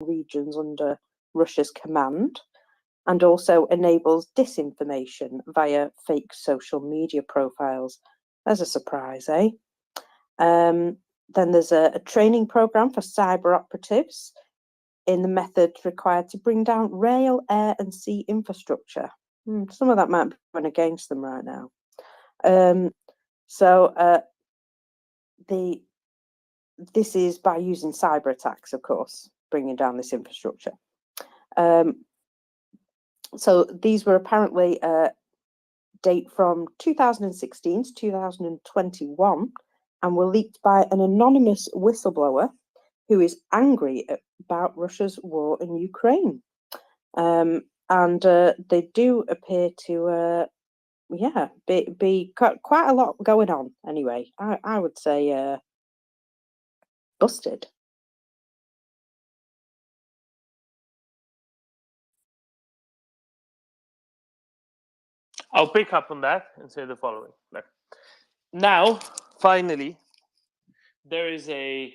regions under Russia's command, and also enables disinformation via fake social media profiles. There's a surprise, eh? Then there's a training program for cyber operatives in the methods required to bring down rail, air, and sea infrastructure. Some of that might be going against them right now. This is by using cyber attacks, of course, bringing down this infrastructure. So these were apparently date from 2016 to 2021 and were leaked by an anonymous whistleblower who is angry about Russia's war in Ukraine. And they do appear to, be quite a lot going on anyway. I would say busted. I'll pick up on that and say the following. Now, finally, there is a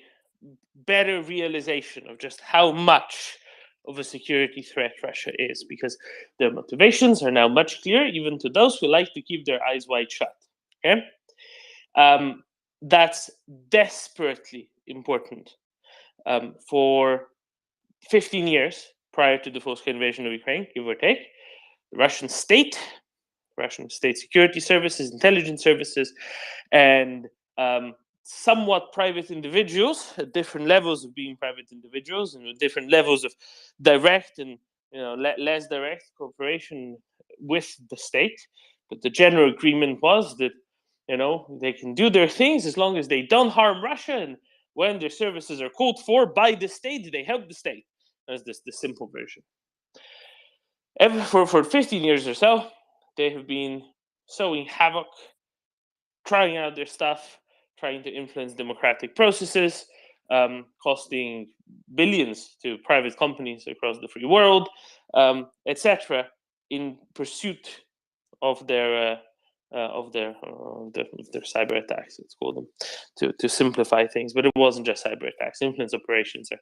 better realization of just how much of a security threat Russia is, because their motivations are now much clearer, even to those who like to keep their eyes wide shut. Okay? That's desperately important. For 15 years prior to the full-scale invasion of Ukraine, give or take, the Russian state security services, intelligence services, and somewhat private individuals at different levels of being private individuals and with different levels of direct and less direct cooperation with the state. But the general agreement was that they can do their things as long as they don't harm Russia, and when their services are called for by the state, they help the state. That's the simple version. For 15 years or so, they have been sowing havoc, trying out their stuff, trying to influence democratic processes, costing billions to private companies across the free world, etc., in pursuit of their cyber attacks, let's call them, to simplify things. But it wasn't just cyber attacks. Influence operations are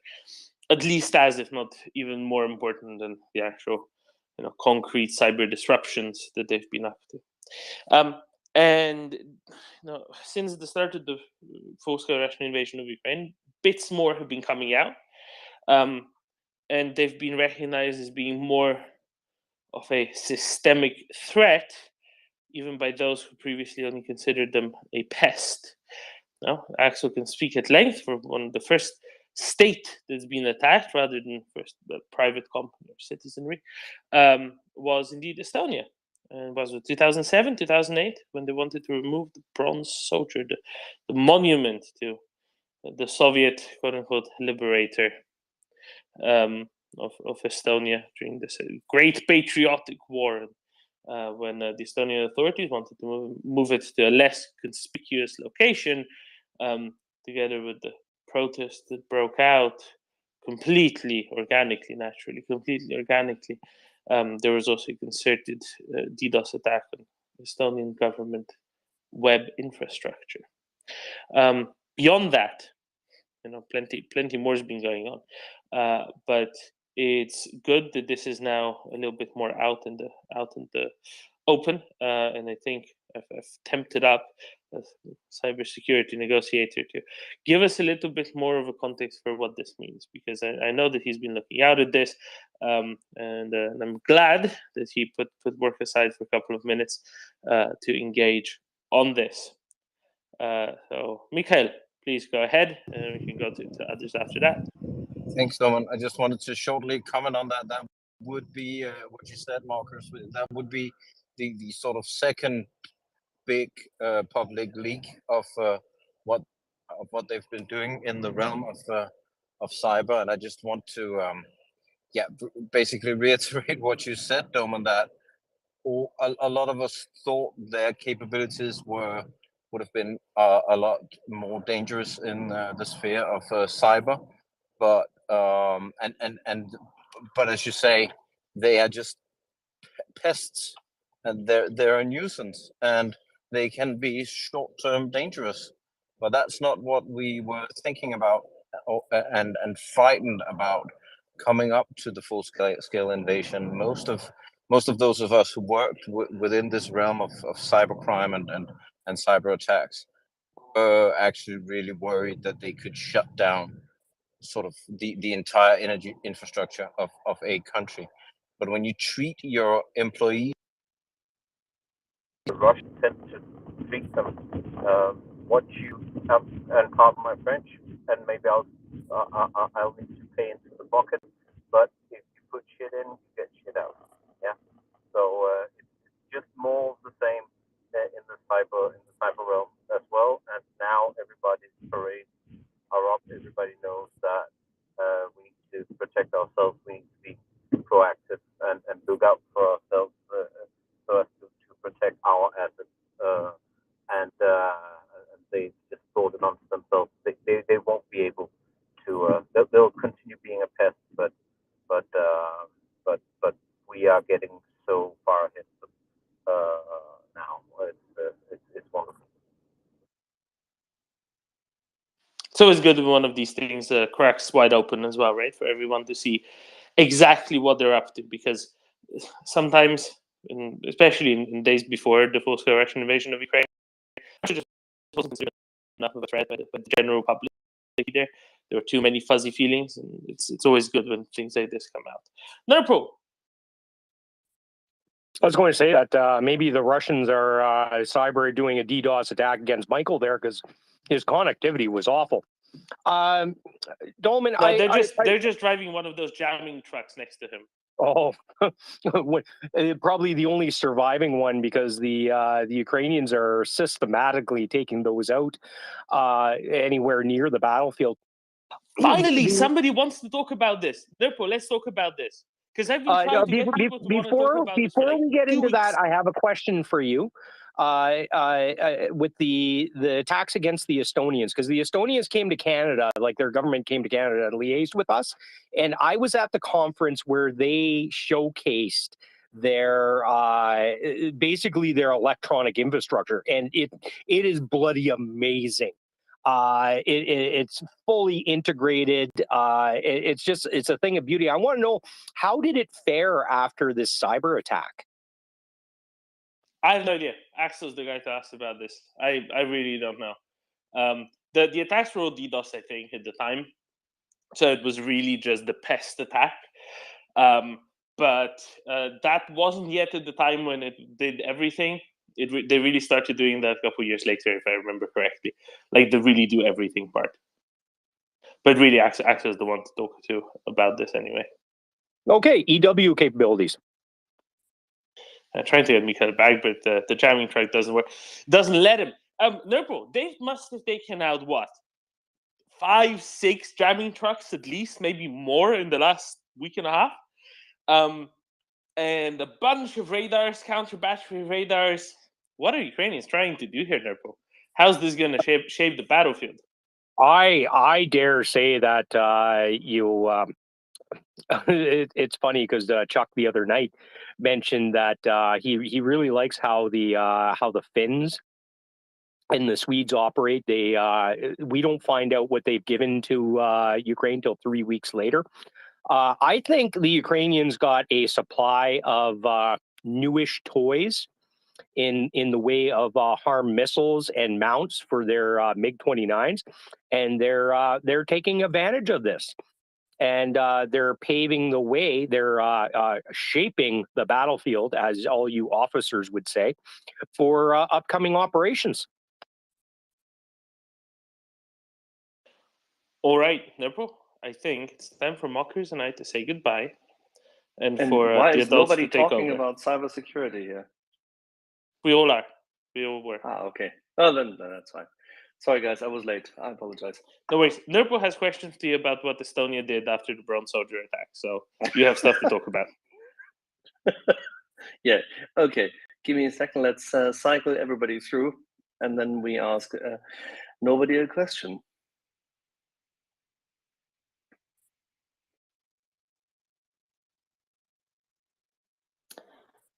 at least as, if not even more important than the actual concrete cyber disruptions that they've been up to. And since the start of the full-scale Russian invasion of Ukraine, bits more have been coming out, and they've been recognized as being more of a systemic threat, even by those who previously only considered them a pest. Now, Axel can speak at length for one of the first state that's been attacked, rather than first the private company or citizenry, was indeed Estonia. And was it 2007, 2008, when they wanted to remove the bronze soldier, the monument to the Soviet, quote-unquote, liberator of Estonia during this great patriotic war, when the Estonian authorities wanted to move it to a less conspicuous location, together with the protests that broke out completely organically. There was also a concerted DDoS attack on Estonian government web infrastructure. Beyond that, plenty more has been going on, but it's good that this is now a little bit more out in the open, and I think I've tempted up a cybersecurity negotiator to give us a little bit more of a context for what this means, because I know that he's been looking out at this, and I'm glad that he put work aside for a couple of minutes to engage on this. So, Mikhail, please go ahead, and we can go to others after that. Thanks, Norman. I just wanted to shortly comment on that. That would be what you said, Marcus. That would be the sort of second big public leak of what they've been doing in the realm of cyber. And I just want to basically reiterate what you said, Norman, that a lot of us thought their capabilities would have been a lot more dangerous in the sphere of cyber, but but as you say, they are just pests, and they're a nuisance, and they can be short-term dangerous. But that's not what we were thinking about and frightened about coming up to the full scale invasion, most of those of us who worked within this realm of cybercrime and cyber attacks were actually really worried that they could shut down sort of the entire energy infrastructure of a country. But when you treat your employees, the Russians tend to treat them what you and pardon my French, and maybe I'll need to pay into the pocket. But if you put shit in, you get shit out. Yeah. So it's just more of the same in the cyber realm as well. And now everybody's parades are up. Everybody knows that we need to protect ourselves. We need to be proactive and look out for ourselves so as to protect our assets. And they just thought it onto themselves. They won't be able to. They'll continue being a pest, but we are getting so far ahead now. It's wonderful. It's always good when one of these things cracks wide open as well, right? For everyone to see exactly what they're up to, because sometimes, especially in days before the full-scale Russian invasion of Ukraine, Russia just wasn't considered enough of a threat by the general public either. There were too many fuzzy feelings, and it's always good when things like this come out. NriyaReport. I was going to say that maybe the Russians are cyber doing a DDoS attack against Michael there because his connectivity was awful. Dolman, No, they're just driving one of those jamming trucks next to him. Oh, probably the only surviving one because the Ukrainians are systematically taking those out anywhere near the battlefield. Finally, somebody wants to talk about this. Therefore, let's talk about this. Because I've been trying to get people to want to talk about this for like we get 2 into weeks. that, I have a question for you. With the attacks against the Estonians, because the Estonians came to Canada, like their government came to Canada and liaised with us, and I was at the conference where they showcased their basically their electronic infrastructure, and it is bloody amazing. It's fully integrated. It's a thing of beauty. I want to know, how did it fare after this cyber attack? I have no idea. Axel's the guy to ask about this. I really don't know. The attacks were all DDoS, I think, at the time. So it was really just the pest attack. But that wasn't yet at the time when it did everything. They really started doing that a couple of years later, if I remember correctly. Like the really do everything part. But really, Axel's the one to talk to about this anyway. Okay, EW capabilities. I'm trying to get Mikael back, but the jamming truck doesn't work. Doesn't let him. NriyaReport, they must have taken out what? 5, 6 jamming trucks at least, maybe more in the last week and a half. And a bunch of radars, counter battery radars. What are Ukrainians trying to do here, NriyaReport? How's this going to shape the battlefield? I dare say that it's funny because Chuck the other night mentioned that he really likes how the Finns and the Swedes operate. We don't find out what they've given to Ukraine till 3 weeks later. I think the Ukrainians got a supply of newish toys in the way of HARM missiles and mounts for their MiG-29s, and they're taking advantage of this. And they're paving the way. They're shaping the battlefield, as all you officers would say, for upcoming operations. All right, NriyaReport, I think it's time for Mockers and I to say goodbye. And for why the is adults nobody to take talking over. about cybersecurity here? We all are. We all were. Ah, okay. Oh, then that's fine. Sorry, guys, I was late. I apologize. No worries. NriyaReport has questions to you about what Estonia did after the Bronze Soldier attack, so you have stuff to talk about. Yeah, okay. Give me a second. Let's cycle everybody through, and then we ask nobody a question.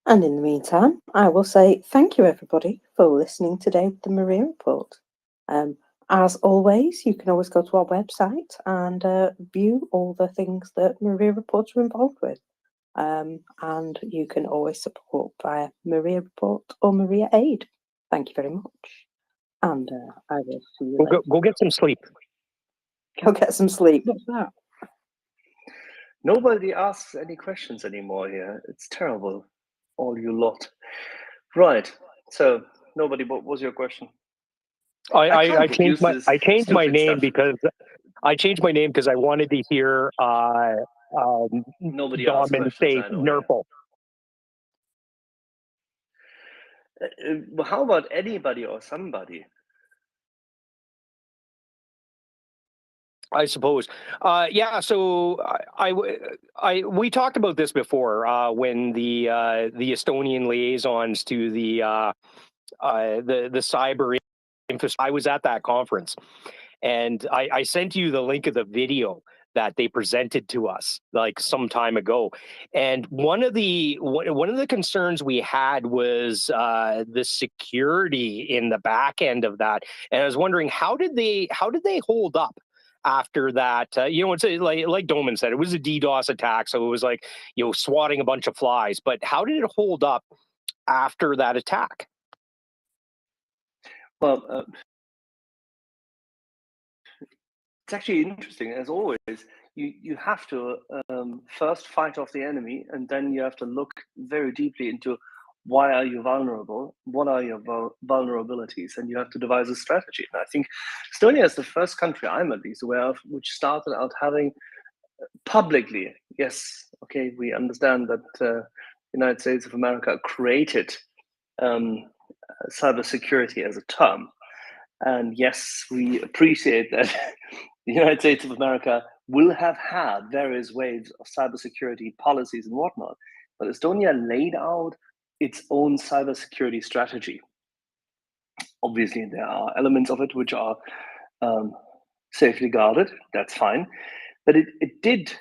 And in the meantime, I will say thank you, everybody, for listening today to the MriyaReport. As always, you can always go to our website and view all the things that MriyaReport are involved with. And you can always support via MriyaReport or MriyaAid. Thank you very much. And I will see you later. Go get some sleep. Go get some sleep. What's that? Nobody asks any questions anymore here. It's terrible, all you lot. Right. So nobody. What was your question? I changed my name stuff. because I wanted to hear Nobody asks Domin questions. say I know. Nurple. How about anybody or somebody? I suppose. Yeah. So we talked about this before when the Estonian liaisons to the cyber infrastructure. I was at that conference, and I sent you the link of the video that they presented to us like some time ago. And one of the concerns we had was the security in the back end of that. And I was wondering, how did they hold up after that? It's like Domin said, it was a DDoS attack, so it was like swatting a bunch of flies. But how did it hold up after that attack? Well, it's actually interesting, as always. You have to first fight off the enemy, and then you have to look very deeply into why are you vulnerable, what are your vulnerabilities, and you have to devise a strategy. And I think Estonia is the first country I'm at least aware of which started out having publicly, yes, okay, we understand that the United States of America created cybersecurity as a term. And yes, we appreciate that the United States of America will have had various waves of cybersecurity policies and whatnot. But Estonia laid out its own cybersecurity strategy. Obviously, there are elements of it which are safely guarded. That's fine. But it did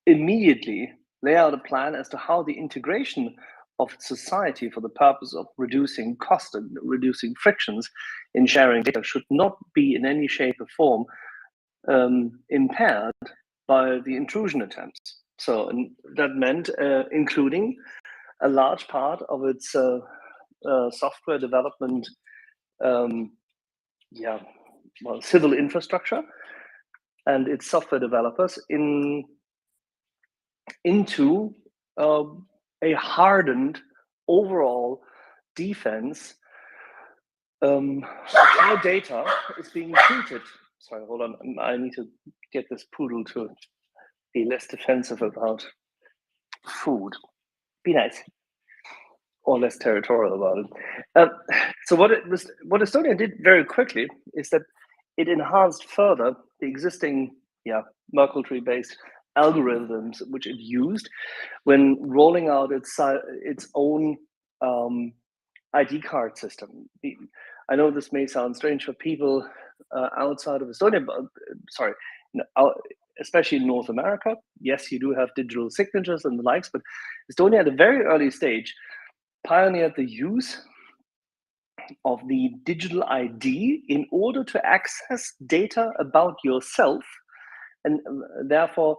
immediately lay out a plan as to how the integration of society for the purpose of reducing cost and reducing frictions in sharing data should not be in any shape or form impaired by the intrusion attempts. So that meant including a large part of its software development, civil infrastructure and its software developers into a hardened overall defense of how data is being treated. Sorry, hold on. I need to get this poodle to be less defensive about food. Be nice. Or less territorial about it. So what Estonia did very quickly is that it enhanced further the existing Merkle tree-based algorithms which it used when rolling out its own ID card system. I know this may sound strange for people outside of Estonia, but especially in North America. Yes, you do have digital signatures and the likes, but Estonia at a very early stage pioneered the use of the digital ID in order to access data about yourself and therefore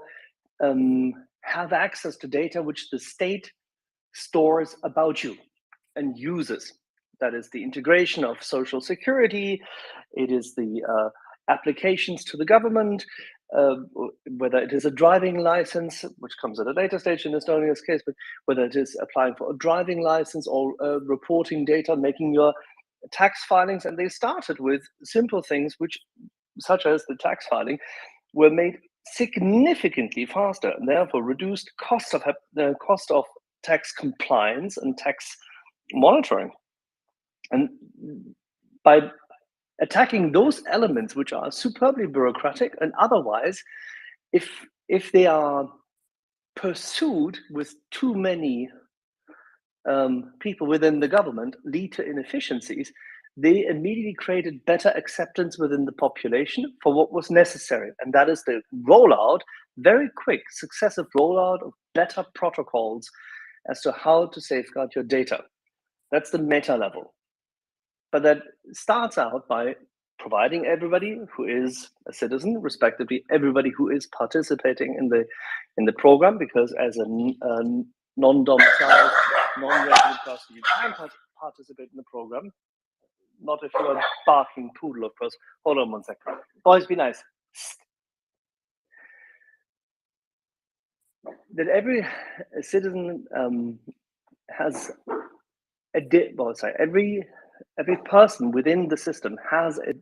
have access to data which the state stores about you and uses. That is the integration of social security, it is the applications to the government, whether it is a driving license, which comes at a later stage in Estonia's case, but whether it is applying for a driving license or reporting data, making your tax filings. And they started with simple things which, such as the tax filing, were made significantly faster and therefore reduced cost of tax compliance and tax monitoring. And by attacking those elements which are superbly bureaucratic and otherwise, if they are pursued with too many people within the government, lead to inefficiencies, they immediately created better acceptance within the population for what was necessary. And that is the rollout, very quick, successive rollout of better protocols as to how to safeguard your data. That's the meta level. But that starts out by providing everybody who is a citizen, respectively, everybody who is participating in the program, because as a non-domiciled, non-resident person, you can participate in the program. Not if you're a barking poodle, of course. Hold on one second. Boys, be nice. That every citizen has every person within the system has a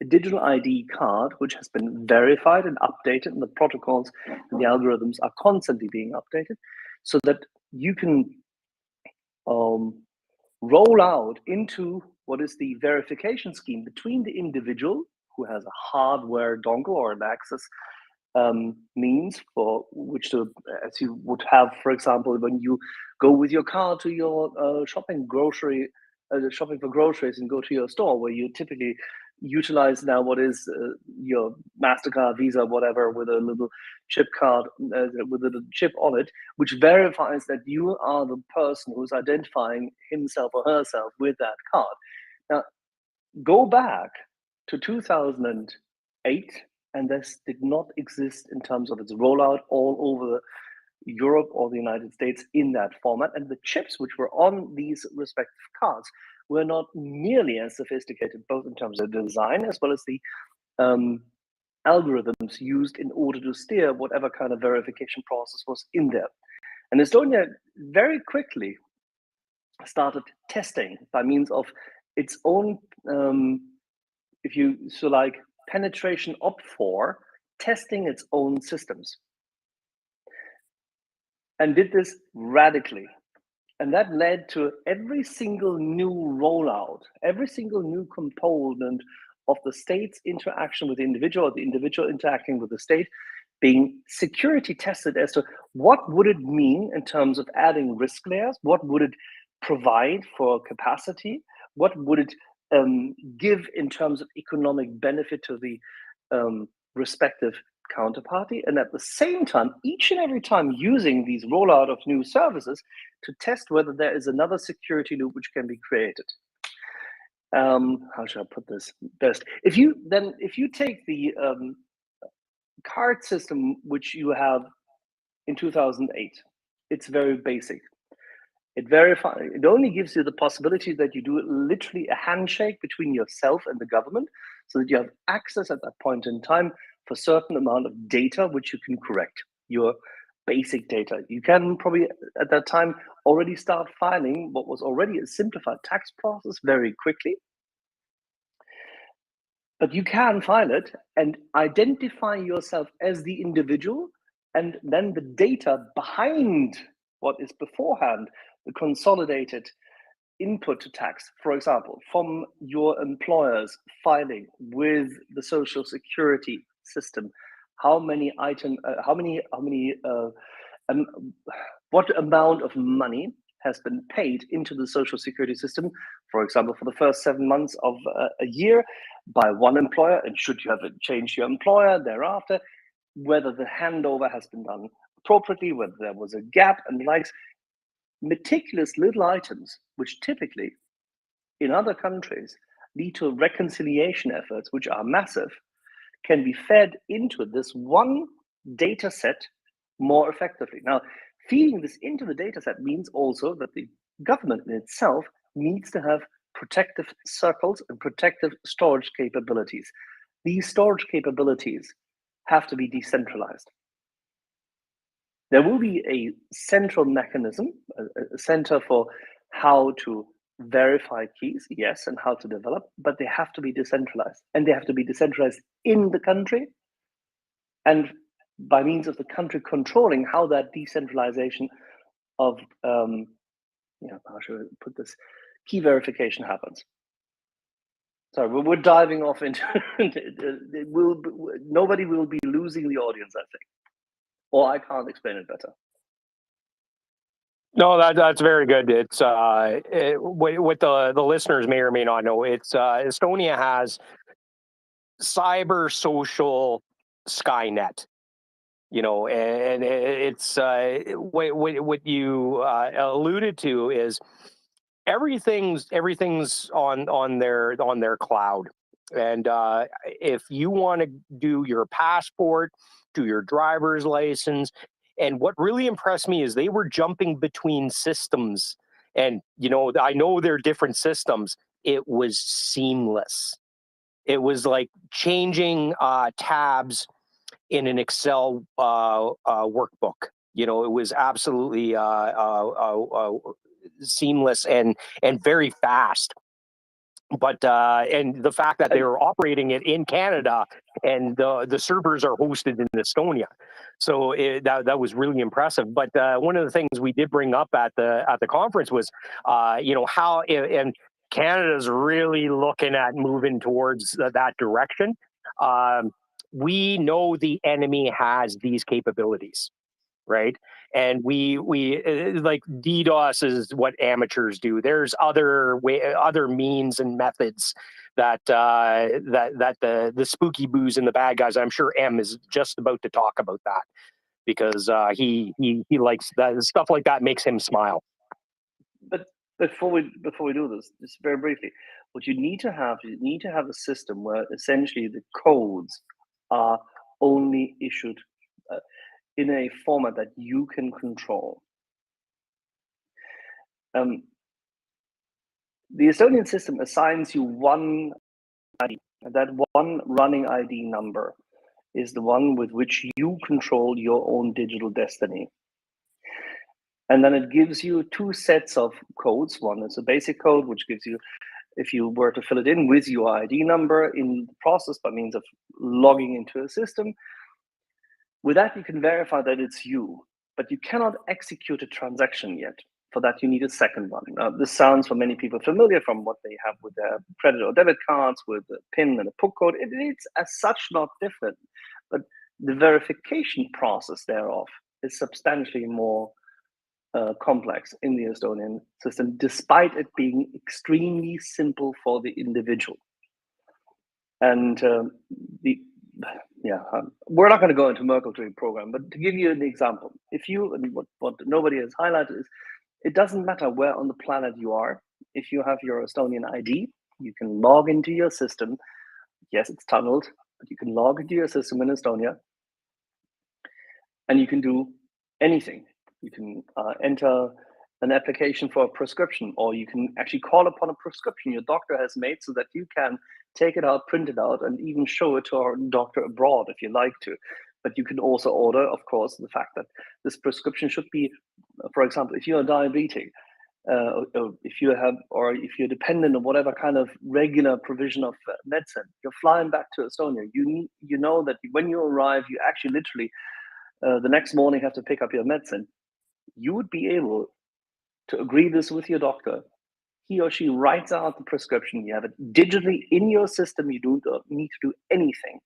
digital ID card which has been verified and updated, and the protocols and the algorithms are constantly being updated, so that you can roll out into what is the verification scheme between the individual who has a hardware dongle or an access means for which to, as you would have, for example, when you go with your car to your shopping for groceries and go to your store, where you typically utilize now what is your MasterCard, Visa, whatever, with a little chip card, with a chip on it, which verifies that you are the person who's identifying himself or herself with that card. Now, go back to 2008, and this did not exist in terms of its rollout all over Europe or the United States in that format. And the chips which were on these respective cards were not nearly as sophisticated, both in terms of design as well as the algorithms used in order to steer whatever kind of verification process was in there. And Estonia very quickly started testing by means of its own, if you so like, penetration op4, testing its own systems, and did this radically. And that led to every single new rollout, every single new component of the state's interaction with the individual, or the individual interacting with the state, being security tested as to what would it mean in terms of adding risk layers, what would it provide for capacity, what would it give in terms of economic benefit to the respective counterparty, and at the same time, each and every time using these rollout of new services to test whether there is another security loop which can be created. How should I put this best? If you take the card system which you have in 2008, it's very basic. It only gives you the possibility that you do literally a handshake between yourself and the government, so that you have access at that point in time for a certain amount of data which you can correct, your basic data. You can probably at that time already start filing what was already a simplified tax process very quickly. But you can file it and identify yourself as the individual, and then the data behind what is beforehand, the consolidated input to tax, for example, from your employer's filing with the social security system, what amount of money has been paid into the social security system, for example, for the first 7 months of a year by one employer, and should you have changed your employer thereafter, whether the handover has been done appropriately, whether there was a gap and the likes. Meticulous little items, which typically in other countries lead to reconciliation efforts, which are massive, can be fed into this one data set more effectively. Now, feeding this into the data set means also that the government in itself needs to have protective circles and protective storage capabilities. These storage capabilities have to be decentralized. There will be a central mechanism, a center for how to verify keys, yes, and how to develop, but they have to be decentralized. And they have to be decentralized in the country, and by means of the country controlling how that decentralization of, how should I put this, key verification happens. Sorry, we're diving off into, nobody will be losing the audience, I think. Or I can't explain it better. No, that's very good. It's what the listeners may or may not know. It's Estonia has cyber social Skynet. And it's what you alluded to is everything's on their cloud. And if you want to do your passport, do your driver's license, and what really impressed me is they were jumping between systems. And, you know, I know they're different systems. It was seamless. It was like changing tabs in an Excel workbook. You know, it was absolutely seamless and very fast. But and the fact that they were operating it in Canada and the servers are hosted in Estonia, so that was really impressive. But one of the things we did bring up at the conference was, you know, how and Canada's really looking at moving towards that direction. We know the enemy has these capabilities, right? And we like DDoS is what amateurs do. There's other means and methods that the spooky boos and the bad guys. I'm sure M is just about to talk about that because he likes that stuff like that makes him smile. But before we do this, just very briefly, what you need to have a system where essentially the codes are only issued in a format that you can control. The Estonian system assigns you one ID, and that one running ID number is the one with which you control your own digital destiny. And then it gives you two sets of codes. One is a basic code, which gives you, if you were to fill it in with your ID number in the process by means of logging into a system. With that, you can verify that it's you, but you cannot execute a transaction yet. For that, you need a second one. This sounds for many people familiar from what they have with their credit or debit cards, with a PIN and a PUC code. It's as such not different, but the verification process thereof is substantially more complex in the Estonian system, despite it being extremely simple for the individual. And we're not going to go into Merkle tree program, but to give you an example, if you, and what nobody has highlighted is, it doesn't matter where on the planet you are. If you have your Estonian ID, you can log into your system. Yes, it's tunneled, but you can log into your system in Estonia, and you can do anything. You can enter an application for a prescription, or you can actually call upon a prescription your doctor has made so that you can take it out, print it out, and even show it to our doctor abroad if you like to. But you can also order, of course, the fact that this prescription should be, for example, if you're diabetic, if you're dependent on whatever kind of regular provision of medicine, you're flying back to Estonia. You know that when you arrive, you actually literally the next morning have to pick up your medicine. You would be able to agree this with your doctor. He or she writes out the prescription. You have it digitally in your system. You don't need to do anything.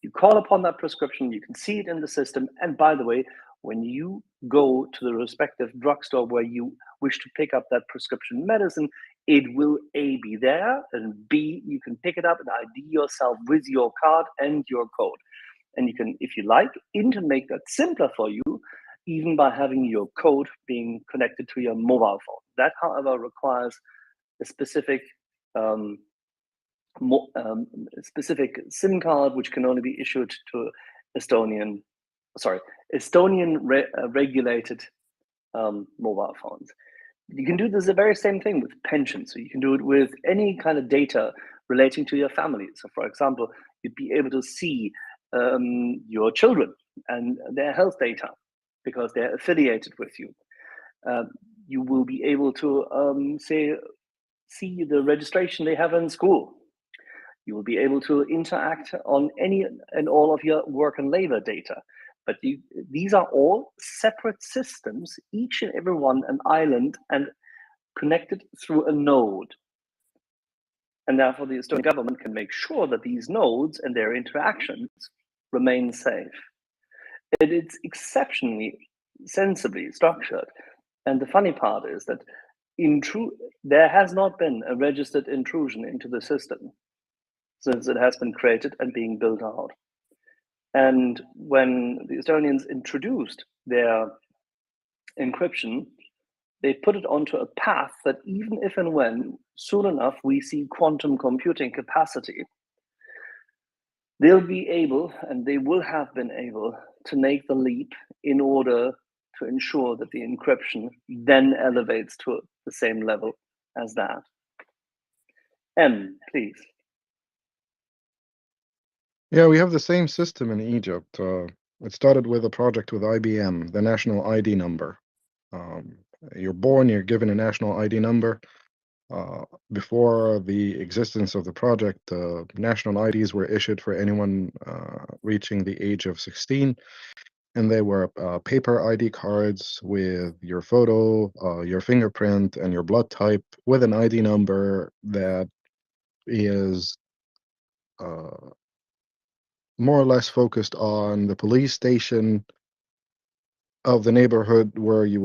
You call upon that prescription. You can see it in the system. And by the way, when you go to the respective drugstore where you wish to pick up that prescription medicine, it will A, be there, and B, you can pick it up and ID yourself with your card and your code. And you can, if you like, make that simpler for you, even by having your code being connected to your mobile phone. That, however, requires a specific SIM card, which can only be issued to Estonian regulated mobile phones. You can do this the very same thing with pensions. So you can do it with any kind of data relating to your family. So, for example, you'd be able to see your children and their health data because they're affiliated with you. You will be able to see the registration they have in school. You will be able to interact on any and all of your work and labor data. But these are all separate systems, each and every one an island and connected through a node. And therefore, the Estonian government can make sure that these nodes and their interactions remain safe. It's exceptionally sensibly structured. And the funny part is that there has not been a registered intrusion into the system since it has been created and being built out. And when the Estonians introduced their encryption, they put it onto a path that even if and when soon enough we see quantum computing capacity, they'll be able, and they will have been able, to make the leap in order to ensure that the encryption then elevates to the same level as that. Please. Yeah, we have the same system in Egypt. It started with a project with IBM, the national ID number. Um, you're born, you're given a national ID number. Before the existence of the project, national IDs were issued for anyone reaching the age of 16, and they were paper ID cards with your photo, your fingerprint, and your blood type with an ID number that is uh, more or less focused on the police station of the neighborhood where you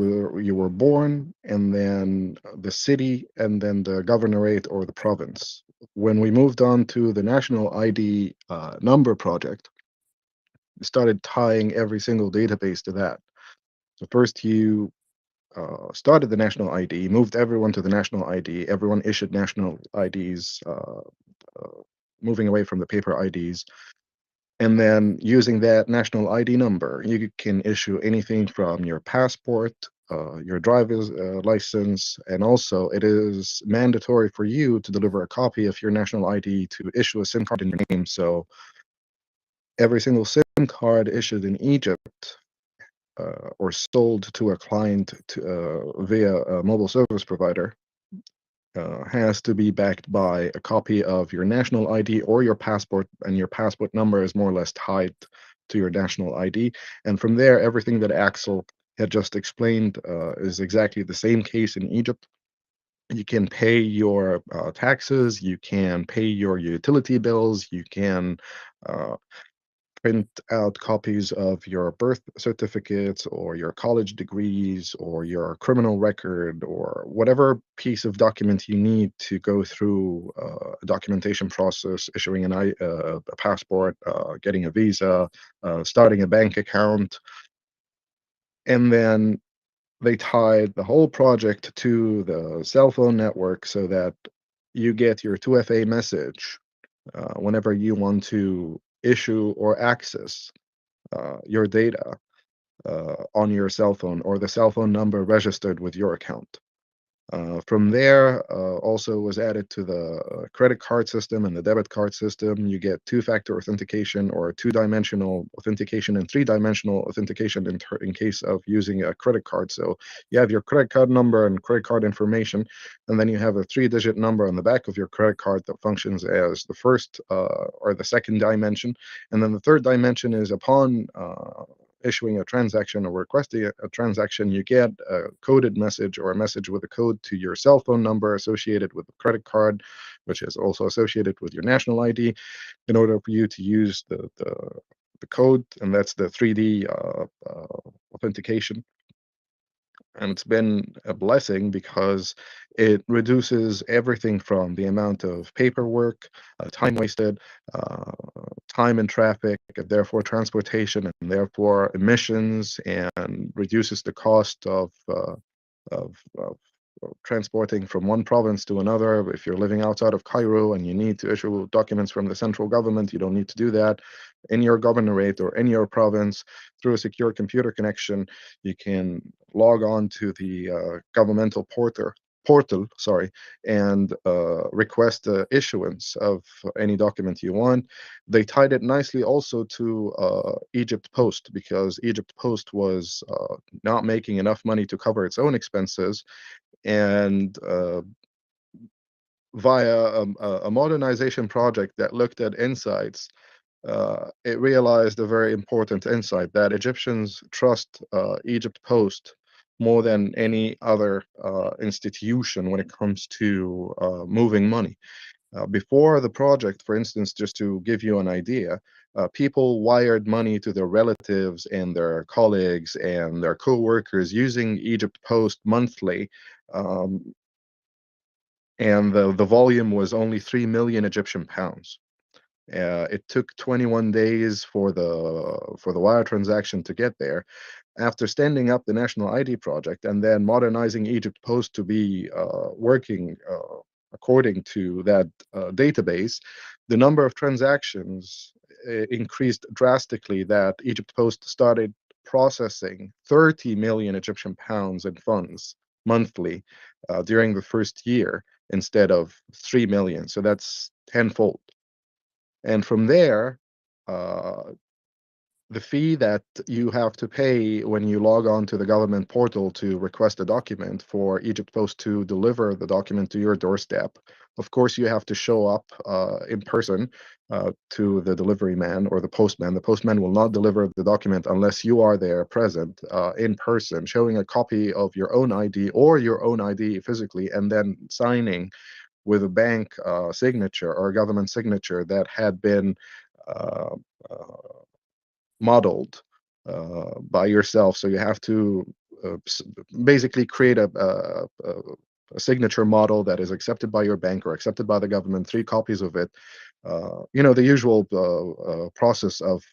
were born, and then the city, and then the governorate or the province. When we moved on to the national ID number project, we started tying every single database to that. So first you started the national ID, moved everyone to the national ID, everyone issued national IDs, moving away from the paper IDs. And then using that national ID number, you can issue anything from your passport, your driver's license, and also it is mandatory for you to deliver a copy of your national ID to issue a SIM card in your name. So every single SIM card issued in Egypt or sold to a client via a mobile service provider has to be backed by a copy of your national ID or your passport, and your passport number is more or less tied to your national ID. And from there, everything that Axel had just explained is exactly the same case in Egypt. You can pay your taxes, you can pay your utility bills, you can uh, print out copies of your birth certificates or your college degrees or your criminal record or whatever piece of document you need to go through a documentation process, issuing a passport, getting a visa, starting a bank account. And then they tied the whole project to the cell phone network so that you get your 2FA message whenever you want to issue or access your data on your cell phone or the cell phone number registered with your account. From there, also was added to the credit card system and the debit card system. You get two-factor authentication or two-dimensional authentication and three-dimensional authentication in case of using a credit card. So you have your credit card number and credit card information, and then you have a three-digit number on the back of your credit card that functions as the first or the second dimension. And then the third dimension is upon issuing a transaction or requesting a transaction, you get a coded message or a message with a code to your cell phone number associated with the credit card, which is also associated with your national ID, in order for you to use the code, and that's the 3D authentication. And it's been a blessing because it reduces everything from the amount of paperwork, time wasted, uh, time in traffic, and therefore transportation, and therefore emissions, and reduces the cost of transporting from one province to another. If you're living outside of Cairo and you need to issue documents from the central government, you don't need to do that. In your governorate or in your province, through a secure computer connection, you can log on to the governmental portal, and request the issuance of any document you want. They tied it nicely also to Egypt Post, because Egypt Post was not making enough money to cover its own expenses, and via a modernization project that looked at insights, it realized a very important insight, that Egyptians trust Egypt Post more than any other institution when it comes to moving money. Before the project, for instance, just to give you an idea, people wired money to their relatives and their colleagues and their co-workers using Egypt Post monthly, um, and the volume was only 3 million Egyptian pounds. It took 21 days for the wire transaction to get there. After standing up the national ID project and then modernizing Egypt Post to be working according to that database, the number of transactions increased drastically that Egypt Post started processing 30 million Egyptian pounds in funds monthly during the first year instead of 3 million. So that's tenfold. And from there, the fee that you have to pay when you log on to the government portal to request a document for Egypt Post to deliver the document to your doorstep. Of course, you have to show up in person to the delivery man or the postman. The postman will not deliver the document unless you are there present in person, showing a copy of your own ID or your own ID physically, and then signing with a bank signature or a government signature that had been uh, modeled by yourself. So you have to basically create a signature model that is accepted by your bank or accepted by the government, 3 copies of it. The usual process of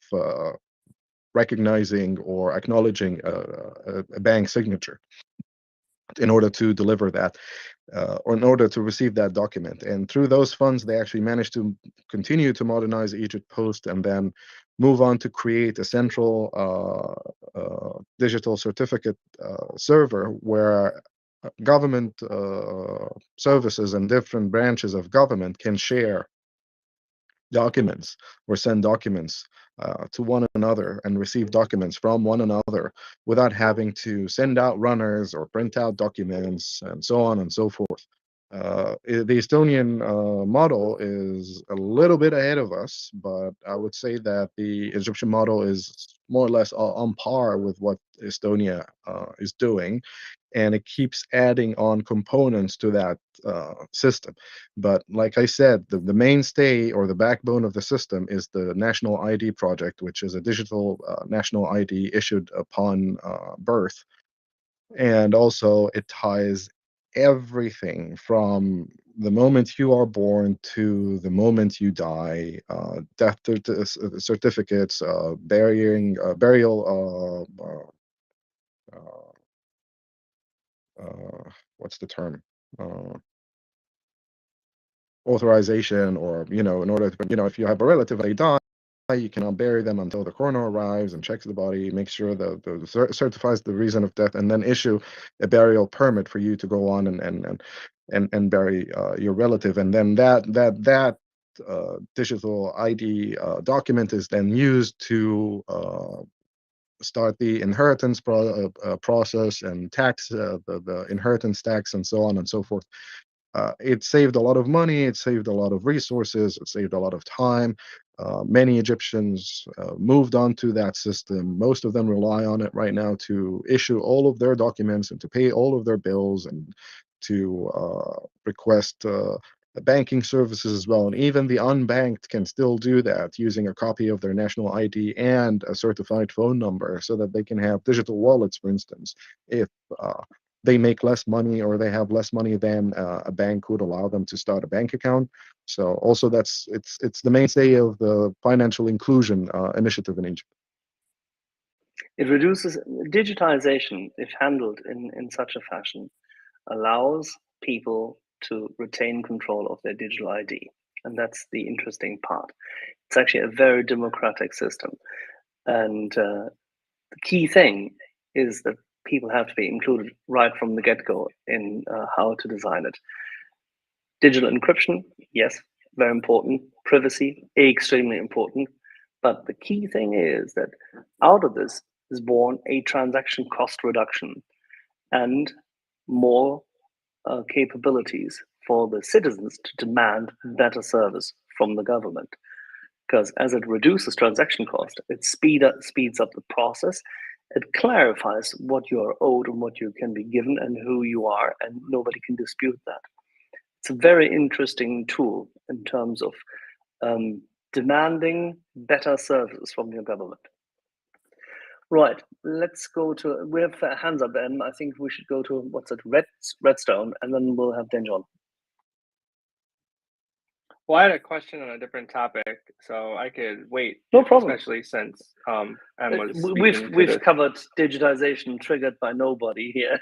recognizing or acknowledging a bank signature in order to deliver that, or in order to receive that document. And through those funds, they actually managed to continue to modernize Egypt Post and then move on to create a central digital certificate server where government services and different branches of government can share documents or send documents to one another and receive documents from one another without having to send out runners or print out documents and so on and so forth. The Estonian model is a little bit ahead of us, but I would say that the Egyptian model is more or less on par with what Estonia is doing, and it keeps adding on components to that system. But like I said, the mainstay or the backbone of the system is the National ID project, which is a digital national ID issued upon birth. And also it ties everything from the moment you are born to the moment you die, death certificates, burial, what's the term? Authorization, or in order to, if you have a relative, they die, you cannot bury them until the coroner arrives and checks the body, makes sure that certifies the reason of death, and then issue a burial permit for you to go on and bury your relative. And then that digital ID document is then used to start the inheritance process and tax, the inheritance tax, and so on and so forth. It saved a lot of money, it saved a lot of resources, it saved a lot of time. Many Egyptians moved on to that system. Most of them rely on it right now to issue all of their documents and to pay all of their bills and to request banking services as well. And even the unbanked can still do that using a copy of their national ID and a certified phone number so that they can have digital wallets, for instance, if they make less money or they have less money than a bank would allow them to start a bank account. So also it's the mainstay of the financial inclusion initiative in Egypt. It reduces digitization, if handled in such a fashion, allows people to retain control of their digital ID. And that's the interesting part. It's actually a very democratic system. And the key thing is that people have to be included right from the get-go in how to design it. Digital encryption, yes, very important. Privacy, extremely important. But the key thing is that out of this is born a transaction cost reduction and more capabilities for the citizens to demand better service from the government. Because as it reduces transaction cost, it speeds up the process. It clarifies what you are owed and what you can be given and who you are, and nobody can dispute that. It's a very interesting tool in terms of demanding better service from your government. Right, let's go to, we have hands up, Ben. I think we should go to, what's it, Redstone, and then we'll have Denjon. Well, I had a question on a different topic, so I could wait. No problem. Especially since Em was we've covered digitization triggered by nobody here.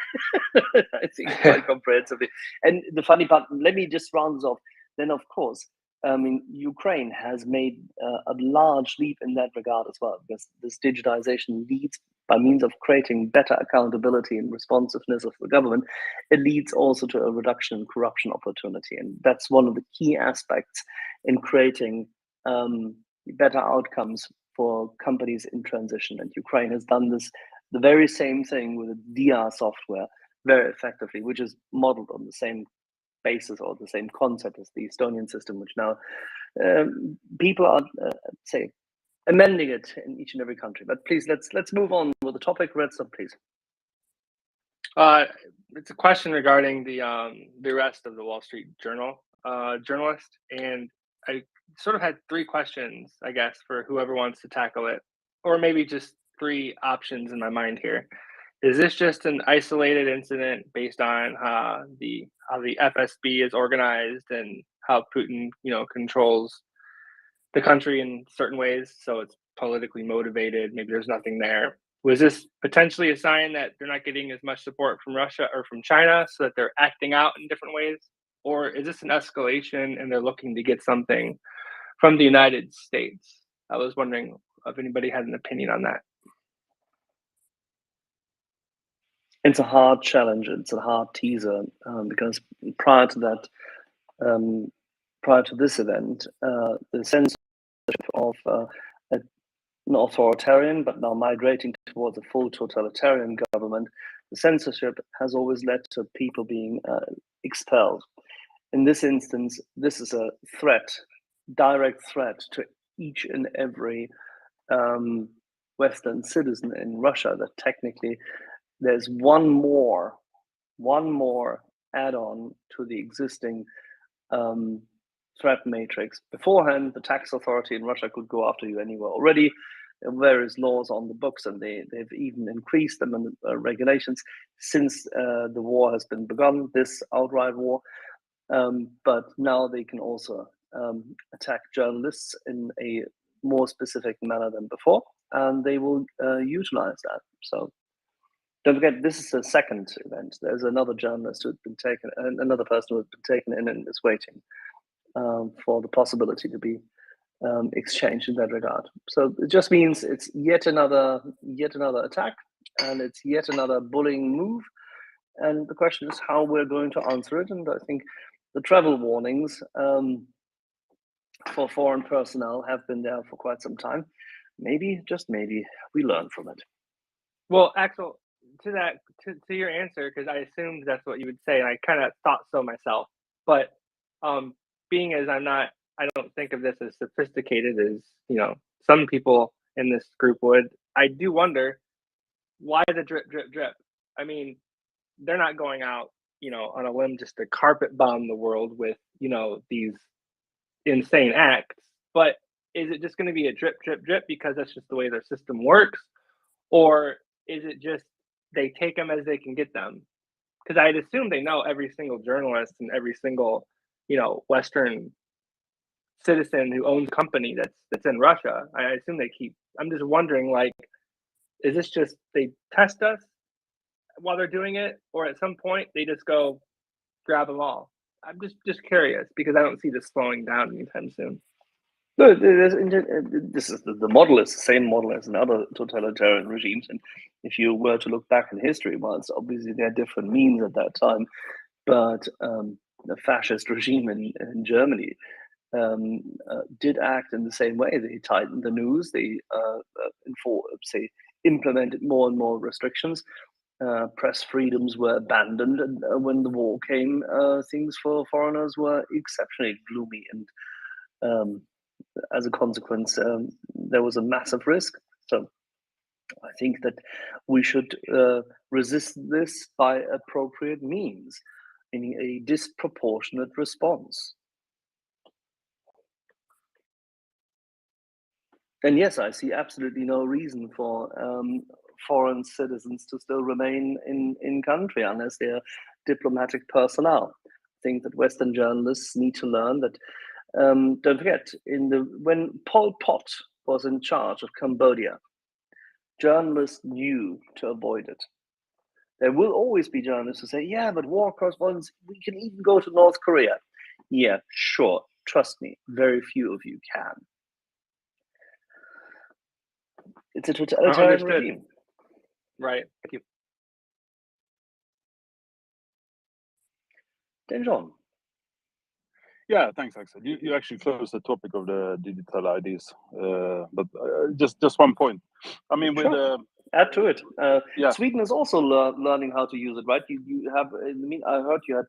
I think quite comprehensively. And the funny part, let me just round this off. Then, of course, I mean, Ukraine has made a large leap in that regard as well, because this digitization leads, by means of creating better accountability and responsiveness of the government, it leads also to a reduction in corruption opportunity. And that's one of the key aspects in creating better outcomes for companies in transition. And Ukraine has done this, the very same thing with the DR software very effectively, which is modeled on the same basis or the same concept as the Estonian system, which now people are say amending it in each and every country. But please, let's move on with the topic. Redstone, please. It's a question regarding the arrest of the Wall Street Journal journalist, and I sort of had three questions, I guess, for whoever wants to tackle it, or maybe just three options in my mind here. Is this just an isolated incident based on how the FSB is organized and how Putin, controls the country in certain ways? So it's politically motivated. Maybe there's nothing there. Was this potentially a sign that they're not getting as much support from Russia or from China, so that they're acting out in different ways? Or is this an escalation and they're looking to get something from the United States? I was wondering if anybody had an opinion on that. It's a hard challenge. It's a hard teaser because prior to that, prior to this event, the censorship of an authoritarian, but now migrating towards a full totalitarian government, the censorship has always led to people being expelled. In this instance, this is a threat, direct threat to each and every Western citizen in Russia, that technically there's one more add-on to the existing threat matrix. Beforehand, the tax authority in Russia could go after you anywhere already. There are various laws on the books, and they've even increased them and regulations since the war has been begun, this outright war. But now they can also attack journalists in a more specific manner than before, and they will utilize that. So don't forget, this is the second event. There's another journalist who's been taken, another person who has been taken in and is waiting for the possibility to be exchanged in that regard. So it just means it's yet another attack, and it's yet another bullying move. And the question is how we're going to answer it. And I think the travel warnings for foreign personnel have been there for quite some time. Maybe, just maybe, we learn from it. Well, Axel, to your answer, because I assumed that's what you would say, and I kind of thought so myself. But being as I don't think of this as sophisticated as some people in this group would. I do wonder why the drip, drip, drip. I mean, they're not going out, on a limb just to carpet bomb the world with these insane acts. But is it just going to be a drip, drip, drip because that's just the way their system works, or is it just they take them as they can get them? Because I'd assume they know every single journalist and every single, Western citizen who owns a company that's in Russia. I assume they keep. I'm just wondering, is this just they test us while they're doing it, or at some point they just go grab them all? I'm just curious because I don't see this slowing down anytime soon. No, this is the model is the same model as in other totalitarian regimes, and if you were to look back in history, well, it's obviously there are different means at that time, but the fascist regime in Germany did act in the same way. They tightened the news. They implemented more and more restrictions. Press freedoms were abandoned, and when the war came, things for foreigners were exceptionally gloomy, and as a consequence, there was a massive risk. So I think that we should resist this by appropriate means, meaning a disproportionate response. And yes, I see absolutely no reason for foreign citizens to still remain in country unless they're diplomatic personnel. I think that Western journalists need to learn that. Don't forget, when Pol Pot was in charge of Cambodia, journalists knew to avoid it. There will always be journalists who say, yeah, but war correspondents, we can even go to North Korea. Yeah, sure. Trust me, very few of you can. It's a totalitarian Understood. regime. Right. Thank you. Then John. Yeah, thanks, Axel. You actually closed the topic of the digital IDs, but just one point. I mean, with Sure. Add to it. yeah, Sweden is also learning how to use it, right? You have. I mean, I heard you had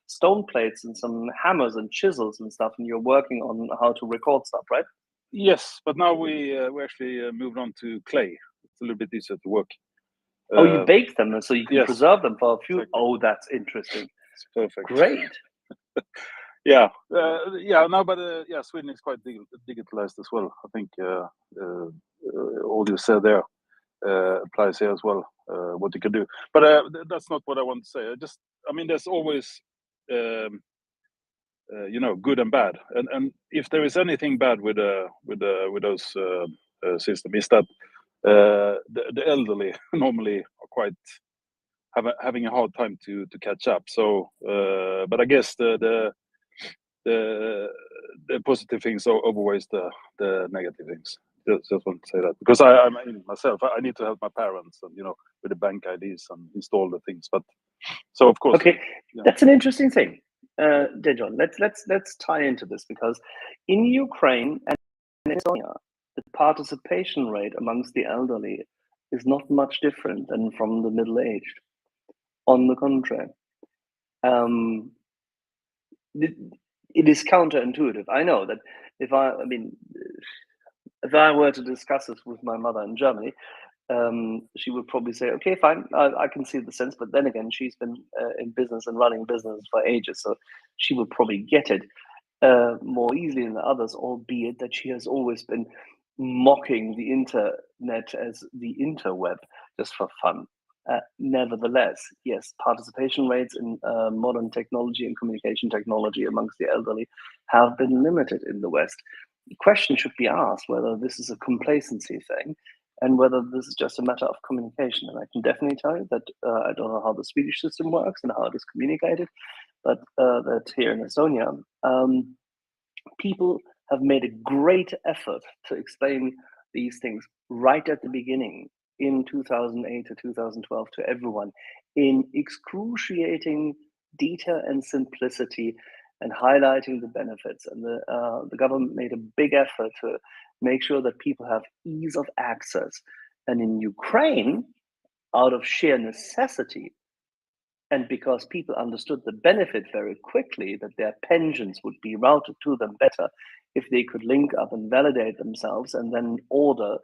stone plates and some hammers and chisels and stuff, and you're working on how to record stuff, right? yes, but now we actually moved on to clay. It's a little bit easier to work. Oh, you bake them so you can yes, preserve them for a few. exactly. Oh, that's interesting. It's perfect. Great. Yeah, yeah. No, but yeah, Sweden is quite digitalized as well. I think all you said there applies here as well. What you can do, but that's not what I want to say. I mean, there's always, good and bad, and if there is anything bad with those system, is that the elderly normally are quite having a hard time to catch up. So, but I guess the positive things overweighs the negative things. Just want to say that because I'm myself. I need to help my parents and with the bank IDs and install the things. But so of course, Okay, yeah. that's an interesting thing, Dejon. Let's tie into this because in Ukraine and in Estonia, the participation rate amongst the elderly is not much different than from the middle-aged. On the contrary, it is counterintuitive. I know that if I were to discuss this with my mother in Germany, she would probably say, okay, fine, I can see the sense. But then again, she's been in business and running business for ages. So she would probably get it more easily than others, albeit that she has always been mocking the internet as the interweb just for fun. Nevertheless, yes, participation rates in modern technology and communication technology amongst the elderly have been limited in the West. The question should be asked whether this is a complacency thing and whether this is just a matter of communication. And I can definitely tell you that I don't know how the Swedish system works and how it is communicated, but that here in Estonia, people have made a great effort to explain these things right at the beginning in 2008 to 2012 to everyone in excruciating detail and simplicity and highlighting the benefits. And the government made a big effort to make sure that people have ease of access. And in Ukraine, out of sheer necessity, and because people understood the benefit very quickly that their pensions would be routed to them better if they could link up and validate themselves and then order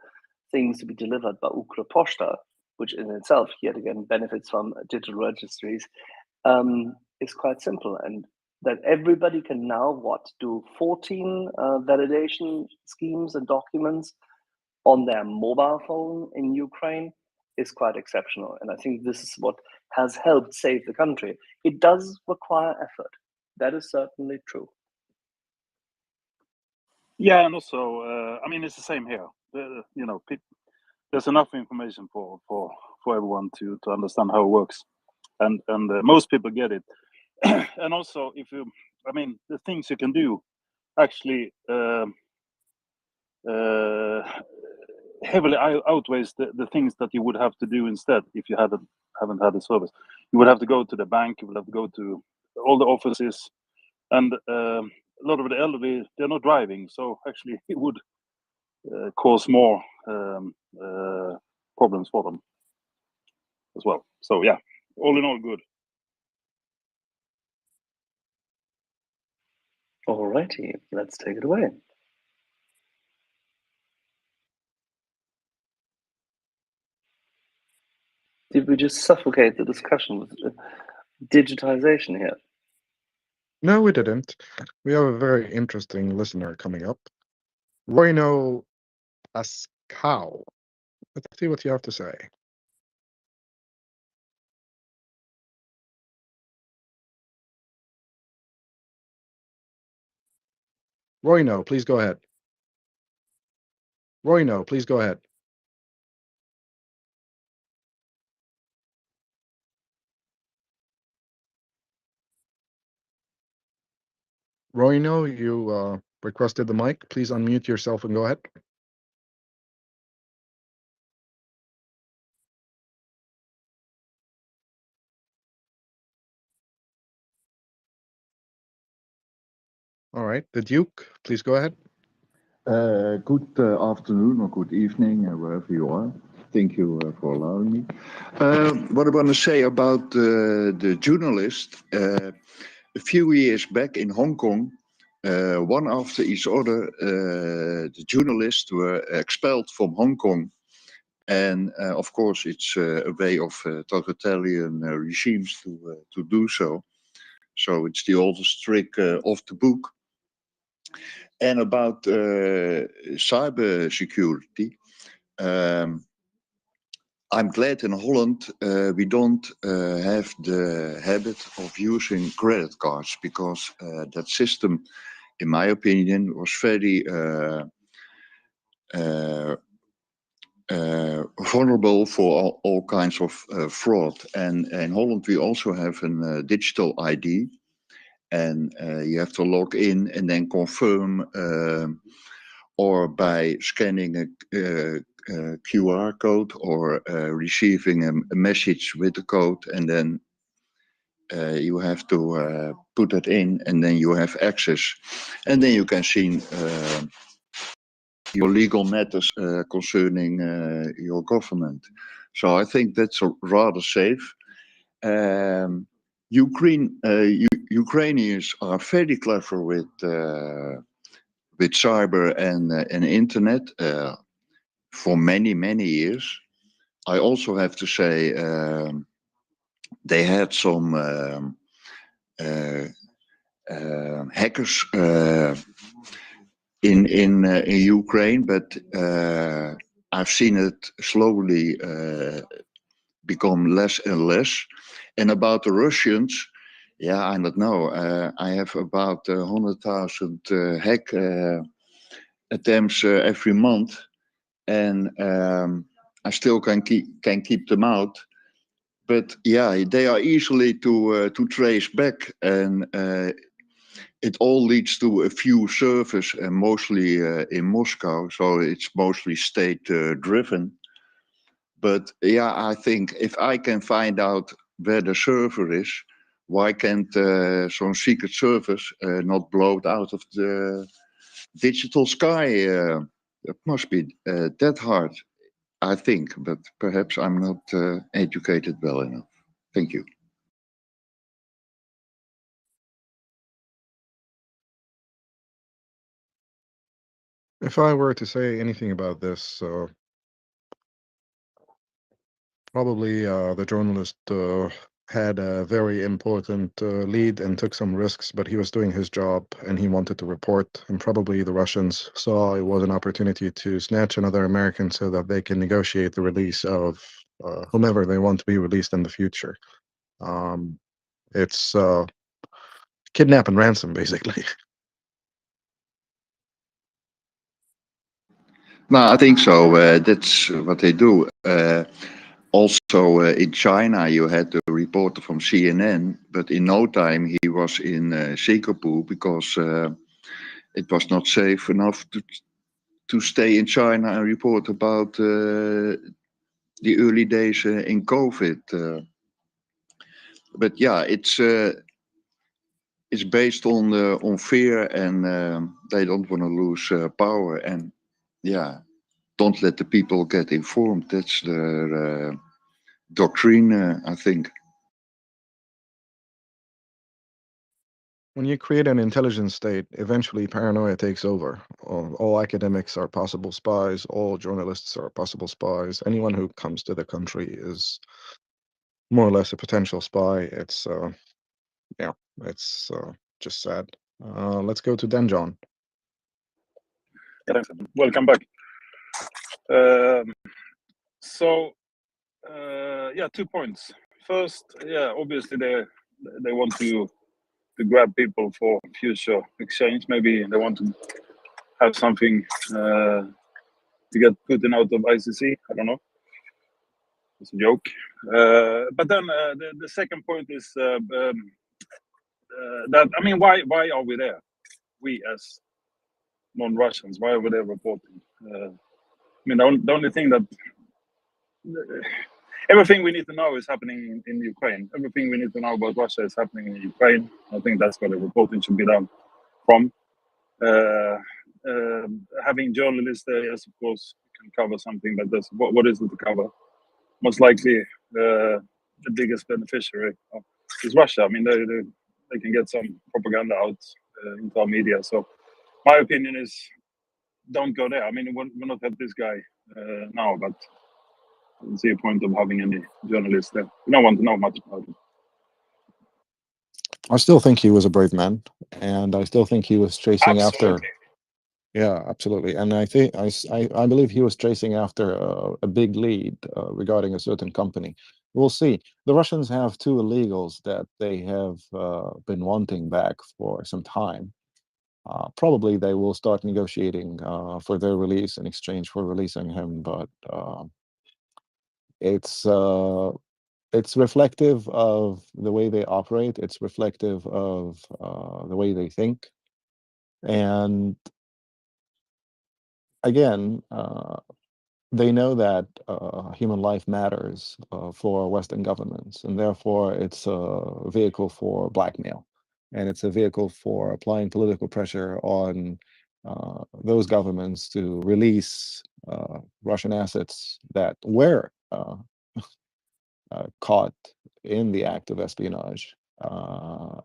things to be delivered by Ukroposhta, which in itself, yet again, benefits from digital registries, is quite simple. And that everybody can now do 14 validation schemes and documents on their mobile phone in Ukraine is quite exceptional. And I think this is what has helped save the country. It does require effort. That is certainly true. Yeah, and also, I mean, it's the same here. There's enough information for everyone to understand how it works, and most people get it. And also, the things you can do actually heavily outweighs the things that you would have to do instead if you haven't had the service. You would have to go to the bank. You would have to go to all the offices, and a lot of the elderly, they're not driving, so actually it would cause more problems for them as well. So yeah, all in all, good. Alrighty, let's take it away. Did we just suffocate the discussion with digitization here? No, we didn't. We have a very interesting listener coming up. Roino Ascow. Let's see what you have to say. Roino, please go ahead. Roino, please go ahead. Roino, you requested the mic. Please unmute yourself and go ahead. All right, the Duke, please go ahead. Good afternoon or good evening, wherever you are. Thank you for allowing me. What I want to say about the journalist, a few years back in Hong Kong, one after each other, the journalists were expelled from Hong Kong. And of course, it's a way of totalitarian regimes to do so. So it's the oldest trick of the book. And about cyber security, I'm glad in Holland we don't have the habit of using credit cards, because that system, in my opinion, was very vulnerable for all kinds of fraud. And in Holland we also have a digital ID. And you have to log in and then confirm, or by scanning a QR code, or receiving a message with the code, and then you have to put it in, and then you have access. And then you can see your legal matters concerning your government. So I think that's rather safe. Ukrainians are very clever with cyber and internet for many years. I also have to say they had some hackers in Ukraine, but I've seen it slowly become less and less. And about the Russians, yeah, I don't know. I have about 100,000 hack attempts every month, and I still can keep them out. But yeah, they are easily to trace back, and it all leads to a few servers, and mostly in Moscow. So it's mostly state driven. But yeah, I think if I can find out where the server is, why can't some secret service not blow it out of the digital sky? It must be that hard, I think, but perhaps I'm not educated well enough. Thank you. If I were to say anything about this, probably the journalist had a very important lead and took some risks, but he was doing his job and he wanted to report. And probably the Russians saw it was an opportunity to snatch another American so that they can negotiate the release of whomever they want to be released in the future. It's kidnap and ransom, basically. No, I think so. That's what they do. Also, in China, you had a reporter from CNN, but in no time he was in Singapore, because it was not safe enough to stay in China and report about the early days in COVID. But yeah, it's based on fear, and they don't want to lose power. And yeah, don't let the people get informed. That's their doctrine, I think. When you create an intelligent state, eventually paranoia takes over. All academics are possible spies. All journalists are possible spies. Anyone who comes to the country is more or less a potential spy. It's yeah, it's just sad. Let's go to Denjon. Thanks. Welcome back. So, yeah, 2 points. First, yeah, obviously they want to grab people for future exchange. Maybe they want to have something to get Putin out of ICC. I don't know. It's a joke. But then the second point is that, I mean, why are we there? we as non-Russians, why are they reporting? I mean, the only thing that everything we need to know is happening in Ukraine. Everything we need to know about Russia is happening in Ukraine. I think that's where the reporting should be done from. Having journalists there, yes, of course, can cover something, but that's, what is it to cover? Most likely, the biggest beneficiary is Russia. I mean, they can get some propaganda out into our media. So my opinion is, don't go there. I mean, we're not have this guy now, but I don't see a point of having any journalists there. We don't want to know much about it. I still think he was a brave man, and I still think he was chasing after. Absolutely. Yeah, absolutely. And I think I believe he was chasing after a big lead regarding a certain company. We'll see. The Russians have two illegals that they have been wanting back for some time. Probably they will start negotiating for their release in exchange for releasing him, but it's reflective of the way they operate. It's reflective of the way they think. And again, they know that human life matters for Western governments, and therefore it's a vehicle for blackmail, and it's a vehicle for applying political pressure on those governments to release Russian assets that were caught in the act of espionage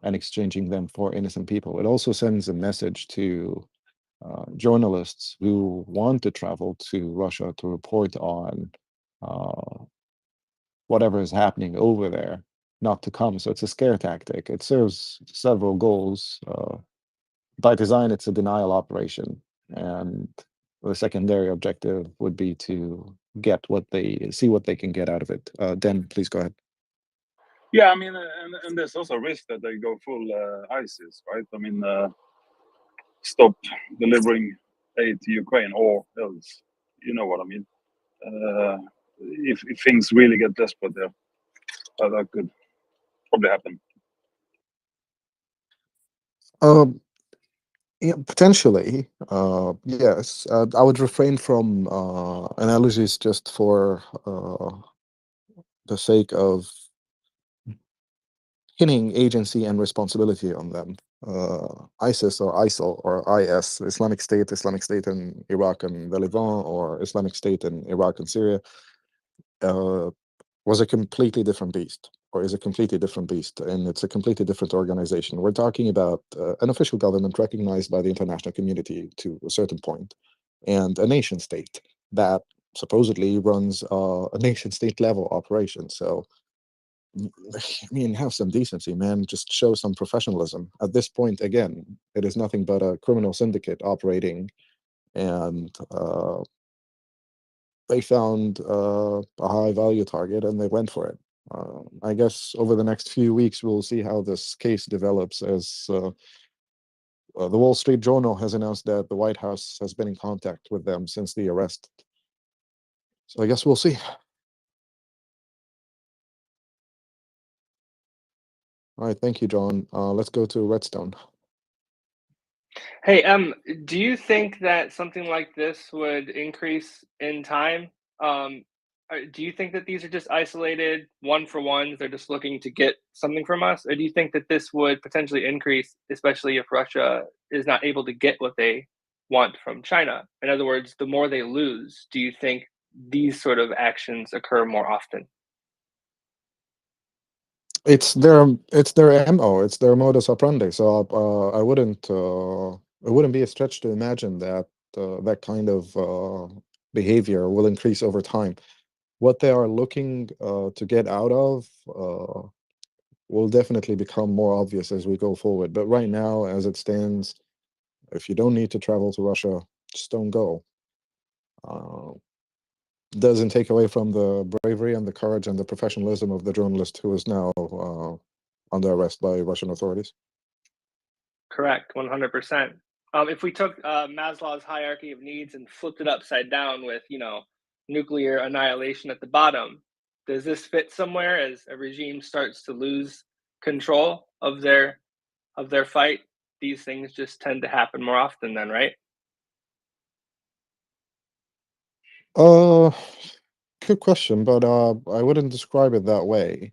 and exchanging them for innocent people. It also sends a message to journalists who want to travel to Russia to report on whatever is happening over there, not to come. So it's a scare tactic. It serves several goals. By design, it's a denial operation. And the secondary objective would be to see what they can get out of it. Dan, please go ahead. Yeah, I mean, and there's also a risk that they go full ISIS, right? I mean, stop delivering aid to Ukraine or else. You know what I mean? If things really get desperate there, that could probably happen. Yeah, potentially, yes. I would refrain from analogies just for the sake of pinning agency and responsibility on them. ISIS or ISIL or IS, Islamic State in Iraq and the Levant, or Islamic State in Iraq and Syria, was a completely different beast, or is a completely different beast, and it's a completely different organization. We're talking about an official government recognized by the international community to a certain point, and a nation state that supposedly runs a nation state level operation. So, I mean, have some decency, man. Just show some professionalism. At this point, again, it is nothing but a criminal syndicate operating, and they found a high value target and they went for it. I guess over the next few weeks, we'll see how this case develops, as the Wall Street Journal has announced that the White House has been in contact with them since the arrest. So I guess we'll see. All right, thank you, John. Let's go to Redstone. Hey, do you think that something like this would increase in time? Do you think that these are just isolated one-for-ones? They're just looking to get something from us, or do you think that this would potentially increase, especially if Russia is not able to get what they want from China? In other words, the more they lose, do you think these sort of actions occur more often? It's their MO, it's their modus operandi. So it wouldn't be a stretch to imagine that that kind of behavior will increase over time. What they are looking to get out of will definitely become more obvious as we go forward. But right now, as it stands, if you don't need to travel to Russia, just don't go. Doesn't take away from the bravery and the courage and the professionalism of the journalist who is now under arrest by Russian authorities. Correct, 100%. If we took Maslow's hierarchy of needs and flipped it upside down with, nuclear annihilation at the bottom, does this fit somewhere as a regime starts to lose control of their fight? these things just tend to happen more often then, right? Good question, but I wouldn't describe it that way.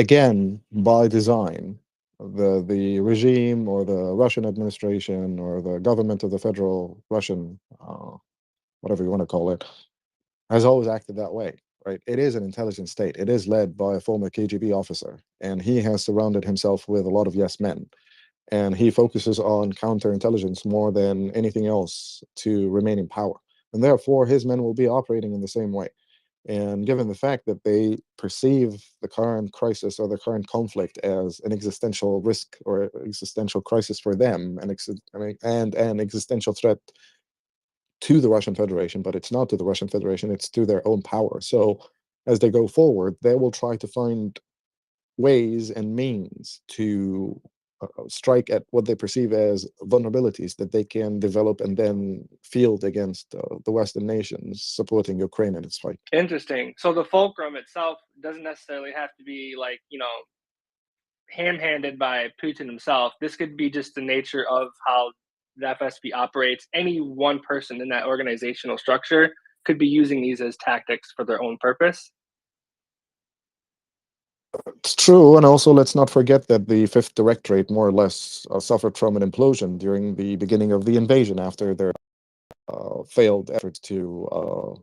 Again, by design, the regime or the Russian administration or the government of the federal Russian, whatever you want to call it, has always acted that way, right? It is an intelligent state. It is led by a former KGB officer, and he has surrounded himself with a lot of yes men. And he focuses on counterintelligence more than anything else to remain in power. And therefore, his men will be operating in the same way. And given the fact that they perceive the current crisis or the current conflict as an existential risk or existential crisis for them, and an existential threat to the Russian Federation, but it's not to the Russian Federation, it's to their own power. So as they go forward, they will try to find ways and means to strike at what they perceive as vulnerabilities that they can develop and then field against the Western nations supporting Ukraine in its fight. Interesting. So the fulcrum itself doesn't necessarily have to be like, ham-handed by Putin himself. This could be just the nature of how the FSB operates. Any one person in that organizational structure could be using these as tactics for their own purpose. It's true, and also let's not forget that the Fifth Directorate more or less suffered from an implosion during the beginning of the invasion after their failed efforts to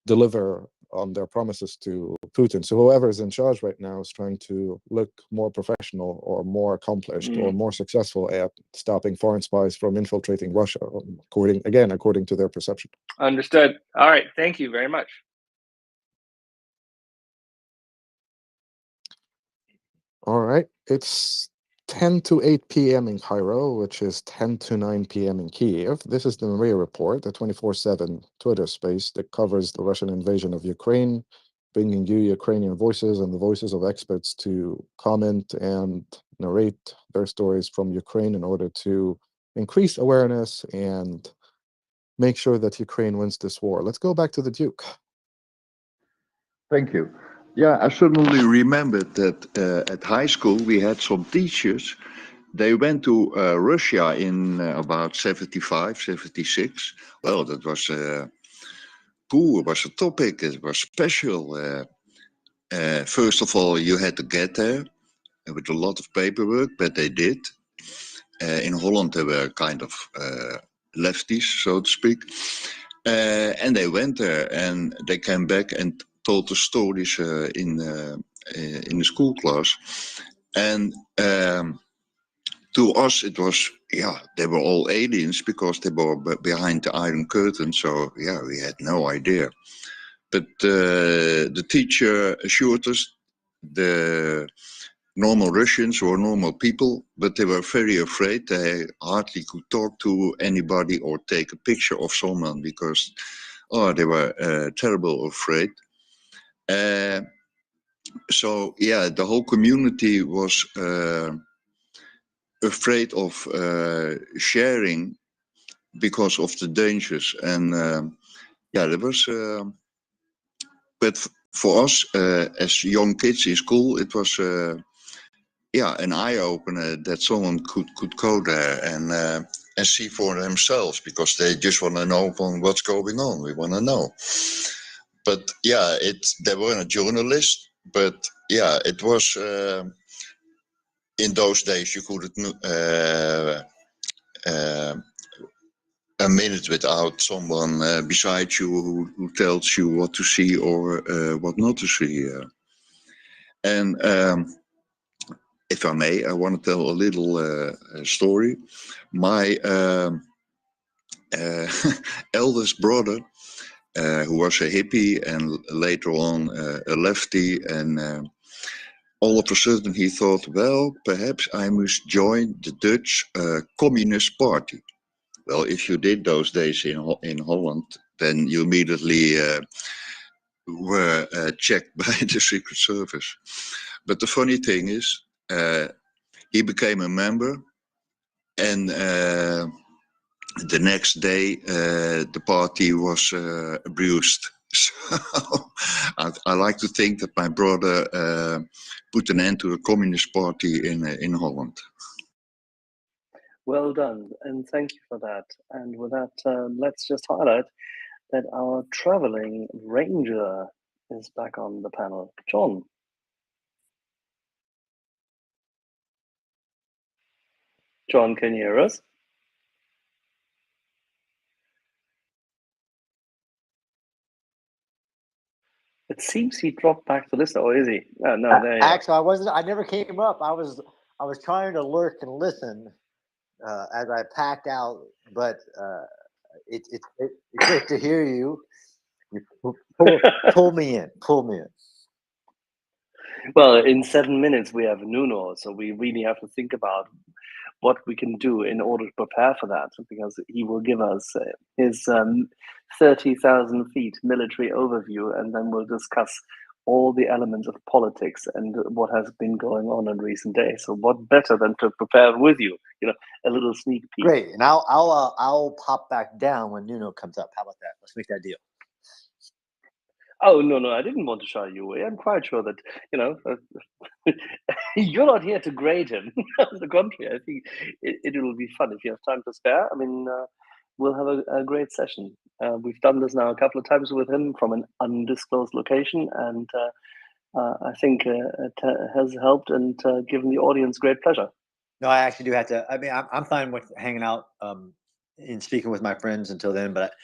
deliver on their promises to Putin. So whoever is in charge right now is trying to look more professional or more accomplished or more successful at stopping foreign spies from infiltrating Russia, according to their perception. Understood. All right. Thank you very much. All right. It's 10 to 8 p.m. in Cairo, which is 10 to 9 p.m. in Kiev. This is the MriyaReport, the 24/7 Twitter space that covers the Russian invasion of Ukraine, bringing you Ukrainian voices and the voices of experts to comment and narrate their stories from Ukraine in order to increase awareness and make sure that Ukraine wins this war. Let's go back to the Duke. Thank you. Yeah, I suddenly remembered that at high school we had some teachers. They went to Russia in about 75, 76. Well, that was cool. It was a topic. It was special. First of all, you had to get there with a lot of paperwork, but they did. In Holland, they were kind of lefties, so to speak. And they went there and they came back and told the stories in the school class. And to us, it was, they were all aliens because they were behind the Iron Curtain. So, we had no idea. But the teacher assured us the normal Russians were normal people, but they were very afraid. They hardly could talk to anybody or take a picture of someone because, they were terrible afraid. So, the whole community was afraid of sharing because of the dangers. And there was, but for us as young kids in school, it was an eye opener that someone could go there and see for themselves, because they just want to know what's going on. We want to know. But they weren't journalists, but it was in those days you couldn't a minute without someone beside you who tells you what to see or what not to see. And if I may, I want to tell a little story. My eldest brother, who was a hippie and later on a lefty, and all of a sudden he thought, well, perhaps I must join the Dutch Communist Party. Well, if you did those days in Holland, then you immediately were checked by the Secret Service. But the funny thing is, he became a member, and the next day the party was abused. So I like to think that my brother put an end to the Communist Party in Holland. Well done, and thank you for that. And with that, let's just highlight that our traveling ranger is back on the panel. John. John, can you hear us? It seems he dropped back to listen, or is he? No, there you are. Actually, I wasn't. I never came up. I was trying to lurk and listen as I packed out, but it's great to hear you. You pull me in. Pull me in. Well, in 7 minutes we have Nuno, so we really have to think about what we can do in order to prepare for that, because he will give us his 30,000 feet military overview, and then we'll discuss all the elements of politics and what has been going on in recent days. So what better than to prepare with you, a little sneak peek. Great, and I'll pop back down when Nuno comes up. How about that? Let's make that deal. Oh, no, I didn't want to shy you away. I'm quite sure that, you're not here to grade him. On the contrary, I think it will be fun if you have time to spare. I mean, we'll have a great session. We've done this now a couple of times with him from an undisclosed location, and I think it has helped and given the audience great pleasure. No, I actually do have to. I mean, I'm fine with hanging out and speaking with my friends until then, but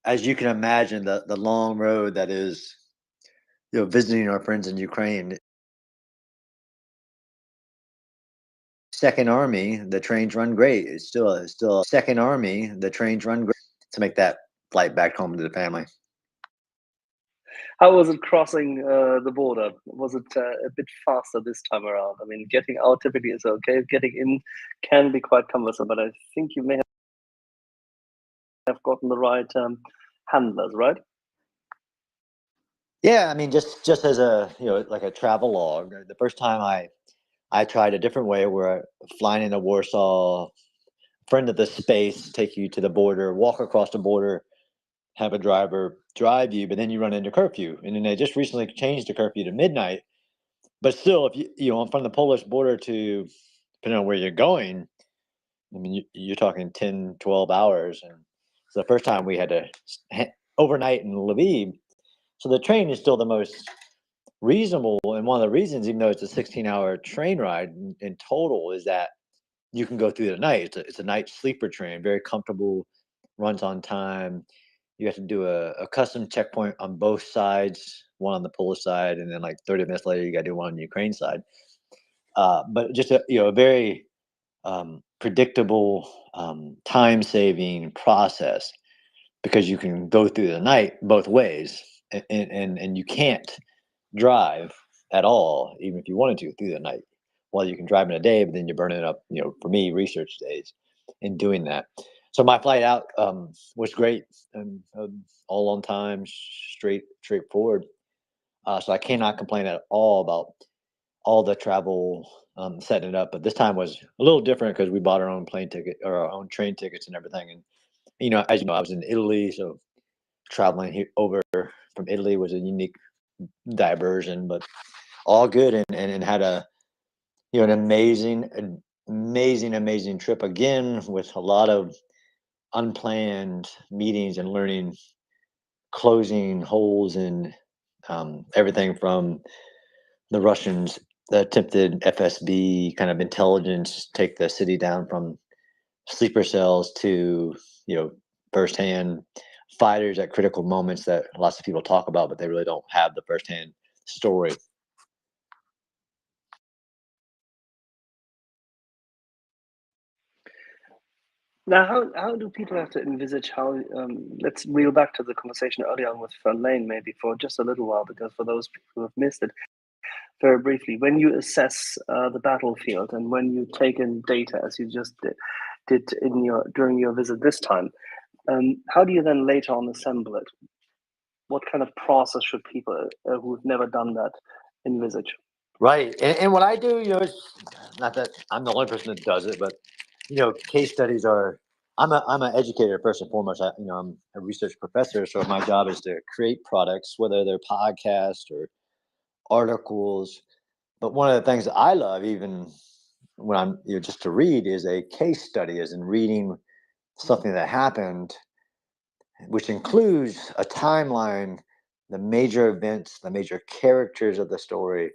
as you can imagine, the long road that is, visiting our friends in Ukraine. Second Army, the trains run great. It's still Second Army, the trains run great to make that flight back home to the family. How was it crossing the border? Was it a bit faster this time around? I mean, getting out typically is okay. Getting in can be quite cumbersome, but I think you may have gotten the right handlers, right? Yeah, I mean, just as a like a travel log. The first time I tried a different way, where flying into Warsaw, friend of the space, take you to the border, walk across the border, have a driver drive you, but then you run into curfew, and then they just recently changed the curfew to midnight. But still, if from the Polish border to, depending on where you're going, I mean, you're talking 10, 12 hours. And so the first time we had to overnight in Lviv. So the train is still the most reasonable. And one of the reasons, even though it's a 16-hour train ride in total, is that you can go through the night. It's a night sleeper train, very comfortable, runs on time. You have to do a custom checkpoint on both sides, one on the Polish side, and then like 30 minutes later, you got to do one on the Ukraine side. But just a very predictable, time-saving process, because you can go through the night both ways, and you can't drive at all, even if you wanted to, through the night. Well, you can drive in a day, but then you're burning up, for me, research days in doing that. So my flight out was great, and all on time, straightforward. So I cannot complain at all about all the travel, setting it up. But this time was a little different because we bought our own plane ticket or our own train tickets and everything. And as you know, I was in Italy, so traveling here over from Italy was a unique diversion, but all good, and had an amazing trip again, with a lot of unplanned meetings and learning, closing holes in everything from the Russians, the attempted FSB kind of intelligence, take the city down from sleeper cells to firsthand fighters at critical moments that lots of people talk about, but they really don't have the firsthand story. Now, how do people have to envisage how? Let's reel back to the conversation earlier on with Verlaine, maybe for just a little while, because for those people who have missed it, very briefly, when you assess the battlefield and when you take in data, as you just did during your visit this time, how do you then later on assemble it? What kind of process should people who've never done that envisage? Right, and what I do, is not that I'm the only person that does it, but case studies are. I'm an educator first and foremost. I'm a research professor, so my job is to create products, whether they're podcasts or articles. But one of the things that I love, even when I'm just to read is a case study, as in reading something that happened, which includes a timeline, the major events, the major characters of the story,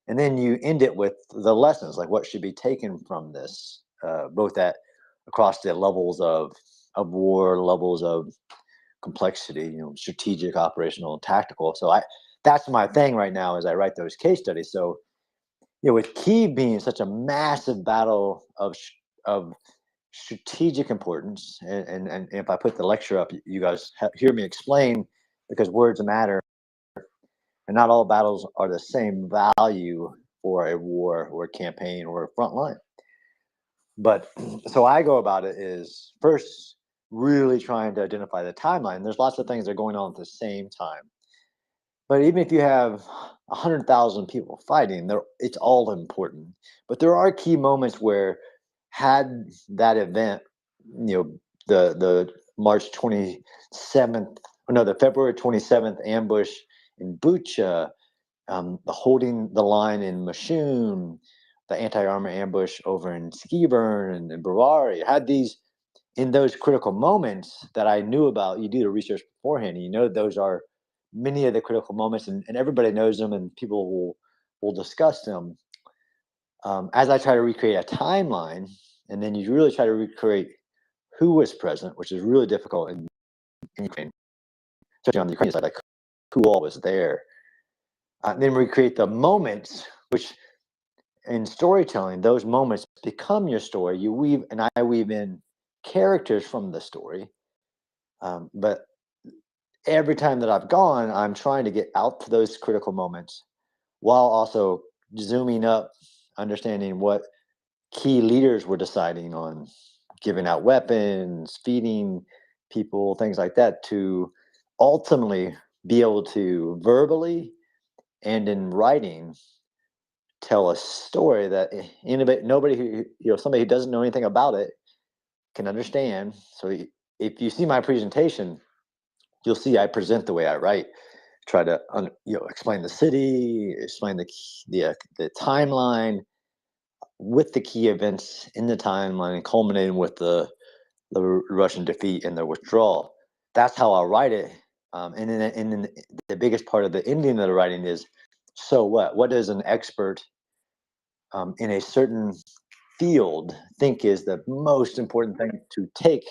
and then you end it with the lessons, like what should be taken from this, both across the levels of war, levels of complexity, strategic, operational, and tactical. So that's my thing right now as I write those case studies. So with Key being such a massive battle of strategic importance, and if I put the lecture up, you guys hear me explain, because words matter, and not all battles are the same value for a war or a campaign or a front line. But so I go about it is first really trying to identify the timeline. There's lots of things that are going on at the same time. But even if you have 100,000 people fighting, it's all important. But there are key moments where, had that event, the March 27th, no, the February 27th ambush in Bucha, the holding the line in Mashun, the anti-armor ambush over in Skiburn and in Brawari, had these in those critical moments that I knew about. You do the research beforehand, and those are many of the critical moments, and everybody knows them, and people will discuss them. As I try to recreate a timeline, and then you really try to recreate who was present, which is really difficult in Ukraine, especially on the Ukrainian side, like who all was there. Then recreate the moments, which in storytelling, those moments become your story. I weave in characters from the story. But every time that I've gone, I'm trying to get out to those critical moments while also zooming up, understanding what key leaders were deciding on, giving out weapons, feeding people, things like that, to ultimately be able to verbally and in writing tell a story that nobody who, somebody who doesn't know anything about it can understand. So if you see my presentation, you'll see I present the way I write. Try to explain the city, explain the timeline with the key events in the timeline, culminating with the Russian defeat and their withdrawal. That's how I write it. And then the biggest part of the ending of the writing is, so what? What does an expert in a certain field think is the most important thing to take?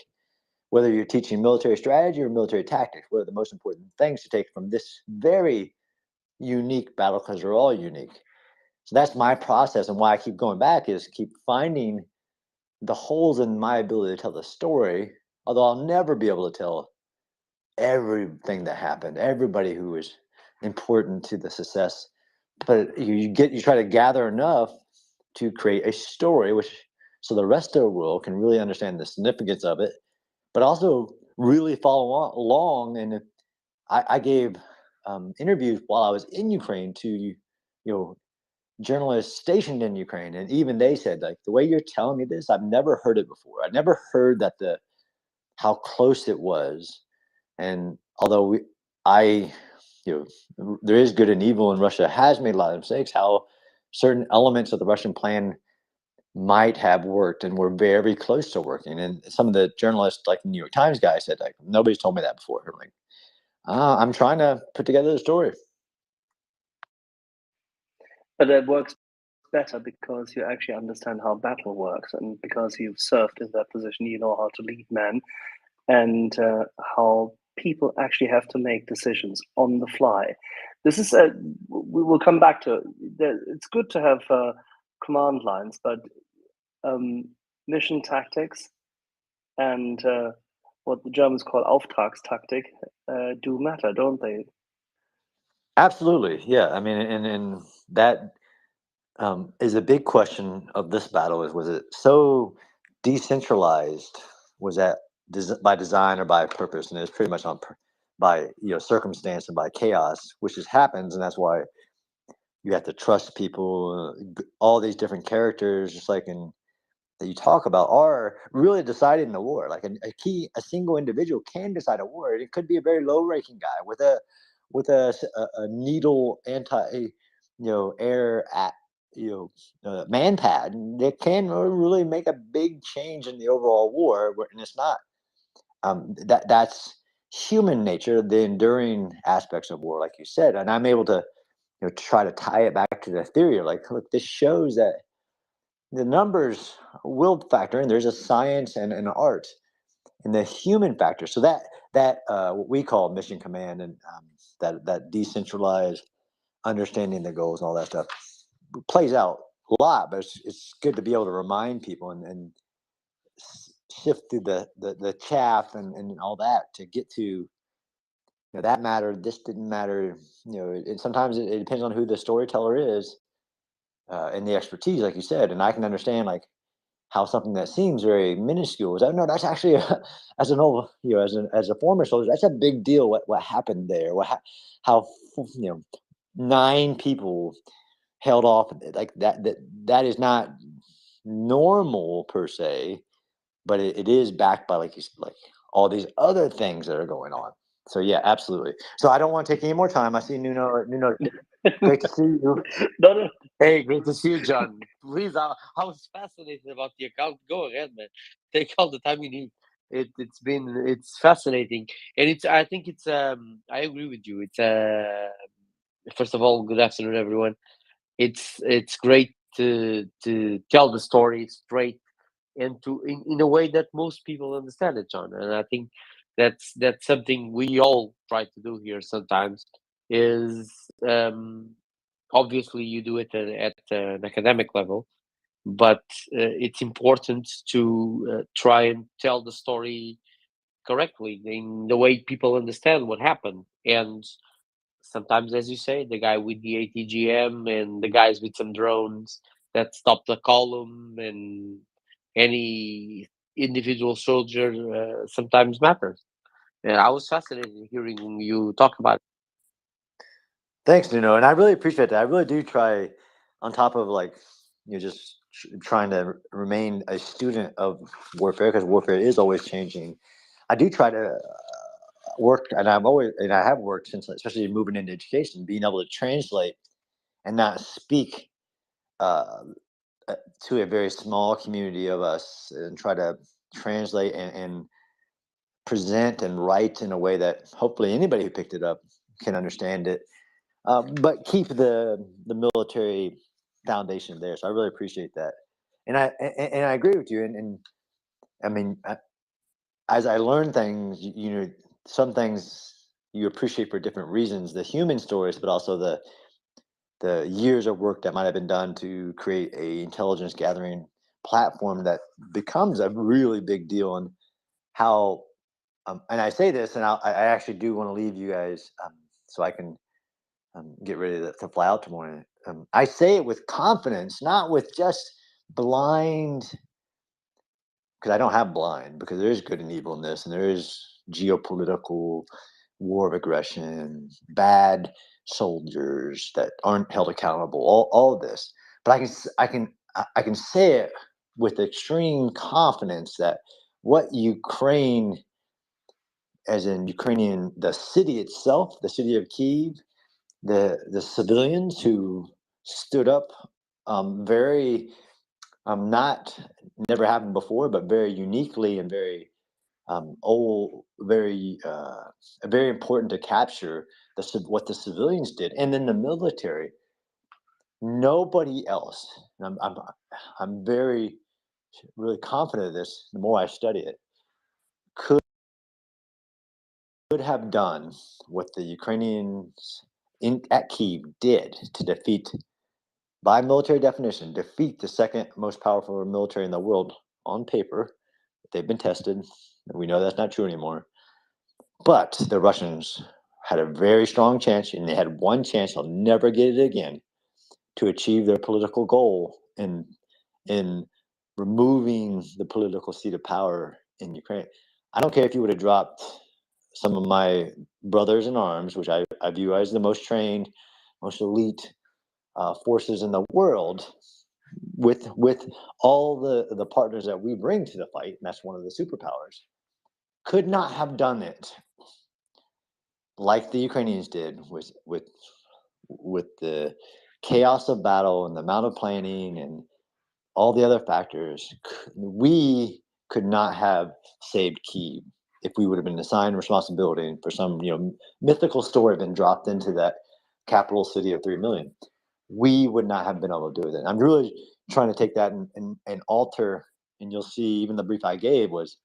Whether you're teaching military strategy or military tactics, what are the most important things to take from this very unique battle, because they're all unique. So that's my process, and why I keep going back is keep finding the holes in my ability to tell the story, although I'll never be able to tell everything that happened, everybody who was important to the success. But you try to gather enough to create a story so the rest of the world can really understand the significance of it, but also really follow along. And I gave interviews while I was in Ukraine to journalists stationed in Ukraine, and even they said, like, the way you're telling me this, I've never heard it before. I never heard that how close it was. And although there is good and evil, and Russia has made a lot of mistakes, how certain elements of the Russian plan might have worked and were very close to working. And some of the journalists, like the New York Times guy, said, like, nobody's told me that before. I'm like, I'm trying to put together the story. But it works better because you actually understand how battle works, and because you've served in that position, you know how to lead men, and how people actually have to make decisions on the fly. This is we will come back to. It's good to have command lines, but mission tactics and what the Germans call Auftragstaktik do matter, don't they? Absolutely, yeah. I mean, and that is a big question of this battle. Was it so decentralized? Was that by design or by purpose? And it's pretty much by circumstance and by chaos, which just happens, and that's why you have to trust people. All these different characters, just like that you talk about, are really deciding the war. Like a single individual can decide a war. It could be a very low-ranking guy with a needle air man-pad that can really make a big change in the overall war, and it's not. That's human nature, the enduring aspects of war, like you said, and I'm able to try to tie it back to the theory. Like, look, this shows that the numbers will factor in. There's a science and an art in the human factor. So that what we call mission command and that decentralized understanding the goals and all that stuff plays out a lot. But it's good to be able to remind people and sift through the chaff and all that to get to that mattered. This didn't matter. And sometimes it depends on who the storyteller is and the expertise, like you said. And I can understand like how something that seems very minuscule is that no, that's actually as an old as a former soldier, that's a big deal. What happened there? How 9 people held off like that. That is not normal per se, but it is backed by like all these other things that are going on. So yeah, absolutely. So I don't want to take any more time. I see Nuno. Great to see you. No. Hey, great to see you, John. Please, I was fascinated about the account. Go ahead, man. Take all the time you need. It's fascinating, and I think it's I agree with you. It's first of all, good afternoon, everyone. It's great to tell the story straight and in a way that most people understand it, John. And I think that's something we all try to do here sometimes. Is obviously you do it at an academic level, but it's important to try and tell the story correctly in the way people understand what happened. And sometimes, as you say, the guy with the ATGM and the guys with some drones that stopped the column and any individual soldier sometimes matters. And I was fascinated hearing you talk about it. Thanks, Nuno, and I really appreciate that. I really do try, on top of like just trying to remain a student of warfare, because warfare is always changing. I do try to work, and I have worked since, especially moving into education, being able to translate and not speak to a very small community of us, and try to translate and present and write in a way that hopefully anybody who picked it up can understand it. But keep the military foundation there. So I really appreciate that, and I agree with you. And I mean, as I learn things, some things you appreciate for different reasons. The human stories, but also the years of work that might have been done to create a intelligence gathering platform that becomes a really big deal. And how, and I say this, and I actually do want to leave you guys so I can get ready to fly out tomorrow. I say it with confidence, not with just blind, because I don't have blind, because there is good and evil in this, and there is geopolitical war of aggression, bad soldiers that aren't held accountable, all of this. But I can say it with extreme confidence that what Ukraine, as in Ukrainian, the city itself, the city of Kyiv, the civilians who stood up very not never happened before, but very uniquely and very very important to capture what the civilians did, and then the military. Nobody else. And I'm very really confident of this. The more I study it, could have done what the Ukrainians at Kyiv did to defeat, by military definition, defeat the second most powerful military in the world on paper. They've been tested, and we know that's not true anymore. But the Russians had a very strong chance, and they had one chance, they'll never get it again, to achieve their political goal in removing the political seat of power in Ukraine. I don't care if you would have dropped some of my brothers in arms, which I view as the most trained, most elite forces in the world, with all the partners that we bring to the fight, and that's one of the superpowers, could not have done it like the Ukrainians did with the chaos of battle and the amount of planning and all the other factors, we could not have saved Kyiv if we would have been assigned responsibility for some mythical story been dropped into that capital city of 3 million. We would not have been able to do it. I'm really trying to take that and alter, and you'll see even the brief I gave was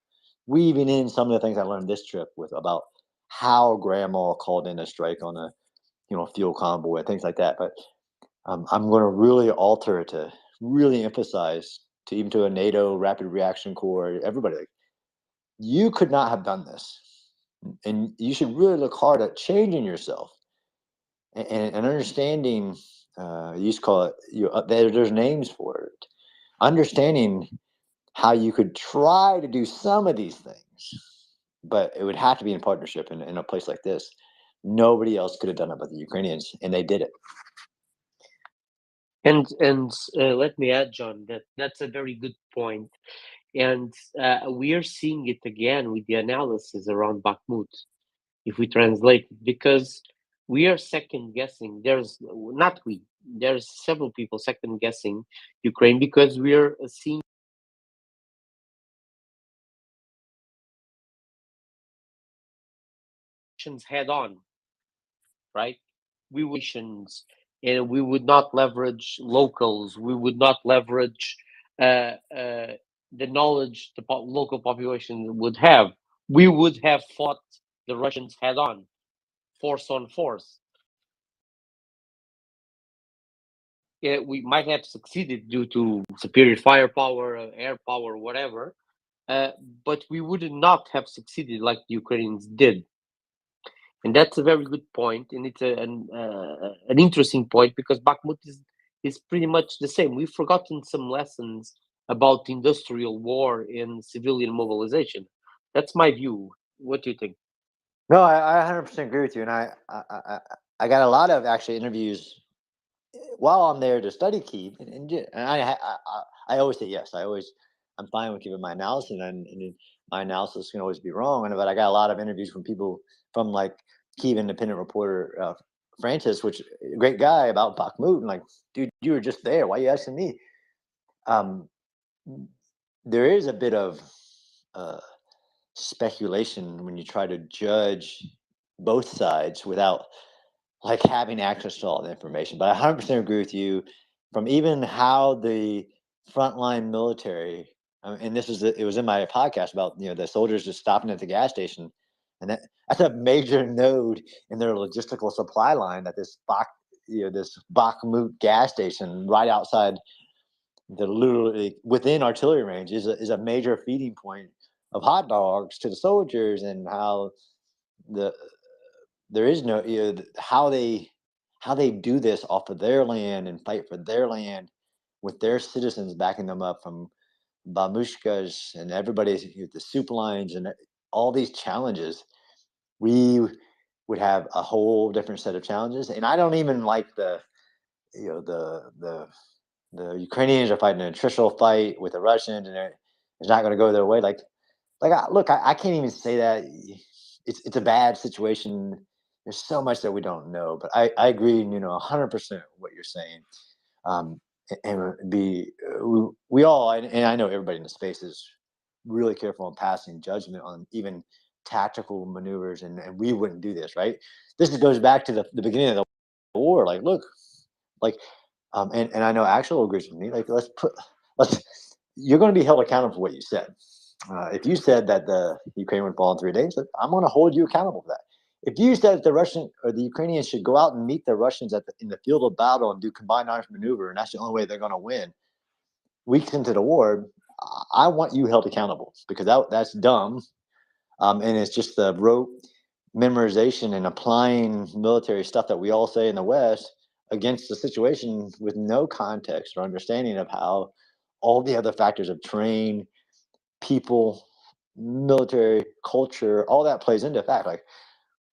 weaving in some of the things I learned this trip with about how grandma called in a strike on a fuel convoy and things like that. But I'm going to really alter it to really emphasize to even to a NATO rapid reaction corps, everybody, like, you could not have done this. And you should really look hard at changing yourself and understanding, you used to call it, there's names for it, understanding how you could try to do some of these things, but it would have to be in partnership in a place like this. Nobody else could have done it but the Ukrainians, and they did it. And let me add, John, that's a very good point. And we are seeing it again with the analysis around Bakhmut, if we translate it, because we are second guessing. There's several people second guessing Ukraine because we are seeing head on, right? We would and we would not leverage locals. We would not leverage the knowledge the local population would have. We would have fought the Russians head on, force on force. We might have succeeded due to superior firepower, air power, whatever, but we would not have succeeded like the Ukrainians did. And that's a very good point, and it's an interesting point because Bakhmut is pretty much the same. We've forgotten some lessons about industrial war and civilian mobilization. That's my view. What do you think? No, I 100% agree with you, and I got a lot of actually interviews while I'm there to study Kyiv, and I always say yes. I'm fine with giving my analysis, and my analysis can always be wrong. But I got a lot of interviews from people from like Kyiv independent reporter Francis, which a great guy, about Bakhmut, and like, dude, you were just there. Why are you asking me? There is a bit of speculation when you try to judge both sides without like having access to all the information. But I 100% agree with you from even how the frontline military, and it was in my podcast about the soldiers just stopping at the gas station, and that's a major node in their logistical supply line, that this Bakhmut gas station right outside literally within artillery range is a major feeding point of hot dogs to the soldiers, and how there is no how they do this off of their land and fight for their land with their citizens backing them up from babushkas and everybody's the soup lines and all these challenges. We would have a whole different set of challenges, and I don't even like the Ukrainians are fighting an attritional fight with the Russians, and it's not going to go their way. Look, I can't even say that it's a bad situation. There's so much that we don't know, but I agree, 100% what you're saying. We all, and I know everybody in the space is really careful in passing judgment on even tactical maneuvers, and we wouldn't do this, right? This goes back to the beginning of the war. Like, look, like, and I know Axel agrees with me. Like, you're going to be held accountable for what you said. If you said that the Ukraine would fall in 3 days, I'm going to hold you accountable for that. If you said that the Russian or the Ukrainians should go out and meet the Russians in the field of battle and do combined arms maneuver, and that's the only way they're going to win, weeks into the war, I want you held accountable, because that's dumb, and it's just the rote memorization and applying military stuff that we all say in the West against the situation with no context or understanding of how all the other factors of terrain, people, military culture, all that plays into fact. Like,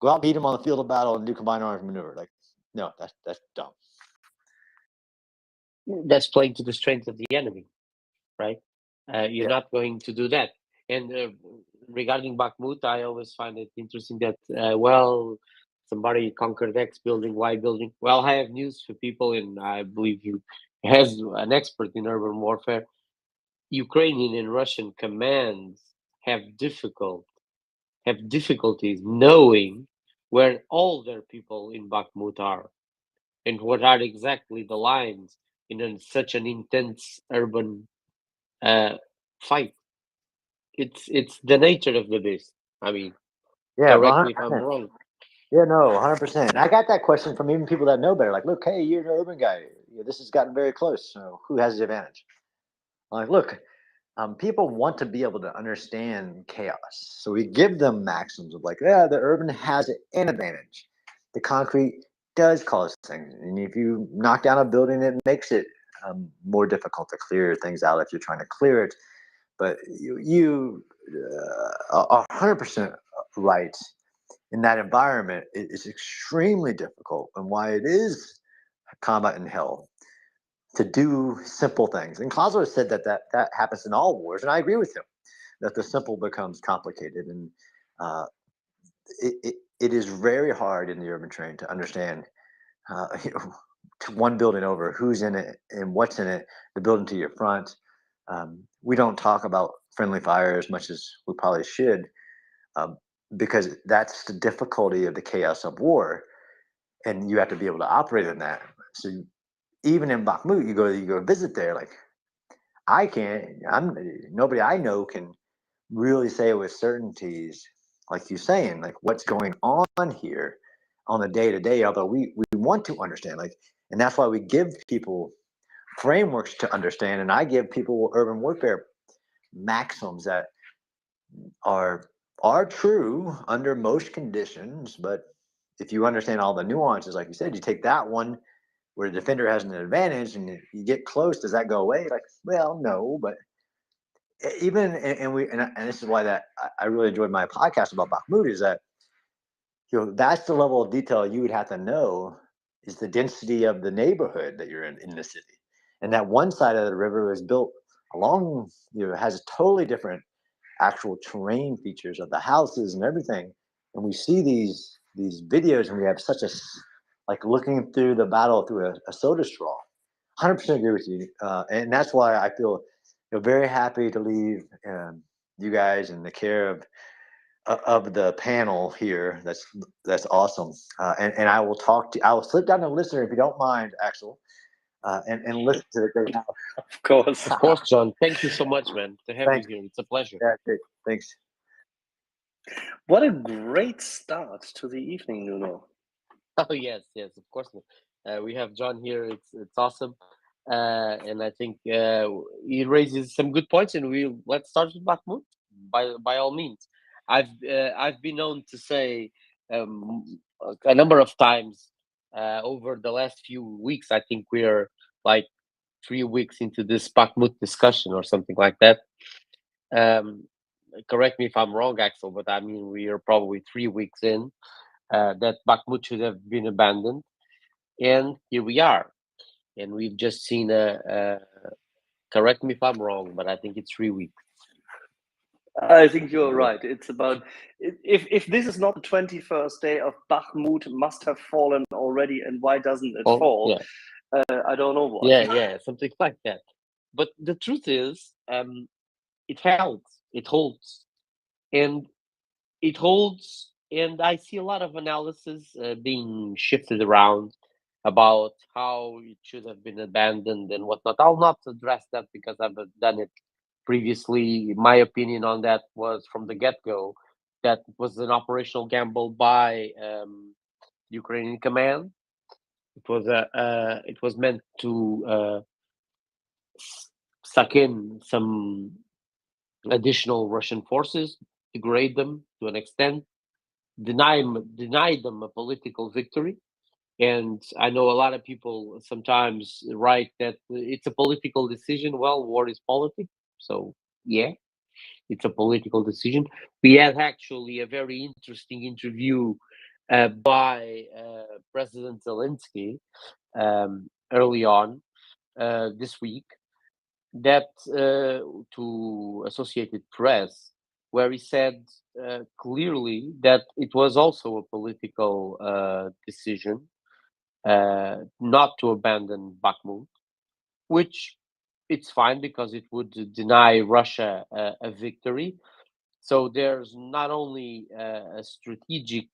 go out and beat them on the field of battle and do combined arms maneuver. Like, no, that's dumb. That's playing to the strength of the enemy, right? You're not going to do that. And regarding Bakhmut, I always find it interesting that somebody conquered X building, Y building. Well, I have news for people, and I believe you, as an expert in urban warfare, Ukrainian and Russian commands have difficulties knowing where all their people in Bakhmut are and what are exactly the lines in such an intense urban fight. It's the nature of the beast. I mean, Yeah, correct me if I'm 100%. wrong. Yeah, no, 100%. I got that question from even people that know better. Like, look, hey, you're an urban guy. This has gotten very close. So who has the advantage? I'm like, look, people want to be able to understand chaos. So we give them maxims of like, yeah, the urban has an advantage. The concrete does cause things. And if you knock down a building, it makes it more difficult to clear things out if you're trying to clear it. But you are 100% right. In that environment, it's extremely difficult, and why it is combat in hell to do simple things. And Clausewitz said that happens in all wars, and I agree with him that the simple becomes complicated, and uh, it is very hard in the urban terrain to understand to one building over who's in it and what's in it, the building to your front. We don't talk about friendly fire as much as we probably should, because that's the difficulty of the chaos of war, and you have to be able to operate in that. So even in Bakhmut, you go visit there. Like nobody I know can really say with certainties, like you saying, like what's going on here on a day to day. Although we want to understand, like, and that's why we give people frameworks to understand, and I give people urban warfare maxims that are true under most conditions. But if you understand all the nuances, like you said, you take that one where the defender has an advantage and you get close, does that go away? Like, well, no. But even and this is why that I really enjoyed my podcast about Bakhmut, is that that's the level of detail you would have to know is the density of the neighborhood that you're in the city, and that one side of the river was built along, has totally different actual terrain features of the houses and everything. And we see these videos, and we have such like looking through the battle through a soda straw. 100% agree with you, and that's why I feel very happy to leave you guys in the care of the panel here. That's awesome, and I will I will slip down the listener if you don't mind, Axel, and listen to the great. Of course. Of course, John. Thank you so much, man, to have Thanks. you here. It's a pleasure. Yeah, great. Thanks. What a great start to the evening, Nuno. Oh yes, of course. We have John here. It's awesome, and I think he raises some good points. And let's start with Bakhmut by all means. I've been known to say a number of times over the last few weeks. I think we're like 3 weeks into this Bakhmut discussion or something like that. Correct me if I'm wrong, Axel, but I mean we are probably 3 weeks in. That Bakhmut should have been abandoned, and here we are. And we've just seen correct me if I'm wrong, but I think it's 3 weeks. I think you're right. It's about, if this is not the 21st day of Bakhmut must have fallen already, and why doesn't it fall? Yeah. I don't know what. Yeah, something like that. But the truth is, it holds, and it holds. And I see a lot of analysis being shifted around about how it should have been abandoned and whatnot. I'll not address that because I've done it previously. My opinion on that was from the get-go that it was an operational gamble by Ukrainian command. It was meant to suck in some additional Russian forces, degrade them to an extent, deny them a political victory. And I know a lot of people sometimes write that it's a political decision. Well, war is politics, so yeah, it's a political decision. We had actually a very interesting interview by President Zelensky early on this week, that to Associated Press, where he said clearly that it was also a political decision not to abandon Bakhmut, which it's fine because it would deny Russia a victory. So there's not only a strategic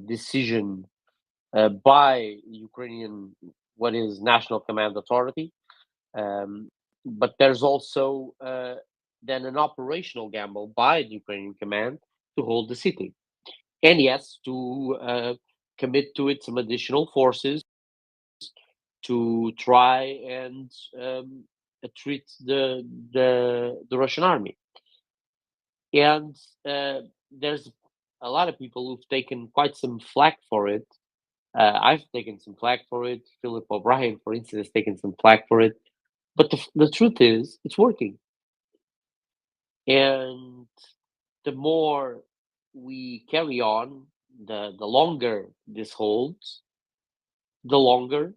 decision by Ukrainian, what is National Command Authority, but there's also then an operational gamble by the Ukrainian command to hold the city. And yes, to commit to it some additional forces to try and treat the Russian army. And there's a lot of people who've taken quite some flack for it. I've taken some flack for it. Philip O'Brien, for instance, has taken some flack for it. But the truth is, it's working. And the more we carry on, the longer this holds, the longer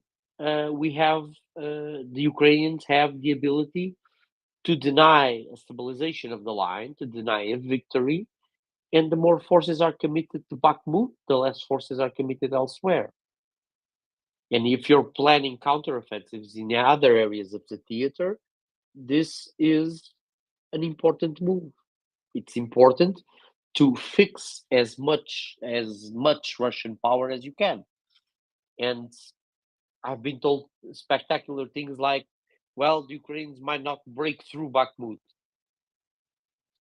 we have the Ukrainians have the ability to deny a stabilization of the line, to deny a victory, and the more forces are committed to Bakhmut, the less forces are committed elsewhere. And if you're planning counteroffensives in other areas of the theater, this is an important move. It's important to fix as much Russian power as you can. And I've been told spectacular things like, well, the Ukrainians might not break through Bakhmut.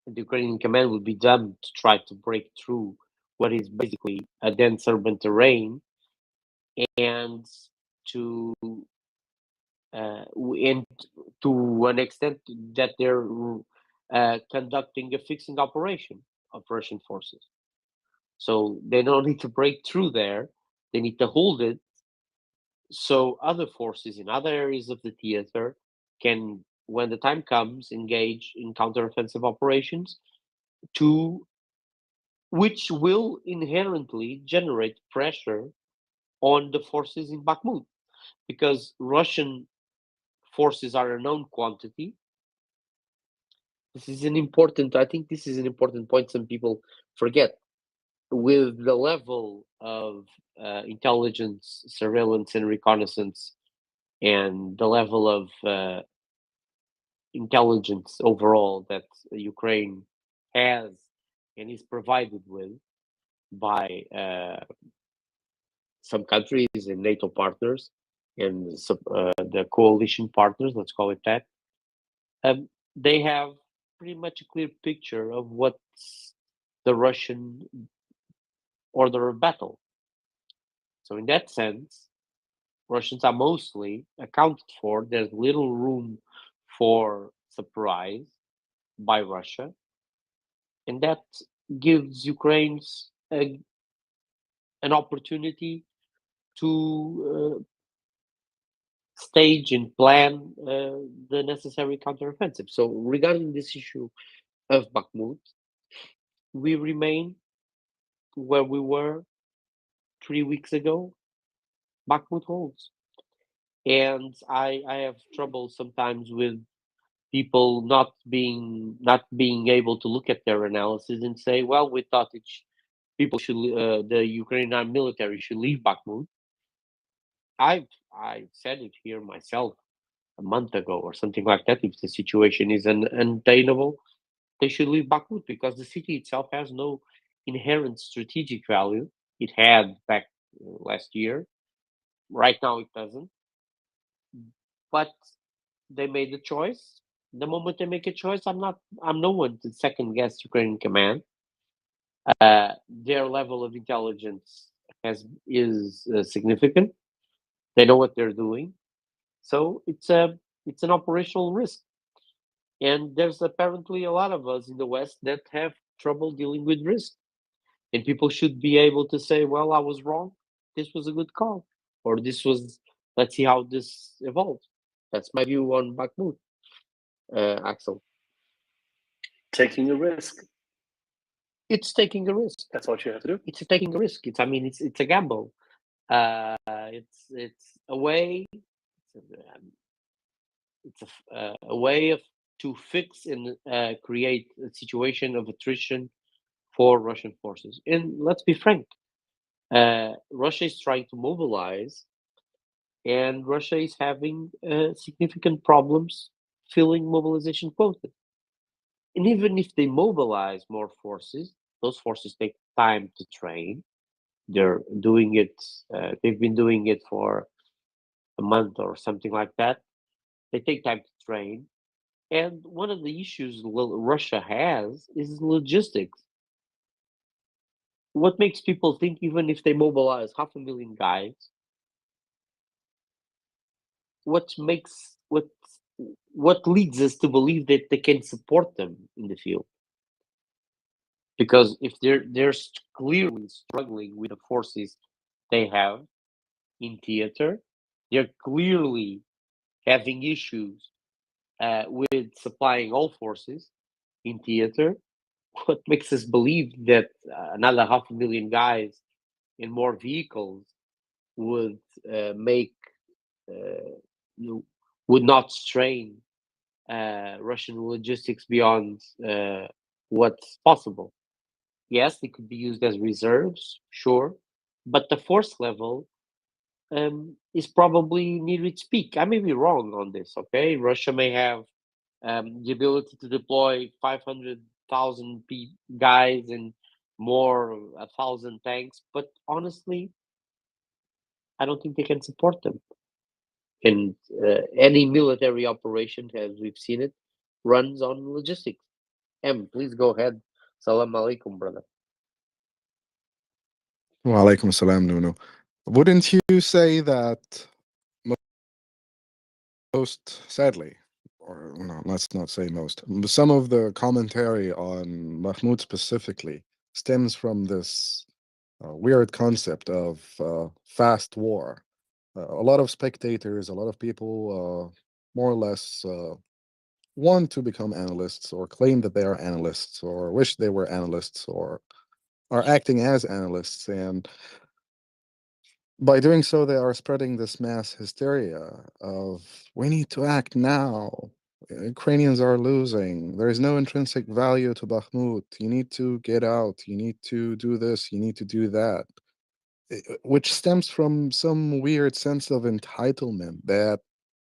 The Ukrainian command would be dumb to try to break through what is basically a dense urban terrain, and to an extent that they're conducting a fixing operation of Russian forces. So they don't need to break through there; they need to hold it. So other forces in other areas of the theater can, when the time comes, engage in counteroffensive operations, which will inherently generate pressure on the forces in Bakhmut, because Russian forces are a known quantity. I think this is an important point some people forget. With the level of intelligence, surveillance, and reconnaissance, and the level of intelligence overall that Ukraine has and is provided with by some countries and NATO partners and the coalition partners, let's call it that, they have pretty much a clear picture of what's the Russian order of battle. So in that sense, Russians are mostly accounted for. There's little room for surprise by Russia, and that gives Ukraine's an opportunity to stage and plan the necessary counteroffensive. So regarding this issue of Bakhmut, we remain where we were 3 weeks ago. Bakhmut holds. And I have trouble sometimes with people not being able to look at their analysis and say, well, we thought the Ukrainian military should leave Bakhmut. I said it here myself a month ago or something like that. If the situation is untenable, they should leave Bakhmut, because the city itself has no inherent strategic value. It had back last year. Right now it doesn't. But they made a choice. The moment they make a choice, I'm no one to second guess Ukrainian command. Their level of intelligence is significant. They know what they're doing. So it's an operational risk. And there's apparently a lot of us in the West that have trouble dealing with risk. And people should be able to say, well, I was wrong. This was a good call. Or let's see how this evolves. That's my view on Bakhmut, Axel. Taking a risk. It's taking a risk. That's what you have to do. It's taking a risk. It's a gamble. It's a way. It's a way of to fix and create a situation of attrition for Russian forces. And let's be frank, Russia is trying to mobilize, and Russia is having significant problems filling mobilization quotas. And even if they mobilize more forces, those forces take time to train. They're doing it, they've been doing it for a month or something like that. They take time to train. And one of the issues Russia has is logistics. What makes people think even if they mobilize 500,000 guys, what leads us to believe that they can support them in the field? Because if they're clearly struggling with the forces they have in theater, they're clearly having issues with supplying all forces in theater. What makes us believe that another 500,000 guys and more vehicles would make would not strain Russian logistics beyond what's possible? Yes, they could be used as reserves, sure, but the force level is probably near its peak. I may be wrong on this. Okay, Russia may have the ability to deploy 500,000 guys and more 1,000 tanks, but honestly, I don't think they can support them. And any military operation, as we've seen it, runs on logistics. Please go ahead. Salam alaikum, brother. Wa alaikum salam, Nuno. Wouldn't you say that most, sadly, or no, let's not say most, some of the commentary on Mahmoud specifically stems from this weird concept of fast war? A lot of spectators, a lot of people more or less want to become analysts or claim that they are analysts or wish they were analysts or are acting as analysts. And by doing so, they are spreading this mass hysteria of we need to act now. Ukrainians are losing. There is no intrinsic value to Bakhmut. You need to get out. You need to do this. You need to do that. Which stems from some weird sense of entitlement that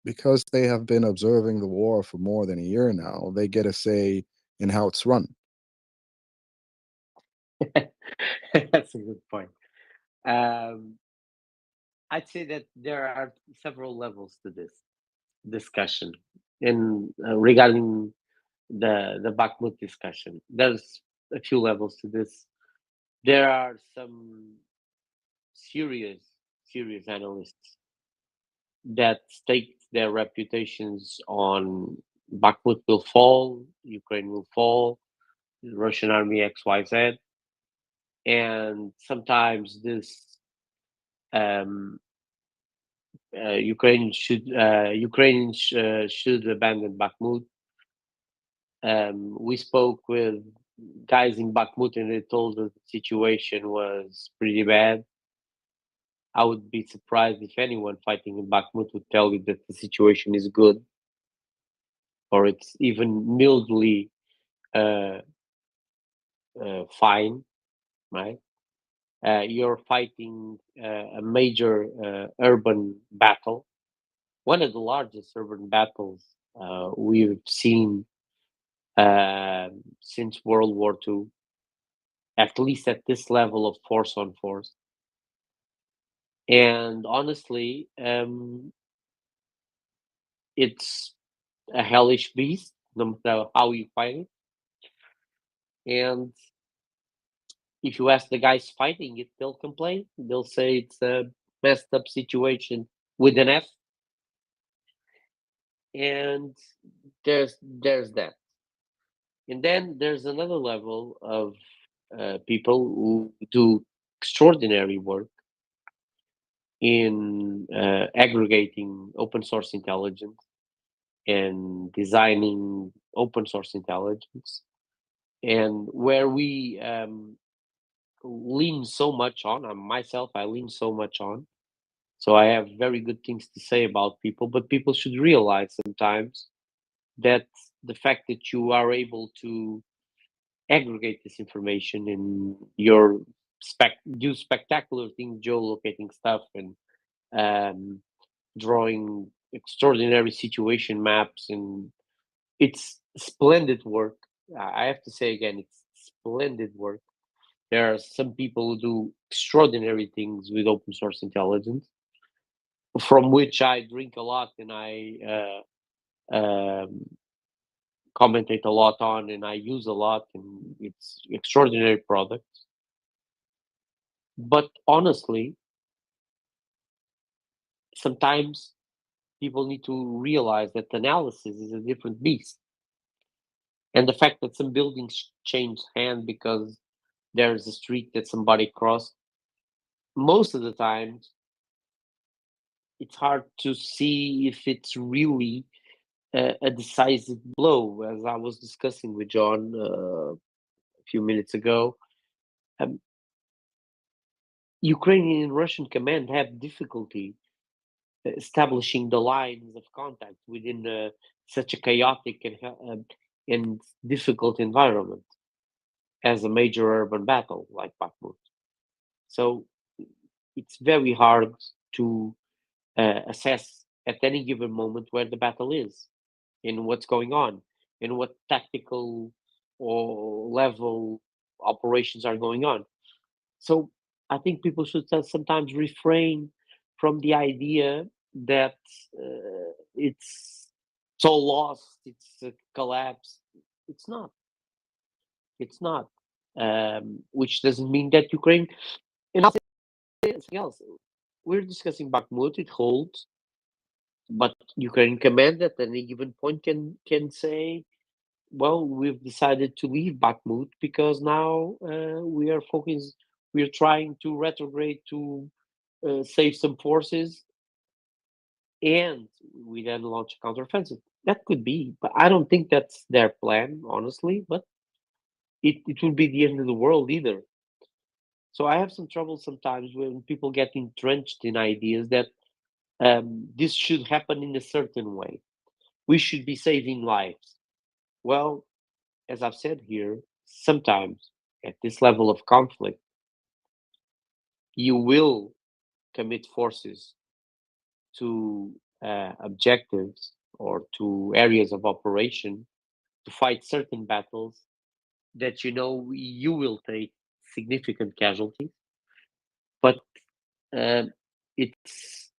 because they have been observing the war for more than a year now, they get a say in how it's run. That's a good point. I'd say that there are several levels to this discussion. In regarding the Bakhmut discussion, there's a few levels to this. There are some serious analysts that stake their reputations on Bakhmut will fall, Ukraine will fall, the Russian army XYZ, and sometimes this Ukrainians should abandon Bakhmut. We spoke with guys in Bakhmut and they told us the situation was pretty bad. I would be surprised if anyone fighting in Bakhmut would tell you that the situation is good or it's even mildly fine, right? You're fighting a major urban battle, one of the largest urban battles we've seen since World War II, at least at this level of force on force. And honestly, it's a hellish beast, no matter how you fight it. And if you ask the guys fighting it, they'll complain. They'll say it's a messed up situation with an F. And there's that. And then there's another level of people who do extraordinary work in aggregating open source intelligence and designing open source intelligence, and where we lean so much on myself, I lean so much on. So I have very good things to say about people, but people should realize sometimes that the fact that you are able to aggregate this information and do spectacular things, geolocating stuff and drawing extraordinary situation maps, and it's splendid work. I have to say again, it's splendid work. There are some people who do extraordinary things with open source intelligence, from which I drink a lot and I commentate a lot on, and I use a lot, and it's extraordinary products. But honestly, sometimes people need to realize that analysis is a different beast. And the fact that some buildings change hand because there's a street that somebody crossed, most of the times it's hard to see if it's really a decisive blow. As I was discussing with John a few minutes ago, Ukrainian and Russian command have difficulty establishing the lines of contact within such a chaotic and difficult environment as a major urban battle like Bakhmut. So it's very hard to assess at any given moment where the battle is and what's going on and what tactical or level operations are going on. So I think people should sometimes refrain from the idea that it's so lost, it's a collapse. It's not. It's not. Which doesn't mean that Ukraine. And I'll say something else. We're discussing Bakhmut. It holds, but Ukraine command at any given point can say, well, we've decided to leave Bakhmut because now we are focused. We are trying to retrograde to save some forces, and we then launch a counteroffensive. That could be, but I don't think that's their plan, honestly. But it would be the end of the world either. So I have some trouble sometimes when people get entrenched in ideas that this should happen in a certain way. We should be saving lives. Well, as I've said here, sometimes at this level of conflict, you will commit forces to objectives or to areas of operation to fight certain battles that you know you will take significant casualties, but it's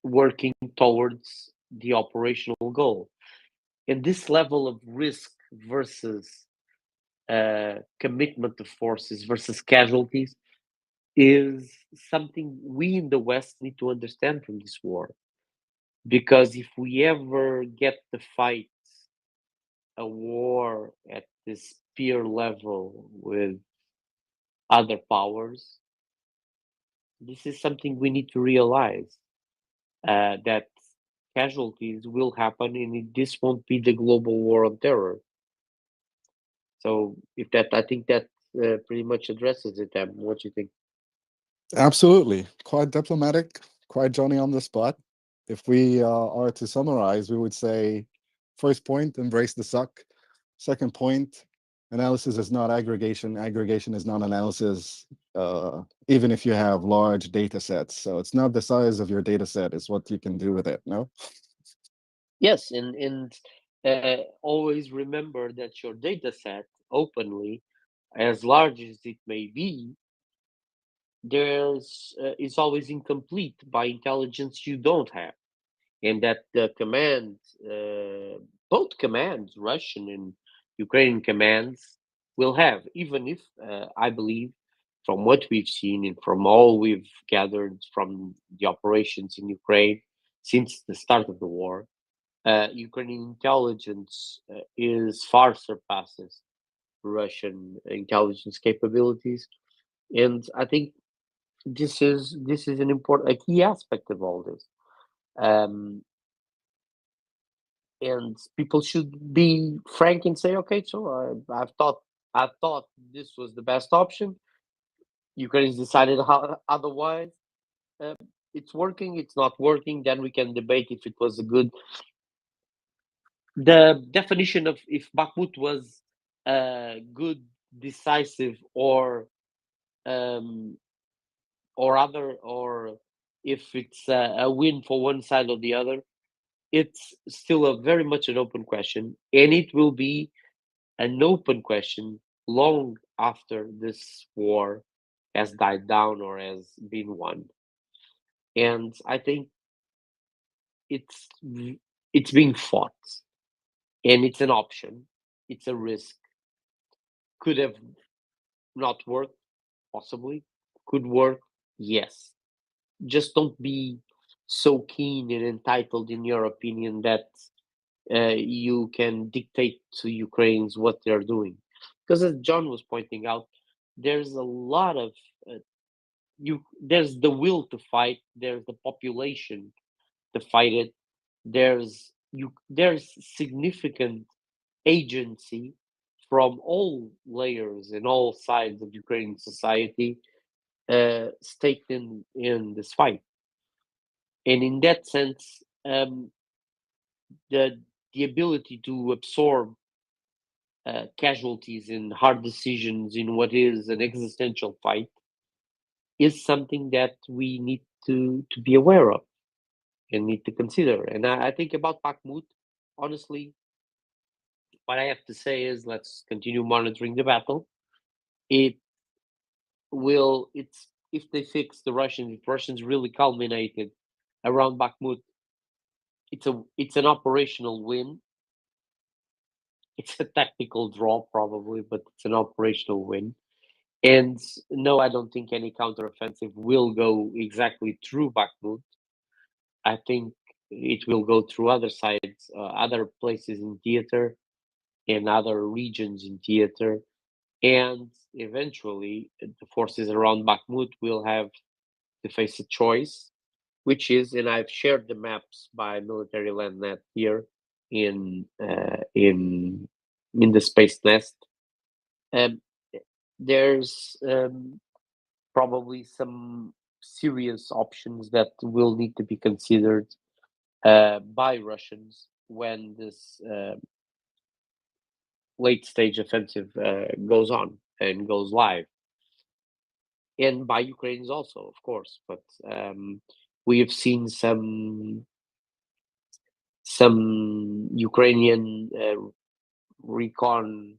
working towards the operational goal. And this level of risk versus commitment of forces versus casualties is something we in the West need to understand from this war. Because if we ever get to fight a war at this peer level with other powers, this is something we need to realize that casualties will happen, and this won't be the global war on terror. So, if that, I think that pretty much addresses it. What do you think? Absolutely. Quite diplomatic, quite Johnny on the spot. If we are to summarize, we would say first point, embrace the suck. Second point, analysis is not aggregation. Aggregation is not analysis, even if you have large data sets. So it's not the size of your data set, it's what you can do with it, no? Yes, and always remember that your data set, openly, as large as it may be, is always incomplete by intelligence you don't have, and that the both commands, Russian and Ukrainian commands, will have, even if I believe, from what we've seen and from all we've gathered from the operations in Ukraine since the start of the war, Ukrainian intelligence is far surpasses Russian intelligence capabilities, and I think this is a key aspect of all this. And people should be frank and say, okay, so I thought this was the best option. Ukraine's decided otherwise. It's working. It's not working. Then we can debate if it was a good the definition of if Bakhmut was good, decisive, or other, or if it's a win for one side or the other, it's still a very much an open question, and it will be an open question long after this war has died down or has been won. And I think it's it's being fought, and it's an option, it's a risk. Could have not worked, possibly. Could work, yes. Just don't be so keen and entitled in your opinion that you can dictate to Ukrainians what they're doing. Because as John was pointing out, there's a lot of there's the will to fight, there's the population to fight it, there's significant agency from all layers and all sides of Ukrainian society staked in this fight. And in that sense, the ability to absorb casualties and hard decisions in what is an existential fight is something that we need to be aware of and need to consider. And I think about Bakhmut, honestly, what I have to say is let's continue monitoring the battle. It's if they fix the Russians, if Russians really culminated around Bakhmut, it's an operational win. It's a tactical draw probably, but it's an operational win. And no, I don't think any counteroffensive will go exactly through Bakhmut. I think it will go through other sides, other places in theater, and other regions in theater. And eventually, the forces around Bakhmut will have to face a choice, which is, and I've shared the maps by Military Land Net here in the Space Nest. There's probably some serious options that will need to be considered by Russians when this late stage offensive goes on and goes live, and by Ukrainians also, of course. But we have seen some Ukrainian recon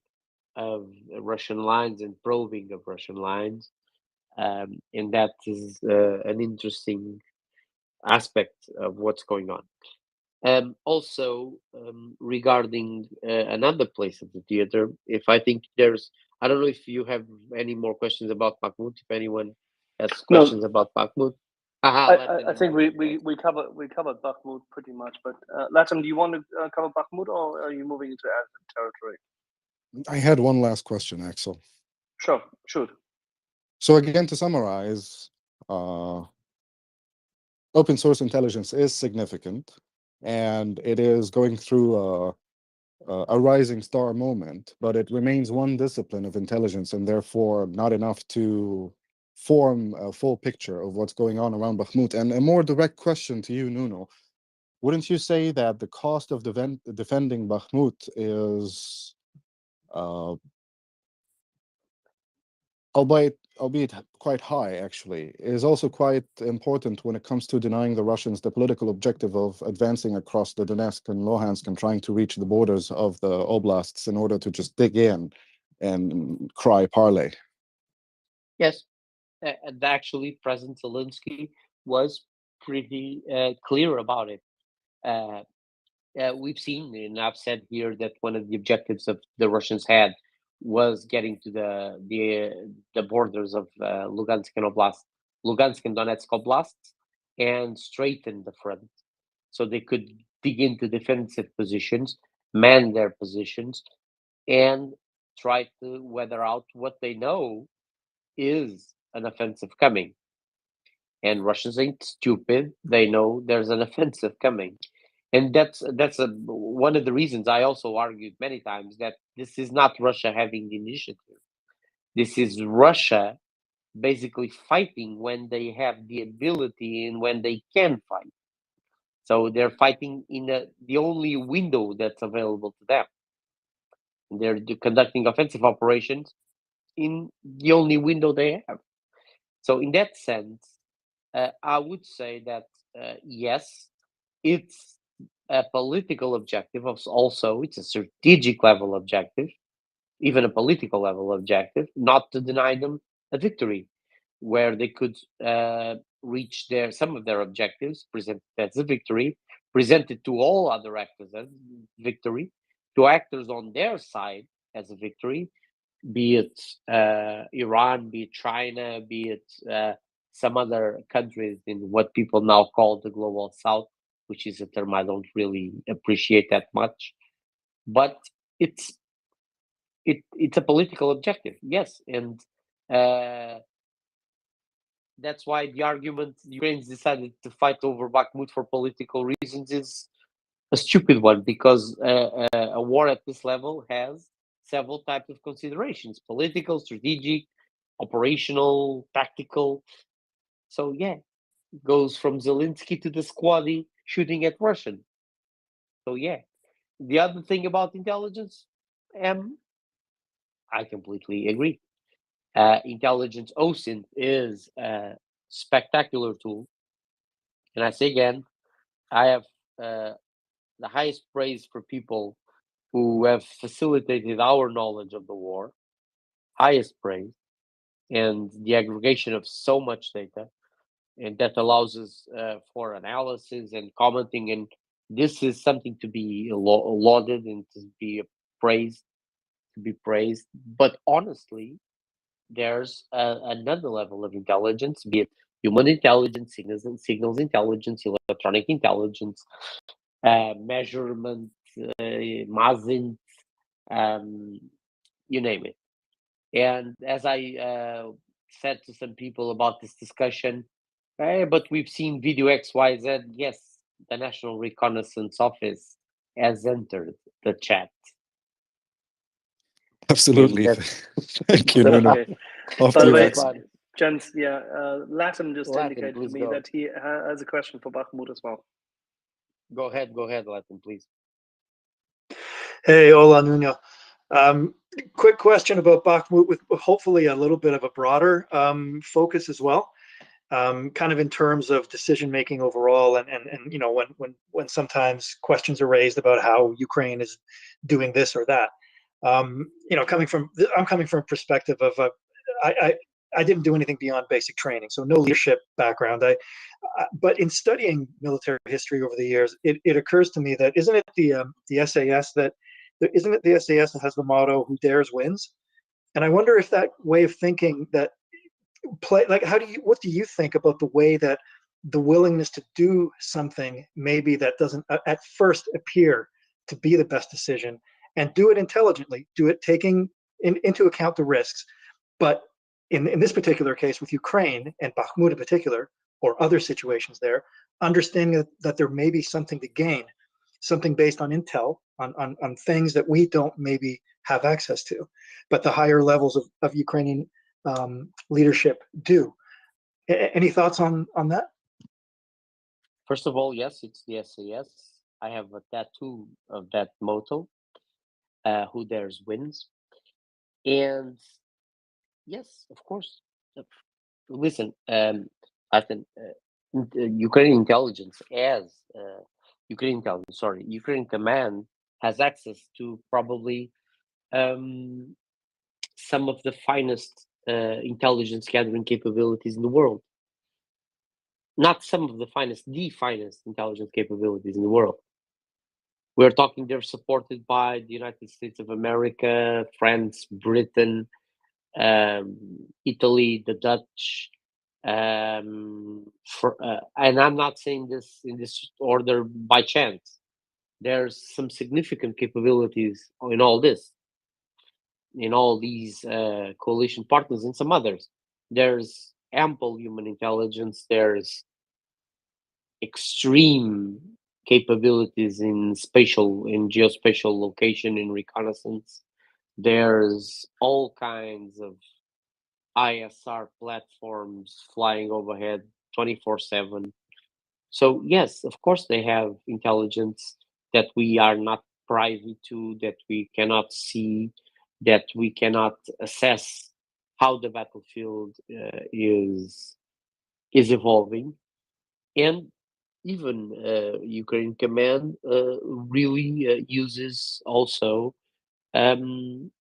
of Russian lines and probing of Russian lines, and that is an interesting aspect of what's going on. Also, regarding another place of the theater, if I think I don't know if you have any more questions about Bakhmut. If anyone has questions about Bakhmut, I think we covered Bakhmut pretty much. But Latin, do you want to cover Bakhmut, or are you moving into Azov territory? I had one last question, Axel. Sure, shoot. So again, to summarize, open source intelligence is significant, and it is going through a rising star moment, but it remains one discipline of intelligence and therefore not enough to form a full picture of what's going on around Bakhmut. And a more direct question to you, Nuno, wouldn't you say that the cost of defending Bakhmut is, albeit quite high, actually, is also quite important when it comes to denying the Russians the political objective of advancing across the Donetsk and Luhansk and trying to reach the borders of the oblasts in order to just dig in and cry parley? Yes, and actually, President Zelensky was pretty clear about it. We've seen, and I've said here, that one of the objectives of the Russians had was getting to the borders of Lugansk and Donetsk oblasts, and straighten the front, so they could dig into defensive positions, man their positions, and try to weather out what they know is an offensive coming. And Russians ain't stupid; they know there's an offensive coming. And that's one of the reasons I also argued many times that this is not Russia having the initiative. This is Russia basically fighting when they have the ability and when they can fight. So they're fighting in the only window that's available to them. And they're conducting offensive operations in the only window they have. So in that sense, I would say that yes, it's a political objective. Also, it's a strategic level objective, even a political level objective, not to deny them a victory, where they could reach some of their objectives, present as a victory, presented to all other actors as victory, to actors on their side as a victory, be it Iran, be it China, be it some other countries in what people now call the global south, which is a term I don't really appreciate that much. But it's a political objective, yes, and that's why the argument Ukraine's decided to fight over Bakhmut for political reasons is a stupid one, because a war at this level has several types of considerations: political, strategic, operational, tactical. So yeah, it goes from Zelensky to the squaddy shooting at Russian. So yeah, the other thing about intelligence, I completely agree. Intelligence OSINT is a spectacular tool, and I say again, I have the highest praise for people who have facilitated our knowledge of the war, highest praise, and the aggregation of so much data, and that allows us for analysis and commenting, and this is something to be lauded and to be praised. But honestly, there's another level of intelligence, be it human intelligence, signals intelligence, electronic intelligence, measurement, MASINT, you name it. And as I said to some people about this discussion, but we've seen video XYZ. Yes, the National Reconnaissance Office has entered the chat. Absolutely. Thank you, So, Nuno. okay. Off By to the you, way, Max. gents, yeah, Latin just Latin, indicated to please me go. that he has a question for Bakhmut as well. Go ahead, Latin, please. Hey, hola, Nuno. Quick question about Bakhmut with hopefully a little bit of a broader focus as well, kind of in terms of decision making overall, and you know, when sometimes questions are raised about how Ukraine is doing this or that. You know, I'm coming from a perspective of I didn't do anything beyond basic training, so no leadership background. But in studying military history over the years, it occurs to me that isn't it the SAS that has the motto "Who dares wins," and I wonder if that way of thinking that like what do you think about the way that the willingness to do something maybe that doesn't at first appear to be the best decision, and do it intelligently, do it taking into account the risks, but in this particular case with Ukraine and Bakhmut in particular, or other situations there, understanding that there may be something to gain, something based on intel, on things that we don't maybe have access to, but the higher levels of Ukrainian leadership do. Any thoughts on that? First of all, yes, it's the SAS. I have a tattoo of that motto, "Who dares wins." And yes, of course. Listen, I think Ukrainian intelligence, Ukrainian command has access to probably some of the finest intelligence gathering capabilities in the world. Not some of the finest, the finest intelligence capabilities in the world. We're talking they're supported by the United States of America, France, Britain, Italy, the Dutch, and I'm not saying this in this order by chance. There's some significant capabilities in all this, in all these coalition partners and some others. There's ample human intelligence. There's extreme capabilities in geospatial location, in reconnaissance. There's all kinds of ISR platforms flying overhead 24/7. So yes, of course they have intelligence that we are not privy to, that we cannot see, that we cannot assess how the battlefield is evolving. And even Ukraine Command really uses also um,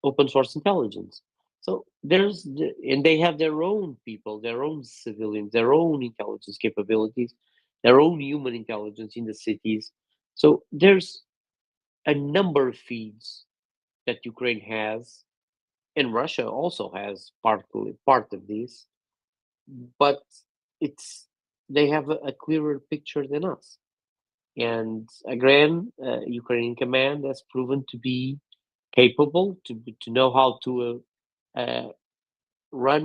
open source intelligence. So and they have their own people, their own civilians, their own intelligence capabilities, their own human intelligence in the cities. So there's a number of feeds that Ukraine has, and Russia also has part of this, but it's they have a clearer picture than us. And again, Ukrainian command has proven to be capable to know how to run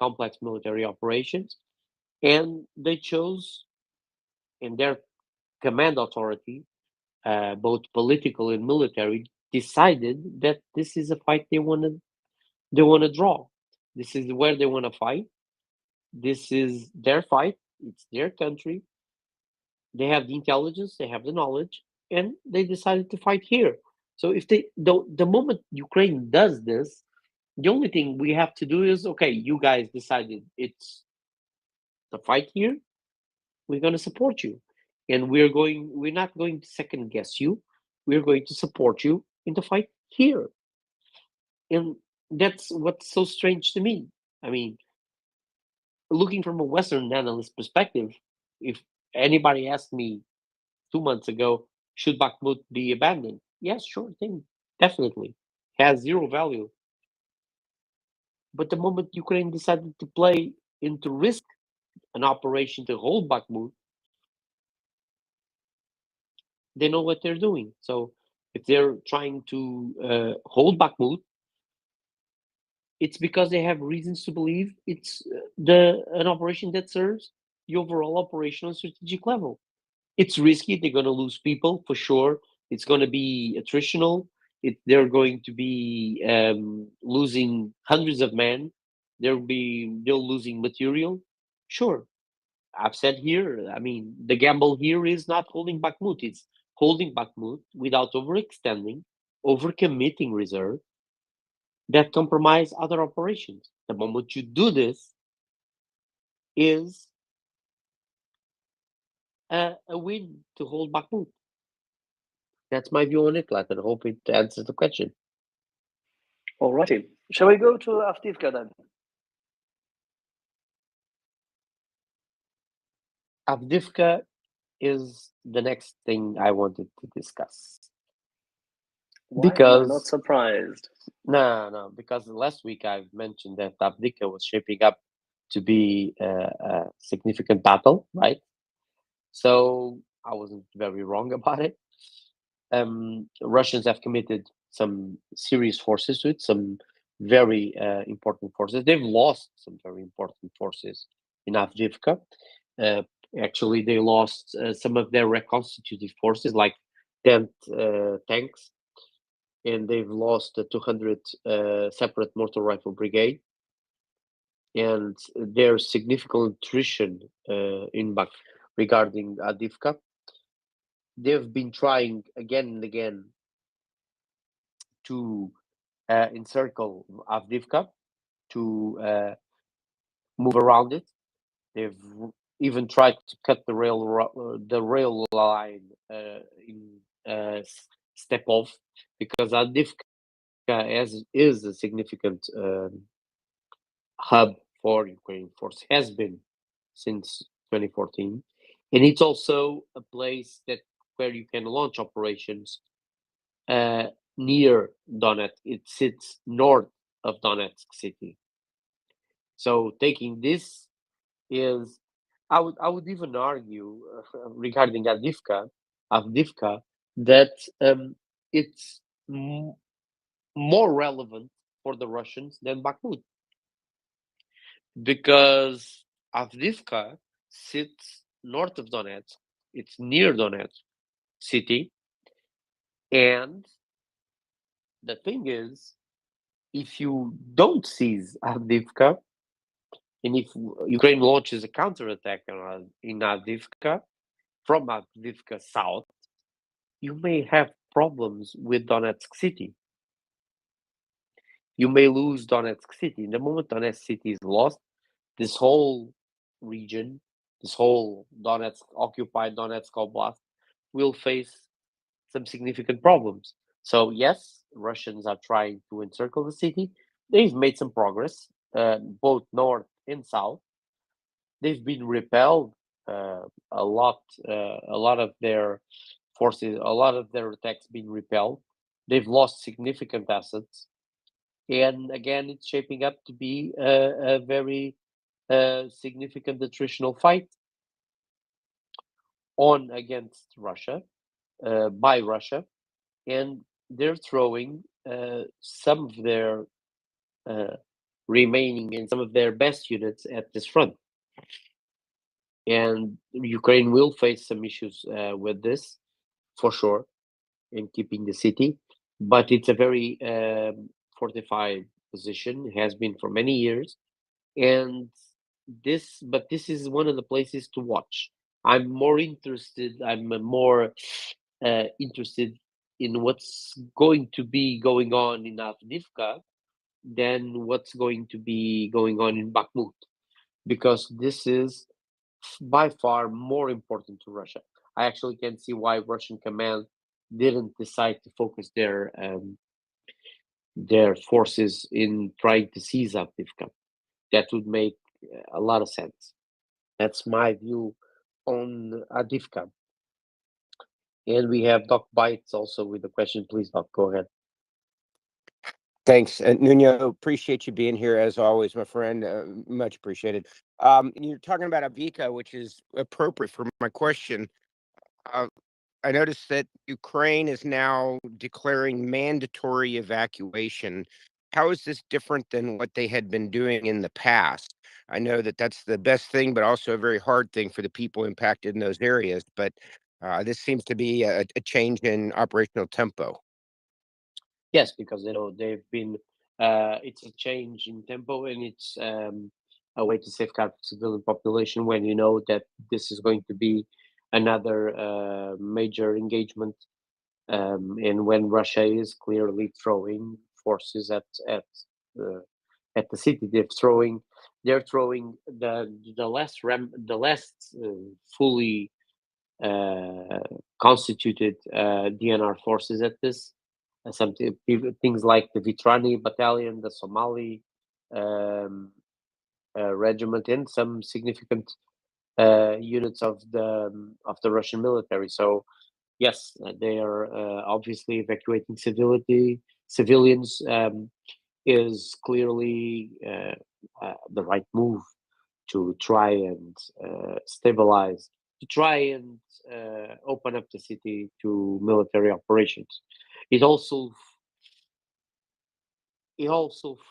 complex military operations, and they chose in their command authority, both political and military, decided that this is a fight they want to draw. This is where they want to fight. This is their fight. It's their country. They have the intelligence. They have the knowledge, and they decided to fight here. So if the moment Ukraine does this, the only thing we have to do is, okay, you guys decided it's the fight here. We're going to support you, and we're not going to second guess you. We're going to support you in the fight here. And that's what's so strange to me. I mean, looking from a Western analyst perspective, if anybody asked me 2 months ago, should Bakhmut be abandoned? Yes, sure thing, definitely. Has zero value. But the moment Ukraine decided to play and to risk an operation to hold Bakhmut, they know what they're doing. So if they're trying to hold Bakhmut, it's because they have reasons to believe it's an operation that serves the overall operational strategic level. It's risky. They're going to lose people for sure. It's going to be attritional. They're going to be losing hundreds of men. They're losing material. Sure, I've said here. I mean, the gamble here is not holding Bakhmut. It's holding Bakhmut without overextending, overcommitting reserve that compromise other operations. The moment you do this, is a win to hold Bakhmut. That's my view on it, Lat, and I hope it answers the question. Alrighty. Shall we go to Avdiivka then? Avdiivka is the next thing I wanted to discuss. Why am I not surprised? No, because last week I've mentioned that Avdiivka was shaping up to be a significant battle, right? So I wasn't very wrong about it. Russians have committed some serious forces to it, some very important forces. They've lost some very important forces in Avdiivka. Actually, they lost some of their reconstituted forces, like 10 tanks, and they've lost 200 separate mortar rifle brigade. And there's significant attrition in Bak regarding Avdiivka. They've been trying again and again to encircle Avdiivka, to move around it. They've even tried to cut the rail line in Stepov, because Avdiivka is a significant hub for Ukraine force, has been since 2014, and it's also a place where you can launch operations near Donetsk. It sits north of Donetsk city. So taking this is, I would even argue regarding Avdiivka, that it's more relevant for the Russians than Bakhmut, because Avdiivka sits north of Donetsk. It's near Donetsk city, and the thing is, if you don't seize Avdiivka And if Ukraine launches a counterattack in Avdiivka, from Avdiivka south, you may have problems with Donetsk city. You may lose Donetsk city. The moment Donetsk city is lost, this whole region, this whole occupied Donetsk Oblast, will face some significant problems. So yes, Russians are trying to encircle the city. They've made some progress, both north and south. They've been repelled a lot of their forces, a lot of their attacks been repelled. They've lost significant assets, and again, it's shaping up to be a very significant attritional fight on against Russia, by Russia, and they're throwing some of their remaining and some of their best units at this front. And Ukraine will face some issues with this, for sure, in keeping the city. But it's a very fortified position, has been for many years, and this is one of the places to watch. I'm more interested in what's going to be going on in Avdiivka than what's going to be going on in Bakhmut, because this is by far more important to Russia. I actually can't see why Russian command didn't decide to focus their forces in trying to seize Avdiivka. That would make a lot of sense. That's my view on Avdiivka. And we have Doc Bites also with a question. Please, Doc, go ahead. Thanks, Nuno. Appreciate you being here as always, my friend. Much appreciated. You're talking about Avdiivka, which is appropriate for my question. I noticed that Ukraine is now declaring mandatory evacuation. How is this different than what they had been doing in the past? I know that that's the best thing, but also a very hard thing for the people impacted in those areas. But this seems to be a change in operational tempo. Yes, because they've been. It's a change in tempo, and it's a way to safeguard the civilian population when you know that this is going to be another major engagement, and when Russia is clearly throwing forces at the city. They're throwing the last fully constituted DNR forces at this. Some things like the Vitrani battalion, the Somali regiment, and some significant units of the Russian military. So yes, they are obviously evacuating civilians. Is clearly the right move to try and stabilize, to try and open up the city to military operations. It also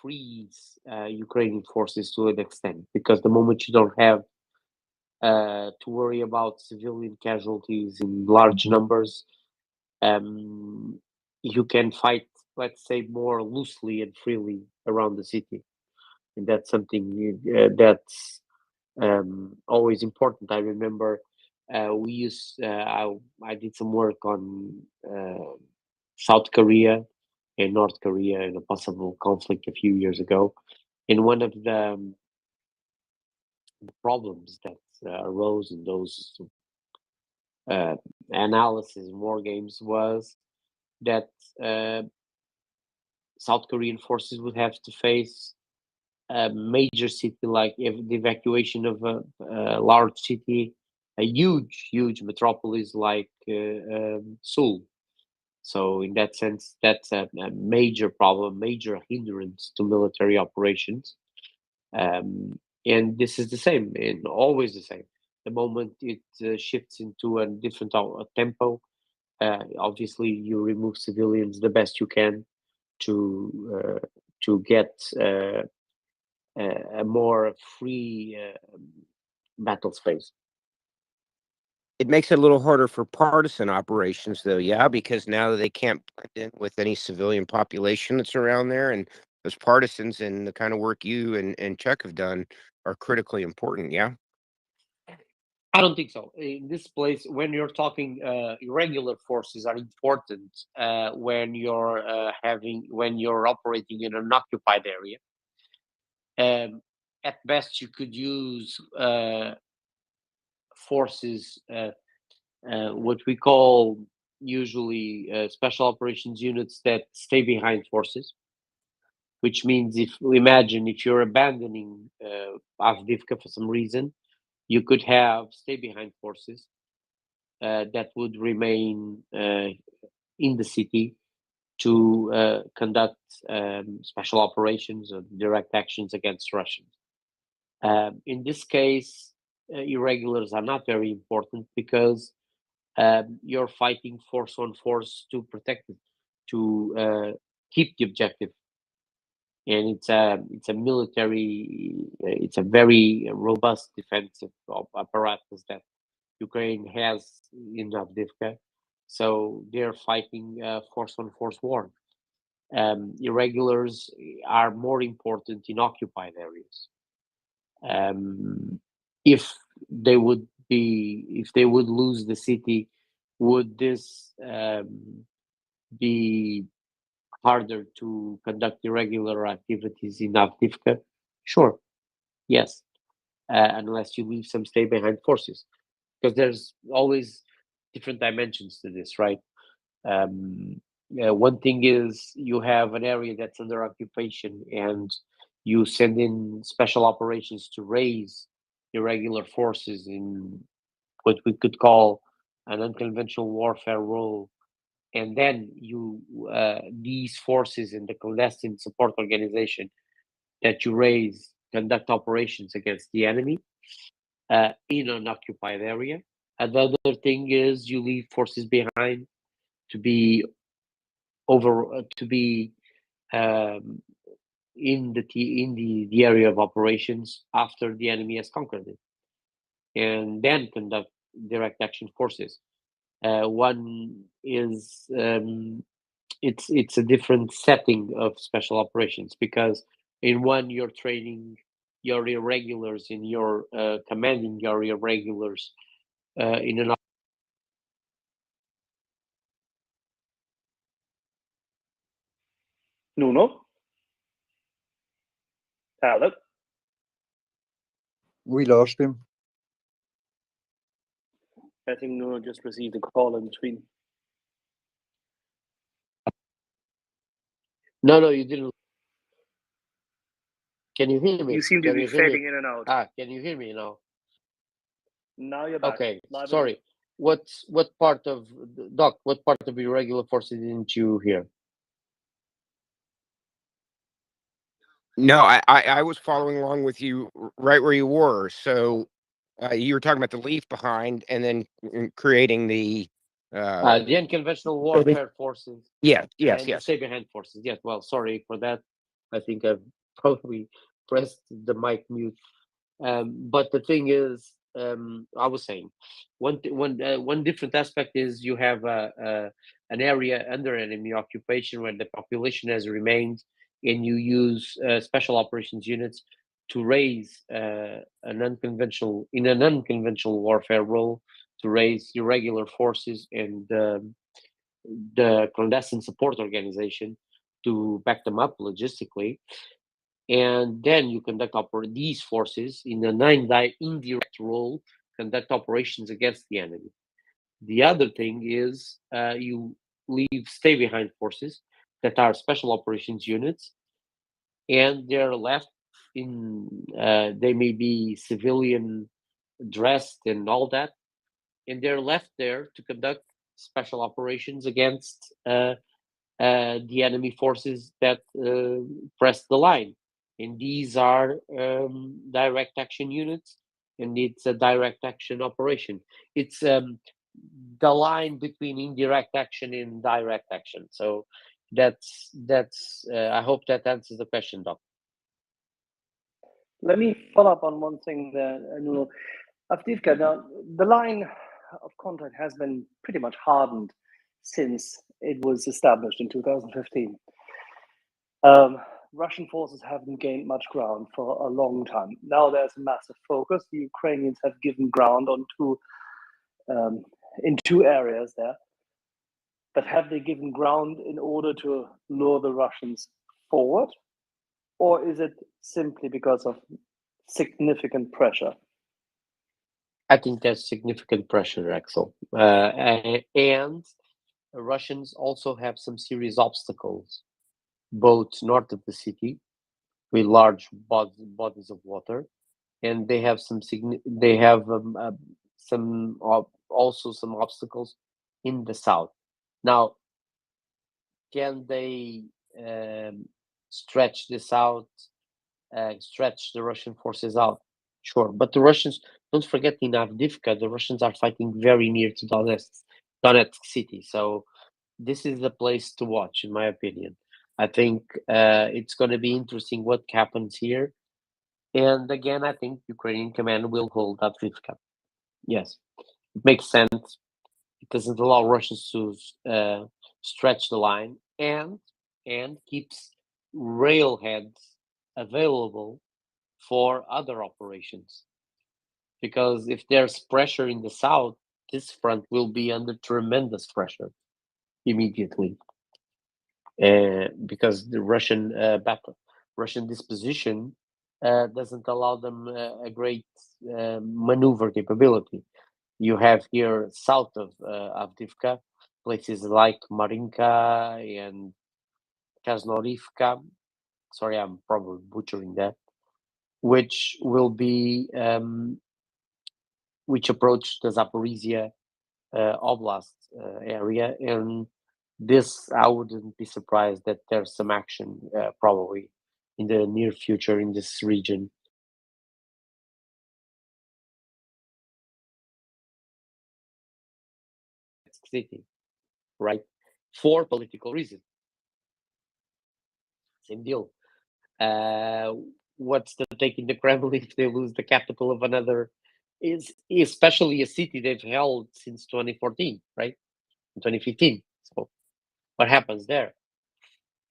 frees Ukrainian forces to an extent, because the moment you don't have to worry about civilian casualties in large numbers, you can fight, let's say, more loosely and freely around the city. And that's something that's always important. I remember I did some work on South Korea and North Korea in a possible conflict a few years ago. And one of the problems that arose in those analysis and war games was that South Korean forces would have to face a major city, like the evacuation of a large city, a huge metropolis like Seoul. So in that sense, that's a major problem, major hindrance to military operations. And this is the same, and always the same. The moment it shifts into a different tempo, obviously you remove civilians the best you can to get a more free battle space. It makes it a little harder for partisan operations, though, yeah, because now they can't blend in with any civilian population that's around there, and those partisans and the kind of work you and Chuck have done are critically important. Yeah. I don't think so. In this place, when you're talking, irregular forces are important when you're when you're operating in an occupied area. At best, you could use forces, what we call usually special operations units that stay behind forces. Which means, if you're abandoning Avdiivka for some reason, you could have stay behind forces that would remain in the city to conduct special operations or direct actions against Russians. In this case, irregulars are not very important because you're fighting force on force to protect it, to keep the objective. And it's a military, it's a very robust defensive apparatus that Ukraine has in Avdiivka. So they're fighting force on force war. Irregulars are more important in occupied areas. If they would lose the city, would this be harder to conduct irregular activities in Avdiivka? Sure, yes, unless you leave some stay behind forces, because there's always different dimensions to this, right? One thing is you have an area that's under occupation and you send in special operations to raise irregular forces in what we could call an unconventional warfare role. And then these forces in the clandestine support organization that you raise conduct operations against the enemy in an occupied area. Another thing is you leave forces behind to be in the area of operations after the enemy has conquered it, and then conduct direct action forces. One is it's a different setting of special operations, because in one you're training your irregulars and you're commanding your irregulars in an Nuno? Hello? We lost him. I think Nuno just received a call in between. No, you didn't. Can you hear me? You seem to be fading in and out. Can you hear me now? Now you're back. Okay, Live sorry. What part of Doc? What part of irregular forces didn't you hear? No, I was following along with you right where you were. So you were talking about the leave behind and then creating the Unconventional warfare forces. yes. The stay behind forces. Yes. Well, sorry for that. I think I've probably pressed the mic mute. But the thing is, I was saying, one different aspect is you have an area under enemy occupation where the population has remained, and you use special operations units to raise an unconventional warfare role, to raise irregular forces and the clandestine support organization to back them up logistically. And then you conduct these forces in a indirect role, conduct operations against the enemy. The other thing is you leave stay behind forces that are special operations units, and they're left in they may be civilian dressed and all that, and they're left there to conduct special operations against the enemy forces that press the line. And these are direct action units, and it's a direct action operation. It's the line between indirect action and direct action. So that's I hope that answers the question, Doc. Let me follow up on one thing there, Nuno. Avdiivka, now the line of contact has been pretty much hardened since it was established in 2015. Russian forces haven't gained much ground for a long time. Now there's a massive focus. The Ukrainians have given ground in two areas there. But have they given ground in order to lure the Russians forward? Or is it simply because of significant pressure? I think there's significant pressure, Axel. And the Russians also have some serious obstacles, both north of the city with large bodies of water, and they have also some obstacles in the south. Now, can they stretch this out, stretch the Russian forces out? Sure, but the Russians, don't forget, in Avdiivka, the Russians are fighting very near to Donetsk city. So this is the place to watch, in my opinion. I think it's going to be interesting what happens here. And again, I think Ukrainian command will hold Avdiivka. Yes, it makes sense. It doesn't allow Russians to stretch the line and keeps railheads available for other operations. Because if there's pressure in the south, this front will be under tremendous pressure immediately. Because the Russian disposition doesn't allow them a great maneuver capability. You have here south of Avdiivka places like Marinka and Krasnorivka. Sorry, I'm probably butchering that. Which will be which approach the Zaporizhia Oblast area, and this I wouldn't be surprised that there's some action probably in the near future in this region. City, right? For political reasons. Same deal. What's the take in the Kremlin if they lose the capital of another? Is especially a city they've held since 2014, right? In 2015. So what happens there?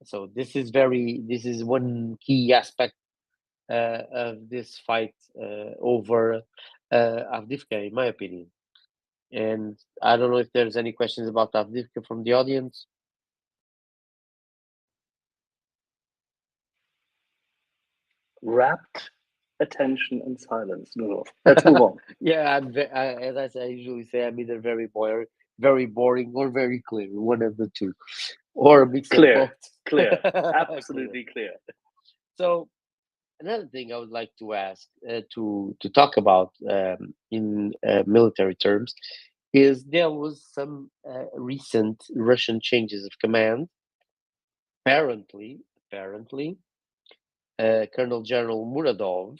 So this is one key aspect of this fight over Avdiivka, in my opinion. And I don't know if there's any questions about Avdiivka from the audience. Rapt attention and silence. No, let's move on. Yeah, as I say, I usually say I'm either very boring, or very clear, one of the two, or a mix of both. Clear, absolutely clear. So another thing I would like to ask, to talk about in military terms, is there was some recent Russian changes of command. Apparently, Colonel General Muradov,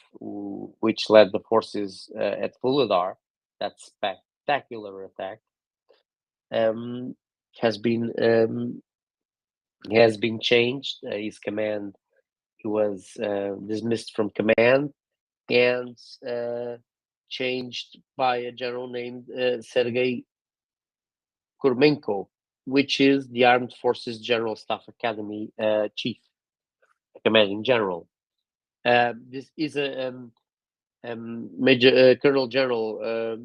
which led the forces at Vuhledar, that spectacular attack, has been changed. His command, he was dismissed from command and changed by a general named Sergei Kurmenko, which is the Armed Forces General Staff Academy chief, commanding general. This is a Major Colonel General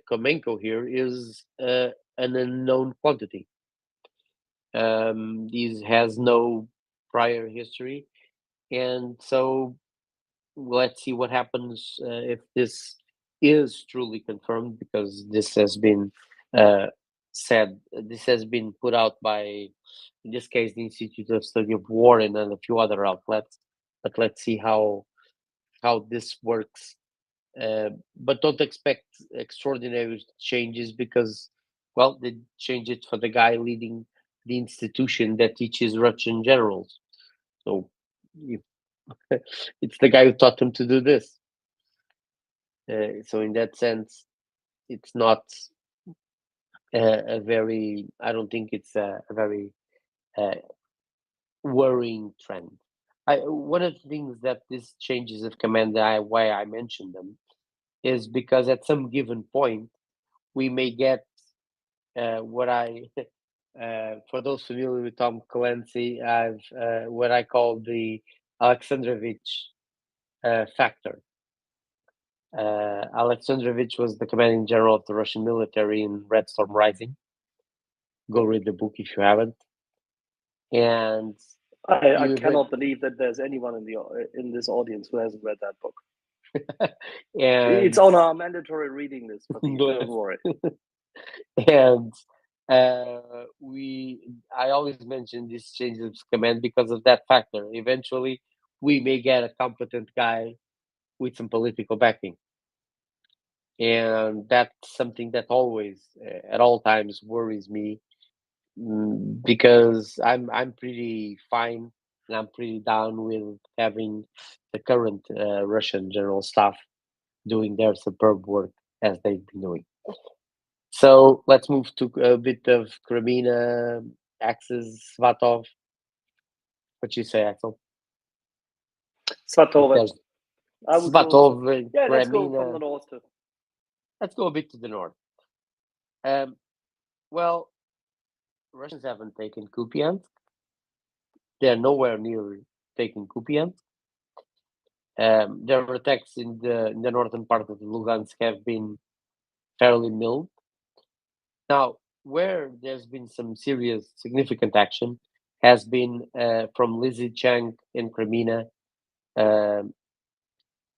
Kurmenko here is an unknown quantity. He has no prior history, and so let's see what happens if this is truly confirmed, because this has been said. This has been put out by, in this case, the Institute of Study of War and a few other outlets. But let's see how this works. But don't expect extraordinary changes, because, well, they change it for the guy leading the institution that teaches Russian generals. So it's the guy who taught them to do this. So in that sense, it's not a very, I don't think it's a very worrying trend. One of the things that these changes of command, why I mentioned them, is because at some given point, we may get what I For those familiar with Tom Clancy, I've what I call the Alexandrovich factor. Alexandrovich was the commanding general of the Russian military in Red Storm Rising. Go read the book if you haven't. And I you cannot believe that there's anyone in this audience who hasn't read that book. It's and on our mandatory reading list, but don't worry. and I always mention this change of command because of that factor. Eventually, we may get a competent guy with some political backing, and that's something that always, at all times, worries me because I'm pretty fine and I'm pretty down with having the current Russian general staff doing their superb work as they've been doing. So let's move to a bit of Crimea, Axis, Svatov. What you say, Axel? Svatov. There's I would Svatov, go. Yeah, let's go from Crimea. the north to. Let's go a bit to the north. Well, Russians haven't taken Kupiansk. They're nowhere near taking Kupiansk. Their attacks in the northern part of Lugansk have been fairly mild. Now, where there's been some serious, significant action has been from Lysychansk in Crimea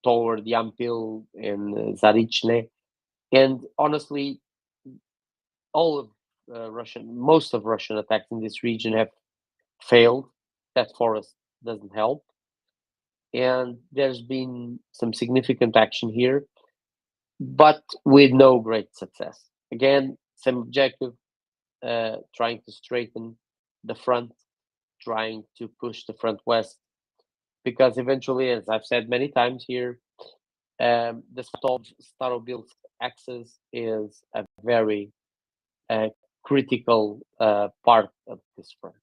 toward Yampil and Zarichne. And honestly, all of most of Russian attacks in this region have failed. That forest doesn't help. And there's been some significant action here, but with no great success. Again, same objective, trying to straighten the front, trying to push the front west, because eventually, as I've said many times here, the Starobilsk axis is a very critical part of this front.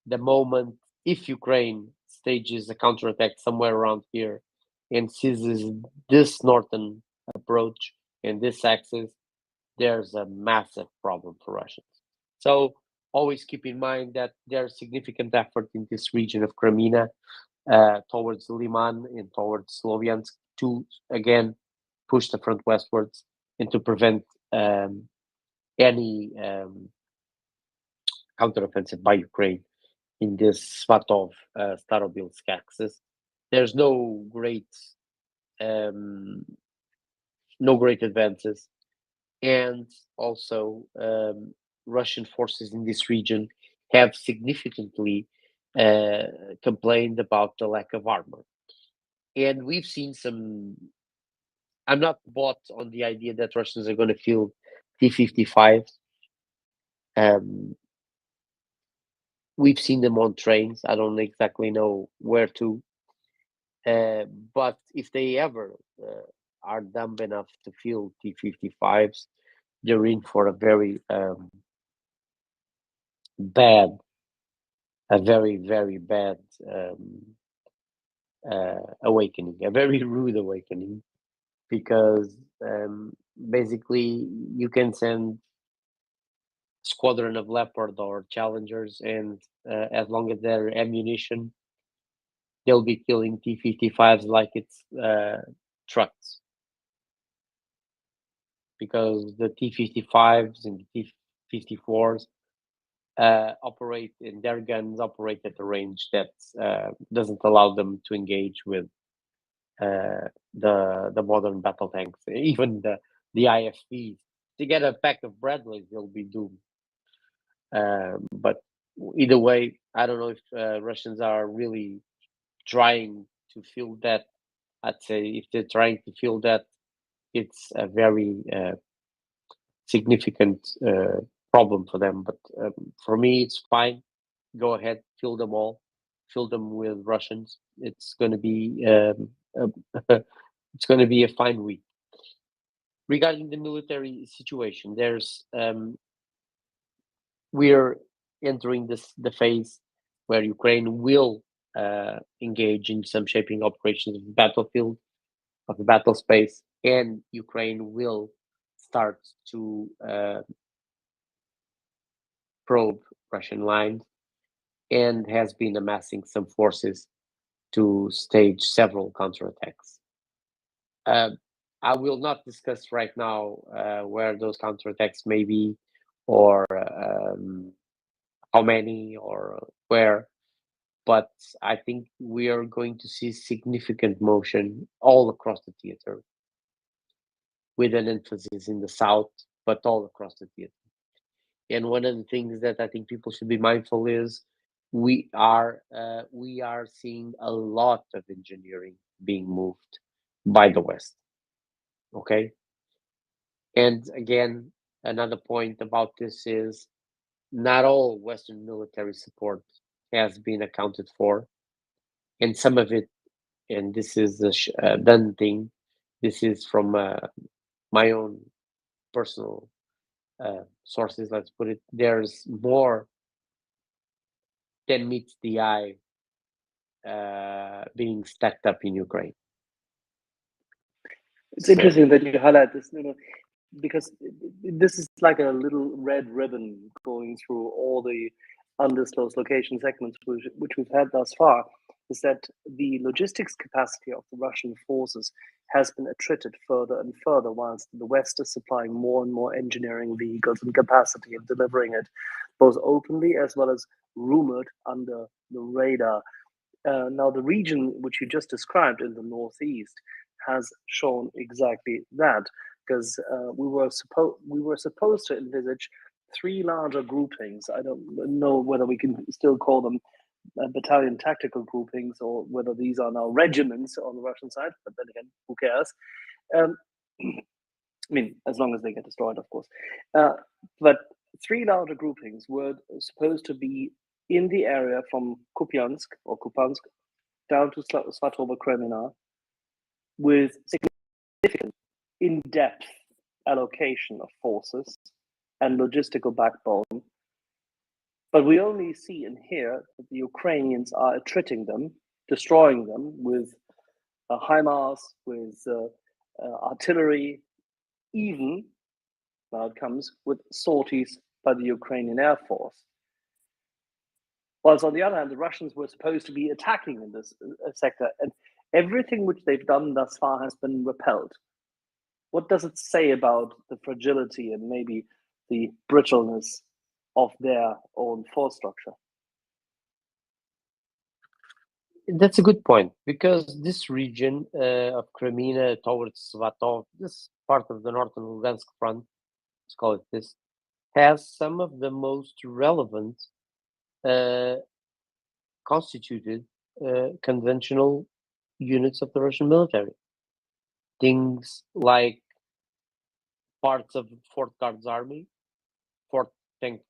The moment if Ukraine stages a counterattack somewhere around here and seizes this northern approach and this axis, there's a massive problem for Russians. So always keep in mind that there's significant effort in this region of Crimea towards Liman and towards Sloviansk to again push the front westwards and to prevent any counteroffensive by Ukraine in this Svatov Starobilsk axis. There's no great advances, and also Russian forces in this region have significantly complained about the lack of armor. And we've seen some. I'm not bought on the idea that Russians are going to field T-55s. We've seen them on trains. I don't exactly know where to. But if they ever are dumb enough to field T-55s, they're in for a very bad, a very, very bad awakening, a very rude awakening, because basically you can send squadron of Leopard or Challengers, and as long as they're ammunition, they'll be killing T-55s like it's trucks. Because the T-55s and the T-54s operate, and their guns operate at a range that doesn't allow them to engage with the modern battle tanks, even the IFVs. To get a pack of Bradleys, they'll be doomed. But either way, I don't know if Russians are really trying to field that. I'd say if they're trying to field that, it's a very significant problem for them. But for me, it's fine. Go ahead, fill them all. Fill them with Russians. It's going to be it's going to be a fine week. Regarding the military situation, there's we're entering the phase where Ukraine will engage in some shaping operations of the battlefield, of the battle space, and Ukraine will start to probe Russian lines and has been amassing some forces to stage several counterattacks. I will not discuss right now where those counterattacks may be, or how many, or where, but I think we are going to see significant motion all across the theater, with an emphasis in the south, but all across the theater. And one of the things that I think people should be mindful is we are seeing a lot of engineering being moved by the West. Okay. And again, another point about this is not all Western military support has been accounted for, and some of it, and this is a done thing. This is from my own personal sources. Let's put it. There's more than meets the eye being stacked up in Ukraine. It's interesting that you highlight this, because this is like a little red ribbon going through all the undisclosed location segments which we've had thus far, is that the logistics capacity of the Russian forces has been attrited further and further, whilst the West is supplying more and more engineering vehicles and capacity and delivering it, both openly as well as rumored under the radar. Now, the region which you just described in the northeast has shown exactly that, because we were supposed to envisage three larger groupings. I don't know whether we can still call them battalion tactical groupings, or whether these are now regiments on the Russian side, but then again, who cares? I mean, as long as they get destroyed, of course. But three larger groupings were supposed to be in the area from Kupiansk down to Svatova Kremina, with significant in-depth allocation of forces and logistical backbone. But we only see and hear that the Ukrainians are attriting them, destroying them with HIMARS, with artillery, even, now it comes, with sorties by the Ukrainian Air Force. Whilst on the other hand, the Russians were supposed to be attacking in this sector, and everything which they've done thus far has been repelled. What does it say about the fragility and maybe the brittleness of their own force structure? That's a good point, because this region of Crimea towards Svatov, this part of the northern Lugansk front, let's call it this, has some of the most relevant constituted conventional units of the Russian military. Things like parts of Fort Guards Army, Fort Tank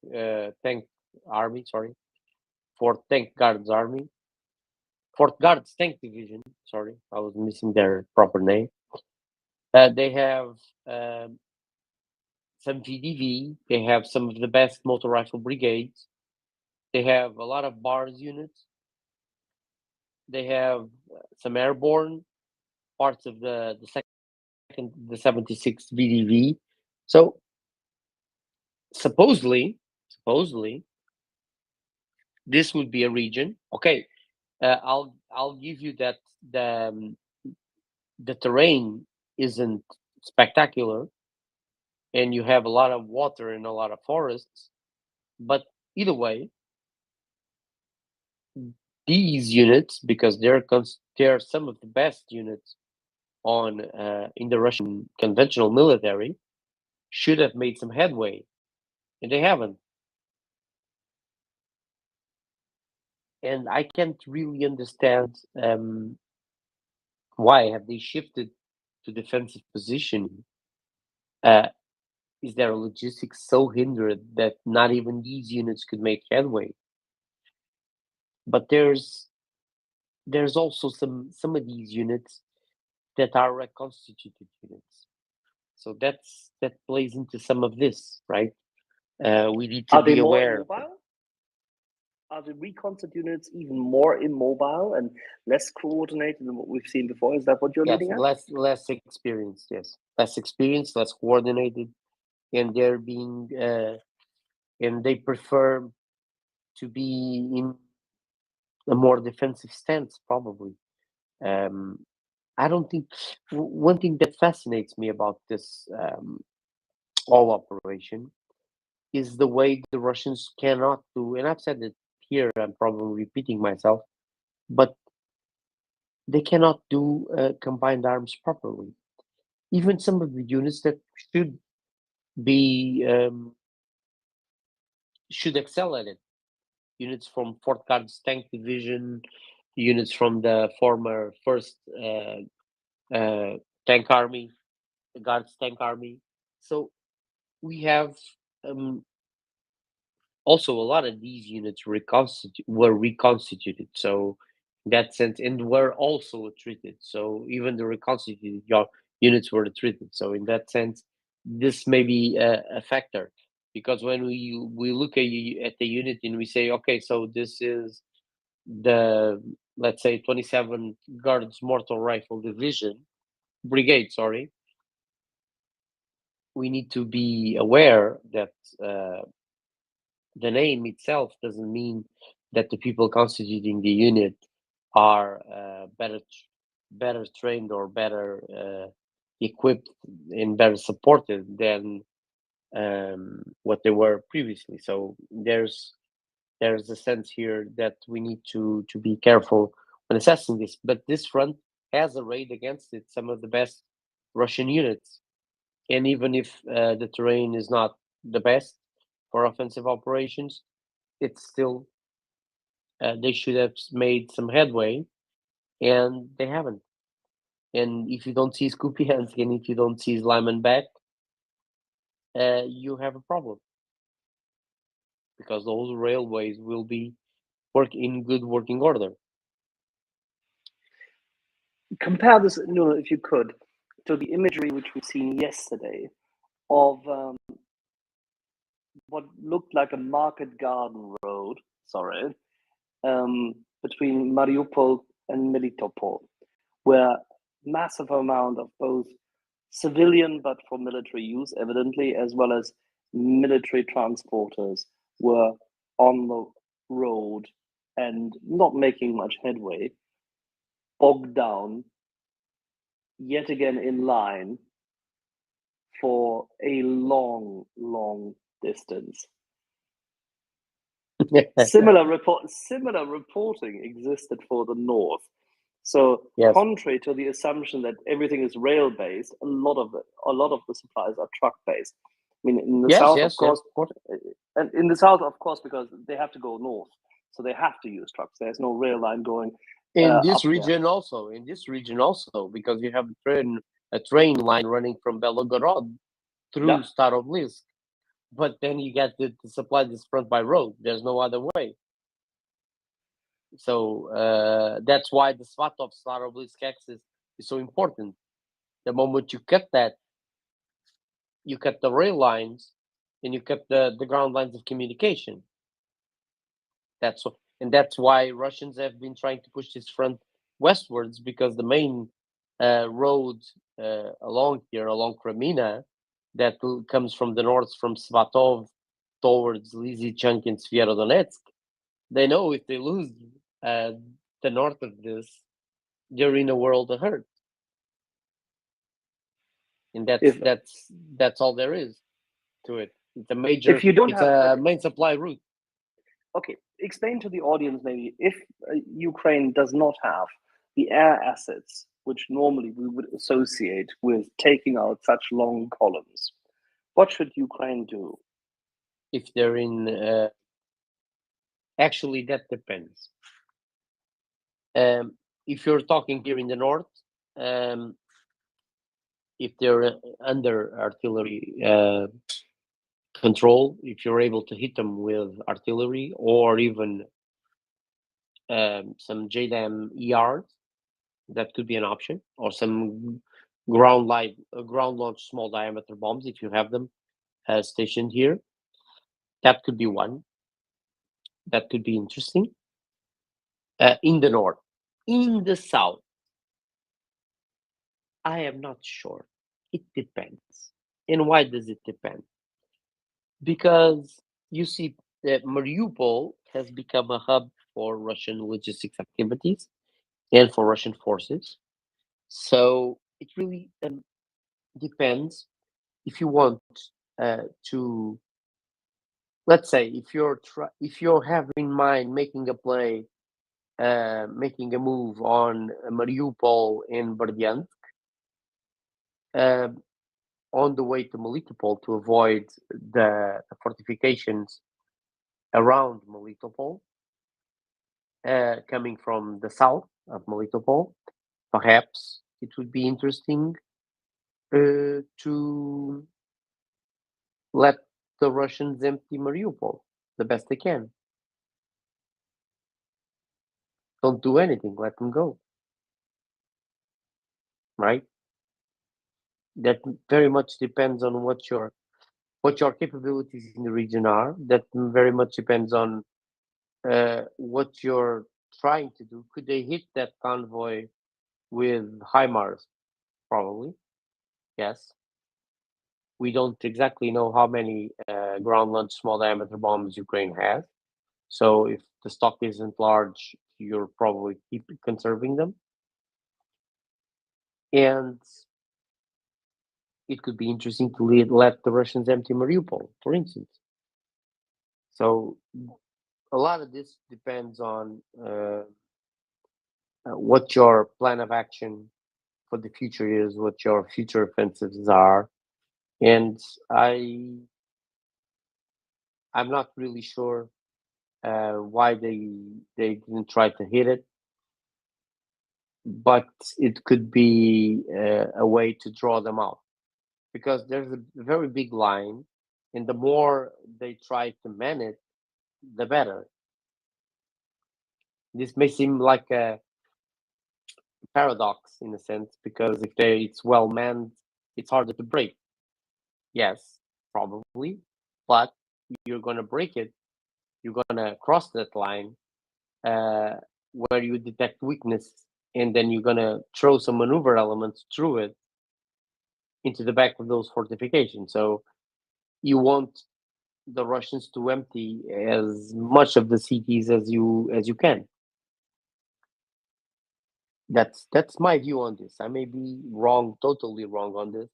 Army, sorry, Fort Tank Guards Army, Fort Guards Tank Division, sorry, I was missing their proper name. They have some VDV, they have some of the best motor rifle brigades, they have a lot of BARS units, they have some airborne parts of the 76 VDV. So supposedly, this would be a region. Okay, I'll give you that the terrain isn't spectacular, and you have a lot of water and a lot of forests. But either way, these units, because they're some of the best units on in the Russian conventional military, should have made some headway, and they haven't. And I can't really understand why have they shifted to defensive position. Is their logistics so hindered that not even these units could make headway? But there's also some of these units that are reconstituted units, so that plays into some of this, right? We need to be aware. Immobile? Are the reconstituted units even more immobile and less coordinated than what we've seen before? Is that what you're leading at? Less experienced, yes. Less experienced, less coordinated, and they're being and they prefer to be in a more defensive stance, probably. I don't think one thing that fascinates me about this all operation is the way the Russians cannot do, and I've said it here, I'm probably repeating myself, but they cannot do combined arms properly. Even some of the units that be should excel at it. Units from Fort Guard's Tank Division, units from the former First Tank Army, the Guards Tank Army. So we have also a lot of these units were reconstituted. So in that sense, and were also treated. So even the reconstituted units were treated. So in that sense, this may be a factor, because when we look at the unit and we say, okay, so this is the, let's say, 27 Guards Mortar Rifle Division Brigade. Sorry, we need to be aware that the name itself doesn't mean that the people constituting the unit are better trained or better equipped and better supported than what they were previously. So there's a sense here that we need to be careful when assessing this. But this front has arrayed against it some of the best Russian units, and even if the terrain is not the best for offensive operations, it's still they should have made some headway, and they haven't. And if you don't see Kupiansk and if you don't see Lyman back, you have a problem, because those railways will be in good working order. Compare this, if you could, to the imagery which we've seen yesterday of what looked like a market garden road, between Mariupol and Melitopol, where massive amount of both civilian but for military use, evidently, as well as military transporters were on the road and not making much headway, bogged down, yet again in line for a long, long distance. Similar reporting existed for the north. So Yes. contrary to the assumption that everything is rail based, a lot of the supplies are truck based. I mean, in the south, of course, and in the south, of course, because they have to go north, so they have to use trucks. There's no rail line going in this up region there. also. In this region also, because you have a train line running from Belgorod through Staroblisk, but then you get to supply this front by road. There's no other way. So that's why the Svatov Staroblisk axis is so important. The moment you cut that, you cut the rail lines and you cut the ground lines of communication. That's why Russians have been trying to push this front westwards, because the main road along Crimea, that comes from the north, from Svatov towards Lysychansk and Svierodonetsk, they know if they lose the north of this, they're in a world of hurt. And that's all there is to it. It's a major, main supply route. Okay, explain to the audience maybe, if Ukraine does not have the air assets which normally we would associate with taking out such long columns, what should Ukraine do? If they're in, actually that depends. If you're talking here in the north, if they're under artillery control, if you're able to hit them with artillery or even some JDAM ERs, that could be an option, or some ground launch small diameter bombs if you have them stationed here. That could be one. That could be interesting. In the north. In the south, I am not sure. It depends. And why does it depend? Because you see that Mariupol has become a hub for Russian logistics activities and for Russian forces. So it really depends if you want to, let's say, if you're have in mind making a play, making a move on Mariupol and Berdyansk, on the way to Melitopol to avoid the fortifications around Melitopol, coming from the south of Melitopol, perhaps it would be interesting to let the Russians empty Mariupol the best they can. Don't do anything, let them go. Right? That very much depends on what your capabilities in the region are. That very much depends on what you're trying to do. Could they hit that convoy with HIMARS? Probably, yes. We don't exactly know how many ground launch small diameter bombs Ukraine has. So if the stock isn't large, you're probably keep conserving them. And it could be interesting to let the Russians empty Mariupol, for instance. So a lot of this depends on what your plan of action for the future is, what your future offensives are, and I'm not really sure why they didn't try to hit it, but it could be a way to draw them out, because there's a very big line, and the more they try to man it, the better. This may seem like a paradox in a sense, because if it's well manned, it's harder to break. Yes, probably, but you're going to break it. You're going to cross that line where you detect weakness, and then you're going to throw some maneuver elements through it into the back of those fortifications. So you want the Russians to empty as much of the cities as you can. That's my view on this. I may be wrong, totally wrong on this,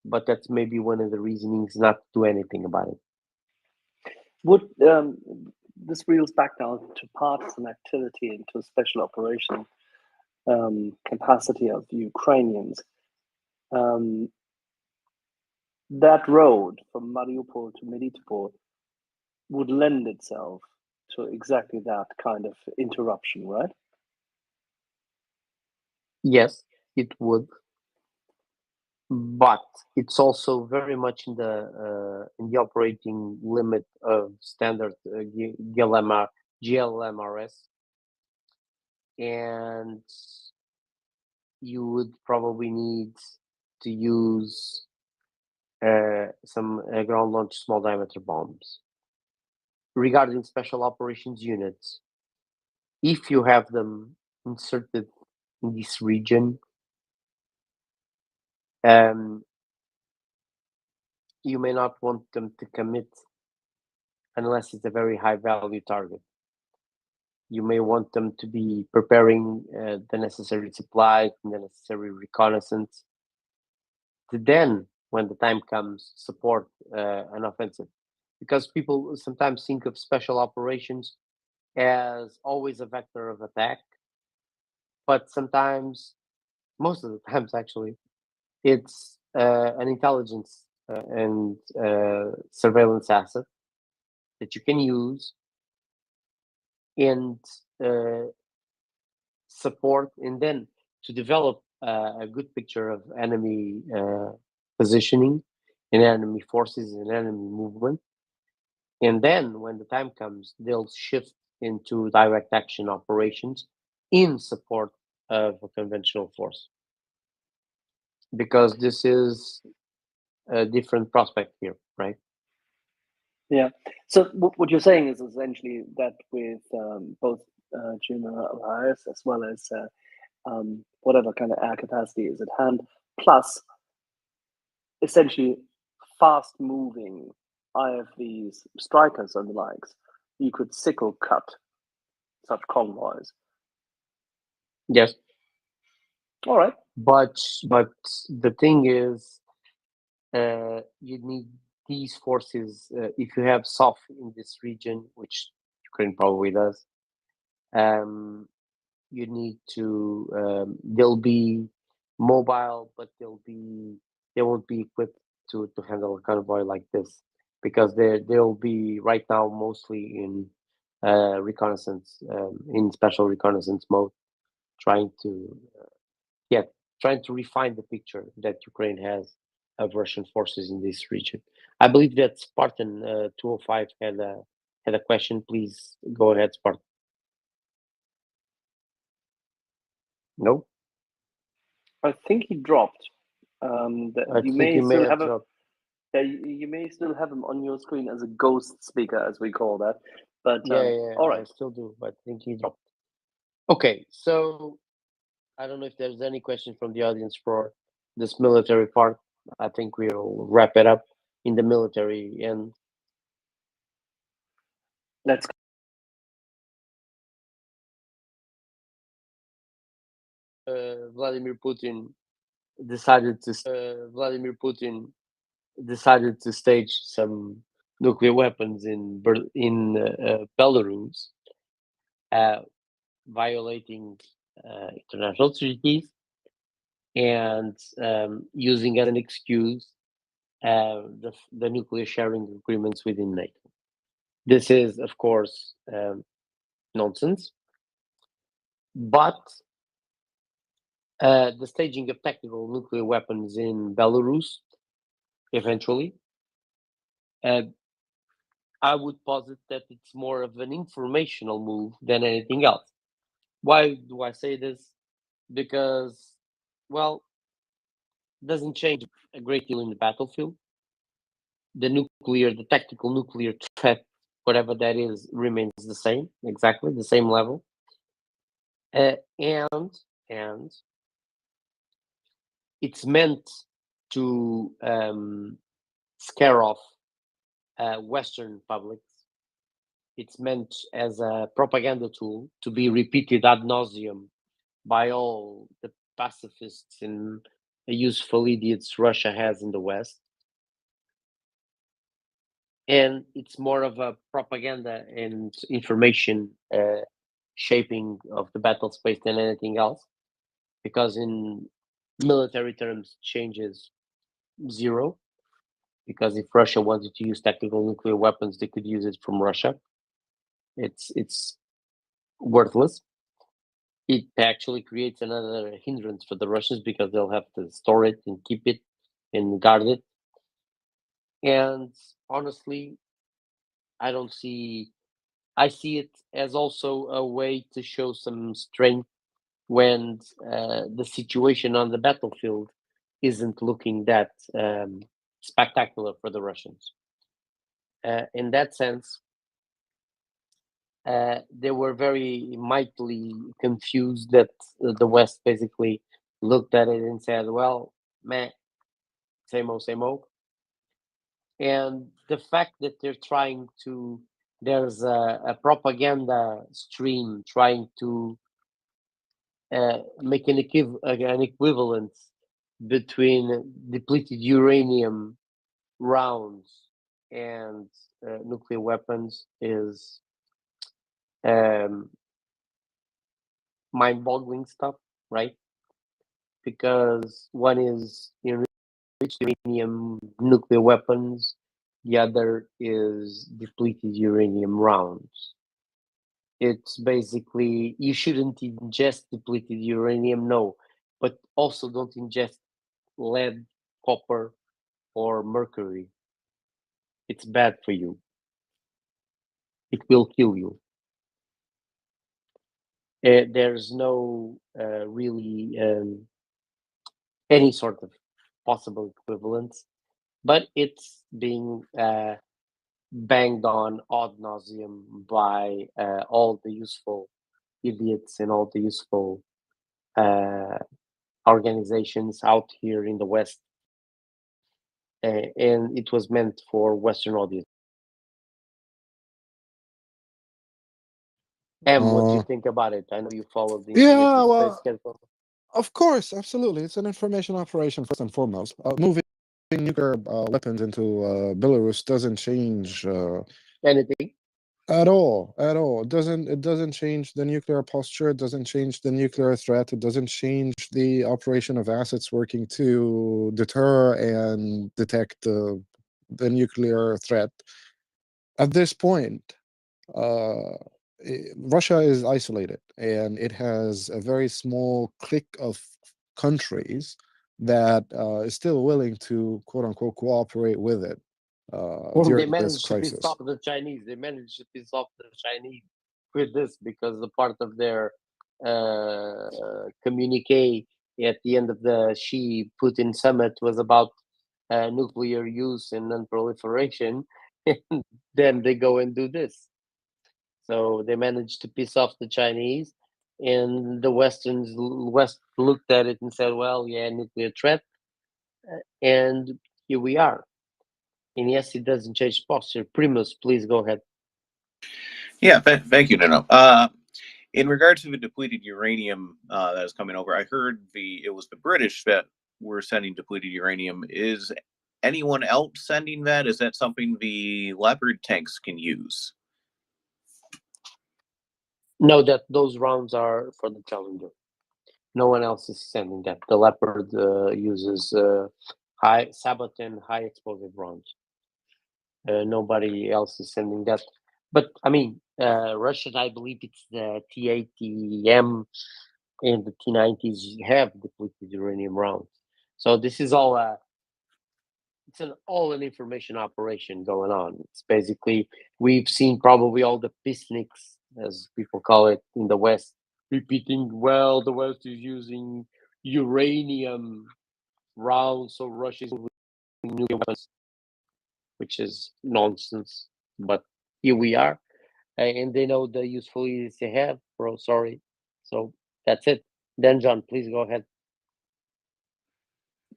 but that's maybe one of the reasonings not to do anything about it. Would this reels back down to partisan activity into special operation capacity of the Ukrainians? That road from Mariupol to Melitopol would lend itself to exactly that kind of interruption, right? Yes, it would, but it's also very much in the operating limit of standard GLMRS, and you would probably need to use some ground launch small diameter bombs. Regarding special operations units, if you have them inserted in this region, you may not want them to commit unless it's a very high value target. You may want them to be preparing the necessary supplies and the necessary reconnaissance to then, when the time comes, support an offensive. Because people sometimes think of special operations as always a vector of attack, but sometimes, most of the times actually, it's an intelligence and surveillance asset that you can use and support, and then to develop a good picture of enemy positioning and enemy forces and enemy movement. And then when the time comes, they'll shift into direct action operations in support of a conventional force. Because this is a different prospect here, right? Yeah. So what you're saying is essentially that with both General Alliance as well as whatever kind of air capacity is at hand, plus essentially fast-moving IFV's strikers and the likes, you could sickle cut such convoys. Yes, All right. but the thing is, you need these forces. If you have soft in this region, which Ukraine probably does, you need to. They'll be mobile, but they won't be equipped to handle a convoy like this because they'll be right now mostly in reconnaissance, in special reconnaissance mode, trying to trying to refine the picture that Ukraine has of Russian forces in this region. I believe that Spartan 205 had a question. Please go ahead, Spartan. No, I think he dropped. I You think may you may still have have dropped. you may still have him on your screen as a ghost speaker, as we call that. But Yeah, all I right. still do, but I think he dropped. Okay, so I don't know if there's any question from the audience for this military part. I think we'll wrap it up in the military end. Let's Vladimir Putin decided to stage some nuclear weapons in Belarus, violating international treaties and using as an excuse the nuclear sharing agreements within NATO. This is, of course, nonsense. But the staging of tactical nuclear weapons in Belarus, eventually, I would posit that it's more of an informational move than anything else. Why do I say this? Because, well, it doesn't change a great deal in the battlefield. The tactical nuclear threat, whatever that is, remains the same, exactly the same level. And it's meant to scare off Western publics. It's meant as a propaganda tool to be repeated ad nauseum by all the pacifists and useful idiots Russia has in the West. And it's more of a propaganda and information shaping of the battle space than anything else, because in military terms, change is zero. Because if Russia wanted to use tactical nuclear weapons, they could use it from Russia. It's worthless. It actually creates another hindrance for the Russians because they'll have to store it and keep it and guard it. And honestly, I see it as also a way to show some strength when the situation on the battlefield isn't looking that spectacular for the Russians. In that sense, they were very mightily confused that the West basically looked at it and said, well, meh, same old. And the fact that there's a propaganda stream trying to make an equivalence between depleted uranium rounds and nuclear weapons is mind-boggling stuff, right? Because one is enriched uranium nuclear weapons, the other is depleted uranium rounds. It's basically, you shouldn't ingest depleted uranium, no, but also don't ingest lead, copper, or mercury. It's bad for you. It will kill you. There's no really any sort of possible equivalence, but it's being banged on ad nauseum by all the useful idiots and all the useful organizations out here in the West and it was meant for Western audience. What do you think about it? I know you follow the Yeah, International well, Space Capital. of course, absolutely. It's an information operation first and foremost. Moving nuclear weapons into Belarus doesn't change Anything? at all. At all. It doesn't change the nuclear posture. It doesn't change the nuclear threat. It doesn't change the operation of assets working to deter and detect the nuclear threat. At this point, uh, Russia is isolated, and it has a very small clique of countries that is still willing to quote unquote cooperate with it They during this managed to piss crisis. off the Chinese. They managed to piss off the Chinese with this because the part of their communique at the end of the Xi Putin summit was about nuclear use and non-proliferation, and then they go and do this. So they managed to piss off the Chinese, and the West looked at it and said, "Well, yeah, nuclear threat," and here we are. And yes, it doesn't change posture. Primus, please go ahead. Yeah, thank you, Nuno. In regards to the depleted uranium that is coming over, I heard it was the British that were sending depleted uranium. Is anyone else sending that? Is that something the Leopard tanks can use? No, that those rounds are for the Challenger. No one else is sending that. The Leopard uses high Sabaton, high explosive rounds. Nobody else is sending that. But I mean, Russian, I believe it's the T80M and the T90s have depleted uranium rounds. So this is all it's an information operation going on. It's basically we've seen probably all the peaceniks, as people call it in the West, repeating, well, the West is using uranium rounds, so Russia is using nuclear weapons, which is nonsense. But here we are, and they know the usefulness they have, bro. Sorry. So that's it. Then, John, please go ahead.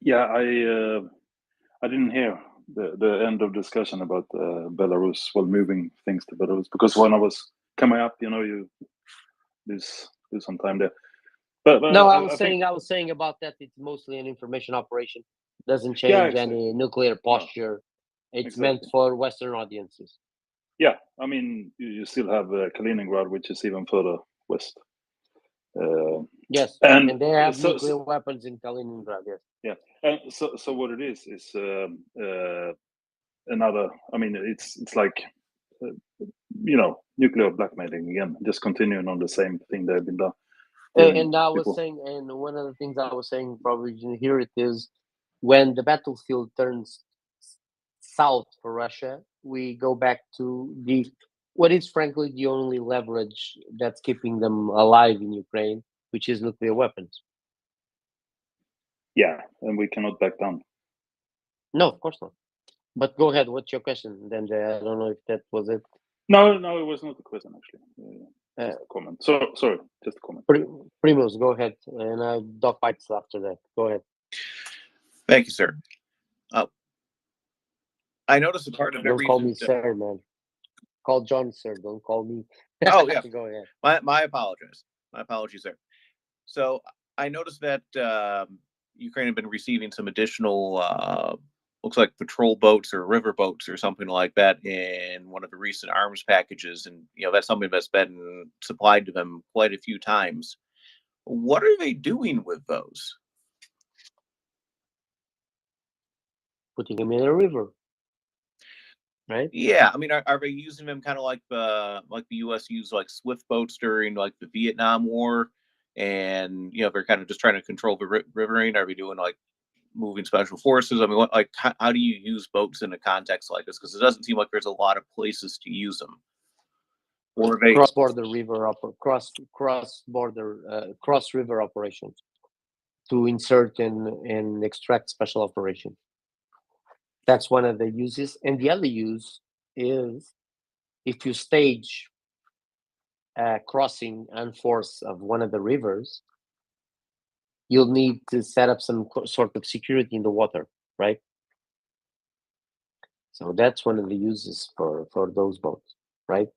Yeah, I didn't hear the end of discussion about Belarus, well, moving things to Belarus, because when I was coming up, you lose some time there. But No, I was think, saying about that. It's mostly an information operation. Doesn't yeah, change any nuclear posture. It's meant exactly. for Western audiences. Yeah, I mean, you still have Kaliningrad, which is even further west. Yes, and and they have so, nuclear weapons in Kaliningrad. Yes. yeah, and so what it is another. I mean, it's like nuclear blackmailing again, just continuing on the same thing they've been done. And I was before. saying, and one of the things I was saying, probably you didn't hear it, is when the battlefield turns south for Russia, we go back to what is frankly the only leverage that's keeping them alive in Ukraine, which is nuclear weapons. Yeah, and we cannot back down. No, of course not. But go ahead. What's your question? Then I don't know if that was it. No, it was not a question actually. Just a comment. Sorry, just a comment. Primos, go ahead, and Doc Bites after that. Go ahead. Thank you, sir. I noticed a part of Don't call me sir, man. Call John sir. Don't call me. Oh yeah. Go ahead. My apologies. My apologies, sir. So I noticed that Ukraine had been receiving some additional, looks like patrol boats or river boats or something like that in one of the recent arms packages, and that's something that's been supplied to them quite a few times. What are they doing with those? Putting them in a river. Right? Yeah, I mean, are they using them kind of like the U.S. used like swift boats during like the Vietnam War, and they're kind of just trying to control the riverine? Are we doing like moving special forces? I mean, how do you use boats in a context like this? Because it doesn't seem like there's a lot of places to use them. Or they cross-border cross-river operations to insert and extract special operations. That's one of the uses. And the other use is if you stage a crossing unforced of one of the rivers, you'll need to set up some sort of security in the water, right? So that's one of the uses for those boats, right?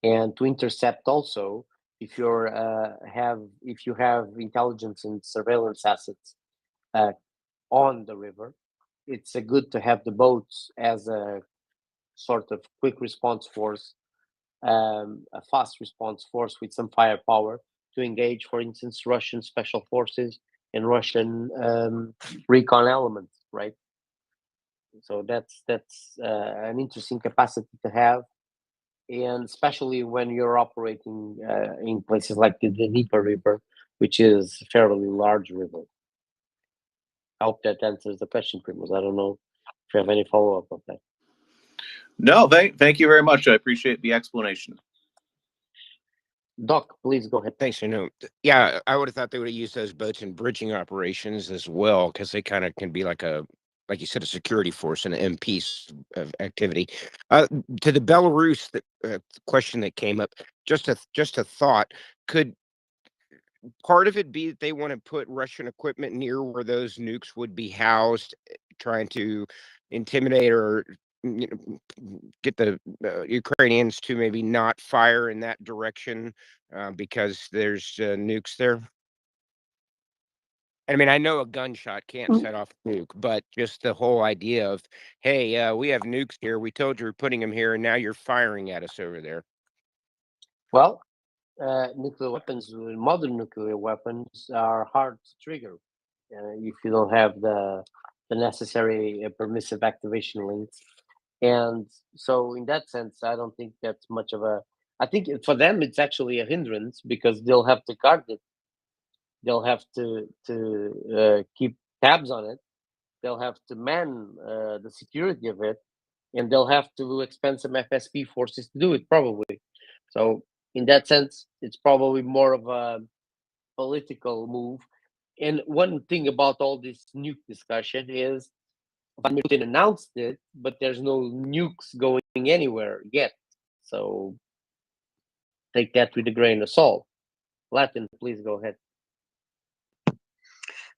And to intercept also, if you have intelligence and surveillance assets on the river, it's good to have the boats as a sort of quick response force, a fast response force with some firepower to engage, for instance, Russian special forces and Russian recon elements, right? So that's an interesting capacity to have, and especially when you're operating in places like the Dnieper River, which is a fairly large river. I hope that answers the question, Primoz. I don't know if you have any follow-up on that. No, thank you very much. I appreciate the explanation. Doc, please go ahead. Thanks. Yeah, I would have thought they would have used those boats in bridging operations as well, because they kind of can be like you said, a security force and an MP of activity. To the Belarus question that came up, just a thought. Could part of it be that they want to put Russian equipment near where those nukes would be housed, trying to intimidate or get the Ukrainians to maybe not fire in that direction because there's nukes there? I mean, I know a gunshot can't set off a nuke, but just the whole idea of, hey, we have nukes here. We told you we're putting them here, and now you're firing at us over there. Well, nuclear weapons, modern nuclear weapons, are hard to trigger if you don't have the necessary permissive activation links. And so, in that sense, I don't think that's much of a. I think for them it's actually a hindrance because they'll have to guard it. They'll have to keep tabs on it. They'll have to man the security of it, and they'll have to expend some FSP forces to do it, probably. So, in that sense, it's probably more of a political move. And one thing about all this nuke discussion is Vladimir Putin announced it, but there's no nukes going anywhere yet. So take that with a grain of salt. Latin, please go ahead.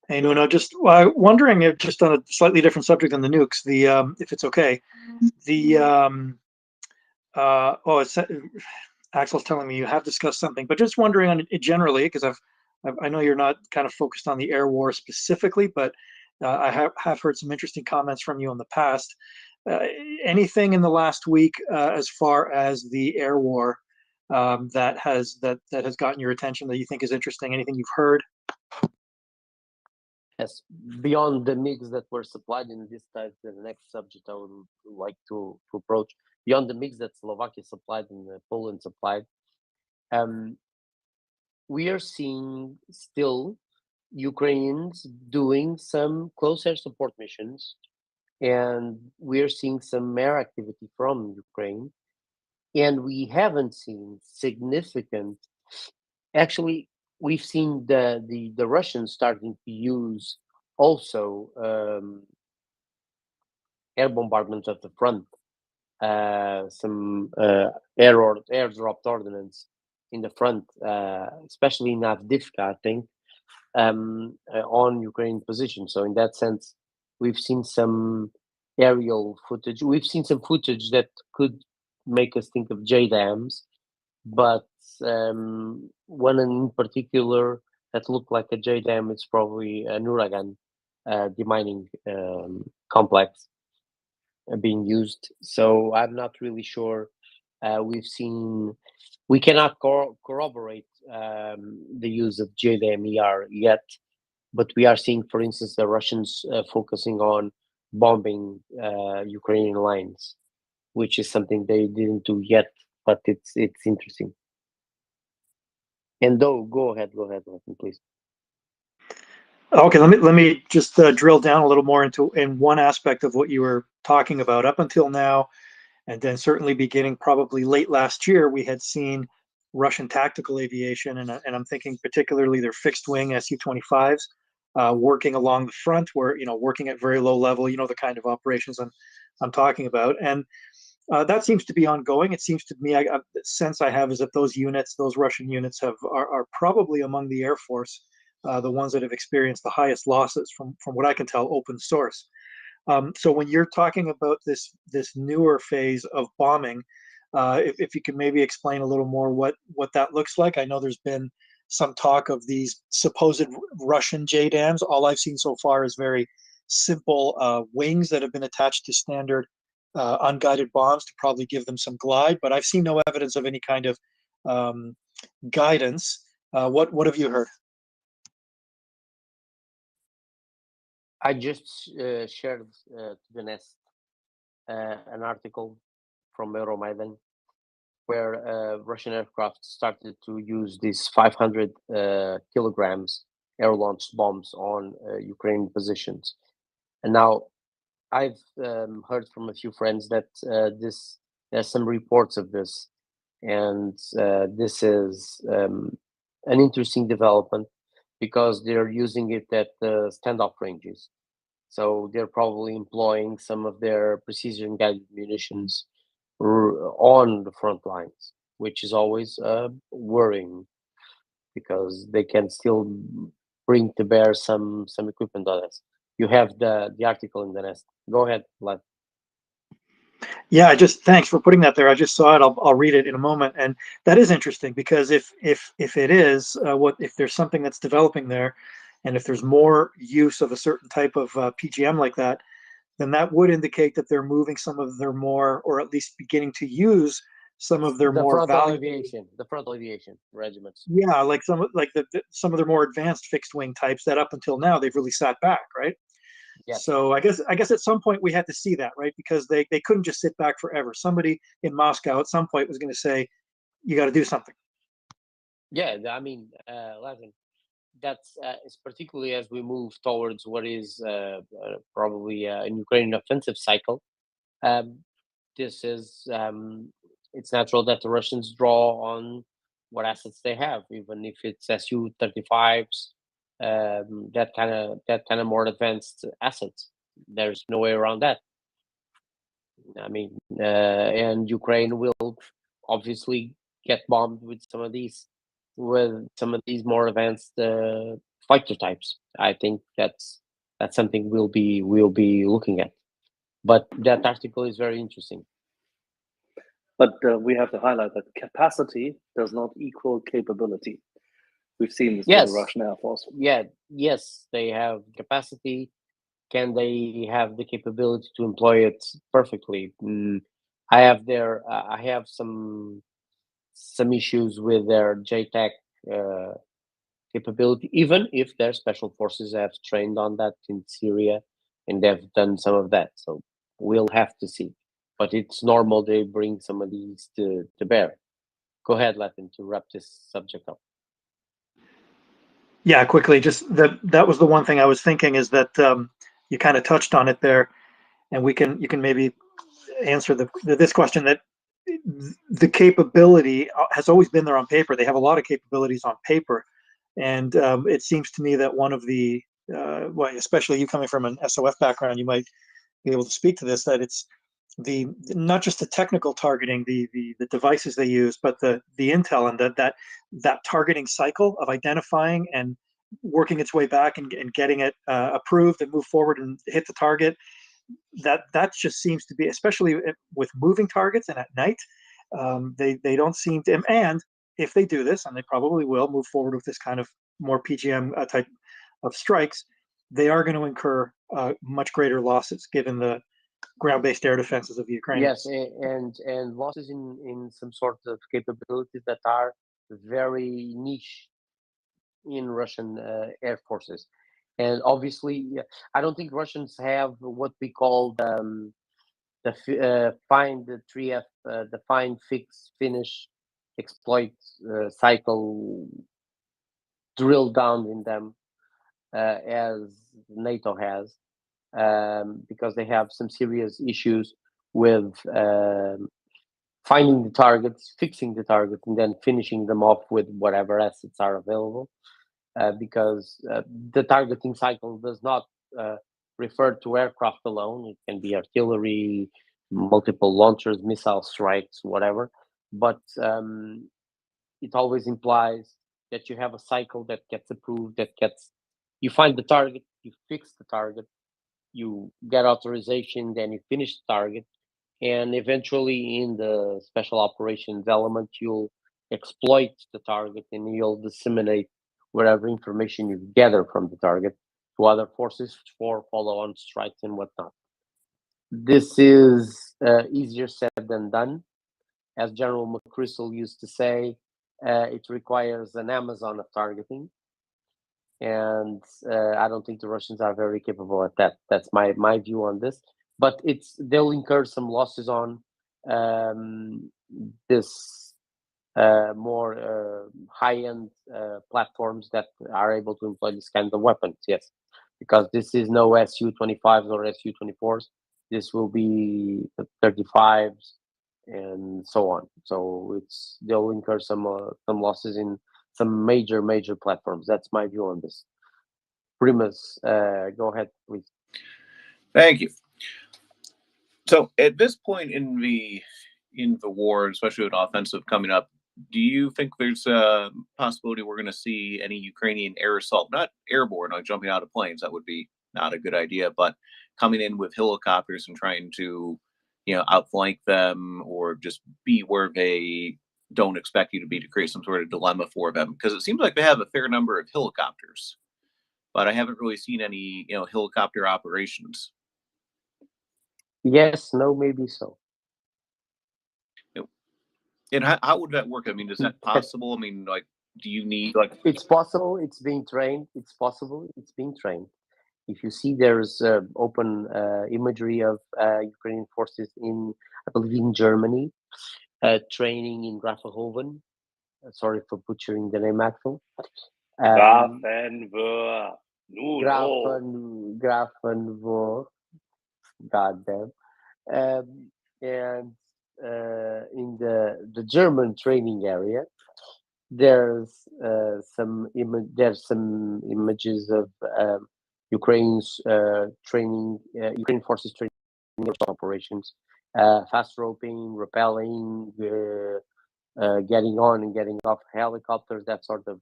Hey, Nuno, just wondering if, just on a slightly different subject than the nukes, if it's okay, Axel's telling me you have discussed something, but just wondering on it generally, because I know you're not kind of focused on the air war specifically, but I have heard some interesting comments from you in the past. Anything in the last week as far as the air war that has gotten your attention that you think is interesting? Anything you've heard? Yes, beyond the MiGs that were supplied in this type, the next subject I would like to approach, beyond the MiGs that Slovakia supplied and Poland supplied, we are seeing still Ukrainians doing some close air support missions, and we are seeing some air activity from Ukraine, and we haven't seen significant. Actually, we've seen the Russians starting to use also air bombardment at the front, some airdropped ordnance in the front, especially in Avdiivka, I think, on Ukrainian position. So in that sense, we've seen some aerial footage. We've seen some footage that could make us think of JDAMs, but one in particular that looked like a JDAM, it's probably a Nuragan demining complex being used. So I'm not really sure. We cannot corroborate the use of JDAM-ER yet, but we are seeing, for instance, the Russians focusing on bombing Ukrainian lines, which is something they didn't do yet, but it's interesting. And go ahead, please. Okay, let me just drill down a little more in one aspect of what you were talking about. Up until now, and then certainly beginning probably late last year, we had seen Russian tactical aviation, and I'm thinking particularly their fixed-wing Su-25s working along the front, where working at very low level. The kind of operations I'm talking about, and that seems to be ongoing. It seems to me, the sense I have is that those Russian units are probably among the Air Force, the ones that have experienced the highest losses from what I can tell, open source. So when you're talking about this newer phase of bombing, if you could maybe explain a little more what that looks like. I know there's been some talk of these supposed Russian JDAMs. All I've seen so far is very simple wings that have been attached to standard unguided bombs to probably give them some glide, but I've seen no evidence of any kind of guidance. What have you heard? I just shared to the nest an article from Euromaidan where Russian aircraft started to use these 500 kilograms air-launched bombs on Ukrainian positions. And now I've heard from a few friends that there's some reports of this, and this is an interesting development because they're using it at the standoff ranges. So they're probably employing some of their precision guided munitions on the front lines, which is always worrying because they can still bring to bear some equipment on us. You have the article in the nest. Go ahead, Vlad. Yeah, thanks for putting that there. I just saw it. I'll read it in a moment, and that is interesting because if it is if there's something that's developing there, and if there's more use of a certain type of PGM like that, then that would indicate that they're moving some of their more, or at least beginning to use some of their more valuable, the frontal aviation regiments. yeah, like some of their more advanced fixed wing types that up until now they've really sat back, right? Yes. So I guess at some point we had to see that, right? Because they couldn't just sit back forever. Somebody in Moscow at some point was going to say, you got to do something. Yeah, I mean, Latin. That's is particularly as we move towards what is probably an Ukrainian offensive cycle. This is it's natural that the Russians draw on what assets they have, even if it's Su-35s, that kind of more advanced assets. There's no way around that. I mean, and Ukraine will obviously get bombed with some of these more advanced fighter types. I think that's something we'll be looking at. But that article is very interesting. But we have to highlight that capacity does not equal capability. We've seen this with the Russian Air Force. Yeah, yes, they have capacity. Can they have the capability to employ it perfectly? I have some issues with their JTAC capability, even if their special forces have trained on that in Syria and they've done some of that. So we'll have to see. But it's normal they bring some of these to bear. Go ahead, Latin, to wrap this subject up. Yeah, quickly, just that was the one thing I was thinking is that you kind of touched on it there, and you can maybe answer this question, that the capability has always been there on paper. They have a lot of capabilities on paper, and it seems to me that one of the well, especially you coming from an SOF background, you might be able to speak to this, that it's not just the technical targeting, the devices they use, but the intel and that targeting cycle of identifying and working its way back and getting it approved and move forward and hit the target. That just seems to be, especially with moving targets and at night, they don't seem to. And if they do this, and they probably will move forward with this kind of more PGM type of strikes, they are going to incur much greater losses given the ground-based air defenses of Ukraine. Yes, and losses in some sort of capabilities that are very niche in Russian air forces. And obviously, I don't think Russians have what we call the find, the 3F, the find, fix, finish, exploit cycle drilled down in them as NATO has, because they have some serious issues with finding the targets, fixing the target, and then finishing them off with whatever assets are available. Because the targeting cycle does not refer to aircraft alone. It can be artillery, multiple launchers, missile strikes, whatever. But it always implies that you have a cycle that gets approved, you find the target, you fix the target, you get authorization, then you finish the target, and eventually in the special operations element, you'll exploit the target and you'll disseminate whatever information you gather from the target to other forces for follow-on strikes and whatnot. This is easier said than done. As General McChrystal used to say, it requires an Amazon of targeting. And I don't think the Russians are very capable at that. That's my view on this. But they'll incur some losses on this more high-end platforms that are able to employ this kind of weapons. Yes, because this is no Su-25s or Su-24s. This will be 35s and so on. So they'll incur some losses in some major platforms. That's my view on this. Primus, go ahead, please. Thank you. So at this point in the war, especially with offensive coming up, do you think there's a possibility we're going to see any Ukrainian air assault, not airborne, like jumping out of planes? That would be not a good idea, but coming in with helicopters and trying to, outflank them or just be where they don't expect you to be, to create some sort of dilemma for them? Because it seems like they have a fair number of helicopters, but I haven't really seen any, helicopter operations. Yes, no, maybe so. And how would that work? I mean, is that possible? I mean, like, do you need like? It's possible. It's being trained. It's possible. It's being trained. If you see, there's open imagery of Ukrainian forces in, I believe, in Germany, training in Grafenhoven. Sorry for butchering the name, Axel. Grafenwohr. Grafenwohr. Goddamn. And in the German training area, there's some images of Ukraine's Ukrainian forces training operations, fast roping, rappelling, getting on and getting off helicopters. That sort of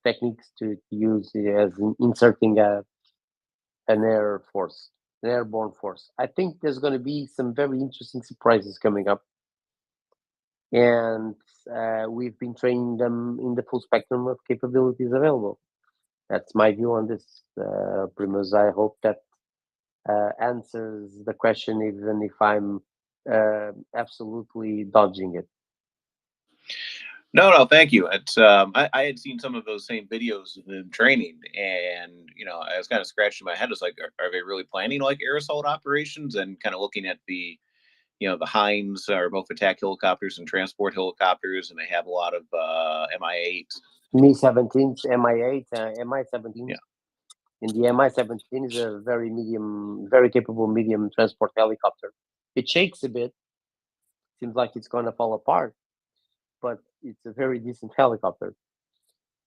techniques to use as inserting an airborne force. I think there's going to be some very interesting surprises coming up, and we've been training them in the full spectrum of capabilities available. That's my view on this, Primus. I hope that answers the question, even if I'm absolutely dodging it. No, thank you. It's I had seen some of those same videos of them training, and I was kind of scratching my head. It's like, are they really planning like air assault operations? And kind of looking at the the Hinds are both attack helicopters and transport helicopters, and they have a lot of Mi-8. Mi-17s, Mi-8, Mi-17s. Yeah. And the Mi-17 is a very capable medium transport helicopter. It shakes a bit. Seems like it's going to fall apart, but it's a very decent helicopter.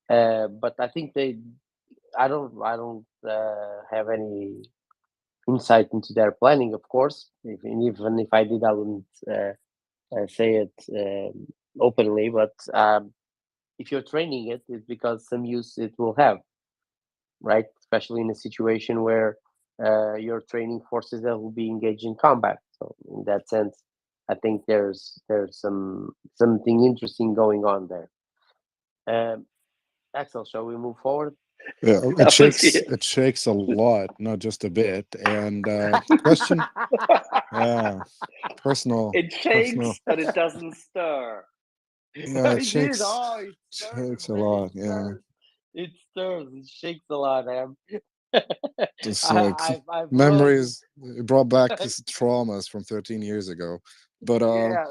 But I think I don't have any insight into their planning, of course. Even if I did, I wouldn't say it openly. But if you're training it, it's because some use it will have, right? Especially in a situation where you're training forces that will be engaged in combat. So in that sense, I think there's something interesting going on there. Axel, shall we move forward? Yeah, it shakes a lot, not just a bit. And question, personal. It shakes, but it doesn't stir. Yeah, it shakes. It shakes a lot. Yeah. It stirs. It shakes a lot, man. Just memories brought back traumas from 13 years ago. But yeah.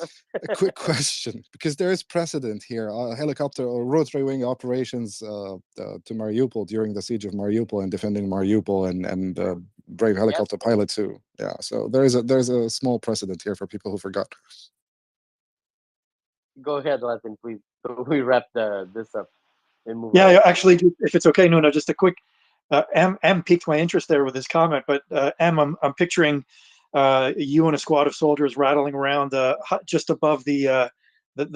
A quick question, because there is precedent here: helicopter or rotary wing operations to Mariupol during the siege of Mariupol and defending Mariupol, and brave helicopter pilots too. Yeah, so there's a small precedent here for people who forgot. Go ahead, Latin, please. We wrap this up. And move yeah, on. actually, if it's okay, Nuno, just a quick. M piqued my interest there with his comment, but M, I'm picturing you and a squad of soldiers rattling around just above the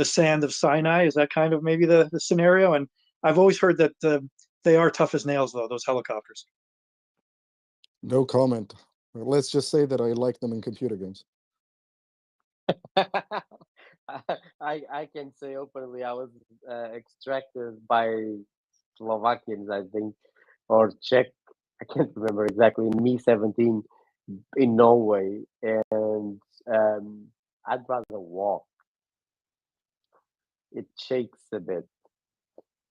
sand of Sinai. Is that kind of maybe the scenario? And I've always heard that the They are tough as nails, though, those helicopters. No comment. Let's just say that I like them in computer games. I can say openly I was extracted by Slovakians, I think, or Czech. I can't remember exactly. In Me-17 in Norway, and I'd rather walk. It shakes a bit.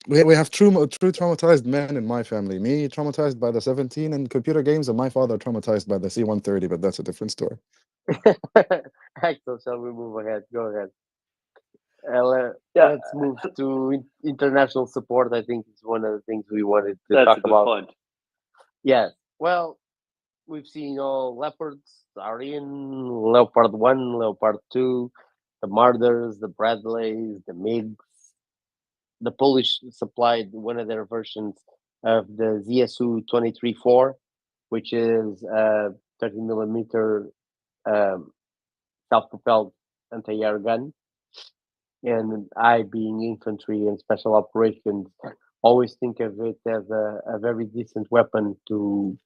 We have true traumatized men in my family. Me traumatized by the 17 and computer games, and my father traumatized by the C-130. But that's a different story. Axel, shall we move ahead? Go ahead. Yeah, Let's move to international support. I think it's one of the things we wanted to That's talk a good about. point. Yes. Well, we've seen all Leopards are in Leopard 1, Leopard 2, the Marders, the Bradleys, the MiGs. The Polish supplied one of their versions of the ZSU 23-4, which is a 30 millimeter self-propelled anti-air gun. And I, being infantry and special operations, always think of it as a very decent weapon to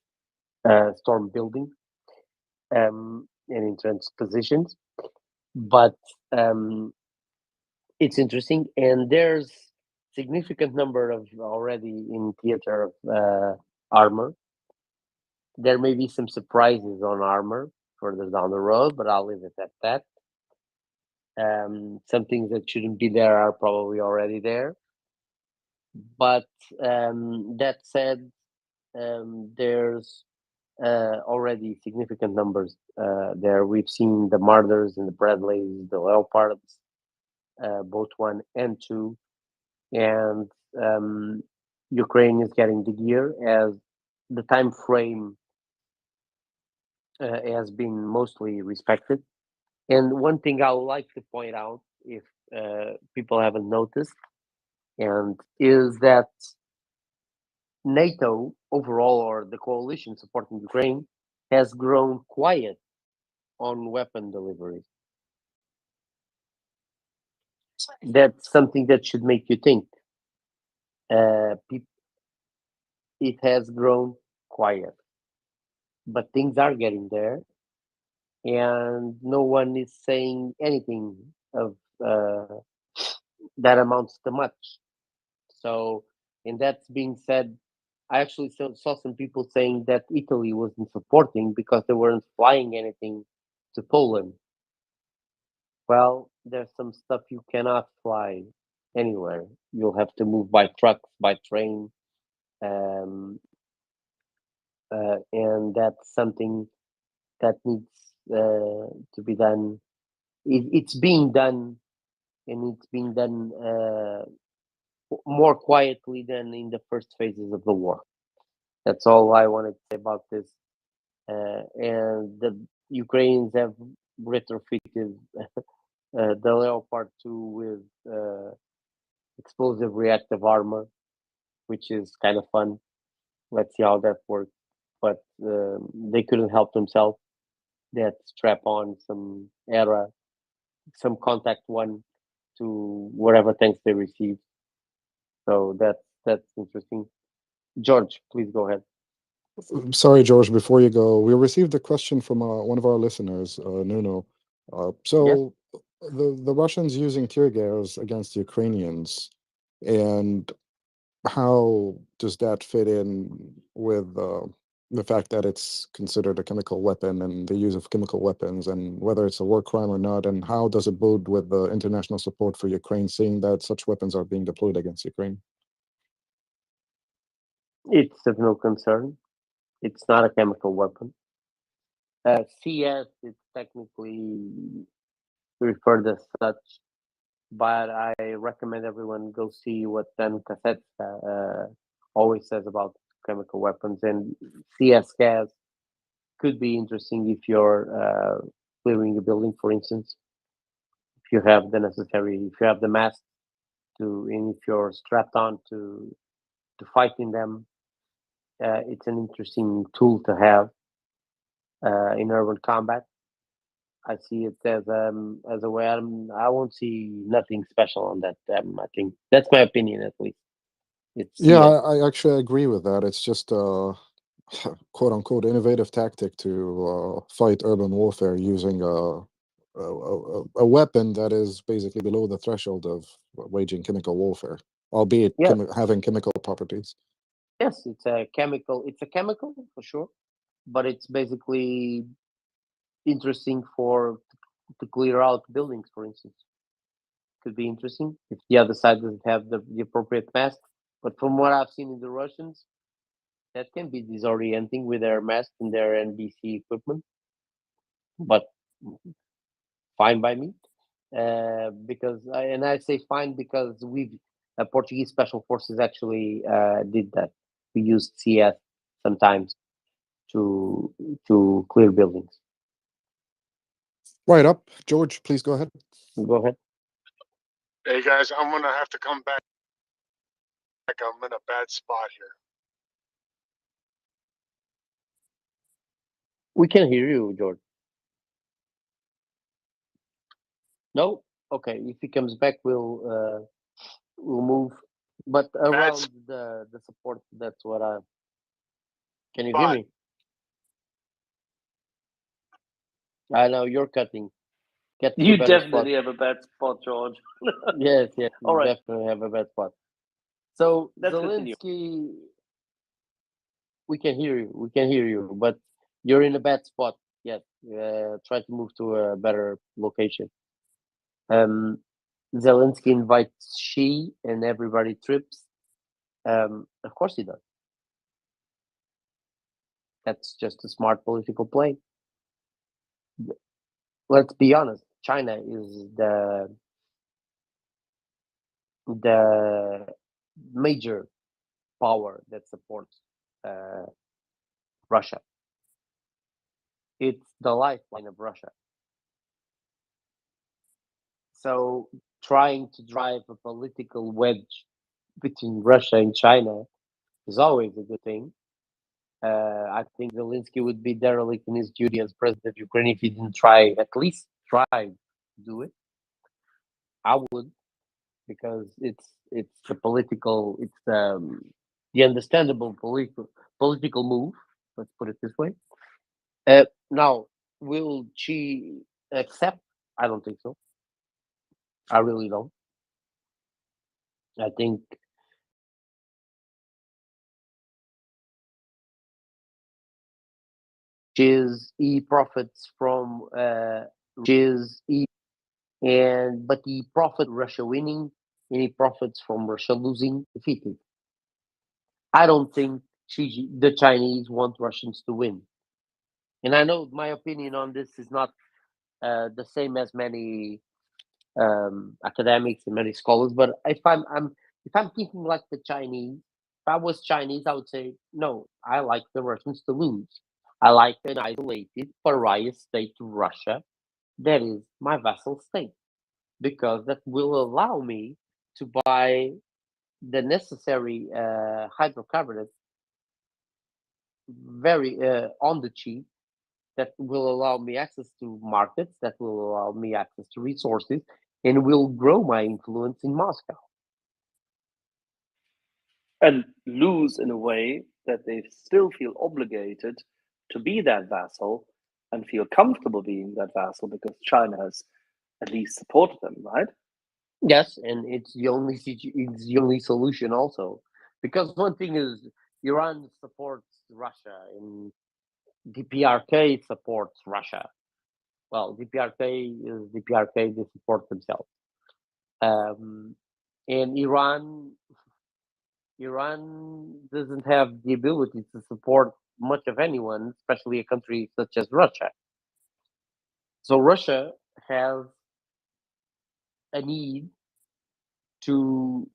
storm buildings and entrenched positions. But it's interesting, and there's significant number of already in theater of armor. There may be some surprises on armor further down the road, but I'll leave it at that. Some things that shouldn't be there are probably already there. But that said, there's already significant numbers there. We've seen the Marders and the Bradleys, the Leopards, both 1 and 2, and Ukraine is getting the gear as the time frame has been mostly respected. And one thing I would like to point out, if people haven't noticed, and is that NATO overall, or the coalition supporting Ukraine, has grown quiet on weapon deliveries. That's something that should make you think. It has grown quiet, but things are getting there, and no one is saying anything of that amounts to much. So, and that's being said, I actually saw some people saying that Italy wasn't supporting because they weren't flying anything to Poland. Well, there's some stuff you cannot fly anywhere. You'll have to move by trucks, by train, and that's something that needs to be done. It's being done, and it's being done more quietly than in the first phases of the war. That's all I wanted to say about this. And the Ukrainians have retrofitted the Leopard 2 with explosive reactive armor, which is kind of fun. Let's see how that works. But they couldn't help themselves. They had to strap on some ERA, some Contact 1 to whatever tanks they received. So that's interesting. George, please go ahead. Sorry, George, before you go, we received a question from one of our listeners, Nuno. So the Russians using tear gas against the Ukrainians, and how does that fit in with the fact that it's considered a chemical weapon and the use of chemical weapons, and whether it's a war crime or not, and how does it bode with the international support for Ukraine, seeing that such weapons are being deployed against Ukraine? It's of no concern. It's not a chemical weapon. CS is technically referred as such, but I recommend everyone go see what Dan Kasetska always says about chemical weapons. And CS gas could be interesting if you're clearing a building, for instance. If you have the mask and if you're strapped on to fight in them, it's an interesting tool to have in urban combat. I see it as a way. I won't see nothing special on that. I think that's my opinion, at least. It's Yeah, I actually agree with that. It's just a quote unquote innovative tactic to fight urban warfare using a weapon that is basically below the threshold of waging chemical warfare, albeit Yeah. having chemical properties. Yes, it's a chemical. It's a chemical for sure, but it's basically interesting for to clear out buildings, for instance. Could be interesting if the other side doesn't have the appropriate mask. But from what I've seen in the Russians, that can be disorienting with their mask and their NBC equipment. But fine by me, because I say fine because Portuguese Special Forces actually did that. We used CS sometimes to clear buildings. Right up, George. Please go ahead. Go ahead. Hey guys, I'm gonna have to come back. I'm in a bad spot here. We can hear you, George. No, okay. If he comes back, we'll move. But around the support, that's what I. Can you hear me? I know you're cutting. Get to You a better definitely spot. have a bad spot, George. Yes, All you right. definitely have a bad spot. So Let's continue. Zelensky, we can hear you. We can hear you, but you're in a bad spot. Yes, try to move to a better location. Zelensky invites Xi and everybody trips. Of course he does. That's just a smart political play. Let's be honest. China is the major power that supports Russia. It's the lifeline of Russia. So trying to drive a political wedge between Russia and China is always a good thing. I think Zelensky would be derelict in his duty as president of Ukraine if he didn't at least try to do it. I would, because it's the understandable political move. Let's put it this way. Now, will she accept? I don't think so. I really don't. I think he profits from but he profits Russia winning and he profits from Russia losing defeated. I don't think the Chinese want Russians to win. And I know my opinion on this is not the same as many academics and many scholars, but if I'm thinking like the Chinese, if I was Chinese, I would say no. I like the Russians to lose. I like an isolated pariah state to Russia that is my vassal state, because that will allow me to buy the necessary hydrocarbons very on the cheap, that will allow me access to markets, that will allow me access to resources, and will grow my influence in Moscow. And lose in a way that they still feel obligated to be that vassal and feel comfortable being that vassal because China has at least supported them, right? Yes, and it's the only solution also, because one thing is Iran supports Russia and DPRK supports Russia. Well, DPRK is DPRK; they support themselves. And Iran doesn't have the ability to support much of anyone, especially a country such as Russia. So Russia has a need to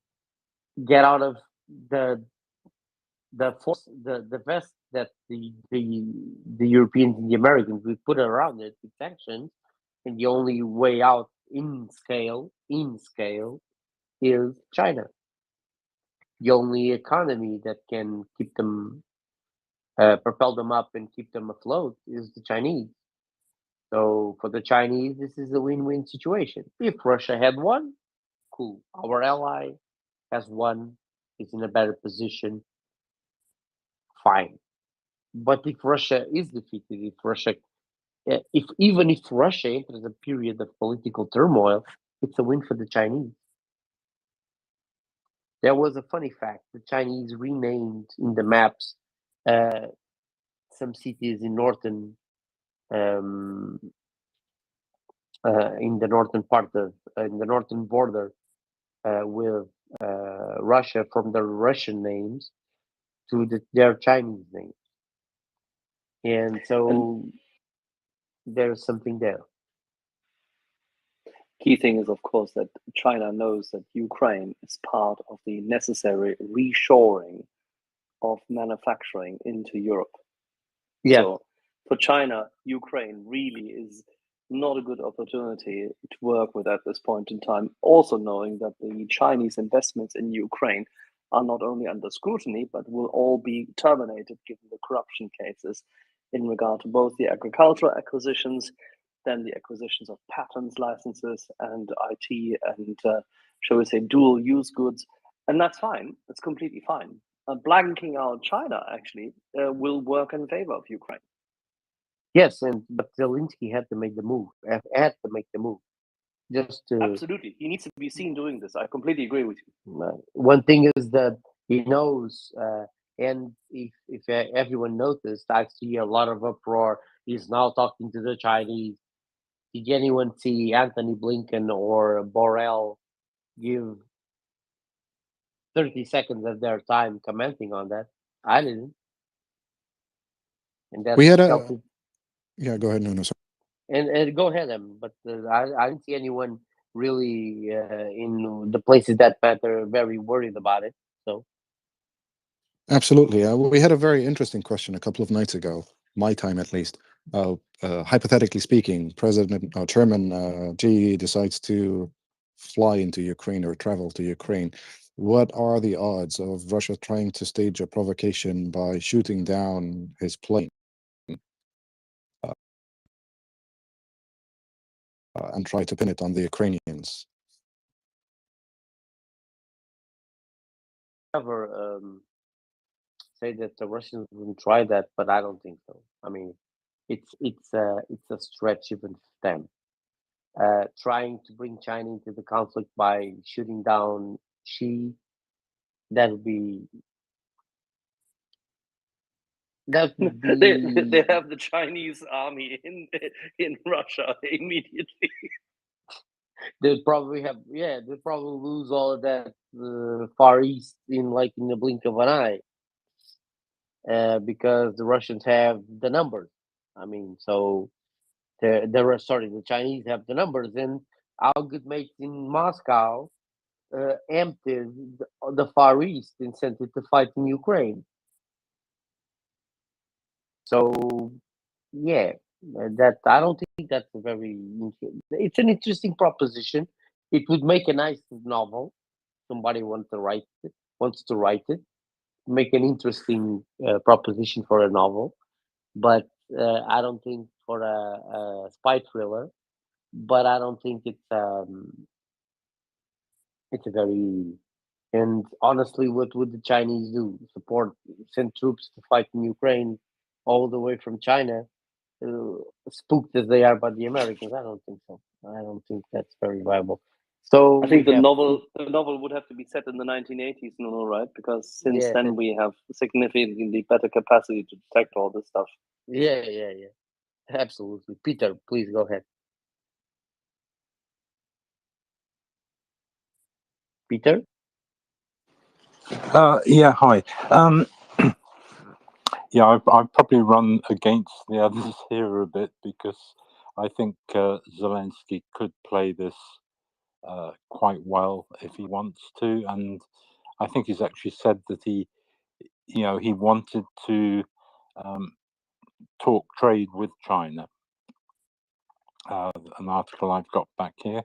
get out of the vest that the Europeans and the Americans we put around it with sanctions, and the only way out in scale is China. The only economy that can keep them propel them up and keep them afloat is the Chinese. So for the Chinese, this is a win-win situation. If Russia had won, cool. Our ally has won is in a better position, fine. But if Russia is defeated, if even if Russia enters a period of political turmoil, it's a win for the Chinese. There was a funny fact: the Chinese renamed in the maps some cities in um, in the northern part of in the northern border with Russia from the Russian names to their Chinese names, and so there's something there. Key thing is, of course, that China knows that Ukraine is part of the necessary reshoring of manufacturing into Europe. Yeah. So for China, Ukraine really is not a good opportunity to work with at this point in time. Also knowing that the Chinese investments in Ukraine are not only under scrutiny, but will all be terminated given the corruption cases in regard to both the agricultural acquisitions, then the acquisitions of patents, licenses, and IT, and shall we say, dual use goods. And that's fine. That's completely fine. Blanking out China actually will work in favor of Ukraine. Yes, but Zelensky had to make the move. Had to make the move. Just to Absolutely, he needs to be seen doing this. I completely agree with you. One thing is that he knows, and if everyone noticed, I see a lot of uproar. He's now talking to the Chinese. Did anyone see Anthony Blinken or Borrell give 30 seconds of their time commenting on that? I didn't. And that's We had a self- yeah. Go ahead, Nuno. Sorry. and go ahead, but I didn't see anyone really in the places that matter very worried about it. So Absolutely. We had a very interesting question a couple of nights ago, my time at least. Hypothetically speaking, Chairman Xi decides to fly into Ukraine or travel to Ukraine. What are the odds of Russia trying to stage a provocation by shooting down his plane and try to pin it on the Ukrainians? never say that the Russians wouldn't try that, but I don't think so. I mean, it's a stretch even for them. Trying to bring China into the conflict by shooting down Xi, that would be that would They be have the Chinese army in Russia immediately. they'd probably lose all of that Far East in the blink of an eye, because the Russians have the numbers. I mean, so the Chinese have the numbers, and our good mates in Moscow emptied the Far East and sent it to fight in Ukraine. So yeah, that I don't think that's a very. It's an interesting proposition. It would make a nice novel. Somebody wants to write it, make an interesting proposition for a novel, but I don't think for a spy thriller. But I don't think it's a very. And honestly, what would the Chinese do? Send troops to fight in Ukraine, all the way from China, spooked as they are by the Americans? I don't think so. I don't think that's very viable. So I think we the have novel would have to be set in the 1980s, no, right? Because since yeah, then we have significantly better capacity to detect all this stuff. yeah, absolutely. Peter, please go ahead. Peter? Yeah, hi. Yeah, I've probably run against the others here a bit because I think Zelensky could play this quite well if he wants to, and I think he's actually said that he wanted to talk trade with China. An article I've got back here.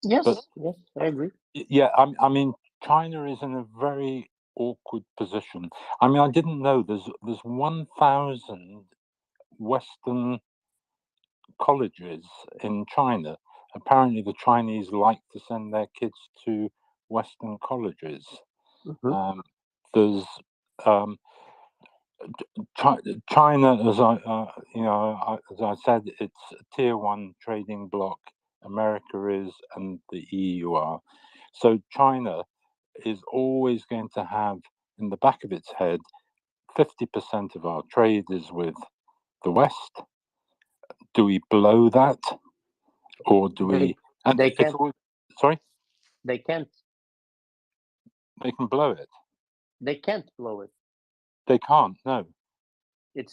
Yes, but yes, I agree. yeah, I mean, China is in a very awkward position. I mean, I didn't know there's 1,000 Western colleges in China. Apparently, the Chinese like to send their kids to Western colleges. Um, there's China, as as I said, it's a tier one trading bloc. America is, and the EU are. So China is always going to have in the back of its head 50% of our trade is with the West. Do we blow that, or do we? And They can't. Sorry, They can't. they can blow it. They can't blow it. They can't. No. It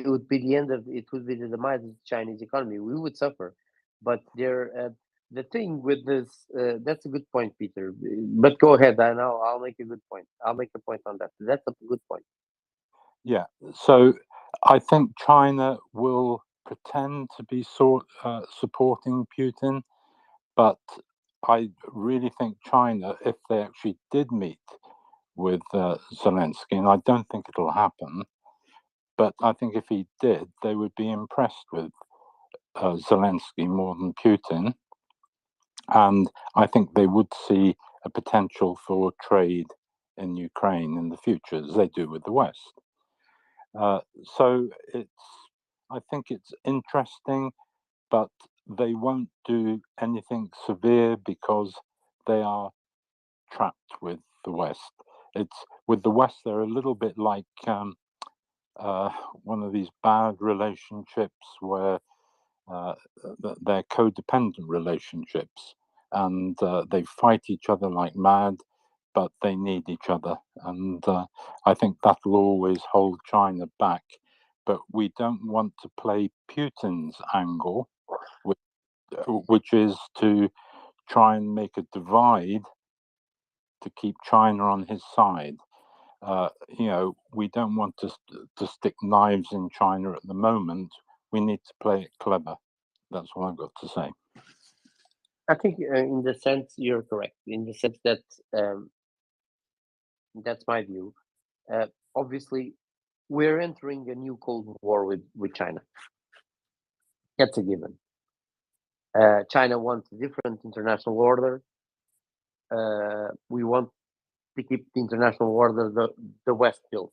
would be the end of it. Would be the demise of the Chinese economy. We would suffer. But the thing with this, that's a good point, Peter. But go ahead. I know I'll make a good point. I'll make a point on that. That's a good point. Yeah. So I think China will pretend to be supporting Putin, but I really think China, if they actually did meet with Zelensky, and I don't think it'll happen, but I think if he did, they would be impressed with Zelensky more than Putin. And I think they would see a potential for trade in Ukraine in the future, as they do with the West. So I think it's interesting, but they won't do anything severe because they are trapped with the West. It's with the West, they're a little bit like one of these bad relationships where they're codependent relationships, and they fight each other like mad, but they need each other. And I think that will always hold China back. But we don't want to play Putin's angle, which is to try and make a divide to keep China on his side. We don't want to stick knives in China at the moment. We need to play it clever. That's what I've got to say. I think, in the sense, you're correct. In the sense that that's my view. Obviously, we're entering a new Cold War with China. That's a given. China wants a different international order. We want to keep the international order the West built.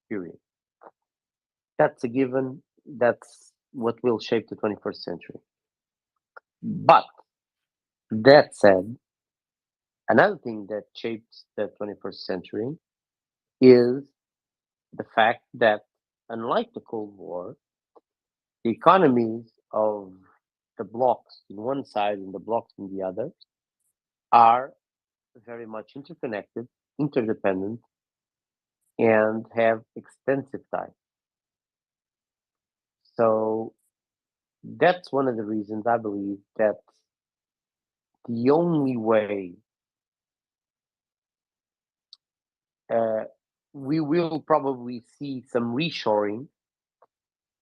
Period. That's a given. That's what will shape the 21st century. But that said, another thing that shapes the 21st century is the fact that, unlike the Cold War, the economies of the blocks in one side and the blocks in the other are very much interconnected, interdependent, and have extensive ties. So that's one of the reasons I believe that the only way we will probably see some reshoring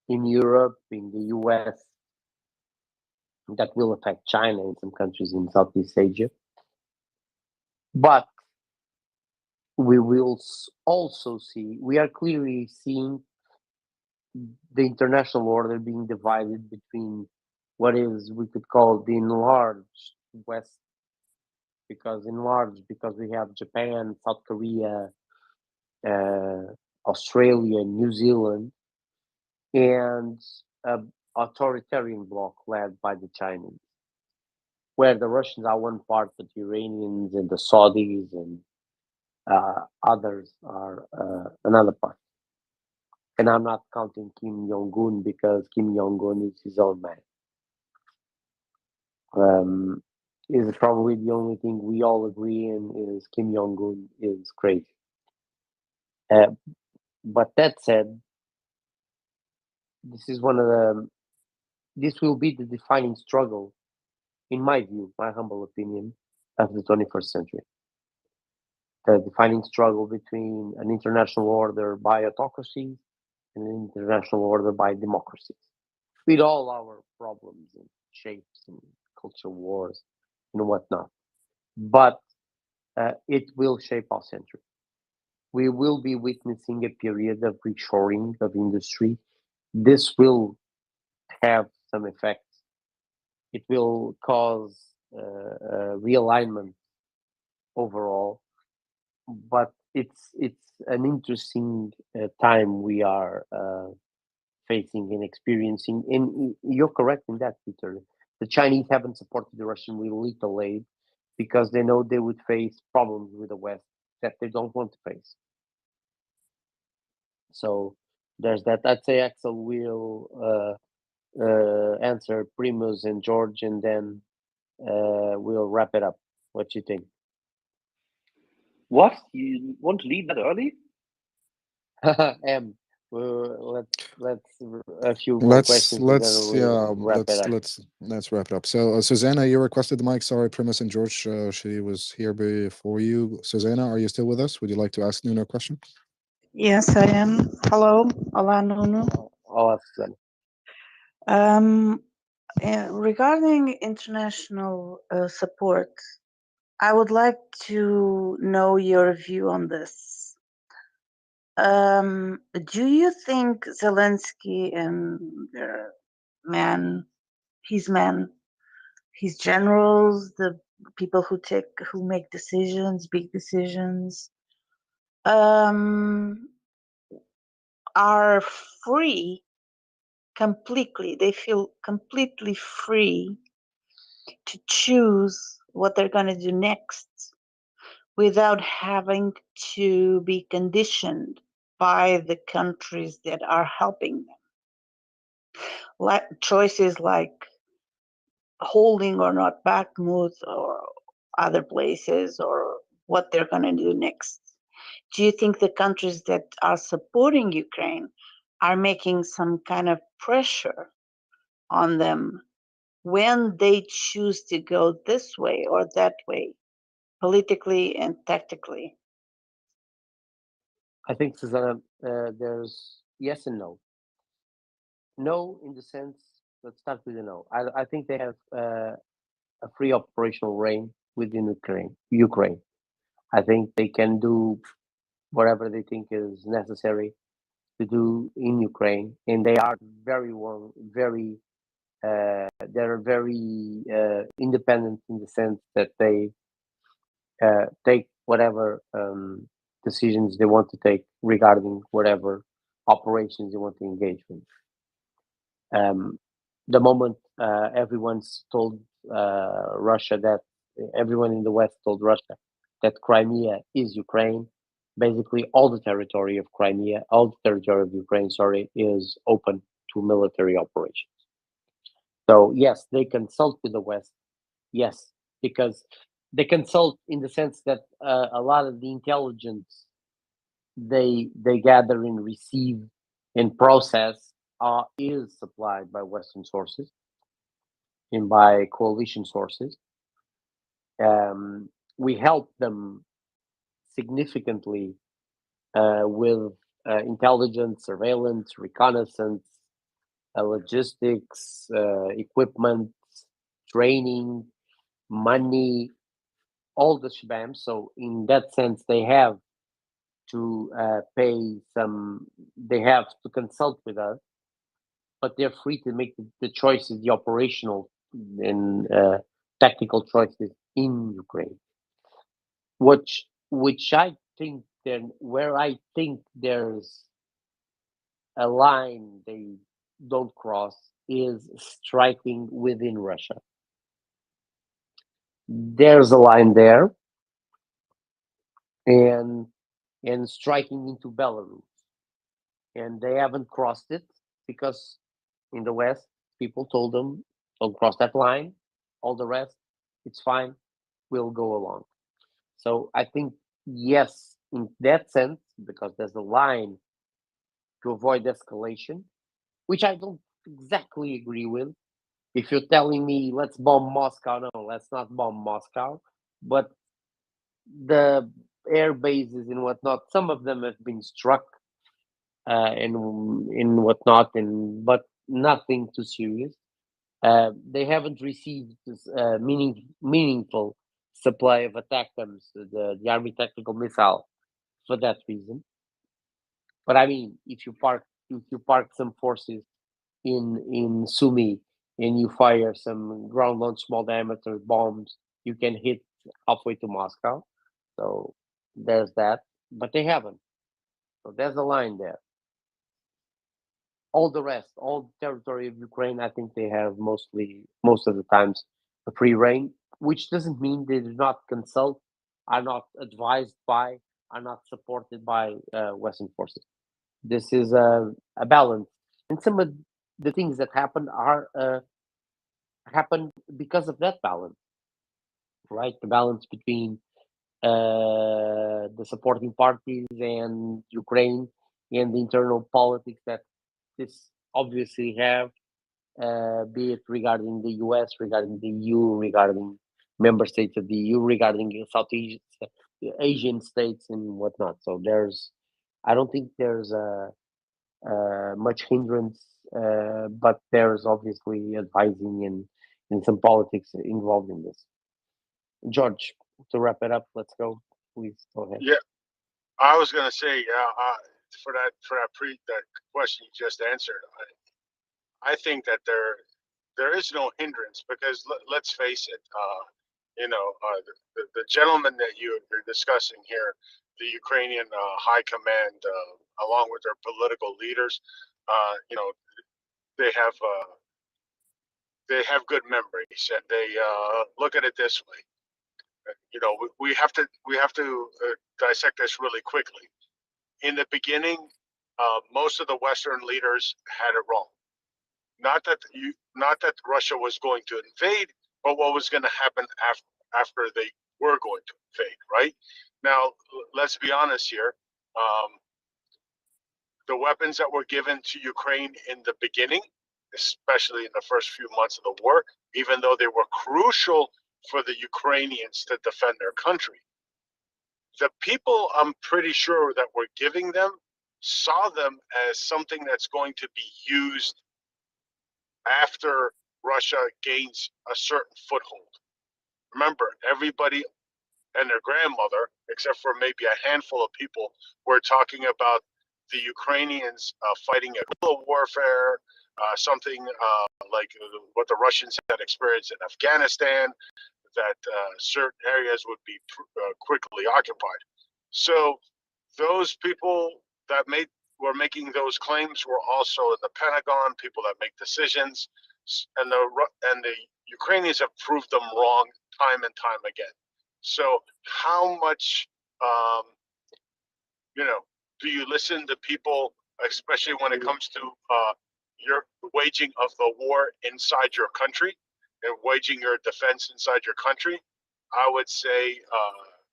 in Europe, in the US, that will affect China and some countries in Southeast Asia. But we will also see, we are clearly seeing the international order being divided between what is, we could call the enlarged West, because we have Japan, South Korea, Australia, New Zealand, and an authoritarian bloc led by the Chinese, where the Russians are one part, but the Iranians and the Saudis and others are another part. And I'm not counting Kim Jong-un, because Kim Jong-un is his own man. Is probably the only thing we all agree in is Kim Jong-un is crazy. But that said, this will be the defining struggle, in my view, my humble opinion, of the 21st century. The defining struggle between an international order by autocracies and an international order by democracies, with all our problems and shapes and cultural wars and whatnot. But it will shape our century. We will be witnessing a period of reshoring of industry. This will have some effects. It will cause realignment overall. but it's an interesting time we are facing and experiencing. And you're correct in that, Peter. The Chinese haven't supported the Russian with lethal aid because they know they would face problems with the West that they don't want to face. So there's that. I'd say Axel will answer Primus and George, and then we'll wrap it up. What do you think? What? You want to leave that early? M, let's a few more questions and then we'll wrap it up. Let's wrap it up. So Susanna, you requested the mic. Sorry, Primus and George, she was here before you. Susanna, are you still with us? Would you like to ask Nuno a question? Yes, I am. Hello. Olá, Nuno. Olá, Susanna. Regarding international support, I would like to know your view on this. Do you think Zelensky and their his generals, the people who make decisions, big decisions, are free completely? They feel completely free to choose what they're going to do next without having to be conditioned by the countries that are helping them. Choices like holding or not Bakhmut or other places, or what they're going to do next. Do you think the countries that are supporting Ukraine are making some kind of pressure on them when they choose to go this way or that way, politically and tactically? I think, Susanna, there's yes and no. No, in the sense, let's start with the no. I think they have a free operational reign within Ukraine. I think they can do whatever they think is necessary to do in Ukraine, and they are they're very independent in the sense that they take whatever decisions they want to take regarding whatever operations they want to engage with. The moment everyone's told Russia that everyone in the West told Russia that Crimea is Ukraine, basically all the territory of Crimea, all the territory of Ukraine, is open to military operations. So yes, they consult with the West. Yes, because they consult in the sense that a lot of the intelligence they gather and receive and process is supplied by Western sources and by coalition sources. We help them significantly with intelligence, surveillance, reconnaissance, logistics, equipment, training, money, all the shebang. So in that sense, they have to they have to consult with us, but they're free to make the choices, the operational and tactical choices in Ukraine. Which I think where I think there's a line they don't cross is striking within Russia. There's a line there, and striking into Belarus, and they haven't crossed it because in the West people told them don't cross that line. All the rest, it's fine. We'll go along. So I think yes, in that sense, because there's a line to avoid escalation, which I don't exactly agree with. If you're telling me let's bomb Moscow, no, let's not bomb Moscow. But the air bases and whatnot, some of them have been struck and whatnot, but nothing too serious. They haven't received this, meaningful supply of ATACMS, the Army Tactical Missile, for that reason. But I mean, if you park some forces in Sumy and you fire some ground-launched small diameter bombs, you can hit halfway to Moscow. So There's that, but they haven't. So there's a line there. All the rest, all the territory of Ukraine, I think they have most of the times a free reign, which doesn't mean they do not consult, are not advised by, are not supported by Western forces. This is a balance, and some of the things that happen are happen because of that balance, right? The balance between the supporting parties and Ukraine and the internal politics that this obviously have, be it regarding the US, regarding the EU, regarding member states of the EU, regarding Southeast Asian states and whatnot. So I don't think there's much hindrance, but there's obviously advising and some politics involved in this. George, to wrap it up, let's go. Please go ahead. Yeah, I was gonna say, for that question you just answered, I think that there is no hindrance because let's face it, the gentleman that you're discussing here, the Ukrainian high command, along with their political leaders, they have good memories, and they look at it this way. We have to dissect this really quickly. In the beginning, most of the Western leaders had it wrong. Not that Russia was going to invade, but what was going to happen after they were going to invade. Right now, let's be honest here. The weapons that were given to Ukraine in the beginning, especially in the first few months of the war, even though they were crucial for the Ukrainians to defend their country, the people I'm pretty sure that were giving them saw them as something that's going to be used after Russia gains a certain foothold. Remember, everybody and their grandmother, except for maybe a handful of people, were talking about the Ukrainians fighting a guerrilla warfare, something like what the Russians had experienced in Afghanistan, that certain areas would be quickly occupied. So those people that were making those claims were also in the Pentagon, people that make decisions, and the Ukrainians have proved them wrong time and time again. So how much, do you listen to people, especially when it comes to your waging of the war inside your country and waging your defense inside your country? I would say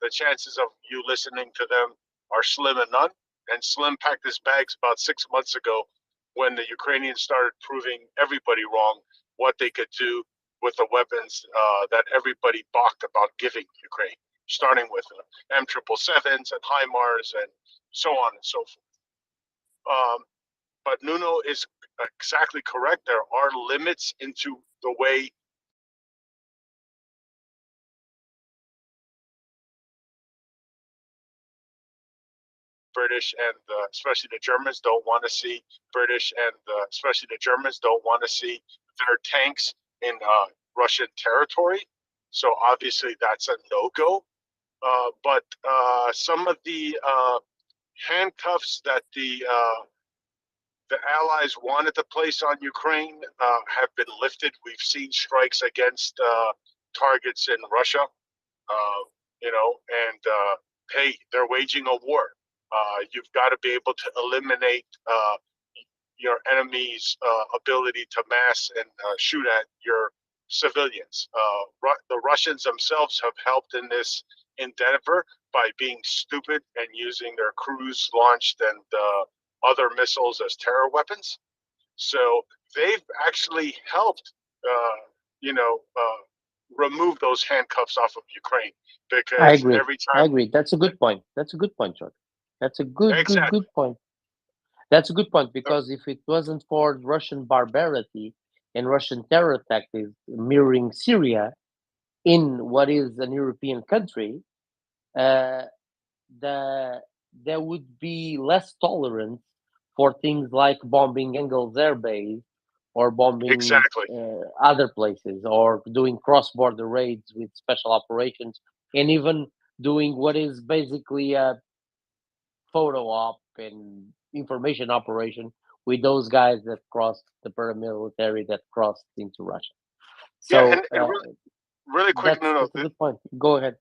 the chances of you listening to them are slim and none. And Slim packed his bags about 6 months ago when the Ukrainians started proving everybody wrong what they could do with the weapons that everybody balked about giving Ukraine, starting with M777s and HIMARS and so on and so forth. But Nuno is exactly correct. There are limits into the way British and especially the Germans don't want to see their tanks in Russian territory. So obviously that's a no-go. But some of the handcuffs that the Allies wanted to place on Ukraine have been lifted. We've seen strikes against targets in Russia, and hey, they're waging a war. You've got to be able to eliminate your enemy's ability to mass and shoot at your civilians. The Russians themselves have helped in this endeavor by being stupid and using their cruise-launched and other missiles as terror weapons. So they've actually helped, remove those handcuffs off of Ukraine because I agree. every time. I agree. That's a good point. That's a good point, George. That's a good point. That's a good point because if it wasn't for Russian barbarity and Russian terror tactics mirroring Syria in what is an European country, there would be less tolerance for things like bombing Engels Air Base or bombing other places or doing cross-border raids with special operations and even doing what is basically a photo op and information operation with those guys that crossed the paramilitary that crossed into Russia. Yeah, So and really quick, no, that's a good point. Go ahead.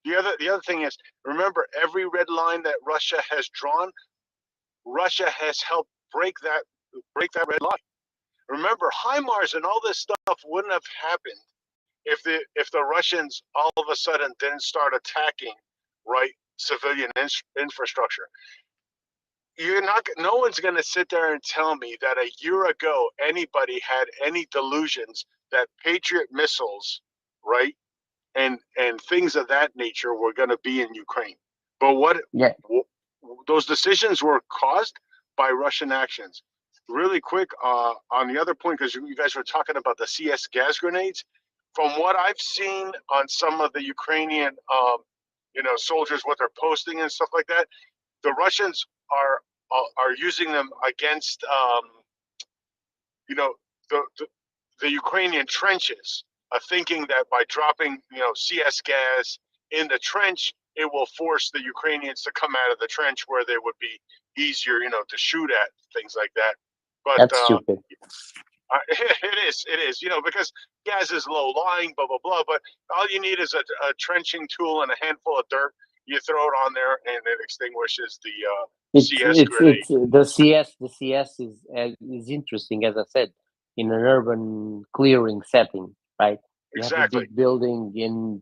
the other thing is, remember, every red line that Russia has drawn, Russia has helped break that red line. Remember, HIMARS and all this stuff wouldn't have happened if the Russians all of a sudden didn't start attacking, right, civilian infrastructure. No one's going to sit there and tell me that a year ago anybody had any delusions that Patriot missiles, right, and things of that nature were going to be in Ukraine. But those decisions were caused by Russian actions. Really quick, on the other point, because you guys were talking about the CS gas grenades. From what I've seen on some of the Ukrainian, soldiers, what they're posting and stuff like that, the Russians are using them against, the Ukrainian trenches, thinking that by dropping, CS gas in the trench, it will force the Ukrainians to come out of the trench where they would be easier, to shoot at, things like that. But That's stupid. it is, because gas is low lying, blah blah blah. But all you need is a trenching tool and a handful of dirt. You throw it on there, and it extinguishes the CS grenade. The CS is interesting, as I said, in an urban clearing setting, right? You have a big building, and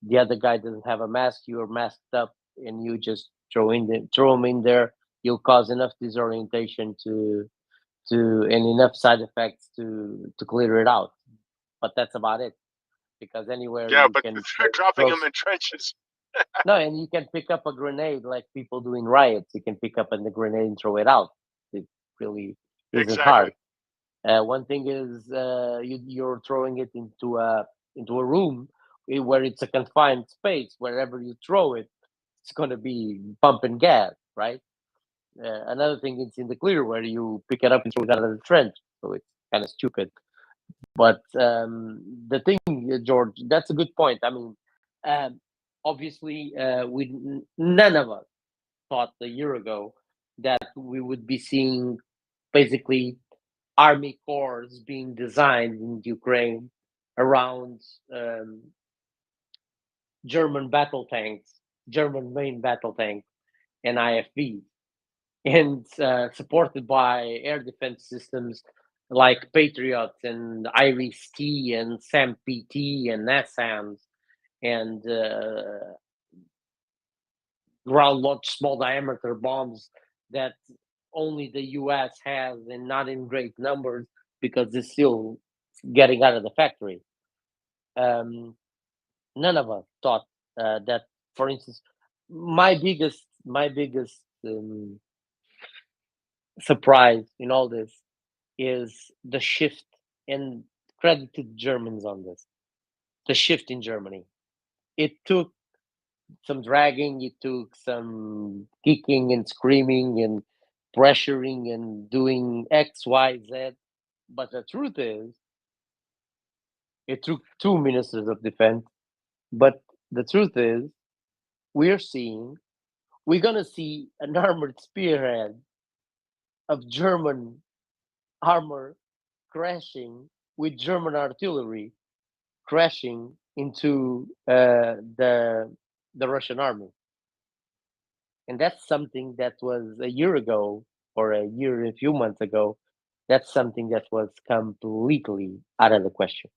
the other guy doesn't have a mask. You are masked up, and you just throw them in there. You'll cause enough disorientation and enough side effects to clear it out. But that's about it, because anywhere Yeah, you but can they're dropping throw them in trenches. no, and you can pick up a grenade like people do in riots. You can pick up the grenade and throw it out. It really isn't hard. One thing is you're throwing it into a room where it's a confined space. Wherever you throw it, it's going to be pumping gas, right? Another thing is in the clear where you pick it up and throw it out of the trench. So it's kind of stupid. But the thing, George, that's a good point. I mean, obviously, none of us thought a year ago that we would be seeing basically army corps being designed in Ukraine around German battle tanks, German main battle tanks, and IFVs, and supported by air defense systems like Patriots and IRIS-T and SAM-PT and NASAMS and ground-launched small diameter bombs that only the U.S. has and not in great numbers because it's still getting out of the factory. None of us thought that, for instance, my biggest surprise in all this is the shift, and credit to the Germans on this, the shift in Germany. It took some dragging, it took some kicking and screaming and pressuring and doing X, Y, Z. But the truth is, it took 2 ministers of defense. But the truth is, we're going to see an armored spearhead of German armor crashing with German artillery crashing into the Russian army. And that's something that was a year ago or a few months ago. That's something that was completely out of the question.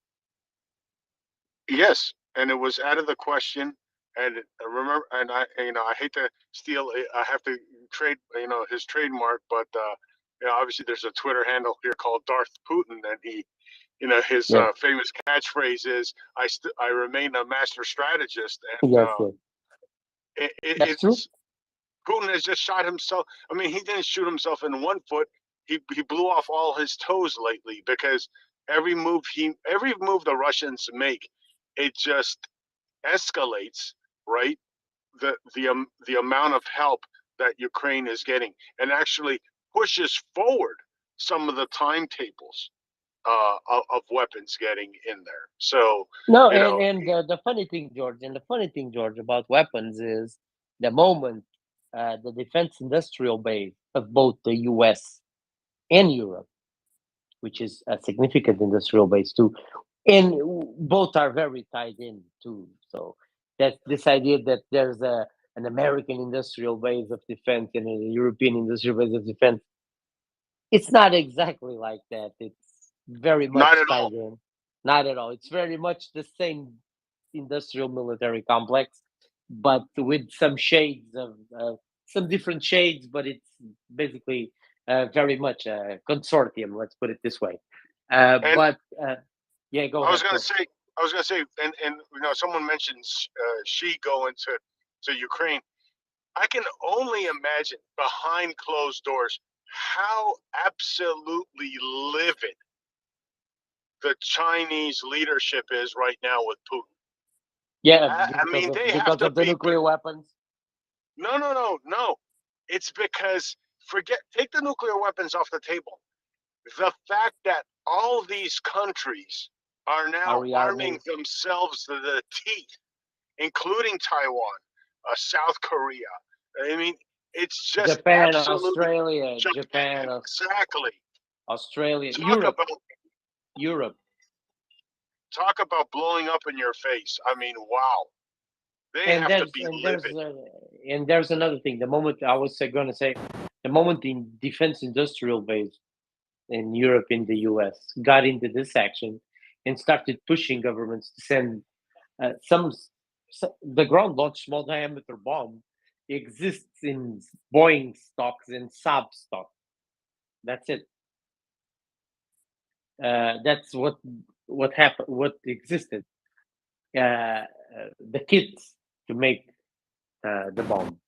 Yes, and it was out of the question. And remember, and I hate to steal. I have to trade, his trademark, but obviously there's a Twitter handle here called Darth Putin, and he, his famous catchphrase is, "I remain a master strategist." And That's true. Putin has just shot himself. I mean, he didn't shoot himself in one foot. He blew off all his toes lately because every move the Russians make, it just escalates, right? The amount of help that Ukraine is getting, and actually pushes forward some of the timetables of weapons getting in there. So No, you know, and the funny thing, George, about weapons is the moment the defense industrial base of both the U.S. and Europe, which is a significant industrial base too, and both are very tied in too. So that this idea that there's an American industrial base of defense and a European industrial base of defense, it's not exactly like that. It's very much not at tied all. in. Not at all. It's very much the same industrial military complex, but with some shades of some different shades. But it's basically very much a consortium. Let's put it this way. And But yeah, go I was ahead, gonna Phil. say, and you know, someone mentions she going to Ukraine. I can only imagine behind closed doors how absolutely livid the Chinese leadership is right now with Putin. Yeah, I mean, they have because to of the be. nuclear weapons. No. It's because take the nuclear weapons off the table. The fact that all these countries are now arming Rearming themselves to the teeth, including Taiwan, South Korea. I mean, it's just Japan, absolutely Australia, Japan. Exactly. Australia, Talk Europe. Talk about blowing up in your face. I mean, wow. They And have to be there's another thing. The moment I was going to say, the moment the defense industrial base in Europe, in the US, got into this action and started pushing governments to send the ground launched small diameter bomb exists in Boeing stocks and Saab stock. That's it. That's what happened. What existed. The kits to make the bomb,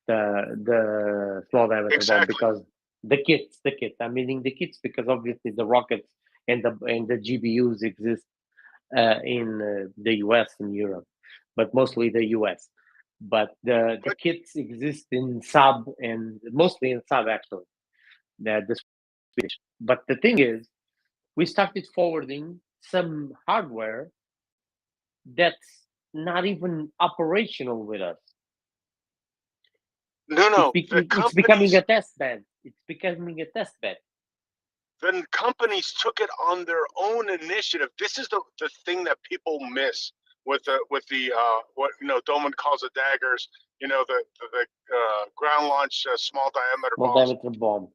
the small diameter bomb, because the kits. I'm meaning the kits because obviously the rockets and the GBUs exist in the US and Europe, but mostly the US. But the kits exist in Saab and mostly in Saab actually. The Swedish. But the thing is, we started forwarding some hardware that's not even operational with us. No. It's becoming a test bed. It's becoming a test bed. Then companies took it on their own initiative. This is the thing that people miss with the what Doman calls the daggers. The ground launch small diameter Small bombs. diameter bomb.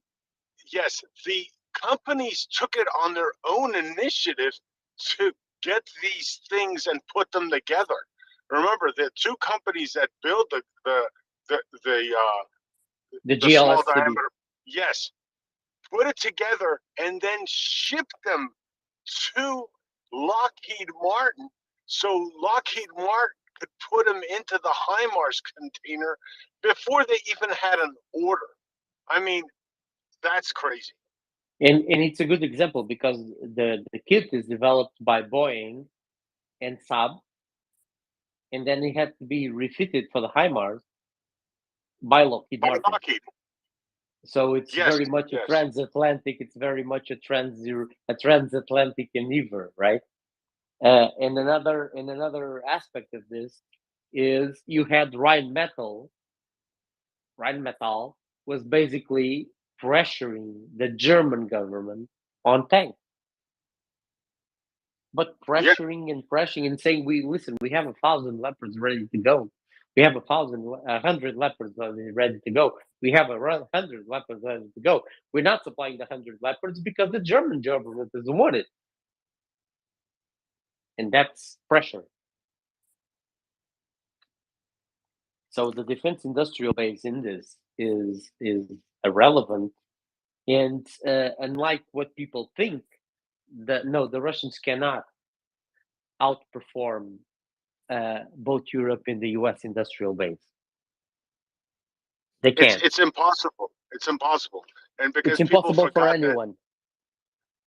Yes, the companies took it on their own initiative to get these things and put them together. Remember, the two companies that build the small GLSCB. diameter, yes, put it together and then ship them to Lockheed Martin, so Lockheed Martin could put them into the HIMARS container before they even had an order. I mean, that's crazy. And it's a good example because the kit is developed by Boeing and Saab, and then it had to be refitted for the HIMARS by Lockheed Martin. So it's very much a transatlantic. It's very much a transatlantic endeavor, right? And another aspect of this is you had Rheinmetall. Rheinmetall was basically pressuring the German government on tanks, but pressuring and saying, we have 1,000 Leopards ready to go. We have 100 Leopards ready to go. We have 100 Leopards ready to go. We're not supplying the 100 Leopards because the German government doesn't want it. And that's pressure. So the defense industrial base in this is irrelevant. And unlike what people think, the Russians cannot outperform both Europe and the US industrial base. They can't. It's impossible. It's impossible. And because it's impossible for anyone.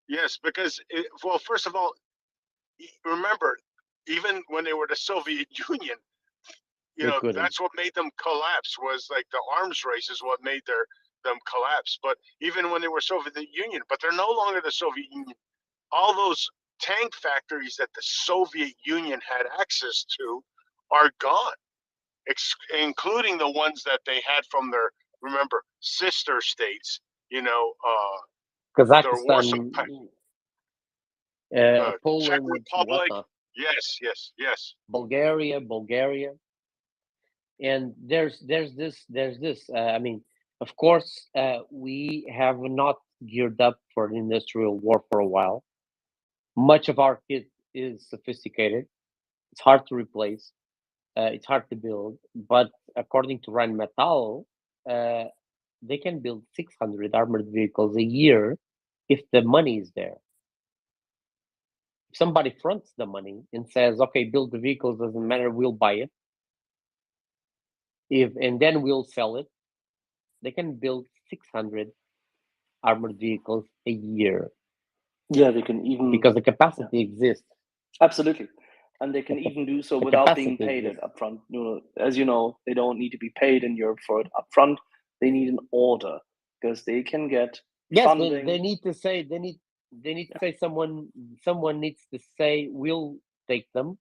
Yes, because first of all, remember, even when they were the Soviet Union, that's what made them collapse. Was like the arms race is what made them collapse. But even when they were Soviet Union, but they're no longer the Soviet Union. all those tank factories that the Soviet Union had access to are gone, including the ones that they had from their, remember, sister states, you know, their Warsaw, Kazakhstan, Czech Poland, Republic. whatnot, Yes. Bulgaria, and there's this. I mean, of course, we have not geared up for an industrial war for a while. Much of our kit is sophisticated. It's hard to replace. It's hard to build. But according to Rheinmetall, they can build 600 armored vehicles a year if the money is there. If somebody fronts the money and says, "Okay, build the vehicles, doesn't matter, we'll buy it," and then we'll sell it, they can build 600 armored vehicles a year. Yeah, they can even, because the capacity exists. Absolutely. And they can even do so the without being capacity paid exists. it upfront. You know, as you know, they don't need to be paid in Europe for it upfront. They need an order because they can get Yes, funding. they need to say they need to say someone needs to say we'll take them,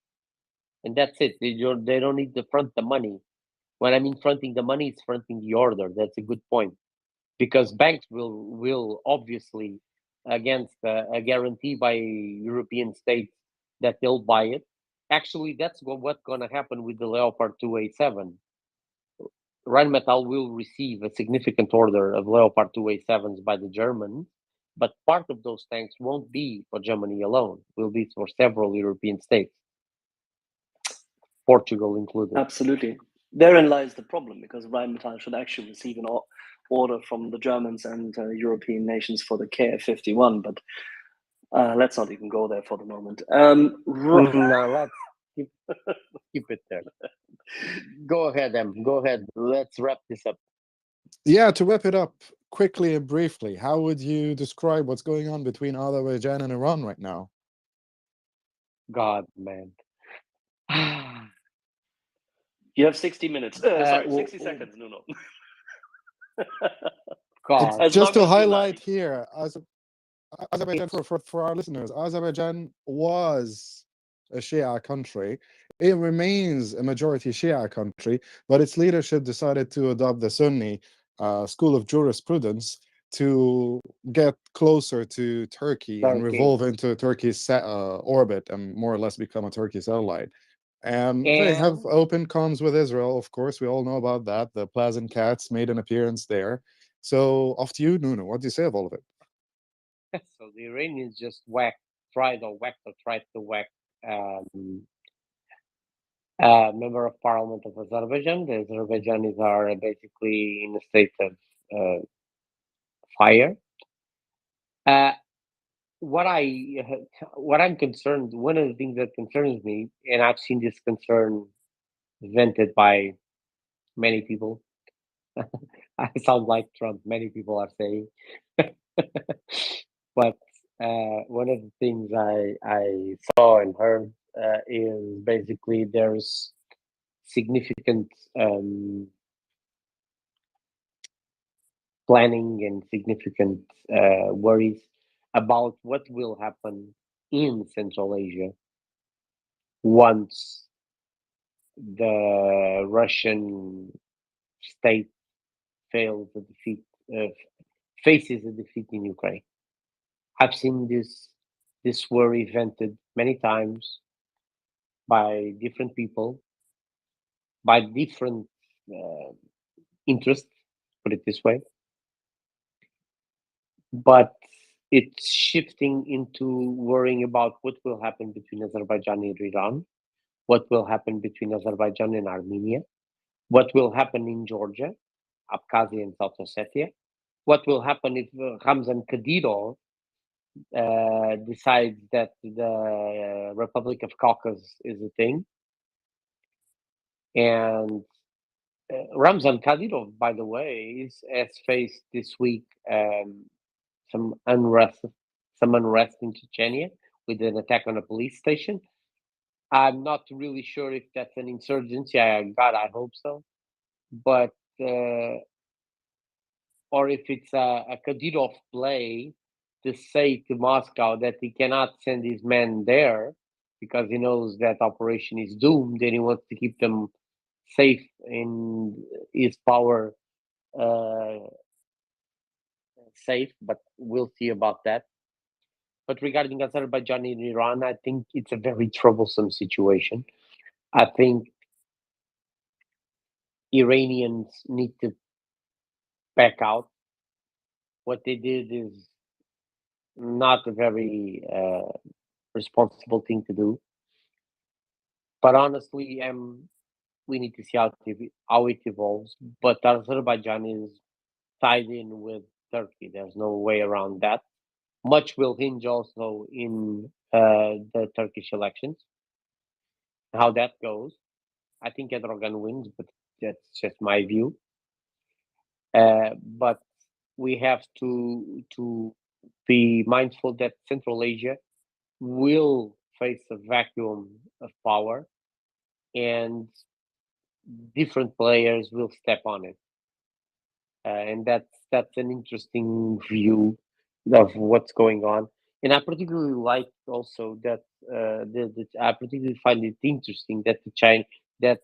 and that's it. They don't need to front the money. When I mean fronting the money, it's fronting the order. That's a good point, because banks will obviously, against a guarantee by European states, that they'll buy it. Actually, that's what's going to happen with the Leopard 2A7. Rheinmetall will receive a significant order of Leopard 2A7s by the Germans, but part of those tanks won't be for Germany alone. Will be for several European states, Portugal included. Absolutely. Therein lies the problem, because Rheinmetall should actually receive an order from the Germans and European nations for the KF-51, but let's not even go there for the moment. No, let's keep it there. Go ahead, Em. Go ahead. Let's wrap this up. Yeah, to wrap it up quickly and briefly, how would you describe what's going on between Azerbaijan and Iran right now? God, man. You have 60 minutes. Sorry, 60 seconds, Nuno. God. Just to highlight here, Azerbaijan, for our listeners, Azerbaijan was a Shia country. It remains a majority Shia country, but its leadership decided to adopt the Sunni school of jurisprudence to get closer to Turkey and revolve into Turkey's orbit and more or less become a Turkey satellite. And they have open comms with Israel, of course. We all know about that. The Plazan Cats made an appearance there. So off to you, Nuno. What do you say of all of it? So the Iranians just tried to whack member of parliament of Azerbaijan. The Azerbaijanis are basically in a state of fire. What I'm concerned, one of the things that concerns me, and I've seen this concern vented by many people. I sound like Trump. Many people are saying, but one of the things I saw and heard is basically there's significant planning and significant worries about what will happen in Central Asia once the Russian state faces a defeat in Ukraine. I've seen this worry vented many times by different people, by different interests, put it this way. But it's shifting into worrying about what will happen between Azerbaijan and Iran, what will happen between Azerbaijan and Armenia, what will happen in Georgia, Abkhazia and South Ossetia, what will happen if Ramzan Kadyrov decides that the Republic of Caucasus is a thing. And Ramzan Kadyrov, by the way, has faced this week some unrest in Chechnya with an attack on a police station. I'm not really sure if that's an insurgency. God, I hope so. But or if it's a Kadyrov play to say to Moscow that he cannot send his men there because he knows that operation is doomed and he wants to keep them safe in his power safe, but we'll see about that. But regarding Azerbaijan and Iran, I think it's a very troublesome situation. I think Iranians need to back out. What they did is not a very responsible thing to do. But honestly, we need to see how it evolves. But Azerbaijan is tied in with Turkey. There's no way around that. Much will hinge also in the Turkish elections, how that goes. I think Erdogan wins, but that's just my view. But we have to be mindful that Central Asia will face a vacuum of power, and different players will step on it. And that's an interesting view of what's going on. And I particularly like also that I particularly find it interesting that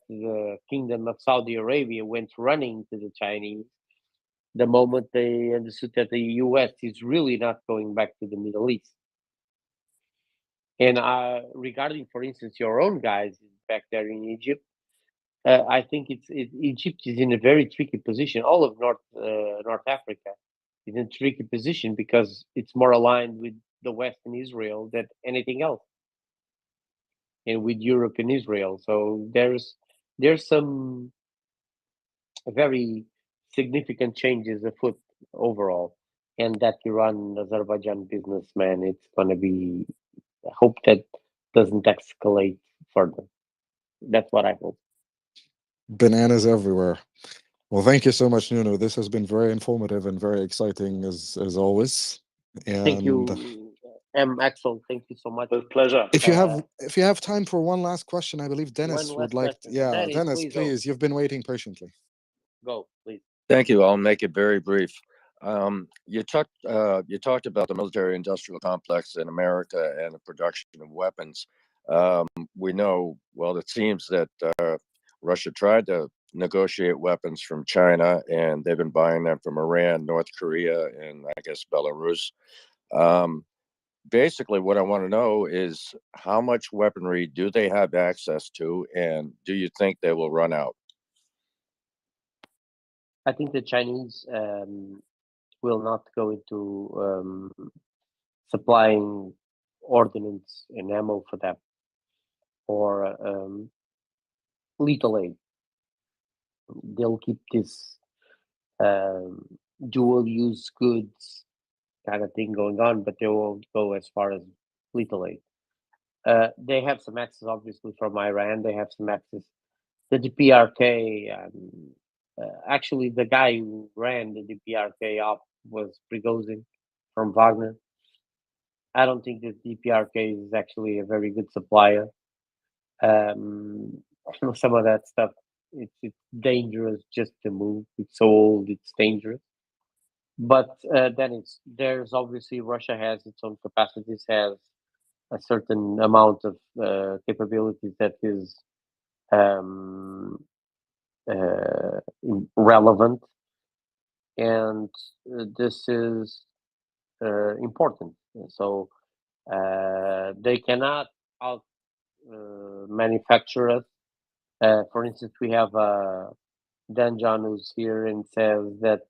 the Kingdom of Saudi Arabia went running to the Chinese the moment they understood that the U.S. is really not going back to the Middle East. And regarding, for instance, your own guys back there in Egypt, I think Egypt is in a very tricky position. All of North Africa is in a tricky position because it's more aligned with the West and Israel than anything else, and with Europe and Israel. So there's some very significant changes afoot overall, and that Iran Azerbaijan business, man, it's gonna be. I hope that doesn't escalate further. That's what I hope. Bananas everywhere. Well, thank you so much, Nuno. This has been very informative and very exciting as always. Thank And you, Axel. Thank you so much. With pleasure. if you have time for one last question, I believe Dennis One would last like. question. Yeah, Dennis, Dennis, please go. please. You've been waiting patiently. Go, please. Thank you. I'll make it very brief. You talked about the military-industrial complex in America and the production of weapons. We know, well, it seems that Russia tried to negotiate weapons from China, and they've been buying them from Iran, North Korea, and I guess Belarus. Basically, what I want to know is how much weaponry do they have access to, and do you think they will run out? I think the Chinese will not go into supplying ordnance and ammo for them or lethal aid. They'll keep this dual use goods kind of thing going on, but they won't go as far as lethal aid. They have some access, obviously, from Iran. They have some access. The DPRK, actually, the guy who ran the DPRK up was Prigozhin from Wagner. I don't think that DPRK is actually a very good supplier. Some of that stuff, it's dangerous just to move. It's so old, it's dangerous. But then there's obviously Russia has its own capacities, has a certain amount of capabilities that is relevant, and this is important. So they cannot out manufacture us. For instance, we have Dan John who's here and says that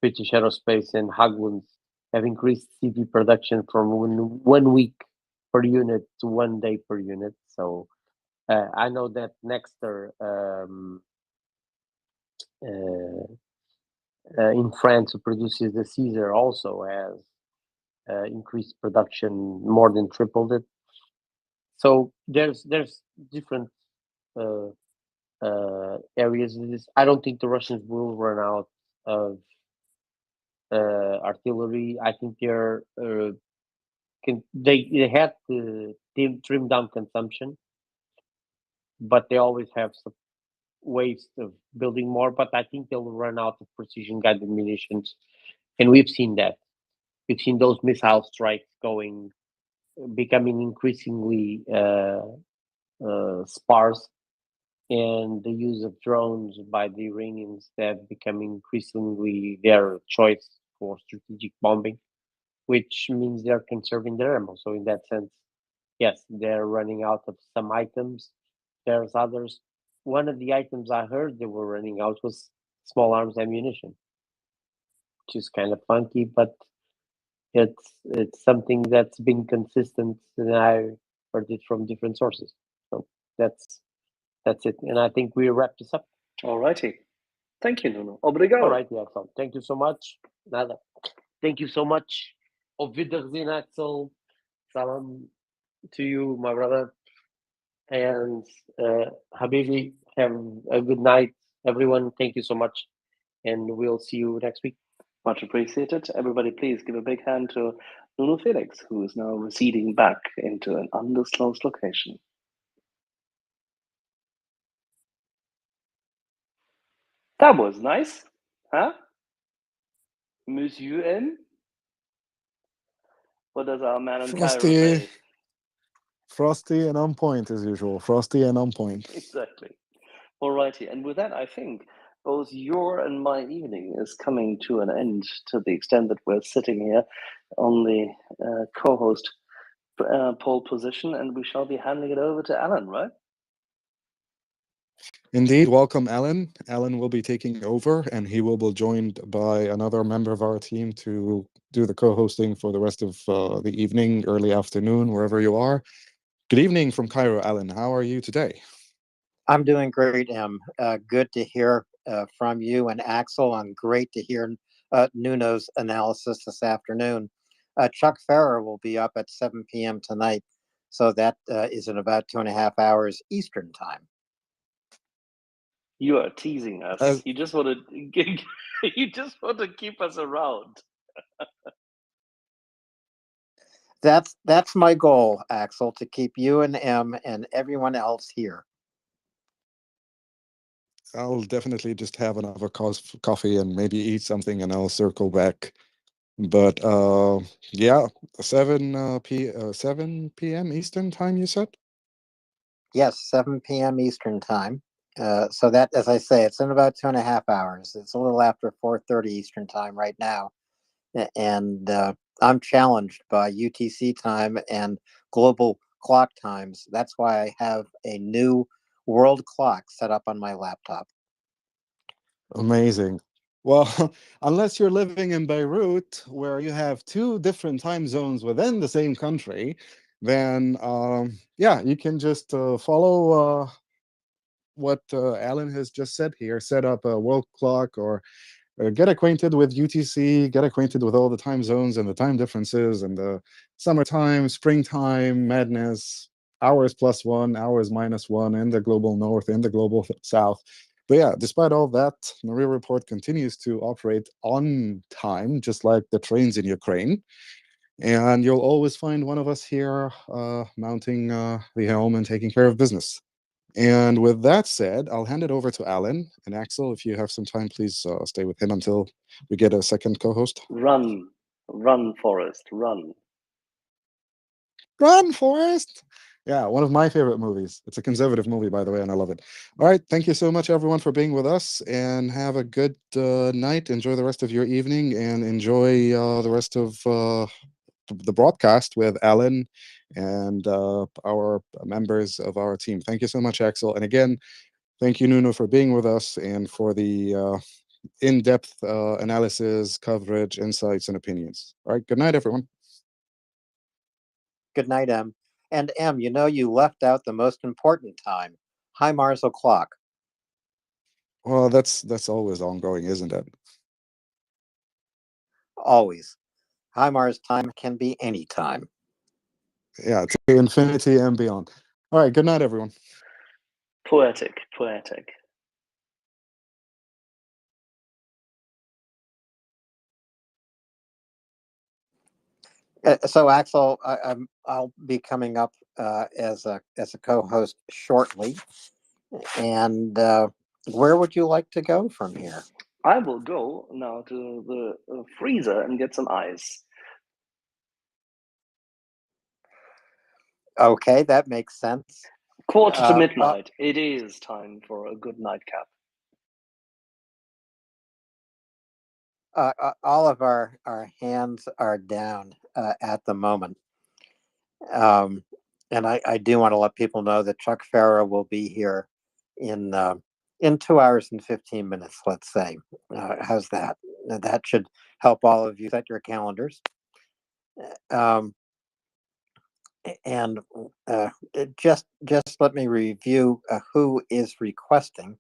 British Aerospace and Hägglunds have increased CV production from 1 week per unit to 1 day per unit. So I know that Nexter in France, who produces the Caesar, also has increased production, more than tripled it. So there's different areas of this. I don't think the Russians will run out of artillery. I think they had to trim down consumption, but they always have some ways of building more. But I think they'll run out of precision guided munitions, and we've seen that. between those missile strikes becoming increasingly sparse, and the use of drones by the Iranians have become increasingly their choice for strategic bombing, which means they're conserving their ammo. So in that sense, yes, they're running out of some items. There's others. One of the items I heard they were running out was small arms ammunition, which is kind of funky, but it's something that's been consistent, and I heard it from different sources. So that's it. And I think we wrap this up. All righty. Thank you, Nuno. All Obrigado. right, Axel. Thank you so much. Nada. Thank you so much. Auf Wiedersehen, Axel. Salam to you, my brother. And Habibi, have a good night, everyone. Thank you so much. And we'll see you next week. Much appreciated. Everybody, please give a big hand to Nuno Felix, who is now receding back into an undisclosed location. That was nice, huh? Monsieur M? What does our man in Cairo say? Frosty and on point as usual. Frosty and on point. Exactly. Alrighty, and with that, I think both your and my evening is coming to an end, to the extent that we're sitting here on the co-host pole position, and we shall be handing it over to Alan, right? Indeed, welcome, Alan. Alan will be taking over, and he will be joined by another member of our team to do the co-hosting for the rest of the evening, early afternoon, wherever you are. Good evening from Cairo, Alan. How are you today? I'm doing great, Em. Good to hear from you and Axel, and great to hear Nuno's analysis this afternoon. Chuck Ferrer will be up at 7 p.m. tonight, so that is in about 2.5 hours Eastern time. You are teasing us. You just want to you just want to keep us around. That's my goal, Axel, to keep you and Em and everyone else here. I'll definitely just have another coffee and maybe eat something, and I'll circle back. But yeah, 7 p.m. Eastern time, you said? Yes, 7 p.m. Eastern time. So that, as I say, it's in about 2.5 hours. It's a little after 4:30 Eastern time right now, and I'm challenged by UTC time and global clock times. That's why I have a new world clock set up on my laptop. Amazing. Well, unless you're living in Beirut, where you have 2 different time zones within the same country, then yeah, you can just follow what Alan has just said here. Set up a world clock, or get acquainted with UTC, get acquainted with all the time zones and the time differences, and the summertime, springtime madness, hours +1, hours -1, in the global north, in the global south. But yeah, despite all that, MriyaReport continues to operate on time, just like the trains in Ukraine. And you'll always find one of us here mounting the helm and taking care of business. And with that said, I'll hand it over to Alan. And Axel, if you have some time, please stay with him until we get a second co-host. Run, Forrest, run. Run, Forrest! Yeah, one of my favorite movies. It's a conservative movie, by the way, and I love it. All right, thank you so much, everyone, for being with us, and have a good night. Enjoy the rest of your evening, and enjoy the rest of the broadcast with Alan and our members of our team. Thank you so much, Axel. And again, thank you, Nuno, for being with us and for the in-depth analysis, coverage, insights, and opinions. All right, good night, everyone. Good night, Em. And Em, you know you left out the most important time, HIMARS o'clock. Well, that's always ongoing, isn't it? Always. HIMARS time can be any time. Yeah, to infinity and beyond. All right, good night, everyone. Poetic, poetic. So Axel, I'll be coming up as a co-host shortly, and where would you like to go from here? I will go now to the freezer and get some ice, Okay, that makes sense. Quarter to midnight. It is time for a good nightcap. All of our hands are down at the moment. And I do want to let people know that Chuck Farrer will be here in 2 hours and 15 minutes, let's say. How's that? That should help all of you set your calendars. And just let me review who is requesting.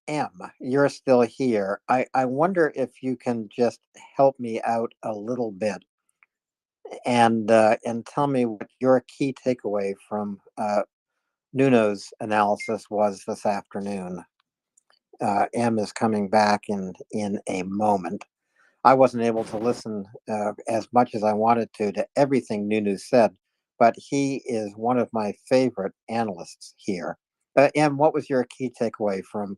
M, you're still here. I wonder if you can just help me out a little bit and tell me what your key takeaway from Nuno's analysis was this afternoon. M is coming back in a moment. I wasn't able to listen as much as I wanted to everything Nuno said, but he is one of my favorite analysts here. M, what was your key takeaway from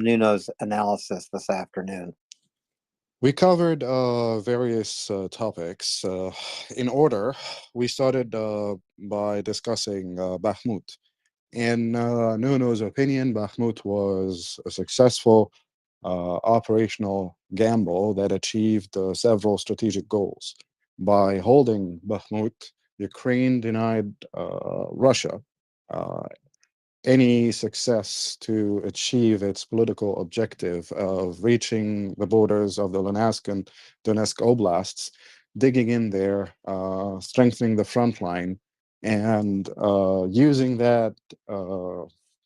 Nuno's analysis this afternoon? We covered various topics. In order, we started by discussing Bakhmut. In Nuno's opinion, Bakhmut was a successful operational gamble that achieved several strategic goals. By holding Bakhmut, Ukraine denied Russia any success to achieve its political objective of reaching the borders of the Luhansk and Donetsk oblasts, digging in there, strengthening the front line, and using that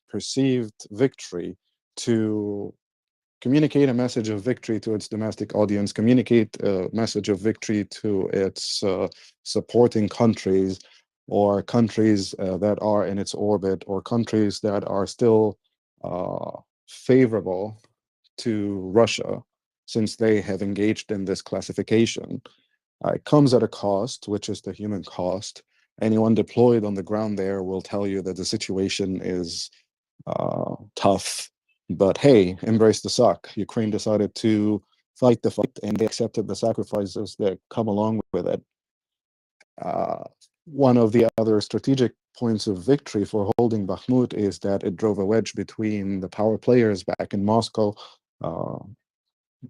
perceived victory to communicate a message of victory to its domestic audience, communicate a message of victory to its supporting countries, or countries that are in its orbit, or countries that are still favorable to Russia, since they have engaged in this classification. It comes at a cost, which is the human cost. Anyone deployed on the ground there will tell you that the situation is tough, but hey, embrace the suck. Ukraine decided to fight the fight, and they accepted the sacrifices that come along with it. One of the other strategic points of victory for holding Bakhmut is that it drove a wedge between the power players back in Moscow.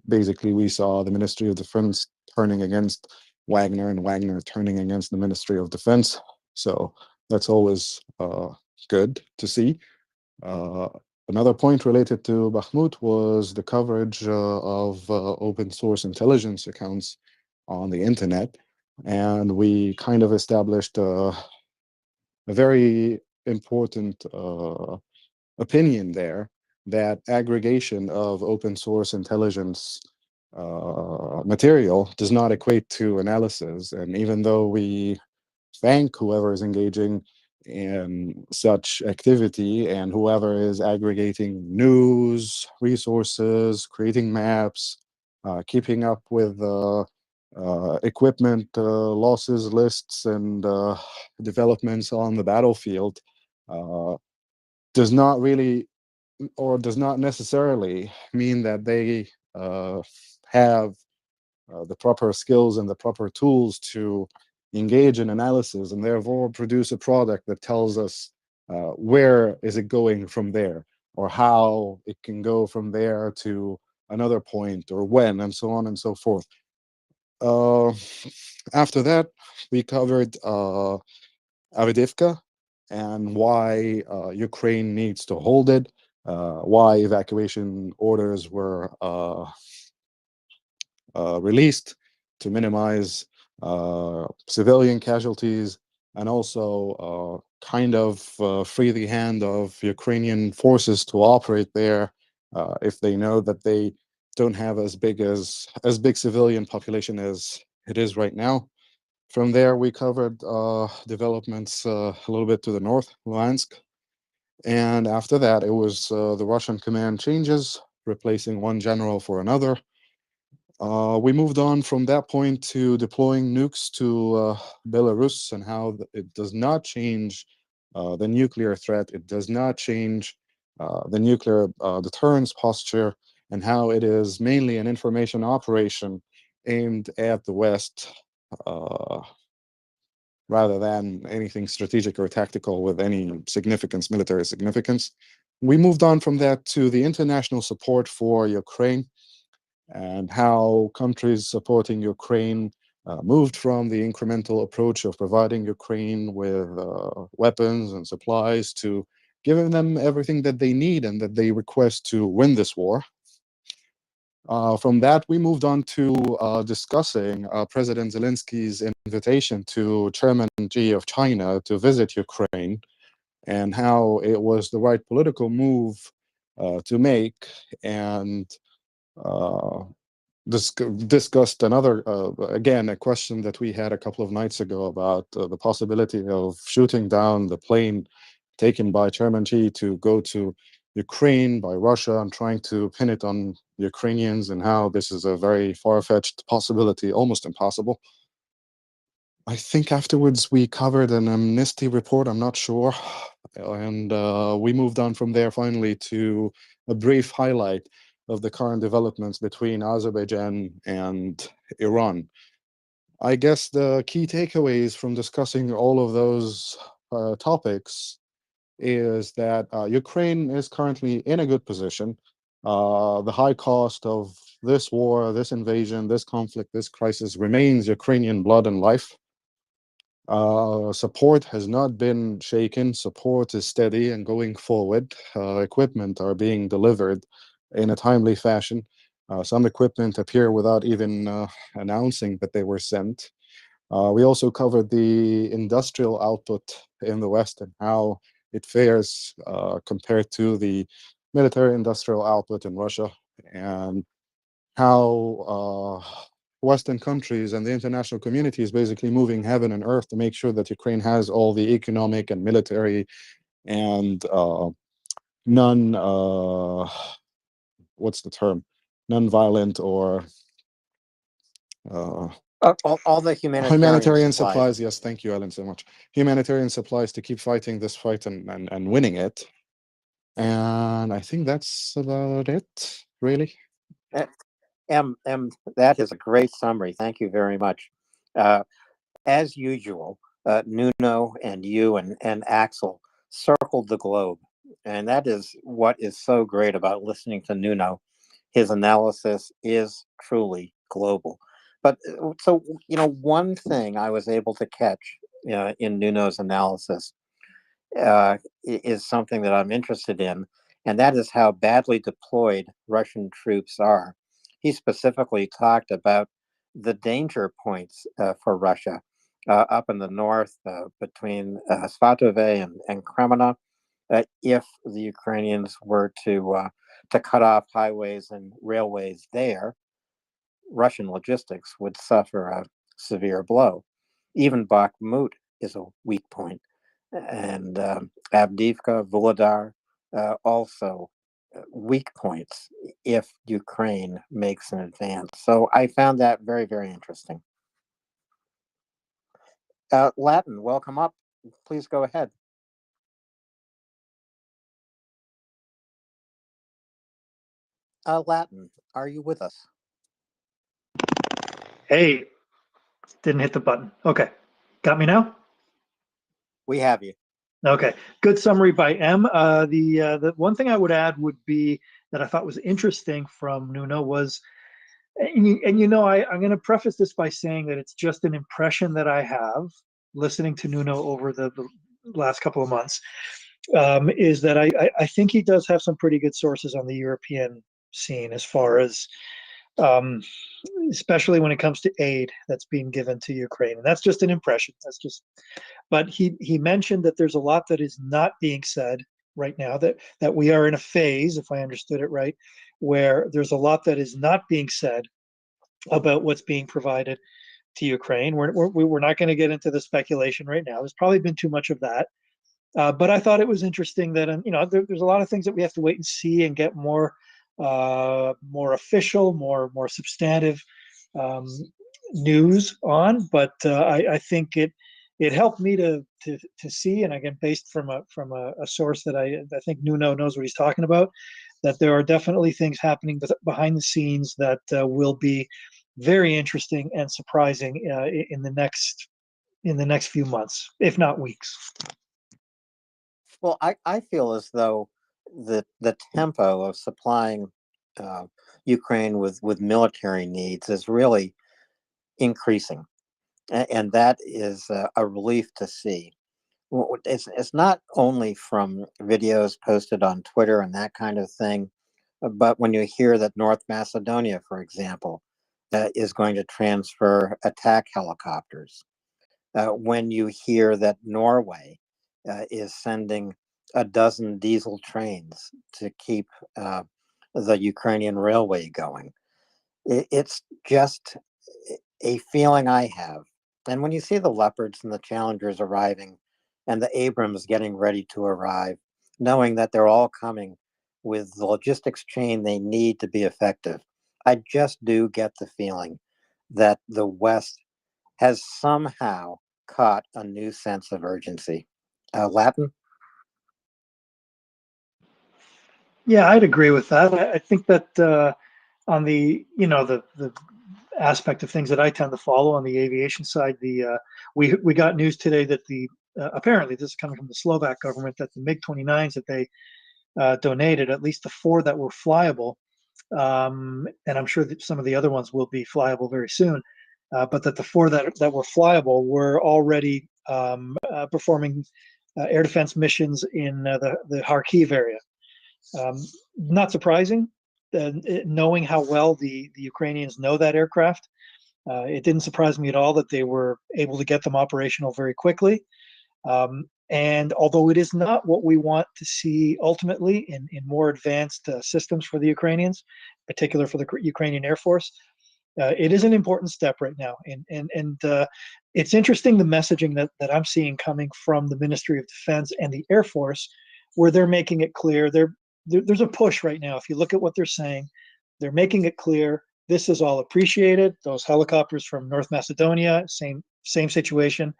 Basically, we saw the Ministry of Defense turning against Wagner, and Wagner turning against the Ministry of Defense. So that's always good to see. Another point related to Bakhmut was the coverage of open source intelligence accounts on the internet. And we kind of established a very important opinion there, that aggregation of open source intelligence material does not equate to analysis. And even though we thank whoever is engaging in such activity and whoever is aggregating news, resources, creating maps, keeping up with equipment losses lists and developments on the battlefield, does not really, or does not necessarily mean that they have the proper skills and the proper tools to engage in analysis, and therefore produce a product that tells us where is it going from there, or how it can go from there to another point, or when, and so on and so forth. After that, we covered Avdiivka and why Ukraine needs to hold it, why evacuation orders were released to minimize civilian casualties, and also kind of free the hand of Ukrainian forces to operate there if they know that they don't have as big civilian population as it is right now. From there, we covered developments a little bit to the north, Luhansk. And after that, it was the Russian command changes, replacing one general for another. We moved on from that point to deploying nukes to Belarus, and how it does not change the nuclear threat. It does not change the nuclear deterrence posture, and how it is mainly an information operation aimed at the West rather than anything strategic or tactical with any significance, military significance. We moved on from that to the international support for Ukraine and how countries supporting Ukraine moved from the incremental approach of providing Ukraine with weapons and supplies to giving them everything that they need and that they request to win this war. From that, we moved on to discussing President Zelensky's invitation to Chairman Xi of China to visit Ukraine and how it was the right political move to make, and discussed another, again, a question that we had a couple of nights ago about the possibility of shooting down the plane taken by Chairman Xi to go to Ukraine by Russia and trying to pin it on Ukrainians, and how this is a very far-fetched possibility, almost impossible. I think afterwards we covered an amnesty report, I'm not sure. And we moved on from there finally to a brief highlight of the current developments between Azerbaijan and Iran. I guess the key takeaways from discussing all of those topics is that Ukraine is currently in a good position. The high cost of this war, this invasion, this conflict, this crisis remains Ukrainian blood and life. Support has not been shaken. Support is steady and going forward. Equipment are being delivered in a timely fashion. Some equipment appear without even announcing that they were sent. We also covered the industrial output in the West and how it fares compared to the military industrial output in Russia, and how Western countries and the international community is basically moving heaven and earth to make sure that Ukraine has all the economic and military and what's the term? Non-violent or all the humanitarian supplies. Yes, thank you, Ellen, so much. Humanitarian supplies to keep fighting this fight and winning it. And I think that's about it, really. That is a great summary. Thank you very much. As usual, Nuno and you and Axel circled the globe. And that is what is so great about listening to Nuno. His analysis is truly global. But so, one thing I was able to catch in Nuno's analysis is something that I'm interested in, and that is how badly deployed Russian troops are. He specifically talked about the danger points for Russia up in the north between Svatove and Kremena. If the Ukrainians were to cut off highways and railways there, Russian logistics would suffer a severe blow. Even Bakhmut is a weak point, and Avdiivka, Volodar, also weak points if Ukraine makes an advance. So I found that very, very interesting. Latin, welcome up. Please go ahead. Latin, are you with us? Hey, didn't hit the button. Okay, got me now? We have you. Okay, good summary by M. The one thing I would add would be that I thought was interesting from Nuno was, and I'm going to preface this by saying that it's just an impression that I have listening to Nuno over the last couple of months, is that I think he does have some pretty good sources on the European scene as far as especially when it comes to aid that's being given to Ukraine. And that's just an impression. But he mentioned that there's a lot that is not being said right now, that we are in a phase, if I understood it right, where there's a lot that is not being said about what's being provided to Ukraine. We're not going to get into the speculation right now. There's probably been too much of that. But I thought it was interesting that, there's a lot of things that we have to wait and see and get more official, more substantive news on. But I think it helped me to see, and again, based from a source that I think Nuno knows what he's talking about, that there are definitely things happening behind the scenes that will be very interesting and surprising in the next few months, if not weeks. Well, I feel as though the tempo of supplying Ukraine with military needs is really increasing, and that is a relief to see. It's not only from videos posted on Twitter and that kind of thing, but when you hear that North Macedonia, for example, is going to transfer attack helicopters, when you hear that Norway is sending a dozen diesel trains to keep the Ukrainian railway going, it's just a feeling I have. And when you see the Leopards and the Challengers arriving and the Abrams getting ready to arrive, knowing that they're all coming with the logistics chain they need to be effective, I just do get the feeling that the West has somehow caught a new sense of urgency. Latin? Yeah, I'd agree with that. I think that on the the aspect of things that I tend to follow on the aviation side, we got news today that apparently this is coming from the Slovak government, that the MiG-29s that they donated, at least the 4 that were flyable, and I'm sure that some of the other ones will be flyable very soon, but that the 4 that were flyable were already performing air defense missions in the Kharkiv area. Not surprising, knowing how well the Ukrainians know that aircraft. It didn't surprise me at all that they were able to get them operational very quickly. And although it is not what we want to see ultimately in more advanced systems for the Ukrainians, in particular for the Ukrainian Air Force, it is an important step right now. And it's interesting, the messaging that I'm seeing coming from the Ministry of Defense and the Air Force, where they're making it clear there's a push right now. If you look at what they're saying, they're making it clear this is all appreciated. Those helicopters from North Macedonia, same situation,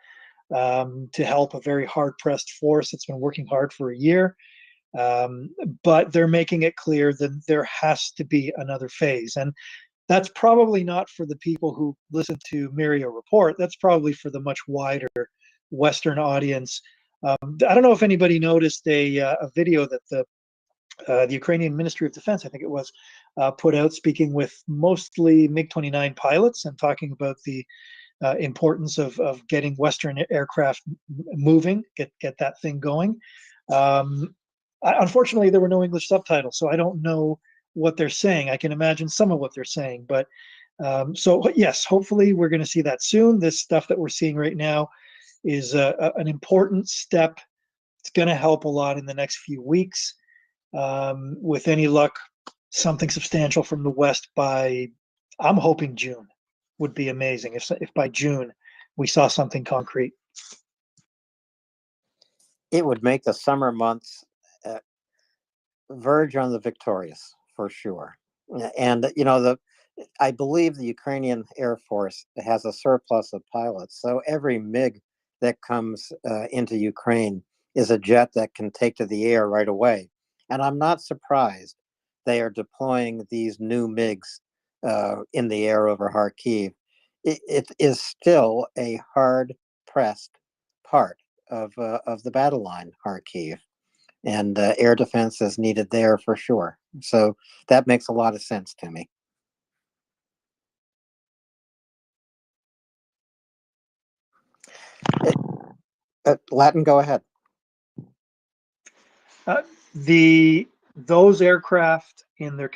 to help a very hard-pressed force that's been working hard for a year. But they're making it clear that there has to be another phase. And that's probably not for the people who listen to MriyaReport. That's probably for the much wider Western audience. I don't know if anybody noticed a video that the Ukrainian Ministry of Defense, I think it was, put out, speaking with mostly MiG-29 pilots and talking about the importance of getting Western aircraft moving, get that thing going. Unfortunately, there were no English subtitles, so I don't know what they're saying. I can imagine some of what they're saying, but so yes, hopefully we're going to see that soon. This stuff that we're seeing right now is an important step. It's going to help a lot in the next few weeks. With any luck, something substantial from the West by, I'm hoping June would be amazing. If by June we saw something concrete. It would make the summer months verge on the victorious for sure. And I believe the Ukrainian Air Force has a surplus of pilots, so every MiG that comes into Ukraine is a jet that can take to the air right away. And I'm not surprised they are deploying these new MiGs in the air over Kharkiv. It is still a hard-pressed part of the battle line, Kharkiv, and air defense is needed there for sure. So that makes a lot of sense to me. Latin, go ahead. Those aircraft in their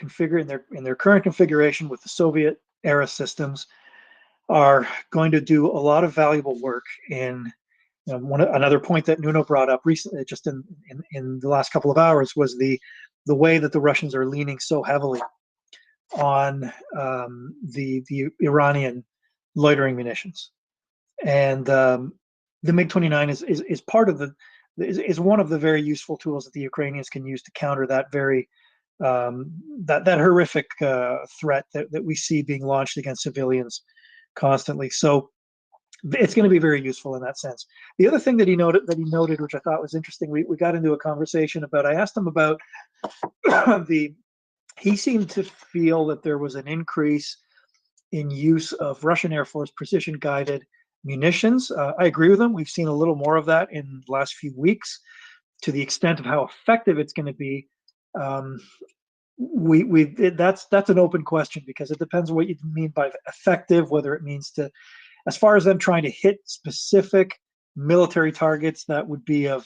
current configuration with the Soviet era systems are going to do a lot of valuable work in another point that Nuno brought up recently, just in the last couple of hours, was the way that the Russians are leaning so heavily on the Iranian loitering munitions, and the MiG-29 is part of is one of the very useful tools that the Ukrainians can use to counter that very that horrific threat that we see being launched against civilians constantly. So it's going to be very useful in that sense. The other thing that he noted, which I thought was interesting, we got into a conversation about. I asked him about he seemed to feel that there was an increase in use of Russian Air Force precision-guided munitions. I agree with them. We've seen a little more of that in the last few weeks. To the extent of how effective it's going to be, that's an open question, because it depends on what you mean by effective, whether it means to, as far as them trying to hit specific military targets that would be of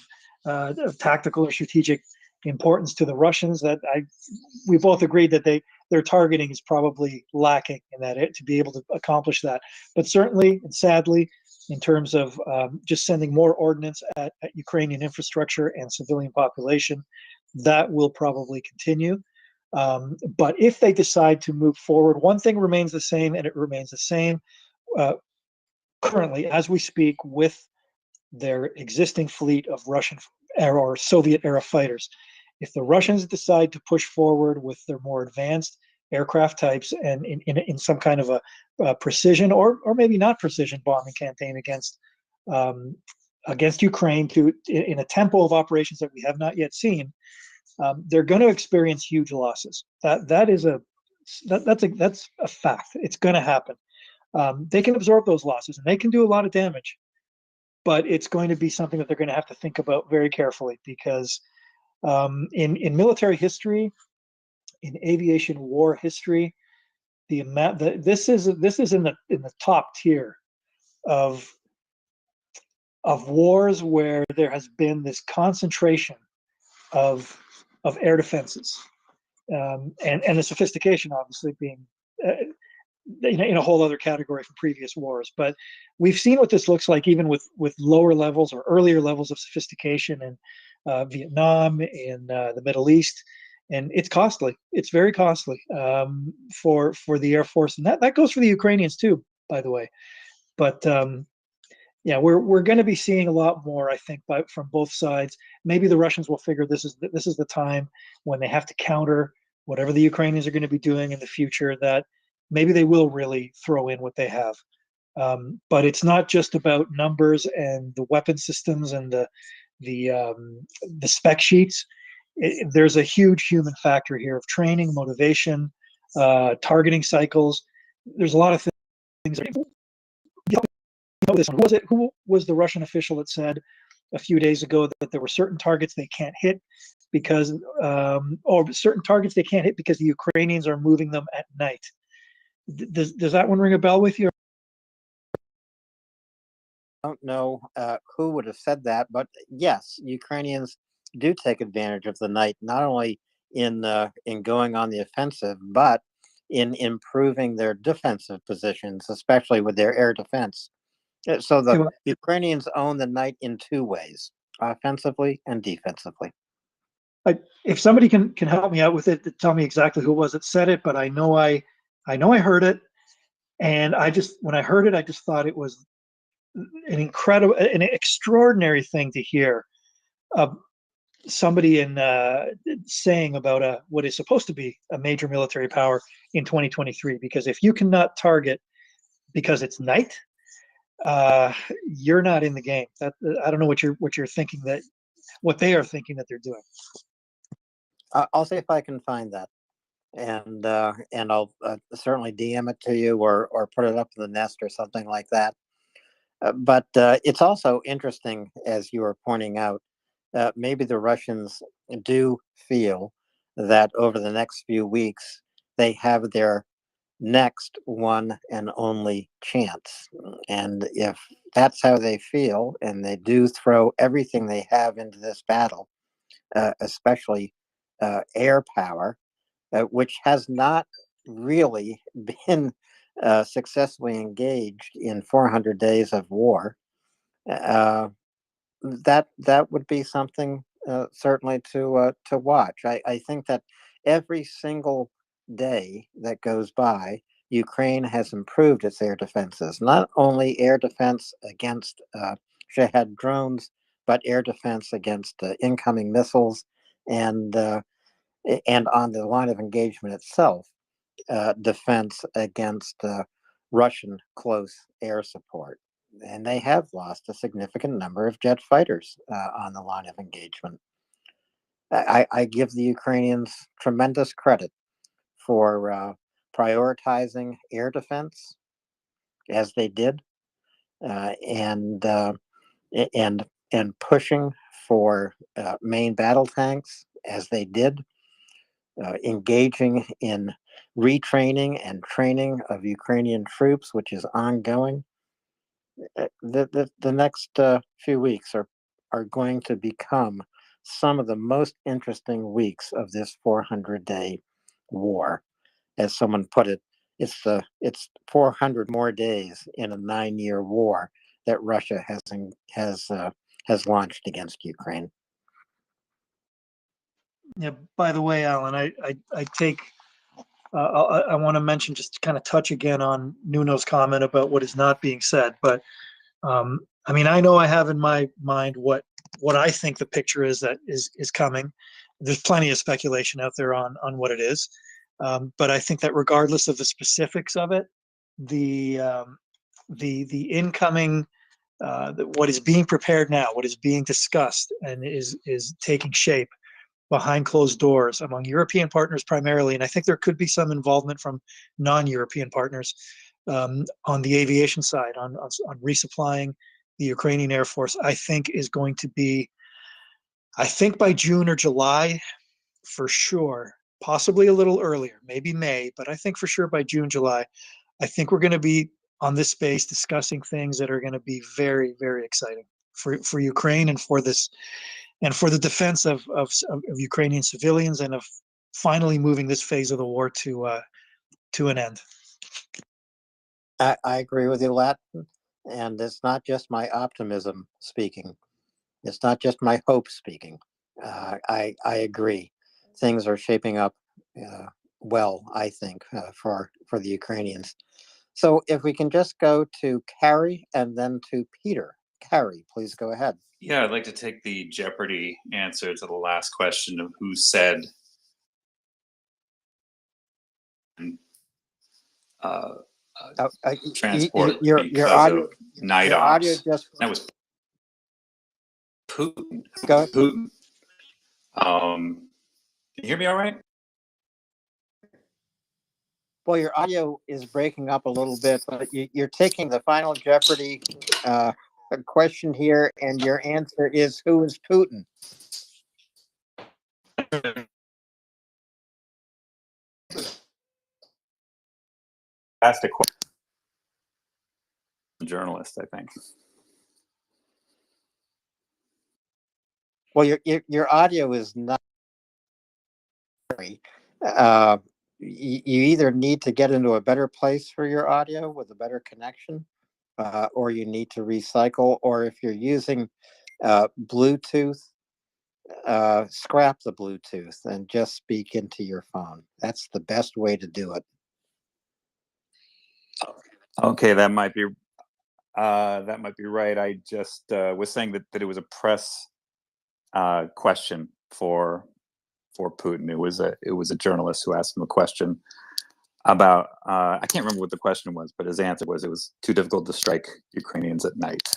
tactical or strategic importance to the Russians. We both agreed that their targeting is probably lacking in that to be able to accomplish that. But certainly and sadly, in terms of just sending more ordnance at Ukrainian infrastructure and civilian population, that will probably continue. But if they decide to move forward, one thing remains the same, and it remains the same currently as we speak, with their existing fleet of Russian or Soviet era fighters. If the Russians decide to push forward with their more advanced aircraft types and in some kind of a precision or maybe not precision bombing campaign against Ukraine in a tempo of operations that we have not yet seen, they're going to experience huge losses. That's a fact. It's going to happen. They can absorb those losses and they can do a lot of damage, but it's going to be something that they're going to have to think about very carefully, because in military history, in aviation war history, this is in the top tier of wars where there has been this concentration of air defenses, and the sophistication obviously being in a whole other category from previous wars. But we've seen what this looks like even with lower levels or earlier levels of sophistication in Vietnam, in the Middle East, and it's costly. It's very costly for the Air Force, and that goes for the Ukrainians too, by the way. But yeah, we're going to be seeing a lot more, I think, from both sides. Maybe the Russians will figure this is the time when they have to counter whatever the Ukrainians are going to be doing in the future, that maybe they will really throw in what they have. But it's not just about numbers and the weapon systems and the spec sheets. There's a huge human factor here of training, motivation, targeting cycles. There's a lot of things. Who was the Russian official that said a few days ago that there were certain targets they can't hit because, or certain targets they can't hit because the Ukrainians are moving them at night? Does that one ring a bell with you? I don't know who would have said that, but yes, Ukrainians do take advantage of the night, not only in going on the offensive, but in improving their defensive positions, especially with their air defense. So the Ukrainians own the night in two ways, offensively and defensively. If somebody can help me out with it, tell me exactly who it was that said it, but I know I heard it, and when I heard it, I just thought it was an extraordinary thing to hear. Somebody saying about what is supposed to be a major military power in 2023, because if you cannot target because it's night, you're not in the game. I don't know what you're thinking, what they are thinking that they're doing. I'll see if I can find that, and I'll certainly DM it to you or put it up in the nest or something like that. But it's also interesting, as you were pointing out, maybe the Russians do feel that over the next few weeks they have their next one and only chance. And if that's how they feel, and they do throw everything they have into this battle, especially air power, which has not really been successfully engaged in 400 days of war, that would be something certainly to watch. I think that every single day that goes by, Ukraine has improved its air defenses, not only air defense against Shahed drones, but air defense against incoming missiles, and on the line of engagement itself, defense against Russian close air support. And they have lost a significant number of jet fighters on the line of engagement. I give the Ukrainians tremendous credit for prioritizing air defense as they did, and pushing for main battle tanks as they did, engaging in retraining and training of Ukrainian troops, which is ongoing. The next few weeks are going to become some of the most interesting weeks of this 400-day war. As someone put it, it's 400 more days in a 9-year war that Russia has launched against Ukraine. Yeah. By the way, Alan, I take. I want to mention, just to kind of touch again on Nuno's comment about what is not being said. But I mean, I know I have in my mind what I think the picture is that is coming. There's plenty of speculation out there on what it is, but I think that regardless of the specifics of it, the incoming, what is being prepared now, what is being discussed, and is taking shape behind closed doors among European partners primarily, and I think there could be some involvement from non-European partners on the aviation side, on resupplying the Ukrainian Air Force. I think is going to be, I think by June or July, for sure, possibly a little earlier, maybe May, but I think for sure by June, July, I think we're going to be on this space discussing things that are going to be very, very exciting for Ukraine and for this, and for the defense of Ukrainian civilians, and of finally moving this phase of the war to an end. I agree with you, Latin, and it's not just my optimism speaking. It's not just my hope speaking. I agree. Things are shaping up well, I think, for the Ukrainians. So if we can just go to Carrie and then to Peter. Carrie, please go ahead. Yeah, I'd like to take the Jeopardy answer to the last question of who said transport your because audio, of night your audio ops. just That was Putin. go ahead. Putin. Can you hear me all right? Well, your audio is breaking up a little bit, but you're taking the final Jeopardy question here, and your answer is, who is Putin? Asked a question. Journalist, I think. Well, your audio is not. You either need to get into a better place for your audio with a better connection, or you need to recycle, or if you're using Bluetooth, scrap the Bluetooth and just speak into your phone. That's the best way to do it. Okay, that might be right. I just was saying that it was a press question for Putin. It was a journalist who asked him a question about I can't remember what the question was, but his answer was it was too difficult to strike Ukrainians at night.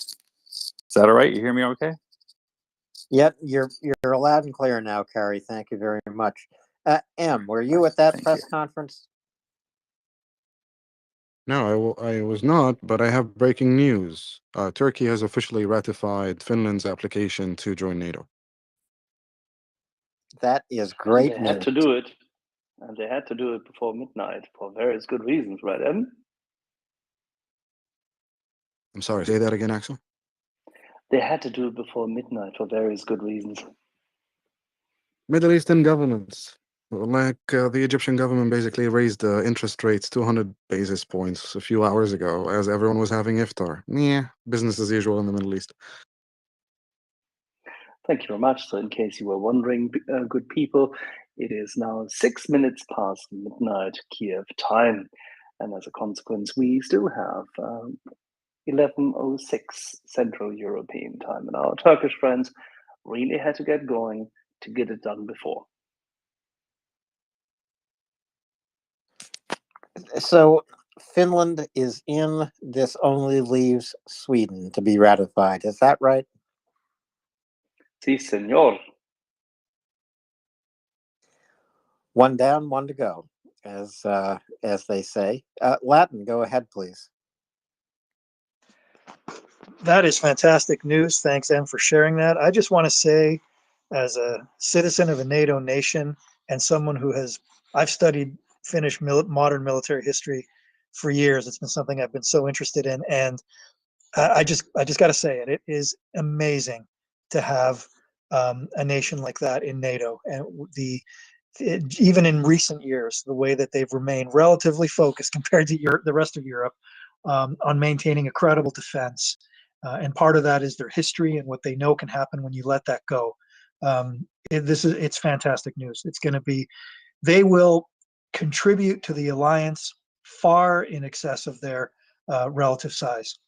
Is that all right? You hear me okay? Yep, you're loud and clear now, Carrie. Thank you very much. M, were you at that press conference? No, I was not, but I have breaking news. Turkey has officially ratified Finland's application to join NATO. That is And great they had news. to do it, and they had to do it before midnight for various good reasons, right, Em? I'm sorry, say that again, Axel? They had to do it before midnight for various good reasons. Middle Eastern governments, like the Egyptian government, basically raised the interest rates 200 basis points a few hours ago as everyone was having iftar. Yeah, business as usual in the Middle East. Thank you very much. So in case you were wondering, good people, it is now 6 minutes past midnight Kiev time. And as a consequence, we still have 11:06 Central European time. And our Turkish friends really had to get going to get it done before. So Finland is in. This only leaves Sweden to be ratified. Is that right? Si, senor. One down, one to go. as they say. Latin, go ahead, please. That is fantastic news. Thanks, Em, for sharing that. I just want to say, as a citizen of a NATO nation and someone I've studied Finnish modern military history for years. It's been something I've been so interested in, and I just got to say it is amazing to have a nation like that in NATO, and even in recent years, the way that they've remained relatively focused compared to the rest of Europe on maintaining a credible defense. And part of that is their history and what they know can happen when you let that go. It's fantastic news. They will contribute to the alliance far in excess of their relative size.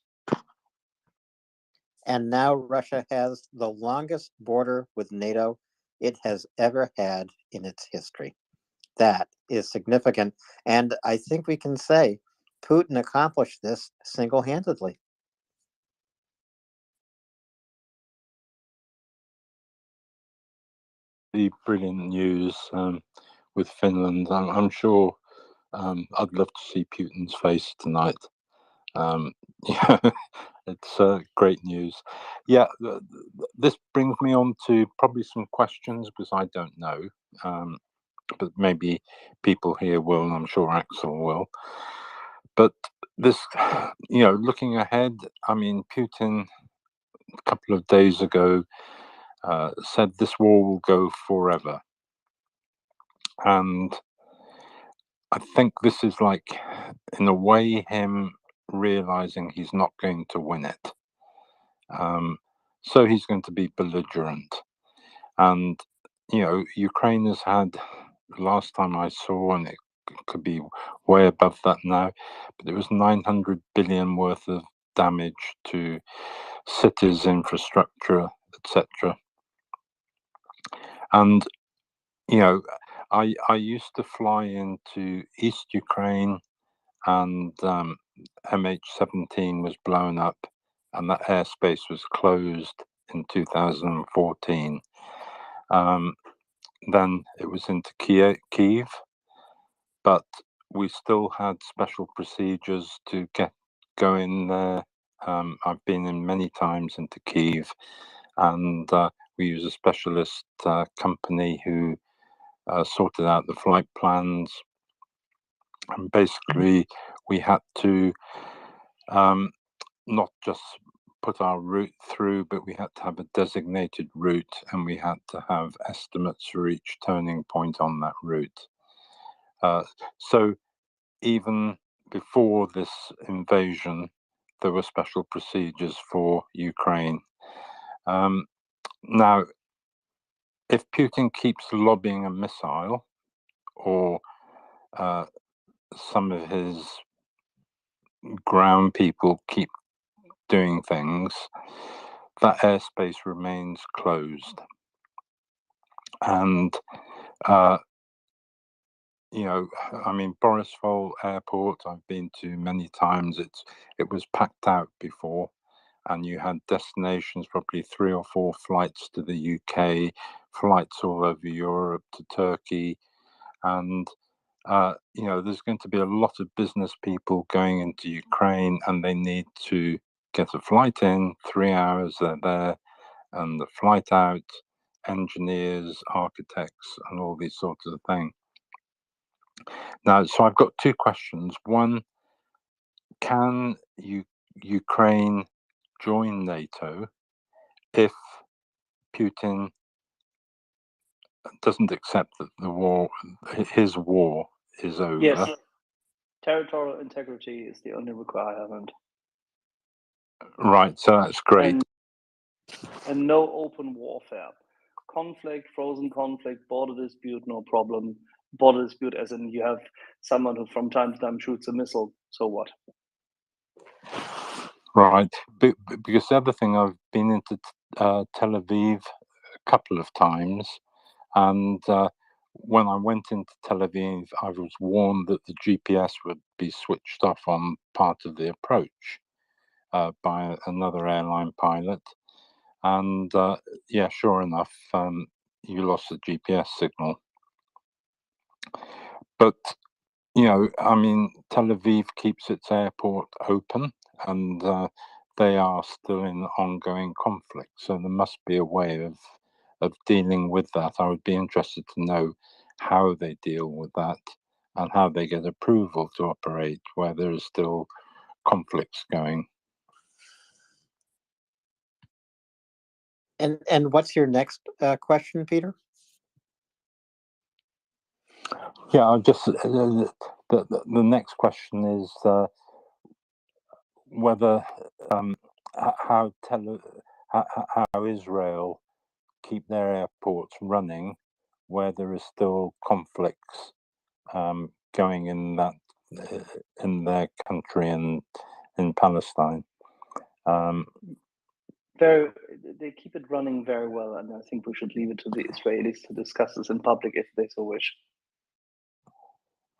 And now Russia has the longest border with NATO it has ever had in its history. That is significant. And I think we can say Putin accomplished this single-handedly. The brilliant news with Finland. I'm sure I'd love to see Putin's face tonight. Yeah, it's great news. Yeah, this brings me on to probably some questions because I don't know, but maybe people here will, and I'm sure Axel will. But this, looking ahead, I mean, Putin a couple of days ago said this war will go forever. And I think this is like, in a way, him realizing he's not going to win it. So he's going to be belligerent. And, Ukraine has had, last time I saw, and it could be way above that now, but it was 900 billion worth of damage to cities, infrastructure, etc. And, I used to fly into East Ukraine, and MH17 was blown up, and that airspace was closed in 2014. Then it was into Kiev, but we still had special procedures to go in there. I've been in many times into Kiev, and we use a specialist company who sorted out the flight plans. And basically, we had to not just put our route through, but we had to have a designated route, and we had to have estimates for each turning point on that route. So even before this invasion, there were special procedures for Ukraine. Now, if Putin keeps lobbying a missile, or some of his ground people keep doing things, that airspace remains closed. And, I mean, Borisov Airport, I've been to many times. It was packed out before, and you had destinations, probably 3 or 4 flights to the UK, flights all over Europe, to Turkey. And, there's going to be a lot of business people going into Ukraine, and they need to get a flight in, 3 hours they're there, and the flight out, engineers, architects, and all these sorts of things. Now, so I've got 2 questions. One, can Ukraine join NATO if Putin doesn't accept that his war is over? Yes. Territorial integrity is the only requirement. Right, so that's great. And no open warfare. Conflict, frozen conflict, border dispute, no problem. Border dispute, as in you have someone who from time to time shoots a missile, so what? Right, because the other thing, I've been into Tel Aviv a couple of times, and when I went into Tel Aviv, I was warned that the GPS would be switched off on part of the approach by another airline pilot. And yeah, sure enough, you lost the GPS signal. But I mean, Tel Aviv keeps its airport open, and they are still in ongoing conflict. So there must be a way of dealing with that. I would be interested to know how they deal with that and how they get approval to operate where there is still conflicts going. And what's your next question, Peter? Yeah, I just the next question is whether how Israel keep their airports running where there is still conflicts going in their country and in Palestine. They keep it running very well, and I think we should leave it to the Israelis to discuss this in public if they so wish.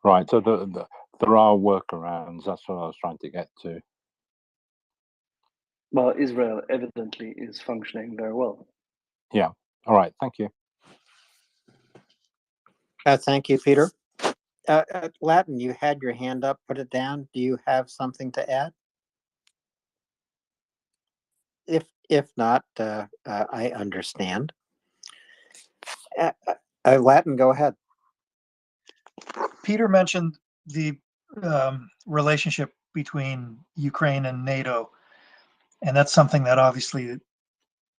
Right, so there are workarounds. That's what I was trying to get to. Well, Israel evidently is functioning very well. Yeah. All right. Thank you. Thank you, Peter. Latin, you had your hand up. Put it down. Do you have something to add? If not, I understand. Latin, go ahead. Peter mentioned the relationship between Ukraine and NATO, and that's something that obviously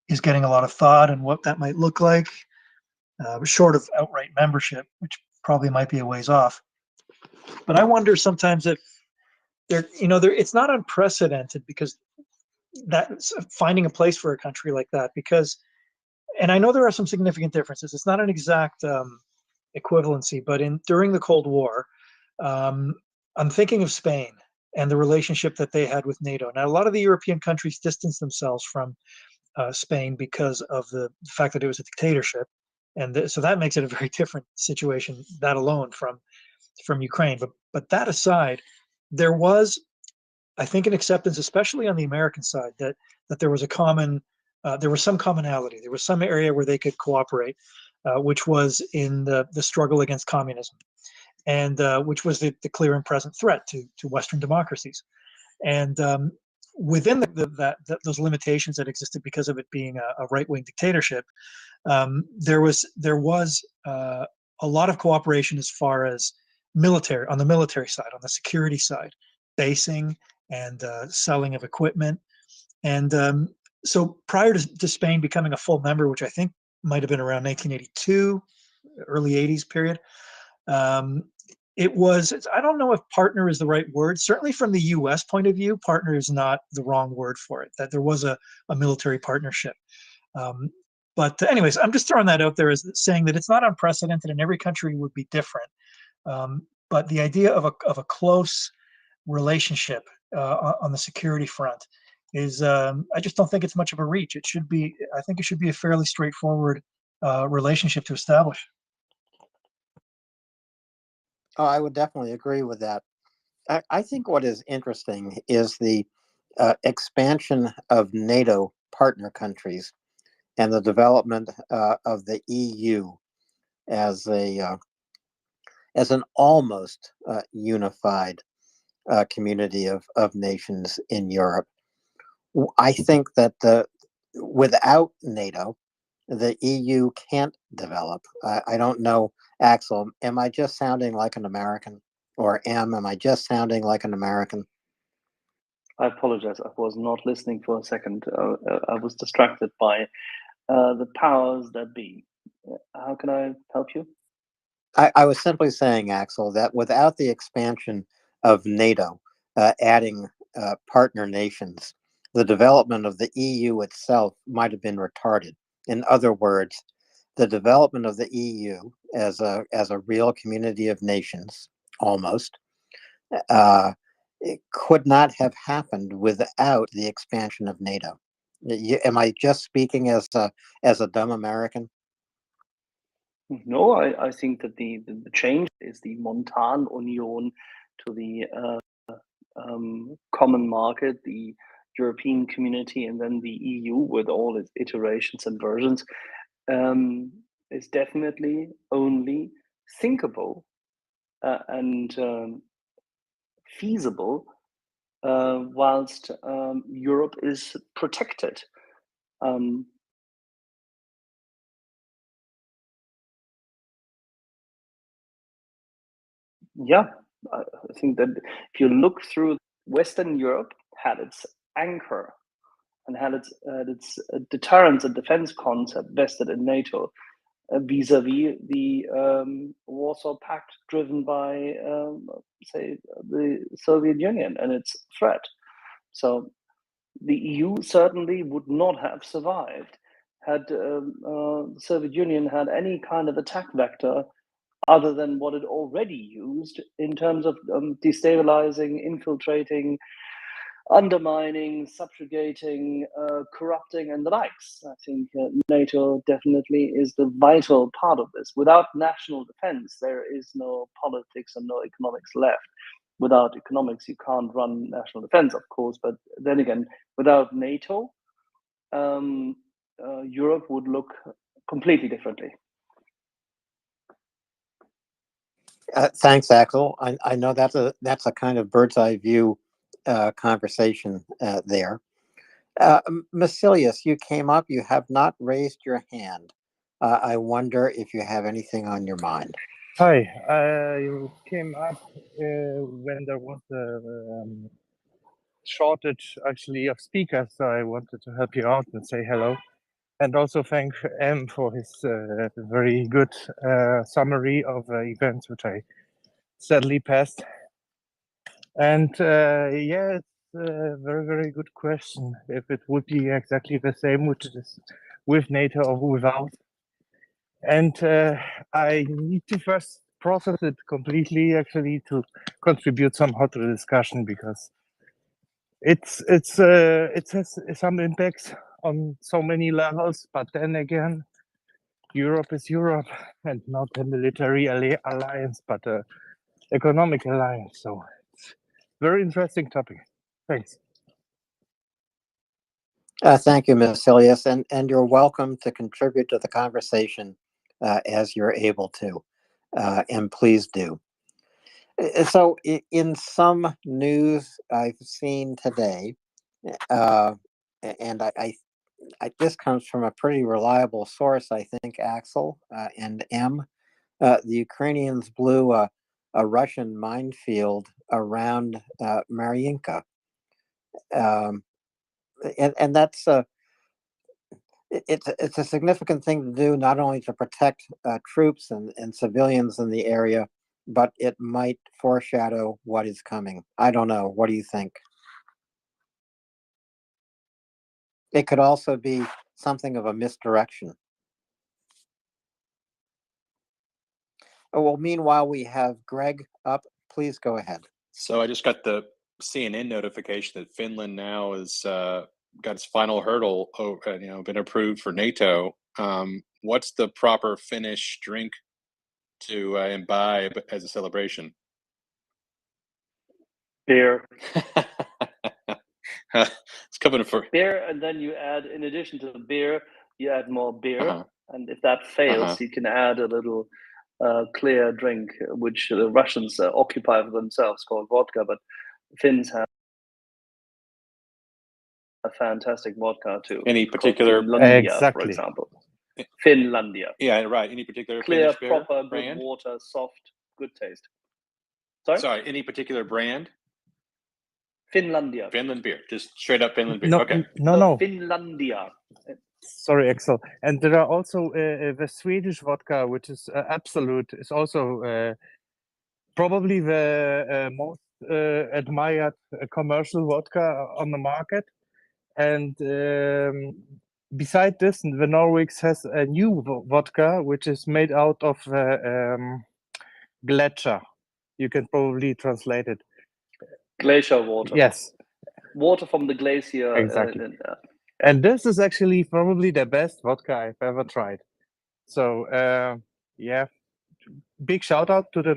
is getting a lot of thought and what that might look like, short of outright membership, which probably might be a ways off. But I wonder sometimes if it's not unprecedented because that's finding a place for a country like that because, and I know there are some significant differences. It's not an exact equivalency, but during the Cold War, I'm thinking of Spain and the relationship that they had with NATO. Now, a lot of the European countries distanced themselves from Spain because of the fact that it was a dictatorship, and so that makes it a very different situation. That alone from Ukraine, but that aside, there was, I think, an acceptance, especially on the American side, that there was a common, there was some commonality. There was some area where they could cooperate, which was in the struggle against communism, and which was the clear and present threat to Western democracies. And within those limitations that existed because of it being a right-wing dictatorship, there was a lot of cooperation as far as military, on the military side, on the security side, basing and selling of equipment. And so prior to Spain becoming a full member, which I think might have been around 1982, early 80s period, it was, I don't know if partner is the right word. Certainly from the US point of view, partner is not the wrong word for it, that there was a military partnership. But anyways, I'm just throwing that out there as saying that it's not unprecedented and every country would be different. But the idea of a close relationship on the security front is, I just don't think it's much of a reach. It should be, I think it should be a fairly straightforward relationship to establish. Oh, I would definitely agree with that. I think what is interesting is the expansion of NATO partner countries and the development of the EU as an almost unified community of nations in Europe. I think that without NATO, the EU can't develop. I don't know, Axel, am I just sounding like an American? Or am I just sounding like an American? I apologize. I was not listening for a second. I was distracted by the powers that be. How can I help you? I was simply saying, Axel, that without the expansion of NATO, adding partner nations, the development of the EU itself might have been retarded. In other words, the development of the EU as a real community of nations, almost, it could not have happened without the expansion of NATO. Am I just speaking as a dumb American? No, I think that the change is the Montan Union to the common market, the European community, and then the EU with all its iterations and versions is definitely only thinkable and feasible, whilst Europe is protected. Yeah, I think that if you look through, Western Europe had its anchor and had its deterrence and defense concept vested in NATO, vis-a-vis the Warsaw Pact, driven by, say, the Soviet Union and its threat. So the EU certainly would not have survived had the Soviet Union had any kind of attack vector other than what it already used in terms of destabilizing, infiltrating, undermining, subjugating, corrupting, and the likes. I think NATO definitely is the vital part of this. Without national defense, there is no politics and no economics left. Without economics, you can't run national defense, of course, but then again, without NATO, Europe would look completely differently. Thanks, Axel. I know that's a kind of bird's eye view conversation there. Masilius, you came up. You have not raised your hand. I wonder if you have anything on your mind. Hi, I came up when there was a shortage actually of speakers, so I wanted to help you out and say hello. And also thank M for his very good summary of events which I sadly passed. And yeah, it's a very, very good question. If it would be exactly the same, which it is with NATO or without. And I need to first process it completely, actually, to contribute somehow to the discussion, because it has some impacts on so many levels. But then again, Europe is Europe, and not a military alliance, but a economic alliance. So it's very interesting topic. Thanks. Thank you, Masilius, and you're welcome to contribute to the conversation as you're able to, and please do. So, in some news I've seen today, and this comes from a pretty reliable source, I think, Axel and M. The Ukrainians blew a Russian minefield around Mariinka, and that's it's a significant thing to do, not only to protect troops and civilians in the area, but it might foreshadow what is coming. I don't know. What do you think? It could also be something of a misdirection. Oh, well, meanwhile, we have Greg up. Please go ahead. So I just got the CNN notification that Finland now has got its final hurdle, been approved for NATO. What's the proper Finnish drink to imbibe as a celebration? Beer. It's coming for beer, and then you add, in addition to the beer, you add more beer, and if that fails, you can add a little clear drink, which the Russians occupy for themselves, called vodka, but Finns have a fantastic vodka too. Any particular Finlandia, for example. Finlandia. Yeah, right. Any particular clear, Finnish beer proper, brand? good water, soft, good taste. Sorry, any particular brand? Finlandia. Finland beer, just straight up Finland beer. No, Okay. no. Finlandia. Sorry, Axel. And there are also the Swedish vodka, which is absolute, is also probably the most admired commercial vodka on the market. And beside this, the Norwegians has a new vodka, which is made out of glacier. You can probably translate it. Glacier water. Yes. Water from the glacier. Exactly. And this is actually probably the best vodka I've ever tried. So yeah, big shout out to the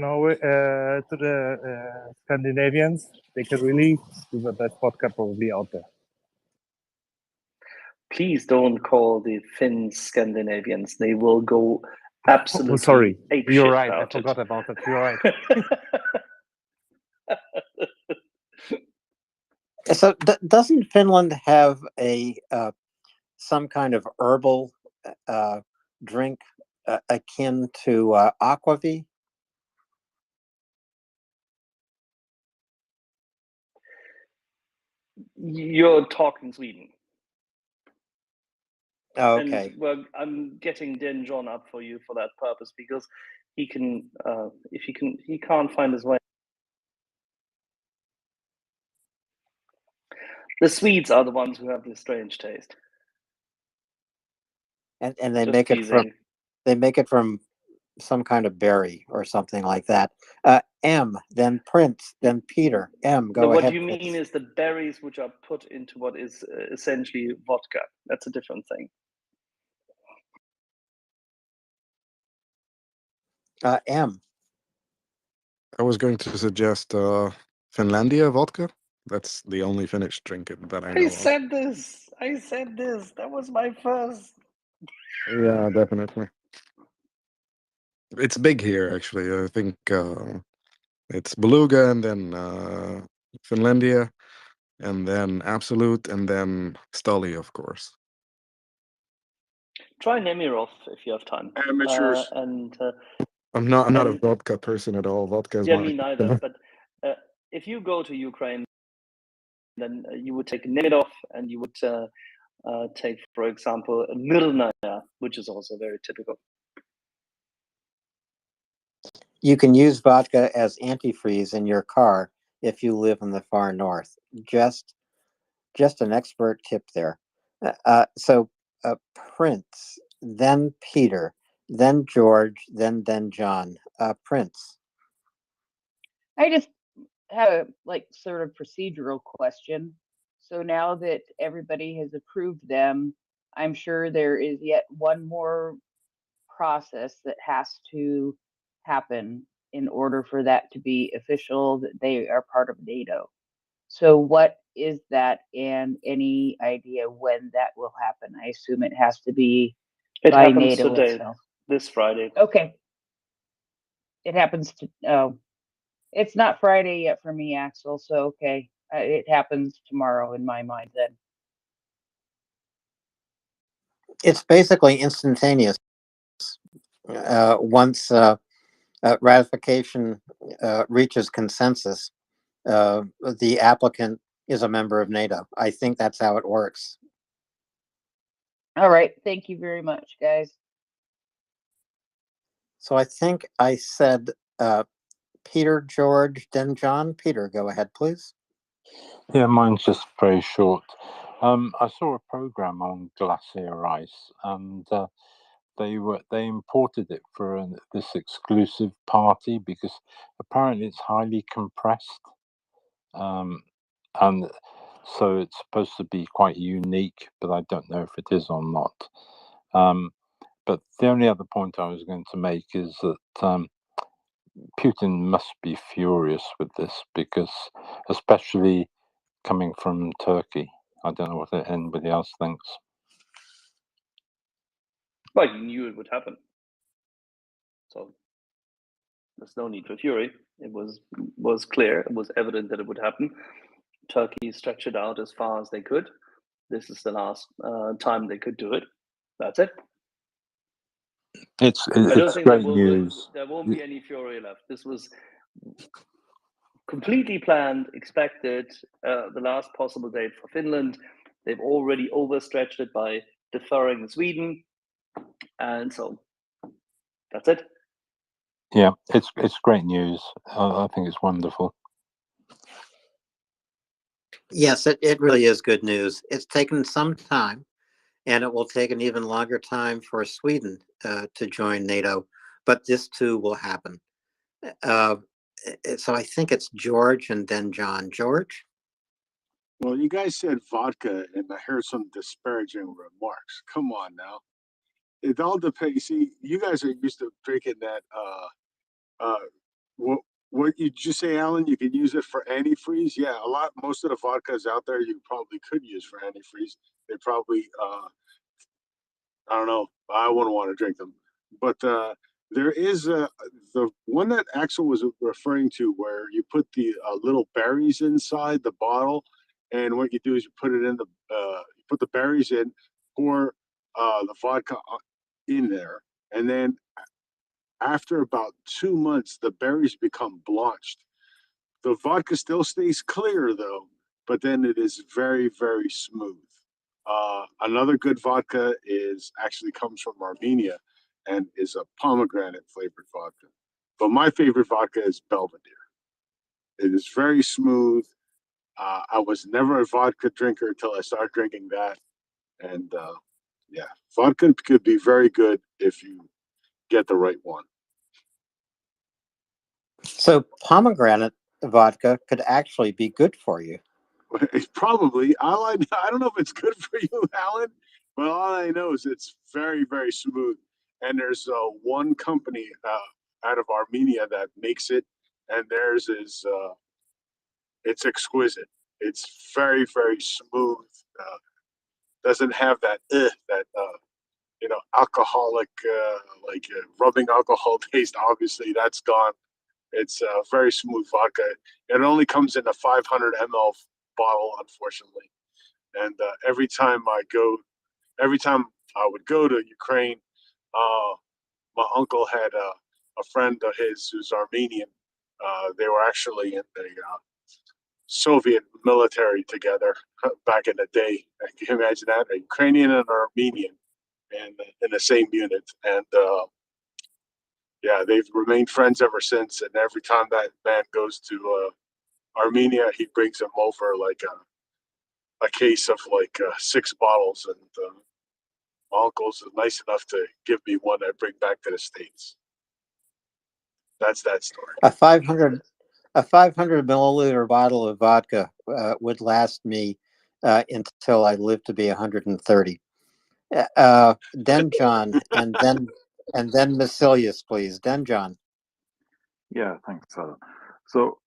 Scandinavians. They can really do the best vodka probably out there. Please don't call the Finns Scandinavians. They will go Absolutely. Oh, sorry. ape You're shit right. I about it. forgot about it. You're right. So doesn't Finland have a some kind of herbal drink akin to aquavit? You're talking Sweden. Oh, okay. And well, I'm getting Den John up for you for that purpose because he can, if he can't find his way. The Swedes are the ones who have this strange taste. And they Just make teasing. it from some kind of berry or something like that. M, then Prince, then Peter. M, go What ahead. you mean Please. is the berries which are put into what is essentially vodka. That's a different thing. M. I was going to suggest Finlandia vodka. That's the only Finnish drink that I know I of. said this. That was my first. Yeah, definitely. It's big here, actually. I think it's Beluga, and then Finlandia, and then Absolute, and then Stoli, of course. Try Nemirov if you have time. Amateurs. I'm not a and- vodka person at all. Vodka is Yeah, my me neither. But if you go to Ukraine, then you would take Nemirov, and you would take, for example, Myrnaya, which is also very typical. You can use vodka as antifreeze in your car if you live in the far north. Just an expert tip there. So Prince, then Peter, then George, then John. Prince. I just have a sort of procedural question. So now that everybody has approved them, I'm sure there is yet one more process that has to happen in order for that to be official that they are part of NATO. So what is that, and any idea when that will happen? I assume it has to be by happens NATO today, itself. this Friday. Okay. It happens to it's not Friday yet for me, Axel. So okay, it happens tomorrow in my mind then. It's basically instantaneous. Once ratification reaches consensus, the applicant is a member of NATO. I think that's how it works. All right. Thank you very much, guys. So I think I said Peter, George, then John. Peter, go ahead, please. Yeah, mine's just very short. I saw a program on glacier ice, and they imported it for this exclusive party because apparently it's highly compressed, and so it's supposed to be quite unique, but I don't know if it is or not. But the only other point I was going to make is that Putin must be furious with this, because especially coming from Turkey. I don't know what anybody else thinks. Well, you knew it would happen. So there's no need for fury. It was clear, it was evident that it would happen. Turkey stretched it out as far as they could. This is the last time they could do it. That's it. It's I don't think great news. there won't be any fury left. This was completely planned, expected, the last possible date for Finland. They've already overstretched it by deferring Sweden. And so that's it. Yeah, it's great news. I think it's wonderful. Yes, it really is good news. It's taken some time, and it will take an even longer time for Sweden to join NATO, but this too will happen. So I think it's George and then John. George? Well, you guys said vodka, and I heard some disparaging remarks. Come on now. It all depends. You see, you guys are used to drinking that. What you just say, Alan? You can use it for antifreeze. Yeah, most of the vodkas out there you probably could use for antifreeze. They probably, I don't know. I wouldn't want to drink them, but there is the one that Axel was referring to, where you put the little berries inside the bottle, and what you do is you put it in the you put the berries in, pour the vodka in there, and then after about 2 months, the berries become blanched. The vodka still stays clear though, but then it is very, very smooth. Another good vodka is actually comes from Armenia and is a pomegranate flavored vodka. But my favorite vodka is Belvedere. It is very smooth. I was never a vodka drinker until I started drinking that. And yeah, vodka could be very good if you get the right one. So pomegranate vodka could actually be good for you. It's probably I don't know if it's good for you, Alan, but all I know is it's very, very smooth. And there's one company out of Armenia that makes it, and theirs is it's exquisite. It's very, very smooth. Doesn't have that alcoholic rubbing alcohol taste. Obviously, that's gone. It's a very smooth vodka. It only comes in a 500 ml bottle, unfortunately. And every time I would go to Ukraine, my uncle had a friend of his who's Armenian. They were actually in the Soviet military together back in the day. Can you imagine that? A Ukrainian and an Armenian in the same unit. And yeah, they've remained friends ever since. And every time that man goes to Armenia, he brings him over like a case of 6 bottles. And my uncle's nice enough to give me one I bring back to the States. That's that story. A 500 milliliter bottle of vodka would last me until I lived to be 130. Then John, and then Massilius, please. Then John. Yeah, thanks, Alan. So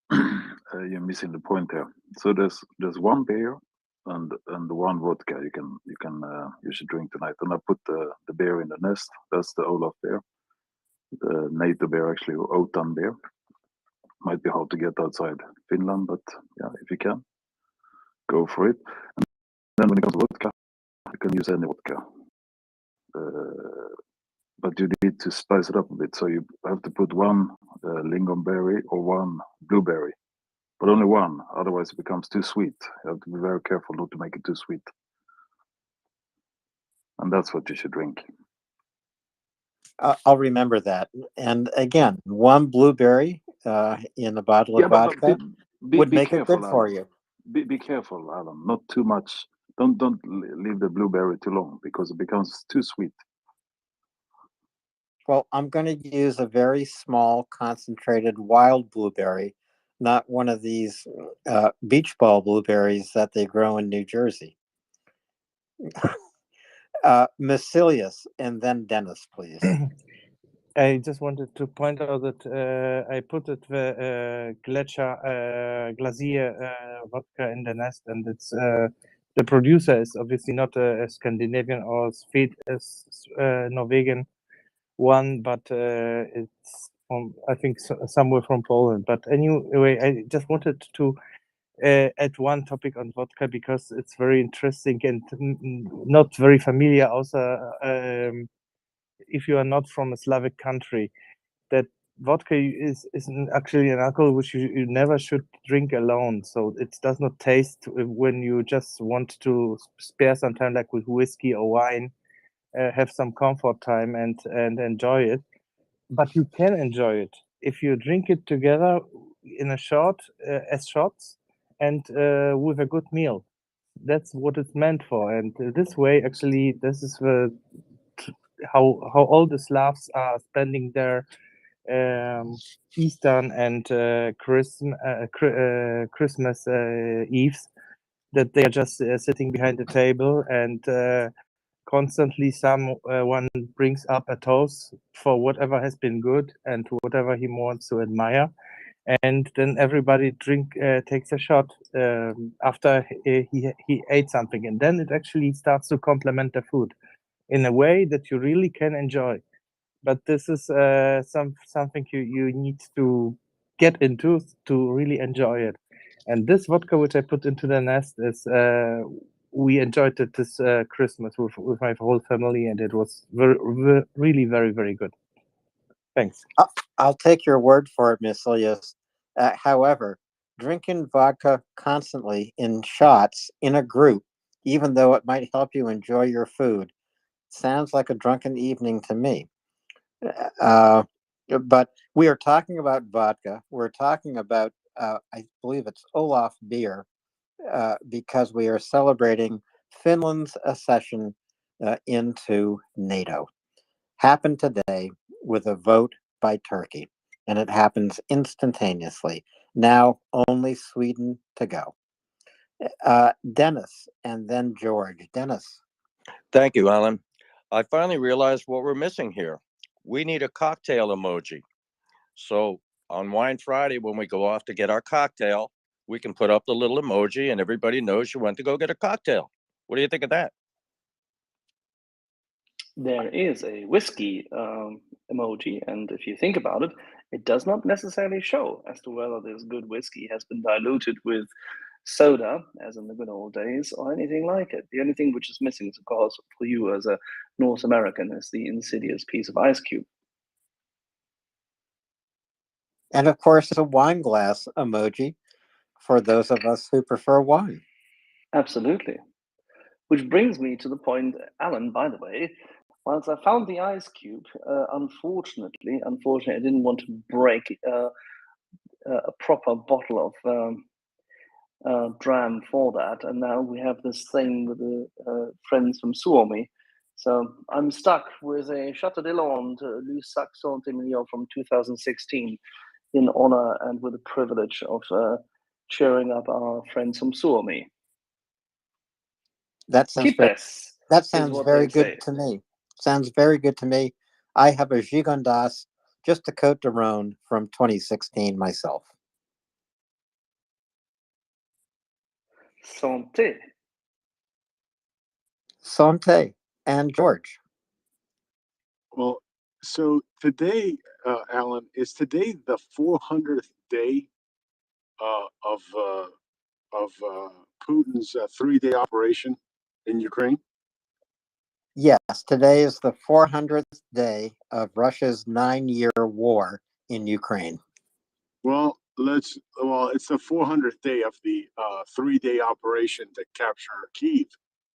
you're missing the point here. So there's one beer and one vodka you should drink tonight. And I put the beer in the nest. That's the Olaf beer, the NATO beer, actually, Otan beer. Might be hard to get outside Finland, but yeah, if you can, go for it. And then when it comes to vodka, you can use any vodka. But you need to spice it up a bit. So you have to put one lingonberry or one blueberry, but only one. Otherwise, it becomes too sweet. You have to be very careful not to make it too sweet. And that's what you should drink. I'll remember that. And again, one blueberry in a bottle of vodka would make it good for you. Be careful, Alan. Not too much. Don't leave the blueberry too long because it becomes too sweet. Well, I'm going to use a very small, concentrated wild blueberry, not one of these beach ball blueberries that they grow in New Jersey. Massilius, and then Dennis, please. I just wanted to point out that I put it the Glacier vodka in the nest, and it's the producer is obviously not a Scandinavian or Swede as Norwegian one, but it's from, I think somewhere from Poland. But anyway, I just wanted to add one topic on vodka because it's very interesting and not very familiar. Also, if you are not from a Slavic country, that vodka is actually an alcohol which you never should drink alone. So it does not taste when you just want to spare some time, like with whiskey or wine, have some comfort time and enjoy it. But you can enjoy it if you drink it together in a shot, as shots, and with a good meal. That's what it's meant for. And this way, actually, this is how all the Slavs are spending their Eastern and Christmas Eves, that they are just sitting behind the table and constantly someone brings up a toast for whatever has been good and whatever he wants to admire, and then everybody takes a shot after he ate something, and then it actually starts to complement the food in a way that you really can enjoy. but this is something you need to get into to really enjoy it. And this vodka which I put into the nest is we enjoyed it this Christmas with my whole family, and it was really very, very good. Thanks. I'll take your word for it, Miss Elias. However, drinking vodka constantly in shots in a group, even though it might help you enjoy your food, sounds like a drunken evening to me. Uh, but we are talking about vodka. We're talking about, I believe it's Olaf beer, because we are celebrating Finland's accession into NATO. Happened today with a vote by Turkey, and it happens instantaneously. Now only Sweden to go. Dennis and then George. Dennis. Thank you, Alan. I finally realized what we're missing here. We need a cocktail emoji. So on Wine Friday, when we go off to get our cocktail, we can put up the little emoji and everybody knows you went to go get a cocktail. What do you think of that? There is a whiskey emoji, and if you think about it, it does not necessarily show as to whether this good whiskey has been diluted with soda, as in the good old days, or anything like it. The only thing which is missing is, of course, for you as a North American, is the insidious piece of ice cube. And of course, a wine glass emoji for those of us who prefer wine. Absolutely. Which brings me to the point, Alan, by the way, once I found the ice cube, unfortunately, I didn't want to break a proper bottle of dram for that. And now we have this thing with the friends from Suomi. So I'm stuck with a Chateau de Lande Lussac Saint-Emilion from 2016 in honor and with the privilege of cheering up our friends from Suomi. That sounds Kipes that is sounds what very they good say. to me. Sounds very good to me. I have a Gigondas, just a Cote de Rhone from 2016 myself. Santé. Santé. And George. Well, so today, Alan, is today the 400th day of Putin's 3-day operation in Ukraine? Yes, today is the 400th day of Russia's 9-year war in Ukraine. Well, it's the 400th day of the 3-day operation to capture Kyiv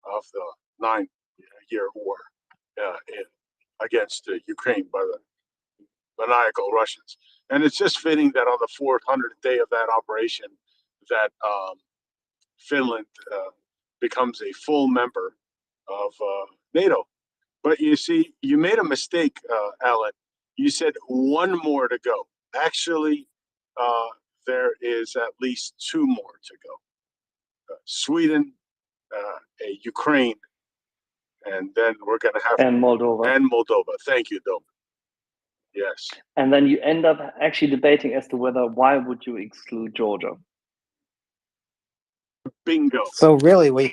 of the 9-year war against Ukraine by the maniacal Russians. And it's just fitting that on the 400th day of that operation, that Finland becomes a full member of NATO. But you see, you made a mistake, Alan. You said one more to go. Actually, there is at least 2 more to go. Sweden, Ukraine, and then we're going to have And Moldova. And Moldova. Thank you, Dom. Yes. And then you end up actually debating as to why would you exclude Georgia? Bingo. So really, we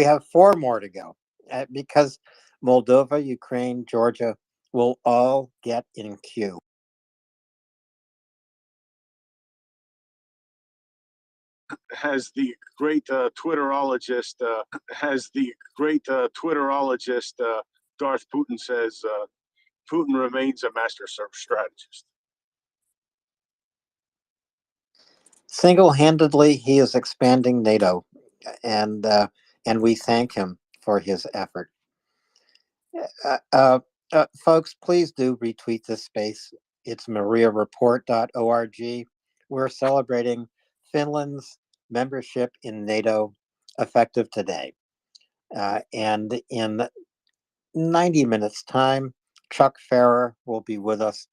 have 4 more to go, because Moldova, Ukraine, Georgia will all get in queue. Has the great Twitterologist, Darth Putin says, Putin remains a master strategist. Single-handedly, he is expanding NATO, and we thank him for his effort. Folks, please do retweet this space. It's MriyaReport.org. We're celebrating Finland's membership in NATO effective today. And in 90 minutes' time, Chuck Farrer will be with us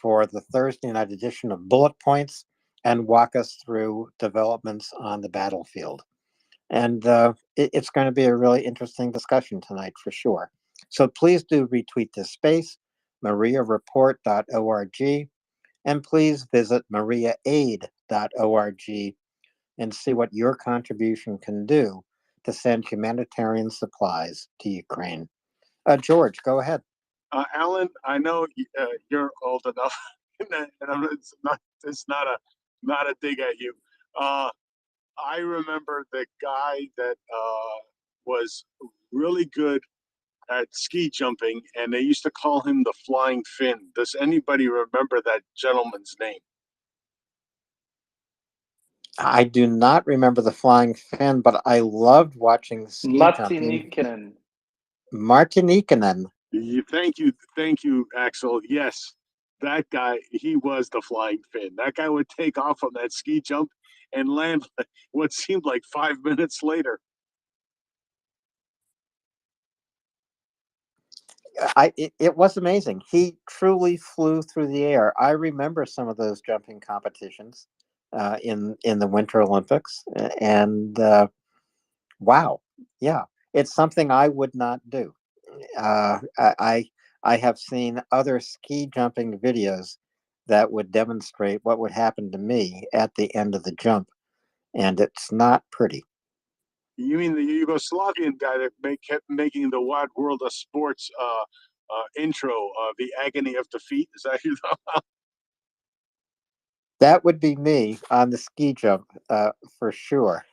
for the Thursday night edition of Bullet Points and walk us through developments on the battlefield. And it's going to be a really interesting discussion tonight for sure. So please do retweet this space, MriyaReport.org, and please visit MariaAid.org and see what your contribution can do to send humanitarian supplies to Ukraine. George, go ahead. Alan, I know you're old enough, and it's not a dig at you. I remember the guy that was really good at ski jumping, and they used to call him the Flying Finn. Does anybody remember that gentleman's name? I do not remember the Flying Finn, but I loved watching ski jumping. Martinicanen. Thank you, Axel. Yes, that guy, he was the Flying Finn. That guy would take off on that ski jump and land what seemed like 5 minutes later. It was amazing. He truly flew through the air. I remember some of those jumping competitions in the Winter Olympics, and wow, yeah, it's something I would not do. I have seen other ski jumping videos that would demonstrate what would happen to me at the end of the jump, and it's not pretty. You mean the Yugoslavian guy that kept making the Wide World of Sports intro, The Agony of Defeat? Is that you? That would be me on the ski jump for sure.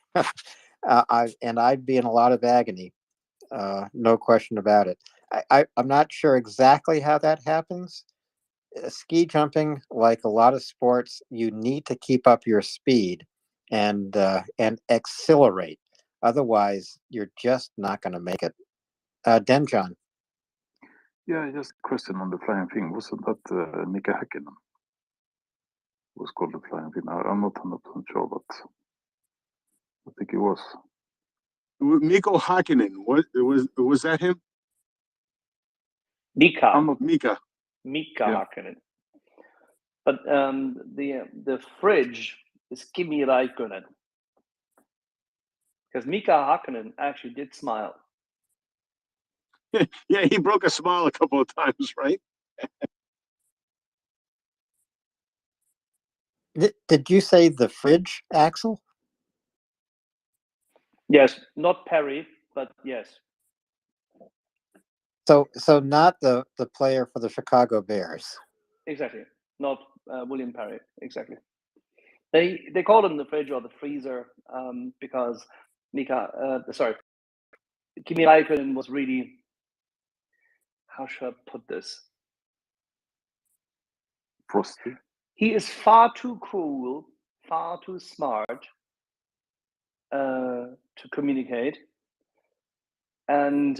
I'd be in a lot of agony, no question about it. I'm not sure exactly how that happens. Ski jumping, like a lot of sports, you need to keep up your speed and accelerate. Otherwise, you're just not going to make it. Denjon. Yeah, just a question on the flying thing. Wasn't that Mika Häkkinen was called the flying thing? I'm not 100% sure, but I think it was. Mikko Häkkinen. Was that him? Mika. Mika. Mika Häkkinen. But the fridge is Kimi Räikkönen. Because Mika Häkkinen actually did smile. Yeah, he broke a smile a couple of times, right? Did you say the fridge, Axel? Yes, not Perry, but yes. So not the player for the Chicago Bears. Exactly, not William Perry. Exactly. They call him the fridge or the freezer because Kimi Räikkönen was really, how should I put this? Frosty. He is far too cool, far too smart to communicate, and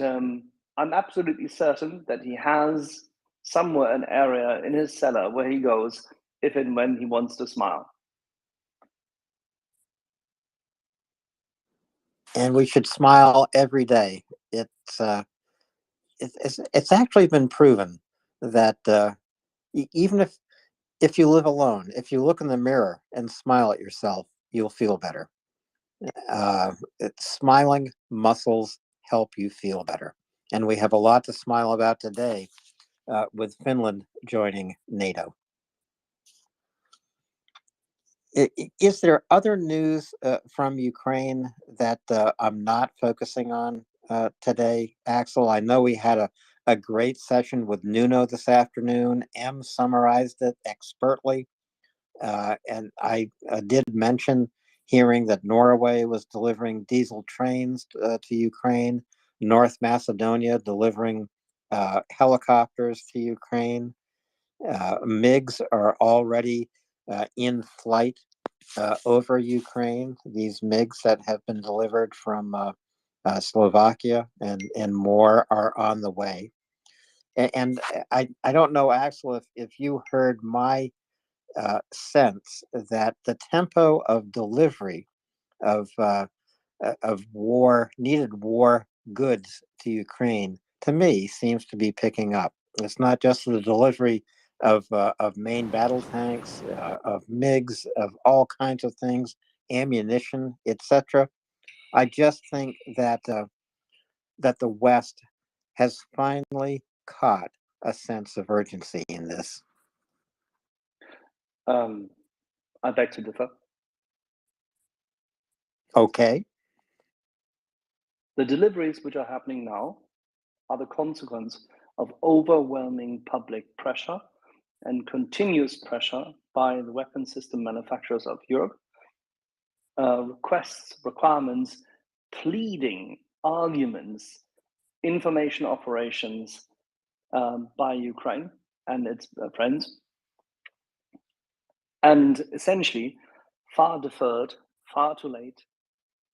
I'm absolutely certain that he has somewhere an area in his cellar where he goes if and when he wants to smile. And we should smile every day. It's actually been proven that even if you live alone, if you look in the mirror and smile at yourself, you'll feel better. Smiling muscles help you feel better, and we have a lot to smile about today with Finland joining NATO. Is there other news from Ukraine that I'm not focusing on today, Axel? I know we had a great session with Nuno this afternoon. M summarized it expertly. And I did mention hearing that Norway was delivering diesel trains to Ukraine, North Macedonia delivering helicopters to Ukraine. MiGs are already in flight over Ukraine. These MiGs that have been delivered from Slovakia and more are on the way. And I don't know, Axel, if you heard my sense that the tempo of delivery of needed war goods to Ukraine, to me, seems to be picking up. It's not just the delivery of main battle tanks, of MiGs, of all kinds of things, ammunition, etc. I just think that that the West has finally caught a sense of urgency in this. I beg to differ. Okay. The deliveries which are happening now are the consequence of overwhelming public pressure and continuous pressure by the weapon system manufacturers of Europe, requests, requirements, pleading, arguments, information operations by Ukraine and its friends, and essentially far deferred, far too late,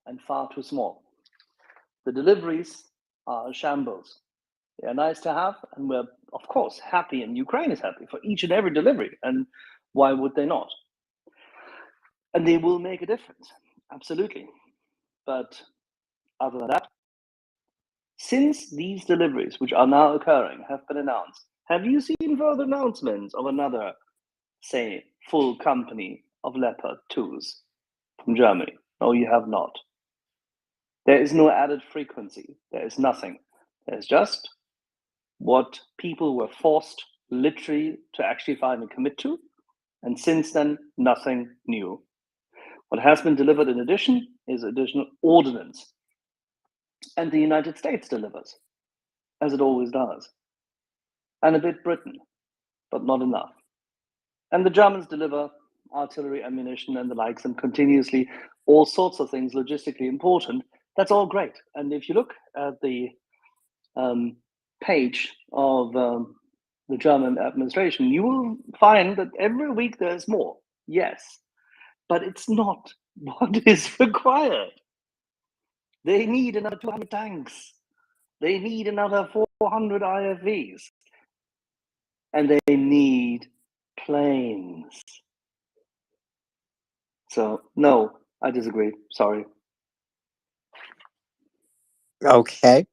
and far too small. The deliveries are shambles. They are nice to have, and we're, of course, happy, and Ukraine is happy for each and every delivery, and why would they not? And they will make a difference, absolutely. But other than that, since these deliveries, which are now occurring, have been announced, have you seen further announcements of another, say, full company of Leopard 2s from Germany? No, you have not. There is no added frequency. There is nothing. There's just what people were forced literally to actually finally commit to. And since then, nothing new. What has been delivered in addition is additional ordnance. And the United States delivers, as it always does. And a bit Britain, but not enough. And the Germans deliver artillery, ammunition, and the likes, and continuously all sorts of things logistically important. That's all great. And if you look at the page of the German administration, you will find that every week there's more. Yes, but it's not what is required. They need another 200 tanks. They need another 400 IFVs. And they need planes. So, no, I disagree. Sorry. Okay.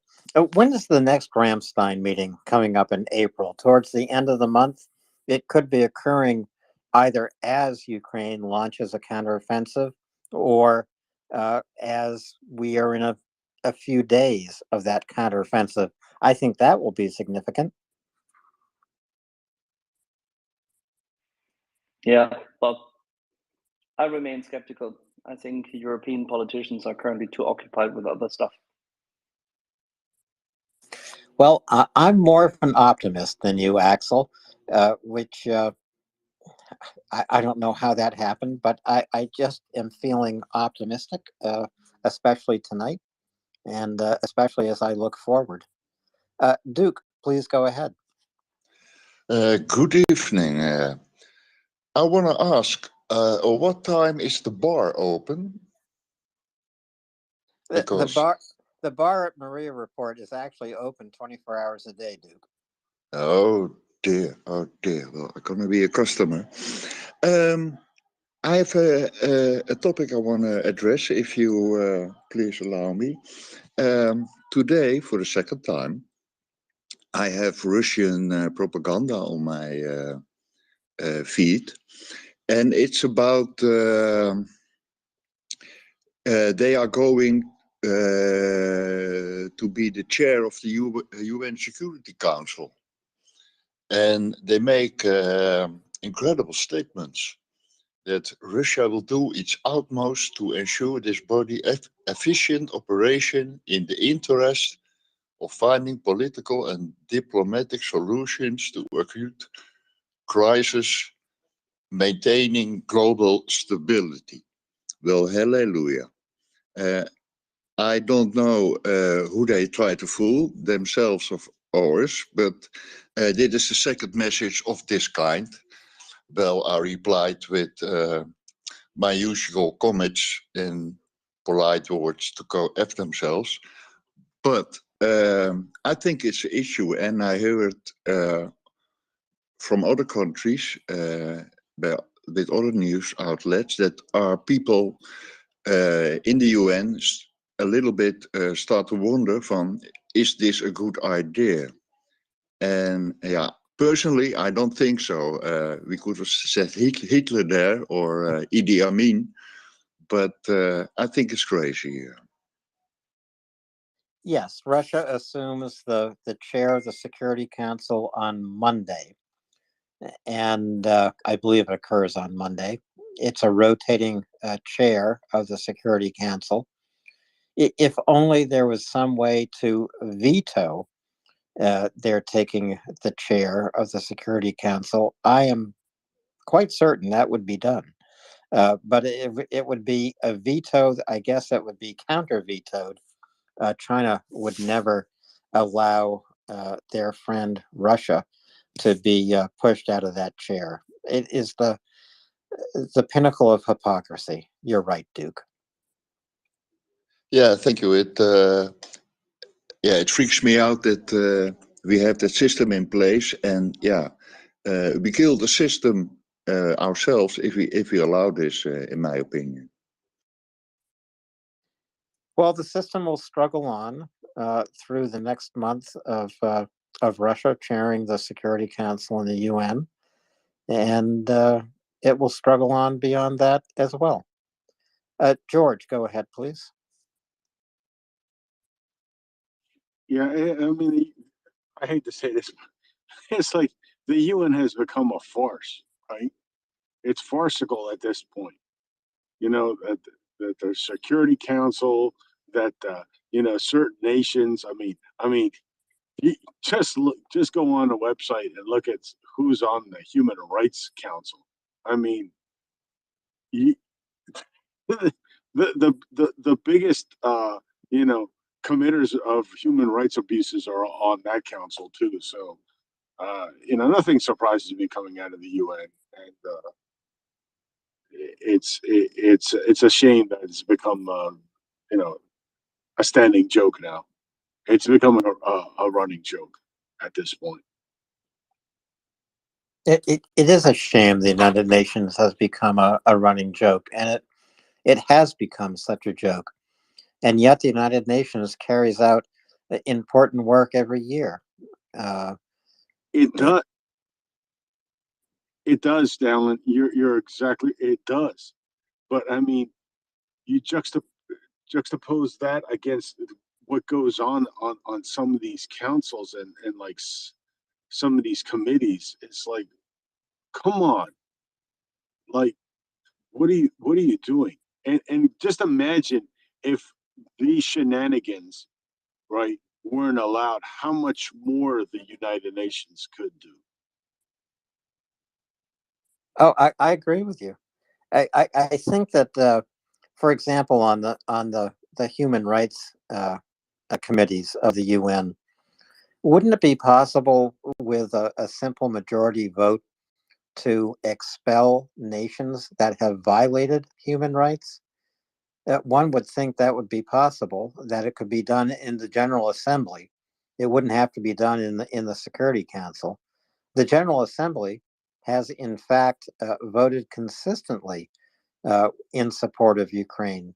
When is the next Ramstein meeting coming up in April? Towards the end of the month? It could be occurring either as Ukraine launches a counteroffensive or as we are in a few days of that counteroffensive. I think that will be significant. Yeah, but I remain skeptical. I think European politicians are currently too occupied with other stuff. Well, I'm more of an optimist than you, Axel, which I don't know how that happened, but I just am feeling optimistic, especially tonight, and especially as I look forward. Duke, please go ahead. Good evening. I want to ask, what time is the bar open? Because The bar at MriyaReport is actually open 24 hours a day, Duke. oh dear, well, I'm gonna be a customer. I have a topic I want to address, if you please allow me. Today, for the second time, I have Russian propaganda on my feed, and it's about they are going to be the chair of the UN Security Council, and they make incredible statements that Russia will do its utmost to ensure this body efficient operation in the interest of finding political and diplomatic solutions to acute crisis, maintaining global stability. Well, hallelujah. I don't know who they try to fool, themselves or us, but this is the second message of this kind. Well, I replied with my usual comments in polite words to go F themselves. But I think it's an issue, and I heard from other countries, with other news outlets, that are people in the UN a little bit start to wonder from, is this a good idea? And yeah, personally, I don't think so. We could have said Hitler there or Idi Amin, but I think it's crazy. Yes, Russia assumes the chair of the Security Council on Monday, and I believe it occurs on Monday. It's a rotating chair of the Security Council. If only there was some way to veto they're taking the chair of the Security Council, I am quite certain that would be done. But it would be a veto. I guess that would be counter vetoed. China would never allow their friend Russia to be pushed out of that chair. It is the pinnacle of hypocrisy. You're right, Duke. Yeah, thank you. It freaks me out that we have that system in place, and we kill the system ourselves if we allow this, in my opinion. Well, the system will struggle on through the next month of Russia chairing the Security Council in the UN, and it will struggle on beyond that as well. George, go ahead, please. Yeah, I mean, I hate to say this, but it's like the UN has become a farce, right? It's farcical at this point. You know, that the Security Council, that certain nations. I mean, you just go on the website and look at who's on the Human Rights Council. I mean, you, the biggest committers of human rights abuses are on that council too. So nothing surprises me coming out of the UN, and it's a shame that it's become a standing joke now. It's become a running joke at this point. It is a shame the United Nations has become a running joke, and it has become such a joke. And yet the United Nations carries out important work every year. It does. It does, Dallin. You're exactly. It does. But I mean, you juxtapose that against what goes on some of these councils and like some of these committees. It's like, come on, like what are you doing? And just imagine if these shenanigans, right, weren't allowed, how much more the United Nations could do. Oh, I agree with you. I think that, for example, on the human rights committees of the UN, wouldn't it be possible with a simple majority vote to expel nations that have violated human rights? One would think that would be possible, that it could be done in the General Assembly. It wouldn't have to be done in the Security Council. The General Assembly has, in fact, voted consistently in support of Ukraine,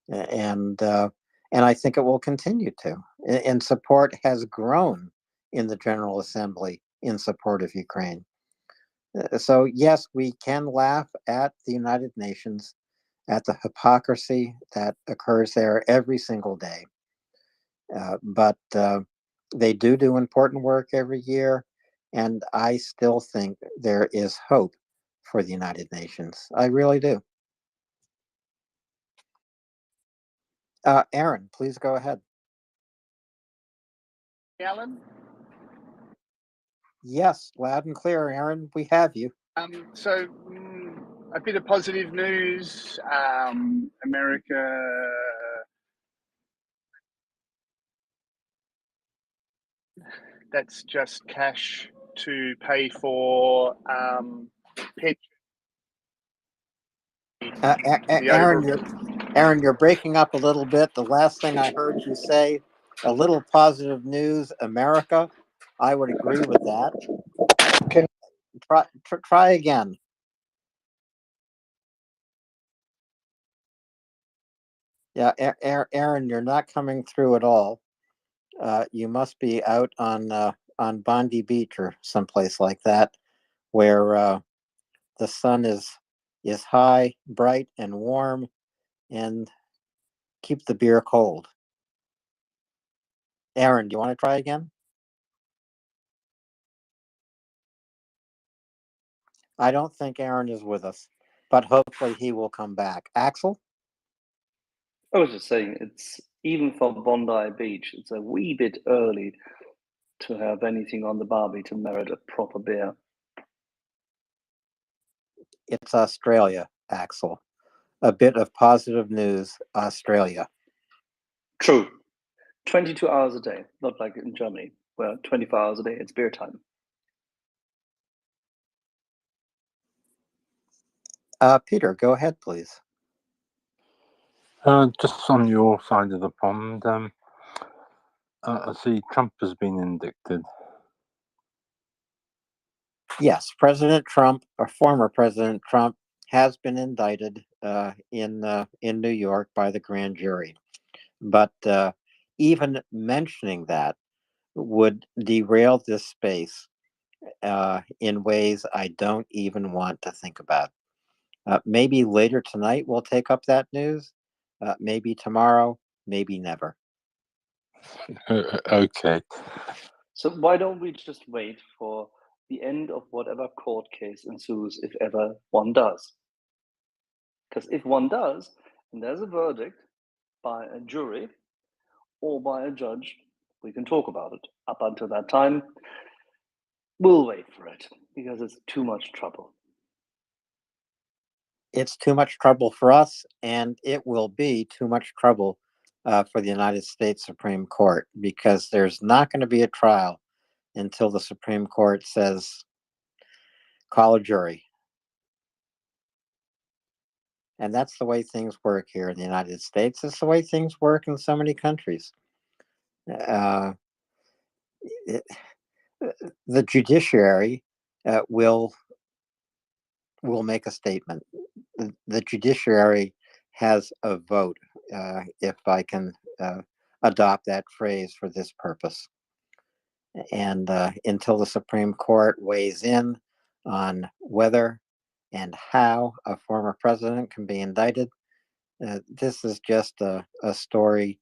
and I think it will continue to. And support has grown in the General Assembly in support of Ukraine. So yes, we can laugh at the United Nations, at the hypocrisy that occurs there every single day. But they do important work every year, and I still think there is hope for the United Nations. I really do. Aaron, please go ahead. Alan? Yes, loud and clear, Aaron. We have you. So a bit of positive news. America that's just cash to pay for pension. Aaron, you're breaking up a little bit. The last thing I heard you say, a little positive news, America. I would agree with that. Can try again. Yeah, Aaron, you're not coming through at all. You must be out on Bondi Beach or someplace like that, where the sun is high, bright, and warm, and keep the beer cold. Aaron, do you want to try again? I don't think Aaron is with us, but hopefully he will come back. Axel? I was just saying, it's even for Bondi Beach, it's a wee bit early to have anything on the barbie to merit a proper beer. It's Australia, Axel. A bit of positive news, Australia. True. 22 hours a day, not like in Germany, where 24 hours a day it's beer time. Peter, go ahead, please. Just on your side of the pond, I see Trump has been indicted. Yes, President Trump, or former President Trump, has been indicted in New York by the grand jury. But even mentioning that would derail this space in ways I don't even want to think about. Maybe later tonight we'll take up that news. Maybe tomorrow, maybe never. Okay. So why don't we just wait for the end of whatever court case ensues, if ever one does? Because if one does, and there's a verdict by a jury or by a judge, we can talk about it. Up until that time, we'll wait for it because it's too much trouble. It's too much trouble for us, and it will be too much trouble for the United States Supreme Court, because there's not going to be a trial until the Supreme Court says, call a jury. And that's the way things work here in the United States. It's the way things work in so many countries. The judiciary will make a statement. The judiciary has a vote, if I can adopt that phrase for this purpose. And until the Supreme Court weighs in on whether and how a former president can be indicted, this is just a story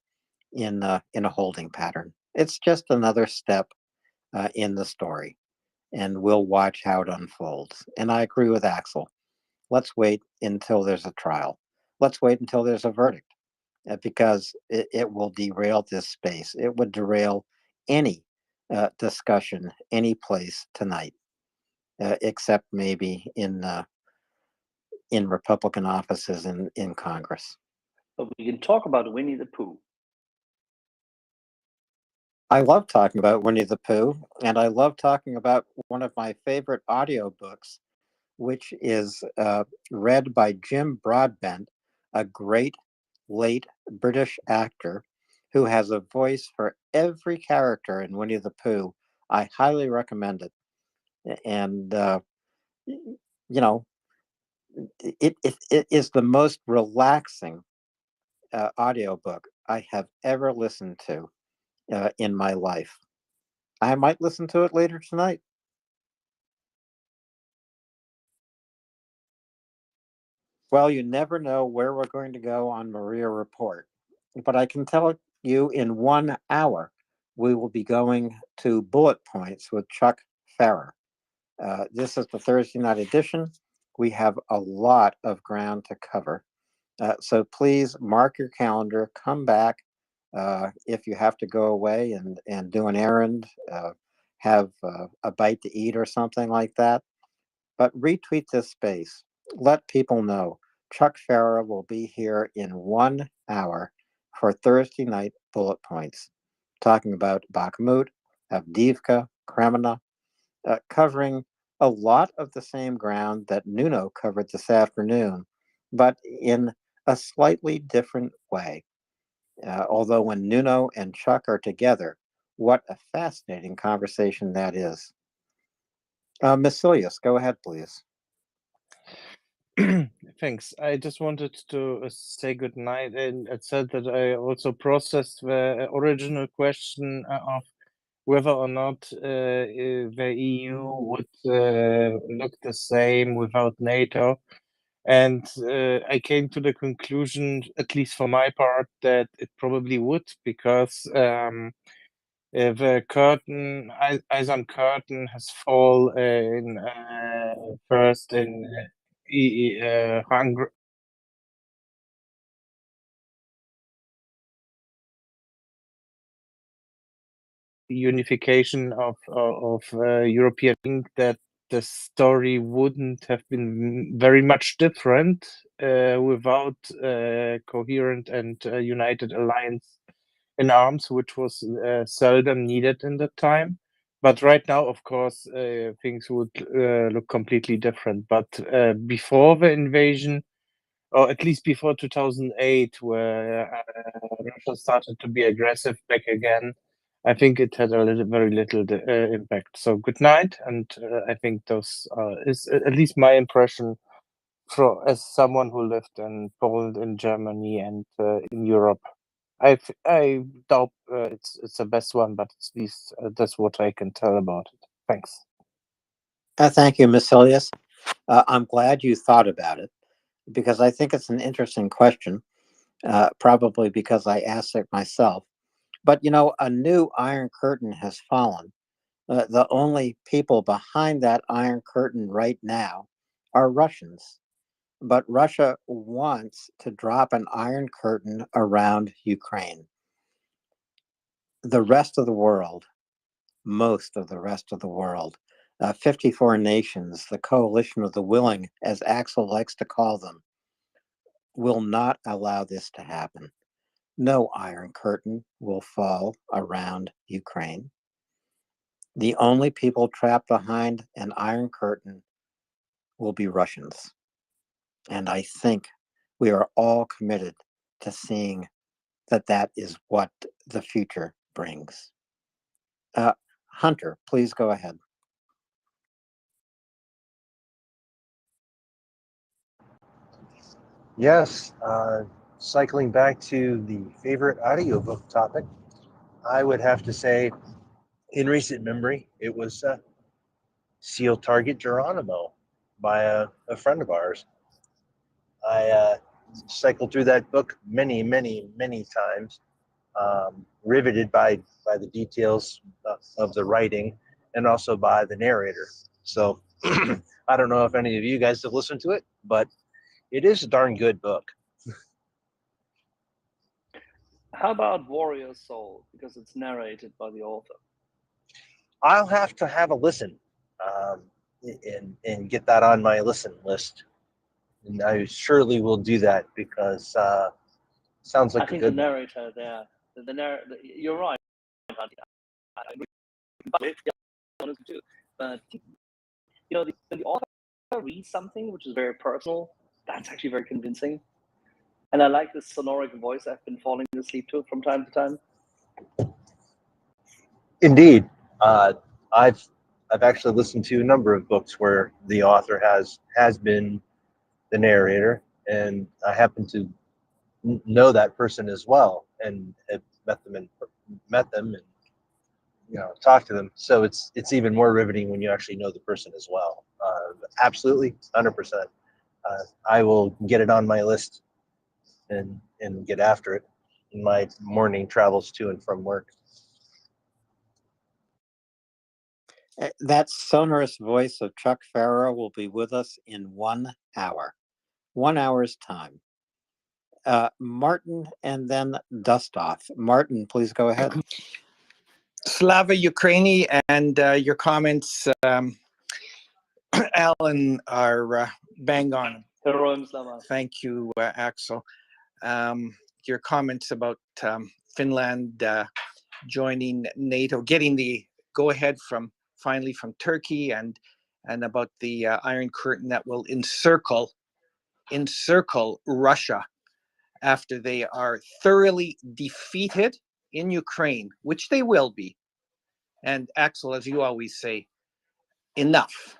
in a holding pattern. It's just another step in the story, and we'll watch how it unfolds. And I agree with Axel. Let's wait until there's a trial. Let's wait until there's a verdict, because it will derail this space. It would derail any discussion any place tonight, except maybe in Republican offices in Congress. But we can talk about Winnie the Pooh. I love talking about Winnie the Pooh, and I love talking about one of my favorite audiobooks, which is read by Jim Broadbent, a great late British actor who has a voice for every character in Winnie the Pooh. I highly recommend it. And, you know, it is the most relaxing audiobook I have ever listened to in my life. I might listen to it later tonight. Well, you never know where we're going to go on MriyaReport, but I can tell you in 1 hour, we will be going to Bullet Points with Chuck Farrer. This is the Thursday night edition. We have a lot of ground to cover. So please mark your calendar, come back if you have to go away and do an errand, have a bite to eat or something like that. But retweet this space. Let people know Chuck Farrer will be here in 1 hour for Thursday night Bullet Points, talking about Bakhmut, Avdiivka, Kreminna, covering a lot of the same ground that Nuno covered this afternoon, but in a slightly different way. Although when Nuno and Chuck are together, what a fascinating conversation that is. Masilius, go ahead, please. Thanks. I just wanted to say good night, and it said that I also processed the original question of whether or not the EU would look the same without NATO. And I came to the conclusion, at least for my part, that it probably would, because the curtain, Iron Curtain, has fallen first in Hungary. unification of European, that the story wouldn't have been very much different without a coherent and united alliance in arms, which was seldom needed in that time. But right now, of course, things would look completely different. But before the invasion, or at least before 2008, where Russia started to be aggressive back again, I think it had very little impact. So good night, and I think those is at least my impression as someone who lived in Poland, in Germany, and in Europe. I doubt it's the best one, but at least that's what I can tell about it. Thanks. Thank you, Misilius. I'm glad you thought about it, because I think it's an interesting question, probably because I asked it myself. But, you know, a new Iron Curtain has fallen. The only people behind that Iron Curtain right now are Russians. But Russia wants to drop an Iron Curtain around Ukraine. The rest of the world, most of the rest of the world, 54 nations, the coalition of the willing, as Axel likes to call them, will not allow this to happen. No Iron Curtain will fall around Ukraine. The only people trapped behind an Iron Curtain will be Russians. And I think we are all committed to seeing that that is what the future brings. Hunter, please go ahead. Yes, cycling back to the favorite audiobook topic, I would have to say, in recent memory, it was Seal Target Geronimo by a friend of ours. I cycled through that book many, many, many times, riveted by the details of the writing and also by the narrator. So I don't know if any of you guys have listened to it, but it is a darn good book. How about Warrior Soul? Because it's narrated by the author. I'll have to have a listen and get that on my listen list. And I surely will do that because sounds like I think a good the narrator there, you're right. I agree with the other one too. But you know, when the author reads something which is very personal, that's actually very convincing. And I like this sonoric voice I've been falling asleep to from time to time. Indeed. I've actually listened to a number of books where the author has been the narrator, and I happen to know that person as well, and have met them and talked to them. So it's even more riveting when you actually know the person as well. Absolutely, 100%. I will get it on my list and get after it in my morning travels to and from work. That sonorous voice of Chuck Farrow will be with us in 1 hour. 1 hour's time. Martin and then Dustoff. Martin, please go ahead. Slava Ukraini, and your comments, Alan, are bang on. Thank you, Axel. Your comments about Finland joining NATO, getting the go-ahead finally from Turkey, and about the Iron Curtain that will encircle Russia after they are thoroughly defeated in Ukraine, which they will be. And Axel, as you always say, enough.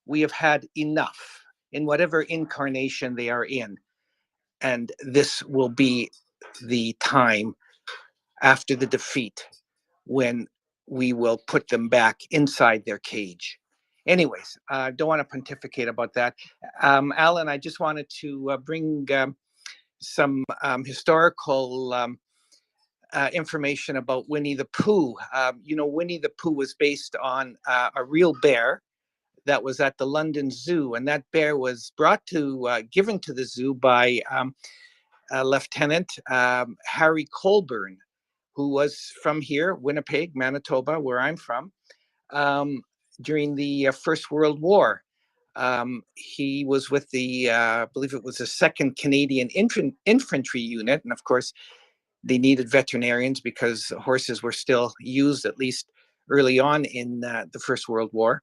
We have had enough in whatever incarnation they are in. And this will be the time after the defeat when we will put them back inside their cage. Anyways, I don't want to pontificate about that. Alan, I just wanted to bring some historical information about Winnie the Pooh. Winnie the Pooh was based on a real bear that was at the London Zoo, and that bear was given to the zoo by Lieutenant Harry Colburn, who was from here, Winnipeg, Manitoba, where I'm from, during the First World War. He was with the, I believe it was the 2nd Canadian Infantry Unit. And of course, they needed veterinarians because horses were still used, at least early on in the First World War.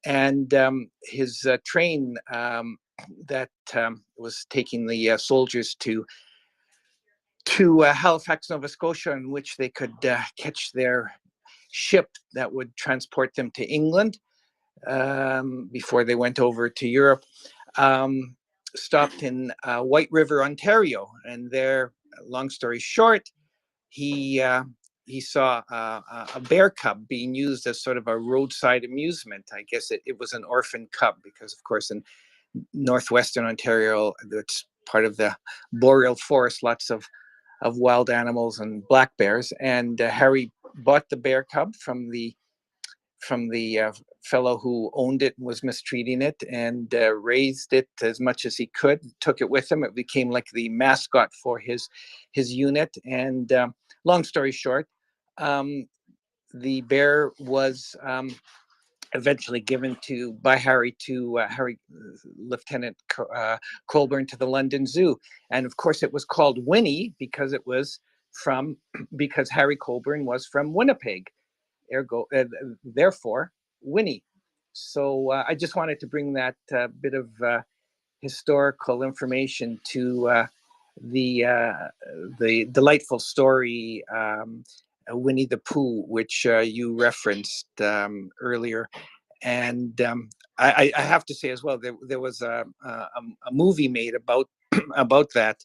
And his train that was taking the soldiers to Halifax, Nova Scotia, in which they could catch their ship that would transport them to England before they went over to Europe, stopped in White River, Ontario. And there, long story short, he saw a bear cub being used as sort of a roadside amusement. I guess it was an orphan cub because, of course, in northwestern Ontario, that's part of the boreal forest, lots of wild animals and black bears. And Harry bought the bear cub from the fellow who owned it and was mistreating it, and raised it as much as he could, took it with him. It became like the mascot for his unit. And long story short, the bear was eventually given by Harry to Lieutenant Colburn to the London Zoo. And of course it was called Winnie because because Harry Colburn was from Winnipeg. Ergo, therefore, Winnie. So I just wanted to bring that bit of historical information to the delightful story, Winnie the Pooh, which you referenced earlier. And I have to say as well, there was a movie made about that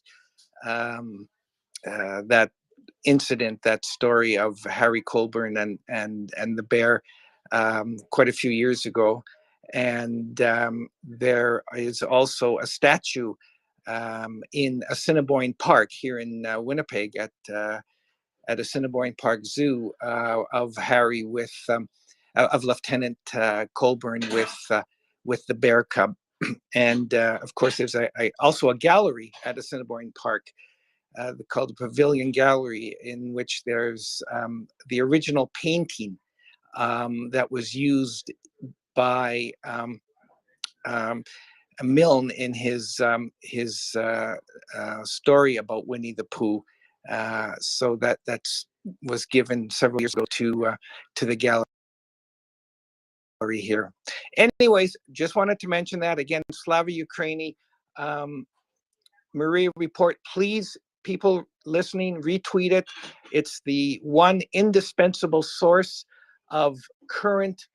that incident, that story of Harry Colburn and the bear quite a few years ago. And there is also a statue in Assiniboine Park here in Winnipeg at Assiniboine Park Zoo of Harry of Lieutenant Colburn with the bear cub. And of course, there's also a gallery at Assiniboine Park called the Pavilion Gallery, in which there's the original painting that was used by Milne in his story about Winnie the Pooh. So that was given several years ago to the gallery here. Anyways, just wanted to mention that again. Slava Ukraini, MriyaReport. Please, people listening, retweet it. It's the one indispensable source of current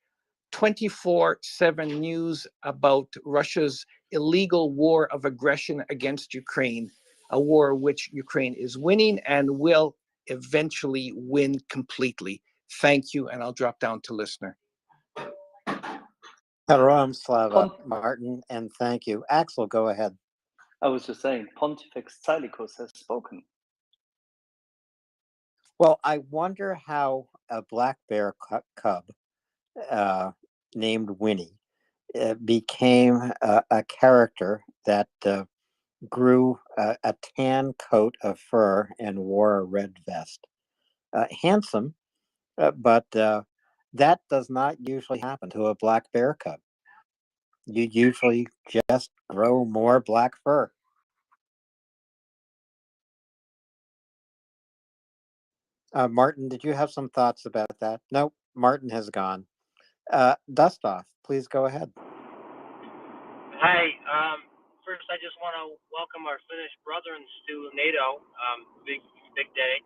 24/7 news about Russia's illegal war of aggression against Ukraine, a war which Ukraine is winning and will eventually win completely. Thank you, and I'll drop down to listener. Hello, Slava, Martin, and thank you. Axel, go ahead. I was just saying, Pontifex Stylicus has spoken. Well, I wonder how a black bear cub named Winnie became a character that grew a tan coat of fur and wore a red vest. Handsome, but that does not usually happen to a black bear cub. You usually just grow more black fur. Martin, did you have some thoughts about that? No, Martin has gone. Dustoff, please go ahead. Hi. First, I just want to welcome our Finnish brethren to NATO. Big day.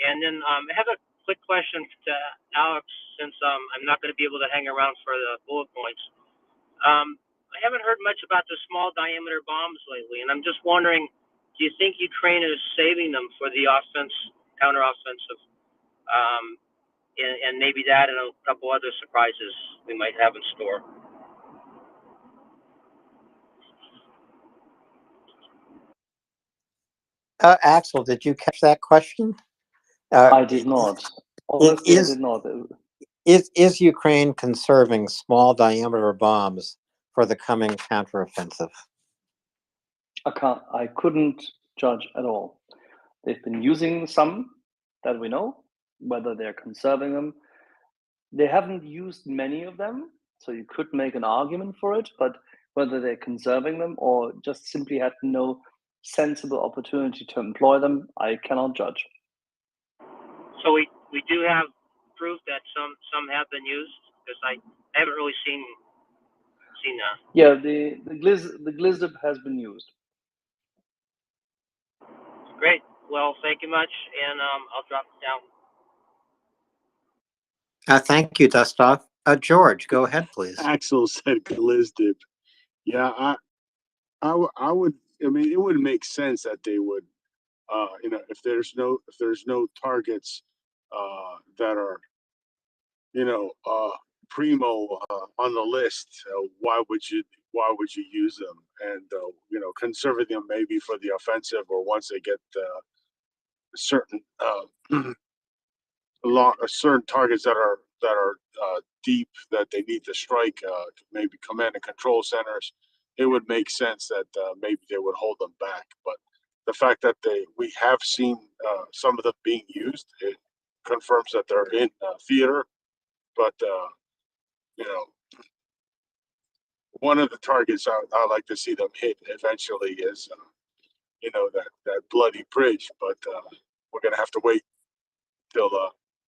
And then I have a quick question to Alex, since I'm not going to be able to hang around for the bullet points. I haven't heard much about the small diameter bombs lately, and I'm just wondering, do you think Ukraine is saving them for the counteroffensive, and maybe that and a couple other surprises we might have in store? Axel, did you catch that question? I did not. Honestly, I did not. Is Ukraine conserving small diameter bombs for the coming counteroffensive? I couldn't judge at all. They've been using some that we know. Whether they're conserving them, they haven't used many of them, so you could make an argument for it. But whether they're conserving them or just simply had no sensible opportunity to employ them, I cannot judge. So we do have proof that some have been used, because I haven't really seen that. Yeah, the Glizzip has been used. Great. Well, thank you much, and I'll drop it down. Thank you, Dustov. George, go ahead, please. Axel said Glizdip. Yeah, I would. I mean, it would make sense that they would. If there's no targets that are primo on the list, why would you use them? And conserving them maybe for the offensive, or once they get certain certain targets that are deep that they need to strike, maybe command and control centers. It would make sense that maybe they would hold them back. But the fact that we have seen some of them being used, it confirms that they're in theater. But one of the targets I like to see them hit eventually is that bloody bridge. But we're gonna have to wait till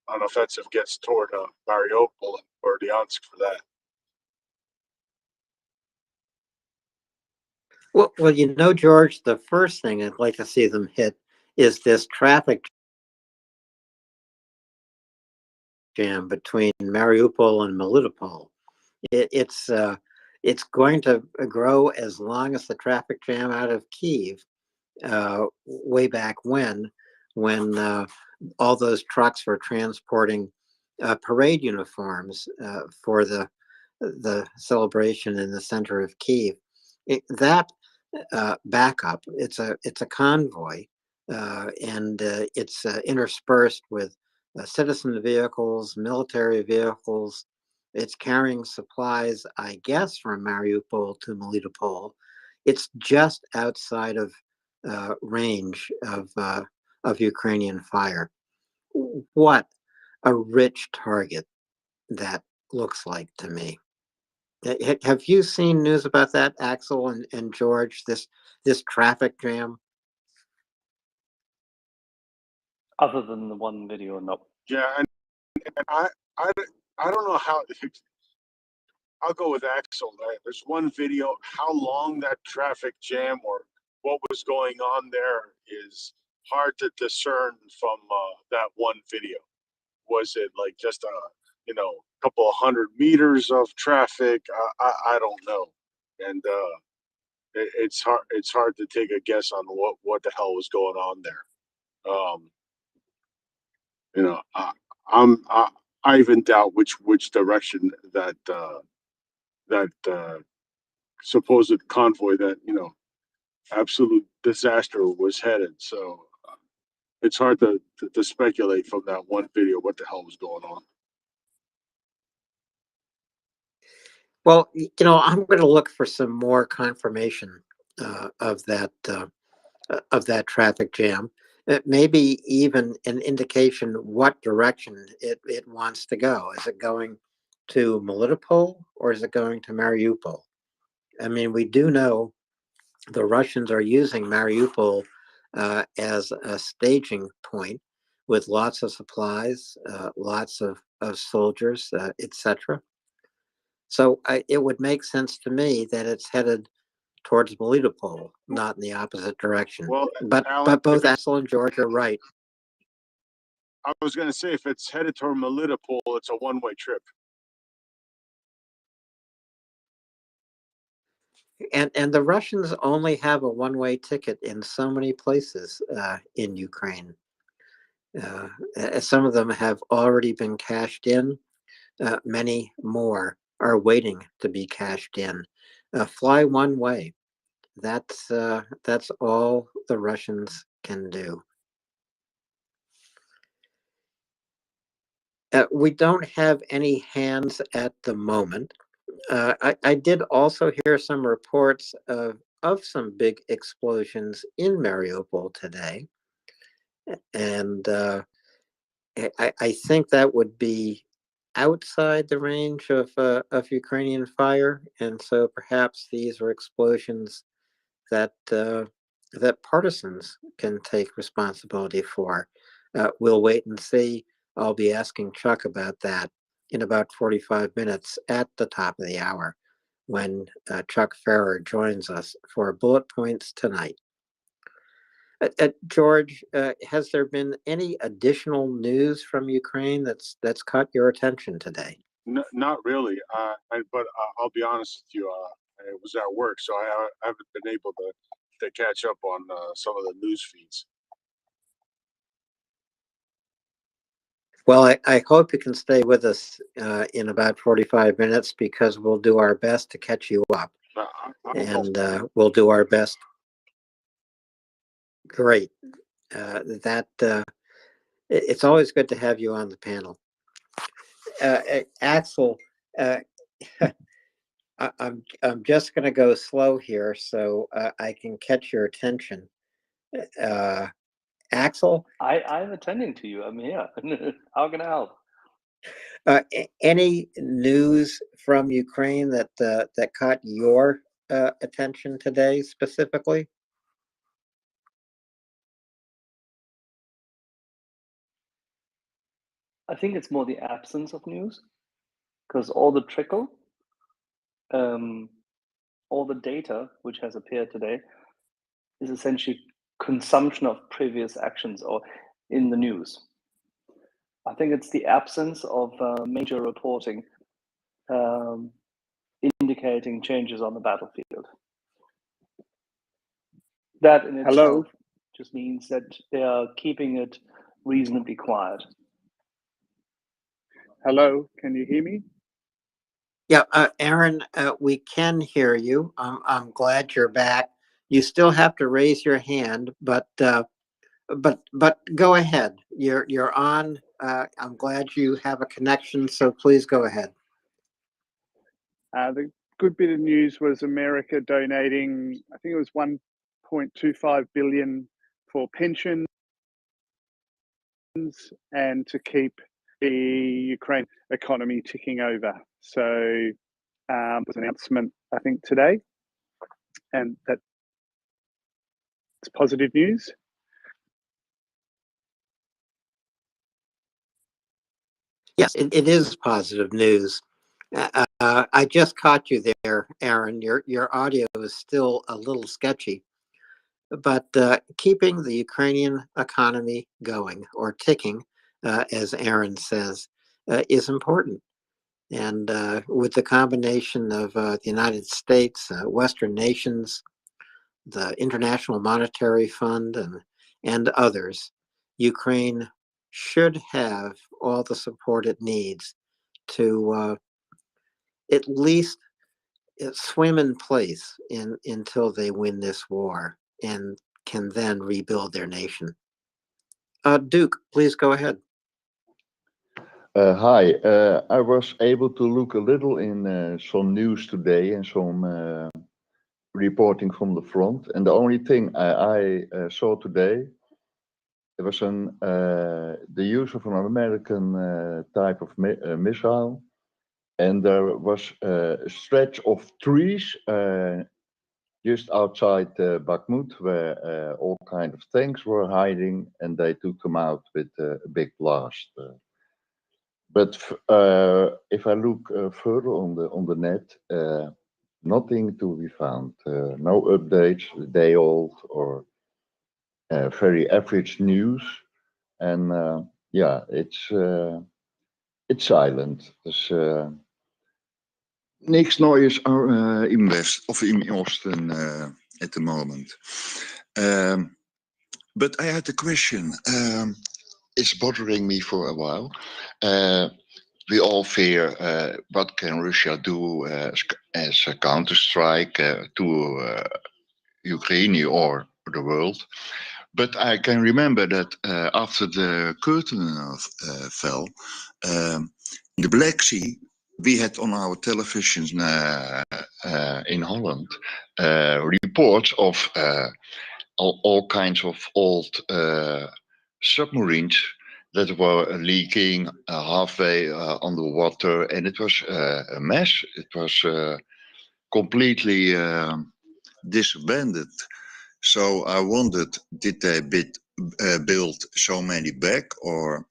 an offensive gets toward Mariupol or Lyansk for that. Well, George, the first thing I'd like to see them hit is this traffic jam between Mariupol and Melitopol. It's going to grow as long as the traffic jam out of Kiev way back when all those trucks were transporting parade uniforms for the celebration in the center of Kiev. That backup, it's a convoy, and it's interspersed with citizen vehicles, military vehicles. It's carrying supplies, I guess, from Mariupol to Melitopol. It's just outside of range of Ukrainian fire. What a rich target that looks like to me. Have you seen news about that, Axel and George? This traffic jam? Other than the one video, no. Yeah, and I don't know how. I'll go with Axel. There's one video. How long that traffic jam or what was going on there is hard to discern from that one video. Was it like just a couple of 100 meters of traffic? I don't know, and it's hard to take a guess on what the hell was going on there. I even doubt which direction that supposed convoy, that absolute disaster, was headed. So it's hard to speculate from that one video what the hell was going on. Well, I'm going to look for some more confirmation of that traffic jam. Maybe even an indication what direction it wants to go. Is it going to Melitopol or is it going to Mariupol? I mean, we do know the Russians are using Mariupol as a staging point with lots of supplies, lots of soldiers, etc. So it would make sense to me that it's headed towards Melitopol, not in the opposite direction. Well, but Alan, both Axel and George are right. I was going to say, if it's headed toward Melitopol, it's a one-way trip. And the Russians only have a one-way ticket in so many places in Ukraine. Some of them have already been cashed in. Many more are waiting to be cashed in. Fly one way. That's all the Russians can do. We don't have any hands at the moment. I did also hear some reports of some big explosions in Mariupol today. And I think that would be outside the range of Ukrainian fire, and so perhaps these are explosions that that partisans can take responsibility for. We'll wait and see. I'll be asking Chuck about that in about 45 minutes at the top of the hour when Chuck Farrer joins us for Bullet Points Tonight. George, has there been any additional news from Ukraine that's caught your attention today? Not really, but I'll be honest with you. I was at work, so I haven't been able to catch up on some of the news feeds. Well, I hope you can stay with us in about 45 minutes because we'll do our best to catch you up. And we'll do our best. Great. It's always good to have you on the panel. Axel, I'm just going to go slow here so I can catch your attention. Axel? I'm attending to you. I'm here. How can I help? Any news from Ukraine that caught your attention today specifically? I think it's more the absence of news, because all the trickle, all the data which has appeared today is essentially consumption of previous actions or in the news. I think it's the absence of major reporting indicating changes on the battlefield. That in itself just means that they are keeping it reasonably quiet. Hello, can you hear me? Yeah, Aaron, we can hear you. I'm glad you're back. You still have to raise your hand, but go ahead. You're on. I'm glad you have a connection, so please go ahead. The good bit of news was America donating, I think it was 1.25 billion for pensions and to keep the Ukraine economy ticking over. So it was an announcement, I think, today, and that's positive news. Yes, it is positive news. I just caught you there, Aaron. Your audio is still a little sketchy, but keeping the Ukrainian economy going or ticking, as Aaron says, is important. And with the combination of the United States, Western nations, the International Monetary Fund, and others, Ukraine should have all the support it needs to at least swim in place until they win this war and can then rebuild their nation. Duke, please go ahead. Hi, I was able to look a little in some news today and some reporting from the front, and the only thing I saw today, there was the use of an American type of missile, and there was a stretch of trees just outside Bakhmut where all kind of tanks were hiding, and they took them out with a big blast. But if I look further on the net, nothing to be found. No updates, day old or very average news, and yeah, it's silent. Dus niks Neues in West of in Osten at the moment. But I had a question. It's bothering me for a while. We all fear what can Russia do as a counter-strike to Ukraine or the world. But I can remember that after the curtain fell, in the Black Sea, we had on our televisions in Holland reports of all kinds of old submarines that were leaking halfway underwater, and it was a mess. It was completely disbanded. So I wondered, did they build so many back, or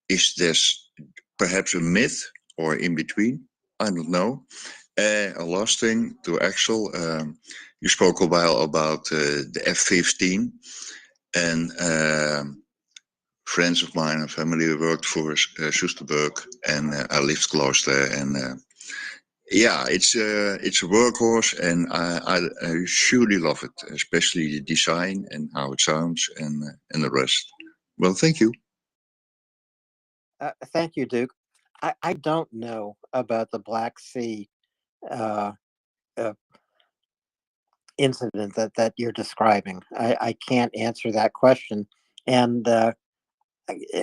is this perhaps a myth, or in between? I don't know. A last thing to Axel, you spoke a while about the F-15, and friends of mine and family worked for Soesterberg, and I lived close there, and yeah, it's a workhorse, and I surely love it, especially the design and how it sounds, and the rest. Well, thank you. Thank you, Duke. I don't know about the Black Sea uh, uh, incident that you're describing. I can't answer that question, and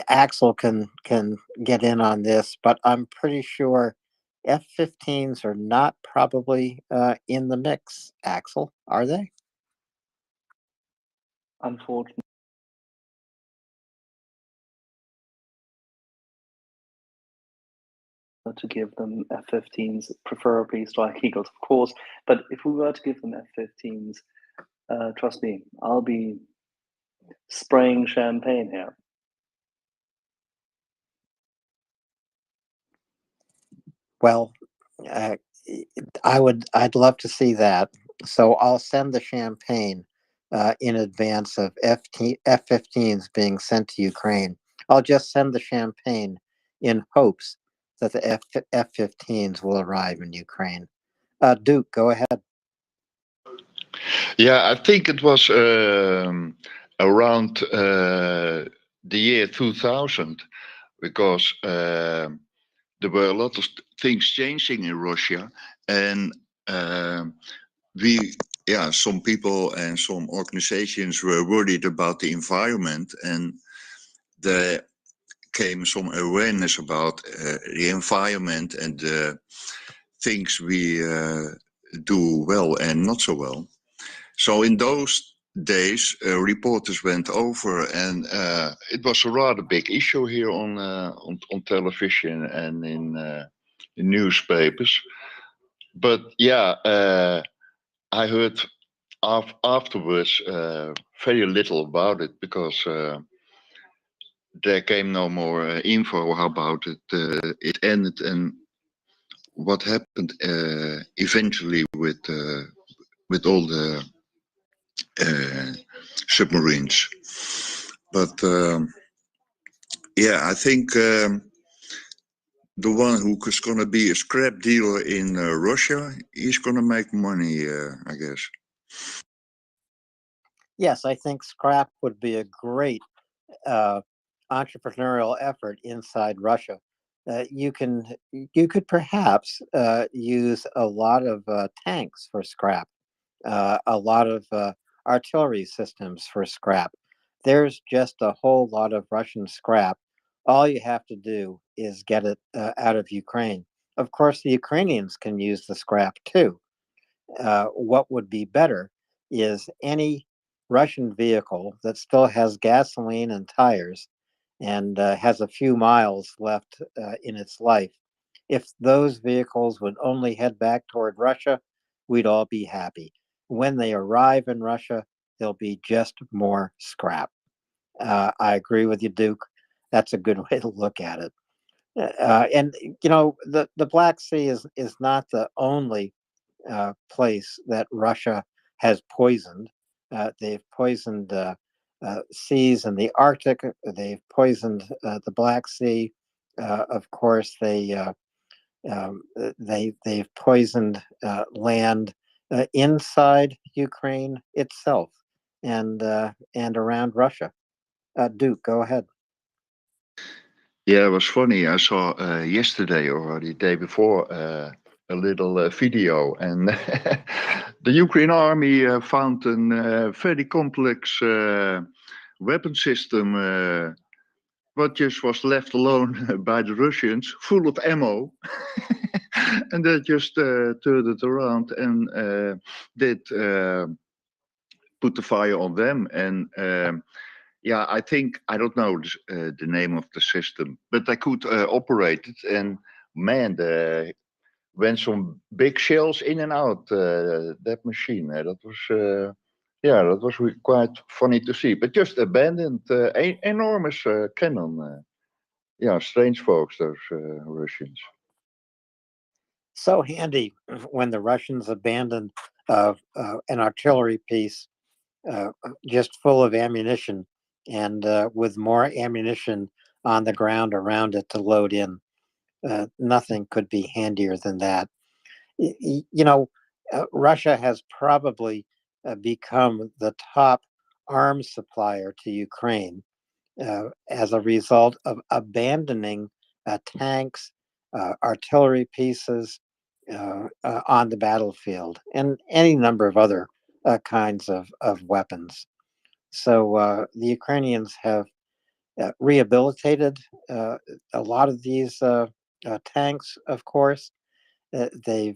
Axel can get in on this, but I'm pretty sure F-15s are not probably in the mix. Axel, are they? Unfortunately, to give them F-15s, preferably Strike Eagles, of course. But if we were to give them F-15s, trust me, I'll be spraying champagne here. Well, I'd love to see that. So I'll send the champagne in advance of F-15s being sent to Ukraine. I'll just send the champagne in hopes that the F-15s will arrive in Ukraine. Duke, go ahead. Yeah, I think it was around the year 2000, because there were a lot of things changing in Russia, and some people and some organizations were worried about the environment, and there came some awareness about the environment and the things we do well and not so well. So in those days, reporters went over, and it was a rather big issue here on television and in newspapers. But yeah, I heard afterwards very little about it, because there came no more info about it. It ended, and what happened eventually with all the submarines. But yeah, I think the one who is going to be a scrap dealer in Russia, he's going to make money, I guess. Yes, I think scrap would be a great entrepreneurial effort inside Russia. You could perhaps use a lot of tanks for scrap, a lot of artillery systems for scrap. There's just a whole lot of Russian scrap. All you have to do is get it out of Ukraine. Of course, the Ukrainians can use the scrap too. What would be better is any Russian vehicle that still has gasoline and tires and has a few miles left in its life. If those vehicles would only head back toward Russia, we'd all be happy. When they arrive in Russia, there'll be just more scrap. I agree with you, Duke. That's a good way to look at it. And you know, the Black Sea is not the only place that Russia has poisoned. They've poisoned seas in the Arctic. They've poisoned the Black Sea. Of course, they've poisoned land inside Ukraine itself and around Russia. Duke, go ahead. Yeah, it was funny. I saw yesterday or the day before a little video, and the Ukraine army found a very complex weapon system, what just was left alone by the Russians, full of ammo. And they just turned it around and did put the fire on them. And yeah, I think I don't know the name of the system, but I could operate it, and man, went some big shells in and out that machine. That was yeah, that was quite funny to see. But just abandoned enormous cannon. Yeah, strange folks, those Russians. So handy when the Russians abandoned an artillery piece just full of ammunition and with more ammunition on the ground around it to load in. Nothing could be handier than that. You know, Russia has probably become the top arms supplier to Ukraine as a result of abandoning tanks, artillery pieces on the battlefield, and any number of other kinds of weapons. So the Ukrainians have rehabilitated a lot of these tanks, of course. They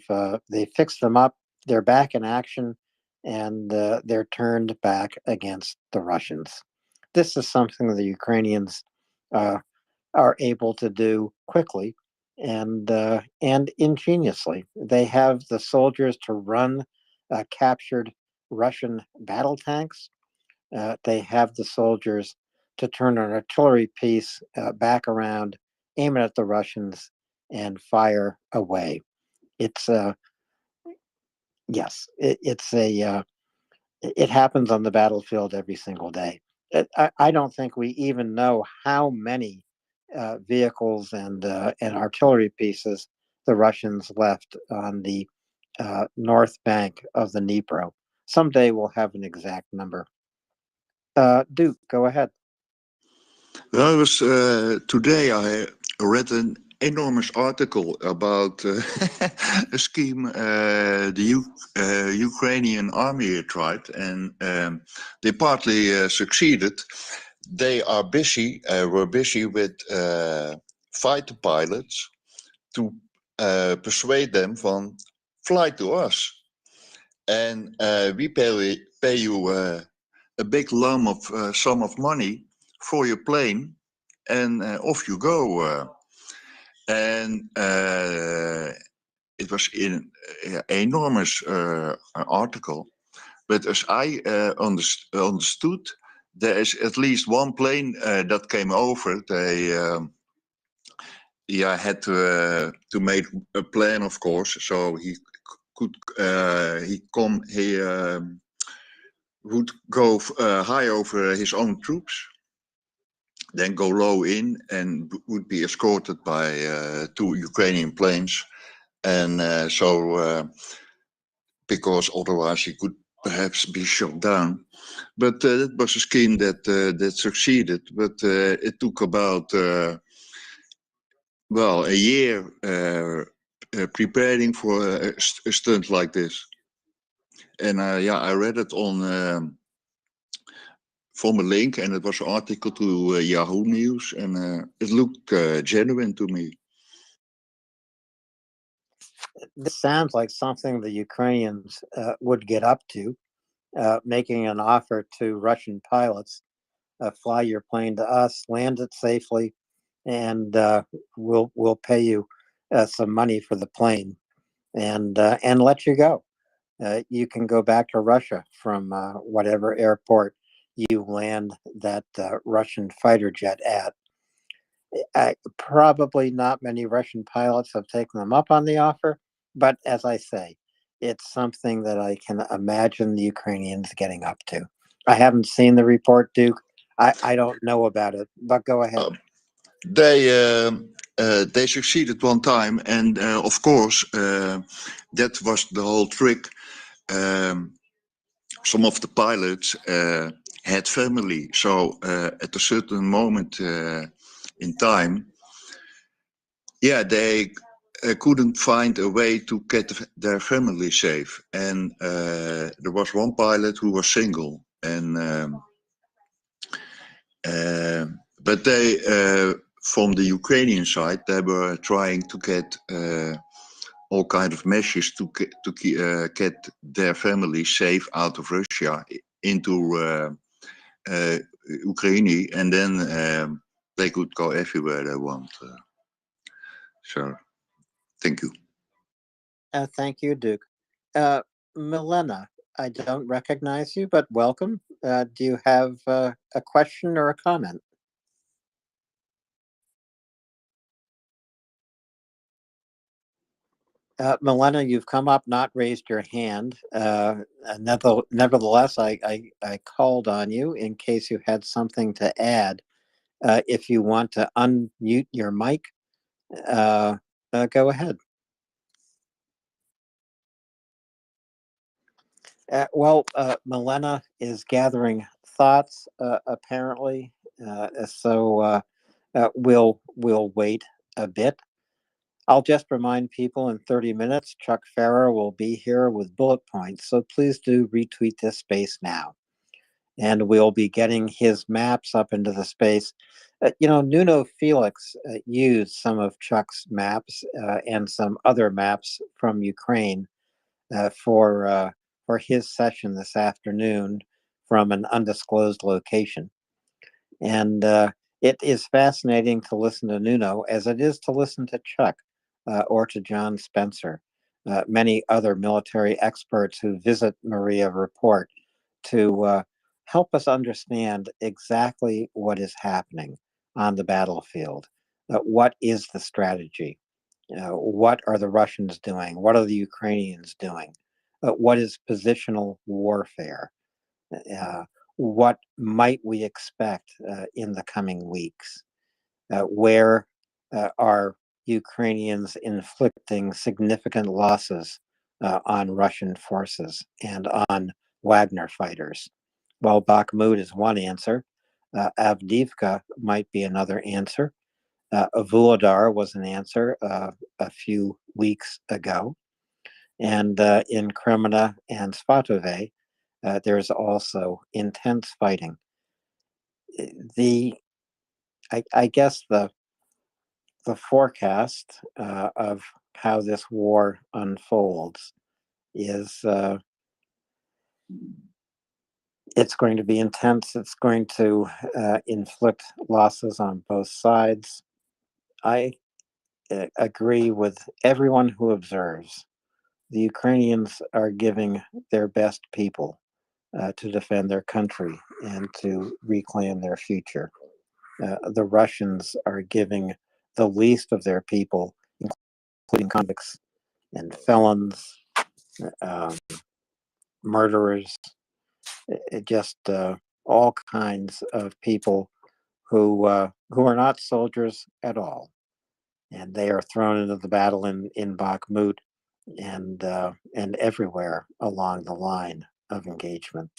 fixed them up. They're back in action, and they're turned back against the Russians. This is something the Ukrainians are able to do quickly and ingeniously. They have the soldiers to run captured Russian battle tanks. They have the soldiers to turn an artillery piece back around, aim it at the Russians, and fire away. It's yes, it happens on the battlefield every single day. I don't think we even know how many vehicles and artillery pieces the Russians left on the north bank of the Dnipro. Someday we'll have an exact number. Duke, go ahead. Well, I was today I read an enormous article about a scheme the Ukrainian army tried, and they partly succeeded. They are busy, were busy with fighter pilots to persuade them from fly to us, and we pay you a big lump of sum of money for your plane, and off you go. And it was in an enormous article, but as I understood, there is at least one plane that came over. They had to make a plan, of course, so he could would go high over his own troops, then go low in, and would be escorted by 2 Ukrainian planes, and because otherwise he could perhaps be shot down. But that was a scheme that succeeded. But it took about a year preparing for a stunt like this. And I read it on from a link, and it was an article to Yahoo News, and it looked genuine to me. This sounds like something the Ukrainians would get up to, making an offer to Russian pilots, fly your plane to us, land it safely, and we'll pay you some money for the plane, and let you go. You can go back to Russia from whatever airport you land that Russian fighter jet at. Probably not many Russian pilots have taken them up on the offer, but as I say, it's something that I can imagine the Ukrainians getting up to. I haven't seen the report, Duke. I don't know about it, but go ahead. They succeeded one time, and of course, that was the whole trick. Some of the pilots had family, so at a certain moment in time, they couldn't find a way to get their family safe. And there was one pilot who was single, and but they, from the Ukrainian side, they were trying to get all kind of measures to get their family safe out of Russia into Ukraine, and then they could go everywhere they want. So, thank you. Thank you, Duke. Milena, I don't recognize you, but welcome. Do you have a question or a comment? Milena, you've come up, not raised your hand. Nevertheless, I called on you in case you had something to add. If you want to unmute your mic, go ahead. Milena is gathering thoughts, apparently, so we'll wait a bit. I'll just remind people in 30 minutes, Chuck Farrer will be here with bullet points, so please do retweet this space now. And we'll be getting his maps up into the space. Nuno Felix used some of Chuck's maps and some other maps from Ukraine for his session this afternoon from an undisclosed location. And it is fascinating to listen to Nuno as it is to listen to Chuck or to John Spencer, many other military experts who visit MriyaReport to help us understand exactly what is happening on the battlefield. What is the strategy? What are the Russians doing? What are the Ukrainians doing? What is positional warfare? What might we expect in the coming weeks? Where are Ukrainians inflicting significant losses on Russian forces and on Wagner fighters? Well, Bakhmut is one answer. Avdiivka might be another answer. Vuhledar was an answer a few weeks ago. And in Kremina and Svatove, there's also intense fighting. I guess the forecast of how this war unfolds is it's going to be intense. It's going to inflict losses on both sides. I agree with everyone who observes. The Ukrainians are giving their best people to defend their country and to reclaim their future. The Russians are giving the least of their people, including convicts and felons, murderers, just all kinds of people who are not soldiers at all, and they are thrown into the battle in Bakhmut and everywhere along the line of engagement.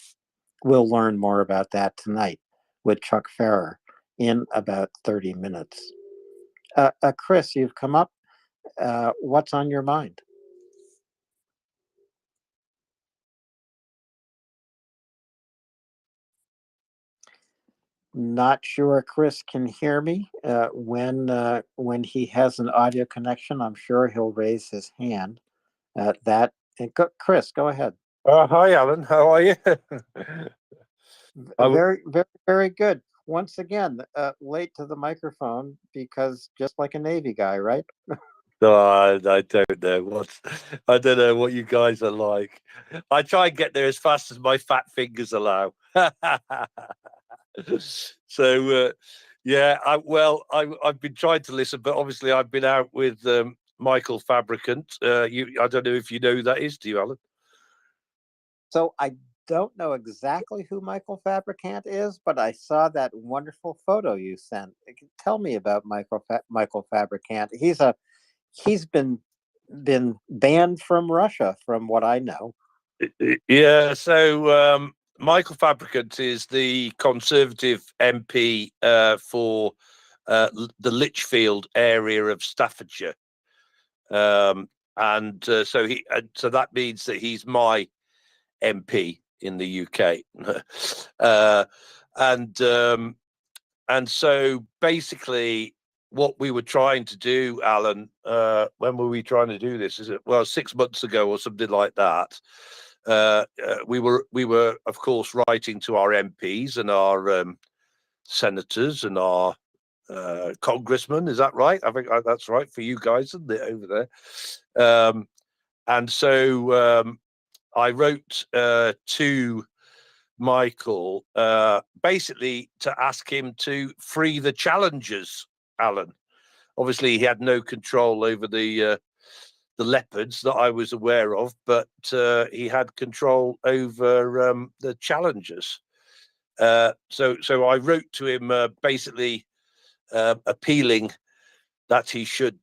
We'll learn more about that tonight with Chuck Farrer in about 30 minutes. Chris, you've come up. What's on your mind? Not sure Chris can hear me. When he has an audio connection, I'm sure he'll raise his hand. Chris, go ahead. Hi, Alan. How are you? Very, very, very good. Once again, late to the microphone because just like a Navy guy, right? No, I don't know I don't know what you guys are like. I try and get there as fast as my fat fingers allow. So, yeah. I've been trying to listen, but obviously I've been out with Michael Fabricant. I don't know if you know who that is. Do you, Alan? So I don't know exactly who Michael Fabricant is, but I saw that wonderful photo you sent. Tell me about Michael Fabricant. He's been banned from Russia, from what I know. Yeah. So Michael Fabricant is the Conservative MP for the Lichfield area of Staffordshire, so that means that he's my MP in the UK. And so basically what we were trying to do, Alan, when were we trying to do this? 6 months ago or something like that. We were of course writing to our MPs and our senators and our congressmen. Is that right? I think that's right for you guys, isn't it, over there? And so I wrote to Michael basically to ask him to free the challengers, Alan. Obviously, he had no control over the leopards that I was aware of, but he had control over the challengers. So I wrote to him basically appealing that he should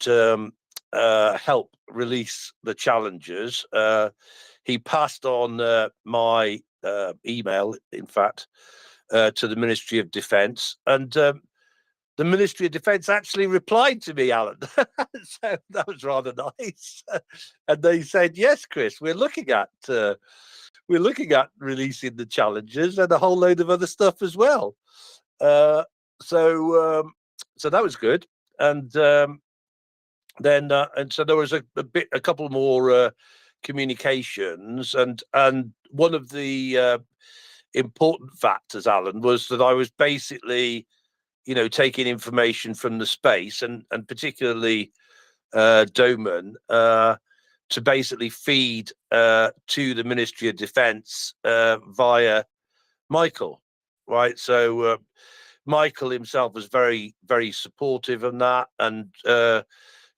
help release the challengers. He passed on my email, in fact, to the Ministry of Defence, and the Ministry of Defence actually replied to me, Alan. So that was rather nice. And they said, "Yes, Chris, we're looking at releasing the challengers and a whole load of other stuff as well." So that was good. And then and so there was a couple more communications, and one of the important factors, Alan, was that I was basically, taking information from the space and particularly Doman to basically feed to the Ministry of Defence via Michael, right? So Michael himself was very, very supportive of that, and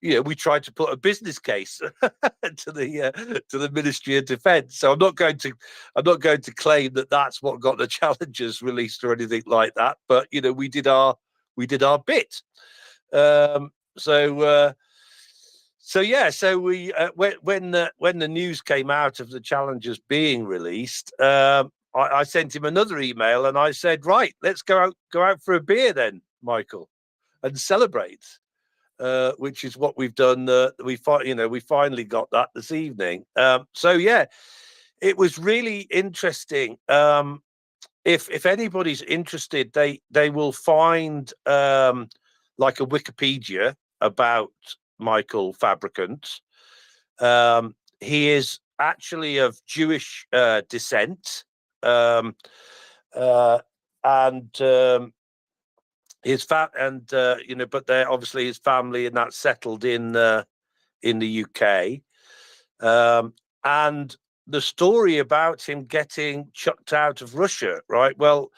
we tried to put a business case to the Ministry of Defence. So I'm not going to claim that that's what got the challengers released or anything like that. But we did our bit. So we when the news came out of the challengers being released, I sent him another email and I said, right, let's go out for a beer then, Michael, and celebrate. Which is what we've done. We finally got that this evening. So yeah, it was really interesting. If anybody's interested, they will find like a Wikipedia about Michael Fabricant. He is actually of Jewish descent, and his but they're obviously his family and that's settled in the UK. And the story about him getting chucked out of Russia, right? Well,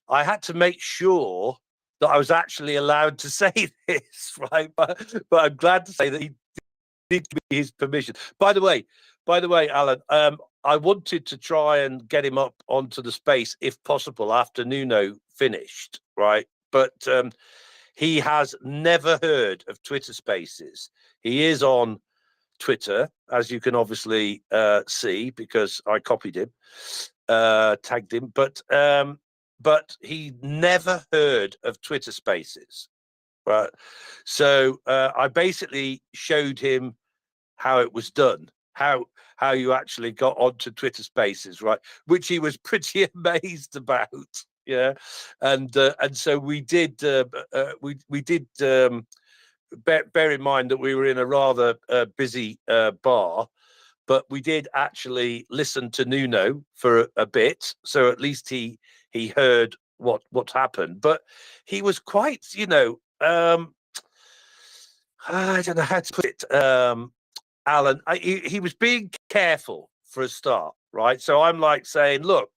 I had to make sure that I was actually allowed to say this, right? But I'm glad to say that he did give me his permission. By the way, Alan, I wanted to try and get him up onto the space if possible after Nuno finished, right? But he has never heard of Twitter Spaces. He is on Twitter, as you can obviously see, because I copied him, tagged him, but he never heard of Twitter Spaces, right? So I basically showed him how it was done, how you actually got onto Twitter Spaces, right? Which he was pretty amazed about. Yeah, and so we did. We did. Bear in mind that we were in a rather busy bar, but we did actually listen to Nuno for a bit, so at least he heard what happened. But he was quite, I don't know how to put it, Alan. He was being careful for a start, right? So I'm like saying, look,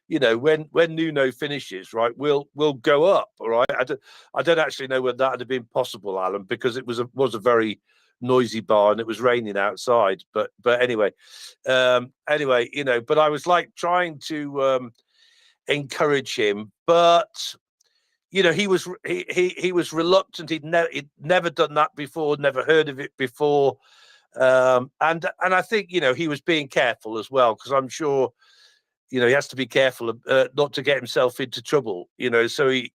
when Nuno finishes, right, we'll go up, all right. I don't actually know whether that would have been possible, Alan, because it was a very noisy bar and it was raining outside. But anyway, but I was like trying to encourage him, but he was reluctant. He'd never done that before, never heard of it before, and I think he was being careful as well, because I'm sure. He has to be careful not to get himself into trouble, so he,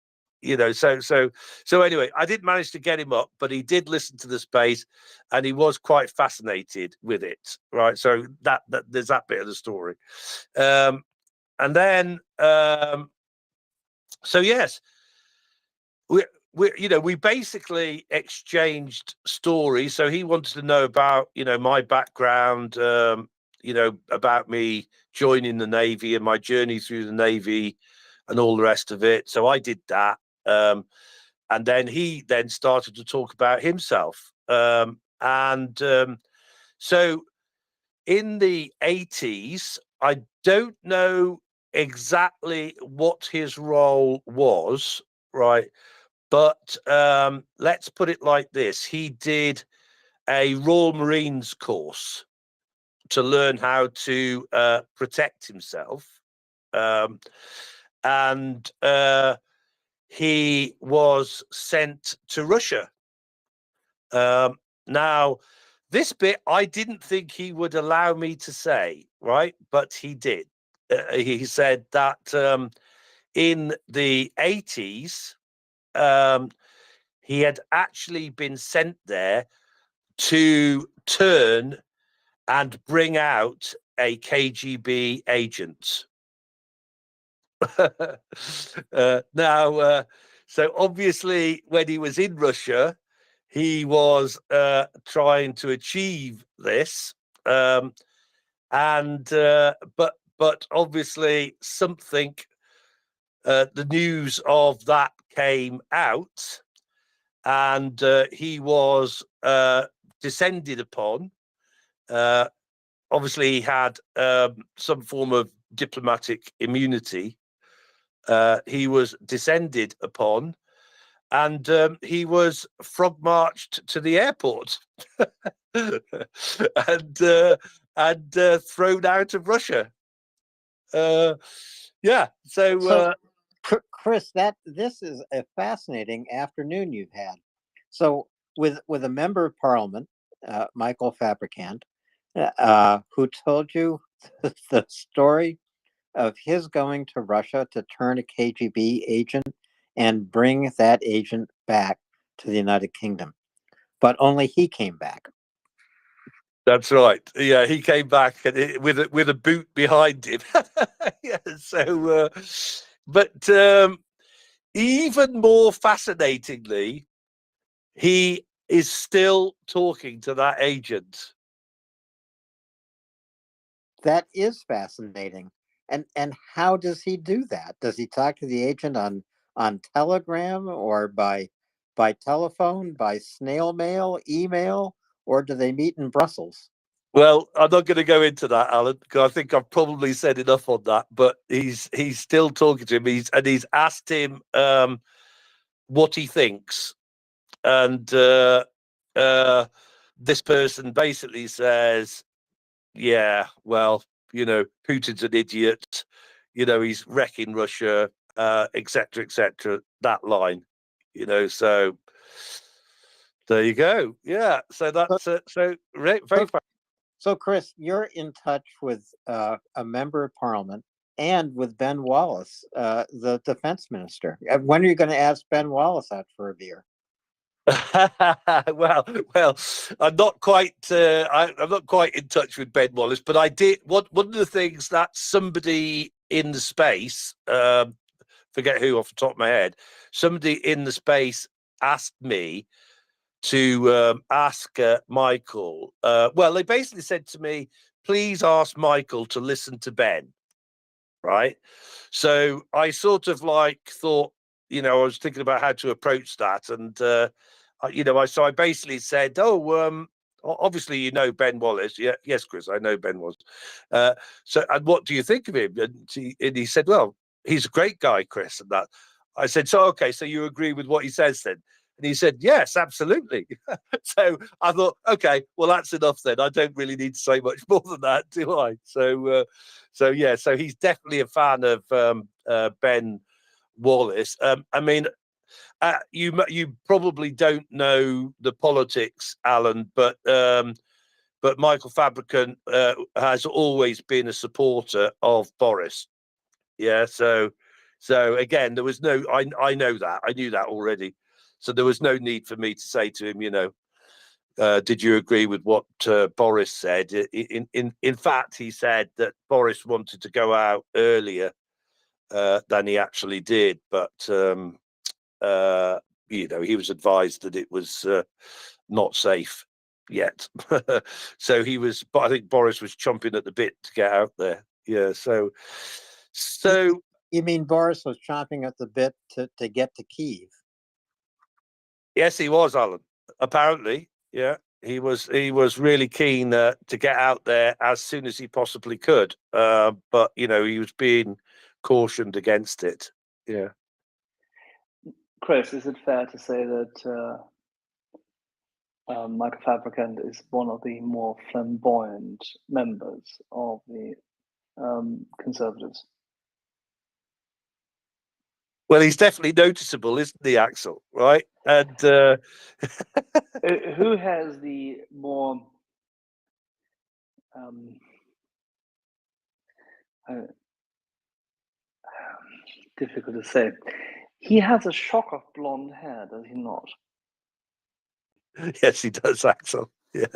so anyway, I didn't manage to get him up, but he did listen to the space and he was quite fascinated with it, right? So that there's that bit of the story. And then, so yes, we basically exchanged stories. So he wanted to know about, my background, about me joining the Navy and my journey through the Navy and all the rest of it. So I did that. And then he then started to talk about himself. So in the 80s, I don't know exactly what his role was, right? But let's put it like this. He did a Royal Marines course to learn how to protect himself. He was sent to Russia. Now, this bit I didn't think he would allow me to say, right? But he did. He said that in the 80s, he had actually been sent there to turn and bring out a KGB agent. So obviously when he was in Russia, he was trying to achieve this, but obviously something, the news of that came out, and he was descended upon. Obviously, he had some form of diplomatic immunity. He was descended upon, and he was frog marched to the airport and thrown out of Russia. Yeah. So Chris, this is a fascinating afternoon you've had. So with a member of parliament, Michael Fabricant, who told you the story of his going to Russia to turn a KGB agent and bring that agent back to the United Kingdom, but only he came back. That's right. Yeah, he came back with a boot behind him. Yeah. So, but even more fascinatingly, he is still talking to that agent. That is fascinating. And how does he do that? Does he talk to the agent on Telegram or by telephone, by snail mail, email, or do they meet in Brussels? Well, I'm not going to go into that, Alan, because I think I've probably said enough on that. But he's still talking to him. He's asked him what he thinks, and this person basically says, "Yeah, well, Putin's an idiot. He's wrecking Russia, etc., etc." That line, So there you go. Yeah. So that's very fast. So, Chris, you're in touch with a member of parliament and with Ben Wallace, the defense minister. When are you going to ask Ben Wallace out for a beer? well, I'm not quite. I'm not quite in touch with Ben Wallace, but I did. One of the things that somebody in the space, forget who off the top of my head, somebody in the space asked me to ask Michael. Well, they basically said to me, please ask Michael to listen to Ben. Right. So I sort of thought, I was thinking about how to approach that. And, so I basically said, obviously, Ben Wallace. Yeah. Yes, Chris, I know Ben Wallace. And what do you think of him? And he said, well, he's a great guy, Chris. And that I said, okay, so you agree with what he says then? And he said, yes, absolutely. So I thought, okay, well, that's enough then. I don't really need to say much more than that, do I? So he's definitely a fan of Ben Wallace. I mean, you probably don't know the politics, Alan, but Michael Fabricant has always been a supporter of Boris. Yeah, so again, there was no. I know that. I knew that already. So there was no need for me to say to him, did you agree with what Boris said? In fact, he said that Boris wanted to go out earlier than he actually did, but he was advised that it was not safe yet. So he was, but I think Boris was chomping at the bit to get out there. Yeah. So You mean Boris was chomping at the bit to get to Kyiv? Yes, he was, Alan. Apparently, yeah, he was really keen to get out there as soon as he possibly could. But he was being cautioned against it. Yeah. Chris, is it fair to say that Michael Fabricant is one of the more flamboyant members of the Conservatives? Well, he's definitely noticeable, isn't he, Axel? Right? And Who has the more difficult to say? He has a shock of blonde hair, does he not? yes, he does, Axel. Yeah.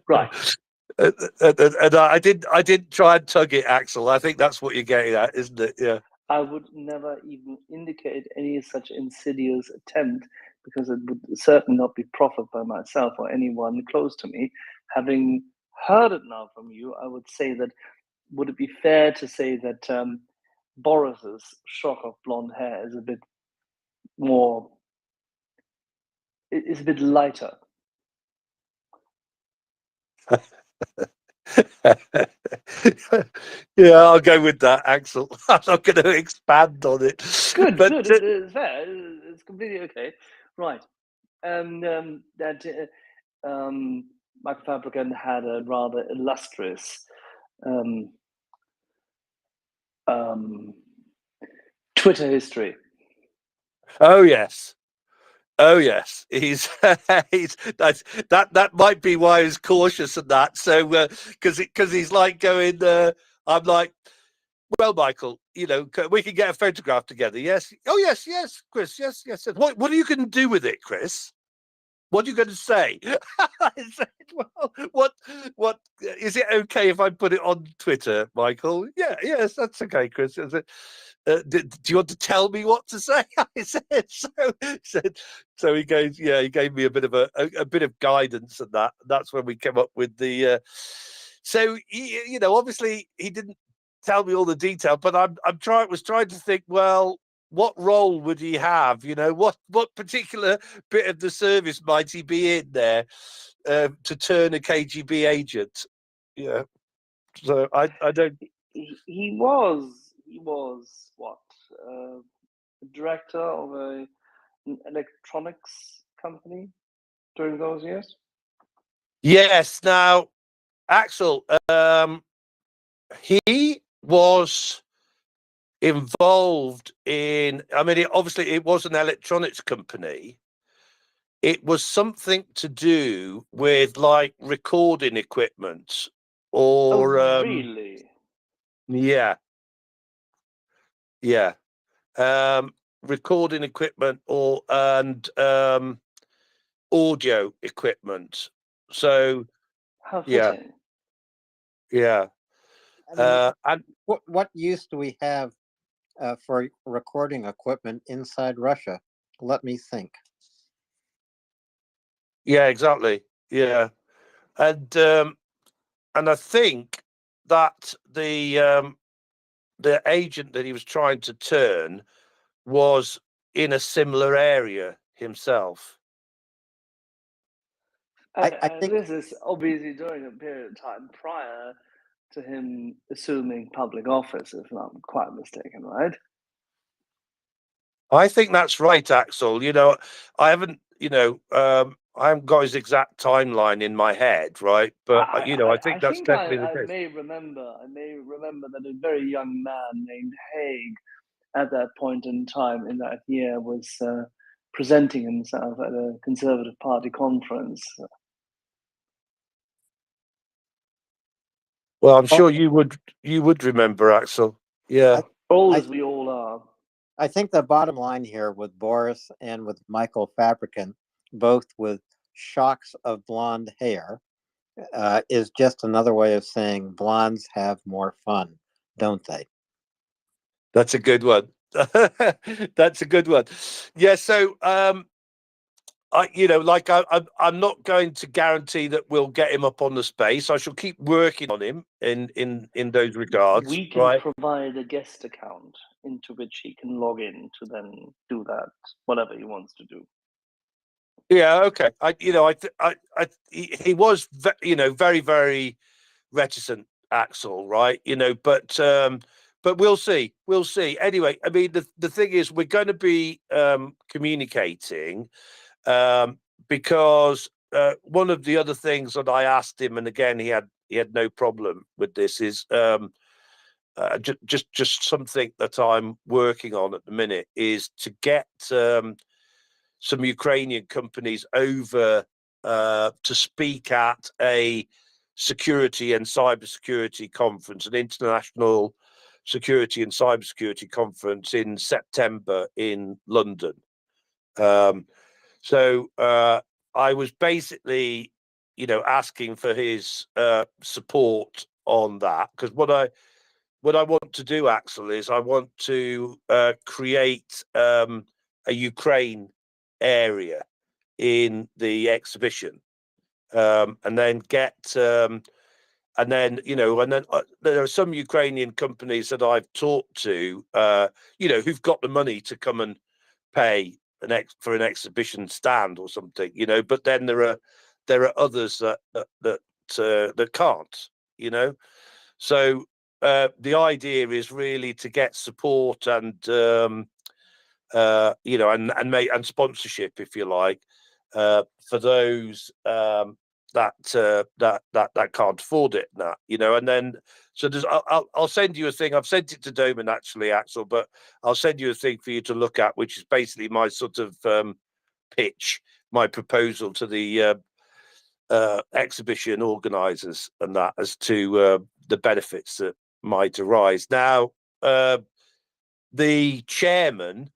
Right. And I didn't try and tug it, Axel. I think that's what you're getting at, isn't it? Yeah. I would never even indicate any such insidious attempt, because it would certainly not be proffered by myself or anyone close to me. Having heard it now from you, I would say that, would it be fair to say that Boris's shock of blonde hair is a bit more, is a bit lighter? Yeah, I'll go with that, Axel. I'm not going to expand on it. Good, but, good. It's fair. It's completely okay. Right. Michael Fabricant had a rather illustrious Twitter history. Oh yes. Oh yes, he's that might be why he's cautious and that. So because he's like going, I'm like, well, Michael, we can get a photograph together. Yes. Oh yes, Chris. Yes. What are you going to do with it, Chris? What are you going to say? I said, well, what is it okay if I put it on Twitter, Michael? Yeah, yes, that's okay, Chris. I said, do you want to tell me what to say? I said so. He goes, yeah. He gave me a bit of a bit of guidance, and that's when we came up with the. So obviously he didn't tell me all the detail, but was trying to think. Well, what role would he have? What particular bit of the service might he be in there to turn a KGB agent? Yeah. So I don't. He was what, director of an electronics company during those years? Yes. Now, Axel, he was involved in. I mean, obviously, it was an electronics company. It was something to do with like recording equipment, or really? Yeah. Recording equipment and audio equipment. So how yeah. fitting. Yeah. And what use do we have for recording equipment inside Russia? Let me think. Yeah, exactly. Yeah. And I think that the agent that he was trying to turn was in a similar area himself. I think this is obviously during a period of time prior to him assuming public office, if I'm quite mistaken, right? I think that's right, Axel. I haven't, I haven't got his exact timeline in my head, right? But I think that's definitely the I case. may remember that a very young man named Haig, at that point in time in that year, was presenting himself at a Conservative Party conference. Well, I'm sure you would remember, Axel. Yeah. Old as we all are. I think the bottom line here with Boris and with Michael Fabricant, both with shocks of blonde hair, is just another way of saying blondes have more fun, don't they? That's a good one. That's a good one. Yeah. So I'm not going to guarantee that we'll get him up on the space. I shall keep working on him in those regards. We can right? provide a guest account into which he can log in to then do that, whatever he wants to do. Yeah. Okay. He was, very, very reticent, Axel. Right. But we'll see. We'll see. Anyway, I mean, the thing is, we're going to be communicating. Because one of the other things that I asked him, and again he had no problem with this, is just something that I'm working on at the minute is to get some Ukrainian companies over to speak at a security and cybersecurity conference, an international security and cybersecurity conference in September in London. So I was basically, asking for his support on that, because what I want to do, Axel, is I want to create a Ukraine area in the exhibition, and then there are some Ukrainian companies that I've talked to, who've got the money to come and pay for an exhibition stand or something, but then there are others that can't, So the idea is really to get support and and sponsorship, if you like, for those that can't afford it, and then so I'll send you a thing. I've sent it to Doman actually, Axel, but I'll send you a thing for you to look at, which is basically my sort of pitch, my proposal to the exhibition organisers and that, as to the benefits that might arise. Now, the chairman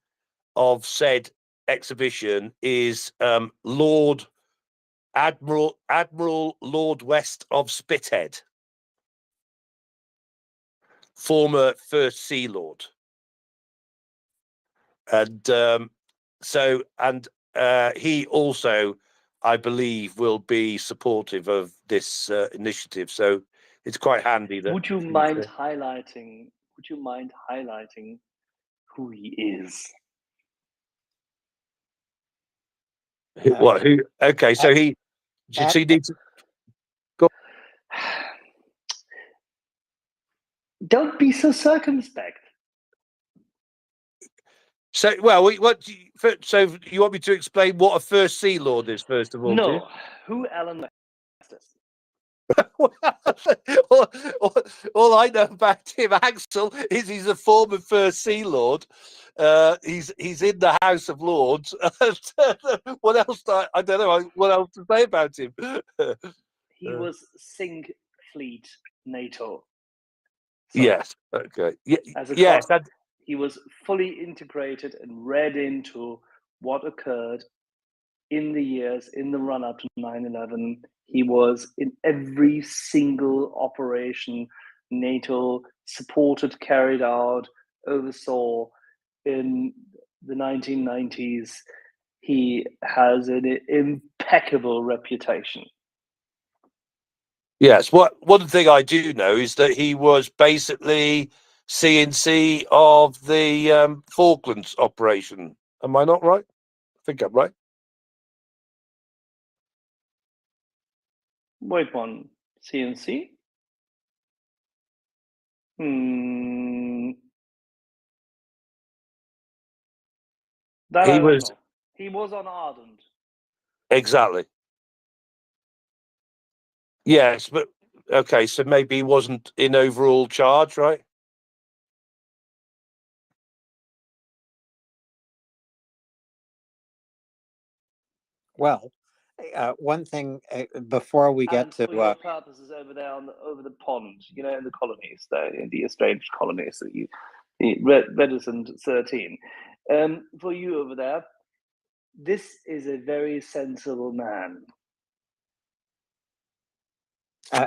of said exhibition is Admiral Lord West of Spithead, former First Sea Lord, and he also, I believe, will be supportive of this initiative. So it's quite handy that. Would you mind highlighting who he is? What? Who? Okay, so he needs. Go. Don't be so circumspect. So, so you want me to explain what a First Sea Lord is, first of all? No, who Alan West is? all I know about him, Axel, is he's a former First Sea Lord. He's in the House of Lords. What else? I don't know what else to say about him. He was Sing Fleet NATO. So yes. Okay. As a yes. He was fully integrated and read into what occurred in the run-up to 9/11. He was in every single operation NATO supported, carried out, oversaw in the 1990s. He has an impeccable reputation. Yes. One thing I do know is that he was basically CNC of the Falklands operation. Am I not right? I think I'm right. Wait one, CNC? He was on Ardent. Exactly. Yes, but okay, so maybe he wasn't in overall charge, right? Well, one thing before we get to for your purposes over there over the pond, in the colonies, there in the estranged colonies, reticent 13. For you over there, this is a very sensible man.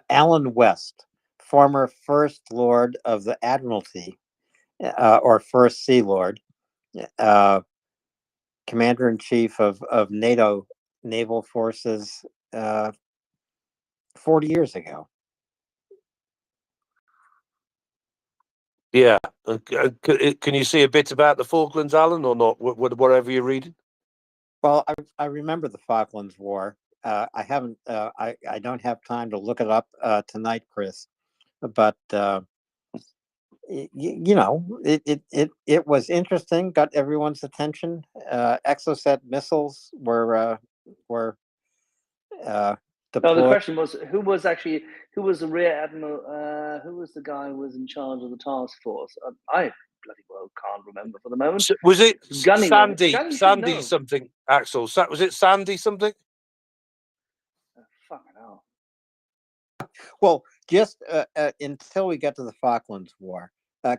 Alan West, former First Lord of the Admiralty, or First Sea Lord, Commander-in-Chief of NATO naval forces 40 years ago. Yeah. Can you see a bit about the Falklands, Alan, or not? Whatever you're reading. Well, I remember the Falklands War. I haven't. I don't have time to look it up tonight, Chris. But you know, it was interesting. Got everyone's attention. Exocet missiles were No, the deployed. question was who was the rear admiral? Who was the guy who was in charge of the task force? I bloody well can't remember for the moment. Was it Gunny? Sandy? Gunny should Sandy know. something? Axel? Was it Sandy something? Fucking hell. Well, just until we get to the Falklands War,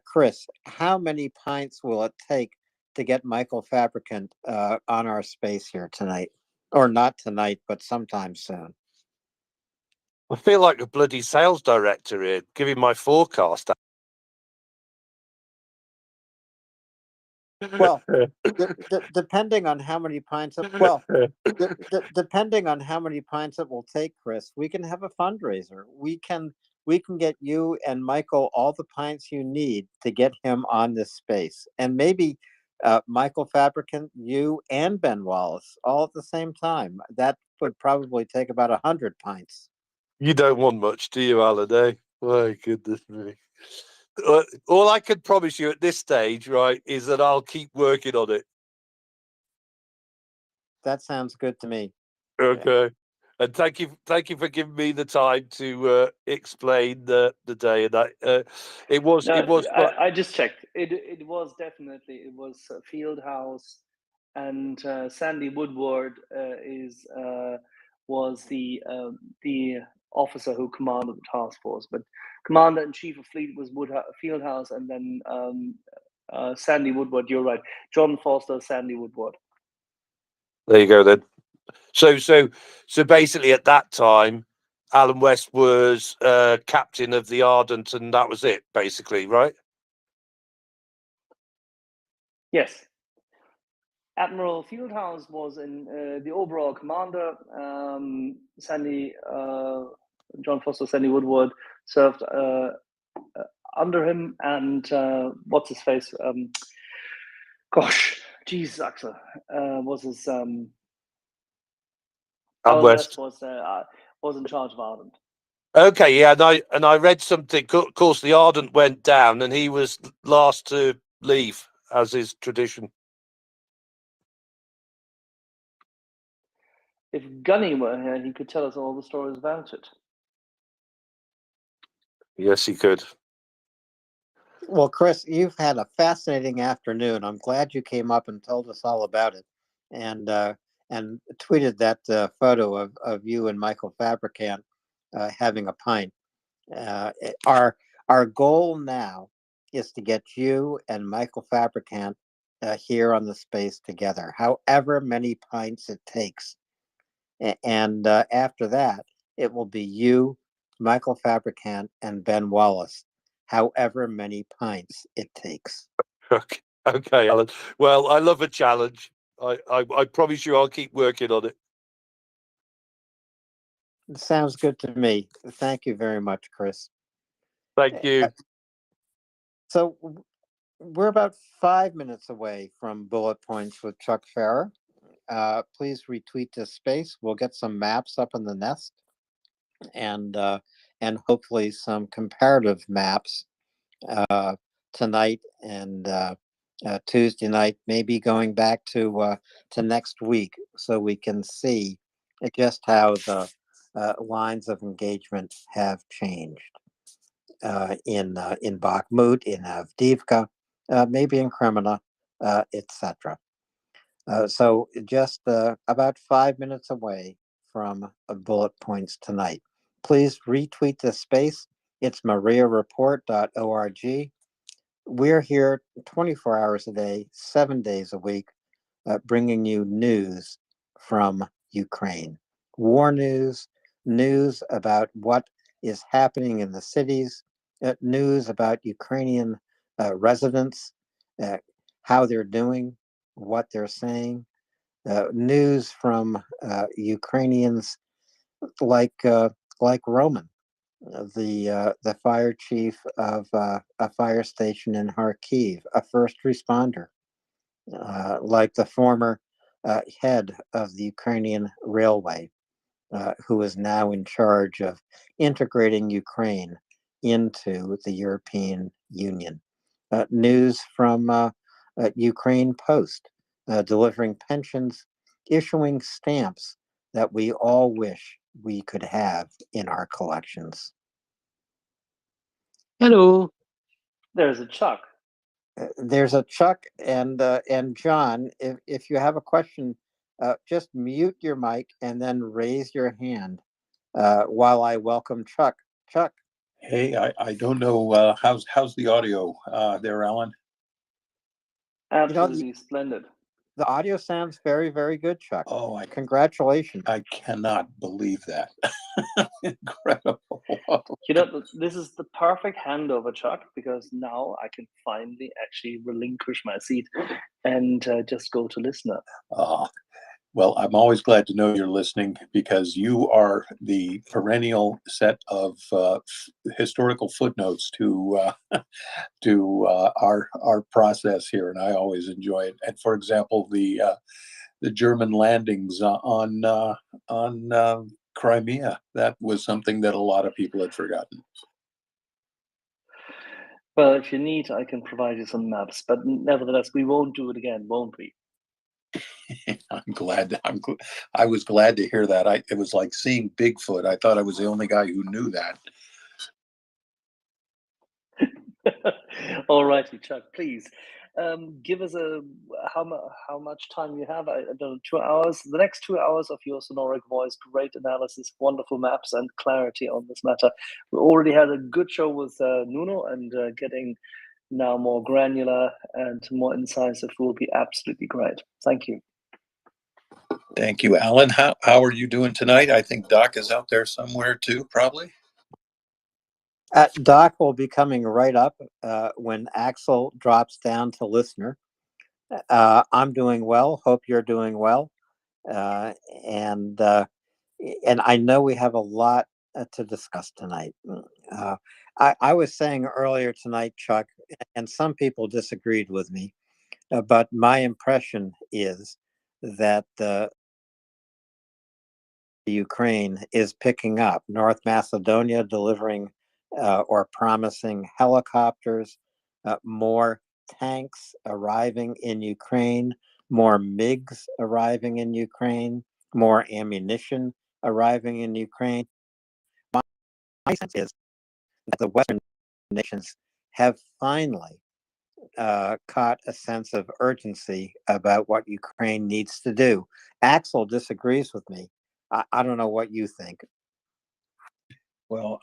Chris, how many pints will it take to get Michael Fabricant on our space here tonight? Or not tonight, but sometime soon. I feel like a bloody sales director here, giving my forecast. Well, depending on how many pints depending on how many pints it will take, Chris, we can have a fundraiser. We can get you and Michael all the pints you need to get him on this space, and maybe Michael Fabricant, you and Ben Wallace all at the same time. That would probably take about 100 pints. You don't want much, do you, Alan? Eh? My goodness me. All I can promise you at this stage, right, is that I'll keep working on it. That sounds good to me. Okay. And thank you for giving me the time to explain the day. And it was. I just checked. It was definitely Fieldhouse, and Sandy Woodward was the officer who commanded the task force. But Commander in Chief of Fleet was Fieldhouse, and then Sandy Woodward. You're right, John Foster, Sandy Woodward. There you go then. So basically, at that time, Alan West was captain of the Ardent, and that was it, basically, right? Yes. Admiral Fieldhouse was in the overall commander. John Foster, Sandy Woodward served under him, and what's his face? Jesus, Axel was his. Alan West was in charge of Ardent. Okay, yeah, and I read something. Of course, the Ardent went down, and he was last to leave, as is tradition. If Gunny were here, he could tell us all the stories about it. Yes, he could. Well, Chris, you've had a fascinating afternoon. I'm glad you came up and told us all about it, and tweeted that photo of you and Michael Fabricant having a pint. Our goal now is to get you and Michael Fabricant here on the space together, however many pints it takes. And after that, it will be you, Michael Fabricant, and Ben Wallace, however many pints it takes. Okay, Alan. Well, I love a challenge. I promise you I'll keep working on it. Sounds good to me. Thank you very much, Chris. Thank you. So we're about 5 minutes away from bullet points with Chuck Farrer. Please retweet this space. We'll get some maps up in the nest, and hopefully some comparative maps tonight and Tuesday night, maybe going back to next week, so we can see just how the lines of engagement have changed in Bakhmut, in Avdiivka, maybe in Kremina, etc. So just about 5 minutes away from bullet points tonight. Please retweet this space. It's MriyaReport.org. We're here 24 hours a day, 7 days a week, bringing you news from Ukraine. War news, news about what is happening in the cities, news about Ukrainian residents, how they're doing, what they're saying, news from Ukrainians like Roman, the fire chief of a fire station in Kharkiv, a first responder, like the former head of the Ukrainian railway, who is now in charge of integrating Ukraine into the European Union. News from Ukraine Post, delivering pensions, issuing stamps that we all wish we could have in our collections. Hello. There's a Chuck. There's a Chuck and John. If you have a question, just mute your mic and then raise your hand while I welcome Chuck. Chuck. Hey, I don't know how's the audio there, Alan? Absolutely splendid. The audio sounds very, very good, Chuck. Oh, congratulations! I cannot believe that. Incredible. You know, this is the perfect handover, Chuck, because now I can finally actually relinquish my seat and just go to listener. Well, I'm always glad to know you're listening because you are the perennial set of historical footnotes to our process here, and I always enjoy it. And for example, the German landings on Crimea, that was something that a lot of people had forgotten. Well, if you need, I can provide you some maps, but nevertheless, we won't do it again, won't we? I was glad to hear that. It was like seeing Bigfoot. I thought I was the only guy who knew that. All righty, Chuck, please give us how much time you have. I don't know, 2 hours. The next 2 hours of your sonoric voice, great analysis, wonderful maps, and clarity on this matter. We already had a good show with Nuno, and getting now more granular and more incisive will be absolutely great. Thank you. Thank you, Alan. How are you doing tonight? I think Doc is out there somewhere too, probably. Doc will be coming right up when Axel drops down to listener. I'm doing well. Hope you're doing well. And I know we have a lot to discuss tonight. I was saying earlier tonight, Chuck, and some people disagreed with me, but my impression is that Ukraine is picking up. North Macedonia delivering or promising helicopters, more tanks arriving in Ukraine, more MiGs arriving in Ukraine, more ammunition arriving in Ukraine. My sense is that the Western nations have finally caught a sense of urgency about what Ukraine needs to do. Axel disagrees with me. I don't know what you think. Well,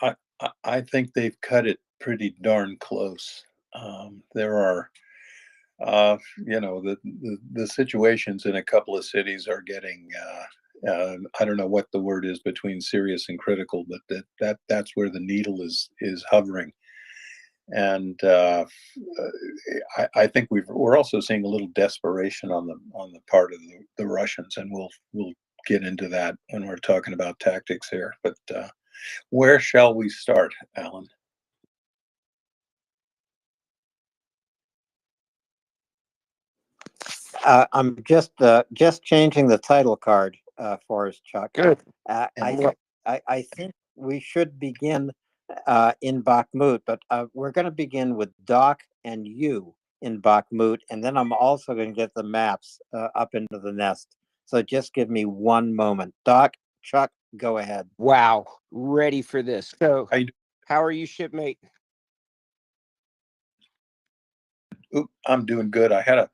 I think they've cut it pretty darn close. There are, the situations in a couple of cities are getting, I don't know what the word is between serious and critical, but that's where the needle is hovering. And I think we're also seeing a little desperation on the part of the Russians, and we'll get into that when we're talking about tactics here. But where shall we start, Alan? I'm just changing the title card for us, Chuck. Good. I think we should begin in Bakhmut, but we're going to begin with Doc and you in Bakhmut, and then I'm also going to get the maps up into the nest. So just give me one moment. Doc, Chuck, go ahead. Wow, ready for this. So, how are you, shipmate? I'm doing good. I had a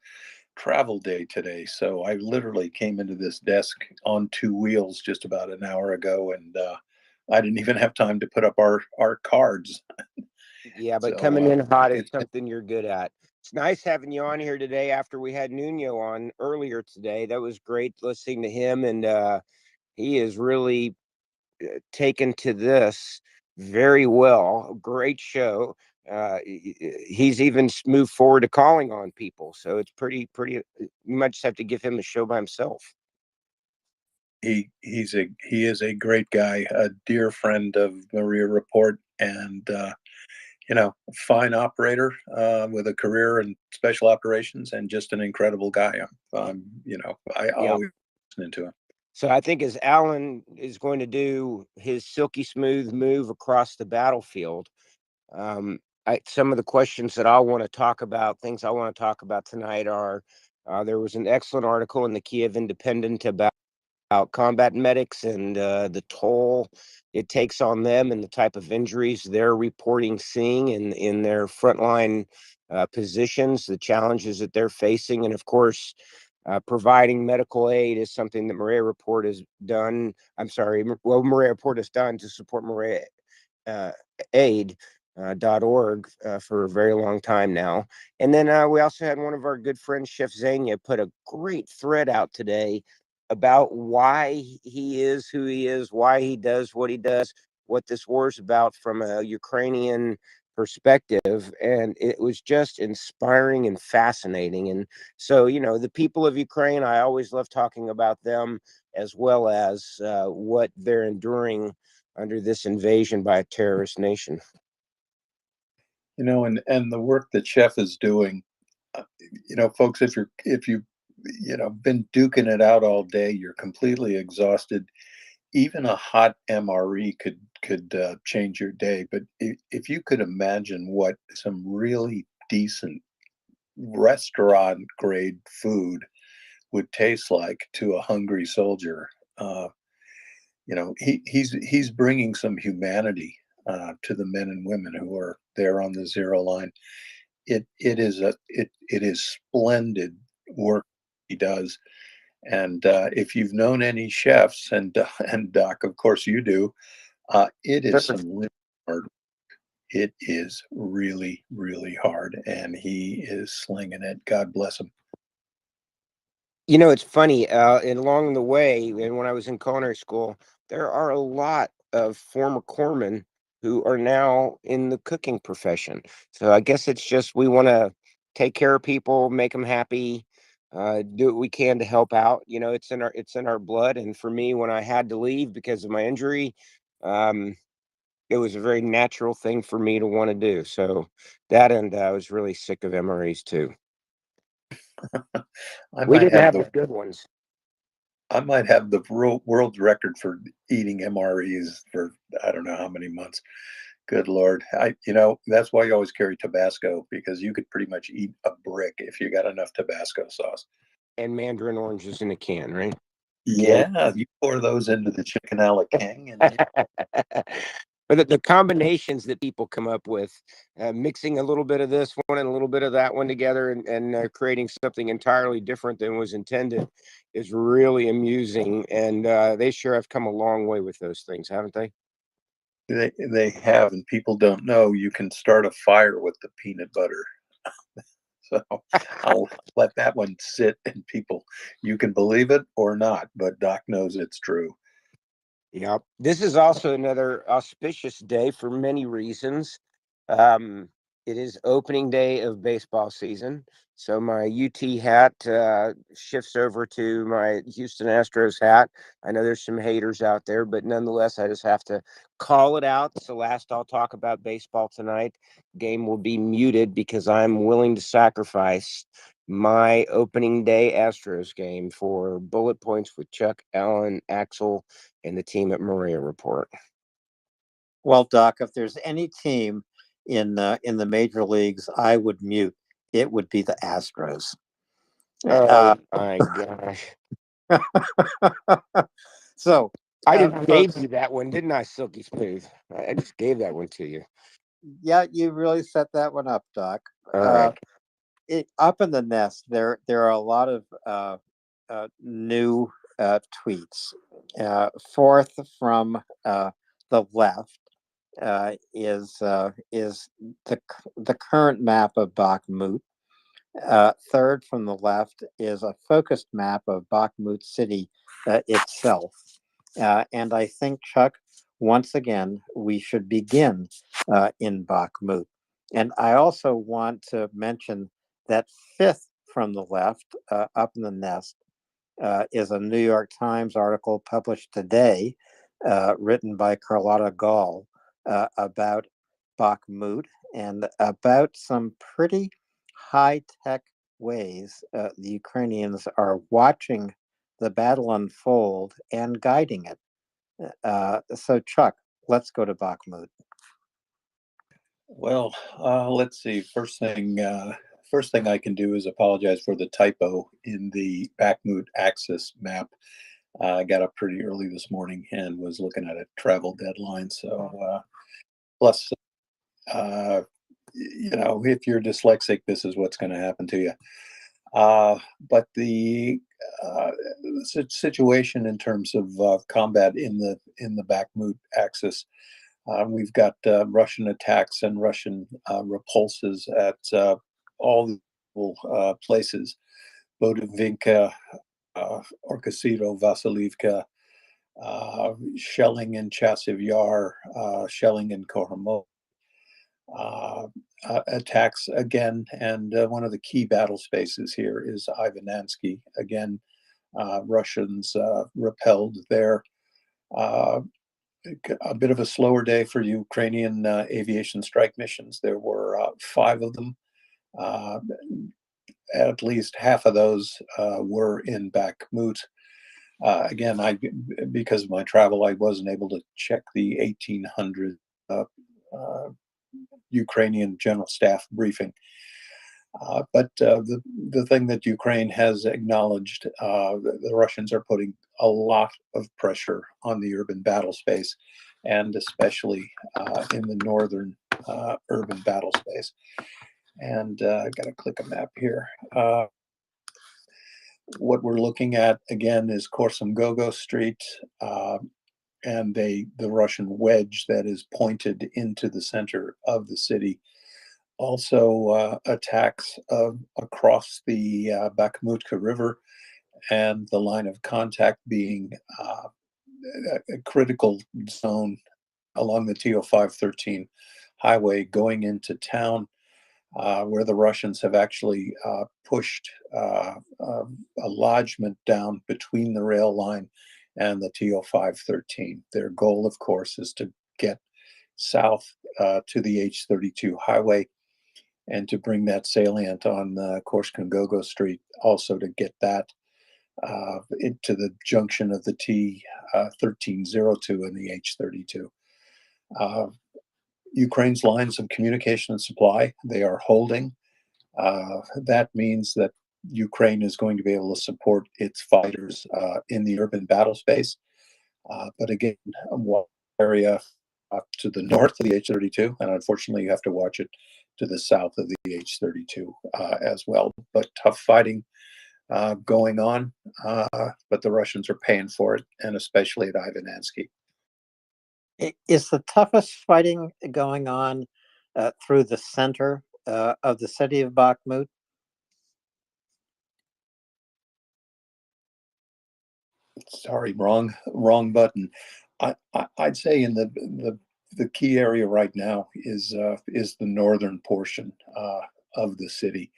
travel day today, so I literally came into this desk on two wheels just about an hour ago, and I didn't even have time to put up our cards. Yeah, but So, coming in hot is something you're good at. It's nice having you on here today after we had Nuno on earlier today. That was great listening to him, and he is really taken to this very well. Great show. He's even moved forward to calling on people. So it's pretty. You might just have to give him a show by himself. He is a great guy, a dear friend of MriyaReport, and fine operator with a career in special operations, and just an incredible guy. I always listening to him. So I think as Alan is going to do his silky smooth move across the battlefield, some of the questions that I want to talk about, things I want to talk about tonight are, there was an excellent article in the Kiev Independent about combat medics and the toll it takes on them and the type of injuries they're reporting seeing in their frontline positions, the challenges that they're facing. And of course, providing medical aid is something that MriyaReport has done. MriyaReport has done to support aid.org for a very long time now. And then we also had one of our good friends, Chef Zanya, put a great thread out today about why he is who he is, why he does what he does, what this war is about from a Ukrainian perspective. And it was just inspiring and fascinating. And so, the people of Ukraine, I always love talking about them, as well as what they're enduring under this invasion by a terrorist nation. And the work that Chef is doing, folks, if you've been duking it out all day, you're completely exhausted. Even a hot MRE could change your day. But if you could imagine what some really decent restaurant grade food would taste like to a hungry soldier, he's bringing some humanity to the men and women who are there on the zero line. It is splendid work he does. And if you've known any chefs, and Doc, of course you do, it is some really hard. It is really, really hard, and he is slinging it. God bless him. It's funny, and along the way, and when I was in culinary school, there are a lot of former corpsmen who are now in the cooking profession. So I guess it's just we want to take care of people, make them happy, do what we can to help out. It's in our blood. And for me, when I had to leave because of my injury, it was a very natural thing for me to want to do. So that, and I was really sick of MREs too. We didn't have the good ones. I might have the world record for eating MREs for I don't know how many months. Good Lord. That's why you always carry Tabasco, because you could pretty much eat a brick if you got enough Tabasco sauce. And mandarin oranges in a can, right? Yeah, you pour those into the chicken a la king. And But the combinations that people come up with, mixing a little bit of this one and a little bit of that one together, and creating something entirely different than was intended, is really amusing. And they sure have come a long way with those things, haven't they? They have, and people don't know you can start a fire with the peanut butter. So I'll let that one sit, and people, you can believe it or not, but Doc knows it's true. Yep. This is also another auspicious day for many reasons. It is opening day of baseball season. So my UT hat shifts over to my Houston Astros hat. I know there's some haters out there, but nonetheless, I just have to call it out. So last I'll talk about baseball tonight. Game will be muted because I'm willing to sacrifice my opening day Astros game for bullet points with Chuck, Allen, Axel, and the team at MriyaReport. Well, Doc, if there's any team in the major leagues I would mute, it would be the Astros. Oh my gosh. So I just gave you that one, didn't I, Silky Smooth? I just gave that one to you. Yeah, you really set that one up, Doc. All right. Up in the nest, there are a lot of new tweets. Fourth from the left is the current map of Bakhmut. Third from the left is a focused map of Bakhmut city itself. And I think, Chuck, once again, we should begin in Bakhmut. And I also want to mention that fifth from the left, up in the nest, is a New York Times article published today, written by Carlotta Gall, about Bakhmut and about some pretty high-tech ways the Ukrainians are watching the battle unfold and guiding it. So Chuck, let's go to Bakhmut. Well, let's see. First thing I can do is apologize for the typo in the Bakhmut axis map. I got up pretty early this morning and was looking at a travel deadline. So, plus, if you're dyslexic, this is what's going to happen to you. But the situation in terms of combat in the Bakhmut axis. We've got Russian attacks and Russian repulses at all the places, Bodovinka, Orkosito, Vasilivka, shelling in Chasiv Yar, shelling in Kohromot, attacks again. And one of the key battle spaces here is Ivanansky. Again, Russians repelled there. A bit of a slower day for Ukrainian aviation strike missions. There were 5 of them. At least half of those were in Bakhmut. Again, because of my travel, I wasn't able to check the 1800 Ukrainian General Staff briefing. But the thing that Ukraine has acknowledged, the Russians are putting a lot of pressure on the urban battle space, and especially in the northern urban battle space. And I got to click a map here. What we're looking at again is Korsun-Gogo Street and the Russian wedge that is pointed into the center of the city. Also attacks across the Bakhmutka River, and the line of contact being a critical zone along the TO 513 highway going into town, where the Russians have actually pushed a lodgement down between the rail line and the TO 513. Their goal, of course, is to get south to the H32 highway and to bring that salient on Korsun-Gogo Street, also to get that into the junction of the T1302 and the H32. Ukraine's lines of communication and supply, they are holding. That means that Ukraine is going to be able to support its fighters in the urban battle space. But again, one area to the north of the H32, and unfortunately you have to watch it to the south of the H32 as well. But tough fighting going on, but the Russians are paying for it, and especially at Ivanansky. Is the toughest fighting going on through the center of the city of Bakhmut? Sorry, wrong button. I'd say in the key area right now is the northern portion of the city.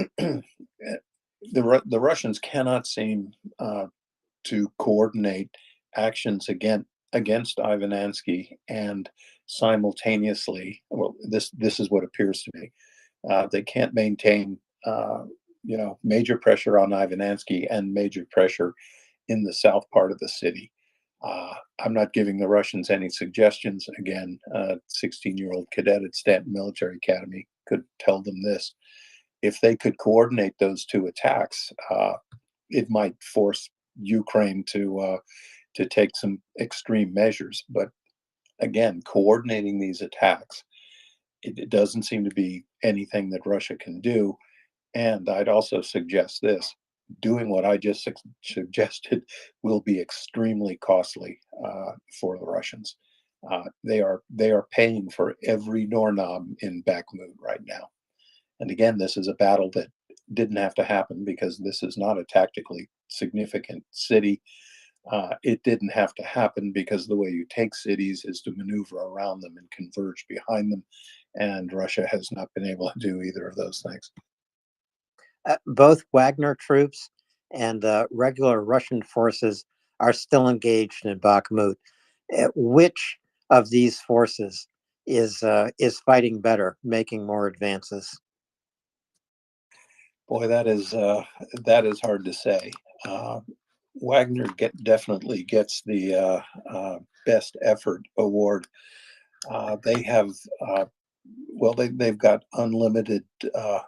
The Russians cannot seem to coordinate actions against Ivanansky, and simultaneously, well, this is what appears to me. They can't maintain major pressure on Ivanansky and major pressure in the south part of the city. I'm not giving the Russians any suggestions. Again, 16-year-old cadet at Stanton Military Academy could tell them this. If they could coordinate those two attacks, it might force Ukraine to take some extreme measures. But again, coordinating these attacks, it doesn't seem to be anything that Russia can do. And I'd also suggest this: doing what I just suggested will be extremely costly for the Russians. They are paying for every doorknob in Bakhmut right now. And again, this is a battle that didn't have to happen, because this is not a tactically significant city. It didn't have to happen because the way you take cities is to maneuver around them and converge behind them. and Russia has not been able to do either of those things. Both Wagner troops and regular Russian forces are still engaged in Bakhmut. Which of these forces is fighting better, making more advances? Boy, that is hard to say. Wagner definitely gets the best effort award. They have they've got unlimited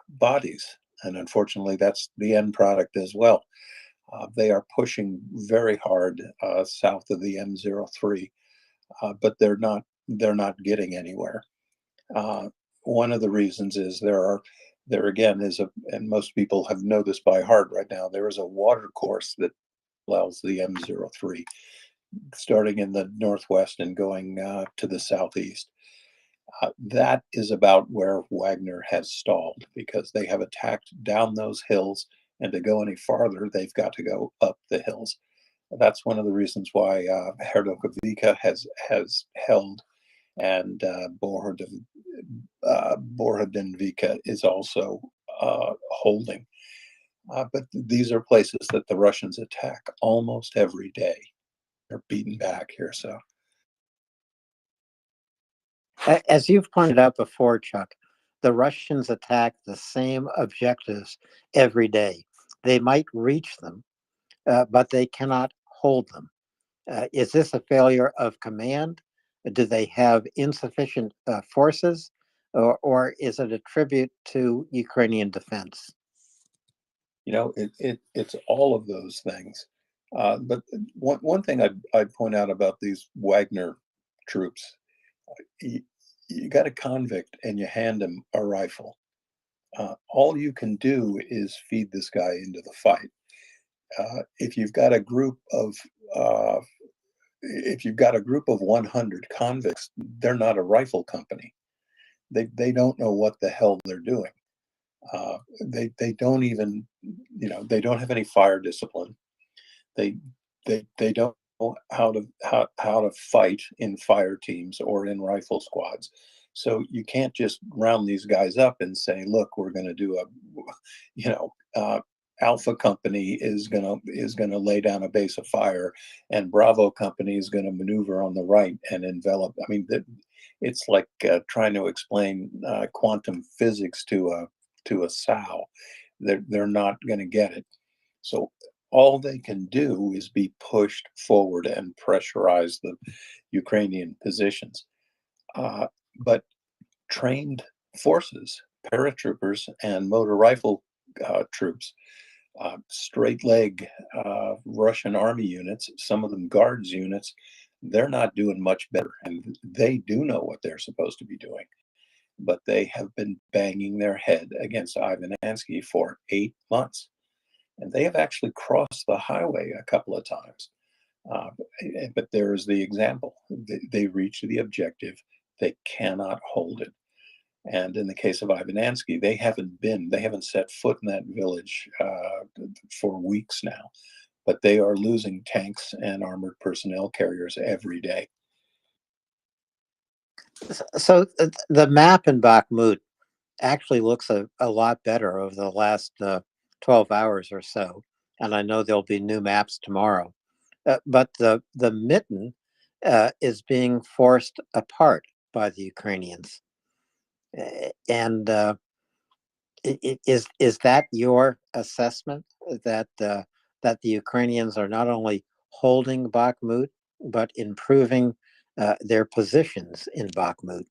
bodies, and unfortunately, that's the end product as well. They are pushing very hard south of the M03, but they're not getting anywhere. One of the reasons is there again is and most people have know this by heart right now. There is a water course that allows the M03, starting in the northwest and going to the southeast. That is about where Wagner has stalled, because they have attacked down those hills, and to go any farther, they've got to go up the hills. That's one of the reasons why Herdokovika has held, and Borodinvika is also holding. But these are places that the Russians attack almost every day. They're beaten back here, so. As you've pointed out before, Chuck, the Russians attack the same objectives every day. They might reach them, but they cannot hold them. Is this a failure of command? Do they have insufficient forces, or is it a tribute to Ukrainian defense? It's all of those things. But one thing I'd point out about these Wagner troops, you got a convict and you hand him a rifle. All you can do is feed this guy into the fight. If you've got a group of 100 convicts, they're not a rifle company. They don't know what the hell they're doing. They don't even, they don't have any fire discipline. They don't know how to fight in fire teams or in rifle squads. So you can't just round these guys up and say, look, we're going to do Alpha Company is gonna lay down a base of fire, and Bravo Company is going to maneuver on the right and envelop. I mean, it's like trying to explain quantum physics to a sow. They're not going to get it. So all they can do is be pushed forward and pressurize the Ukrainian positions. But trained forces, paratroopers and motor rifle troops, straight leg Russian army units, some of them guards units, they're not doing much better. And they do know what they're supposed to be doing. But they have been banging their head against Ivanansky for 8 months. And they have actually crossed the highway a couple of times. But there is the example. They reach the objective. They cannot hold it. And in the case of Ivanansky, they haven't set foot in that village for weeks now. But they are losing tanks and armored personnel carriers every day. So the map in Bakhmut actually looks a lot better over the last 12 hours or so. And I know there'll be new maps tomorrow. But the mitten is being forced apart by the Ukrainians. And is that your assessment, that the Ukrainians are not only holding Bakhmut, but improving their positions in Bakhmut?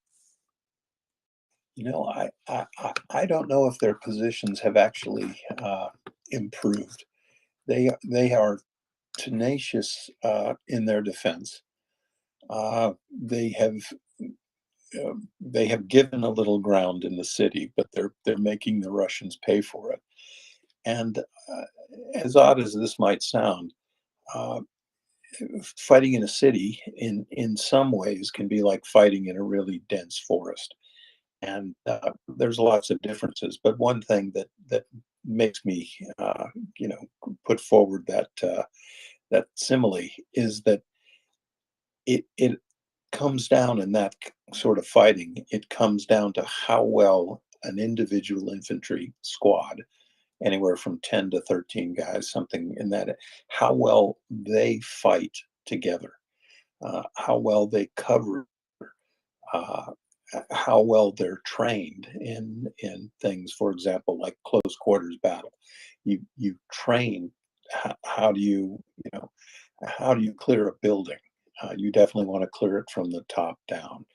I don't know if their positions have actually improved. They are tenacious in their defense. They have given a little ground in the city, but they're making the Russians pay for it. And as odd as this might sound, fighting in a city in some ways can be like fighting in a really dense forest. And there's lots of differences, but one thing that makes me put forward that simile is that it comes down in that sort of fighting, it comes down to how well an individual infantry squad, anywhere from 10 to 13 guys, something in that, how well they fight together, how well they cover, uh, how well they're trained in things, for example, like close quarters battle. You train how do you know how do you clear a building? You definitely want to clear it from the top down.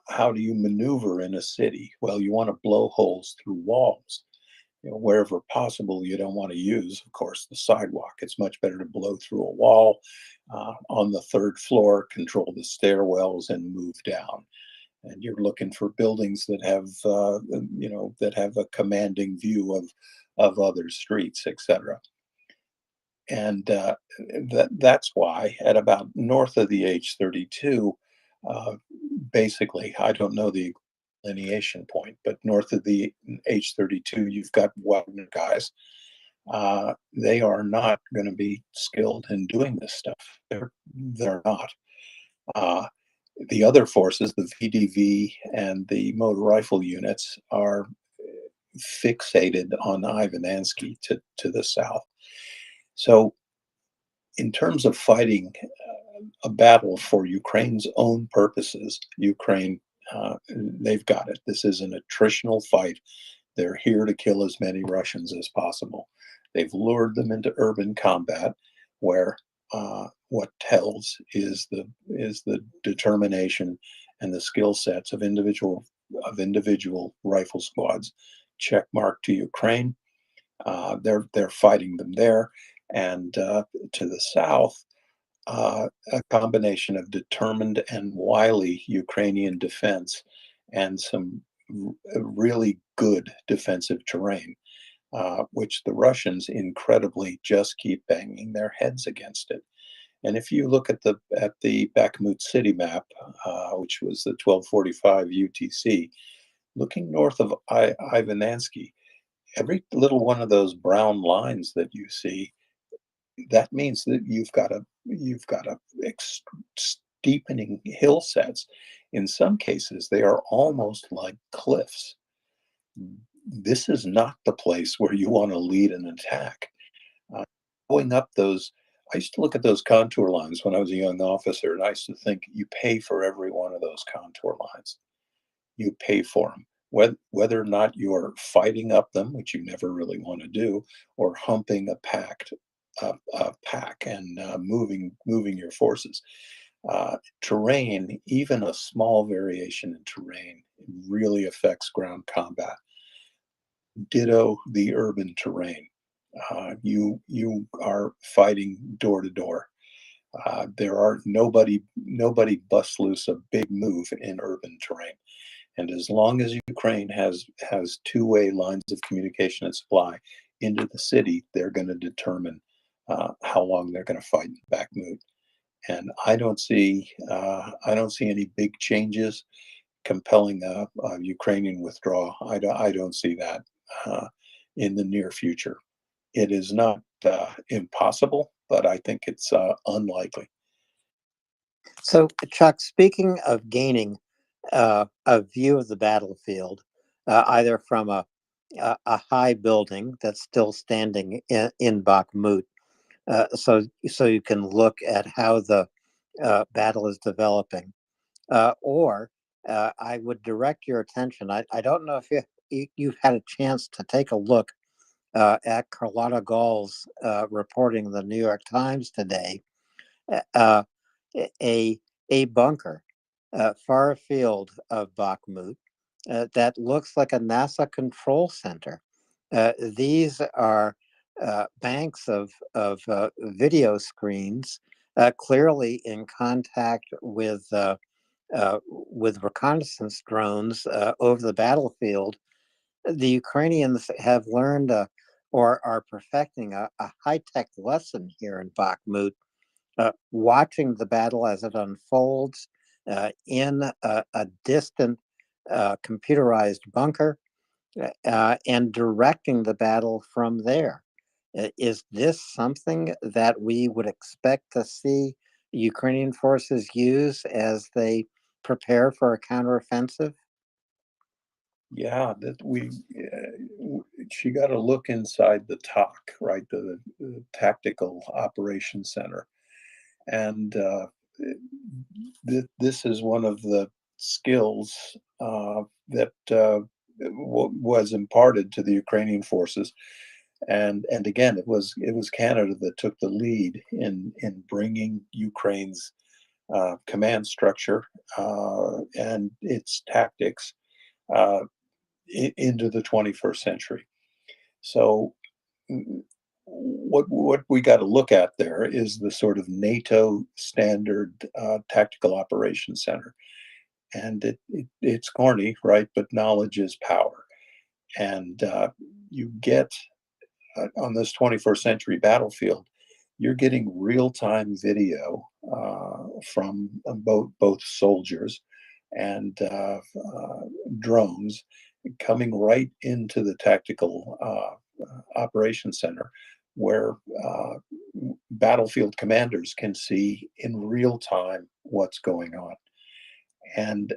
How do you maneuver in a city? Well, you want to blow holes through walls. You know, wherever possible, you don't want to use, of course, the sidewalk. It's much better to blow through a wall on the third floor, control the stairwells, and move down. And you're looking for buildings that have, that have a commanding view of other streets, etc. And that's why at about north of the H32, uh, basically, I don't know the delineation point, but north of the H32, you've got Wagner guys. They are not going to be skilled in doing this stuff. They're not. The other forces, the VDV and the motor rifle units, are fixated on Ivanansky to the south. So, in terms of fighting a battle for Ukraine's own purposes, Ukraine, they've got it. This is an attritional fight. They're here to kill as many Russians as possible. They've lured them into urban combat, where what tells is the determination and the skill sets of individual rifle squads. Check mark to Ukraine. They're fighting them there, and to the south, a combination of determined and wily Ukrainian defense and some really good defensive terrain, which the Russians incredibly just keep banging their heads against it. And if you look at the Bakhmut city map, which was the 1245 UTC, looking north of Ivanansky, every little one of those brown lines that you see, that means that you've got a steepening hill sets. In some cases, they are almost like cliffs. This is not the place where you want to lead an attack. Going up those, I used to look at those contour lines when I was a young officer, and I used to think you pay for every one of those contour lines. You pay for them. Whether or not you're fighting up them, which you never really want to do, or humping a pack and moving your forces. Terrain, even a small variation in terrain, really affects ground combat. Ditto the urban terrain. You are fighting door to door. There are nobody busts loose a big move in urban terrain. And as long as Ukraine has two-way lines of communication and supply into the city, they're going to determine how long they're going to fight in Bakhmut. And I don't see any big changes compelling a Ukrainian withdrawal. I don't see that in the near future. It is not impossible, but I think it's unlikely. So, Chuck, speaking of gaining a view of the battlefield, either from a high building that's still standing in Bakhmut, so you can look at how the battle is developing, or I would direct your attention. I don't know if you've had a chance to take a look at Carlotta Gall's reporting in the New York Times today. A bunker far afield of Bakhmut that looks like a NASA control center. These are banks of video screens, clearly in contact with reconnaissance drones over the battlefield. The Ukrainians have learned or are perfecting a high-tech lesson here in Bakhmut, watching the battle as it unfolds in a distant computerized bunker and directing the battle from there. Is this something that we would expect to see Ukrainian forces use as they prepare for a counteroffensive? Yeah, that she got to look inside the TOC, right? The Tactical Operations Center. And this is one of the skills that was imparted to the Ukrainian forces. And again, it was Canada that took the lead in bringing Ukraine's command structure and its tactics into the 21st century. So what we got to look at there is the sort of NATO standard tactical operations center, and it's corny, right? But knowledge is power, and you get on this 21st century battlefield, you're getting real-time video from both soldiers and drones coming right into the tactical operations center, where battlefield commanders can see in real time what's going on. And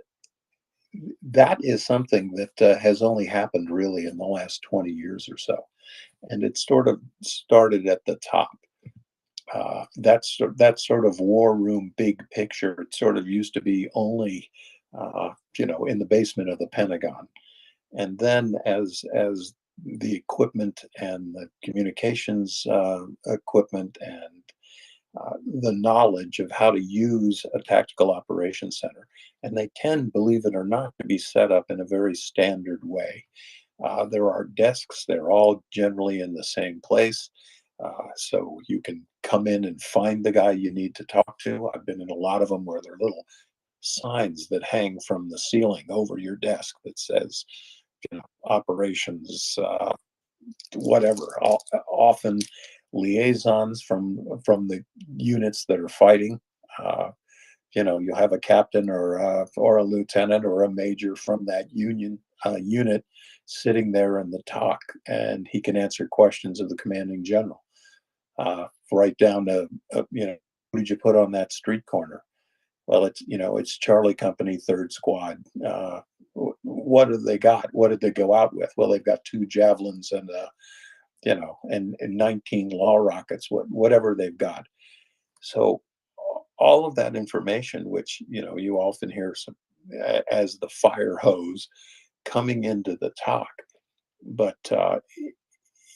that is something that has only happened really in the last 20 years or so. And it sort of started at the top. That's sort of war room big picture. It sort of used to be only, in the basement of the Pentagon. And then as the equipment and the communications equipment and the knowledge of how to use a tactical operations center, and they tend, believe it or not, to be set up in a very standard way. There are desks, they're all generally in the same place. So you can come in and find the guy you need to talk to. I've been in a lot of them where there are little signs that hang from the ceiling over your desk that says, operations, whatever. Often liaisons from the units that are fighting. You'll have a captain or a lieutenant or a major from that unit sitting there in the TOC, and he can answer questions of the commanding general, right down to who did you put on that street corner? Well, it's Charlie Company, Third Squad. What have they got? What did they go out with? Well, they've got 2 javelins and and 19 law rockets. Whatever they've got. So all of that information, which you often hear as the fire hose coming into the TOC, but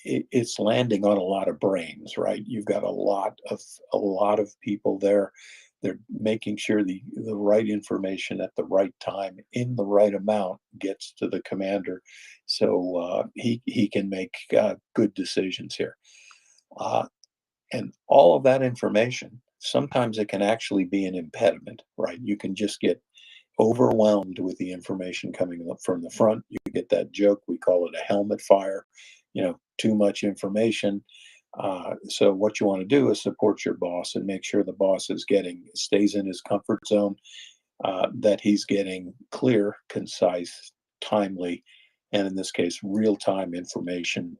it's landing on a lot of brains, right? You've got a lot of people there. They're making sure the right information at the right time in the right amount gets to the commander, so he can make good decisions here. And all of that information, sometimes it can actually be an impediment, right? You can just get overwhelmed with the information coming up from the front. You get that joke, we call it a helmet fire, too much information. So what you want to do is support your boss and make sure the boss stays in his comfort zone, that he's getting clear, concise, timely, and in this case, real-time information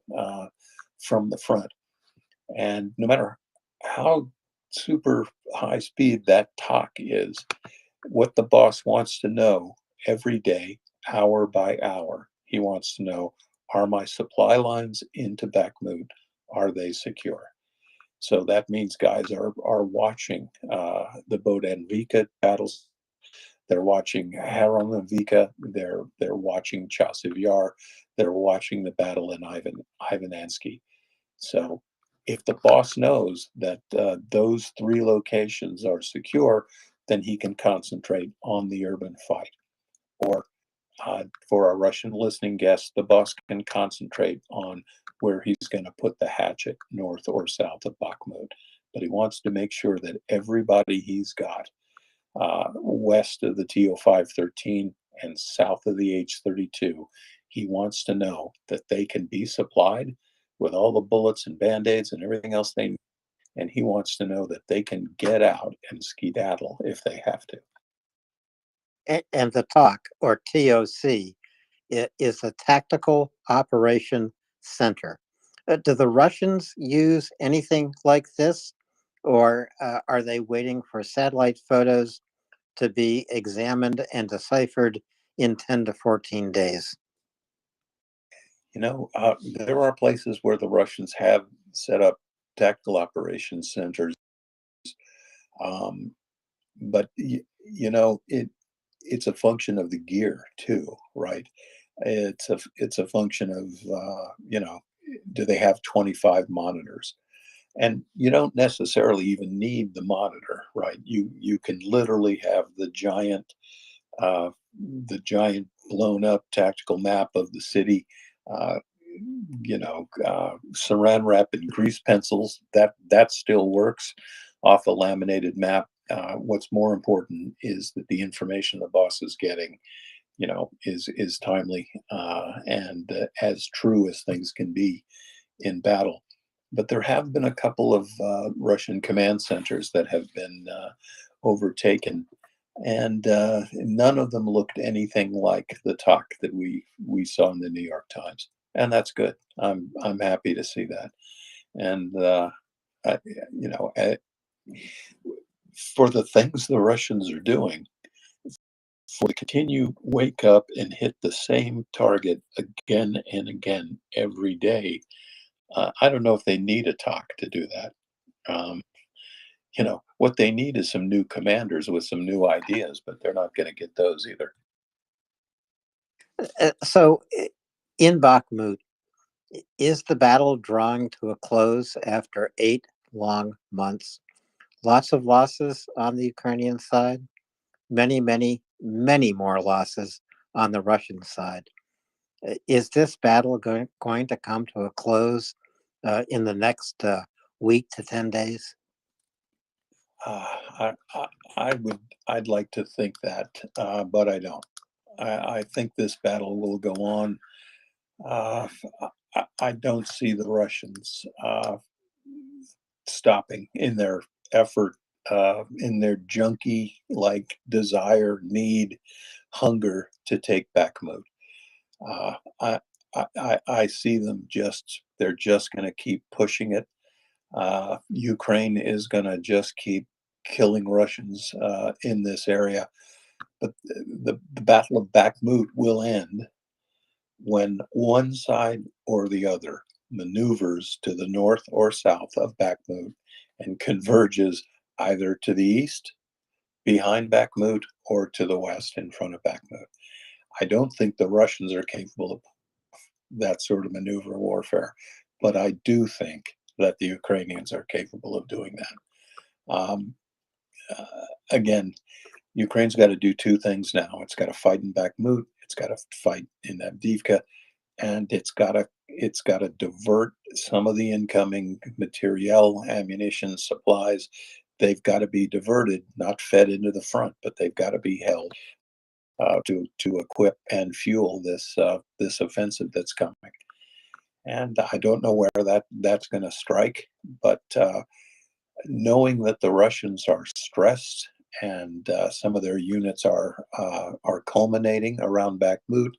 from the front. And no matter how super high speed that TOC is, what the boss wants to know every day, hour by hour, he wants to know, are my supply lines into Bakhmut? Are they secure? So that means guys are watching the Bodenvika battles. They're watching Haronovika. They're watching Chasiv Yar. They're watching the battle in Ivanansky. So if the boss knows that those 3 locations are secure, then he can concentrate on the urban fight. Or for our Russian listening guests, the boss can concentrate on where he's going to put the hatchet, north or south of Bakhmut. But he wants to make sure that everybody he's got west of the TO-513 and south of the H-32, he wants to know that they can be supplied with all the bullets and band-aids and everything else they need. And he wants to know that they can get out and skedaddle if they have to. And the TOC, or TOC, is a Tactical Operation Center. Do the Russians use anything like this, or are they waiting for satellite photos to be examined and deciphered in 10 to 14 days? You know, there are places where the Russians have set up tactical operations centers, um, but you know, it's a function of the gear too, right? It's a function of you know, do they have 25 monitors? And you don't necessarily even need the monitor, right? You can literally have uh, the giant blown up tactical map of the city. Uh, you know, saran wrap and grease pencils. That still works off a laminated map. What's more important is that the information the boss is getting, you know, is timely and as true as things can be in battle. But there have been a couple of Russian command centers that have been overtaken, and none of them looked anything like the talk that we saw in the New York Times, and that's good. I'm happy to see that, and you know, for the things the Russians are doing, for to continue wake up and hit the same target again and again every day. I don't know if they need a talk to do that. Um, you know, what they need is some new commanders with some new ideas, but they're not going to get those either. So, in Bakhmut, is the battle drawing to a close after 8 long months? Lots of losses on the Ukrainian side, many, many, many more losses on the Russian side. Is this battle going to come to a close in the next week to 10 days? I'd like to think that, but I don't. I think this battle will go on. Uh, I don't see the Russians stopping in their effort, in their junkie like desire, need, hunger to take Bakhmut. Uh, I, I see them they're just going to keep pushing it. Ukraine is going to just keep killing Russians in this area. But the Battle of Bakhmut will end when one side or the other maneuvers to the north or south of Bakhmut and converges either to the east behind Bakhmut or to the west in front of Bakhmut. I don't think the Russians are capable of that sort of maneuver warfare, but I do think that the Ukrainians are capable of doing that. Again, Ukraine's got to do two things now. It's got to fight in Bakhmut, it's got to fight in Avdiivka, and it's got to divert some of the incoming materiel, ammunition, supplies. They've got to be diverted, not fed into the front, but they've got to be held to equip and fuel this offensive that's coming. And I don't know where that's going to strike, but knowing that the Russians are stressed and some of their units are culminating around Bakhmut.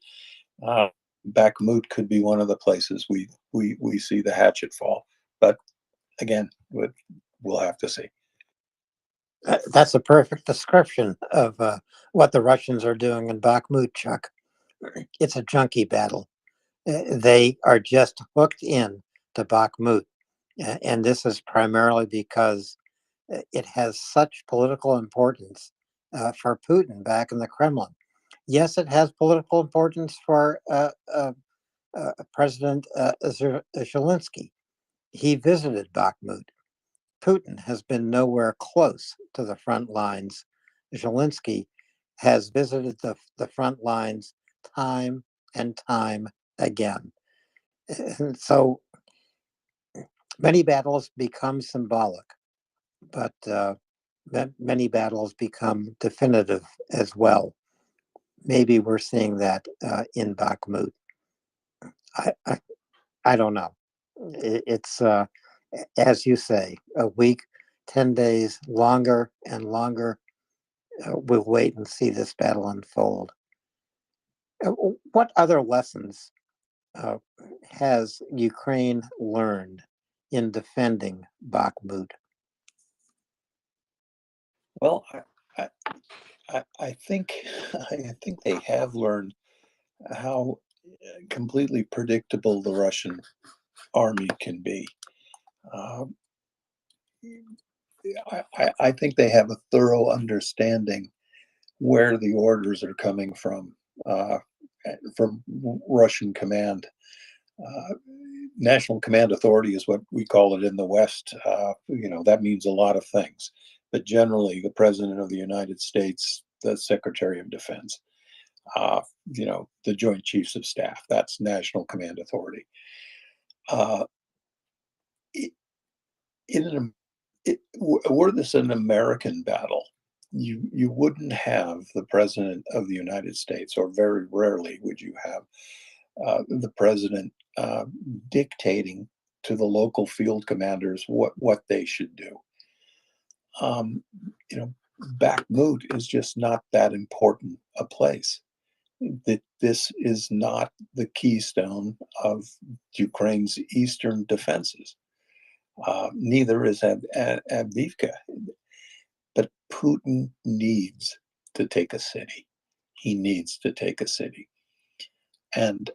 Bakhmut could be one of the places we see the hatchet fall. But again, we'll have to see. That's a perfect description of what the Russians are doing in Bakhmut, Chuck. It's a junkie battle. They are just hooked in to Bakhmut. And this is primarily because it has such political importance for Putin back in the Kremlin. Yes, it has political importance for President Zelensky. He visited Bakhmut. Putin has been nowhere close to the front lines. Zelensky has visited the front lines time and time again. And so many battles become symbolic, but many battles become definitive as well. Maybe we're seeing that in Bakhmut. I don't know. It's as you say, a week, 10 days, longer and longer. We'll wait and see this battle unfold. What other lessons has Ukraine learned in defending Bakhmut? Well, I think I think they have learned how completely predictable the Russian army can be. Um, I think they have a thorough understanding where the orders are coming uh, from Russian command. Uh, National Command Authority is what we call it in the West. That means a lot of things, but generally, the President of the United States, the Secretary of Defense, the Joint Chiefs of Staff. That's National Command Authority. Uh, were this an American battle, you wouldn't have the President of the United States, or very rarely would you have the president dictating to the local field commanders what they should do. Um, Bakhmut is just not that important a place. That this is not the keystone of Ukraine's eastern defenses. Neither is Avdiivka. But Putin needs to take a city. He needs to take a city. And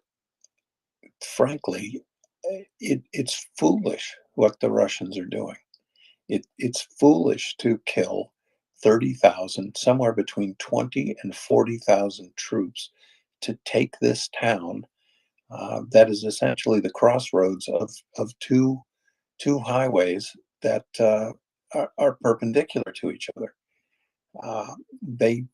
frankly, it's foolish what the Russians are doing. It's foolish to kill 30,000, somewhere between 20 and 40,000 troops to take this town that is essentially the crossroads of two highways that are perpendicular to each other. They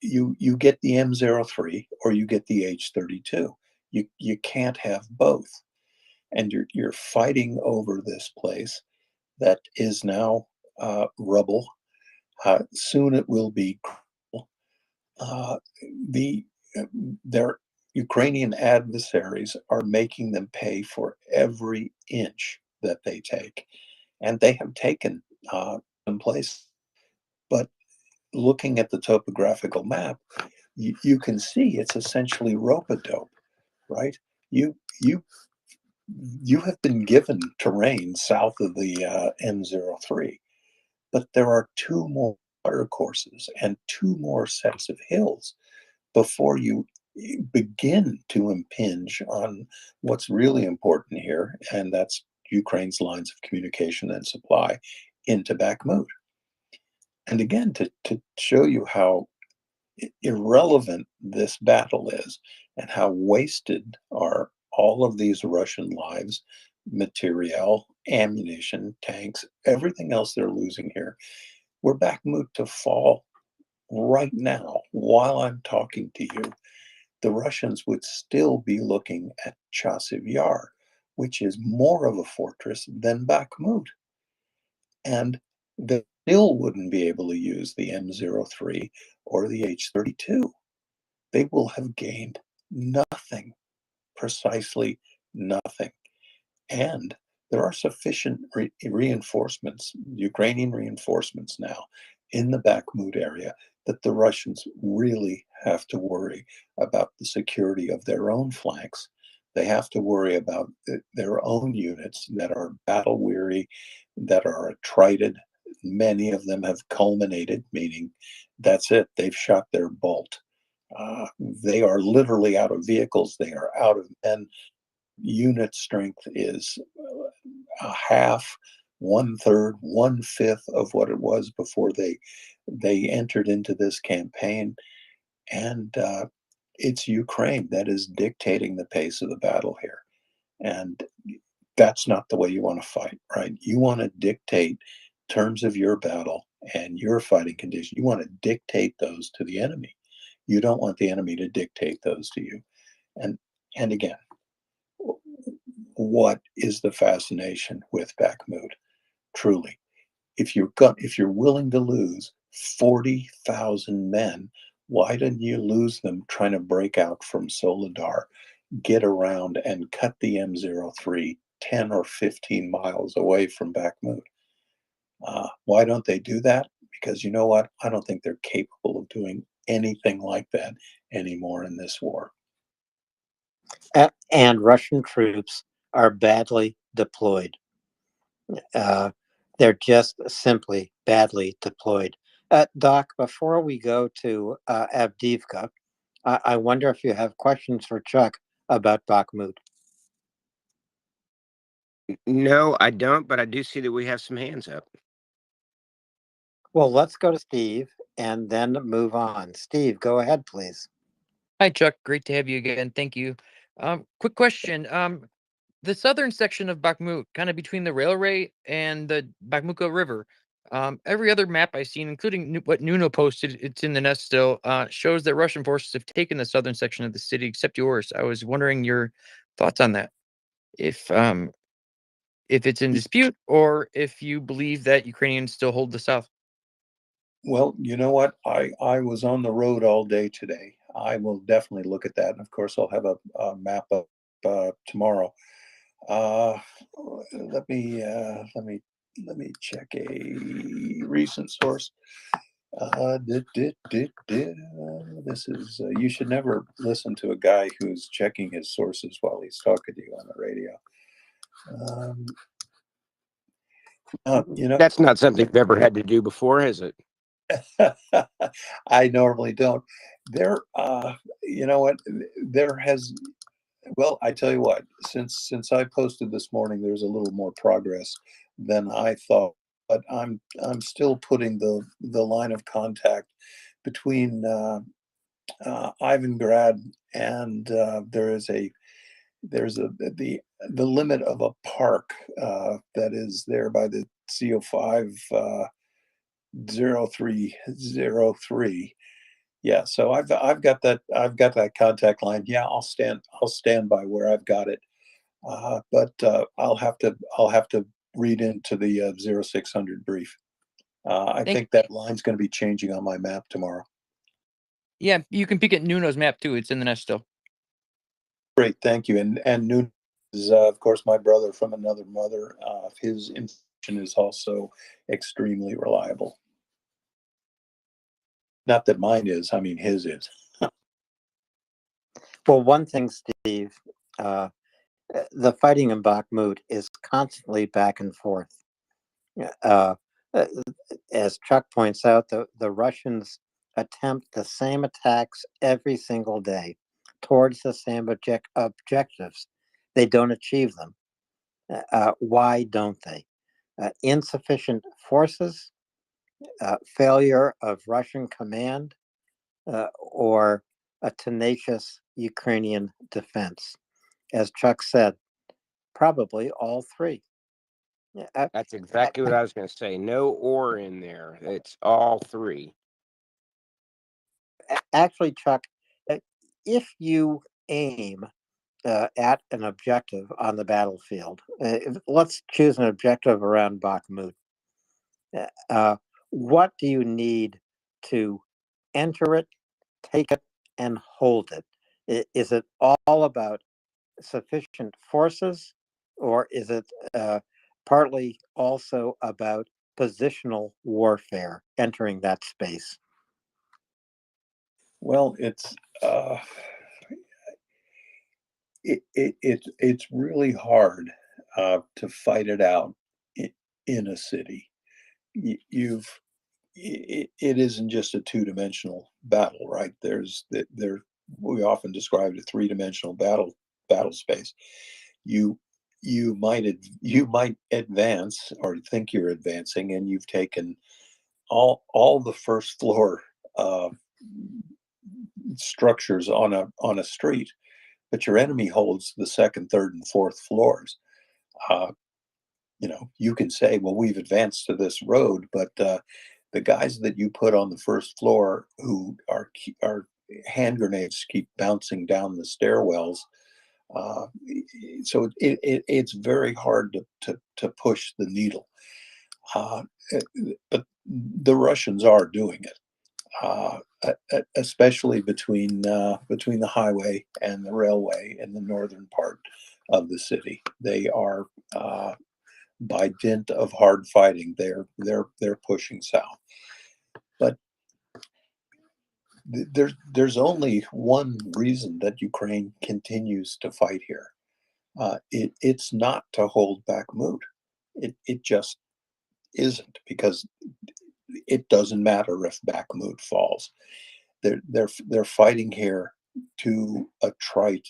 you get the M03 or you get the H32. You can't have both, and you're fighting over this place that is now rubble. Soon it will be. Uh, the their Ukrainian adversaries are making them pay for every inch that they take, and they have taken some place. But looking at the topographical map, you can see it's essentially rope-a-dope, right? You you you have been given terrain south of the M03, but there are two more water courses and two more sets of hills before you begin to impinge on what's really important here, and that's Ukraine's lines of communication and supply into Bakhmut. And again, to show you how irrelevant this battle is and how wasted are all of these Russian lives, materiel, ammunition, tanks, everything else they're losing here. We're Bakhmut to fall right now while I'm talking to you. The Russians would still be looking at Chasiv Yar, which is more of a fortress than Bakhmut. And they still wouldn't be able to use the M03 or the H32. They will have gained nothing, precisely nothing. And there are sufficient reinforcements, Ukrainian reinforcements now in the Bakhmut area, that the Russians really have to worry about the security of their own flanks. They have to worry about their own units that are battle weary, that are attrited. Many of them have culminated, meaning that's it, they've shot their bolt. They are literally out of vehicles, they are out of men. Unit strength is a half, one third, one fifth of what it was before they entered into this campaign, and it's Ukraine that is dictating the pace of the battle here, and that's not the way you want to fight, right? You want to dictate terms of your battle and your fighting condition. You want to dictate those to the enemy. You don't want the enemy to dictate those to you. And again, what is the fascination with Bakhmut? Truly, if you're willing to lose 40,000 men, why didn't you lose them trying to break out from Soledar, get around and cut the M03 10 or 15 miles away from Bakhmut? Why don't they do that? Because you know what? I don't think they're capable of doing anything like that anymore in this war. And Russian troops are badly deployed. They're just simply badly deployed. Doc, before we go to Avdiivka, I wonder if you have questions for Chuck about Bakhmut. No, I don't, but I do see that we have some hands up. Well, let's go to Steve and then move on. Steve, go ahead, please. Hi, Chuck. Great to have you again. Thank you. Quick question. The southern section of Bakhmut, kind of between the railway and the Bakhmutka River, every other map I've seen, including what Nuno posted, it's in the nest still, shows that Russian forces have taken the southern section of the city, except yours. I was wondering your thoughts on that. If it's in dispute, or if you believe that Ukrainians still hold the south. Well, you know what? I was on the road all day today. I will definitely look at that, and of course, I'll have a map up tomorrow. Let me check a recent source. This is you should never listen to a guy who's checking his sources while he's talking to you on the radio. That's not something you've ever had to do before, has it? I normally don't. You know what? Well, I tell you what. Since I posted this morning, there's a little more progress than I thought. But I'm still putting the line of contact between Ivangrad and there's the limit of a park that is there by the CO5 0303. Yeah, so I've got that contact line. Yeah, I'll stand by where I've got it. But I'll have to read into the 0600 brief. I think that line's going to be changing on my map tomorrow. Yeah, you can peek at Nuno's map too. It's in the nest still. Great, thank you. And Nuno is, of course, my brother from another mother. His information is also extremely reliable. Not that mine is, I mean his is. Well, one thing, Steve, the fighting in Bakhmut is constantly back and forth. As Chuck points out, the Russians attempt the same attacks every single day towards the same objectives. They don't achieve them. Why don't they? Insufficient forces, failure of Russian command, or a tenacious Ukrainian defense. As Chuck said, probably all three. That's exactly what I was going to say. No or in there. It's all three. Actually, Chuck, if you aim at an objective on the battlefield, let's choose an objective around Bakhmut. What do you need to enter it, take it, and hold it? Is it all about sufficient forces, or is it partly also about positional warfare entering that space? Well, it's really hard to fight it out in a city. It isn't just a two-dimensional battle, right? We often describe a three-dimensional battle space. You might advance or think you're advancing, and you've taken all the first floor structures on a street, but your enemy holds the second, third, and fourth floors. You can say, well, we've advanced to this road, but the guys that you put on the first floor who are hand grenades keep bouncing down the stairwells. So it's very hard to push the needle. But the Russians are doing it, especially between the highway and the railway in the northern part of the city. They are, by dint of hard fighting, they're pushing south. But there's only one reason that Ukraine continues to fight here. It's not to hold Bakhmut. It just isn't, because it doesn't matter if Bakhmut falls. They're fighting here to attrite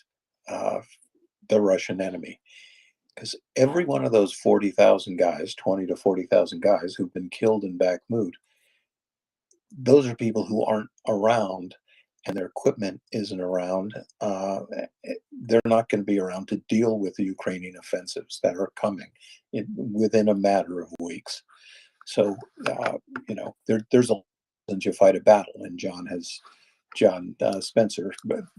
the Russian enemy, because every one of those 40,000 guys, 20 to 40,000 guys who've been killed in Bakhmut, those are people who aren't around, and their equipment isn't around. They're not going to be around to deal with the Ukrainian offensives that are coming within a matter of weeks. So, there's a reason you fight a battle, and John Spencer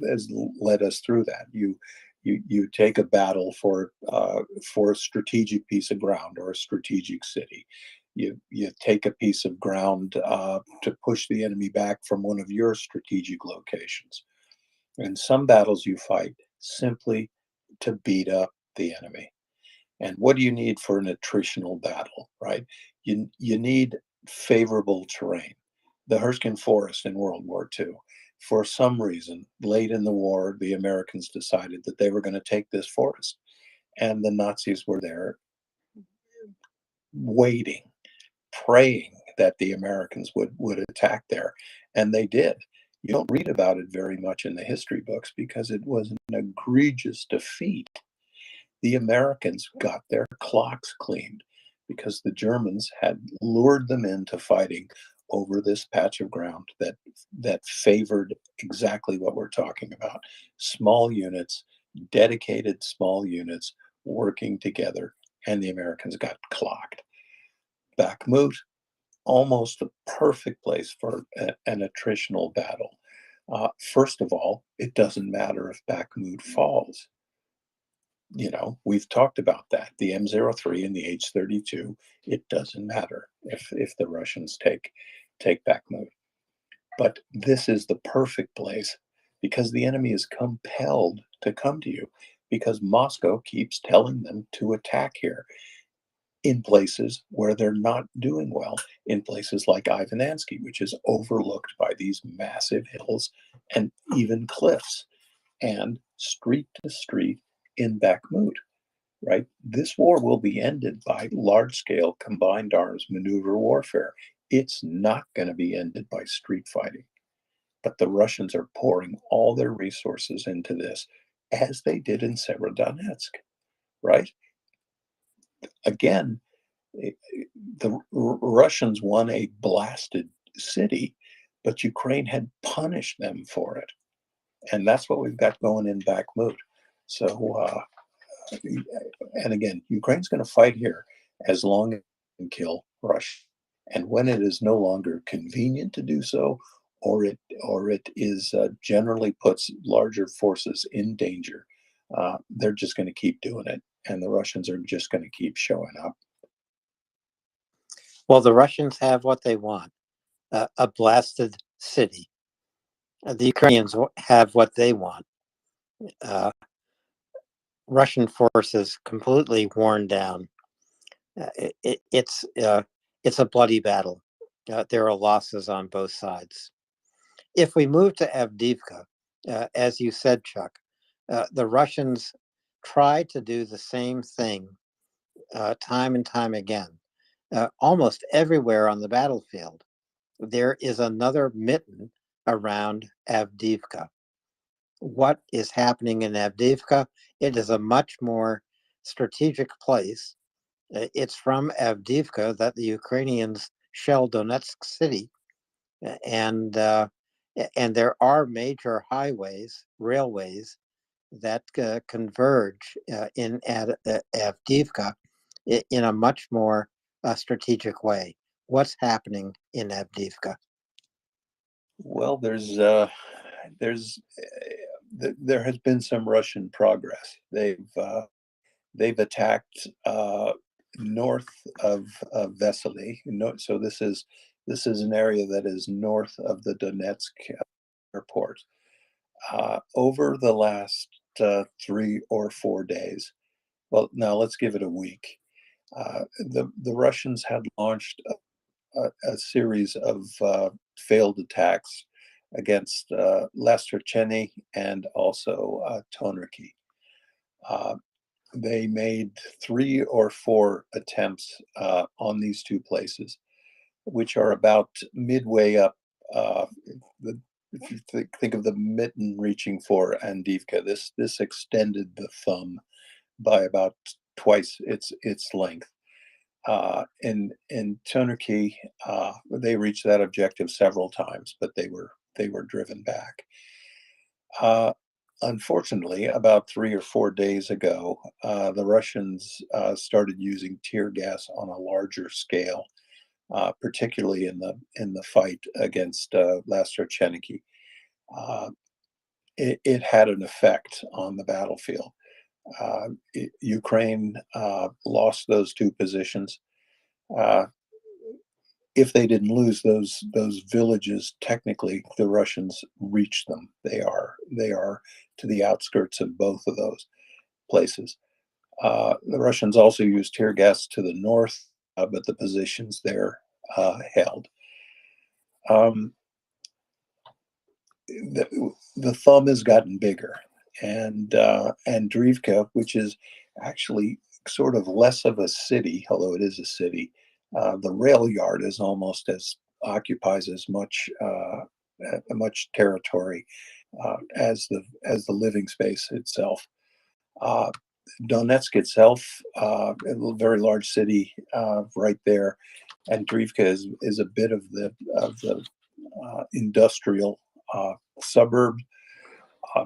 has led us through that. You take a battle for a strategic piece of ground or a strategic city. You take a piece of ground to push the enemy back from one of your strategic locations. And some battles you fight simply to beat up the enemy. And what do you need for an attritional battle, right? You need favorable terrain. The Herskin Forest in World War II, for some reason, late in the war, the Americans decided that they were going to take this forest. And the Nazis were there waiting, praying that the Americans would attack there. And they did. You don't read about it very much in the history books because it was an egregious defeat. The Americans got their clocks cleaned because the Germans had lured them into fighting over this patch of ground that favored exactly what we're talking about. Small units, dedicated small units working together, and the Americans got clocked. Bakhmut, almost a perfect place for an attritional battle. First of all, it doesn't matter if Bakhmut falls. We've talked about that. The M03 and the H-32, it doesn't matter if the Russians take Bakhmut. But this is the perfect place because the enemy is compelled to come to you because Moscow keeps telling them to attack here in places where they're not doing well, in places like Ivanansky, which is overlooked by these massive hills and even cliffs, and street to street in Bakhmut, right? This war will be ended by large-scale combined arms maneuver warfare. It's not going to be ended by street fighting. But the Russians are pouring all their resources into this, as they did in Severodonetsk, right? Again, the Russians won a blasted city, but Ukraine had punished them for it. And that's what we've got going in Bakhmut. So, and again, Ukraine's going to fight here as long as it can kill Russia. And when it is no longer convenient to do so, or it is generally puts larger forces in danger, they're just going to keep doing it. And the Russians are just going to keep showing up. Well, the Russians have what they want, a blasted city. The Ukrainians have what they want. Russian forces completely worn down. It's a bloody battle. There are losses on both sides. If we move to Avdiivka, as you said, Chuck, the Russians tried to do the same thing time and time again. Almost everywhere on the battlefield, there is another mitten around Avdiivka. What is happening in Avdiivka? It is a much more strategic place. It's from Avdiivka that the Ukrainians shell Donetsk city, and there are major highways, railways that converge in Avdiivka in a much more strategic way. What's happening in Avdiivka? Well, there has been some Russian progress. They've attacked north of Vesely. So this is an area that is north of the Donetsk airport. Over the last 3 or 4 days, well, now let's give it a week. The Russians had launched a series of failed attacks against Lestercheny and also Tonriki. they made 3 or 4 attempts on these 2 places, which are about midway up. If you think of the mitten reaching for Andivka, this extended the thumb by about twice its length. In Turkey, they reached that objective several times, but they were driven back. Unfortunately, about 3 or 4 days ago, the Russians started using tear gas on a larger scale, particularly in the fight against Lastrocheniki. It had an effect on the battlefield. Ukraine lost those 2 positions. If they didn't lose those villages, technically the Russians reached them. They are to the outskirts of both of those places. The Russians also used tear gas to the north, but the positions there held. The thumb has gotten bigger, and Drivka, which is actually sort of less of a city, although it is a city, the rail yard is almost as occupies as much territory as the living space itself. Donetsk itself, a very large city right there, and Drivka is a bit of the industrial suburb.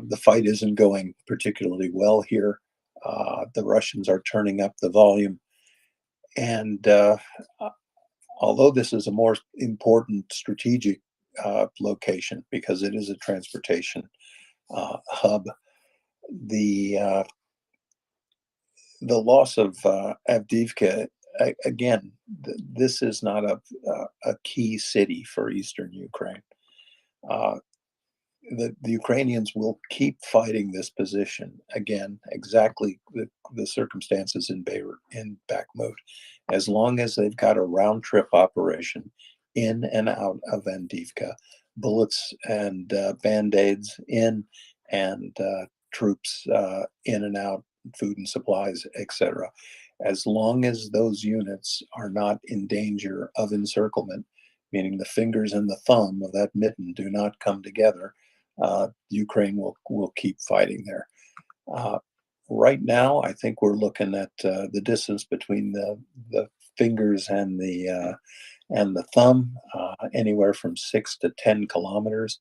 The fight isn't going particularly well here. The Russians are turning up the volume, and although this is a more important strategic location because it is a transportation hub, the loss of Avdiivka, again, this is not a key city for Eastern Ukraine. The Ukrainians will keep fighting this position. Again, exactly the circumstances in Bakhmut. As long as they've got a round trip operation in and out of Avdiivka, bullets and band-aids in, and troops in and out, food and supplies, etc. As long as those units are not in danger of encirclement, meaning the fingers and the thumb of that mitten do not come together, Ukraine will keep fighting there. Right now, I think we're looking at the distance between the fingers and the thumb, anywhere from 6 to 10 kilometers.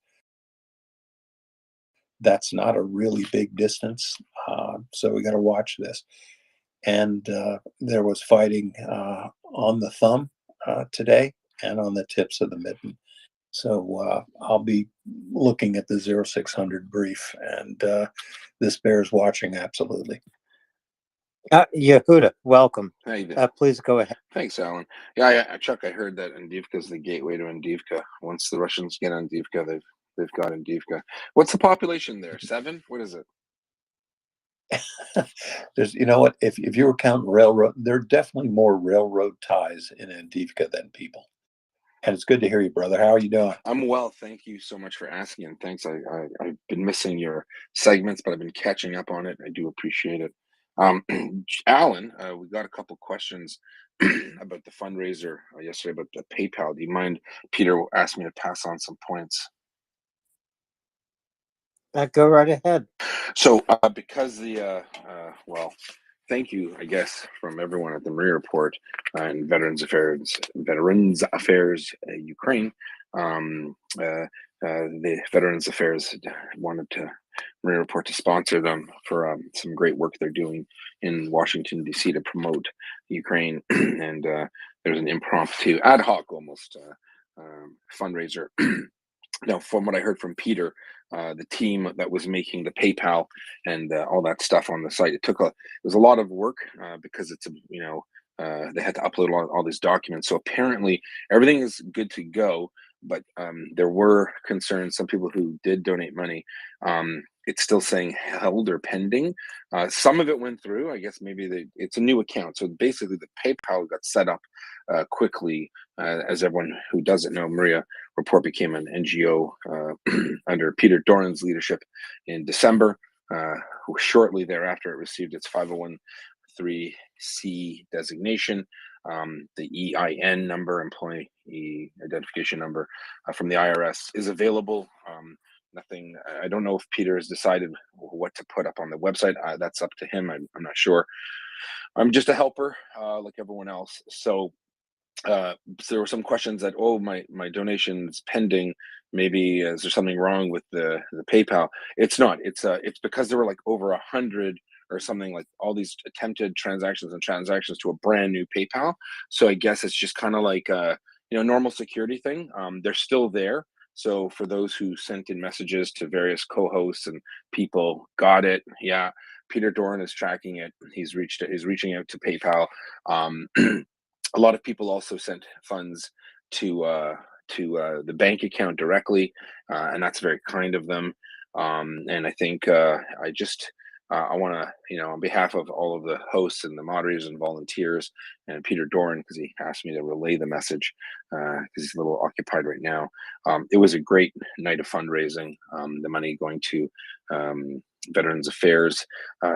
That's not a really big distance, so we got to watch this. And there was fighting on the thumb today and on the tips of the mitten. So I'll be looking at the 0600 brief, and this bears watching absolutely. Yehuda, welcome. How you doing? Please go ahead. Thanks, Alan. Yeah, Chuck, I heard that Avdiivka is the gateway to Avdiivka. Once the Russians get Avdiivka, they've got Avdiivka. What's the population there? 7? What is it? There's, you know what? If you were counting railroad, there are definitely more railroad ties in Avdiivka than people. And it's good to hear you, brother. How are you doing? I'm well. Thank you so much for asking, and thanks. I've been missing your segments, but I've been catching up on it. I do appreciate it. Alan, we got a couple questions about the fundraiser yesterday about the PayPal. Do you mind? Peter asked me to pass on some points. Go right ahead. So because well, thank you, I guess, from everyone at the MriyaReport and Veterans Affairs Ukraine. The Veterans Affairs wanted MriyaReport to sponsor them for some great work they're doing in Washington, D.C. to promote Ukraine. And there's an impromptu, ad hoc almost fundraiser. Now, from what I heard from Peter, the team that was making the PayPal and all that stuff on the site, it was a lot of work because it's they had to upload all these documents. So apparently everything is good to go, but there were concerns. Some people who did donate money, it's still saying held or pending. Some of it went through. I guess maybe it's a new account. So basically the PayPal got set up quickly. As everyone who doesn't know, MriyaReport became an NGO under Peter Doran's leadership in December. shortly thereafter, it received its 501(c) designation. The EIN number, employee identification number, from the IRS is available. Nothing. I don't know if Peter has decided what to put up on the website. That's up to him. I'm not sure. I'm just a helper, like everyone else. So there were some questions that, oh, my donation's pending. Maybe is there something wrong with the PayPal? It's not. It's because there were like over 100 or something, like all these attempted transactions to a brand new PayPal. So I guess it's just kind of like a normal security thing. They're still there. So for those who sent in messages to various co-hosts and people, got it. Yeah, Peter Doran is tracking it. He's reaching out to PayPal. A lot of people also sent funds to the bank account directly, and that's very kind of them. And I think I want to, on behalf of all of the hosts and the moderators and volunteers, and Peter Doran, because he asked me to relay the message, because he's a little occupied right now. It was a great night of fundraising. The money going to Veterans Affairs.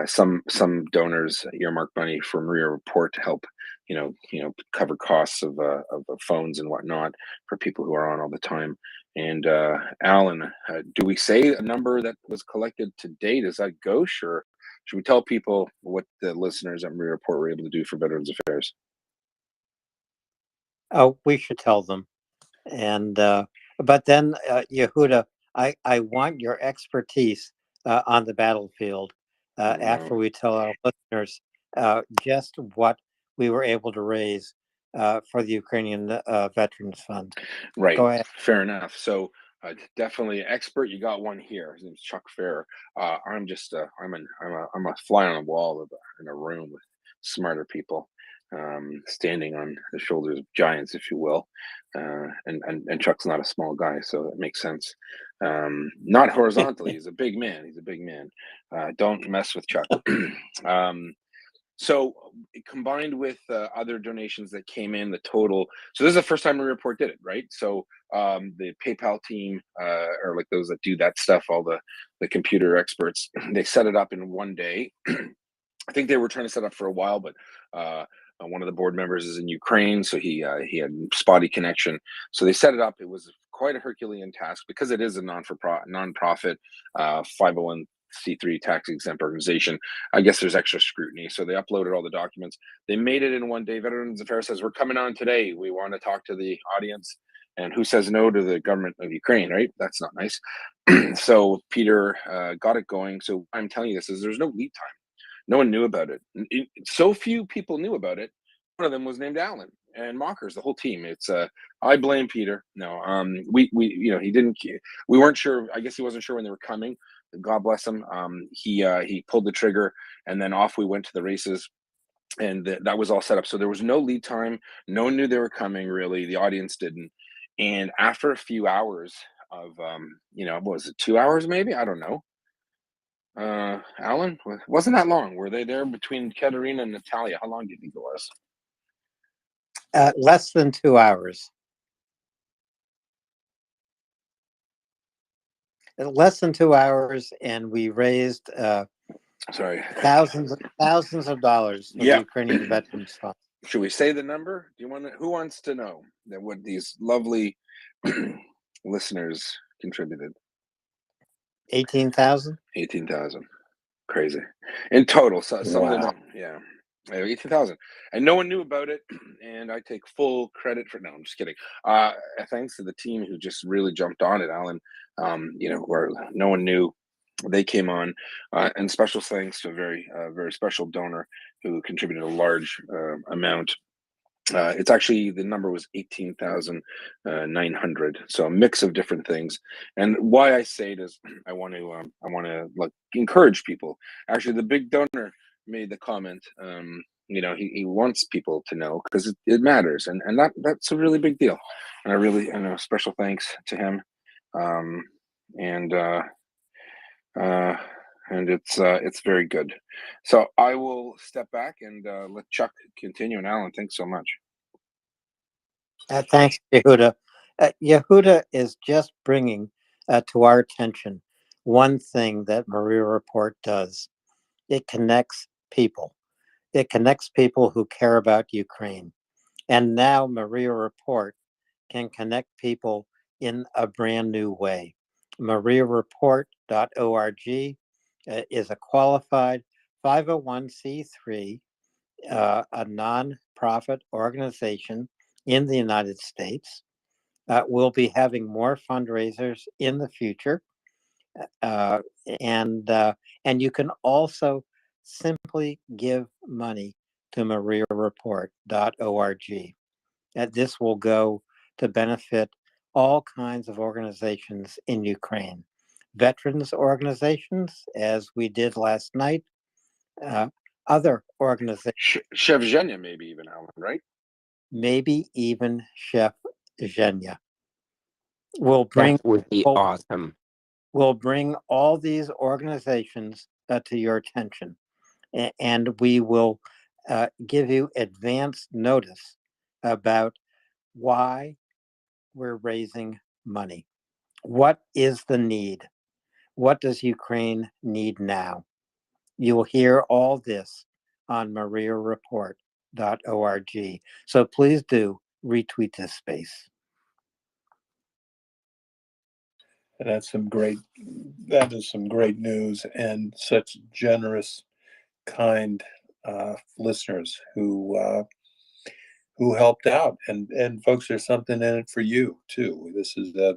Some donors earmarked money for MriyaReport to help cover costs of phones and whatnot for people who are on all the time. And Alan, do we say a number that was collected to date? Is that gauche, or should we tell people what the listeners at MriyaReport were able to do for Veterans Affairs? Oh, we should tell them. And but then, Yehuda, I want your expertise on the battlefield after we tell our listeners just what we were able to raise for the Ukrainian Veterans Fund. Right. Go ahead. Fair enough. So definitely expert. You got one here. His name's Chuck Fair. I'm just I'm a fly on the wall in a room with smarter people, standing on the shoulders of giants, if you will. And Chuck's not a small guy, so that makes sense. Not horizontally. He's a big man. Don't mess with Chuck. So combined with other donations that came in, the total. So this is the first time MriyaReport did it, right? So the PayPal team, or like those that do that stuff, all the computer experts, they set it up in one day. I think they were trying to set up for a while, but one of the board members is in Ukraine, so he had spotty connection. So they set it up. It was quite a Herculean task because it is a non-profit 501(c)(3) tax exempt organization. I guess there's extra scrutiny. So they uploaded all the documents. They made it in one day. Veterans Affairs says, we're coming on today. We want to talk to the audience. And who says no to the government of Ukraine, right? That's not nice. So Peter got it going. So I'm telling you this is there's no lead time. No one knew about it. So few people knew about it. One of them was named Alan and Mockers, the whole team. It's I blame Peter. No, we he didn't. We weren't sure. I guess he wasn't sure when they were coming. God bless him. He pulled the trigger, and then off we went to the races. And that was all set up. So there was no lead time. No one knew they were coming. Really, the audience didn't. And after a few hours of what was it, 2 hours maybe? I don't know. Alan, wasn't that long? Were they there between Katerina and Natalia? How long do you think it was? Less than 2 hours. Less than 2 hours, and we raised thousands of dollars for the Ukrainian Veterans Fund. Should we say the number? Do you want to, who wants to know that what these lovely listeners contributed? 18,000. 18,000. Crazy. In total. So some of them, yeah. 18,000. And no one knew about it. And I take full credit for, no, I'm just kidding. Thanks to the team who just really jumped on it, Alan. Where no one knew. They came on, and special thanks to a very special donor who contributed a large amount. It's actually, the number was 18,900. So a mix of different things. And why I say it is I want to like encourage people. Actually, the big donor made the comment. He wants people to know because it matters, and that's a really big deal. And a special thanks to him. And it's very good. So I will step back and let Chuck continue. And Alan, thanks so much. Thanks, Yehuda. Yehuda is just bringing to our attention one thing that MriyaReport does. It connects people. It connects people who care about Ukraine. And now MriyaReport can connect people in a brand new way. MriyaReport.org is a qualified 501c3, a nonprofit organization in the United States. We'll be having more fundraisers in the future. Uh, and you can also simply give money to MriyaReport.org. This will go to benefit all kinds of organizations in Ukraine. Veterans organizations, as we did last night, other organizations. Chef Zhenya, maybe even, Alan, right? Maybe even Chef Zhenya. Will bring That would be awesome. We'll bring all these organizations to your attention, and we will give you advance notice about why we're raising money. What is the need? What does Ukraine need now? You will hear all this on MriyaReport.org. So please do retweet this space. And that is some great news, and such generous, kind listeners who helped out. And folks, there's something in it for you too.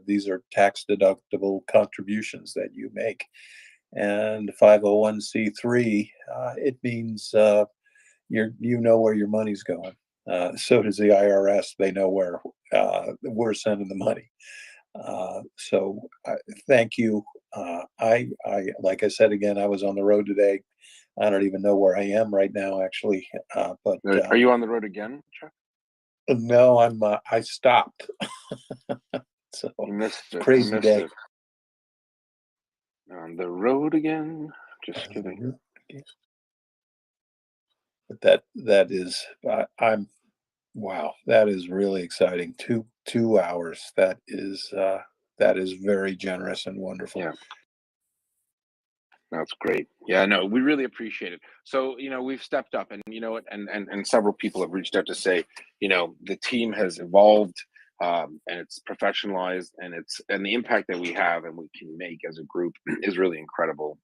These are tax deductible contributions that you make. And 501c3, it means you know where your money's going. So does the IRS. They know where we're sending the money. So thank you. I like I said again, I was on the road today. I don't even know where I am right now, actually. But Are you on the road again, Chuck? no, I stopped. So You missed it. crazy day. On the road again. Just kidding. But that is I'm wow, that is really exciting. 2 hours. That is very generous and wonderful. Yeah. That's great. Yeah, no, we really appreciate it. So, we've stepped up, and and several people have reached out to say, the team has evolved, and it's professionalized, and the impact that we have and we can make as a group is really incredible.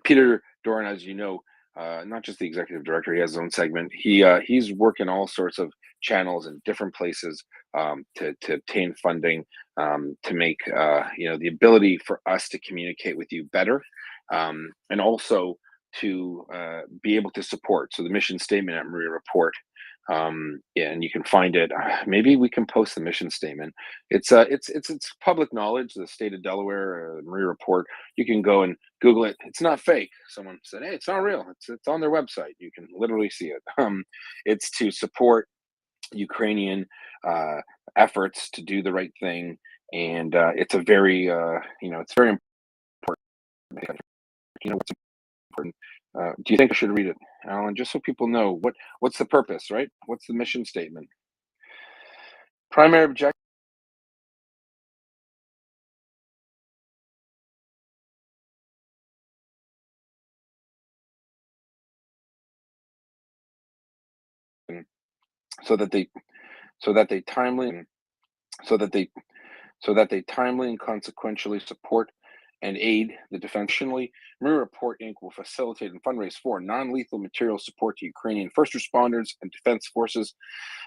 Peter Doran, as you know, not just the executive director, he has his own segment. He's working all sorts of channels in different places to obtain funding, to make the ability for us to communicate with you better, and also to be able to support. So the mission statement at MriyaReport. And you can find it. Maybe we can post the mission statement. It's public knowledge. The state of Delaware, MriyaReport. You can go and Google it. It's not fake. Someone said, "Hey, it's not real." It's on their website. You can literally see it. It's to support Ukrainian efforts to do the right thing, and it's a very it's very important. What's important. Do you think I should read it, Alan, just so people know what's the purpose, right? What's the mission statement? Primary objective. So that they timely and consequentially support and aid the defense. MriyaReport Inc. will facilitate and fundraise for non-lethal material support to Ukrainian first responders and defense forces,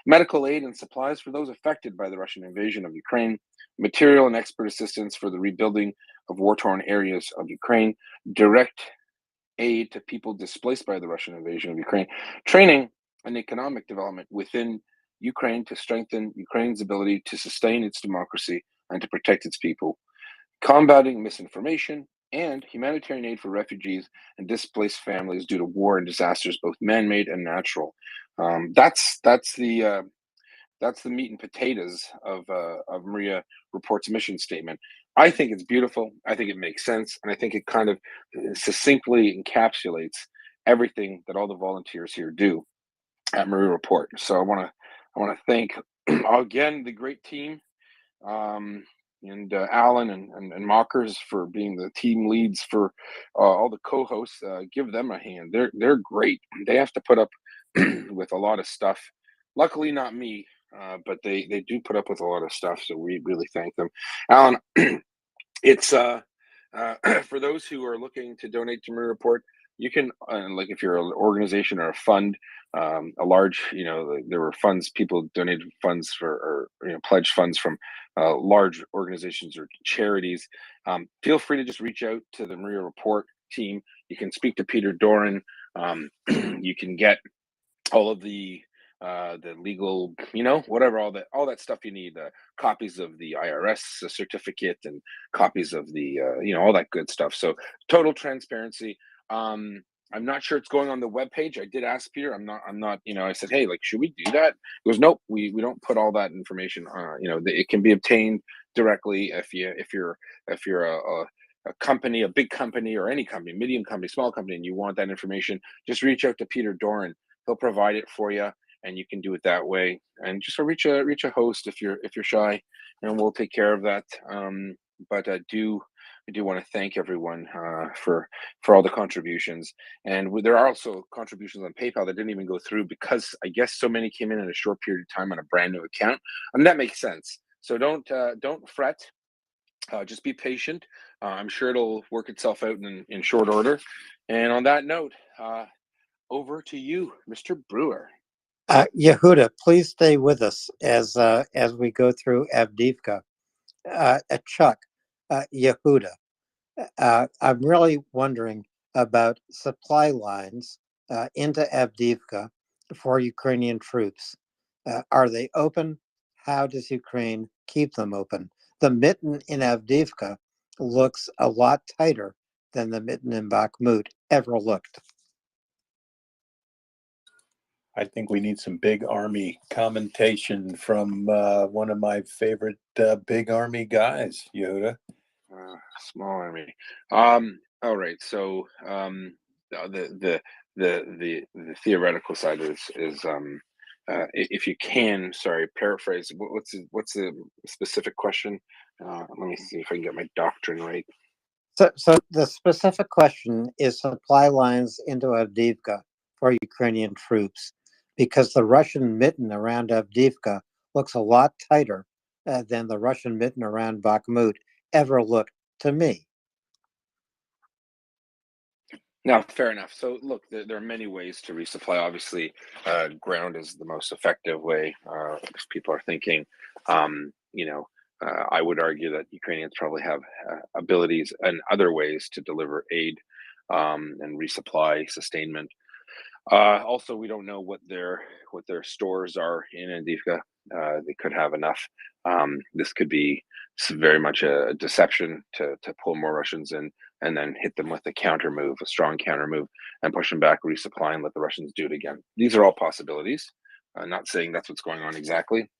medical aid and supplies for those affected by the Russian invasion of Ukraine, material and expert assistance for the rebuilding of war-torn areas of Ukraine, direct aid to people displaced by the Russian invasion of Ukraine, training and economic development within Ukraine to strengthen Ukraine's ability to sustain its democracy and to protect its people, combating misinformation, and humanitarian aid for refugees and displaced families due to war and disasters, both man-made and natural. That's the meat and potatoes of MriyaReport's mission statement. I think it's beautiful. I think it makes sense, and I think it kind of succinctly encapsulates everything that all the volunteers here do at MriyaReport. So I want to thank again the great team. and Alan and Mockers for being the team leads for all the co-hosts. Give them a hand. They're great. They have to put up with a lot of stuff. Luckily, not me, but they do put up with a lot of stuff. So we really thank them. Alan, it's for those who are looking to donate to MriyaReport, you can like if you're an organization or a fund, a large, there were funds, people donated funds for, or pledged funds from large organizations or charities. Feel free to just reach out to the MriyaReport team. You can speak to Peter Doran. You can get all of the legal, whatever, all that stuff you need, copies of the IRS certificate and copies of the, all that good stuff. So total transparency. I'm not sure it's going on the webpage. I did ask Peter. I'm not, I said, hey, like, should we do that? He goes, nope, we don't put all that information on, it can be obtained directly if you're a company, a big company, or any company, medium company, small company, and you want that information, just reach out to Peter Doran. He'll provide it for you, and you can do it that way. And just reach a host if you're shy, and we'll take care of that. But I do want to thank everyone for all the contributions. And there are also contributions on PayPal that didn't even go through because I guess so many came in a short period of time on a brand new account. That makes sense. So don't fret. Just be patient. I'm sure it'll work itself out in short order. And on that note, over to you, Mr. Brewer. Yehuda, please stay with us as we go through Avdiivka. Chuck, Yehuda, I'm really wondering about supply lines into Avdiivka for Ukrainian troops. Are they open? How does Ukraine keep them open? The mitten in Avdiivka looks a lot tighter than the mitten in Bakhmut ever looked. I think we need some big army commentation from one of my favorite big army guys, Yehuda. Small army. All right. So the theoretical side is if you can, sorry, paraphrase. What's the specific question? Let me see if I can get my doctrine right. So the specific question is supply lines into Avdiivka for Ukrainian troops, because the Russian mitten around Avdiivka looks a lot tighter than the Russian mitten around Bakhmut ever looked to me. No, fair enough. So look, there are many ways to resupply. Obviously, ground is the most effective way. If people are thinking, I would argue that Ukrainians probably have abilities and other ways to deliver aid and resupply, sustainment. Also, we don't know what their stores are in Avdiivka. They could have enough. This could be very much a deception to pull more Russians in and then hit them with a counter move, a strong counter move, and push them back, resupply, and let the Russians do it again. These are all possibilities. I'm not saying that's what's going on exactly,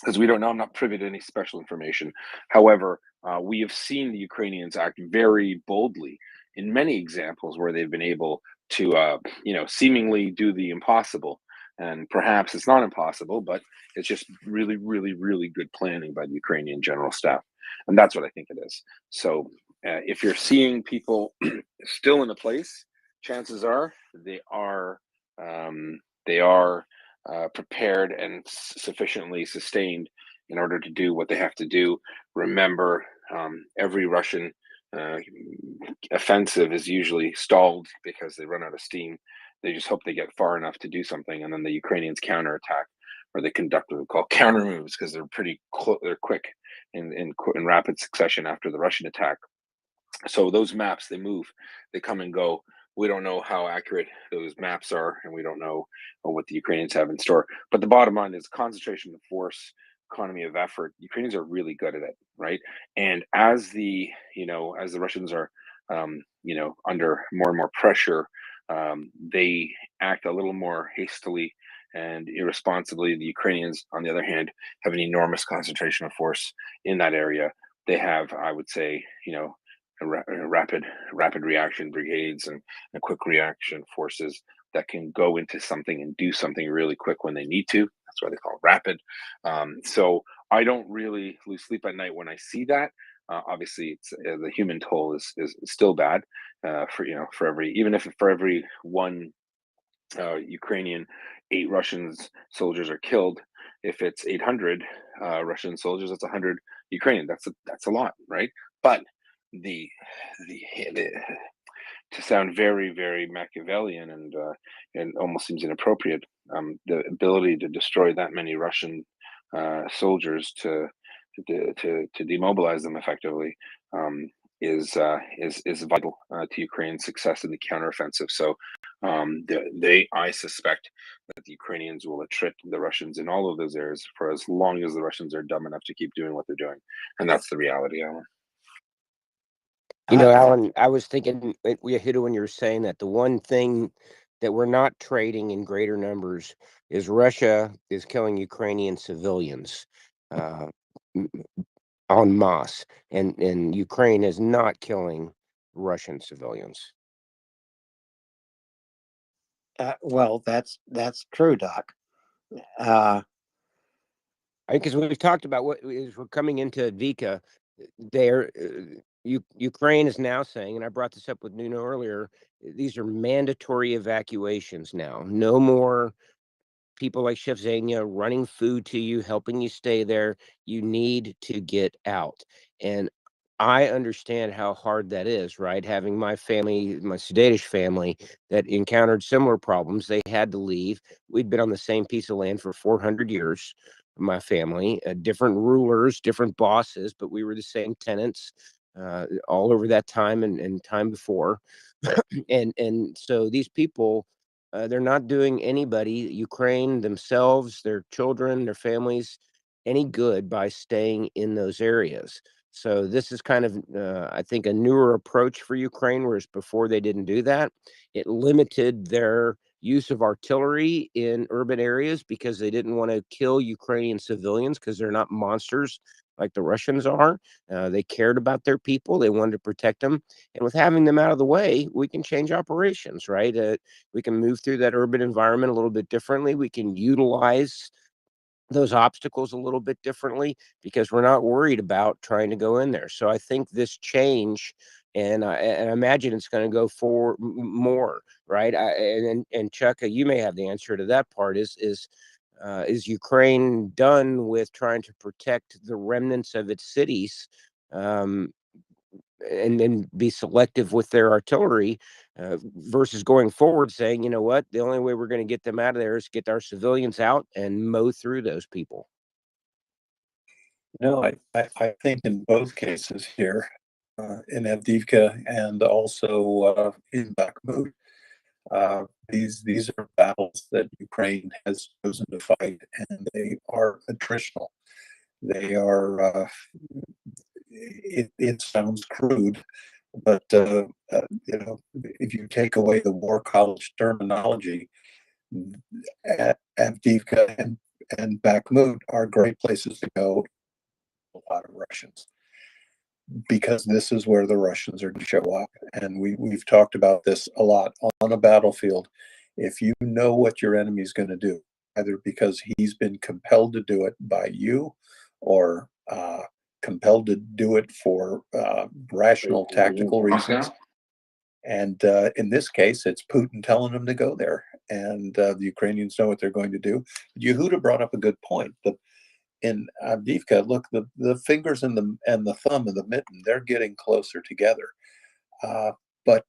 because we don't know. I'm not privy to any special information. However, we have seen the Ukrainians act very boldly in many examples where they've been able to, seemingly do the impossible. And perhaps it's not impossible, but it's just really, really, really good planning by the Ukrainian general staff. And that's what I think it is. So if you're seeing people still in a place, chances are they are prepared and sufficiently sustained in order to do what they have to do. Remember, every Russian offensive is usually stalled because they run out of steam. They just hope they get far enough to do something, and then the Ukrainians counterattack, or they conduct what we call counter moves, because they're they're quick in rapid succession after the Russian attack. So those maps, they move, they come and go. We don't know how accurate those maps are, and we don't know what the Ukrainians have in store. But the bottom line is concentration of force, economy of effort. Ukrainians are really good at it, right? And as the Russians are, under more and more pressure, they act a little more hastily and irresponsibly. The Ukrainians, on the other hand, have an enormous concentration of force in that area. They have, I would say, rapid reaction brigades and quick reaction forces that can go into something and do something really quick when they need to. That's why they call it rapid. So I don't really lose sleep at night when I see that. Obviously, it's the human toll is still bad for for every even if for every one Ukrainian, 8 Russian soldiers are killed. If it's 800 Russian soldiers, that's 100 Ukrainian. That's a lot, right? But the the to sound very Machiavellian and almost seems inappropriate, the ability to destroy that many Russian soldiers to demobilize them effectively is vital to Ukraine's success in the counteroffensive. So I suspect that the Ukrainians will attrit the Russians in all of those areas for as long as the Russians are dumb enough to keep doing what they're doing, and that's the reality, Alan. You know, Alan, I was thinking we hit it when you were saying that the one thing that we're not trading in greater numbers is Russia is killing Ukrainian civilians en masse, and Ukraine is not killing Russian civilians. Well, that's true, Doc. Because we've talked about what is we're coming into Vika. There, Ukraine is now saying, and I brought this up with Nuno earlier. These are mandatory evacuations now. No more people like Chef Zania running food to you, helping you stay there. You need to get out. And I understand how hard that is, right? Having my family, my Sudetic family, that encountered similar problems, they had to leave. We'd been on the same piece of land for 400 years, my family, different rulers, different bosses, but we were the same tenants all over that time and time before. and so these people, they're not doing anybody, Ukraine themselves, their children, their families, any good by staying in those areas. So this is kind of, I think, a newer approach for Ukraine, whereas before they didn't do that. It limited their use of artillery in urban areas because they didn't want to kill Ukrainian civilians because they're not monsters like the Russians are. They cared about their people. They wanted to protect them. And with having them out of the way, we can change operations, right? We can move through that urban environment a little bit differently. We can utilize those obstacles a little bit differently because we're not worried about trying to go in there. So I think this change, and I imagine it's going to go for more, right? And Chuck, you may have the answer to that part. Is Ukraine done with trying to protect the remnants of its cities? And then be selective with their artillery versus going forward saying, you know what, the only way we're going to get them out of there is get our civilians out and mow through those people. No, I think in both cases here, in Avdiivka and also in Bakhmut, these are battles that Ukraine has chosen to fight, and they are attritional. They are. It sounds crude, but if you take away the war college terminology, Avdiivka and Bakhmut are great places to go. A lot of Russians, because this is where the Russians are going to show up, and we've talked about this a lot on a battlefield. If you know what your enemy is going to do, either because he's been compelled to do it by you, or compelled to do it for rational tactical reasons. And in this case, it's Putin telling them to go there, and the Ukrainians know what they're going to do. Yehuda brought up a good point. In Avdiivka, look, the fingers and the thumb and the mitten, they're getting closer together. But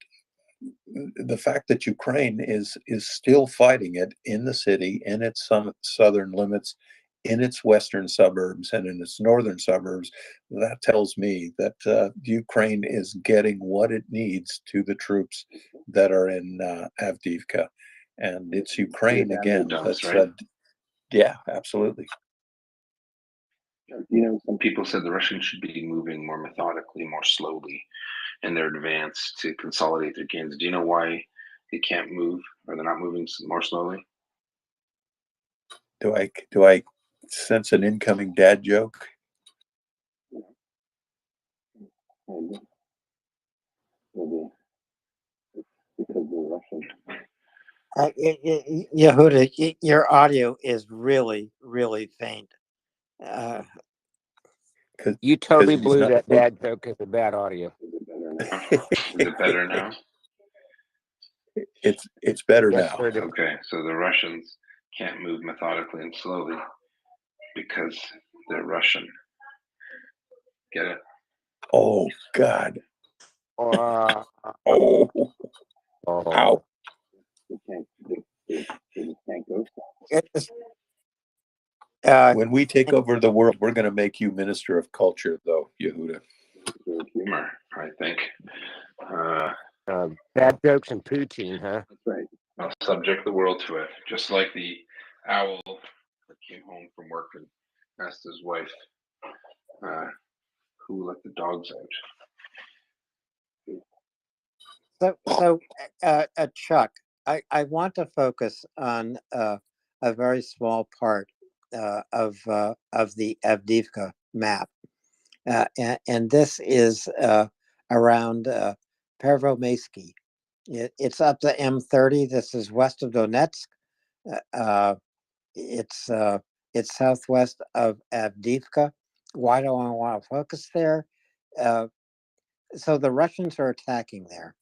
the fact that Ukraine is still fighting it in the city, in its southern limits, in its western suburbs, and in its northern suburbs, that tells me that Ukraine is getting what it needs to the troops that are in Avdiivka. And it's Ukraine again. That's right? Yeah, absolutely. Some people said the Russians should be moving more methodically, more slowly in their advance to consolidate their gains. Do you know why they can't move, or they're not moving more slowly? Do I sense an incoming dad joke? Yehuda, your audio is really, really faint. You totally he's blew not. that bad joke as a bad audio. Is it better now? It's better Yes, now. sir. Okay, so the Russians can't move methodically and slowly because they're Russian. Get it? Oh God. Uh, Oh. oh. Ow. They just can't go. It's, When we take over the world, we're going to make you minister of culture, though, Yehuda. Humor, I think. Bad jokes and poutine, huh? That's right. I'll subject the world to it, just like the owl that came home from work and asked his wife, who let the dogs out. Chuck, I want to focus on a very small part of the Avdiivka map, and this is around Pervomaysky. It's up the M30. This is west of Donetsk. Uh, it's southwest of Avdiivka. Why do I want to focus there? So the Russians are attacking there,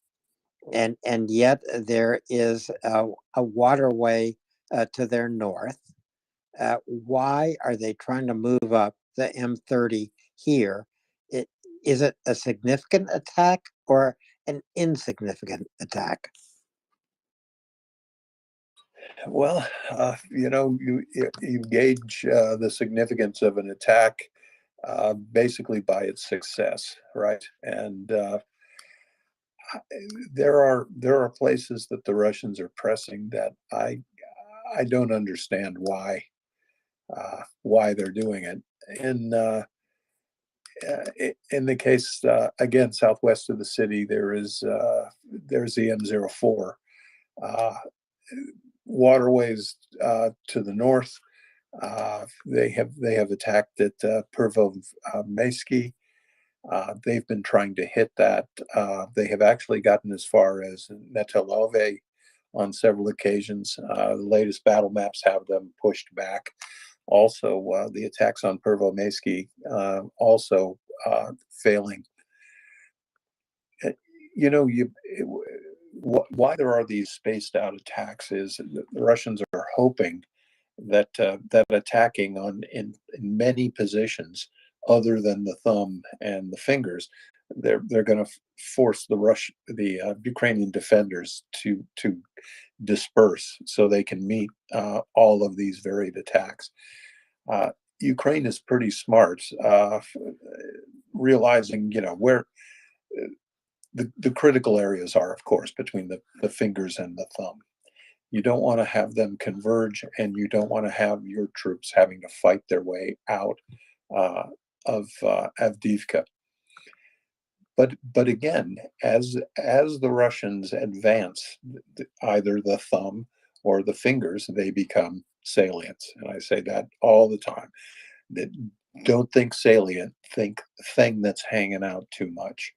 and yet there is a waterway to their north. Why are they trying to move up the M30 here? Is it a significant attack or an insignificant attack? Well, you gauge the significance of an attack basically by its success, right? And there are places that the Russians are pressing that I don't understand why they're doing it. In the case again southwest of the city, there's the M04 waterways to the north. They have attacked at Pervomaysky. They've been trying to hit that. They have actually gotten as far as Netelove on several occasions. The latest battle maps have them pushed back. Also, the attacks on Pervomaysky also failing. Why there are these spaced out attacks is the Russians are hoping that attacking in many positions other than the thumb and the fingers, they're going to force the Ukrainian defenders to disperse so they can meet all of these varied attacks. Ukraine is pretty smart, realizing where the critical areas are, of course, between the fingers and the thumb. You don't want to have them converge, and you don't want to have your troops having to fight their way out of Avdiivka. But again, as the Russians advance, either the thumb or the fingers, they become salient, and I say that all the time. That don't think salient, think thing that's hanging out too much.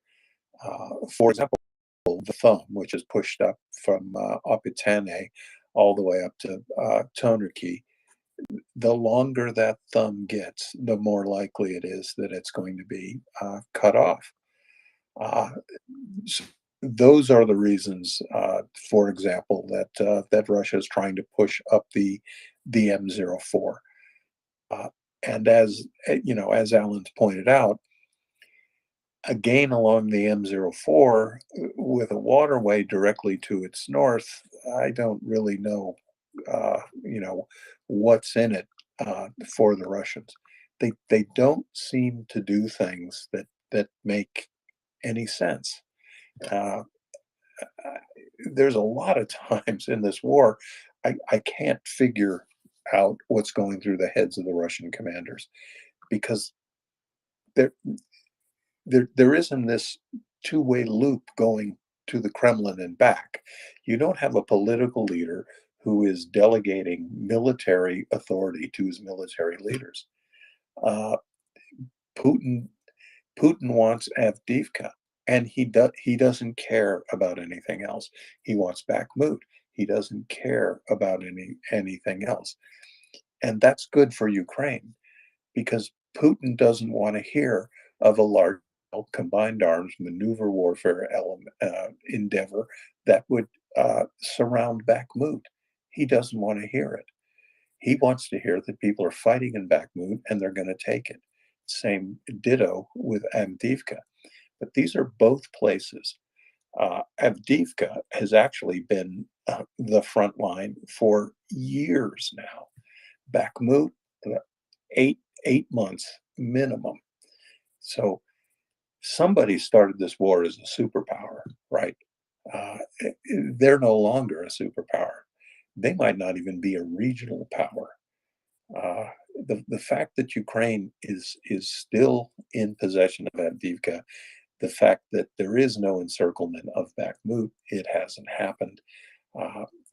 For example, the thumb, which is pushed up from Opitane all the way up to Tonerkey, the longer that thumb gets, the more likely it is that it's going to be cut off. So those are the reasons, for example, that Russia is trying to push up the M04. And as as Alan's pointed out, again along the M04 with a waterway directly to its north, I don't really know, what's in it for the Russians. They don't seem to do things that make any sense. There's a lot of times in this war, I can't figure out what's going through the heads of the Russian commanders because there isn't this two-way loop going to the Kremlin and back. You don't have a political leader who is delegating military authority to his military leaders. Putin wants Avdiivka, and he doesn't care about anything else. He wants Bakhmut. He doesn't care about anything else, and that's good for Ukraine because Putin doesn't want to hear of a large combined arms maneuver warfare endeavor that would surround Bakhmut. He doesn't want to hear it. He wants to hear that people are fighting in Bakhmut and they're going to take it. Same ditto with Avdiivka. But these are both places. Avdiivka has actually been the front line for years now. Bakhmut, 8 months minimum. So somebody started this war as a superpower, right? They're no longer a superpower. They might not even be a regional power. The fact that Ukraine is still in possession of Avdiivka, the fact that there is no encirclement of Bakhmut, it hasn't happened.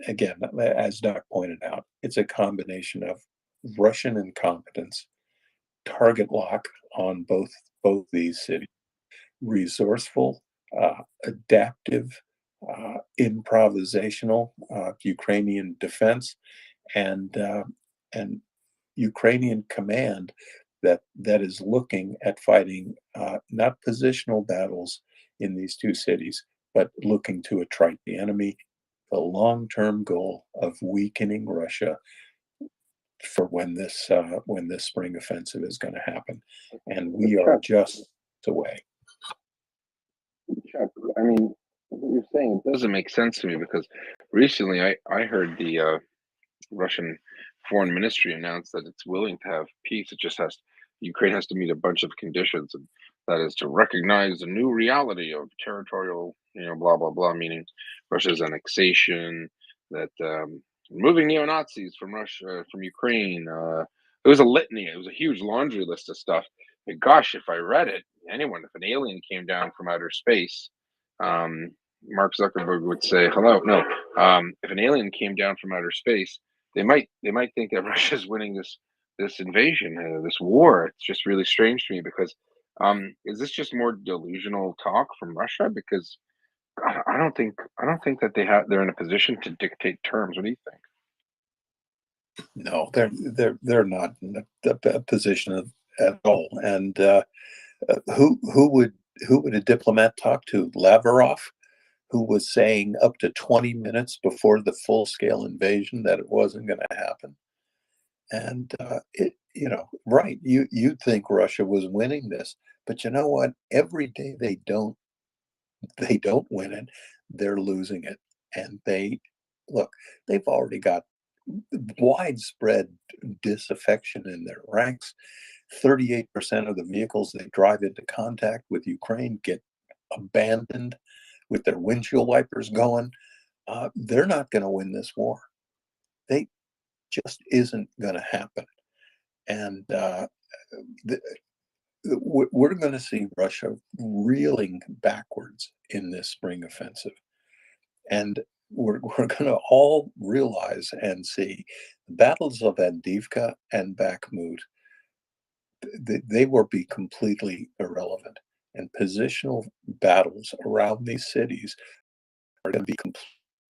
Again, as Doc pointed out, it's a combination of Russian incompetence, target lock on both these cities, resourceful, adaptive, improvisational Ukrainian defense, and Ukrainian command that is looking at fighting not positional battles in these two cities, but looking to attract the enemy. The long-term goal of weakening Russia for when this spring offensive is going to happen, and we are just away. Chuck, I mean, what you're saying doesn't make sense to me because recently I heard the Russian foreign ministry announced that it's willing to have peace. It just Ukraine has to meet a bunch of conditions, and that is to recognize the new reality of territorial, blah blah blah, meaning Russia's annexation, that removing neo-Nazis from Russia, from Ukraine. It was a litany. It was a huge laundry list of stuff. And gosh, if I read it, if an alien came down from outer space, um, Mark Zuckerberg would say, "Hello." No, if an alien came down from outer space, they might think that Russia's winning this invasion, this war. It's just really strange to me because is this just more delusional talk from Russia? Because I don't think that they're in a position to dictate terms. What do you think? No, they're not in a position at all. And who would a diplomat talk to? Lavrov, who was saying up to 20 minutes before the full-scale invasion that it wasn't going to happen. And right, you'd think Russia was winning this, but you know what? Every day they don't win it, they're losing it. And they've already got widespread disaffection in their ranks. 38% of the vehicles they drive into contact with Ukraine get abandoned with their windshield wipers going. They're not going to win this war. They just isn't going to happen. And we're going to see Russia reeling backwards in this spring offensive. And we're going to all realize and see the battles of Avdiivka and Bakhmut, they will be completely irrelevant. And positional battles around these cities are going to be complete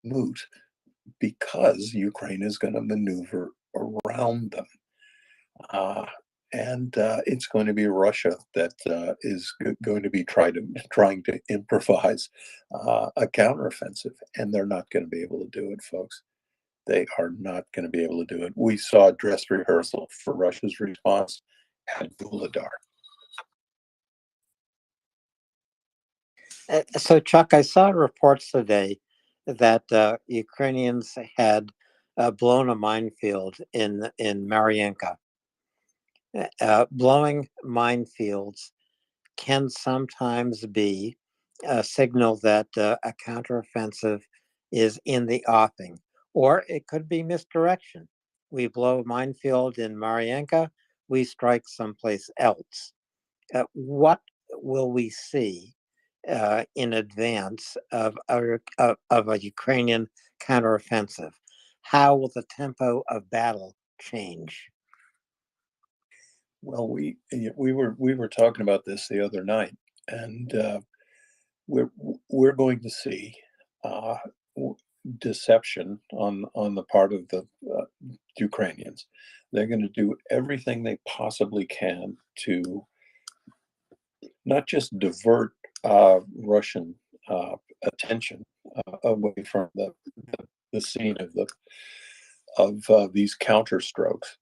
moot because Ukraine is going to maneuver around them. And it's going to be Russia that is going to be trying to improvise a counteroffensive, and they're not going to be able to do it, folks. They are not going to be able to do it. We saw a dress rehearsal for Russia's response at Vuhledar. So, Chuck, I saw reports today that Ukrainians had blown a minefield in Marianka. Blowing minefields can sometimes be a signal that a counteroffensive is in the offing, or it could be misdirection. We blow a minefield in Marianka, we strike someplace else. What will we see in advance of a Ukrainian counteroffensive? How will the tempo of battle change? Well, we were talking about this the other night, and we're going to see deception on the part of the Ukrainians. They're going to do everything they possibly can to not just divert Russian attention away from the scene of these counterstrokes,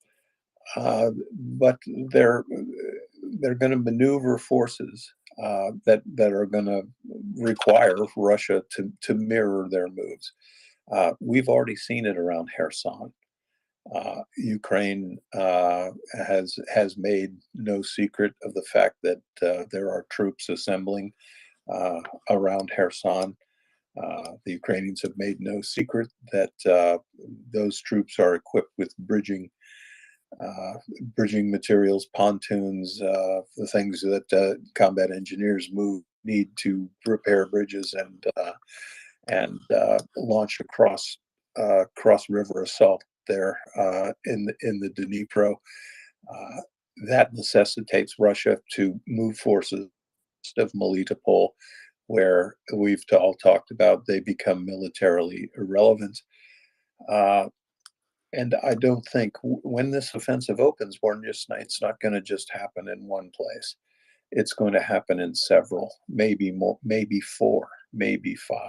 but they're going to maneuver forces that are going to require Russia to mirror their moves. We've already seen it around Kherson. Ukraine has made no secret of the fact that there are troops assembling around Kherson. The Ukrainians have made no secret that those troops are equipped with bridging materials, pontoons, the things that combat engineers need to repair bridges and launch a cross river assault there in the Dnipro. That necessitates Russia to move forces of Melitopol, where we've all talked about they become militarily irrelevant. And I don't think when this offensive opens, it's not going to just happen in one place. It's going to happen in several, maybe more, maybe 4, maybe 5.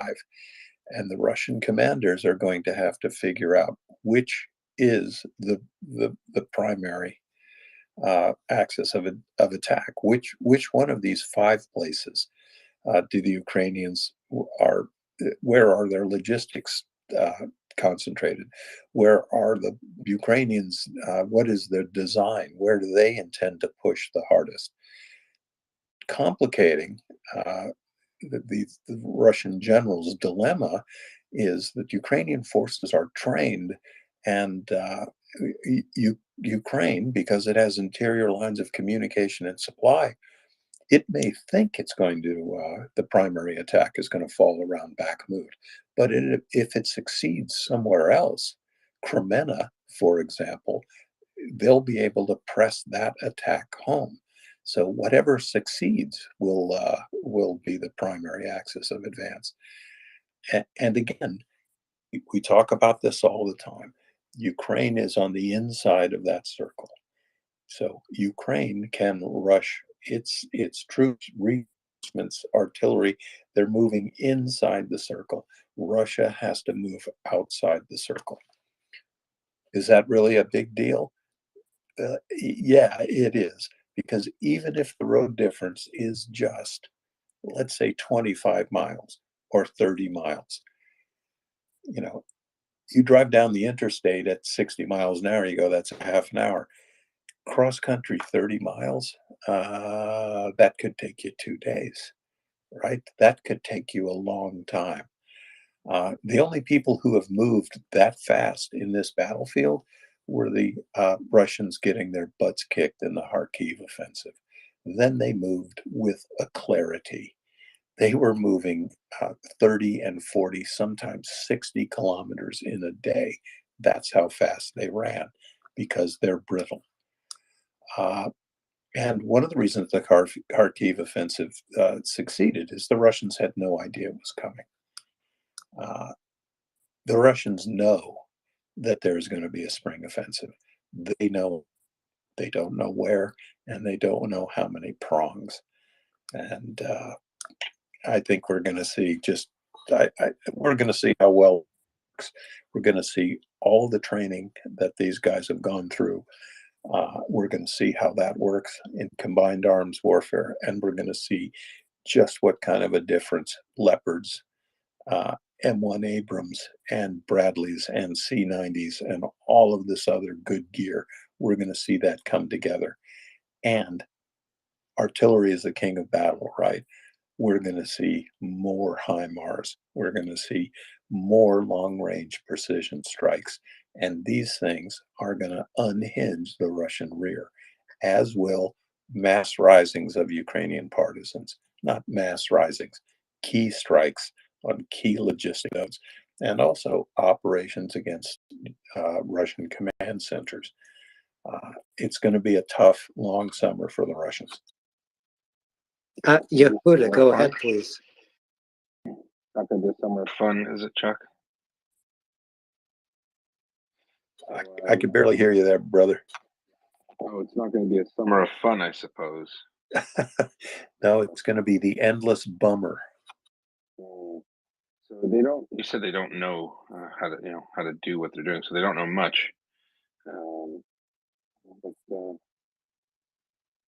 And the Russian commanders are going to have to figure out which is the primary axis of attack. Which one of these 5 places do the Ukrainians where are their logistics concentrated? Where are the Ukrainians? What is their design? Where do they intend to push the hardest? Complicating the Russian general's dilemma is that Ukrainian forces are trained, and Ukraine, because it has interior lines of communication and supply, it may think it's going to, the primary attack is going to fall around Bakhmut. But if it succeeds somewhere else, Kremenna, for example, they'll be able to press that attack home. So whatever succeeds will be the primary axis of advance. And again, we talk about this all the time. Ukraine is on the inside of that circle. So Ukraine can rush its troops, reinforcements, artillery. They're moving inside the circle. Russia has to move outside the circle. Is that really a big deal? Yeah, it is. Because even if the road difference is just, let's say, 25 miles or 30 miles, you drive down the interstate at 60 miles an hour, you go, that's a half an hour. Cross country 30 miles, that could take you 2 days, right? That could take you a long time. The only people who have moved that fast in this battlefield were the Russians getting their butts kicked in the Kharkiv offensive. Then they moved with a clarity. They were moving 30 and 40, sometimes 60 kilometers in a day. That's how fast they ran, because they're brittle. And one of the reasons the Kharkiv offensive succeeded is the Russians had no idea it was coming. The Russians know that there's going to be a spring offensive. They know, they don't know where, and they don't know how many prongs. And I think we're going to see we're going to see how well it works. We're going to see all the training that these guys have gone through. We're going to see how that works in combined arms warfare, and we're going to see just what kind of a difference Leopards, M1 Abrams, and Bradleys, and C-90s, and all of this other good gear, we're going to see that come together. And artillery is the king of battle, right? We're going to see more HIMARS. We're going to see more long-range precision strikes. And these things are going to unhinge the Russian rear, as will mass risings of Ukrainian partisans, not mass risings, key strikes on key logistic nodes, and also operations against Russian command centers. It's going to be a tough, long summer for the Russians. Yehuda, go ahead, please. Not going to be a summer of fun, is it, Chuck? I could barely hear you there, brother. Oh, it's not going to be a summer of fun, I suppose. No, it's going to be the endless bummer. So they don't. You said they don't know how to do what they're doing, so they don't know much. But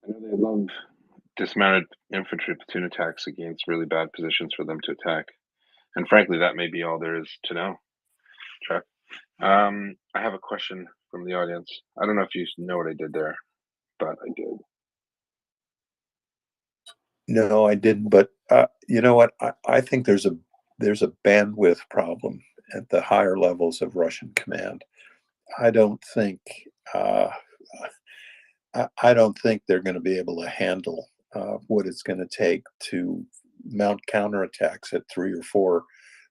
I know they love dismounted infantry platoon attacks against really bad positions for them to attack, and frankly, that may be all there is to know. Chuck, I have a question from the audience. I don't know if you know what I did there, but I did. No, I didn't. But you know what? I think there's a bandwidth problem at the higher levels of Russian command. I don't think I don't think they're going to be able to handle what it's going to take to mount counterattacks at 3 or 4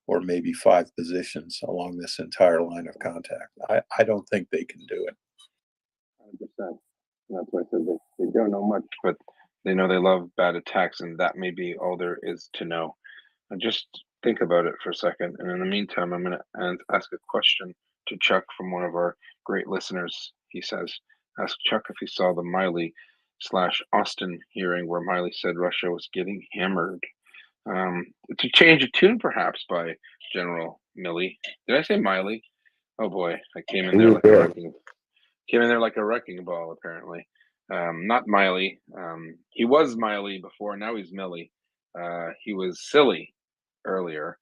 or maybe 5 positions along this entire line of contact. I don't think they can do it. 100%. That's why I said they don't know much, but they know they love bad attacks, and that may be all there is to know. And just think about it for a second. And in the meantime, I'm going to ask a question to Chuck from one of our great listeners. He says, ask Chuck if he saw the Miley/Austin hearing where Miley said Russia was getting hammered. To change a tune, perhaps, by General Milley. Did I say Miley? Oh boy, I came in there like a wrecking ball, apparently. Not Miley. He was Miley before, now he's Millie. He was silly earlier,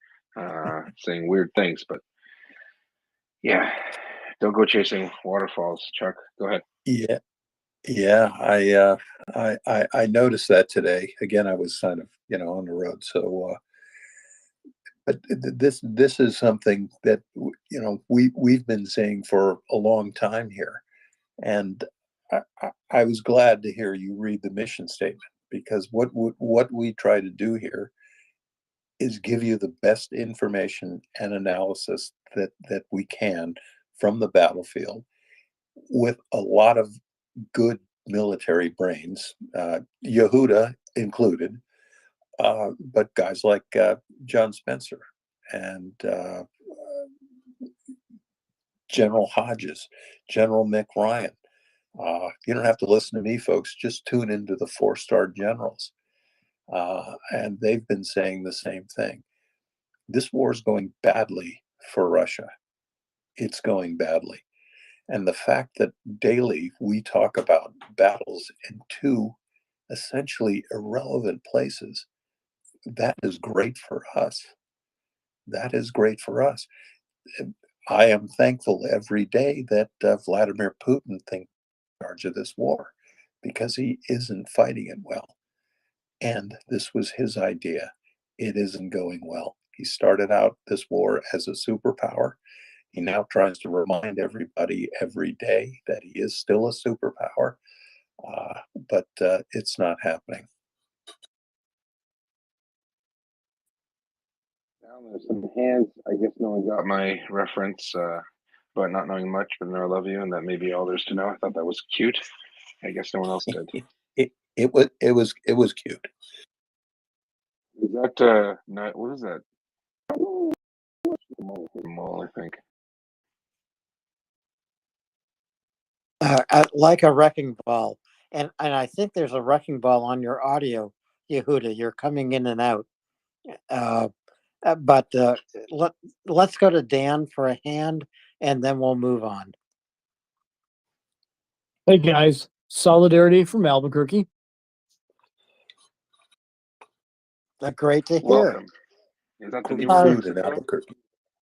saying weird things, but yeah, don't go chasing waterfalls, Chuck. Go ahead. Yeah, I noticed that today. Again, I was kind of on the road, so but this is something that we've been saying for a long time here, and I was glad to hear you read the mission statement, because what we try to do here is give you the best information and analysis that we can from the battlefield, with a lot of good military brains, Yehuda included, but guys like John Spencer and General Hodges, General Mick Ryan. You don't have to listen to me, folks. Just tune into the 4-star generals. And they've been saying the same thing. This war is going badly for Russia. It's going badly. And the fact that daily we talk about battles in 2 essentially irrelevant places, that is great for us. That is great for us. I am thankful every day that Vladimir Putin thinks in charge of this war, because he isn't fighting it well. And this was his idea. It isn't going well. He started out this war as a superpower. He now tries to remind everybody every day that he is still a superpower, but it's not happening. Now there's some hands. I guess no one got my reference about not knowing much, but know I love you, and that may be all there's to know. I thought that was cute. I guess no one else did. It was cute. Is that what is that? Mole, I think. Like a wrecking ball, and I think there's a wrecking ball on your audio, Yehuda. You're coming in and out. But let's go to Dan for a hand, and then we'll move on. Hey guys, solidarity from Albuquerque. Great to hear. Welcome. Is that the new food in Albuquerque?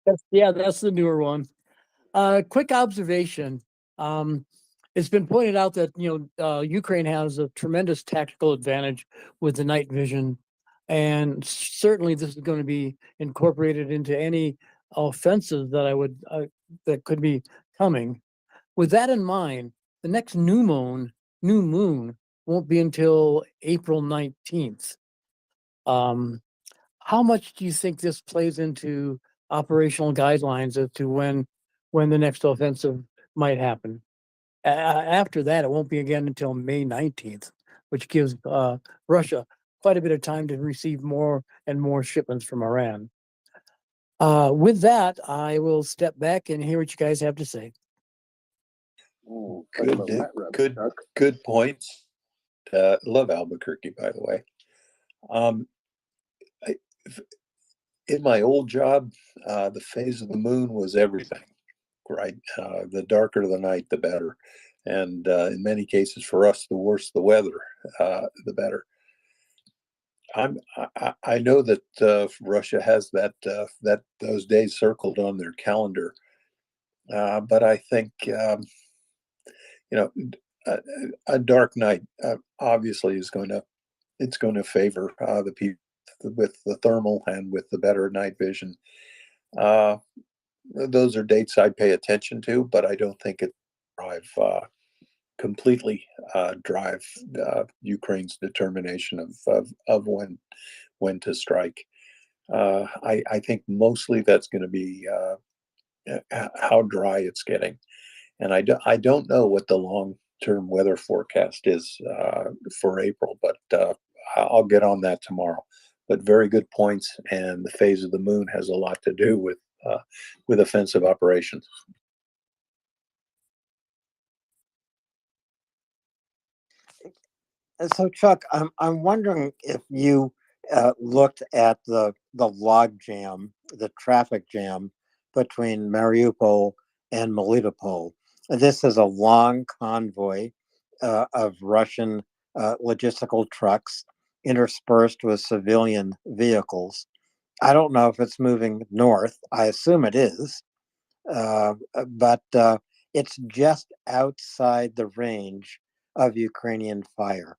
That's the newer one. Quick observation. It's been pointed out that Ukraine has a tremendous tactical advantage with the night vision, and certainly this is going to be incorporated into any offensive that that could be coming. With that in mind, the next new moon won't be until April 19th. How much do you think this plays into operational guidelines as to when the next offensive might happen? After that, it won't be again until May 19th, which gives Russia quite a bit of time to receive more and more shipments from Iran. With that, I will step back and hear what you guys have to say. Ooh, Good, good points. Love Albuquerque, by the way. Um, I, in my old job, the phase of the moon was everything, right? The darker the night, the better. And in many cases, for us, the worse the weather, the better. I know that Russia has that those days circled on their calendar, but I think you know a dark night obviously is going to favor the people with the thermal and with the better night vision. Uh, those are dates I pay attention to, but I don't think it drive completely drive Ukraine's determination of when to strike. I think mostly that's going to be how dry it's getting, and I don't know what the long-term weather forecast is for April, but I'll get on that tomorrow. But very good points, and the phase of the moon has a lot to do with offensive operations. So, Chuck, I'm wondering if you looked at the log jam, the traffic jam between Mariupol and Melitopol. This is a long convoy of Russian logistical trucks interspersed with civilian vehicles. I don't know if it's moving north. I assume it is, but it's just outside the range of Ukrainian fire.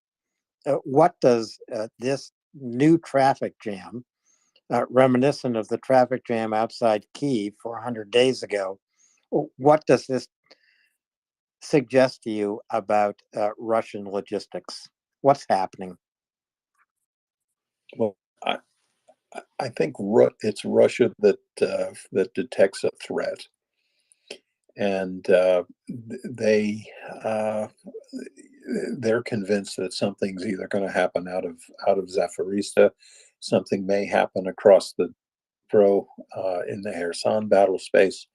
What does this new traffic jam, reminiscent of the traffic jam outside Kyiv 400 days ago, what does this suggest to you about Russian logistics? What's happening? Well, I think it's Russia that detects a threat, and they they're convinced that something's either going to happen out of Zaporizhzhia, something may happen across the Dnipro in the Kherson battle space,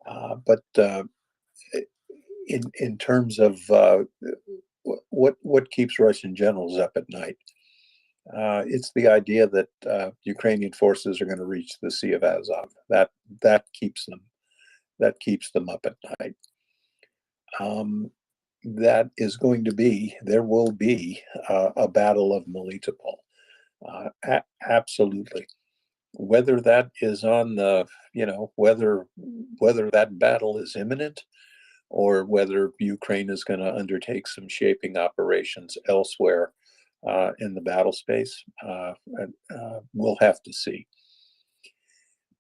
but in terms of what keeps Russian generals up at night. It's the idea that Ukrainian forces are going to reach the Sea of Azov. That keeps them up at night. That is going to be. There will be a battle of Melitopol. Absolutely. Whether that is on the, whether that battle is imminent, or whether Ukraine is going to undertake some shaping operations elsewhere in the battle space, we'll have to see.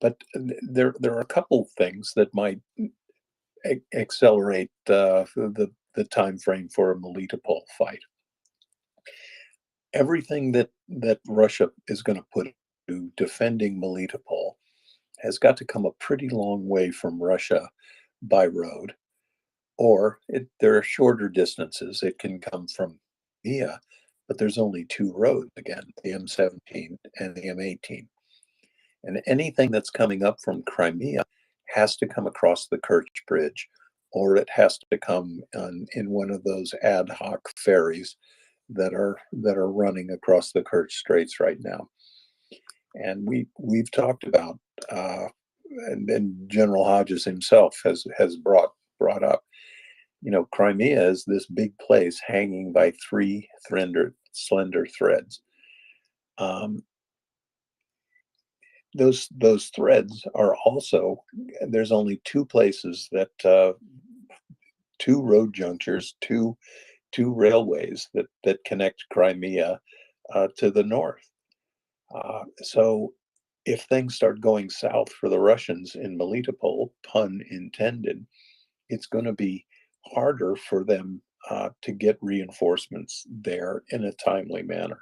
But there are a couple things that might accelerate the time frame for a Melitopol fight. Everything that Russia is going to put to defending Melitopol has got to come a pretty long way from Russia by road, or there are shorter distances. It can come from Crimea, but there's only two roads again, the M17 and the M18. And anything that's coming up from Crimea has to come across the Kerch Bridge, or it has to come in one of those ad hoc ferries that are running across the Kerch Straits right now. And we've talked about, and General Hodges himself has brought up, Crimea is this big place hanging by three slender threads. Those threads are also, there's only two places that two road junctures, two railways that connect Crimea to the north. So if things start going south for the Russians in Melitopol, pun intended, it's going to be harder for them to get reinforcements there in a timely manner.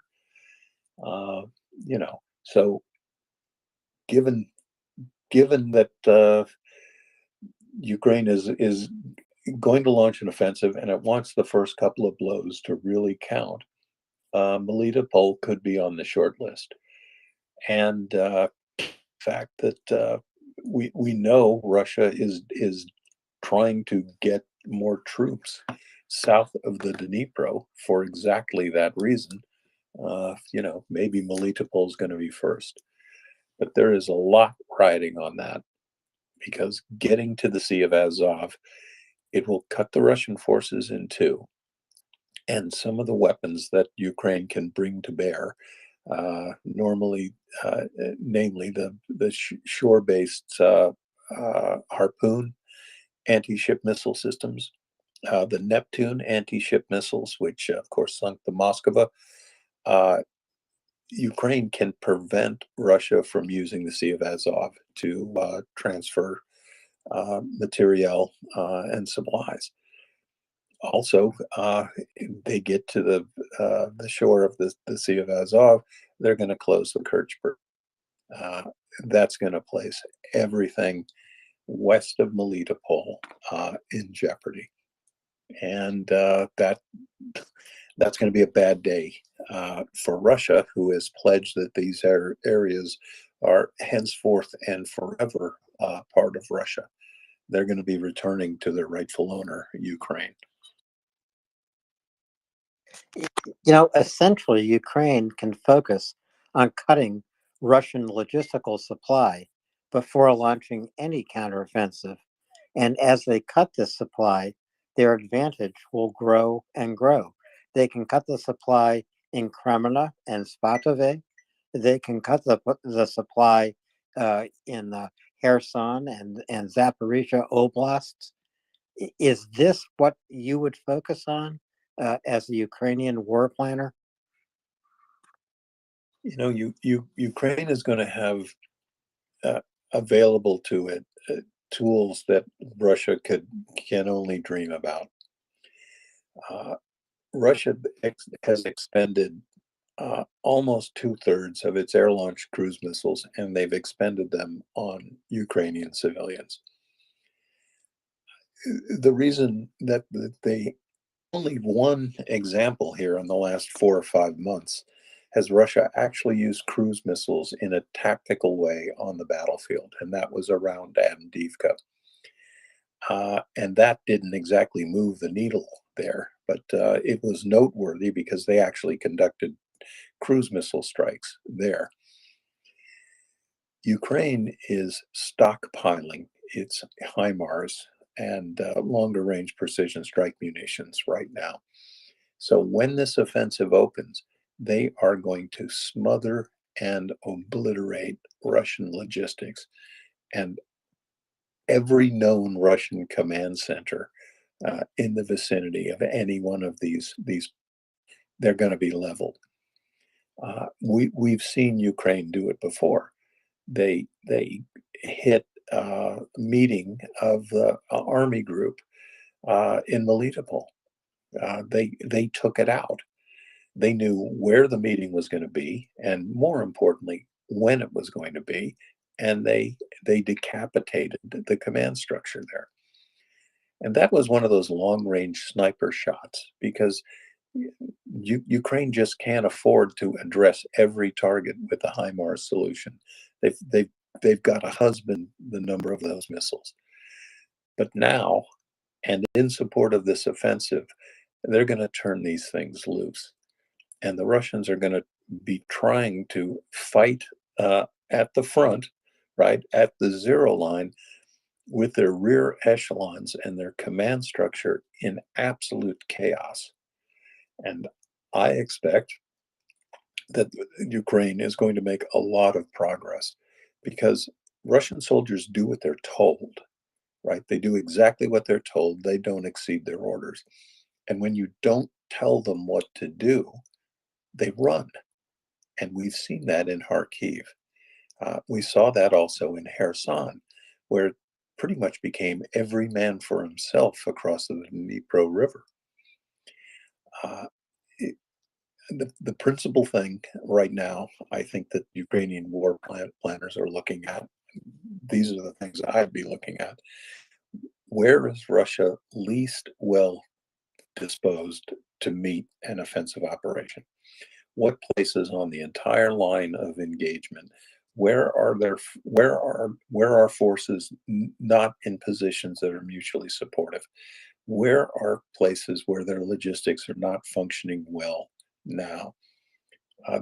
So given that Ukraine is going to launch an offensive and it wants the first couple of blows to really count, Melitopol could be on the short list. And the fact that we know Russia is trying to get more troops south of the Dnipro for exactly that reason. Maybe Melitopol is going to be first, but there is a lot riding on that, because getting to the Sea of Azov, it will cut the Russian forces in two, and some of the weapons that Ukraine can bring to bear, namely the shore-based Harpoon anti-ship missile systems, the Neptune anti-ship missiles, which of course sunk the Moskva. Ukraine can prevent Russia from using the Sea of Azov to transfer materiel and supplies. Also, they get to the shore of the Sea of Azov, they're going to close the Kerch. That's going to place everything west of Melitopol in jeopardy, and that's going to be a bad day for Russia, who has pledged that these areas are henceforth and forever part of Russia. They're going to be returning to their rightful owner, Ukraine. Essentially, Ukraine can focus on cutting Russian logistical supply before launching any counteroffensive. And as they cut this supply, their advantage will grow and grow. They can cut the supply in Kremna and Svatove. They can cut the supply in Kherson and Zaporizhia oblasts. Is this what you would focus on as a Ukrainian war planner? Ukraine is going to have available to it tools that Russia can only dream about. Russia has expended almost 2/3 of its air-launched cruise missiles, and they've expended them on Ukrainian civilians. The reason that they only one example here in the last 4 or 5 months has Russia actually used cruise missiles in a tactical way on the battlefield, and that was around Avdiivka. And that didn't exactly move the needle there, but it was noteworthy because they actually conducted cruise missile strikes there. Ukraine is stockpiling its HIMARS and longer range precision strike munitions right now. So when this offensive opens, they are going to smother and obliterate Russian logistics, and every known Russian command center in the vicinity of any one of these they're going to be leveled. We've seen Ukraine do it before. They hit a meeting of the army group in Melitopol. They took it out. They knew where the meeting was going to be, and more importantly, when it was going to be, and they decapitated the command structure there. And that was one of those long-range sniper shots, because Ukraine just can't afford to address every target with a HIMARS solution. They've got to husband the number of those missiles. But now, and in support of this offensive, they're going to turn these things loose. And the Russians are going to be trying to fight at the front, right, at the zero line, with their rear echelons and their command structure in absolute chaos. And I expect that Ukraine is going to make a lot of progress, because Russian soldiers do what they're told, right? They do exactly what they're told. They don't exceed their orders. And when you don't tell them what to do, they run. And we've seen that in Kharkiv. We saw that also in Kherson, where it pretty much became every man for himself across the Dnipro River. The principal thing right now, I think, that Ukrainian war planners are looking at, these are the things I'd be looking at. Where is Russia least well disposed to meet an offensive operation? What places on the entire line of engagement, where are forces not in positions that are mutually supportive? Where are places where their logistics are not functioning well now?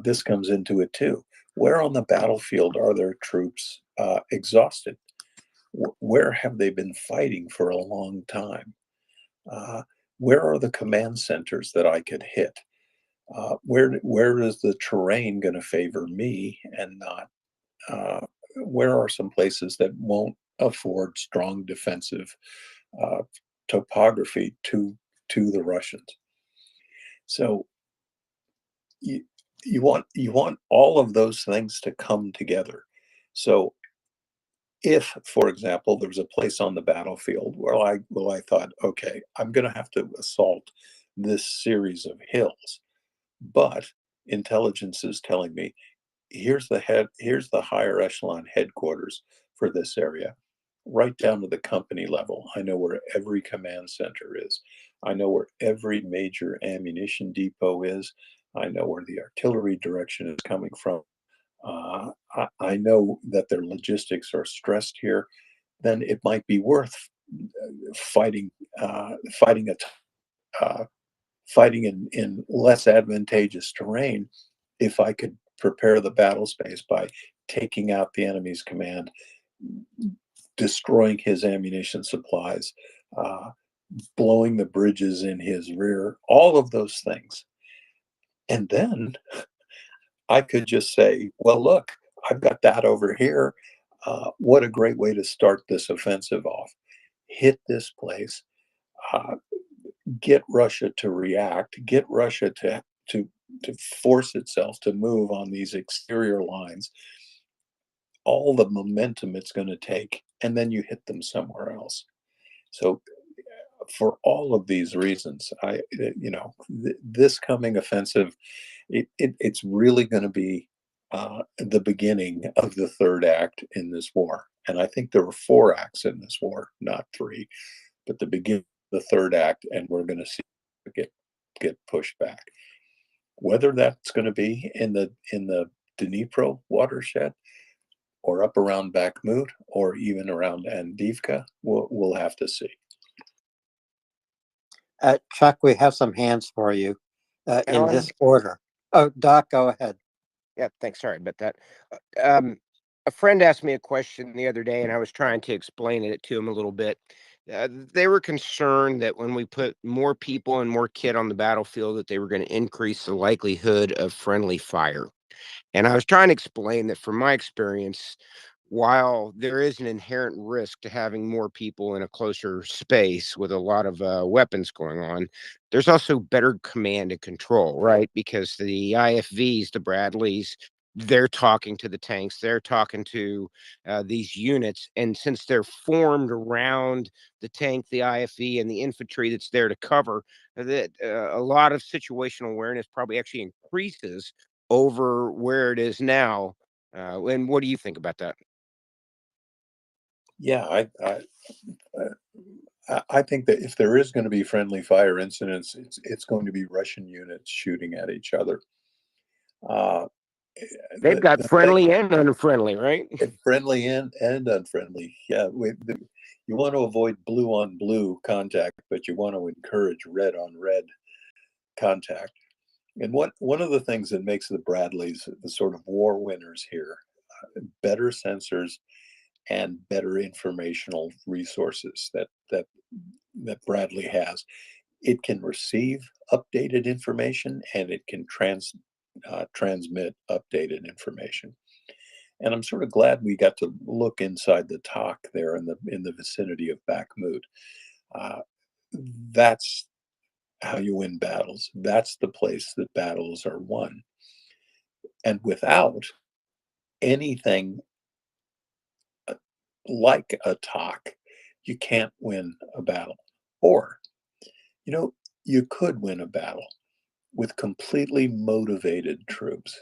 This comes into it too. Where on the battlefield are their troops exhausted? Where have they been fighting for a long time? Uh, where are the command centers that I could hit? Where is the terrain going to favor me and not? Where are some places that won't afford strong defensive uh, topography to the Russians? So you you want all of those things to come together. So if, for example, there was a place on the battlefield where I thought, okay, I'm going to have to assault this series of hills, but intelligence is telling me here's the higher echelon headquarters for this area, right down to the company level. I know where every command center is. I know where every major ammunition depot is. I know where the artillery direction is coming from. I know that their logistics are stressed here. Then it might be worth fighting, fighting uh, fighting in less advantageous terrain if I could prepare the battle space by taking out the enemy's command, destroying his ammunition supplies, uh, blowing the bridges in his rear, all of those things. And then I could just say, well, look, I've got that over here. What a great way to start this offensive off. Hit this place, uh, get Russia to react, get Russia to force itself to move on these exterior lines, all the momentum it's going to take, and then you hit them somewhere else. So for all of these reasons, this coming offensive, it's really going to be the beginning of the third act in this war. And I think there were 4 acts in this war, not 3, but the beginning, the third act, and we're going to see it get pushed back. Whether that's going to be in the Dnipro watershed, or up around Bakhmut, or even around Andivka, we'll have to see. Chuck, we have some hands for you in Alan? this order. Oh, Doc, go ahead. Yeah, thanks. Sorry about that. Um, a friend asked me a question the other day, and I was trying to explain it to him a little bit. They were concerned that when we put more people and more kit on the battlefield, that they were going to increase the likelihood of friendly fire. And I was trying to explain that from my experience, while there is an inherent risk to having more people in a closer space with a lot of weapons going on, there's also better command and control, right? Because the IFVs, the Bradleys, they're talking to the tanks, they're talking to these units. And since they're formed around the tank, the IFV, and the infantry that's there to cover, that a lot of situational awareness probably actually increases over where it is now. And what do you think about that? Yeah, I think that if there is going to be friendly fire incidents, it's going to be Russian units shooting at each other. Uh, They've got the thing, friendly and unfriendly, right? friendly and unfriendly. Yeah, you want to avoid blue on blue contact, but you want to encourage red on red contact. And one of the things that makes the Bradleys the sort of war winners here, better sensors and better informational resources that Bradley has. It can receive updated information, and it can transmit updated information. And I'm sort of glad we got to look inside the talk there in the vicinity of Bakhmut. Uh, that's how you win battles. That's the place that battles are won. And without anything like a talk, you can't win a battle. Or, you know, you could win a battle with completely motivated troops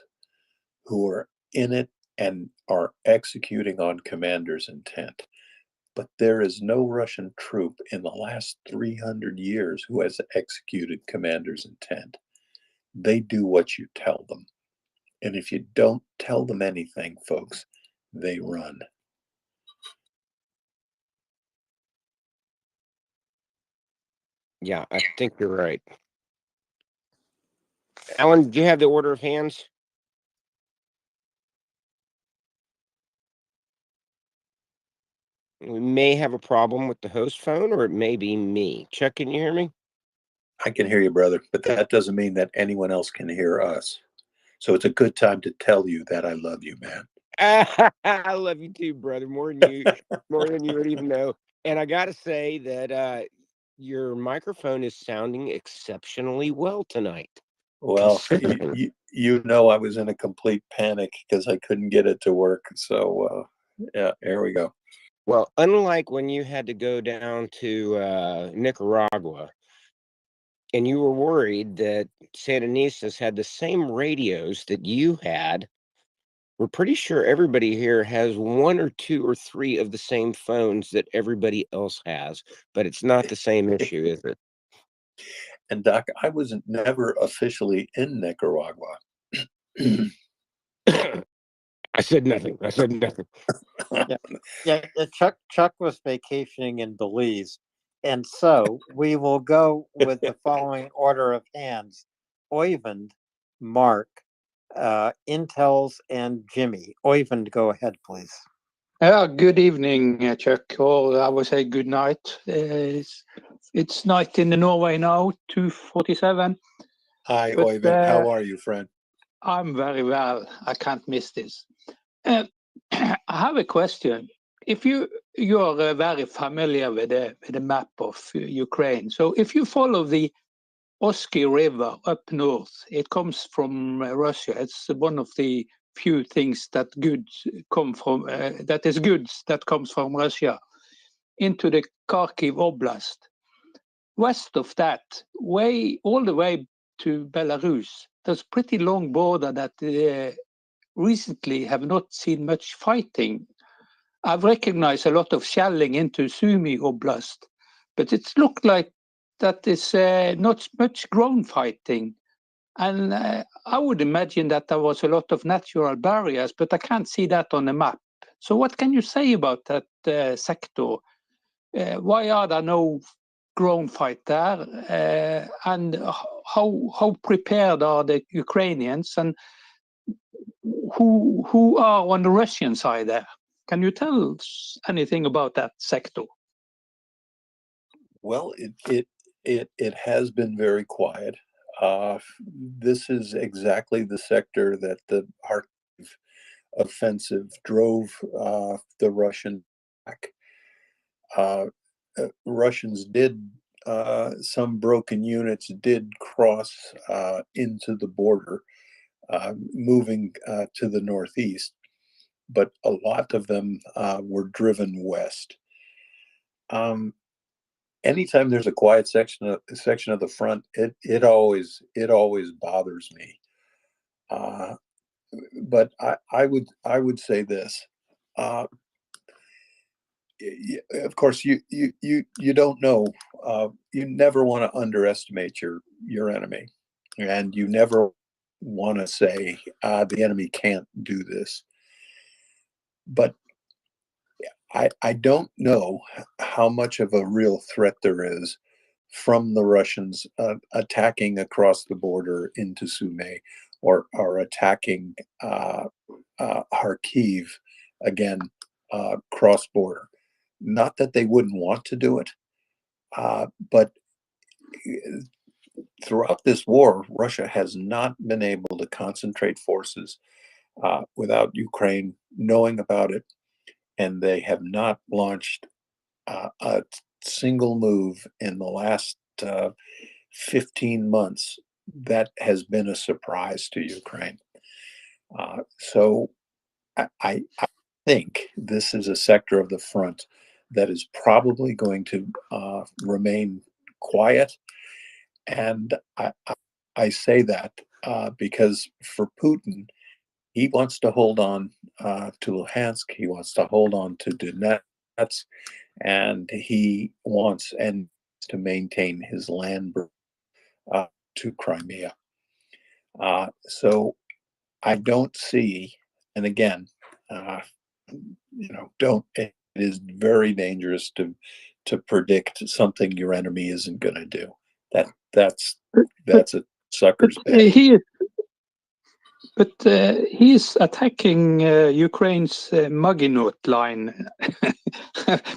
who are in it and are executing on commander's intent. But there is no Russian troop in the last 300 years who has executed commander's intent. They do what you tell them. And if you don't tell them anything, folks, they run. Yeah, I think you're right. Alan, do you have the order of hands? We may have a problem with the host phone, or it may be me. Chuck, can you hear me? I can hear you, brother, but that doesn't mean that anyone else can hear us. So it's a good time to tell you that I love you, man. I love you too, brother. More than you would even know. And I got to say that your microphone is sounding exceptionally well tonight. Well, you know I was in a complete panic because I couldn't get it to work. So, yeah, here we go. Well, unlike when you had to go down to Nicaragua and you were worried that Sandinistas had the same radios that you had, we're pretty sure everybody here has one or two or three of the same phones that everybody else has, but it's not the same issue, is it? And Doc, I was never officially in Nicaragua. I said nothing. I said nothing. Yeah. Chuck was vacationing in Belize, and so we will go with the following order of hands: Oyvind, Mark, Intels, and Jimmy. Oyvind, go ahead, please. Good evening, Chuck, or I would say good night. It's night in Norway now, 2:47. Hi, Oyvind. How are you, friend? I'm very well. I can't miss this. I have a question. If you're very familiar with the map of Ukraine, so if you follow the Oski River up north, it comes from Russia. It's one of the few things that goods come from goods that comes from Russia into the Kharkiv Oblast. West of that, all the way to Belarus, there's a pretty long border that recently have not seen much fighting. I've recognized a lot of shelling into Sumy Oblast, but it's looked like that is not much ground fighting. And I would imagine that there was a lot of natural barriers, but I can't see that on the map. So what can you say about that sector? Why are there no ground fight there? And how prepared are the Ukrainians? And who are on the Russian side there? Can you tell us anything about that sector? Well, it has been very quiet. This is exactly the sector that the Kharkiv offensive drove the Russian back. Russians did, some broken units did cross into the border, moving to the northeast, but a lot of them were driven west. Anytime there's a quiet section of the front, it always bothers me. But I would say this. Of course, you don't know. You never want to underestimate your enemy, and you never want to say the enemy can't do this. But I don't know how much of a real threat there is from the Russians attacking across the border into Sumy, or attacking Kharkiv again, cross border. Not that they wouldn't want to do it, but throughout this war, Russia has not been able to concentrate forces without Ukraine knowing about it, and they have not launched a single move in the last 15 months that has been a surprise to Ukraine. So I think this is a sector of the front that is probably going to remain quiet. And I say that because for Putin, he wants to hold on to Luhansk, he wants to hold on to Donetsk, and he wants to maintain his land to Crimea. So I don't see, and again, don't. It is very dangerous to predict something your enemy isn't going to do. That's a sucker's bet. He's attacking Ukraine's Maginot line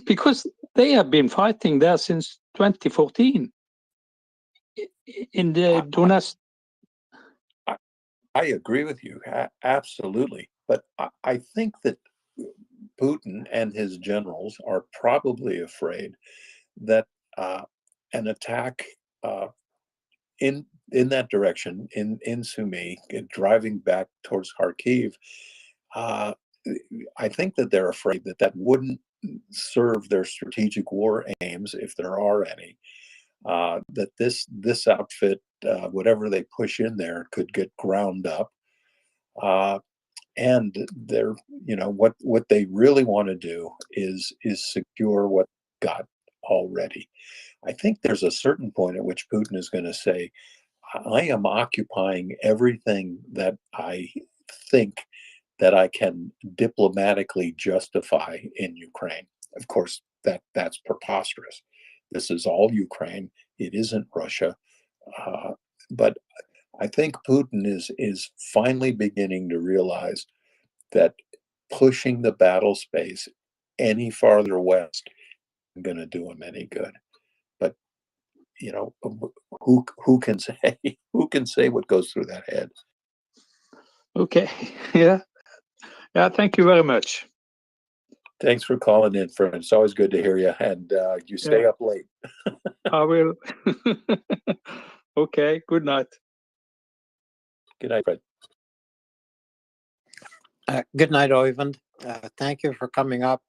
because they have been fighting there since 2014 in the Donetsk. I agree with you, absolutely. But I think that Putin and his generals are probably afraid that an attack in that direction, in Sumy, driving back towards Kharkiv, I think that they're afraid that that wouldn't serve their strategic war aims, if there are any. That this outfit, whatever they push in there, could get ground up. And they're, what they really want to do is secure what got already. I think there's a certain point at which Putin is going to say, I am occupying everything that I think that I can diplomatically justify in Ukraine. Of course, that's preposterous. This is all Ukraine. It isn't Russia. But I think Putin is finally beginning to realize that pushing the battle space any farther west isn't going to do him any good. But who can say what goes through that head? Okay, yeah. Thank you very much. Thanks for calling in, friend. It's always good to hear you, and you stay up late. I will. Okay, good night. Good night, Fred. Good night, Oyvind. Thank you for coming up.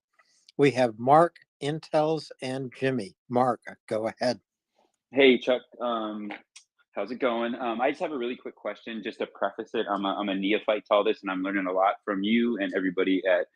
We have Mark, Intels, and Jimmy. Mark, go ahead. Hey, Chuck. How's it going? I just have a really quick question just to preface it. I'm a neophyte to all this, and I'm learning a lot from you and everybody at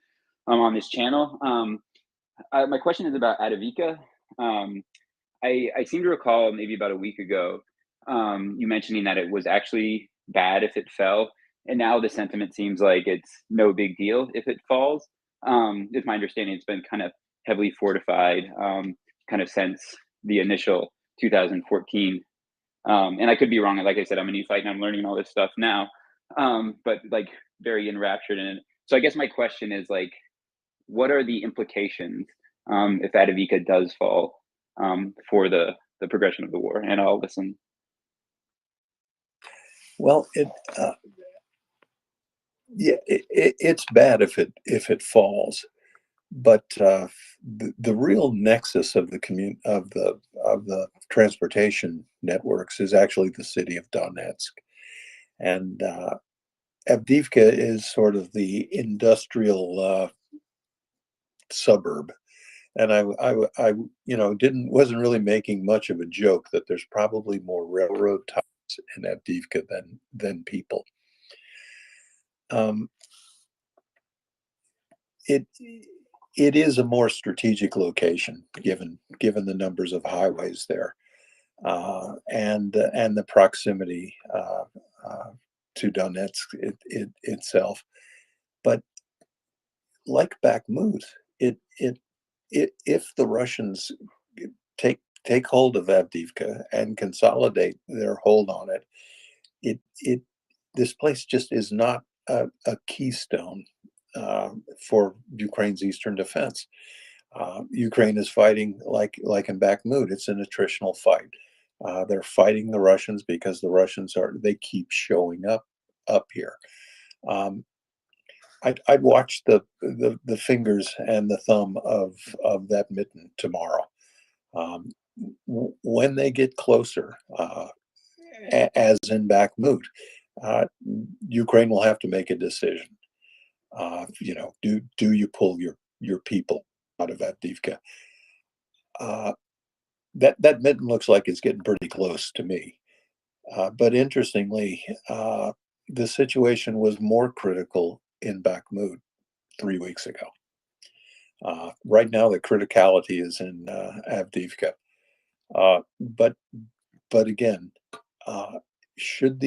on this channel. My question is about Adavika. I seem to recall maybe about a week ago you mentioning that it was actually bad if it fell, and now the sentiment seems like it's no big deal if it falls. It's my understanding it's been kind of heavily fortified kind of since the initial 2014. And I could be wrong. Like I said, I'm a neophyte and I'm learning all this stuff now, but like very enraptured in it. So I guess my question is like, what are the implications if Adavika does fall for the progression of the war? And I'll listen. Well, it's bad if it falls, but the real nexus of the transportation networks is actually the city of Donetsk, and Avdiivka is sort of the industrial suburb. And I wasn't really making much of a joke that there's probably more railroad ties in Avdiivka than people. It is a more strategic location given the numbers of highways there, and the proximity to Donetsk itself. But like Bakhmut, if the Russians take hold of Avdiivka and consolidate their hold on it, this place just is not a keystone for Ukraine's eastern defense. Ukraine is fighting like in Bakhmut. It's an attritional fight. They're fighting the Russians because the Russians they keep showing up here. I'd watch the fingers and the thumb of that mitten tomorrow. When they get closer, as in Bakhmut, Ukraine will have to make a decision. Do you pull your people out of Avdiivka? That mitten looks like it's getting pretty close to me. But interestingly, the situation was more critical in Bakhmut 3 weeks ago. Right now, the criticality is in Avdiivka. But again, should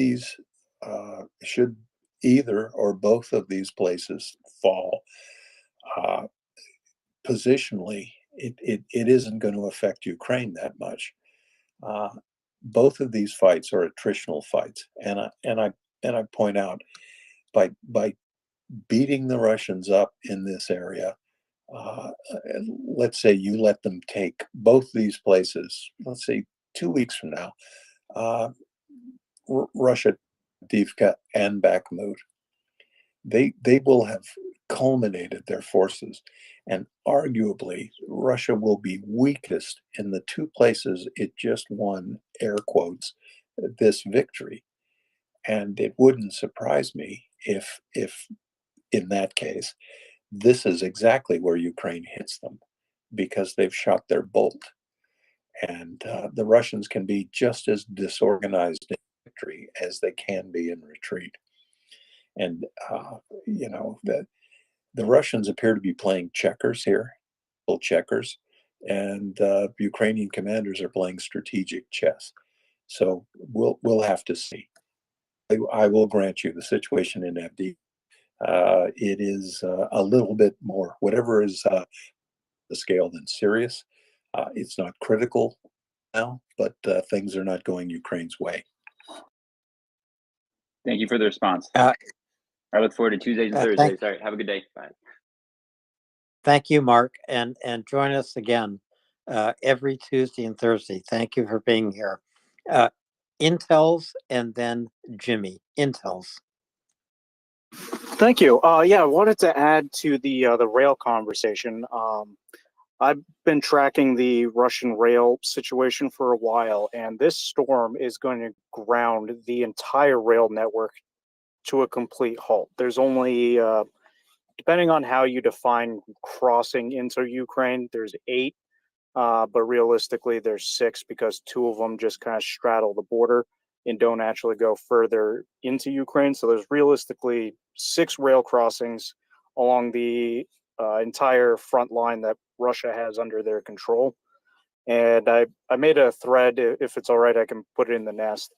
either or both of these places fall, positionally, it isn't going to affect Ukraine that much. Both of these fights are attritional fights, and I point out by beating the Russians up in this area, let's say you let them take both these places, let's say 2 weeks from now, Russia, Divka, and Bakhmut, they will have culminated their forces, and arguably Russia will be weakest in the two places it just won, air quotes, this victory. And it wouldn't surprise me if in that case, this is exactly where Ukraine hits them, because they've shot their bolt. And the Russians can be just as disorganized in victory as they can be in retreat. And, you know, the Russians appear to be playing checkers here, checkers, and Ukrainian commanders are playing strategic chess. So we'll have to see. I will grant you the situation in Avdiivka. It is a little bit more, whatever is the scale than serious. It's not critical now, but things are not going Ukraine's way. Thank you for the response. I look forward to Tuesdays and Thursdays. All right, have a good day. Bye. Thank you, Mark, and join us again every Tuesday and Thursday. Thank you for being here. Intels and then Jimmy. Intels. Thank you. Yeah, I wanted to add to the rail conversation. I've been tracking the Russian rail situation for a while, and this storm is going to ground the entire rail network to a complete halt. There's only, depending on how you define crossing into Ukraine, there's 8, but realistically there's 6 because 2 of them just kind of straddle the border and don't actually go further into Ukraine. So there's realistically 6 rail crossings along the entire front line that Russia has under their control. And I made a thread, if it's all right, I can put it in the nest,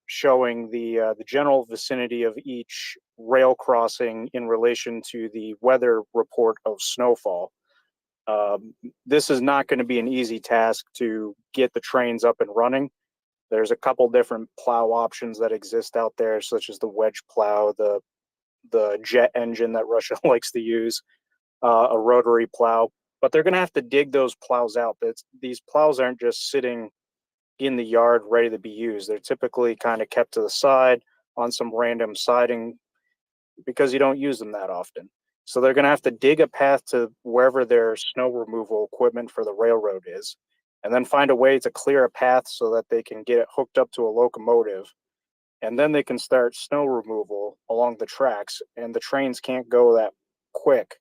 showing the general vicinity of each rail crossing in relation to the weather report of snowfall. This is not going to be an easy task to get the trains up and running. There's a couple different plow options that exist out there, such as the wedge plow, the jet engine that Russia likes to use, a rotary plow. But they're going to have to dig those plows out. These plows aren't just sitting in the yard ready to be used. They're typically kind of kept to the side on some random siding because you don't use them that often. So they're going to have to dig a path to wherever their snow removal equipment for the railroad is, and then find a way to clear a path so that they can get it hooked up to a locomotive. And then they can start snow removal along the tracks, and the trains can't go that quick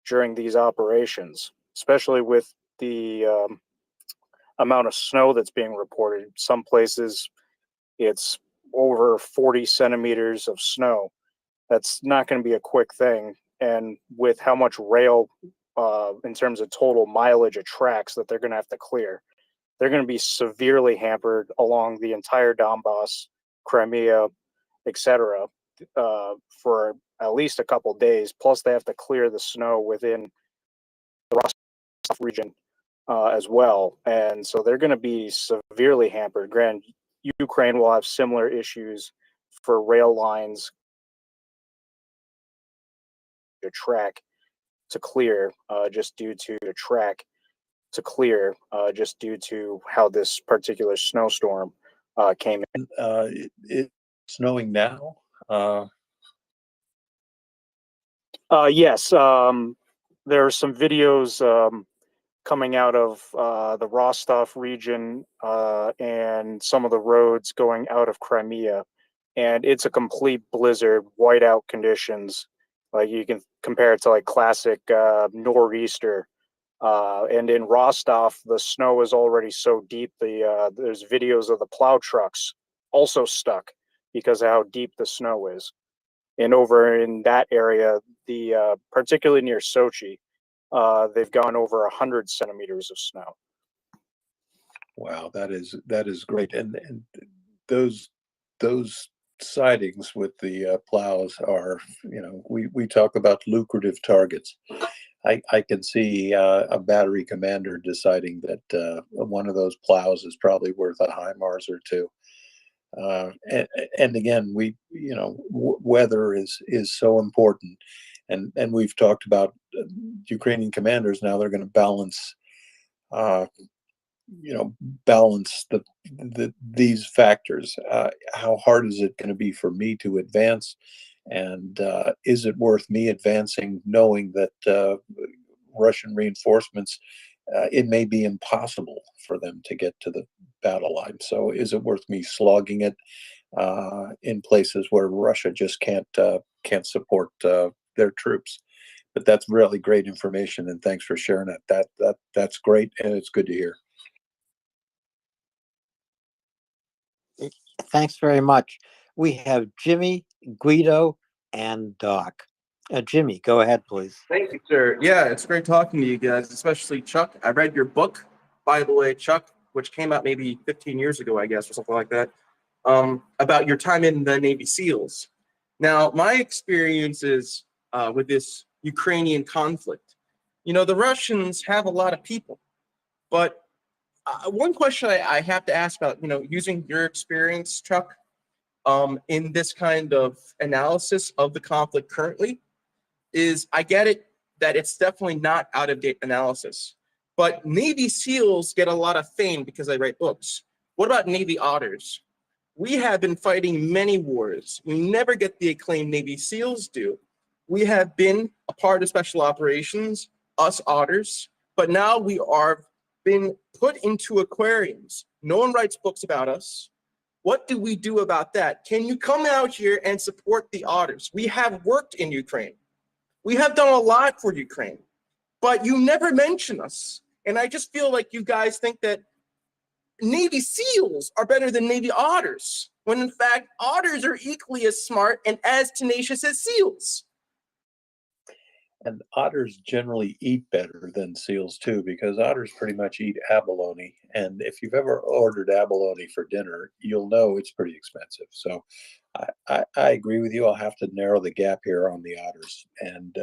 during these operations, especially with the amount of snow that's being reported. Some places it's over 40 centimeters of snow. That's not going to be a quick thing. And with how much rail in terms of total mileage of tracks that they're going to have to clear, they're going to be severely hampered along the entire Donbass, Crimea, etc., for at least a couple days. Plus, they have to clear the snow within the Rostov region as well, and so they're going to be severely hampered. Granted, Ukraine will have similar issues for rail lines to track to clear, just due to the track to clear, just due to how this particular snowstorm came in. It's snowing now. Yes, there are some videos coming out of the Rostov region and some of the roads going out of Crimea, and it's a complete blizzard, whiteout conditions. Like you can compare it to like classic nor'easter. And in Rostov, the snow is already so deep. There's videos of the plow trucks also stuck because of how deep the snow is. And over in that area, particularly near Sochi, they've gone over 100 centimeters of snow. Wow, that is great. And those sidings with the plows are, we talk about lucrative targets. I can see a battery commander deciding that one of those plows is probably worth a HIMARS or two. And again, weather is so important, and we've talked about Ukrainian commanders. Now they're going to balance, balance these factors. How hard is it going to be for me to advance, and is it worth me advancing, knowing that Russian reinforcements, it may be impossible for them to get to the battle line. So is it worth me slogging it in places where Russia just can't support their troops? But that's really great information, and thanks for sharing it. That's great, and it's good to hear. Thanks very much. We have Jimmy, Guido, and Doc. Jimmy, go ahead, please. Thank you, sir. Yeah, it's great talking to you guys, especially Chuck. I read your book, by the way, Chuck, which came out maybe 15 years ago, I guess, or something like that, about your time in the Navy SEALs. Now, my experiences with this Ukrainian conflict, the Russians have a lot of people, but one question I have to ask about, using your experience, Chuck, in this kind of analysis of the conflict currently, is I get it that it's definitely not out-of-date analysis, but Navy SEALs get a lot of fame because they write books. What about Navy Otters? We have been fighting many wars. We never get the acclaim Navy SEALs do. We have been a part of special operations, us Otters, but now we are been put into aquariums. No one writes books about us. What do we do about that? Can you come out here and support the Otters? We have worked in Ukraine. We have done a lot for Ukraine, but you never mention us. And I just feel like you guys think that Navy SEALs are better than Navy Otters, when in fact, Otters are equally as smart and as tenacious as SEALs. And otters generally eat better than seals too, because otters pretty much eat abalone. And if you've ever ordered abalone for dinner, you'll know it's pretty expensive. So I agree with you. I'll have to narrow the gap here on the otters, and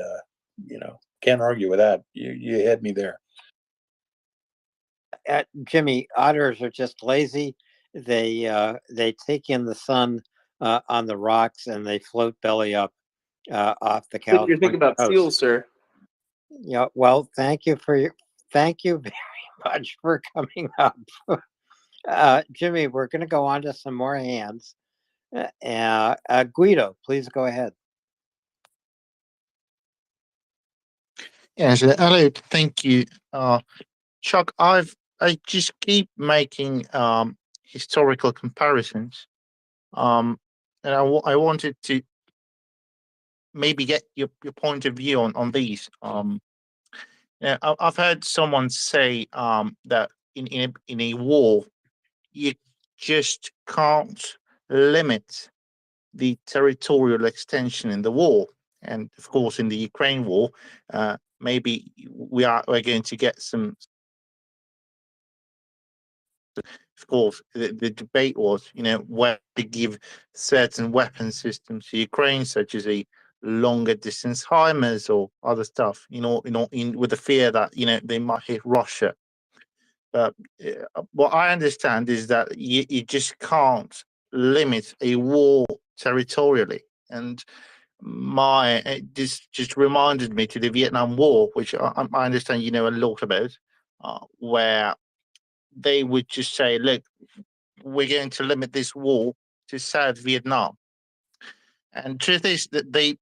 can't argue with that. You had me there. Jimmy, otters are just lazy. They take in the sun on the rocks, and they float belly up off the couch. You're thinking about seals, sir. Yeah. Well, thank you very much for coming up. Jimmy, we're going to go on to some more hands. Guido, please go ahead. Yes, hello, thank you. Chuck, I just keep making historical comparisons. And I wanted to maybe get your point of view on these. I've heard someone say that in a war, you just can't limit the territorial extension in the war. And of course, in the Ukraine war, maybe we're going to get some. Of course, the debate was, where to give certain weapon systems to Ukraine, such as a longer distance HIMARS or other stuff, with the fear that they might hit Russia. But what I understand is that you just can't limit a war territorially, and this just reminded me to the Vietnam War, which I understand a lot about, where they would just say, look, we're going to limit this war to South Vietnam. And truth is that they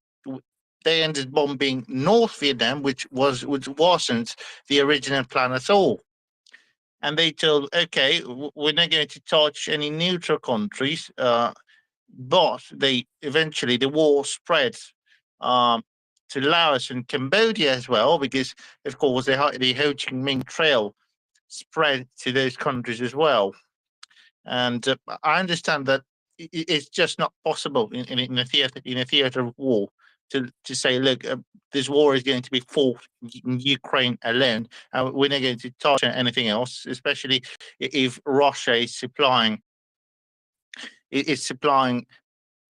ended bombing North Vietnam, which wasn't the original plan at all. And they told, okay, we're not going to touch any neutral countries, but eventually the war spread to Laos and Cambodia as well, because of course the Ho Chi Minh Trail spread to those countries as well. And I understand that it's just not possible in a theater of war to say, look, this war is going to be fought in Ukraine alone, and we're not going to touch anything else, especially if Russia is supplying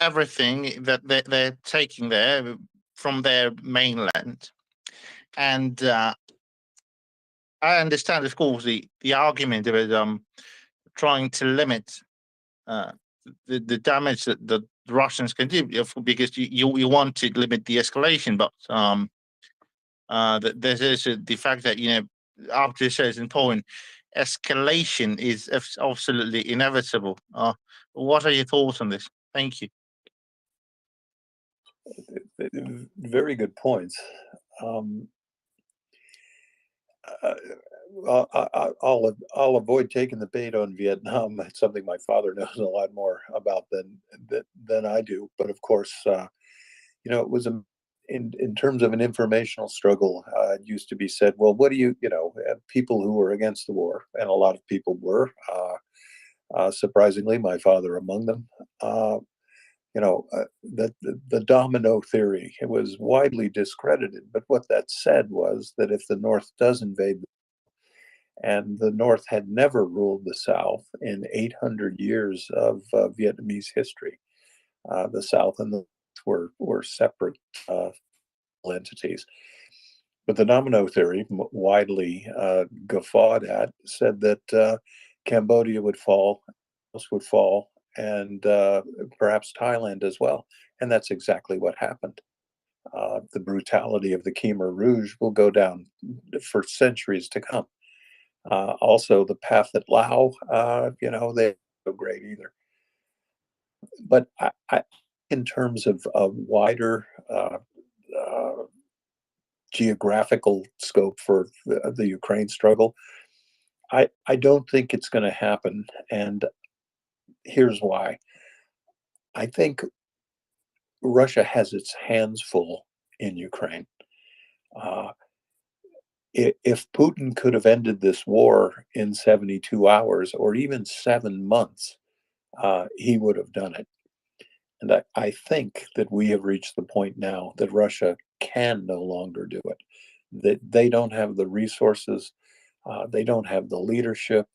everything that they're taking there from their mainland. And I understand, of course, the argument about trying to limit the damage that the Russians can do, because you want to limit the escalation, but there's also the fact that, up to a certain point, escalation is absolutely inevitable. What are your thoughts on this? Thank you. Very good points. I'll avoid taking the bait on Vietnam. It's something my father knows a lot more about than I do. But of course, it was in terms of an informational struggle. It used to be said, well, what do people who were against the war, and a lot of people were, surprisingly, my father among them. That the domino theory, it was widely discredited. But what that said was that if the North does invade, and the North had never ruled the South in 800 years of Vietnamese history, the South and the North were separate entities. But the domino theory, widely guffawed at, said that Cambodia would fall, Laos would fall, and perhaps Thailand as well. And that's exactly what happened. The brutality of the Khmer Rouge will go down for centuries to come. Also, the path at Lao, they don't go great either. But in terms of a wider geographical scope for the Ukraine struggle, I don't think it's going to happen. And here's why. I think Russia has its hands full in Ukraine. If Putin could have ended this war in 72 hours or even 7 months, he would have done it. And I think that we have reached the point now that Russia can no longer do it. That they don't have the resources, they don't have the leadership.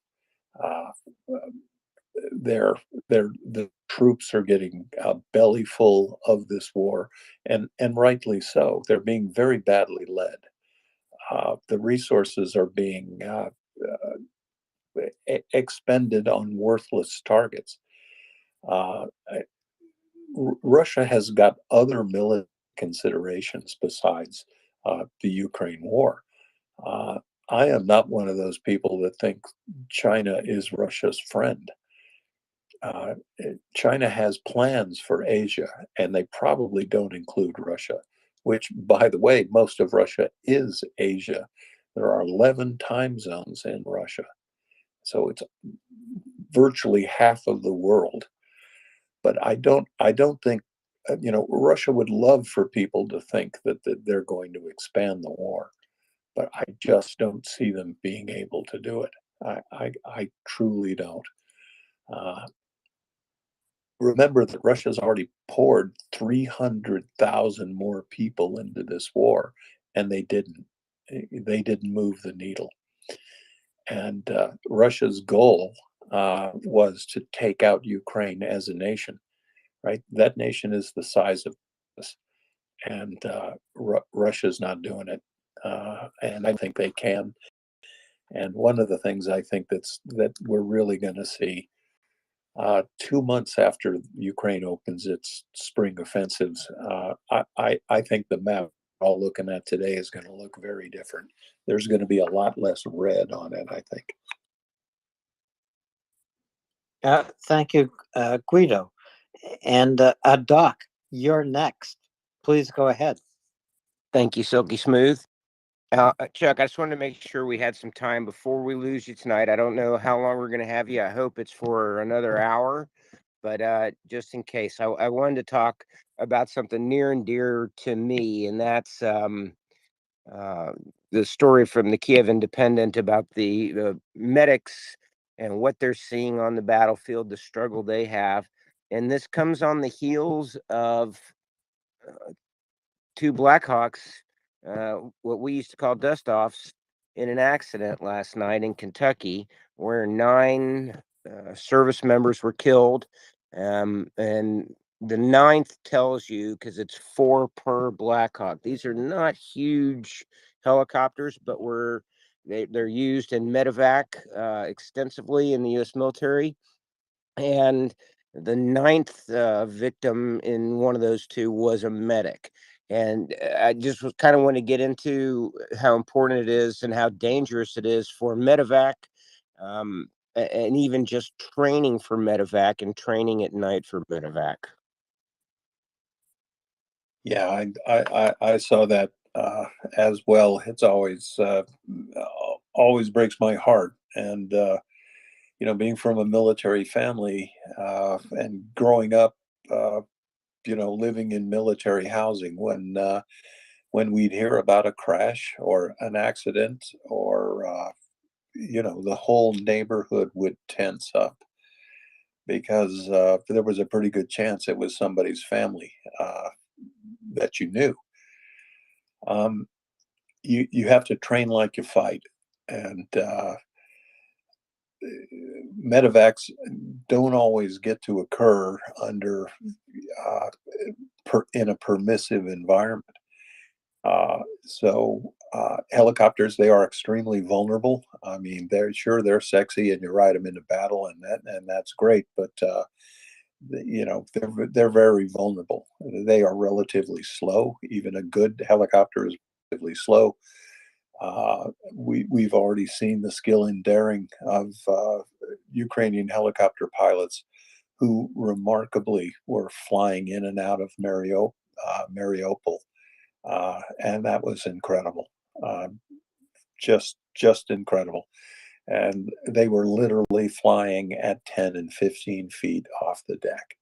The troops are getting belly full of this war, and rightly so. They're being very badly led. The resources are being expended on worthless targets. Russia has got other military considerations besides the Ukraine war. I am not one of those people that think China is Russia's friend. China has plans for Asia, and they probably don't include Russia, which, by the way, most of Russia is Asia. There are 11 time zones in Russia, so it's virtually half of the world. But I don't think, Russia would love for people to think that they're going to expand the war, but I just don't see them being able to do it. I truly don't. Remember that Russia's already poured 300,000 more people into this war, and they didn't move the needle. And Russia's goal was to take out Ukraine as a nation, right? That nation is the size of us, and Russia's not doing it. And I think they can. And one of the things I think that we're really going to see 2 months after Ukraine opens its spring offensives, I think the map we're all looking at today is going to look very different. There's going to be a lot less red on it, I think. Thank you, Guido. And Doc, you're next. Please go ahead. Thank you, Silky Smooth. Chuck, I just wanted to make sure we had some time before we lose you tonight. I don't know how long we're going to have you. I hope it's for another hour, but just in case, I wanted to talk about something near and dear to me, and that's the story from the Kiev Independent about the medics and what they're seeing on the battlefield, the struggle they have. And this comes on the heels of 2 Blackhawks, what we used to call dust-offs, in an accident last night in Kentucky where 9 service members were killed. And the 9th tells you, because it's 4 per Blackhawk. These are not huge helicopters, but they're used in medevac extensively in the U.S. military. And the ninth victim in one of those two was a medic. And I just was kind of want to get into how important it is and how dangerous it is for medevac, and even just training for medevac and training at night for medevac. Yeah, I saw that as well. It's always breaks my heart, and being from a military family and growing up, living in military housing, when we'd hear about a crash or an accident, or the whole neighborhood would tense up because there was a pretty good chance it was somebody's family that you knew. You have to train like you fight, and medevacs don't always get to occur under in a permissive environment. So helicopters, they are extremely vulnerable. I mean, they're sexy, and you ride them into battle, and that's great. But they're very vulnerable. They are relatively slow. Even a good helicopter is relatively slow. We've already seen the skill and daring of Ukrainian helicopter pilots who remarkably were flying in and out of Mariupol, and that was incredible, just incredible. And they were literally flying at 10 and 15 feet off the deck.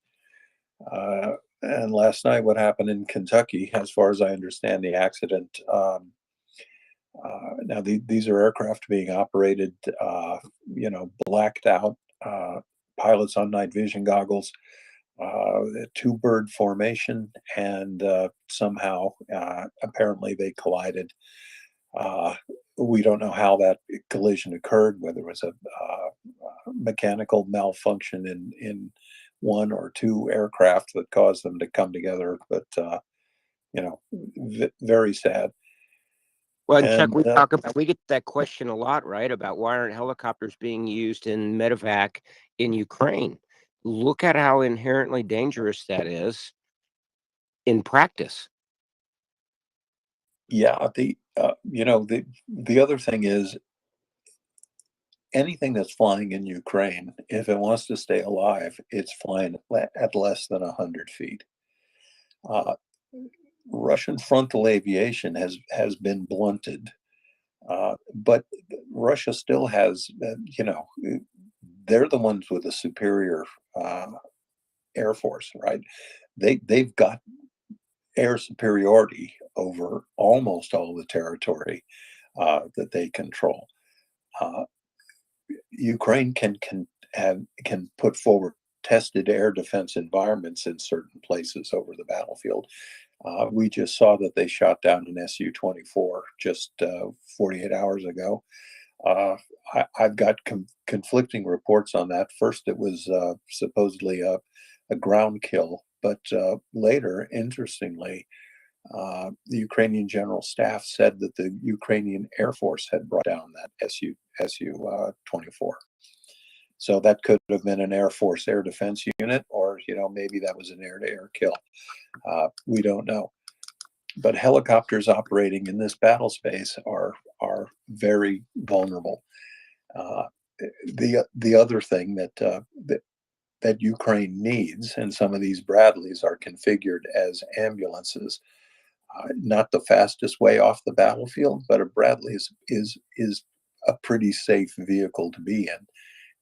And last night, what happened in Kentucky, as far as I understand the accident, now these are aircraft being operated, blacked out, pilots on night vision goggles, two bird formation, and somehow, apparently, they collided. We don't know how that collision occurred, whether it was a mechanical malfunction in one or two aircraft that caused them to come together, but very sad. Well, and Chuck, And we get that question a lot, right? About why aren't helicopters being used in medevac in Ukraine? Look at how inherently dangerous that is in practice. yeah, the other thing is, anything that's flying in Ukraine, if it wants to stay alive, it's flying at less than 100 feet. Uh, Russian frontal aviation has been blunted, but Russia still has, they're the ones with a superior air force, right? They've got air superiority over almost all the territory that they control. Ukraine can put forward tested air defense environments in certain places over the battlefield. We just saw that they shot down an Su-24 just 48 hours ago. I've got conflicting reports on that. First, it was supposedly a ground kill, but later, interestingly, the Ukrainian General Staff said that the Ukrainian Air Force had brought down that Su-24. So that could have been an Air Force air defense unit, or maybe that was an air-to-air kill. We don't know. But helicopters operating in this battle space are very vulnerable. The other thing that Ukraine needs, and some of these Bradleys are configured as ambulances. Not the fastest way off the battlefield, but a Bradley is a pretty safe vehicle to be in.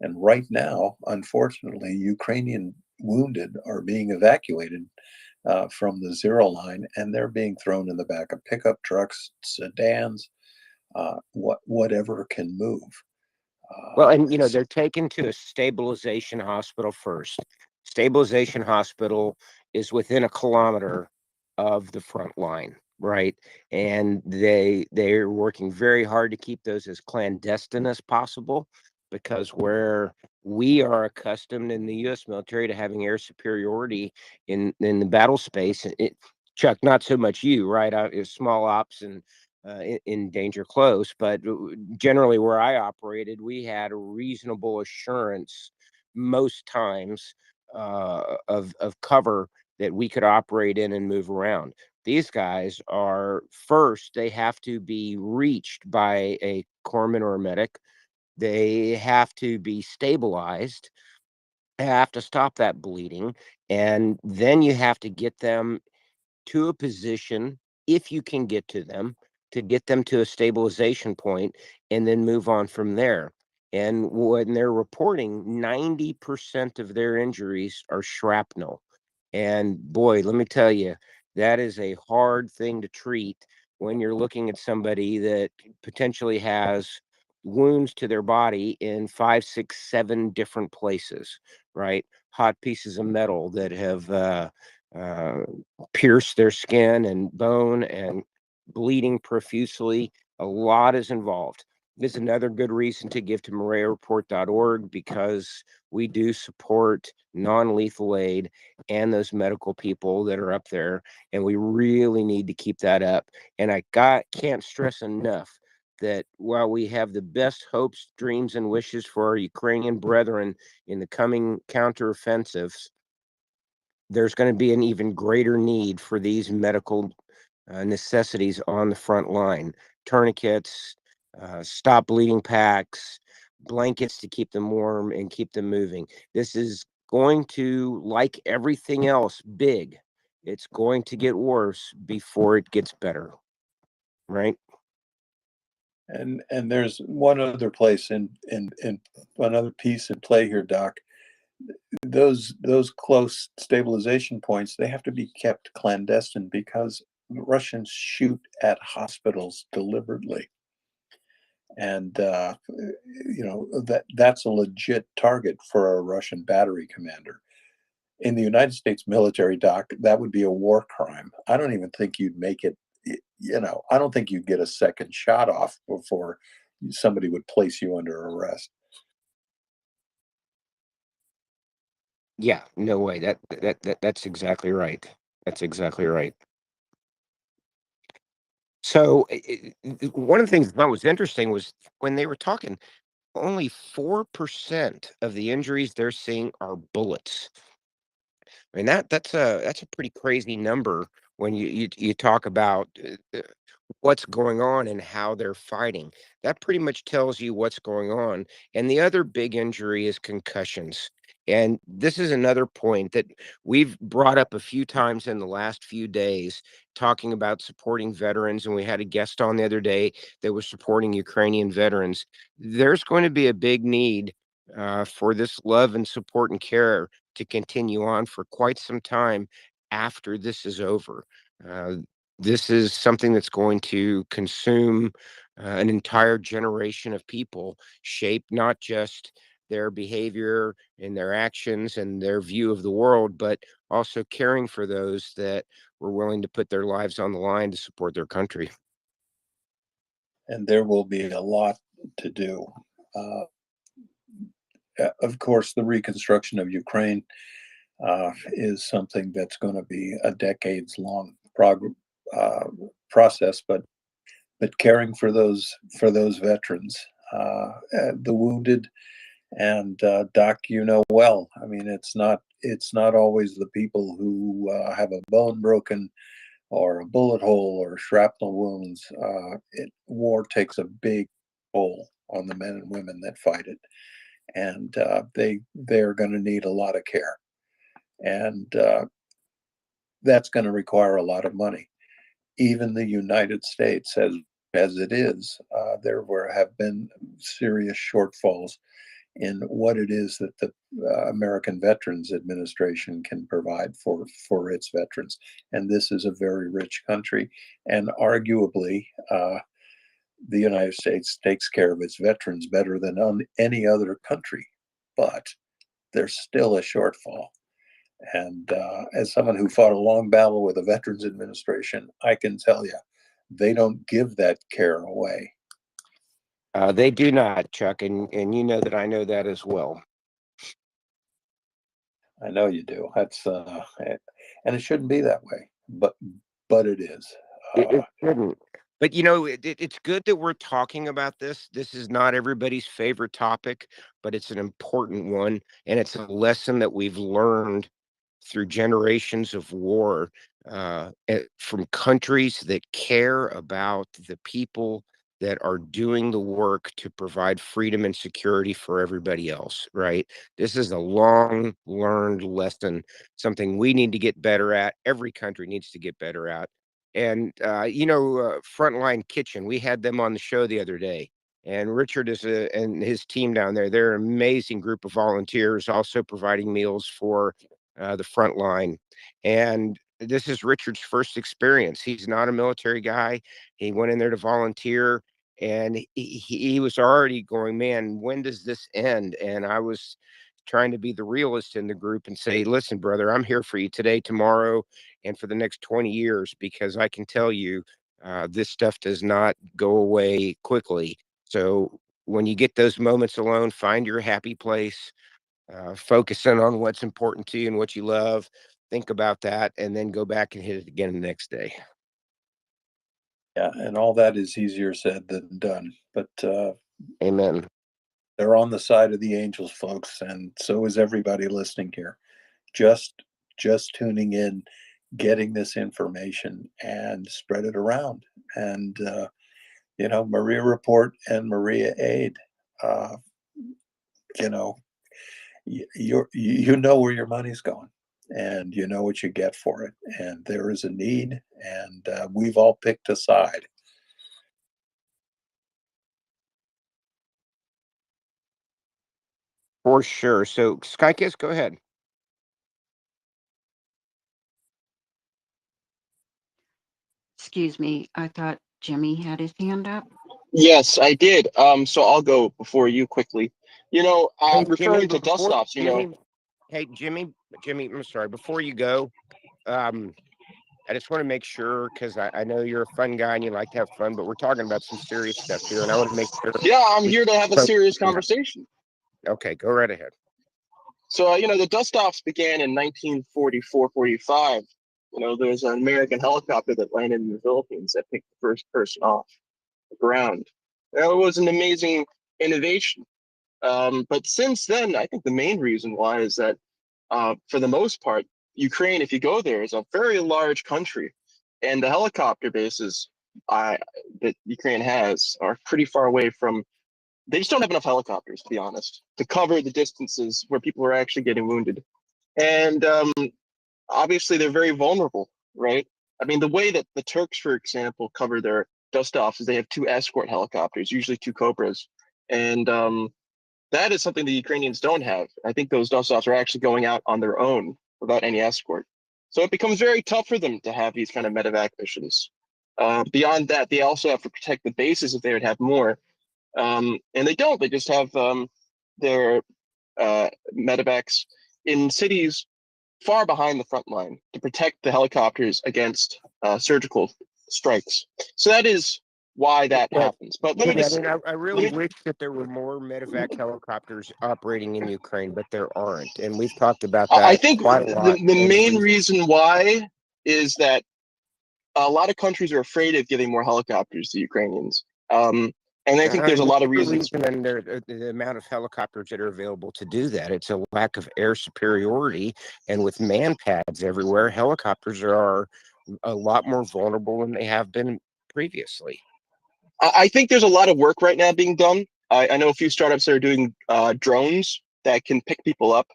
And right now, unfortunately, Ukrainian wounded are being evacuated from the zero line, and they're being thrown in the back of pickup trucks, sedans, whatever can move. Well, and they're taken to a stabilization hospital first. Stabilization hospital is within a kilometer of the front line, right? And they're working very hard to keep those as clandestine as possible, because where we are accustomed in the U.S. military to having air superiority in the battle space, Chuck, not so much you, right? Small ops and in danger close. But generally, where I operated, we had a reasonable assurance most times of cover that we could operate in and move around. These guys are first, they have to be reached by a corpsman or a medic. They have to be stabilized, have to stop that bleeding, and then you have to get them to a position, if you can get to get them to a stabilization point, and then move on from there. And when they're reporting, 90% of their injuries are shrapnel. And boy, let me tell you, that is a hard thing to treat when you're looking at somebody that potentially has wounds to their body in 5, 6, 7 different places, right? Hot pieces of metal that have uh, pierced their skin and bone and bleeding profusely. A lot is involved. This is another good reason to give to MriyaReport.org, because we do support non-lethal aid and those medical people that are up there, and we really need to keep that up. And I can't stress enough that while we have the best hopes, dreams, and wishes for our Ukrainian brethren in the coming counteroffensives, there's going to be an even greater need for these medical necessities on the front line. Tourniquets, stop bleeding packs, blankets to keep them warm and keep them moving. This is going to, like everything else big, it's going to get worse before it gets better, right? And there's one other place in another piece in play here, Doc. Those close stabilization points, they have to be kept clandestine because the Russians shoot at hospitals deliberately. And that's a legit target for a Russian battery commander. In the United States military, Doc, that would be a war crime. I don't even think you'd make it, I don't think you'd get a second shot off before somebody would place you under arrest. Yeah, no way. That's exactly right. That's exactly right. So one of the things that was interesting was when they were talking, only 4% of the injuries they're seeing are bullets. I mean, that's a pretty crazy number when you talk about what's going on and how they're fighting. That pretty much tells you what's going on. And the other big injury is concussions. And this is another point that we've brought up a few times in the last few days, talking about supporting veterans. And we had a guest on the other day that was supporting Ukrainian veterans. There's going to be a big need for this love and support and care to continue on for quite some time after this is over. Uh, this is something that's going to consume an entire generation of people, shape not just their behavior and their actions and their view of the world, but also caring for those that were willing to put their lives on the line to support their country. And there will be a lot to do. Of course, the reconstruction of Ukraine is something that's going to be a decades-long process, but caring for those veterans, the wounded, and Doc, well. I mean, it's not always the people who have a bone broken or a bullet hole or shrapnel wounds. War takes a big toll on the men and women that fight it, and they're going to need a lot of care, and that's going to require a lot of money. Even the United States, as it is, there have been serious shortfalls in what it is that the American Veterans Administration can provide for its veterans. And this is a very rich country, and arguably, the United States takes care of its veterans better than any other country, but there's still a shortfall. And as someone who fought a long battle with the Veterans Administration, I can tell you, they don't give that care away. They do not, Chuck, and you know that I know that as well. I know you do. That's and it shouldn't be that way, but it is. It shouldn't. But it's good that we're talking about this. This is not everybody's favorite topic, but it's an important one, and it's a lesson that we've learned through generations of war from countries that care about the people that are doing the work to provide freedom and security for everybody else, right? This is a long learned lesson, something we need to get better at. Every country needs to get better at. And, Frontline Kitchen, we had them on the show the other day. And Richard and his team down there, they're an amazing group of volunteers, also providing meals for the front line. And this is Richard's first experience. He's not a military guy. He went in there to volunteer, and he was already going, man, when does this end? And I was trying to be the realist in the group and say, listen, brother, I'm here for you today, tomorrow, and for the next 20 years, because I can tell you this stuff does not go away quickly. So when you get those moments alone, find your happy place, focusing on what's important to you and what you love. Think about that, and then go back and hit it again the next day. Yeah, and all that is easier said than done. But amen. They're on the side of the angels, folks, and so is everybody listening here. Just tuning in, getting this information, and spread it around. And MriyaReport and Maria Aid. You know where your money's going, and you know what you get for it. And there is a need, and we've all picked a side. For sure. So, Skykiss, go ahead. Excuse me, I thought Jimmy had his hand up. Yes, I did. So I'll go before you quickly. Hey, Referring Jimmy, to dust offs, Hey, Jimmy, I'm sorry. Before you go, I just want to make sure, because I know you're a fun guy and you like to have fun, but we're talking about some serious stuff here, and I want to make sure. Yeah, I'm here to have a serious conversation. Okay, go right ahead. So, the dust offs began in 1944, 45. There's an American helicopter that landed in the Philippines that picked the first person off the ground. It was an amazing innovation. But since then, I think the main reason why is that, for the most part, Ukraine, if you go there, is a very large country, and the helicopter bases that Ukraine has are pretty far away from. They just don't have enough helicopters, to be honest, to cover the distances where people are actually getting wounded. And obviously, they're very vulnerable, right? I mean, the way that the Turks, for example, cover their dust offs is they have 2 escort helicopters, usually 2 Cobras, and that is something the Ukrainians don't have. I think those dust offs are actually going out on their own without any escort. So it becomes very tough for them to have these kind of medevac missions. Beyond that, they also have to protect the bases if they would have more. And they don't. They just have their medevacs in cities far behind the front line to protect the helicopters against surgical strikes. So that is why that happens. But let me just. I really wish that there were more medevac helicopters operating in Ukraine, but there aren't. And we've talked about that I think quite a lot. the main reason why is that a lot of countries are afraid of giving more helicopters to Ukrainians. And I think there's a lot of reasons. And the amount of helicopters that are available to do that. It's a lack of air superiority. And with man pads everywhere, helicopters are a lot more vulnerable than they have been previously. I think there's a lot of work right now being done. I know a few startups that are doing drones that can pick people up.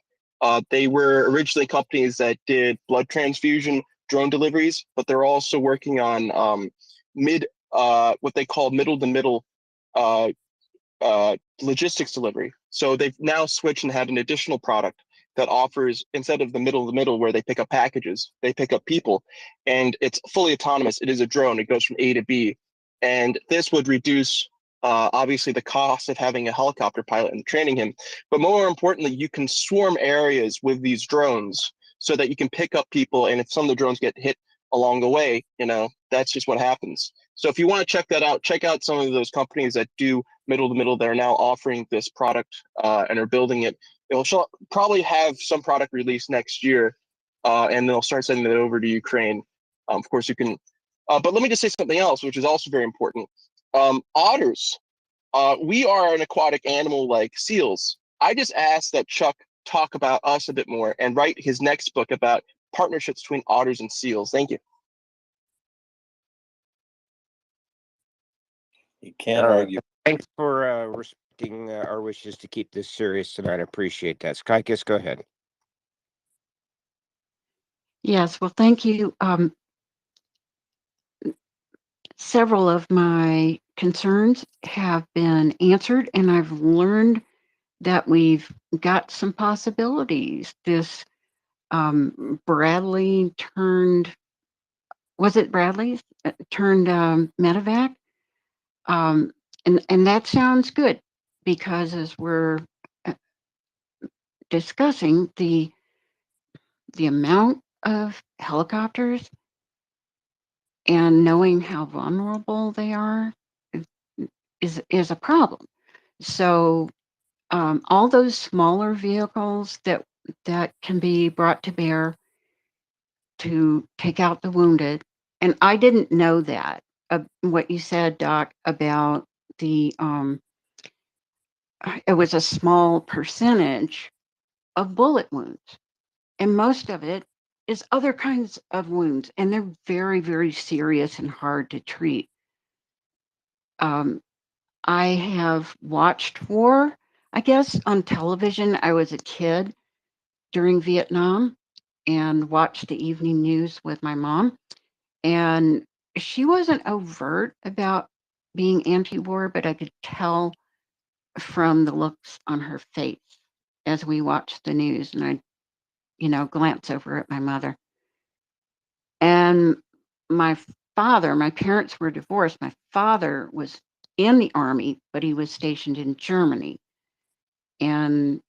They were originally companies that did blood transfusion drone deliveries, but they're also working on what they call middle to middle logistics delivery. So they've now switched and had an additional product that offers, instead of the middle where they pick up packages, they pick up people, and it's fully autonomous. It is a drone. It goes from A to B. And this would reduce, obviously, the cost of having a helicopter pilot and training him. But more importantly, you can swarm areas with these drones so that you can pick up people. And if some of the drones get hit along the way, that's just what happens. So if you want to check that out, check out some of those companies that do middle to middle that are now offering this product and are building it. It'll probably have some product release next year, and they'll start sending it over to Ukraine. Of course, you can But let me just say something else, which is also very important. Otters. We are an aquatic animal like seals. I just asked that Chuck talk about us a bit more and write his next book about partnerships between otters and seals. Thank you. You can't argue. Thanks for respecting our wishes to keep this serious tonight. I appreciate that. Skykis, go ahead. Yes, well, thank you. Several of my concerns have been answered, and I've learned that we've got some possibilities. This Bradley turned, was it Bradley turned medevac? And that sounds good, because as we're discussing the amount of helicopters and knowing how vulnerable they are is a problem. So all those smaller vehicles that can be brought to bear to take out the wounded, and I didn't know that what you said, Doc, about the it was a small percentage of bullet wounds, and most of it is other kinds of wounds, and they're very, very serious and hard to treat. I have watched war, I guess, on television. I was a kid during Vietnam and watched the evening news with my mom. And she wasn't overt about being anti-war, but I could tell from the looks on her face as we watched the news. And I, glance over at my mother. And my my parents were divorced. My father was in the army, but he was stationed in Germany and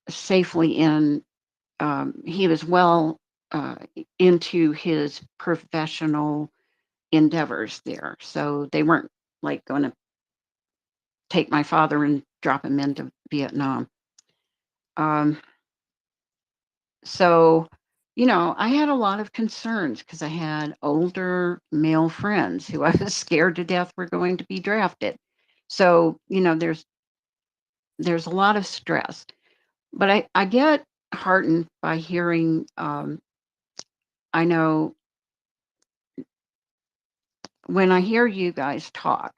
safely in, he was well into his professional endeavors there. So they weren't like going to take my father and drop him into Vietnam. So, I had a lot of concerns because I had older male friends who I was scared to death were going to be drafted. So, there's a lot of stress. But I get heartened by hearing, I know when I hear you guys talk,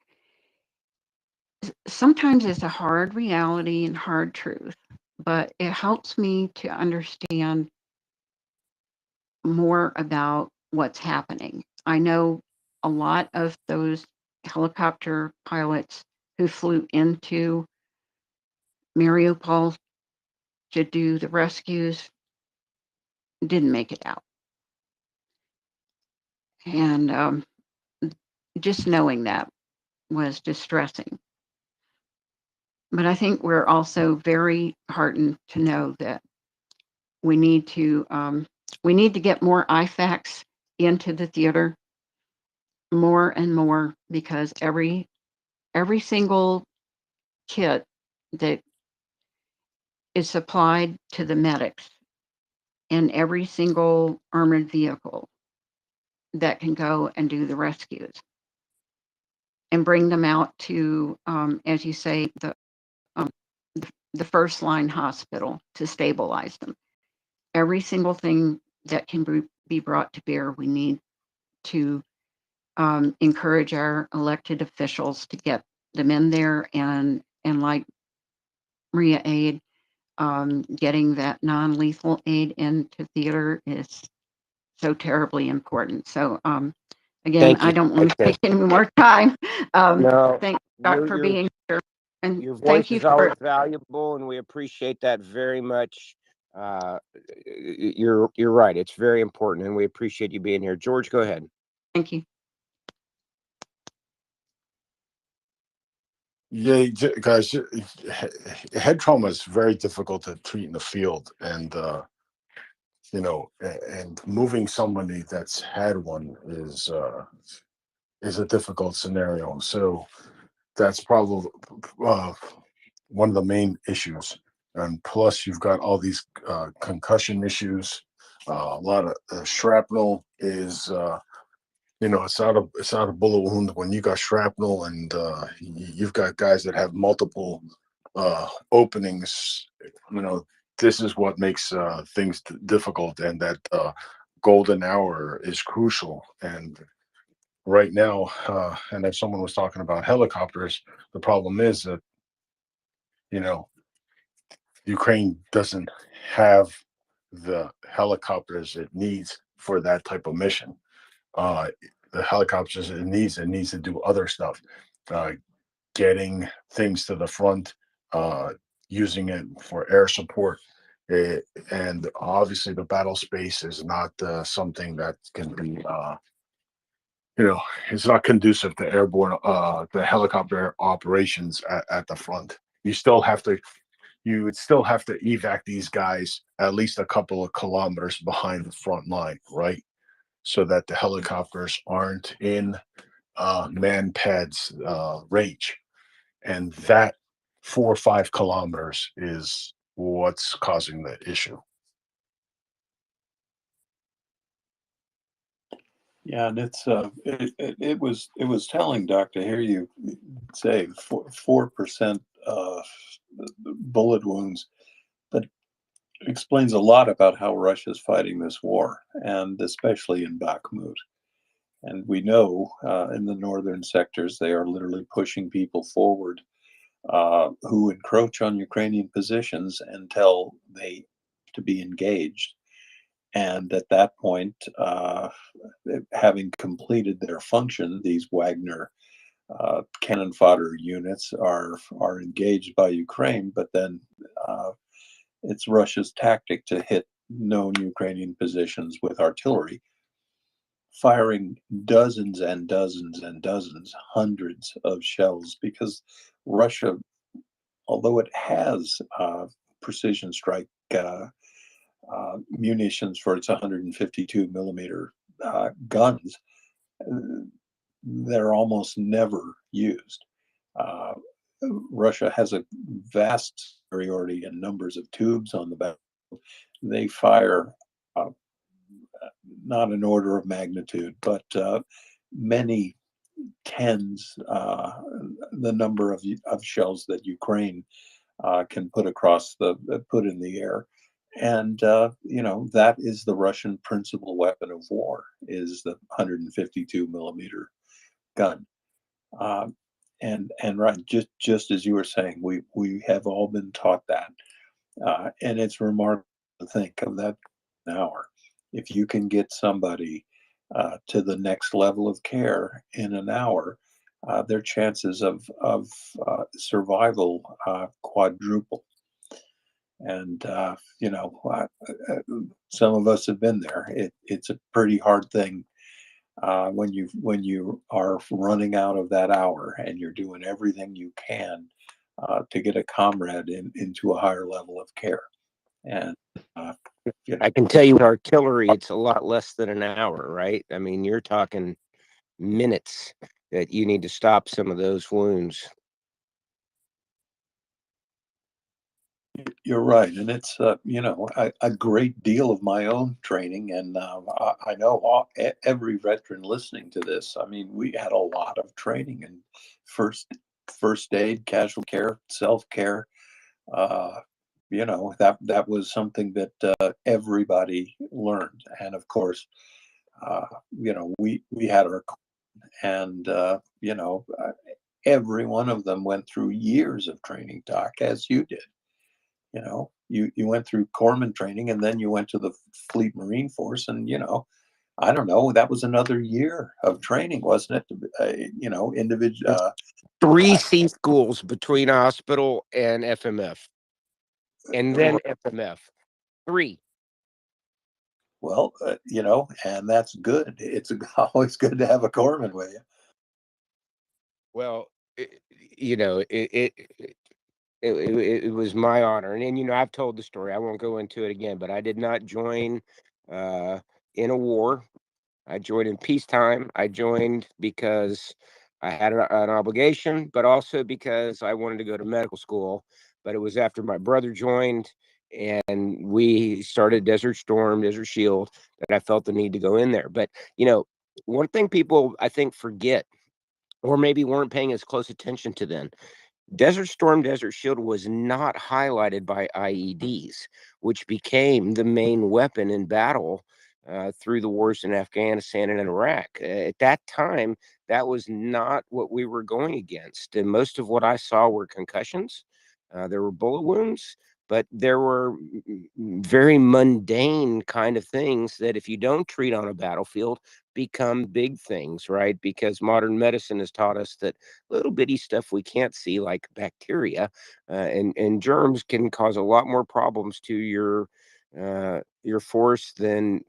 sometimes it's a hard reality and hard truth, but it helps me to understand more about what's happening. I know a lot of those helicopter pilots who flew into Mariupol to do the rescues didn't make it out. And just knowing that was distressing. But I think we're also very heartened to know that we need to get more IFACs into the theater more and more, because every single kit that is supplied to the medics in every single armored vehicle that can go and do the rescues and bring them out to, as you say, the first line hospital to stabilize them. Every single thing that can be brought to bear, we need to encourage our elected officials to get them in there, and like Maria Aid, getting that non-lethal aid into theater is so terribly important. So again, Thank I you. don't want to Okay. take any more time. No, Thank God your for your being here, and your thank voice you is for always valuable, and we appreciate that very much. You're right. It's very important, and we appreciate you being here. George, go ahead. thank you. Yeah, guys, head trauma is very difficult to treat in the field, and and moving somebody that's had one is a difficult scenario. So that's probably one of the main issues. And plus, you've got all these concussion issues. A lot of shrapnel is it's not a bullet wound when you got shrapnel and you've got guys that have multiple openings. This is what makes things difficult, and that golden hour is crucial. And right now, and as someone was talking about helicopters, the problem is that Ukraine doesn't have the helicopters it needs for that type of mission. Uh, the helicopters it needs to do other stuff, getting things to the front, using it for air support. And obviously, the battle space is not something that can be, it's not conducive to airborne, the helicopter operations at the front. You would still have to evac these guys at least a couple of kilometers behind the front line, right? So that the helicopters aren't in man-pads range. And that 4 or 5 kilometers is what's causing the issue. Yeah, and it was telling, Doc, to hear you say 4% bullet wounds, but it explains a lot about how Russia's fighting this war, and especially in Bakhmut. And we know in the northern sectors they are literally pushing people forward who encroach on Ukrainian positions until they to be engaged. And at that point, having completed their function, these Wagner cannon fodder units are engaged by Ukraine, but then it's Russia's tactic to hit known Ukrainian positions with artillery, firing dozens and dozens and dozens, hundreds of shells, because Russia, although it has precision strike munitions for its 152 millimeter guns, they're almost never used. Russia has a vast superiority in numbers of tubes on the battlefield. They fire not an order of magnitude, but many tens the number of shells that Ukraine can put in the air. And that is the Russian principal weapon of war, is the 152 millimeter gun. And right, just as you were saying, we have all been taught that, and it's remarkable to think of that hour. If you can get somebody to the next level of care in an hour, their chances of survival quadruple. And some of us have been there. It's a pretty hard thing when you are running out of that hour and you're doing everything you can to get a comrade into a higher level of care. And I can tell you, with artillery, it's a lot less than an hour, right? I mean, you're talking minutes that you need to stop some of those wounds. You're right, and it's a great deal of my own training, and I know every veteran listening to this. I mean, we had a lot of training in first aid, casualty care, self care. That was something that everybody learned, and of course, we had our, and every one of them went through years of training, Doc, as you did. You went through corpsman training, and then you went to the Fleet Marine Force, and I don't know, that was another year of training, wasn't it? Individual 3 C schools between hospital and FMF, and then FMF. 3. Well, and that's good. It's always good to have a corpsman with you. Well, it was my honor. And I've told the story. I won't go into it again, but I did not join in a war. I joined in peacetime. I joined because I had an obligation, but also because I wanted to go to medical school. But it was after my brother joined and we started Desert Storm, Desert Shield, that I felt the need to go in there. But, One thing people, I think, forget, or maybe weren't paying as close attention to then, Desert Storm, Desert Shield was not highlighted by IEDs, which became the main weapon in battle through the wars in Afghanistan and Iraq. At that time, that was not what we were going against. And most of what I saw were concussions. There were bullet wounds, but there were very mundane kind of things that if you don't treat on a battlefield, become big things, right? Because modern medicine has taught us that little bitty stuff we can't see, like bacteria and germs, can cause a lot more problems to your force than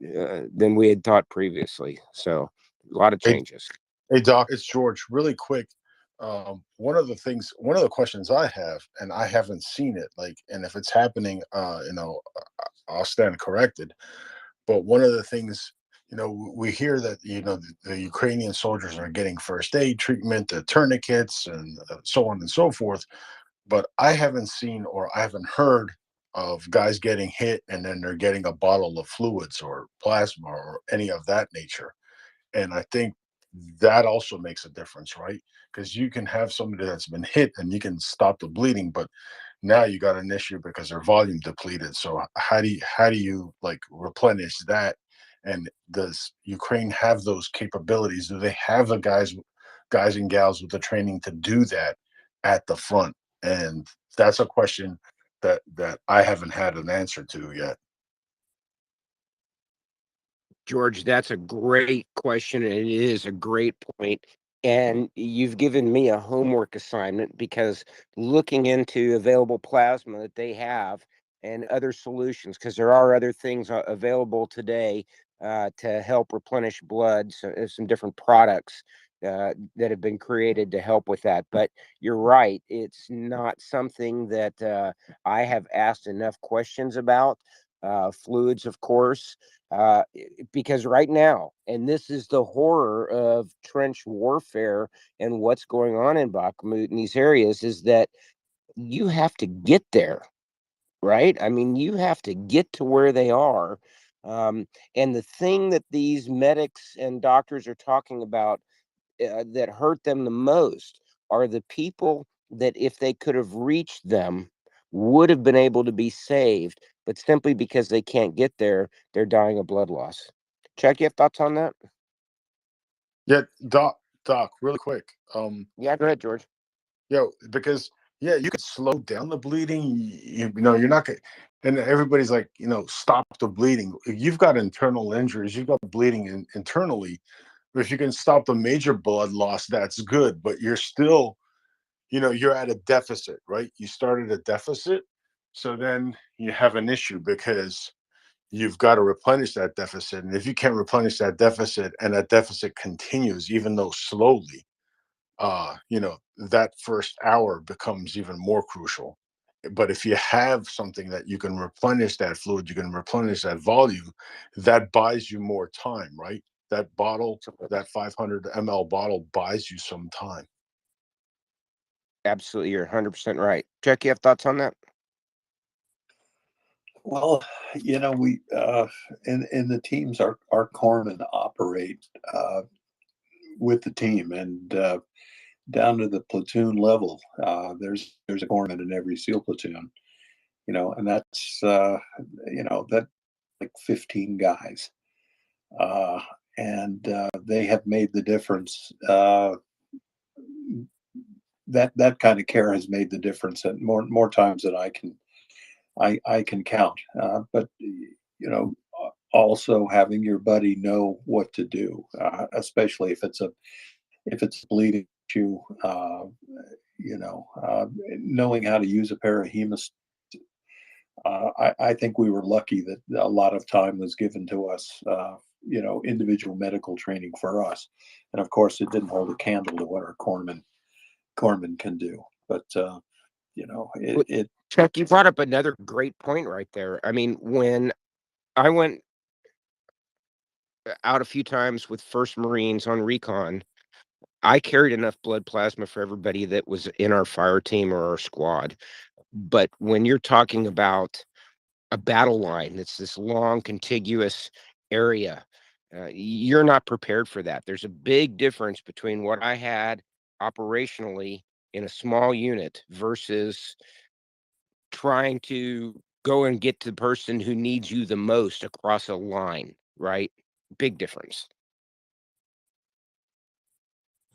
we had thought previously. So a lot of Hey, changes. hey, Doc, it's George. Really quick, one of the questions I have, and I haven't seen it, like, and if it's happening, I'll stand corrected. But one of the things, we hear that the Ukrainian soldiers are getting first aid treatment, the tourniquets, and so on and so forth. But I haven't seen or I haven't heard of guys getting hit and then they're getting a bottle of fluids or plasma or any of that nature. And I think that also makes a difference, right? Because you can have somebody that's been hit and you can stop the bleeding, but now you got an issue because their volume depleted. So how do you like replenish that? And does Ukraine have those capabilities? Do they have the guys and gals with the training to do that at the front? And that's a question that I haven't had an answer to yet. George, that's a great question, and it is a great point. And you've given me a homework assignment, because looking into available plasma that they have and other solutions, because there are other things available today to help replenish blood. So there's some different products that have been created to help with that. But you're right, it's not something that I have asked enough questions about. Fluids, of course, because right now, and this is the horror of trench warfare and what's going on in Bakhmut in these areas, is that you have to get there, right? I mean, you have to get to where they are. And the thing that these medics and doctors are talking about that hurt them the most are the people that, if they could have reached them, would have been able to be saved, but simply because they can't get there, they're dying of blood loss. Chuck, you have thoughts on that? Yeah, Doc, really quick. Yeah, go ahead, George. Because yeah, you could slow down the bleeding. You're not gonna, and everybody's like, stop the bleeding. If you've got internal injuries, you've got bleeding internally. But if you can stop the major blood loss, that's good. But you're still, you're at a deficit, right? You started a deficit, so then you have an issue because you've got to replenish that deficit. And if you can't replenish that deficit and that deficit continues, even though slowly, that first hour becomes even more crucial. But if you have something that you can replenish that fluid, you can replenish that volume, that buys you more time, right? That bottle, that 500 ml bottle buys you some time. Absolutely, you're 100% right. Chuck, you have thoughts on that? Well, we in the teams, our corpsmen operate with the team, and down to the platoon level. There's a corpsman in every SEAL platoon, and that's that like 15 guys, and they have made the difference. That kind of care has made the difference at more times than I can count. But also having your buddy know what to do, especially if it's a bleeding issue, knowing how to use a pair of hemis. I think we were lucky that a lot of time was given to us, individual medical training for us. And of course, it didn't hold a candle to what our corpsmen can do. But, Chuck, you brought up another great point right there. I mean, when I went out a few times with 1st Marines on recon, I carried enough blood plasma for everybody that was in our fire team or our squad. But when you're talking about a battle line that's this long, contiguous area, You're not prepared for that. There's a big difference between what I had operationally in a small unit versus trying to go and get to the person who needs you the most across a line, right? Big difference.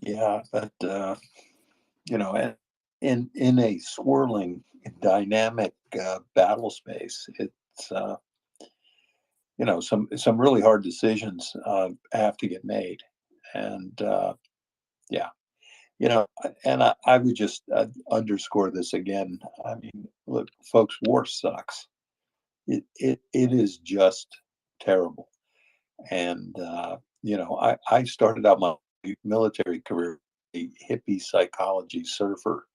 Yeah, but in a swirling, dynamic battle space, it's some really hard decisions have to get made, and yeah, and I would just underscore this again. I mean, look, folks, war sucks. It is just terrible, and I started out my military career a hippie psychology surfer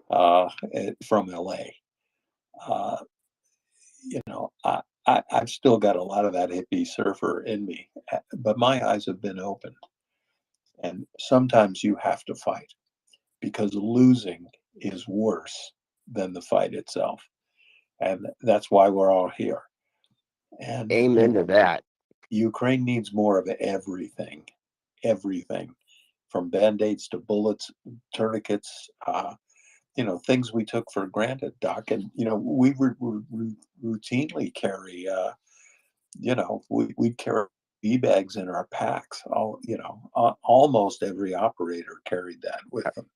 from LA. Uh, I've still got a lot of that hippie surfer in me, but my eyes have been opened. And sometimes you have to fight because losing is worse than the fight itself. And that's why we're all here. And amen to that. Ukraine needs more of everything from band-aids to bullets, tourniquets, things we took for granted, Doc. And, we would routinely carry, we'd carry bags in our packs. Almost every operator carried that with them.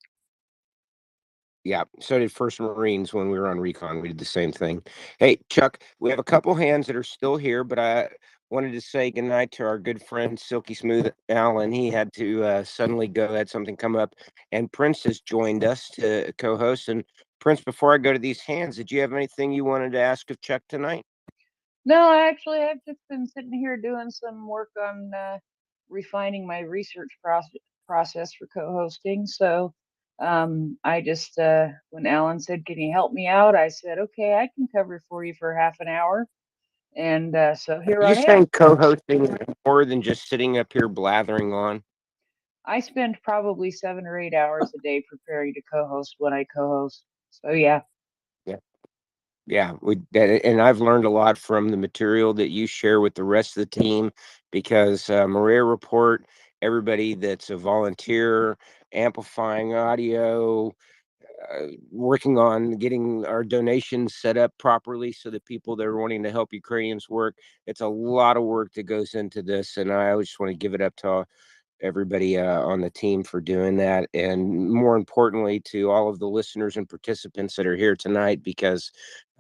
Yeah, so did First Marines when we were on recon. We did the same thing. Hey, Chuck, we have a couple hands that are still here, but I wanted to say goodnight to our good friend Silky Smooth Allen. He had to suddenly go, had something come up, and Prince has joined us to co-host. And Prince, before I go to these hands, did you have anything you wanted to ask of Chuck tonight? No, actually, I've just been sitting here doing some work on refining my research process for co-hosting. So I just, when Alan said, "Can you help me out?" I said, "Okay, I can cover for you for half an hour." And so here Are you I am. saying co-hosting is more than just sitting up here blathering on? I spend probably 7 or 8 hours a day preparing to co-host when I co-host. So yeah. Yeah. Yeah, and I've learned a lot from the material that you share with the rest of the team because MriyaReport, everybody that's a volunteer, amplifying audio, working on getting our donations set up properly so that people that are wanting to help Ukrainians work. It's a lot of work that goes into this, and I always just want to give it up to everybody on the team for doing that, and more importantly to all of the listeners and participants that are here tonight, because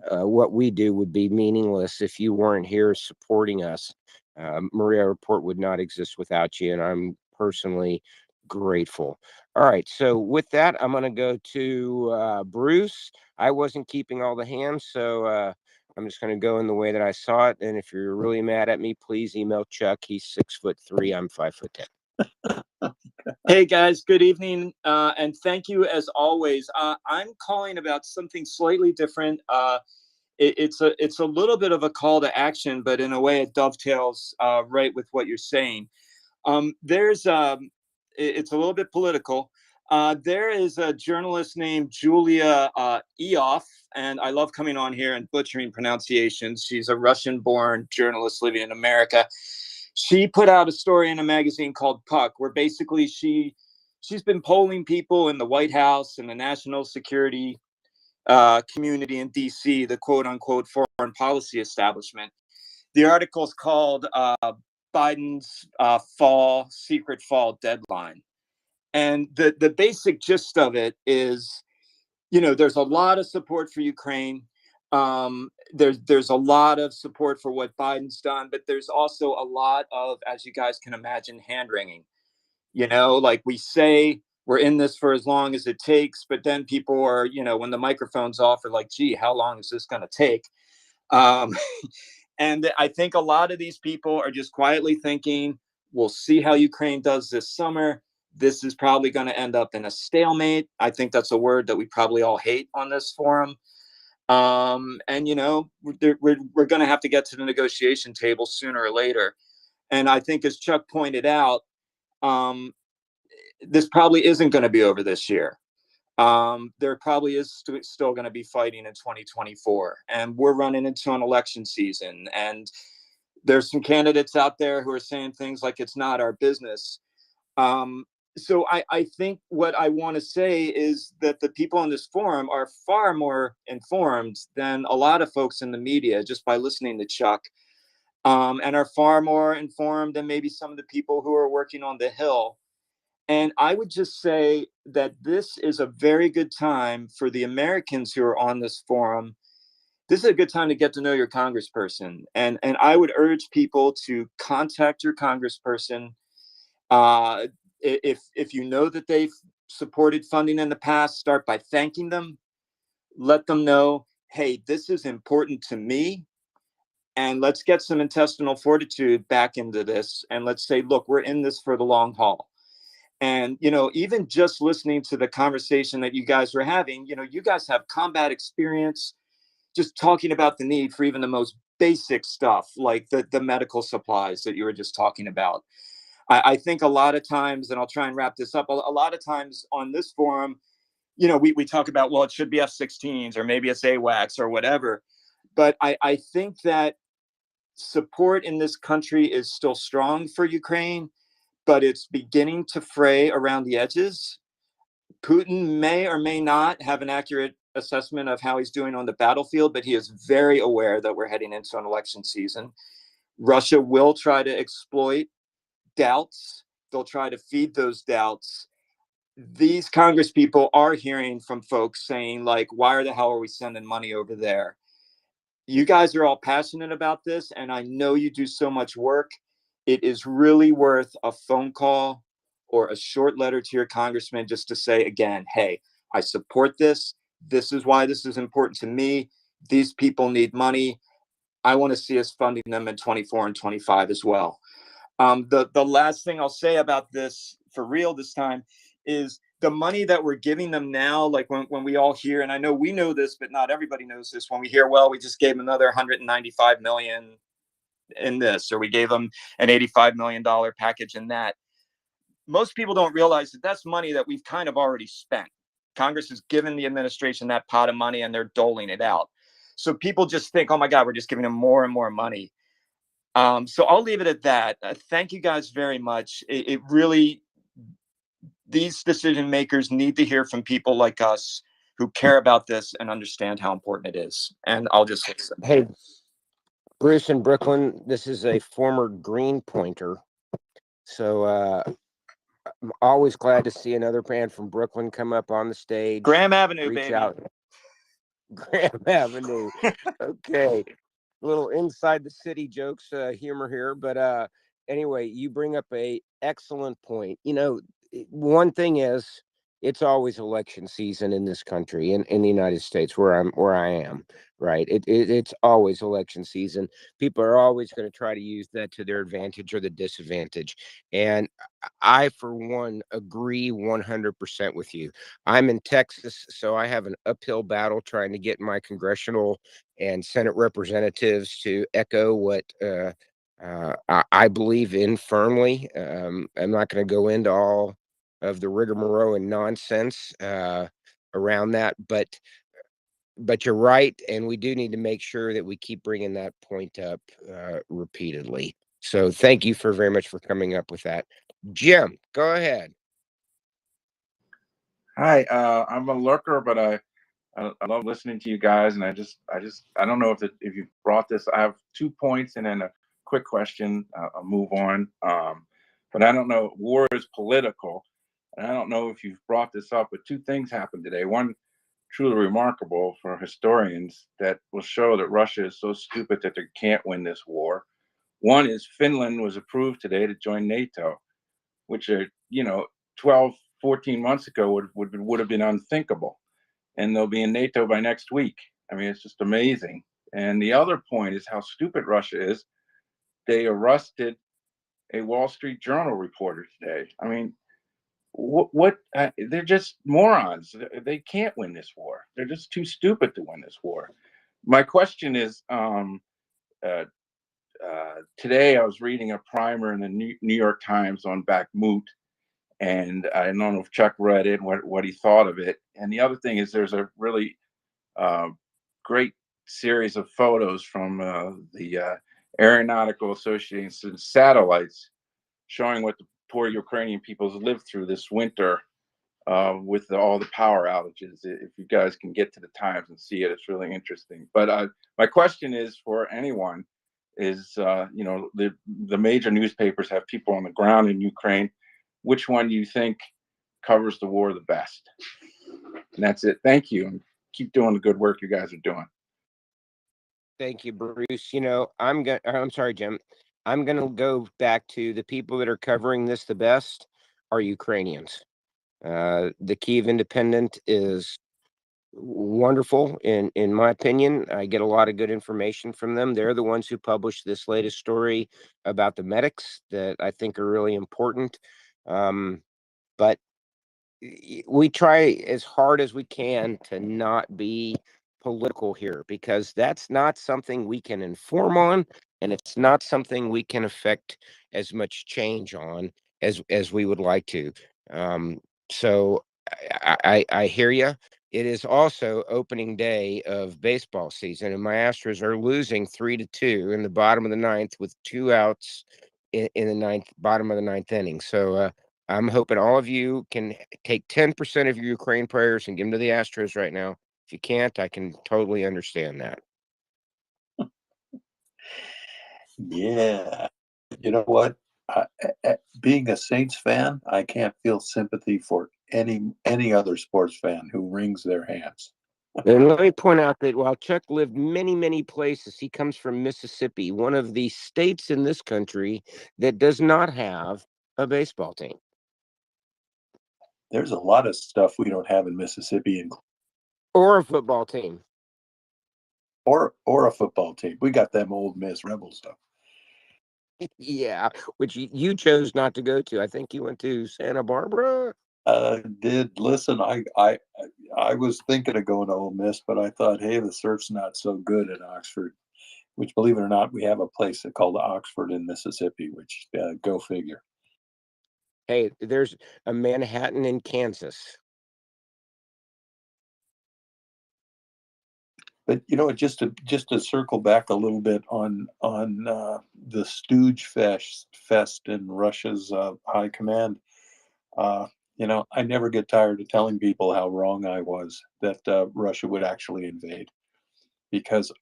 what we do would be meaningless if you weren't here supporting us. MriyaReport would not exist without you, and I'm personally grateful. All right, so with that, I'm going to go to Bruce. I wasn't keeping all the hands, so I'm just going to go in the way that I saw it. And if you're really mad at me, please email Chuck. He's 6'3". I'm 5'10". Hey guys, good evening, and thank you as always. I'm calling about something slightly different. It's a little bit of a call to action, but in a way it dovetails right with what you're saying. It's a little bit political. There is a journalist named Julia Eoff, and I love coming on here and butchering pronunciations. She's a Russian-born journalist living in America. She put out a story in a magazine called Puck, where basically she's been polling people in the White House and the national security community in DC, the quote unquote foreign policy establishment. The article is called Biden's secret fall deadline. And the basic gist of it is, there's a lot of support for Ukraine. There's a lot of support for what Biden's done, but there's also a lot of, as you guys can imagine, hand wringing. Like we say, we're in this for as long as it takes, but then people are, when the microphone's off, are like, gee, how long is this going to take? And I think a lot of these people are just quietly thinking, we'll see how Ukraine does this summer. This is probably going to end up in a stalemate. I think that's a word that we probably all hate on this forum. And we're going to have to get to the negotiation table sooner or later. And I think, as Chuck pointed out, this probably isn't going to be over this year. There probably is still going to be fighting in 2024, and we're running into an election season. And There's some candidates out there who are saying things like it's not our business. So I think what I want to say is that the people on this forum are far more informed than a lot of folks in the media just by listening to Chuck, and are far more informed than maybe some of the people who are working on the Hill. And I would just say that this is a very good time for the Americans who are on this forum. This is a good time to get to know your congressperson. And I would urge people to contact your congressperson. If you know that they've supported funding in the past, start by thanking them. Let them know, hey, this is important to me. And let's get some intestinal fortitude back into this. And let's say, look, we're in this for the long haul. And, even just listening to the conversation that you guys were having, you guys have combat experience, just talking about the need for even the most basic stuff, like the medical supplies that you were just talking about. I think a lot of times, and I'll try and wrap this up, a lot of times on this forum, we talk about, well, it should be F-16s or maybe it's AWACS or whatever. But I think that support in this country is still strong for Ukraine, but it's beginning to fray around the edges. Putin may or may not have an accurate assessment of how he's doing on the battlefield, but he is very aware that we're heading into an election season. Russia will try to exploit doubts. They'll try to feed those doubts. These Congress people are hearing from folks saying, like, why the hell are we sending money over there? You guys are all passionate about this, and I know you do so much work. It is really worth a phone call or a short letter to your congressman just to say, again, hey, I support this. This is why this is important to me. These people need money. I want to see us funding them in 24 and 25 as well. The last thing I'll say about this for real this time is the money that we're giving them now, like when we all hear, and I know we know this, but not everybody knows this, when we hear, well, we just gave them another $195 million in this, or we gave them an $85 million package in that. Most people don't realize that that's money that we've kind of already spent. Congress has given the administration that pot of money and they're doling it out. So people just think, oh my God, we're just giving them more and more money. So I'll leave it at that. Thank you guys very much. It really, these decision makers need to hear from people like us who care about this and understand how important it is. And I'll just listen. Hey, Bruce in Brooklyn, this is a former Green Pointer. So I'm always glad to see another band from Brooklyn come up on the stage. Graham Avenue, reach baby. out. Graham Avenue. Okay. Little inside the city jokes, humor here. But anyway, you bring up a excellent point. One thing is, it's always election season in this country, in the United States, where I am, right? It's always election season. People are always going to try to use that to their advantage or the disadvantage. And I, for one, agree 100% with you. I'm in Texas, so I have an uphill battle trying to get my congressional and Senate representatives to echo what I believe in firmly. I'm not going to go into all of the rigmarole and nonsense around that, but you're right, and we do need to make sure that we keep bringing that point up repeatedly. So thank you very much for coming up with that. Jim, go ahead. Hi, I'm a lurker, but I love listening to you guys, and I don't know if you brought this. I have 2 points and then a quick question. I'll move on. But I don't know. War is political, and I don't know if you've brought this up. But 2 things happened today. One, truly remarkable for historians, that will show that Russia is so stupid that they can't win this war. One is Finland was approved today to join NATO, which 12, 14 months ago would have been unthinkable. And they'll be in NATO by next week. I mean, it's just amazing. And the other point is how stupid Russia is. They arrested a Wall Street Journal reporter today. I mean, they're just morons. They can't win this war. They're just too stupid to win this war. My question is, today I was reading a primer in the New York Times on Bakhmut, and I don't know if Chuck read it, what he thought of it. And the other thing is, there's a really great series of photos from the Aeronautical Association satellites showing what the poor Ukrainian peoples lived through this winter with all the power outages. If you guys can get to the Times and see it, it's really interesting. But my question is for anyone is, the major newspapers have people on the ground in Ukraine. Which one do you think covers the war the best? And that's it. Thank you. And keep doing the good work you guys are doing. Thank you, Bruce. I'm sorry, Jim. I'm gonna go back to the people that are covering this the best are Ukrainians. The Kyiv Independent is wonderful in my opinion. I get a lot of good information from them. They're the ones who published this latest story about the medics that I think are really important. But we try as hard as we can to not be political here, because that's not something we can inform on, and it's not something we can affect as much change on as we would like to. So I hear you. It is also opening day of baseball season, and my Astros are losing 3-2 in the bottom of the ninth with 2 outs in the bottom of the ninth inning. So I'm hoping all of you can take 10% of your Ukraine prayers and give them to the Astros right now. If you can't, I can totally understand that. Yeah. You know what? Being a Saints fan, I can't feel sympathy for any other sports fan who wrings their hands. And let me point out that while Chuck lived many, many places, he comes from Mississippi, one of the states in this country that does not have a baseball team. There's a lot of stuff we don't have in Mississippi, or a football team, or a football team. We got them Old Miss Rebels though. Yeah, which you chose not to go to. I think you went to Santa Barbara. Listen, I was thinking of going to Ole Miss, but I thought, hey, the surf's not so good at Oxford. Which, believe it or not, we have a place called Oxford in Mississippi. Which, go figure. Hey, there's a Manhattan in Kansas. But just to circle back a little bit on the Stooge Fest in Russia's high command. I never get tired of telling people how wrong I was that Russia would actually invade, because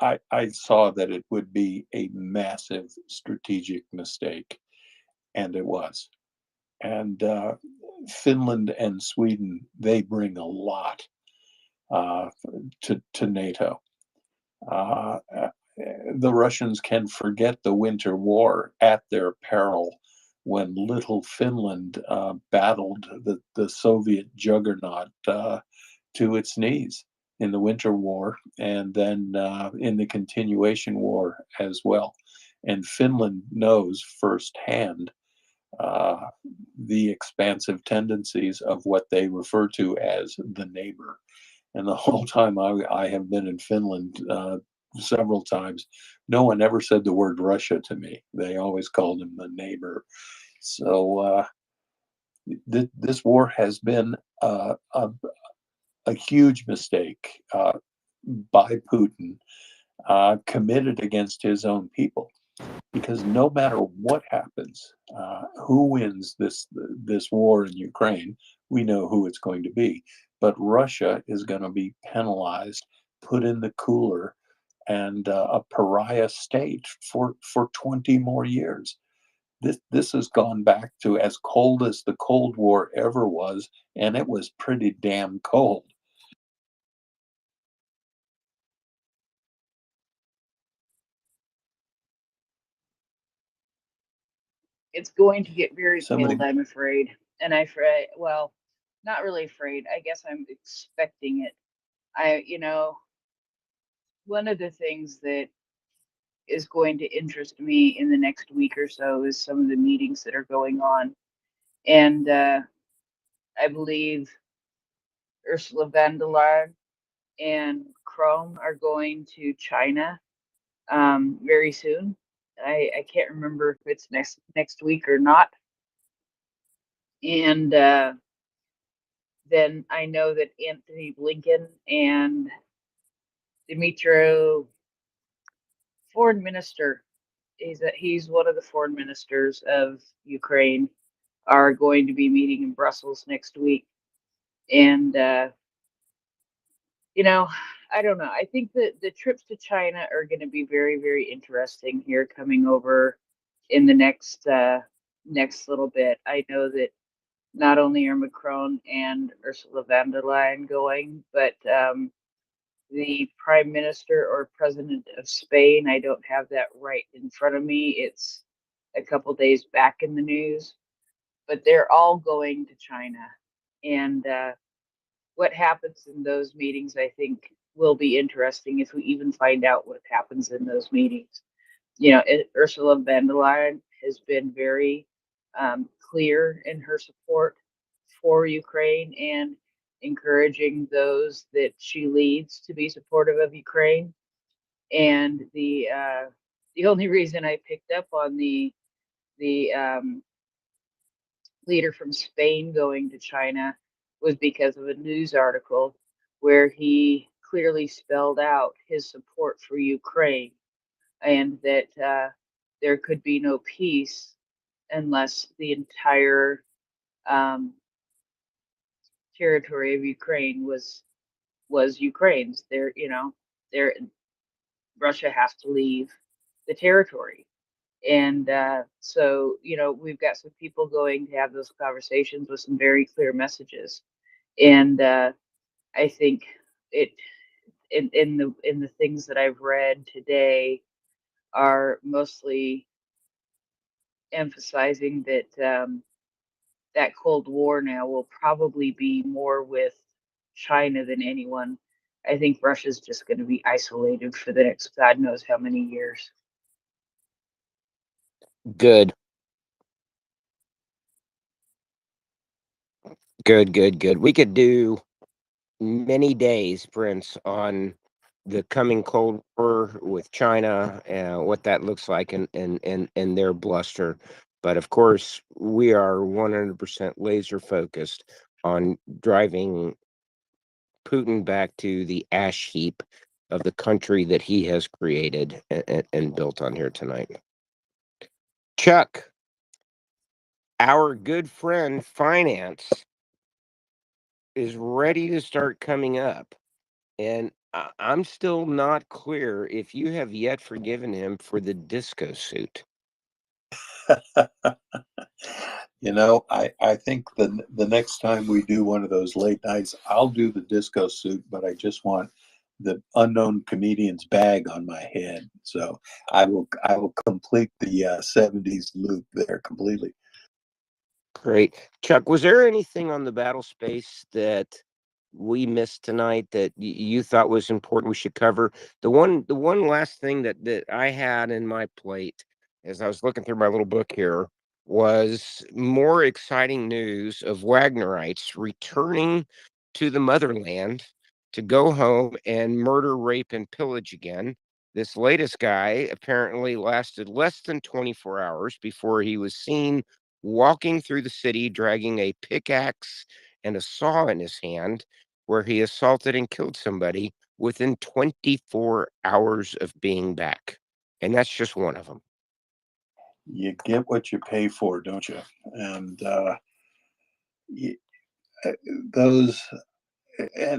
I saw that it would be a massive strategic mistake, and it was. And Finland and Sweden, they bring a lot to NATO. The Russians can forget the Winter War at their peril, when little Finland battled the Soviet juggernaut to its knees in the Winter War, and then in the continuation war as well. And Finland knows firsthand the expansive tendencies of what they refer to as the neighbor. And the whole time I have been in Finland several times, no one ever said the word Russia to me. They always called him the neighbor. So this war has been a huge mistake by Putin, committed against his own people. Because no matter what happens, who wins this war in Ukraine, we know who it's going to be. But Russia is going to be penalized, put in the cooler, and a pariah state for 20 more years. This has gone back to as cold as the Cold War ever was, and it was pretty damn cold. It's going to get very Somebody- cold, I'm afraid. And well, not really afraid. I guess I'm expecting it. One of the things that is going to interest me in the next week or so is some of the meetings that are going on. And I believe Ursula von der Leyen and Chrome are going to China very soon. I can't remember if it's next week or not. And then I know that Anthony Blinken and Dmytro foreign minister, he's one of the foreign ministers of Ukraine, are going to be meeting in Brussels next week. And, you know, I don't know. I think that the trips to China are going to be very, very interesting here coming over in the next little bit. I know that not only are Macron and Ursula von der Leyen going, but the Prime Minister or President of Spain, I don't have that right in front of me. It's a couple days back in the news, but they're all going to China. And what happens in those meetings, I think, will be interesting if we even find out what happens in those meetings. You know, Ursula von der Leyen has been very clear in her support for Ukraine and encouraging those that she leads to be supportive of Ukraine. And the only reason I picked up on the leader from Spain going to China was because of a news article where he clearly spelled out his support for Ukraine and that there could be no peace unless the entire territory of Ukraine was Ukraine's. There Russia has to leave the territory. And so, we've got some people going to have those conversations with some very clear messages. And I think it in the things that I've read today are mostly emphasizing that that Cold War now will probably be more with China than anyone. I think Russia's just going to be isolated for the next God knows how many years. Good. Good. We could do many days, Prince, on the coming Cold War with China and what that looks like and their bluster. But of course, we are 100% laser focused on driving Putin back to the ash heap of the country that he has created and built on here tonight. Chuck, our good friend Finance is ready to start coming up. And I'm still not clear if you have yet forgiven him for the disco suit. I think the next time we do one of those late nights, I'll do the disco suit, but I just want the unknown comedian's bag on my head. So I will complete the 70s loop there completely. Great. Chuck, was there anything on the battle space that we missed tonight that you thought was important we should cover? The one last thing that I had in my plate as I was looking through my little book here was more exciting news of Wagnerites returning to the motherland to go home and murder, rape, and pillage again. This latest guy apparently lasted less than 24 hours before he was seen walking through the city dragging a pickaxe and a saw in his hand, where he assaulted and killed somebody within 24 hours of being back. And that's just one of them. You get what you pay for, don't you? And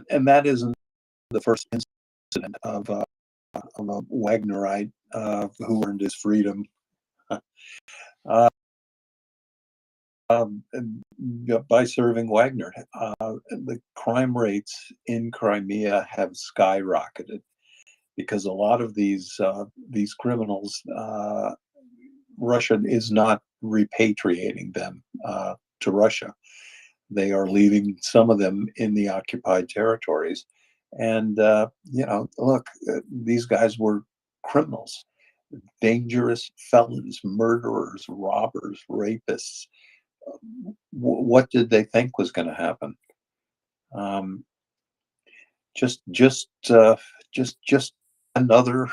and that isn't the first incident of a Wagnerite who earned his freedom by serving Wagner. The crime rates in Crimea have skyrocketed because a lot of these criminals, Russia is not repatriating them to Russia. They are leaving some of them in the occupied territories. And, look, these guys were criminals, dangerous felons, murderers, robbers, rapists. What did they think was going to happen? Just another,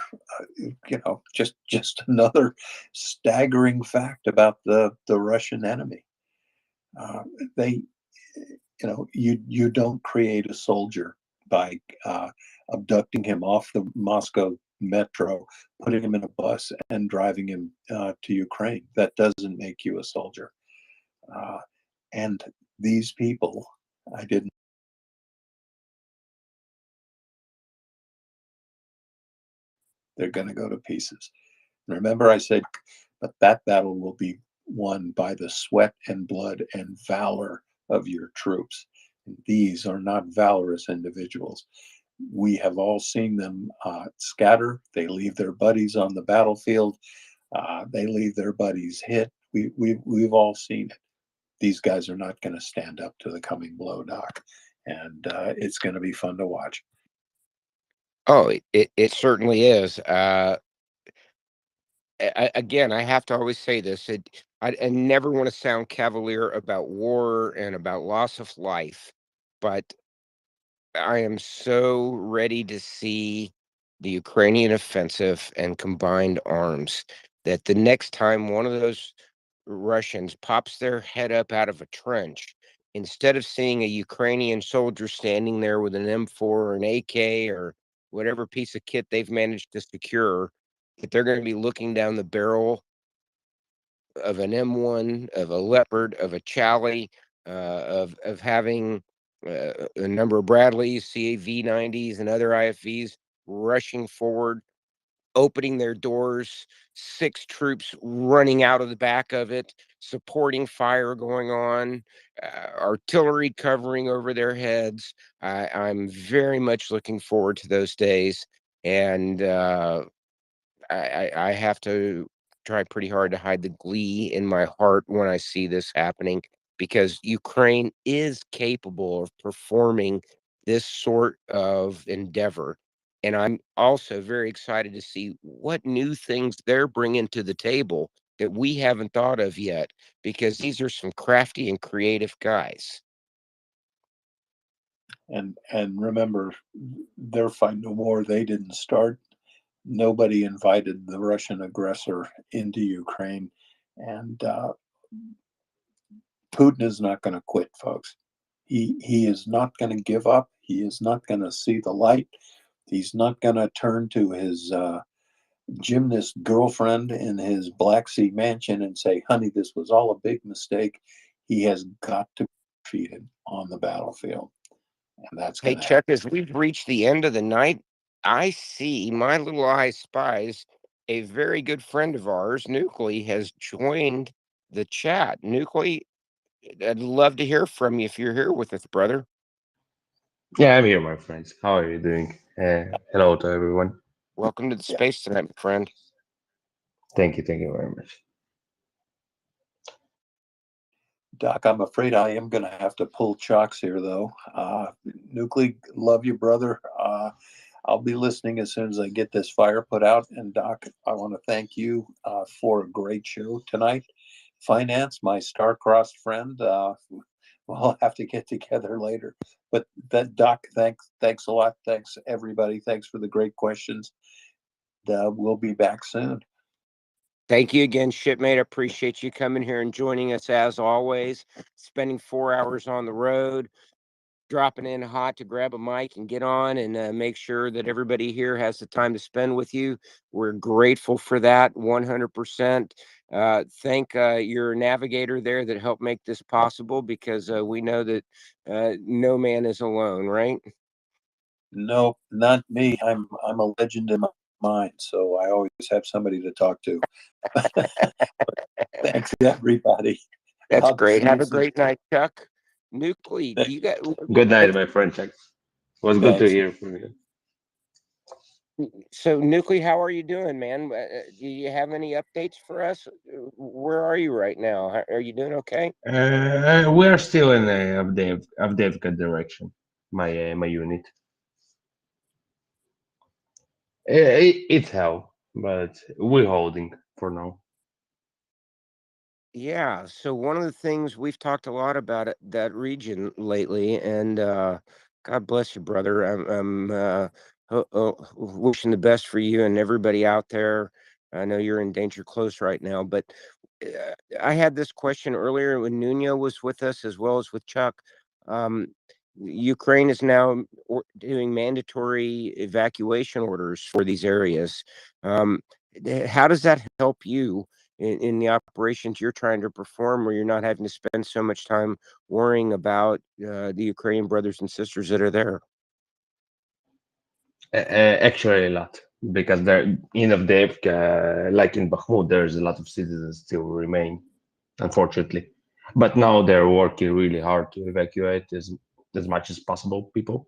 just another staggering fact about the Russian enemy. You don't create a soldier by abducting him off the Moscow metro, putting him in a bus and driving him to Ukraine. That doesn't make you a soldier. And these people, I didn't. They're going to go to pieces. Remember, I said, but that battle will be won by the sweat and blood and valor of your troops. And these are not valorous individuals. We have all seen them scatter. They leave their buddies on the battlefield. They leave their buddies hit. We've all seen it. These guys are not going to stand up to the coming blow, Doc. And it's going to be fun to watch. Oh, it certainly is. Again, I have to always say this. I never want to sound cavalier about war and about loss of life, but I am so ready to see the Ukrainian offensive and combined arms that the next time one of those Russians pops their head up out of a trench, instead of seeing a Ukrainian soldier standing there with an M4 or an AK or whatever piece of kit they've managed to secure, that they're going to be looking down the barrel of an M1, of a Leopard, of a Charlie, of having a number of Bradleys, CAV-90s, and other IFVs rushing forward, opening their doors, 6 troops running out of the back of it, supporting fire going on, artillery covering over their heads. I'm very much looking forward to those days, and I have to try pretty hard to hide the glee in my heart when I see this happening, because Ukraine is capable of performing this sort of endeavor. And I'm also very excited to see what new things they're bringing to the table that we haven't thought of yet, because these are some crafty and creative guys. And remember, they're fighting a war they didn't start. Nobody invited the Russian aggressor into Ukraine, and Putin is not going to quit, folks. He is not going to give up. He is not going to see the light. He's not going to turn to his gymnast girlfriend in his Black Sea mansion and say, honey, this was all a big mistake. He has got to be defeated on the battlefield. And that's Hey, going to Chuck, as we've reached the end of the night, I see my little eye spies a very good friend of ours, Nuclei, has joined the chat. Nuclei, I'd love to hear from you if you're here with us, brother. Yeah, I'm here, my friends. How are you doing? Hello to everyone. Welcome to the space tonight, my friend. Thank you very much. Doc, I'm afraid I am going to have to pull chocks here, though. Nuclei, love you, brother. I'll be listening as soon as I get this fire put out. And Doc, I want to thank you for a great show tonight. Finance, my star-crossed friend. We'll have to get together later. But that, Doc, thanks a lot. Thanks, everybody. Thanks for the great questions. We'll be back soon. Thank you again, shipmate. I appreciate you coming here and joining us as always. Spending 4 hours on the road, dropping in hot to grab a mic and get on and make sure that everybody here has the time to spend with you. We're grateful for that, 100%. Thank your navigator there that helped make this possible, because we know that no man is alone, right? No, not me. I'm a legend in my mind, so I always have somebody to talk to. Thanks, everybody. That's I'll great. see Have you a soon. great night, Chuck. Nuclei, do you got Good night, my friend Chuck. It was good to Thanks. hear from you. So, Nuclei, how are you doing, man? Do you have any updates for us? Where are you right now? Are you doing okay? We are still in Avdiivka direction. My unit. It's hell, but we're holding for now. Yeah. So one of the things we've talked a lot about that region lately, and God bless you, brother. I'm wishing the best for you and everybody out there. I know you're in danger close right now, but I had this question earlier when Nuno was with us, as well as with Chuck. Ukraine is now doing mandatory evacuation orders for these areas. How does that help you in the operations you're trying to perform, where you're not having to spend so much time worrying about the Ukrainian brothers and sisters that are there? Actually, a lot, because there in Avdiivka, like in Bakhmut, there's a lot of citizens still remain, unfortunately. But now they're working really hard to evacuate as much as possible people.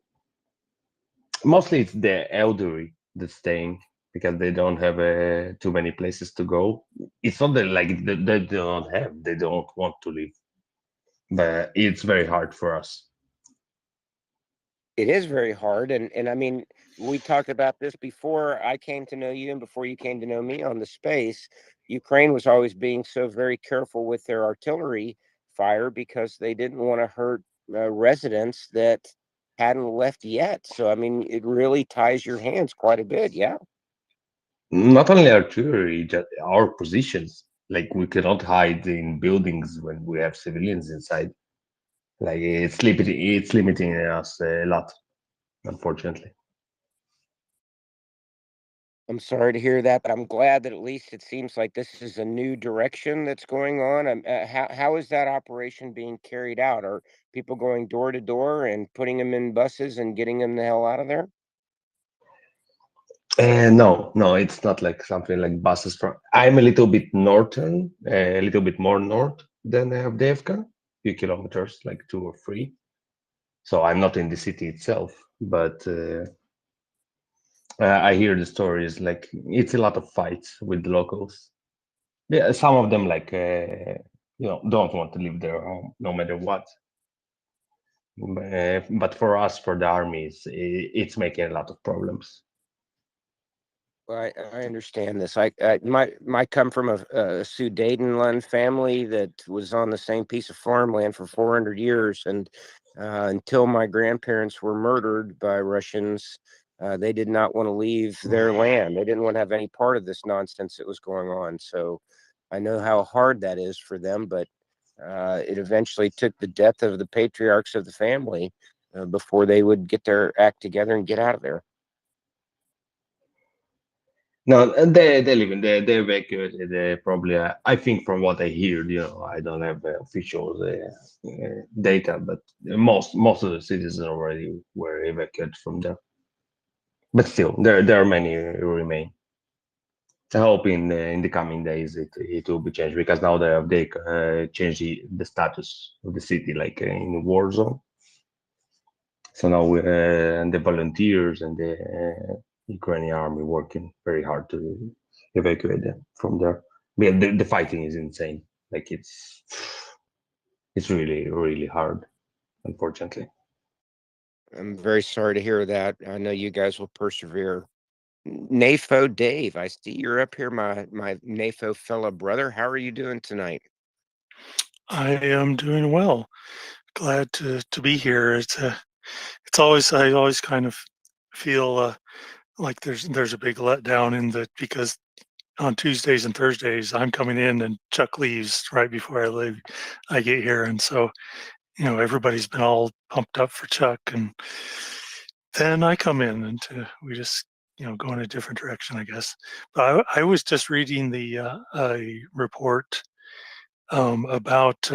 Mostly it's the elderly that's staying because they don't have too many places to go. It's not that like they don't want to leave, but it's very hard for us. It is very hard, and I mean, we talked about this before I came to know you and before you came to know me on the space. Ukraine was always being so very careful with their artillery fire because they didn't want to hurt residents that hadn't left yet. So I mean, it really ties your hands quite a bit. Yeah. Not only artillery, just our positions. Like we cannot hide in buildings when we have civilians inside. Like it's limiting us a lot, unfortunately. I'm sorry to hear that, but I'm glad that at least it seems like this is a new direction that's going on. How is that operation being carried out? Are people going door to door and putting them in buses and getting them the hell out of there? No, it's not like something like buses from. I'm a little bit northern, a little bit more north than Avdiivka, few kilometers, like 2 or 3. So I'm not in the city itself, but I hear the stories. Like it's a lot of fights with the locals. Yeah, some of them like don't want to leave their home no matter what. But for us, for the armies, it's making a lot of problems. I understand this. I might come from a Sudetenland family that was on the same piece of farmland for 400 years, and until my grandparents were murdered by Russians, they did not want to leave their land. They didn't want to have any part of this nonsense that was going on. So I know how hard that is for them, but it eventually took the death of the patriarchs of the family before they would get their act together and get out of there. No, they live in they evacuated. They probably. I think from what I hear, I don't have official data, but most of the citizens already were evacuated from there. But still, there are many who remain. I hope in the coming days it will be changed, because now they changed the status of the city, like in a war zone. So now and the volunteers and the Ukrainian army working very hard to evacuate them from there. But the fighting is insane. Like it's really really hard, unfortunately. I'm very sorry to hear that. I know you guys will persevere. NAFO Dave, I see you're up here, my NAFO fellow brother. How are you doing tonight? I am doing well. Glad to be here. It's always I always kind of feel like there's a big letdown in that, because on Tuesdays and Thursdays I'm coming in and Chuck leaves right before I get here, and so everybody's been all pumped up for Chuck, and then I come in and we just go in a different direction, I guess. But I was just reading the a report about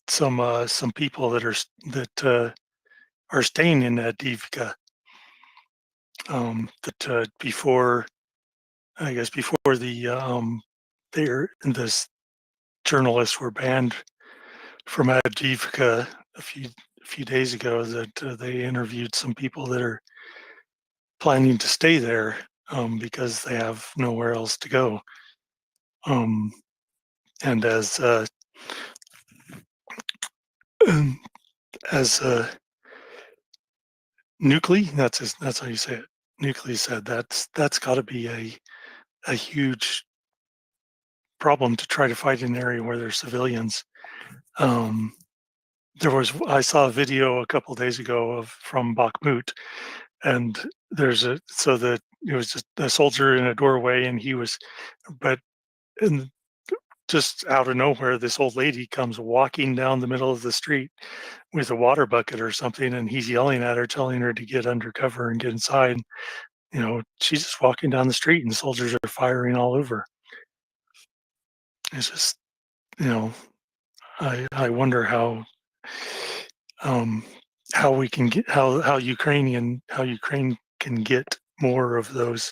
some people that are staying in Avdiivka. That before, I guess, before this journalists were banned from Avdiivka a few days ago, that they interviewed some people that are planning to stay there because they have nowhere else to go. And as Nuclei, that's how you say it. Nuclei said that's got to be a huge problem to try to fight in an area where there's civilians. I saw a video a couple of days ago from Bakhmut, and it was just a soldier in a doorway, and but just out of nowhere, this old lady comes walking down the middle of the street with a water bucket or something, and he's yelling at her, telling her to get under cover and get inside. You know, she's just walking down the street, and soldiers are firing all over. It's just, you know, I wonder um, how we can get how Ukraine can get more of those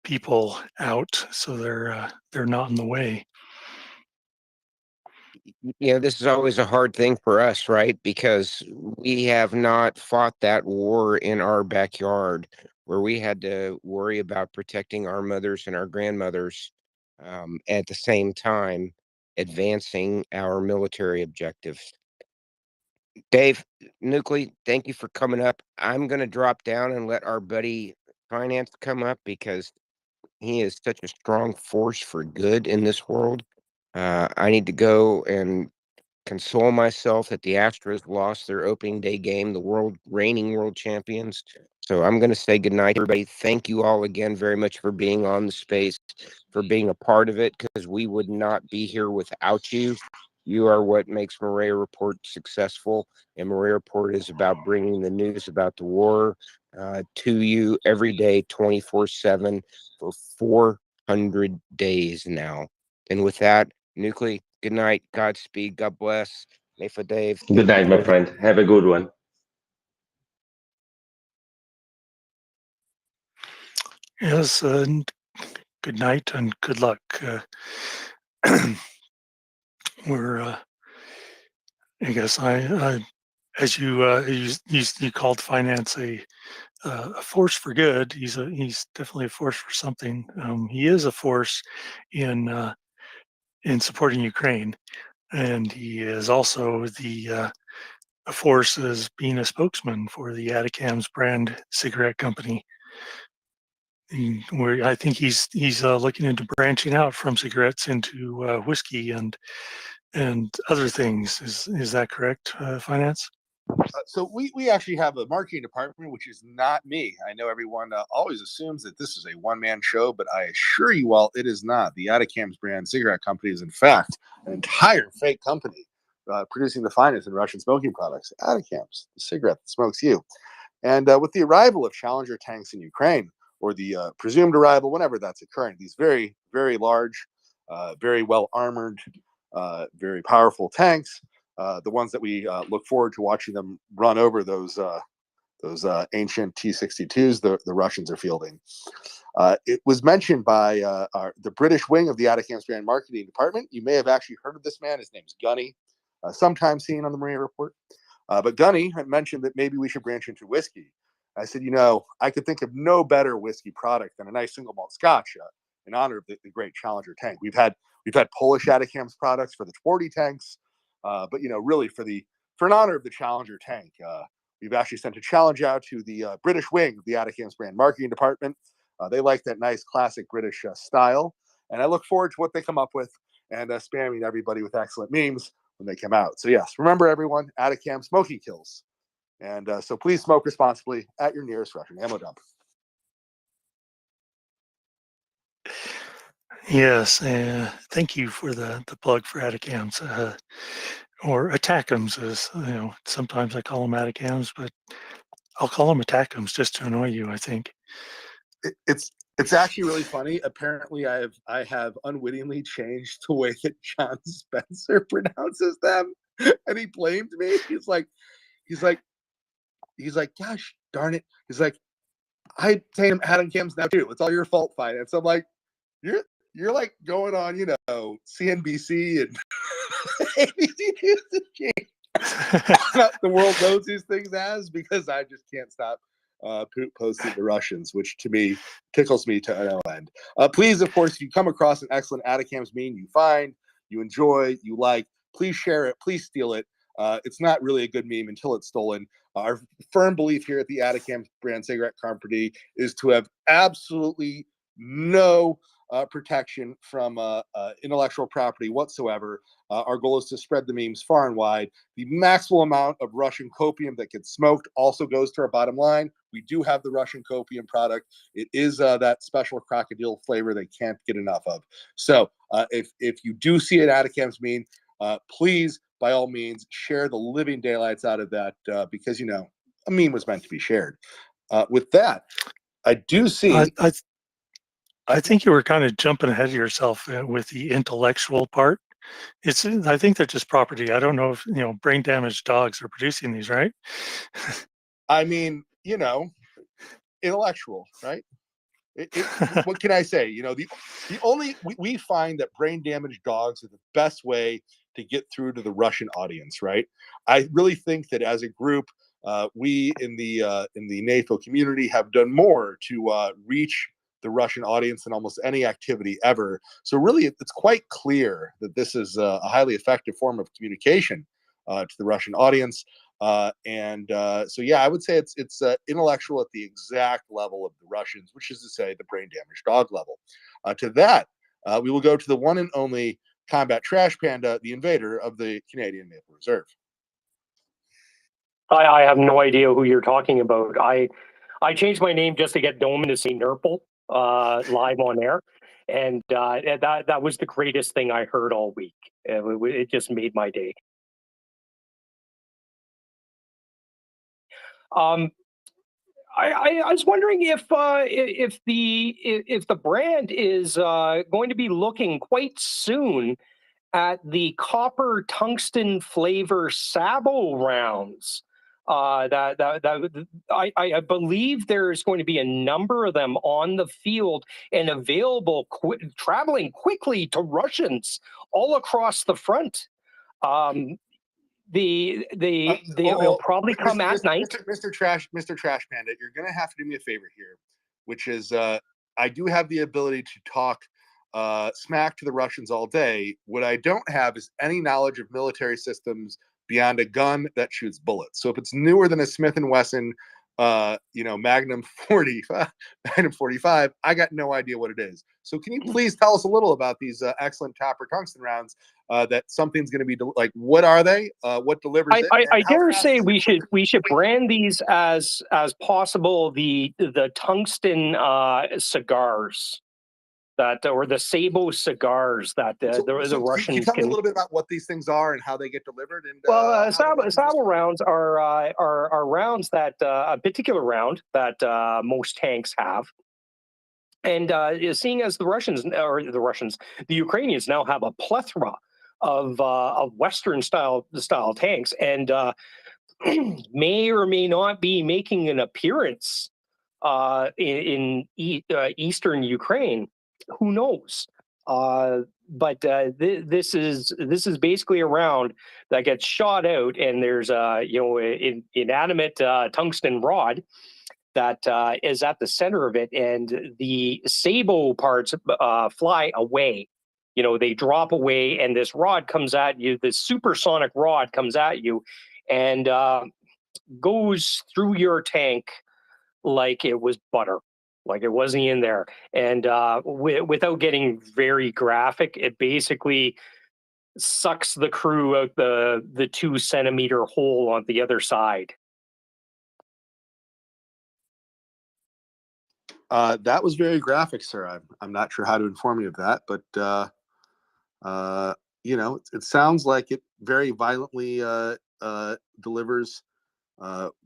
people out so they're not in the way. You know, this is always a hard thing for us, right? Because we have not fought that war in our backyard where we had to worry about protecting our mothers and our grandmothers at the same time advancing our military objectives. Dave, Nuclei, thank you for coming up. I'm going to drop down and let our buddy Finance come up because he is such a strong force for good in this world. I need to go and console myself that the Astros lost their opening day game, the reigning world champions. So I'm going to say goodnight, everybody. Thank you all again very much for being on the space, for being a part of it, because we would not be here without you. You are what makes MriyaReport successful, and MriyaReport is about bringing the news about the war to you every day, 24/7 for 400 days now. And with that, Nuclei, good night. Godspeed. God bless. Mayfa Dave. Good night, my friend. Have a good one. Yes, and good night and good luck. We're, I guess, as you called Finance a force for good. He's definitely a force for something. He is a force in supporting Ukraine, and he is also a force as being a spokesman for the Atacams brand cigarette company. Where I think he's looking into branching out from cigarettes into whiskey and other things. Is that correct, Finance? So we actually have a marketing department, which is not me. I know everyone always assumes that this is a one-man show, but I assure you all it is not. The Atacams brand cigarette company is, in fact, an entire fake company producing the finest in Russian smoking products. Atacams, the cigarette that smokes you. And with the arrival of Challenger tanks in Ukraine, or the presumed arrival, whenever that's occurring, these very, very large, very well-armored, very powerful tanks, the ones that we look forward to watching them run over those ancient T-62s the Russians are fielding. It was mentioned by the British wing of the Atacams brand marketing department. You may have actually heard of this man. His name's Gunny, sometimes seen on the MriyaReport. But Gunny had mentioned that maybe we should branch into whiskey. I said, I could think of no better whiskey product than a nice single malt Scotch in honor of the great Challenger tank. We've had Polish Atacams products for the 40 tanks, but really for an honor of the Challenger tank, we've actually sent a challenge out to the British wing of the Atacams brand marketing department. They like that nice classic British style, and I look forward to what they come up with and spamming everybody with excellent memes when they come out. So yes, remember everyone, Atacam smoking kills. And so please smoke responsibly at your nearest Russian ammo dump. Yes, thank you for the plug for Atacams, or Attackams, as sometimes I call them Atacams, but I'll call them Attackams just to annoy you, I think. It's actually really funny. Apparently, I have unwittingly changed the way that John Spencer pronounces them, and he blamed me. He's like, gosh darn it. He's like, I say them Atacams now too. It's all your fault, Finance. I'm like, you're like going on, CNBC and ABC News and the world knows these things as, because I just can't stop posting the Russians, which to me tickles me to no end. Please, of course, if you come across an excellent Atacams meme you find, you enjoy, you like, please share it, please steal it. It's not really a good meme until it's stolen. Our firm belief here at the Atacams brand cigarette company is to have absolutely no protection from intellectual property whatsoever. Our goal is to spread the memes far and wide. The maximal amount of Russian copium that gets smoked also goes to our bottom line. We do have the Russian copium product. It is that special crocodile flavor they can't get enough of. So if you do see an Atacam's meme, please, by all means, share the living daylights out of that because, you know, a meme was meant to be shared. With that, I do see. I think you were kind of jumping ahead of yourself with the intellectual part. I think they're just property. I don't know if, you know, brain damaged dogs are producing these, right? I mean, you know, intellectual, right? What can I say? You know, the only we find that brain damaged dogs are the best way to get through to the Russian audience, right? I really think that as a group, we in the NAFO community have done more to reach the Russian audience than almost any activity ever. So really, it's quite clear that this is a highly effective form of communication to the Russian audience. So yeah, I would say it's intellectual at the exact level of the Russians, which is to say the brain damaged dog level. To that, we will go to the one and only combat trash panda, the invader of the Canadian Maple Reserve. I have no idea who you're talking about. I changed my name just to get Doman to say Nurple live on air, and that was the greatest thing I heard all week. It just made my day. I was wondering if the brand is going to be looking quite soon at the copper tungsten flavor Sabo rounds. I believe there's going to be a number of them on the field and available, traveling quickly to Russians all across the front. They'll probably come at night. Mr. Trash Panda, you're gonna have to do me a favor here, which is I do have the ability to talk smack to the Russians all day. What I don't have is any knowledge of military systems beyond a gun that shoots bullets. So if it's newer than a Smith & Wesson, Magnum 45, I got no idea what it is. So can you please tell us a little about these excellent copper tungsten rounds that something's going to be like? What are they? What delivers it? I dare say we should brand these as possible the tungsten cigars. Or the Sabo cigars that the Russians can you tell me a little bit about what these things are and how they get delivered? And Sabo rounds are rounds that a particular round that most tanks have, and seeing as the Ukrainians now have a plethora of Western style tanks, and may or may not be making an appearance in eastern Ukraine. Who knows? But this is basically a round that gets shot out, and there's an inanimate tungsten rod that is at the center of it, and the Sabo parts fly away. They drop away, and this rod comes at you. This supersonic rod comes at you, and goes through your tank like it was butter. Like it wasn't in there. And without getting very graphic, it basically sucks the crew out the 2-centimeter hole on the other side. That was very graphic, sir. I'm not sure how to inform you of that, but it sounds like it very violently delivers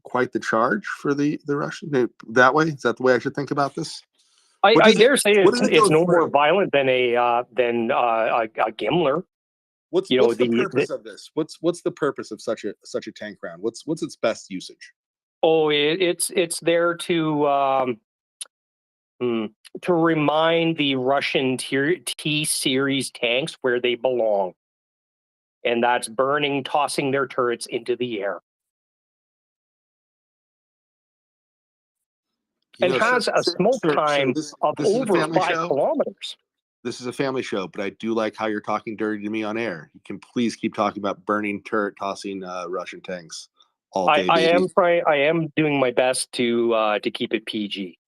quite the charge for the Russian. That way, is that the way I should think about this? I dare say it's no more violent than a Gimler. What's the purpose of this? What's the purpose of such a tank round? What's its best usage? Oh, it's there to remind the Russian T series tanks where they belong, and that's burning, tossing their turrets into the air. And has a smoke time of over 5 kilometers. This is a family show, but I do like how you're talking dirty to me on air. You can please keep talking about burning turret tossing Russian tanks all day. I am doing my best to keep it PG.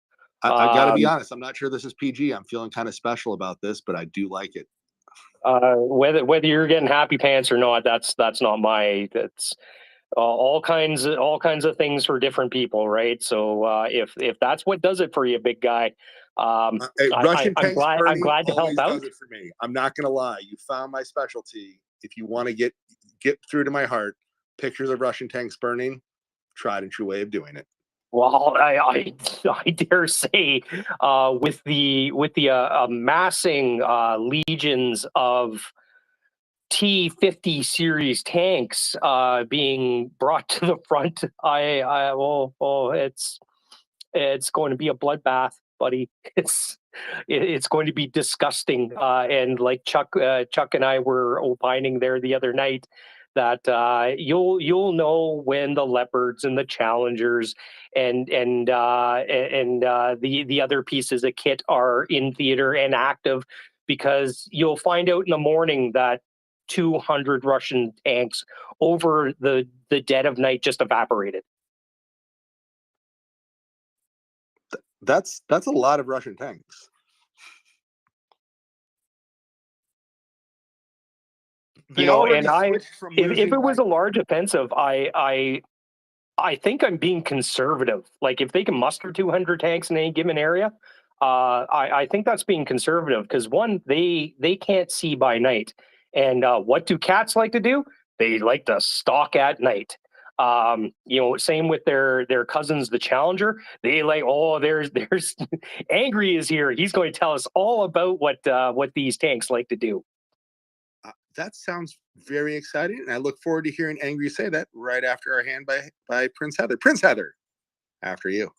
I got to be honest. I'm not sure this is PG. I'm feeling kind of special about this, but I do like it. Whether you're getting happy pants or not, that's not my. That's all kinds of things for different people, right? So if that's what does it for you, big guy, Russian I'm tanks glad burning to help always out. does it for me. I'm not gonna lie. You found my specialty. If you want to get through to my heart, pictures of Russian tanks burning, tried and true way of doing it. Well, I dare say, with the amassing legions of T-50 series tanks being brought to the front, it's going to be a bloodbath, buddy. It's going to be disgusting. And like Chuck and I were opining there the other night, that you'll know when the Leopards and the Challengers and the other pieces of kit are in theater and active, because you'll find out in the morning that 200 Russian tanks over the dead of night just evaporated. That's a lot of Russian tanks. You know, and if it was a large offensive, I think I'm being conservative. Like, if they can muster 200 tanks in any given area, I think that's being conservative, because one, they can't see by night, and what do cats like to do? They like to stalk at night. You know, same with their cousins, the Challenger. They like, oh, there's Angry is here. He's going to tell us all about what these tanks like to do. That sounds very exciting, and I look forward to hearing Angry say that right after our hand by Prince Heather. Prince Heather, after you.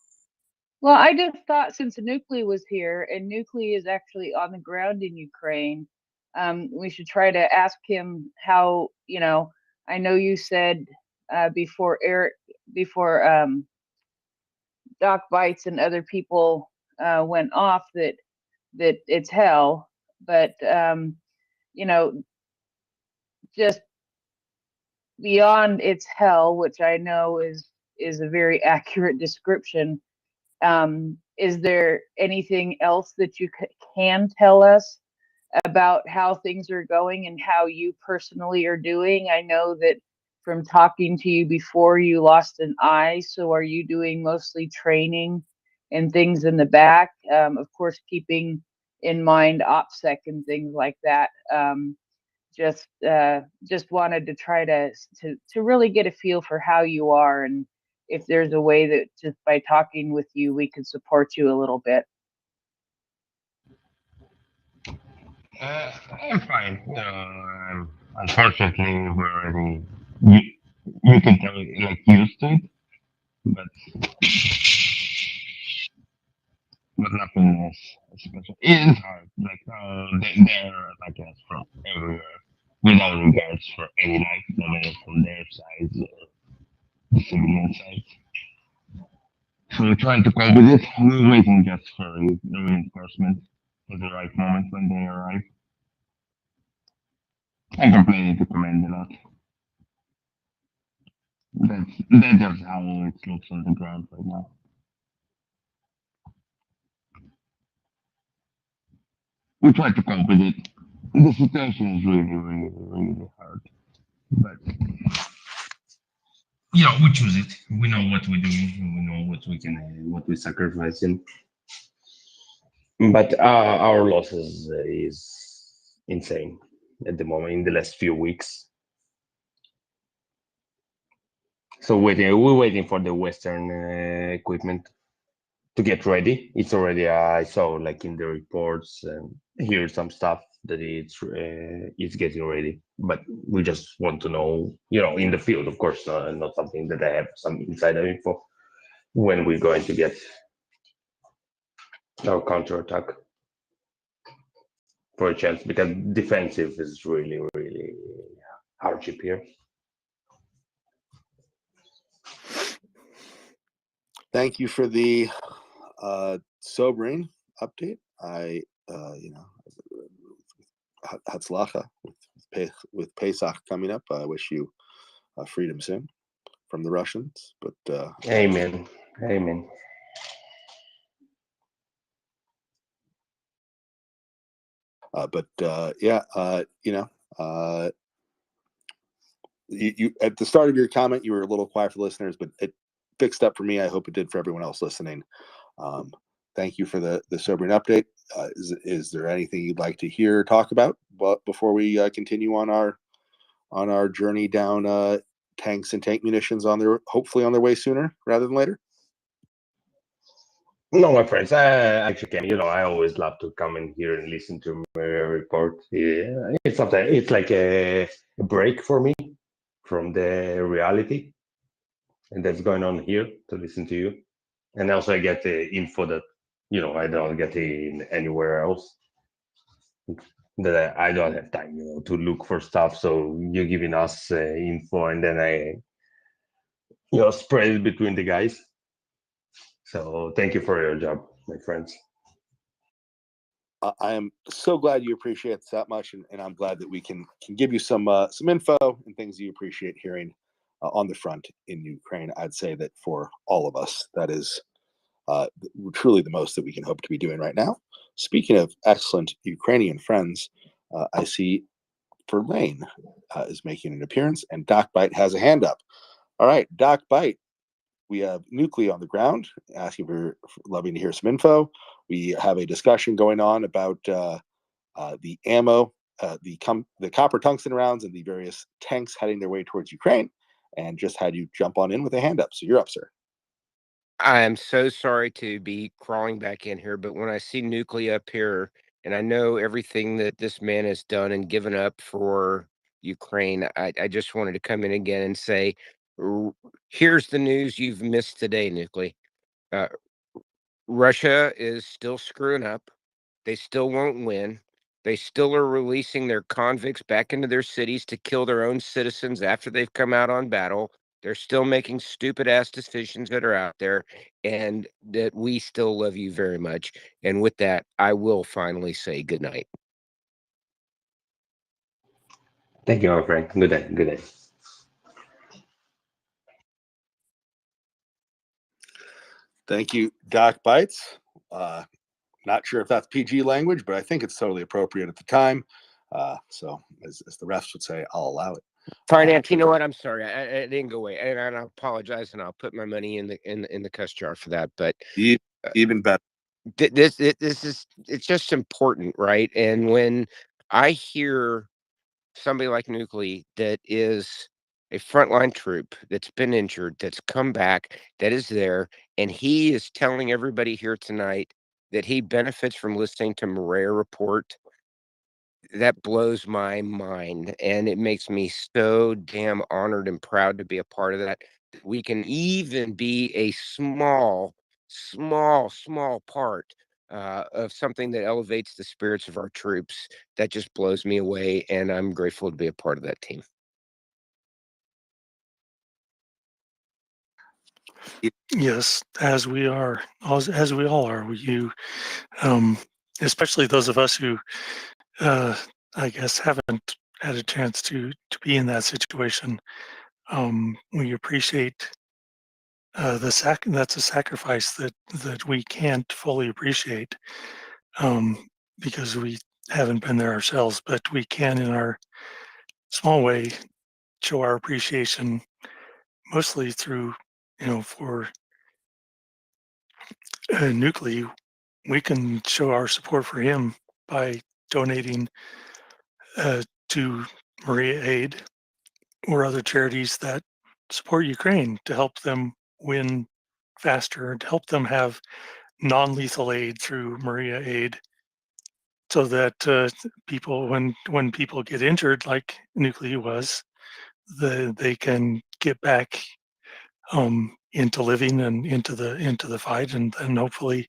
Well, I just thought, since Nuclei was here, and Nuclei is actually on the ground in Ukraine, we should try to ask him how, you know, I know you said before Doc Bites and other people went off that it's hell, but you know, just beyond its hell, which I know is a very accurate description. Is there anything else that you can tell us about how things are going and how you personally are doing? I know that from talking to you before, you lost an eye. So are you doing mostly training and things in the back? Of course, keeping in mind OPSEC and things like that. Just wanted to try to really get a feel for how you are, and if there's a way that just by talking with you we could support you a little bit. I'm fine. Unfortunately, we're already you can tell like used to it, but nothing is special. It is hard. Like they're like us from everywhere, without regards for any life, no matter from their sides or the civilian sides. So we're trying to cope with it. We're waiting just for the reinforcement for the right moment when they arrive. I'm complaining to command a lot. That's just how it looks on the ground right now. We try to cope with it. The situation is really, really, really hard. But you know, we choose it. We know what we're doing. We know what we can, what we're sacrificing. But our losses is insane at the moment. In the last few weeks, so we're waiting for the Western equipment to get ready. It's already I saw like in the reports and hear some stuff that it's getting ready. But we just want to know, you know, in the field, of course, not something that I have some insider info when we're going to get our counterattack for a chance, because defensive is really, really hardship here. Thank you for the sobering update. I, you know, Hatzlacha with Pesach coming up. I wish you freedom soon from the Russians. But Amen. Amen. You at the start of your comment, you were a little quiet for listeners, but it fixed up for me. I hope it did for everyone else listening. Thank you for the sobering update. Is there anything you'd like to hear or talk about before we continue on our journey down tanks and tank munitions hopefully on their way sooner rather than later? No, my friends, I actually can. I always love to come in here and listen to MriyaReport. Yeah, it's like a break for me from the reality and that's going on here to listen to you. And also I get the info that, I don't get in anywhere else. That I don't have time, to look for stuff. So you're giving us info and then I, spread it between the guys. So thank you for your job, my friends. I am so glad you appreciate this that much, and I'm glad that we can give you some info and things you appreciate hearing on the front in Ukraine. I'd say that for all of us, that is truly the most that we can hope to be doing right now. Speaking of excellent Ukrainian friends, I see Verlaine is making an appearance, and Doc Bite has a hand up. All right, Doc Bite. We have Nuclei on the ground, asking for loving to hear some info. We have a discussion going on about the ammo, the copper tungsten rounds, and the various tanks heading their way towards Ukraine. And just had you jump on in with a hand up. So you're up, sir. I am so sorry to be crawling back in here, but when I see Nuclei up here, and I know everything that this man has done and given up for Ukraine, I just wanted to come in again and say, here's the news you've missed today, Nuclei. Uh, Russia is still screwing up. They still won't win. They still are releasing their convicts back into their cities to kill their own citizens after they've come out on battle. They're still making stupid ass decisions that are out there, and that we still love you very much. And with that, I will finally say good night. Thank you, my friend. Good day. Good day. Thank you, Doc Bites. Not sure if that's PG language, but I think it's totally appropriate at the time. So, as the refs would say, I'll allow it. Finance, you know what? I'm sorry, I didn't go away, and I apologize, and I'll put my money in the cuss jar for that. But even better. This is it's just important, right? And when I hear somebody like Nuclei that is a frontline troop that's been injured, that's come back, that is there, and he is telling everybody here tonight that he benefits from listening to MriyaReport, that blows my mind, and it makes me so damn honored and proud to be a part of that. We can even be a small part of something that elevates the spirits of our troops. That just blows me away, and I'm grateful to be a part of that team. Yes, as we are, as we all are. You, especially those of us who, I guess, haven't had a chance to be in that situation. We appreciate that's a sacrifice that we can't fully appreciate, because we haven't been there ourselves, but we can, in our small way, show our appreciation, mostly through, for Nuclei. We can show our support for him by donating to Maria Aid or other charities that support Ukraine to help them win faster, to help them have non-lethal aid through Maria Aid, so that people, when people get injured, like Nuclei was, they can get back into living and into the fight, and hopefully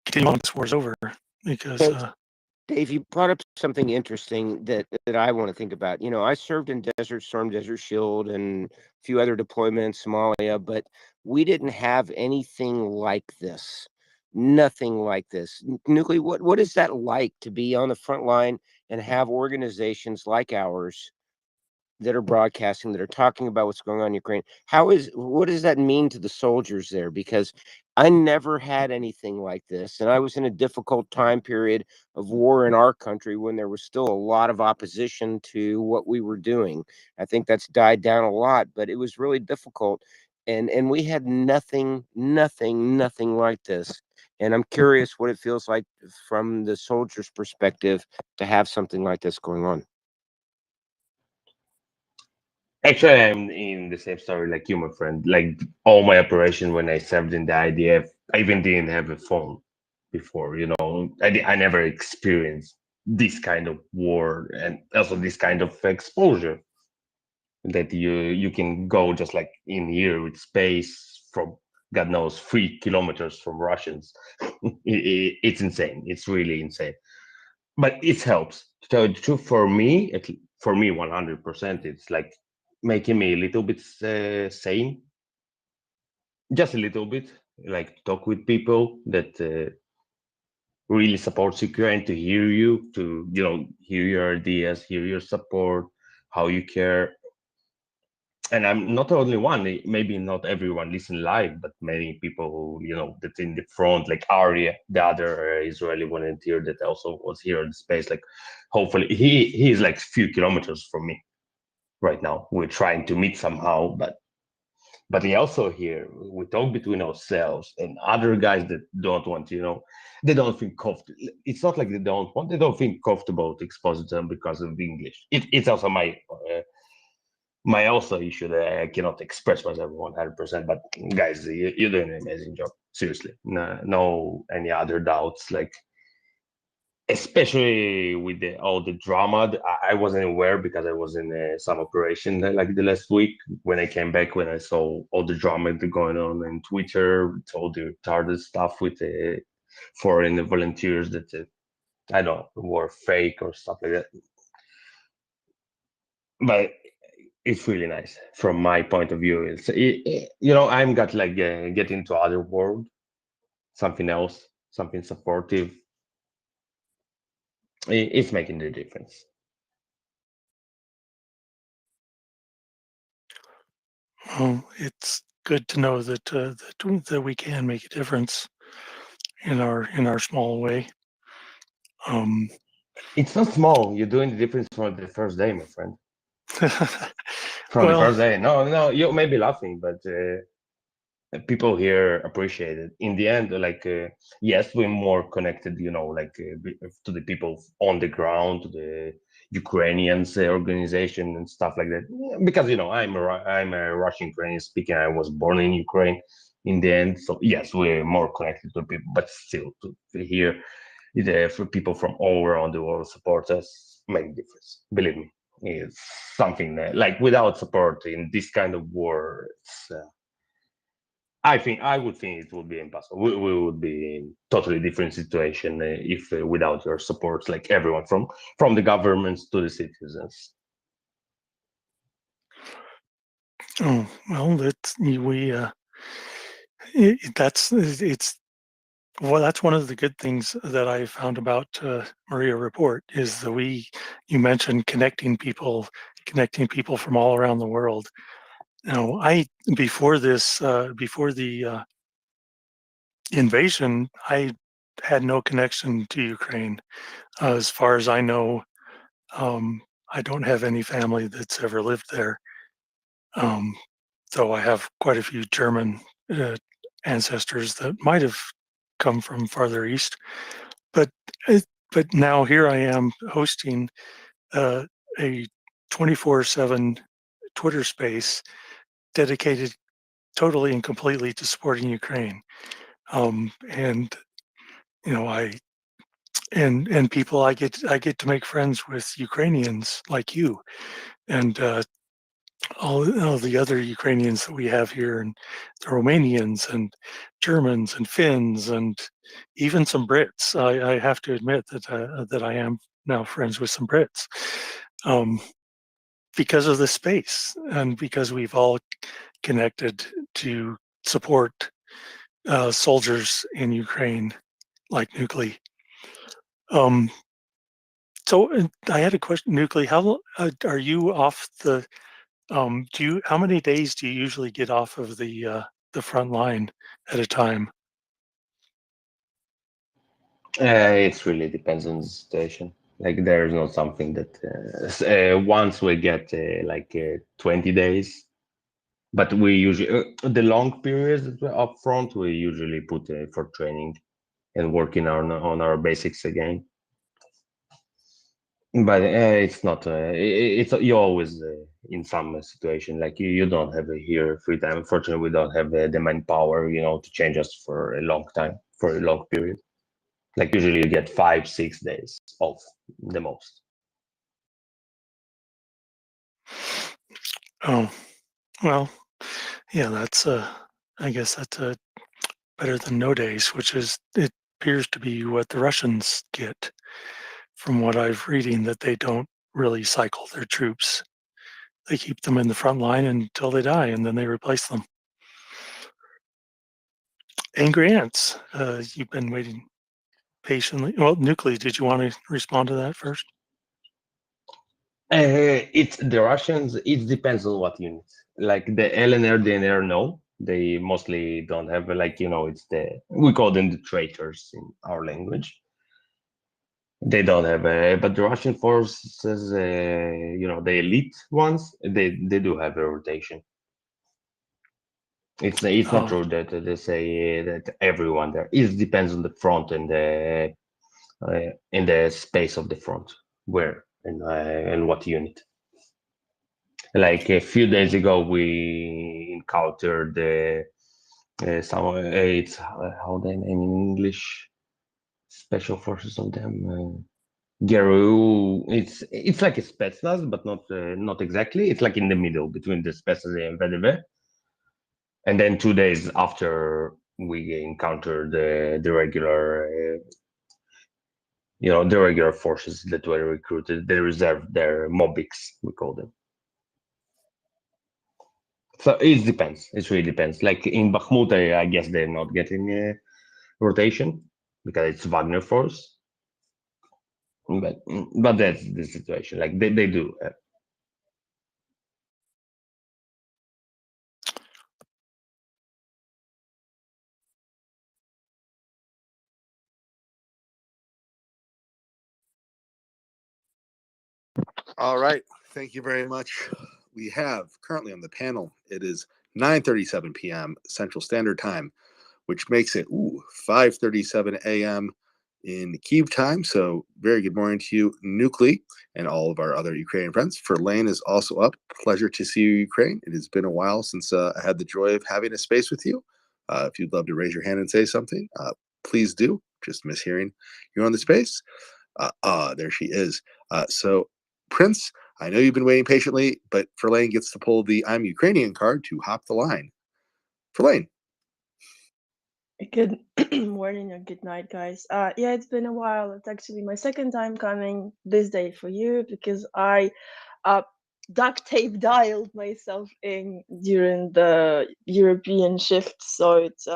continue on this war's over. Because Dave, you brought up something interesting that I want to think about. I served in Desert Storm, Desert Shield, and a few other deployments, Somalia, but we didn't have anything like this. Nothing like this. Nuclei, what is that like to be on the front line and have organizations like ours that are broadcasting, that are talking about what's going on in Ukraine. What does that mean to the soldiers there? Because I never had anything like this, and I was in a difficult time period of war in our country when there was still a lot of opposition to what we were doing. I think that's died down a lot, but it was really difficult, and we had nothing like this. And I'm curious what it feels like from the soldier's perspective to have something like this going on. Actually, I'm in the same story like you, my friend. Like all my operation when I served in the IDF, I even didn't have a phone before. I never experienced this kind of war and also this kind of exposure that you can go just like in here with space from God knows 3 kilometers from Russians. It's insane. It's really insane. But it helps. To tell you the truth, for me, 100%, it's like making me a little bit sane, just a little bit. Like talk with people that really supports Ukraine, to hear you, to hear your ideas, hear your support, how you care. And I'm not the only one. Maybe not everyone listen live, but many people, that's in the front, like Arya, the other Israeli volunteer that also was here in the space. Like, hopefully, he is like a few kilometers from me right now. We're trying to meet somehow, but he also here. We talk between ourselves and other guys that don't want, they don't feel comfortable. It's not like they don't want; they don't feel comfortable to expose them because of English. It's also my also issue that I cannot express myself 100%. But guys, you're doing an amazing job. Seriously, no any other doubts. Like, especially with all the drama, I wasn't aware because I was in some operation like the last week. When I came back, when I saw all the drama going on in Twitter, all the retarded stuff with the foreign volunteers that I don't know were fake or stuff like that. But it's really nice from my point of view. I'm got like get into other world, something else, something supportive. It's making the difference. Well, it's good to know that we can make a difference in our small way. It's not small. You're doing the difference from the first day, my friend. From the Well, first day. No, you may be laughing, but people here appreciate it. In the end, like yes, we're more connected, to the people on the ground, to the Ukrainians organization and stuff like that. Because I'm a Russian Ukrainian speaking. I was born in Ukraine. In the end, so yes, we're more connected to people, but still, to hear for people from all around the world support us make a difference. Believe me, it's something that, like, without support in this kind of war, it's. I would think it would be impossible. We would be in totally different situation if without your support, like everyone from the governments to the citizens. Oh well, that's that's one of the good things that I found about MriyaReport is that you mentioned connecting people from all around the world. Before the invasion, I had no connection to Ukraine. As far as I know, I don't have any family that's ever lived there. Though I have quite a few German ancestors that might have come from farther east. But now here I am hosting a 24/7 Twitter space dedicated totally and completely to supporting Ukraine. And I and people I get to make friends with Ukrainians like you, and all the other Ukrainians that we have here, and the Romanians and Germans and Finns and even some Brits. I have to admit that I am now friends with some Brits because of the space and because we've all connected to support soldiers in Ukraine like Nuclei. So I had a question, Nuclei. How are you off the? How many days do you usually get off of the front line at a time? It really depends on the situation. Like there is not something that once we get 20 days, but we usually the long periods that we're up front we usually put for training and working on our basics again. But it's not. It's you always in some situation like you don't have here free time. Unfortunately, we don't have the manpower, to change us for a long time, for a long period. Like usually you get 5-6 days off the most. Oh, well, yeah, that's I guess that's better than no days, which is it appears to be what the Russians get. From what I've reading, that they don't really cycle their troops. They keep them in the front line until they die, and then they replace them. Angry ants, you've been waiting patiently. Well, Nuclei, did you want to respond to that first? It's the Russians. It depends on what unit. Like the LNR, DNR, no, they mostly don't have it's we call them the traitors in our language. They don't have but the Russian forces, the elite ones, they do have a rotation. It's not true that they say that everyone there. It depends on the front and the in the space of the front, where and what unit. Like a few days ago, we encountered some. It's how they name in English. Special forces of them. Geru. It's like a Spetsnaz, but not exactly. It's like in the middle between the Spetsnaz and VDV. And then 2 days after we encountered the regular, the regular forces that were recruited, the reserve, their Mobics, we call them. So it depends. It really depends. Like in Bakhmut, I guess they're not getting a rotation because it's Wagner force. But that's the situation. Like they do. All right. Thank you very much. We have currently on the panel, it is 9:37 p.m. Central Standard Time, which makes it 5:37 a.m. in Kyiv time. So very good morning to you, Nuclei, and all of our other Ukrainian friends. Verlaine is also up. Pleasure to see you, Ukraine. It has been a while since I had the joy of having a space with you. If you'd love to raise your hand and say something, please do. Just mishearing you on the space. There she is. So Prince, I know you've been waiting patiently, but Verlaine gets to pull the I'm Ukrainian card to hop the line. Verlaine. Good morning or good night, guys. Yeah, it's been a while. It's actually my second time coming this day for you because I duct tape dialed myself in during the European shift. So it's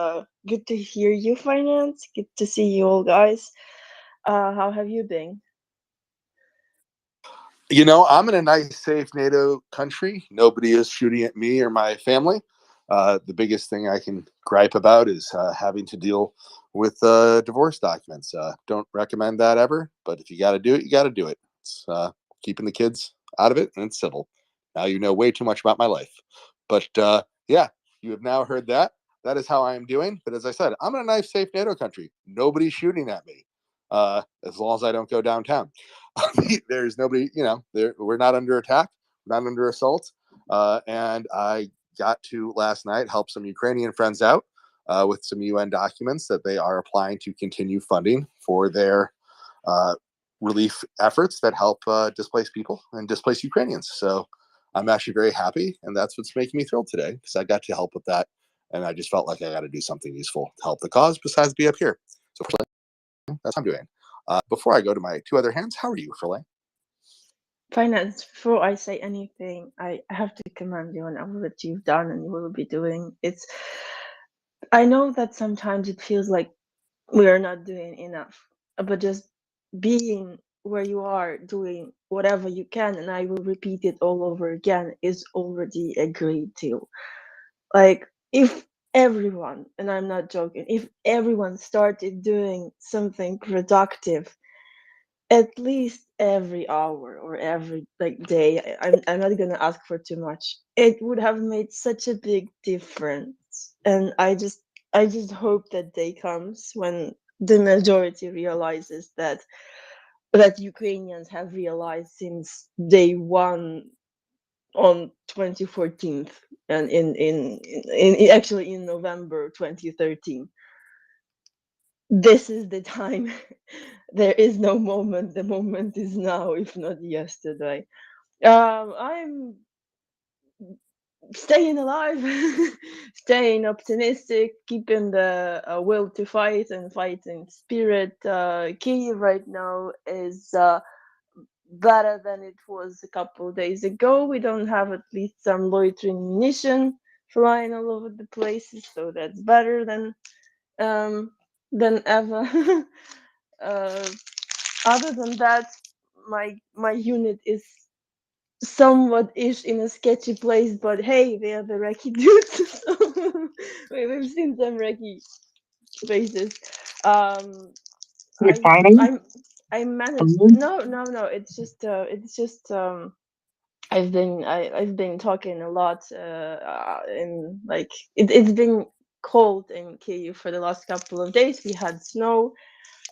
good to hear you, Finance. Good to see you all, guys. How have you been? I'm in a nice, safe NATO country. Nobody is shooting at me or my family. The biggest thing I can gripe about is having to deal with divorce documents. Don't recommend that ever, but if you got to do it, you got to do it. It's keeping the kids out of it, and it's civil. Now you know way too much about my life. But yeah, you have now heard that. That is how I am doing. But as I said, I'm in a nice, safe NATO country. Nobody's shooting at me as long as I don't go downtown. There's nobody, we're not under attack, we're not under assault. And I got to last night help some Ukrainian friends out with some UN documents that they are applying to continue funding for their relief efforts that help displaced people and displaced Ukrainians. So I'm actually very happy, and that's what's making me thrilled today because I got to help with that, and I just felt like I got to do something useful to help the cause besides be up here. So that's what I'm doing. Before I go to my two other hands, how are you, Verlaine? Finance, before I say anything, I have to commend you on all that you've done and will be doing. I know that sometimes it feels like we are not doing enough, but just being where you are doing whatever you can, and I will repeat it all over again, is already a great deal. Like, if everyone, and I'm not joking, if everyone started doing something productive at least every hour or every like day, I'm not gonna ask for too much, it would have made such a big difference. And I just hope that day comes when the majority realizes that Ukrainians have realized since day one on 2014, and actually in November 2013. This is the time. There is no moment. The moment is now, if not yesterday. I'm staying alive, staying optimistic, keeping the will to fight and fighting spirit. Kyiv right now is better than it was a couple of days ago. We don't have at least some loitering munition flying all over the places, so that's better than ever. uh, Other than that, my unit is somewhat ish in a sketchy place, but hey, they are the Reki dudes, so we've seen some Reki faces. You're I fighting? I'm I managed. Mhm. No. It's just I've been talking a lot in like it's been cold in Kyiv for the last couple of days. We had snow.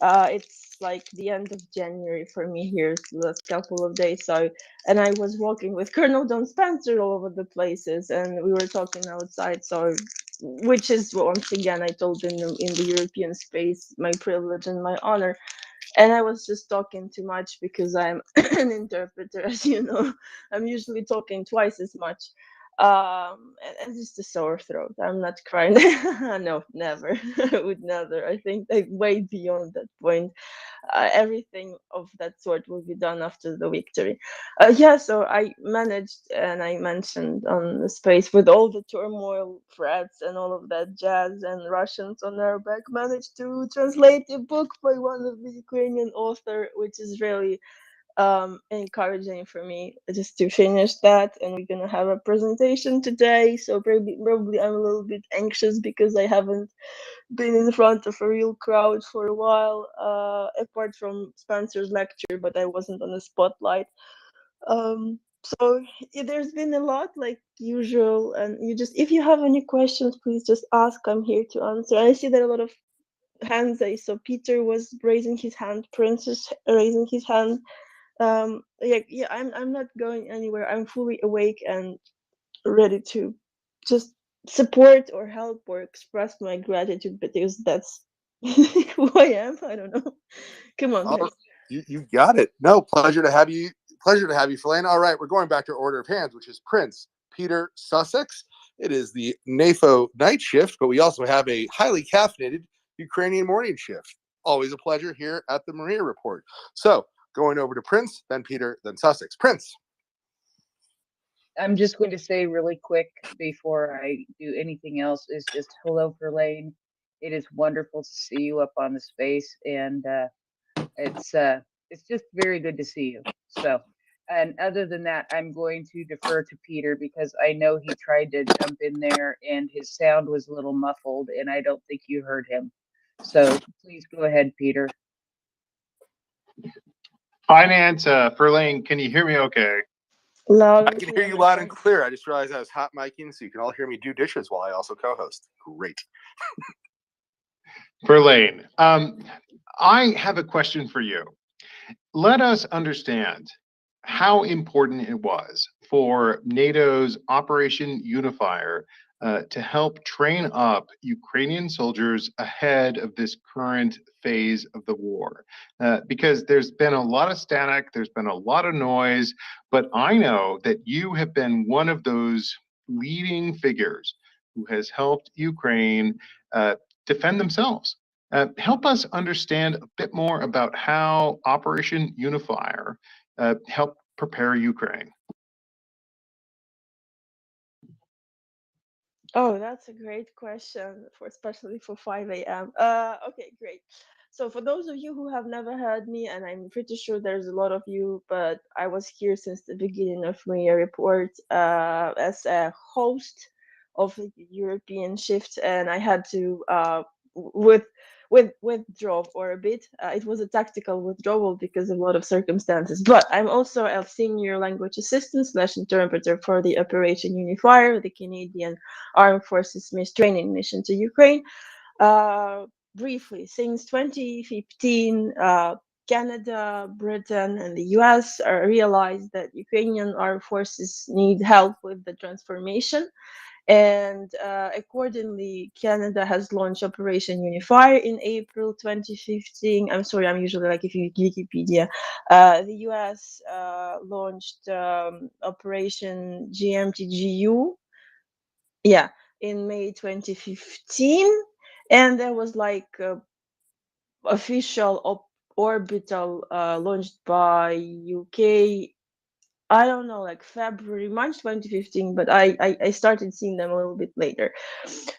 It's like the end of January for me here, the last couple of days. So, and I was walking with Colonel Don Spencer all over the places, and we were talking outside. So, which is once again I told in the European space my privilege and my honor. And I was just talking too much because I'm an interpreter, as you know. I'm usually talking twice as much. And just a sore throat. I'm not crying. No, never. I would never. I think way beyond that point. Everything of that sort will be done after the victory. Yeah, so I managed, and I mentioned on the space, with all the turmoil, threats, and all of that jazz, and Russians on our back, managed to translate a book by one of the Ukrainian author, which is really encouraging for me just to finish that. And we're gonna have a presentation today, so probably I'm a little bit anxious because I haven't been in front of a real crowd for a while, apart from Spencer's lecture, but I wasn't on the spotlight. So there's been a lot like usual, and you just, if you have any questions, please just ask. I'm here to answer. I see that a lot of hands. I saw Peter was raising his hand, Princess raising his hand. Yeah, I'm not going anywhere. I'm fully awake and ready to just support or help or express my gratitude, because that's who I am. I don't know. Come on, All right. guys. You got it. No, pleasure to have you. Pleasure to have you, Philaine. All right, we're going back to order of hands, which is Prince Peter Sussex. It is the NAFO night shift, but we also have a highly caffeinated Ukrainian morning shift. Always a pleasure here at the Maria Report. So going over to Prince, then Peter, then Sussex. Prince. I'm just going to say really quick before I do anything else is just hello, Verlaine. It is wonderful to see you up on the space, and it's just very good to see you. So, and other than that, I'm going to defer to Peter because I know he tried to jump in there and his sound was a little muffled, and I don't think you heard him. So please go ahead, Peter. Finance, Verlaine, can you hear me okay? Loud I and can clear, hear you my loud friend. and clear. I just realized I was hot micing, so you can all hear me do dishes while I also co-host. Great. Verlaine, I have a question for you. Let us understand how important it was for NATO's Operation Unifier to help train up Ukrainian soldiers ahead of this current phase of the war. Because there's been a lot of static, there's been a lot of noise, but I know that you have been one of those leading figures who has helped Ukraine defend themselves. Help us understand a bit more about how Operation Unifier helped prepare Ukraine. Oh, that's a great question, for especially for 5 a.m. Okay, great. So for those of you who have never heard me, and I'm pretty sure there's a lot of you, but I was here since the beginning of MriyaReport as a host of the European shift, and I had to with withdraw for a bit. It was a tactical withdrawal because of a lot of circumstances. But I'm also a senior language assistant / interpreter for the Operation Unifier, the Canadian Armed Forces training mission to Ukraine. Briefly, since 2015, Canada, Britain, and the US realized that Ukrainian armed forces need help with the transformation. And accordingly, Canada has launched Operation Unifier in April 2015. I'm sorry, I'm usually like if you Wikipedia. The US launched Operation GMTGU, yeah, in May 2015. And there was like official orbital launched by UK, I don't know, like February, March 2015, but I started seeing them a little bit later.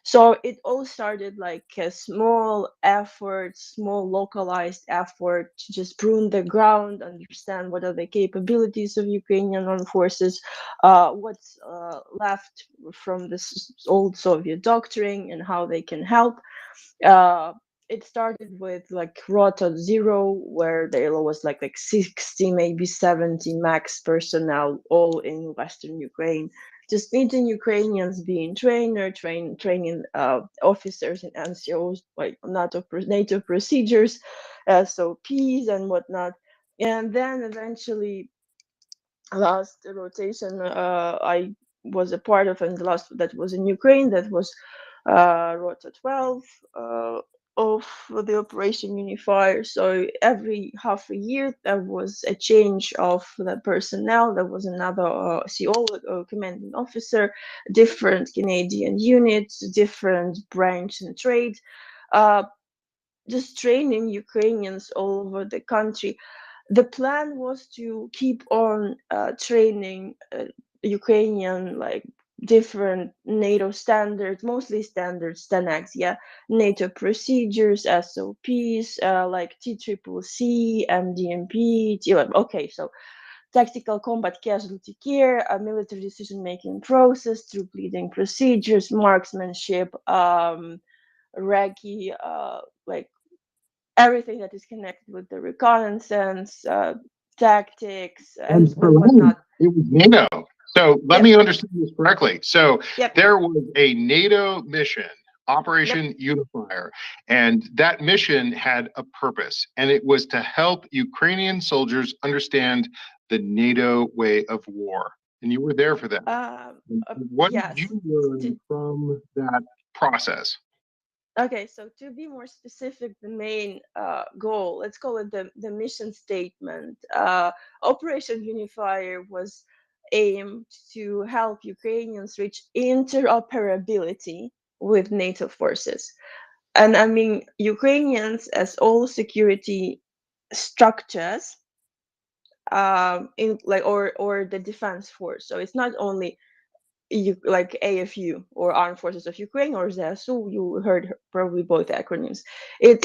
So it all started like a small effort, small localized effort to just prune the ground, understand what are the capabilities of Ukrainian armed forces, what's left from this old Soviet doctrine and how they can help. It started with like Rota Zero, where there was like 60, maybe 70 max personnel, all in Western Ukraine, just meeting Ukrainians, being training officers and NCOs, like NATO procedures, SOPs and whatnot. And then eventually, last rotation I was a part of, and the last that was in Ukraine, that was Rota 12 of the Operation Unifier. So every half a year there was a change of the personnel. There was another CO, commanding officer, different Canadian units, different branch and trade, just training Ukrainians all over the country. The plan was to keep on training Ukrainian, like different NATO standards, mostly standards, 10x, yeah, NATO procedures, SOPs, like TCCC, MDMP, okay, so tactical combat casualty care, a military decision-making process, troop leading procedures, marksmanship, Regi, like everything that is connected with the reconnaissance, tactics, And and for me, whatnot. it was NATO. So let Yep. me understand this correctly. So Yep. there was a NATO mission, Operation Yep. Unifier, and that mission had a purpose, and it was to help Ukrainian soldiers understand the NATO way of war. And you were there for that. What Yes. did you learn from that process? Okay, so to be more specific, the main goal, let's call it the mission statement. Operation Unifier was aimed to help Ukrainians reach interoperability with NATO forces. And I mean, Ukrainians, as all security structures, in like or the defense force. So it's not only like AFU or Armed Forces of Ukraine or ZSU. You heard probably both acronyms. It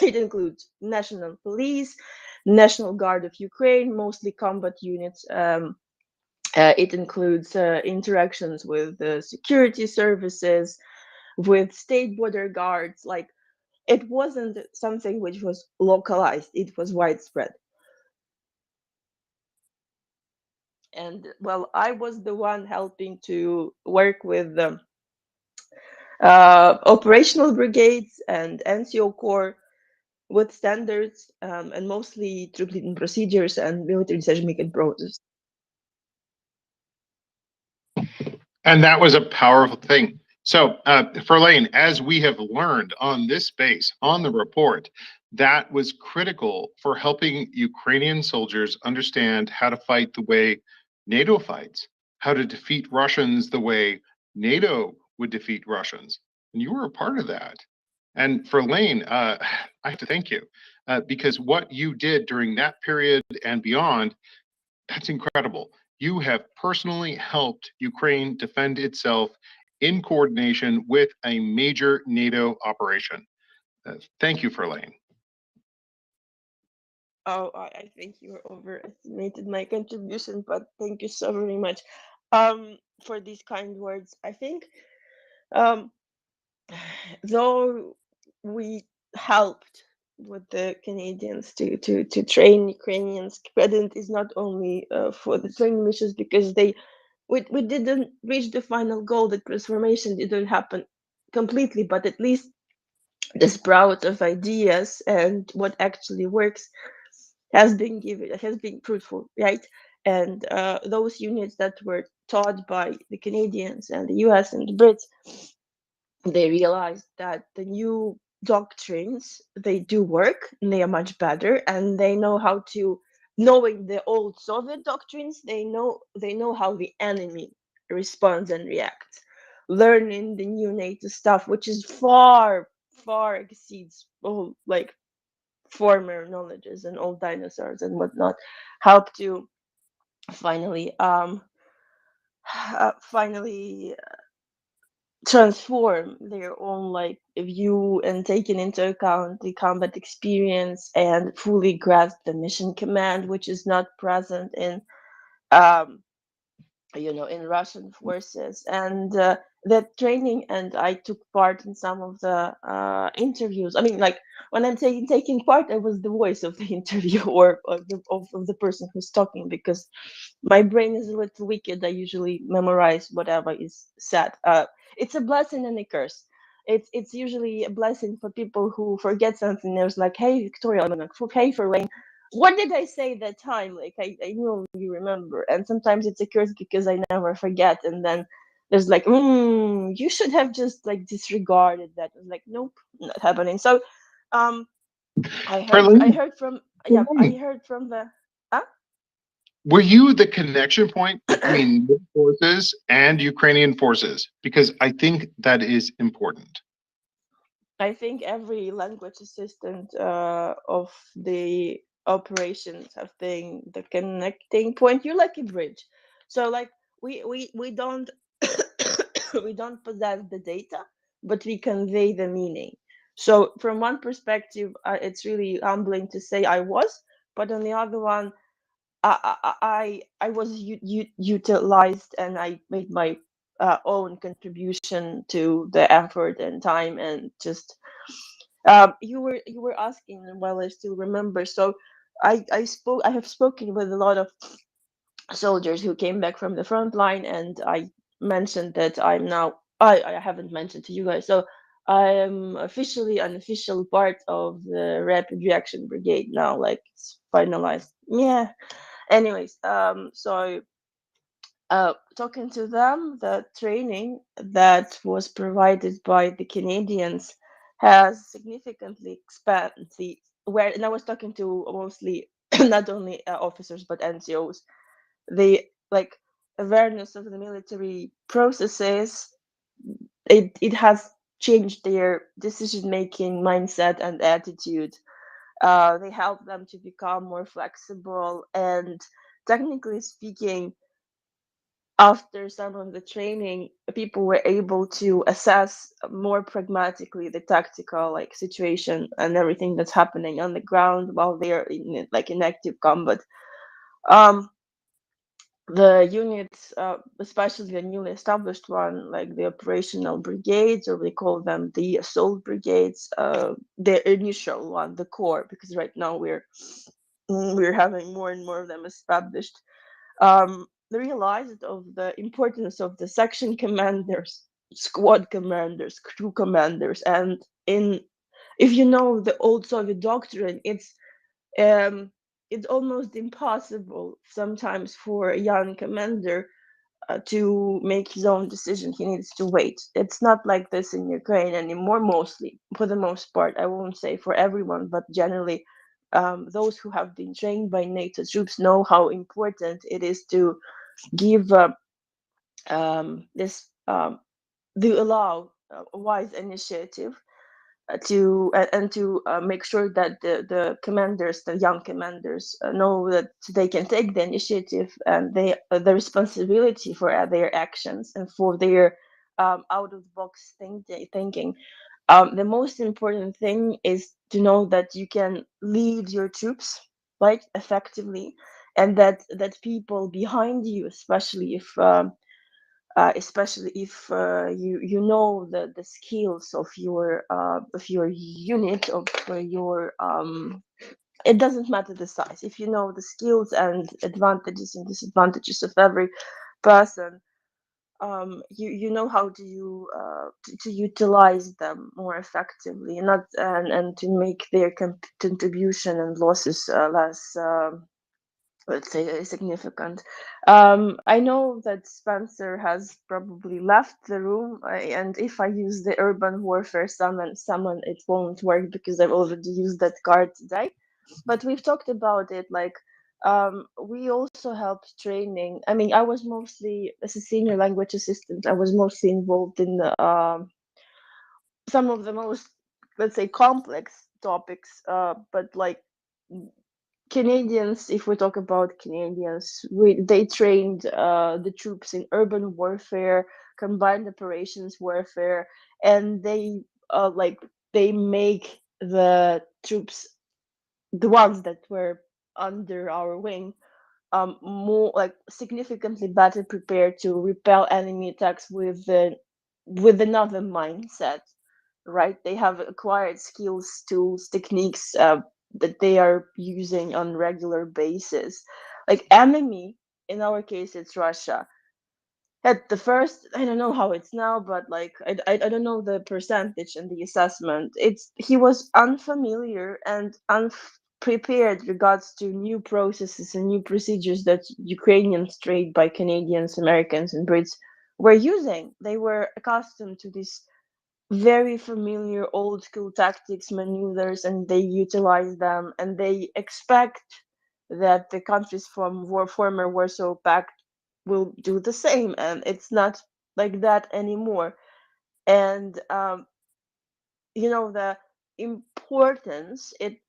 it includes National Police, National Guard of Ukraine, mostly combat units. It includes interactions with the security services, with state border guards. Like, it wasn't something which was localized; it was widespread. And well, I was the one helping to work with them. Operational brigades and NCO Corps with standards, and mostly troop leading procedures and military decision-making process. And that was a powerful thing. So, Verlaine, as we have learned on this space, on the report, that was critical for helping Ukrainian soldiers understand how to fight the way NATO fights, how to defeat Russians the way NATO would defeat Russians. And you were a part of that. And Verlaine, I have to thank you because what you did during that period and beyond, that's incredible. You have personally helped Ukraine defend itself in coordination with a major NATO operation. Thank you, Verlaine. Oh, I think you overestimated my contribution, but thank you so very much for these kind words. I think um, though we helped with the Canadians to train Ukrainians, credit is not only for the training missions because we didn't reach the final goal. The transformation didn't happen completely, but at least the sprout of ideas and what actually works has been fruitful, right? And those units that were taught by the Canadians and the US and the Brits, they realized that the new doctrines, they do work and they are much better, and they know how to, knowing the old Soviet doctrines, they know how the enemy responds and reacts. Learning the new NATO stuff, which is far exceeds all like former knowledges and old dinosaurs and whatnot, help to finally finally transform their own like view and taking into account the combat experience and fully grasp the mission command, which is not present in um in Russian forces. And that training, and I took part in some of the interviews. I mean, like when I'm taking part, I was the voice of the interview or of the person who's talking, because my brain is a little wicked. I usually memorize whatever is said. It's a blessing and a curse. It's usually a blessing for people who forget something. There's like, hey, Victoria, I'm like, hey, Verlaine, what did I say that time? Like, I know you remember. And sometimes it's a curse because I never forget. And then there's like, you should have just like disregarded that. I was like, nope, not happening. So um I Verlaine, heard from Verlaine, the were you the connection point between your forces and Ukrainian forces? Because I think that is important. I think every language assistant of the operations have been the connecting point. You're like a bridge. So like we don't we don't possess the data, but we convey the meaning. So from one perspective, it's really humbling to say I was, but on the other one, I was utilized, and I made my own contribution to the effort and time. And just you were asking, while I still remember. So I have spoken with a lot of soldiers who came back from the front line, and I mentioned that I haven't mentioned to you guys. So I am officially an official part of the Rapid Reaction Brigade now. Like, it's finalized. Yeah. Anyways, so talking to them, the training that was provided by the Canadians has significantly expanded where, and I was talking to mostly not only officers but NCOs, the like awareness of the military processes. It has changed their decision making mindset and attitude. They help them to become more flexible, and technically speaking, after some of the training, people were able to assess more pragmatically the tactical like situation and everything that's happening on the ground while they're in active combat. Um, the units, especially the newly established one, like the operational brigades, or we call them the assault brigades, the initial one, the core, because right now we're having more and more of them established. They realized of the importance of the section commanders, squad commanders, crew commanders, and in if you know the old Soviet doctrine, um, it's almost impossible sometimes for a young commander to make his own decision. He needs to wait. It's not like this in Ukraine anymore, mostly, for the most part. I won't say for everyone, but generally, those who have been trained by NATO troops know how important it is to give this to allow a wise initiative and to make sure that the commanders, the young commanders, know that they can take the initiative and they the responsibility for their actions and for their out of the box thinking. The most important thing is to know that you can lead your troops like effectively, and that people behind you, especially if you know the skills of your unit, of your it doesn't matter the size. If you know the skills and advantages and disadvantages of every person, you know how to utilize them more effectively, and not and to make their contribution and losses less, let's say, significant. I know that Spencer has probably left the room, and if I use the urban warfare summon, it won't work because I've already used that card today. But we've talked about it, like we also helped training. I mean, I was mostly, as a senior language assistant, I was mostly involved in some of the most, let's say, complex topics, but like Canadians, if we talk about Canadians, they trained the troops in urban warfare, combined operations warfare, and they make the troops, the ones that were under our wing, more like significantly better prepared to repel enemy attacks with another mindset, right? They have acquired skills, tools, techniques that they are using on regular basis. Like enemy, in our case, it's Russia. At the first, I don't know how it's now, but like I don't know the percentage and the assessment. It's he was unfamiliar and unprepared regards to new processes and new procedures that Ukrainians, trained by Canadians, Americans, and Brits, were using. They were accustomed to this very familiar old school tactics, maneuvers, and they utilize them, and they expect that the countries from former Warsaw Pact will do the same, and it's not like that anymore. And the importance, it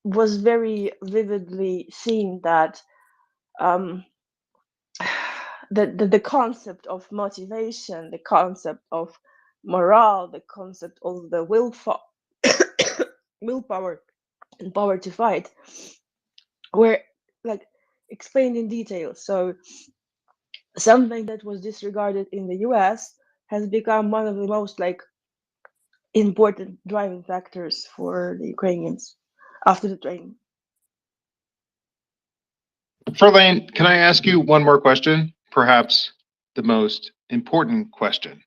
was very vividly seen that um, the concept of motivation, the concept of morale, the concept of the willpower and power to fight were like explained in detail. So something that was disregarded in the US has become one of the most like important driving factors for the Ukrainians after the training. Fraulein, can I ask you one more question? Perhaps the most important question,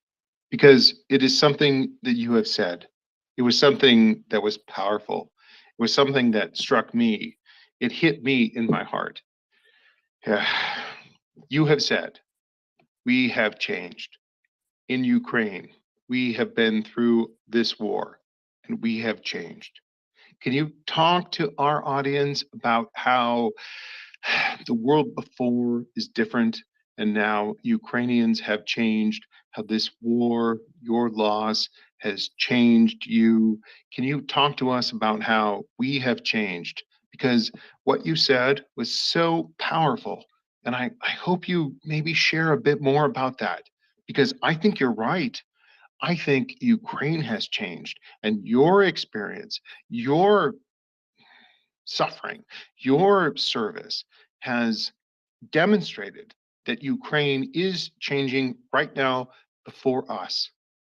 because it is something that you have said. It was something that was powerful. It was something that struck me. It hit me in my heart. You have said, we have changed. In Ukraine, we have been through this war and we have changed. Can you talk to our audience about how the world before is different and now Ukrainians have changed, how this war, your loss, has changed you? Can you talk to us about how we have changed? Because what you said was so powerful. And I hope you maybe share a bit more about that, because I think you're right. I think Ukraine has changed, and your experience, your suffering, your service has demonstrated that Ukraine is changing right now before us.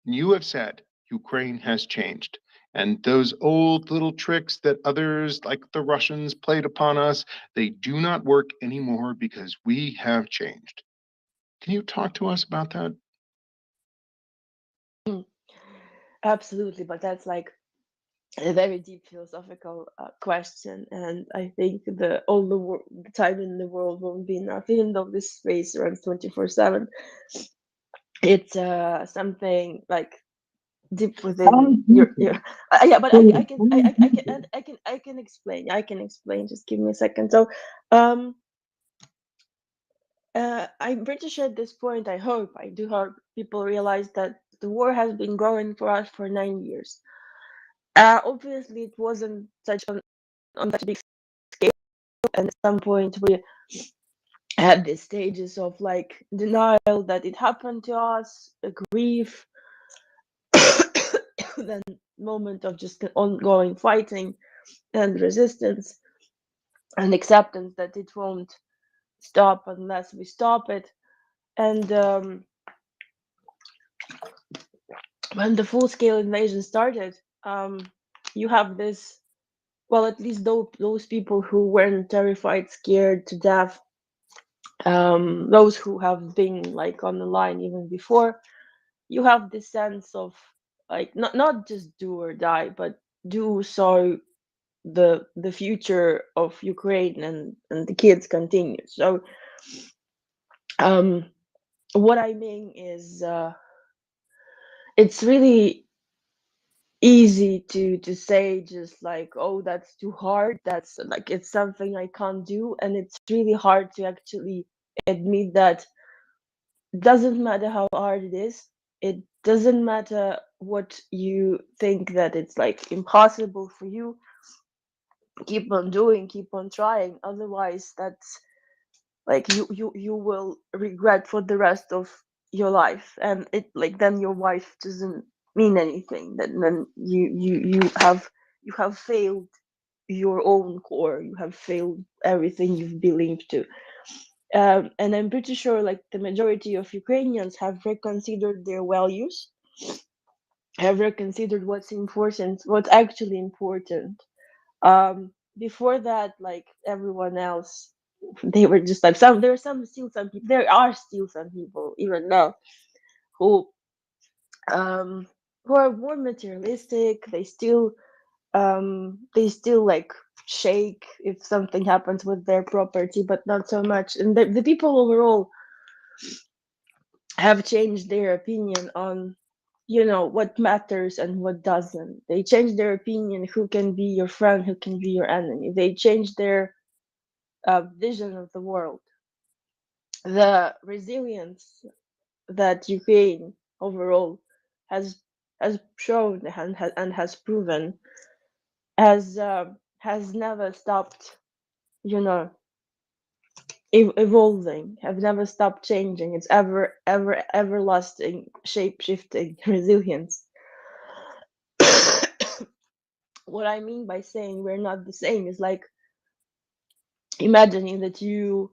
You have said Ukraine has changed. And those old little tricks that others, like the Russians, played upon us, they do not work anymore because we have changed. Can you talk to us about that? Absolutely, but that's like a very deep philosophical question, and I think the time in the world won't be enough, even though this space runs 24/7. It's something like deep within your yeah. But I can explain. I can explain. Just give me a second. So, I'm pretty sure at this point, I do hope people realize that the war has been going for us for 9 years. Obviously, it wasn't on such a big scale, and at some point we had these stages of like denial that it happened to us, grief, than moment of just ongoing fighting and resistance and acceptance that it won't stop unless we stop it. And when the full-scale invasion started, you have this, well, at least those people who weren't terrified, scared to death, those who have been like on the line even before, you have this sense of like not just do or die, but do so the future of Ukraine and the kids continue. So what I mean is it's really easy to say just like, oh, that's too hard, that's like it's something I can't do, and it's really hard to actually admit that it doesn't matter how hard it is, it doesn't matter what you think that it's like impossible for you, keep on doing, keep on trying, otherwise that's like you will regret for the rest of your life, and it like then your wife doesn't mean anything, then you have failed your own core, you have failed everything you've believed to. And I'm pretty sure like the majority of Ukrainians have reconsidered their values, have reconsidered what's important, what's actually important. Before that, like everyone else, they were just like there are some people, there are still some people even now who who are more materialistic. They still like shake if something happens with their property, but not so much. And the people overall have changed their opinion on, you know, what matters and what doesn't. They change their opinion who can be your friend, who can be your enemy. They change their vision of the world. The resilience that Ukraine overall has shown and has proven has never stopped, you know, evolving, have never stopped changing. It's everlasting, shape shifting resilience. What I mean by saying we're not the same is like imagining that you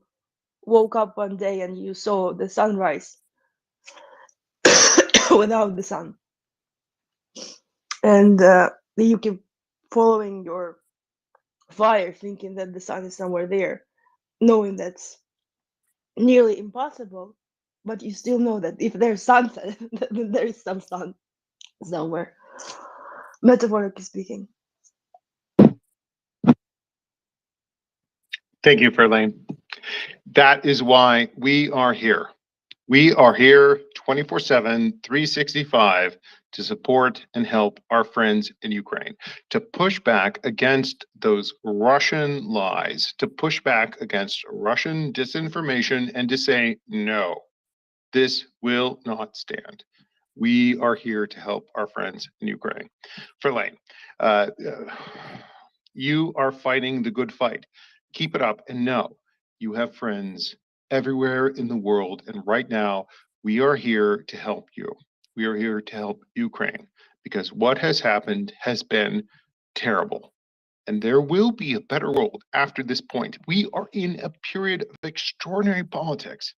woke up one day and you saw the sunrise without the sun, and you keep following your fire thinking that the sun is somewhere there, knowing that's nearly impossible, but you still know that if there's sunset then there's some sun somewhere, metaphorically speaking. Thank you, Perlane. That is why we are here. We are here 24/7, 365 to support and help our friends in Ukraine, to push back against those Russian lies, to push back against Russian disinformation, and to say, no, this will not stand. We are here to help our friends in Ukraine. Verlaine, you are fighting the good fight. Keep it up, and know you have friends everywhere in the world. And right now, we are here to help you. We are here to help Ukraine, because what has happened has been terrible. And there will be a better world after this point. We are in a period of extraordinary politics.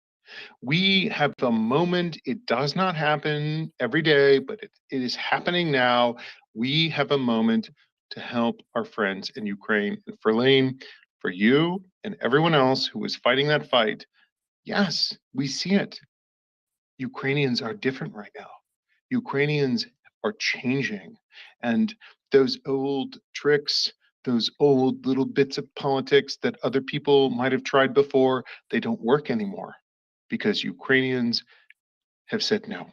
We have a moment. It does not happen every day, but it is happening now. We have a moment to help our friends in Ukraine. And Verlaine, for you and everyone else who is fighting that fight, yes, we see it. Ukrainians are different right now. Ukrainians are changing. And those old tricks, those old little bits of politics that other people might have tried before, they don't work anymore, because Ukrainians have said no.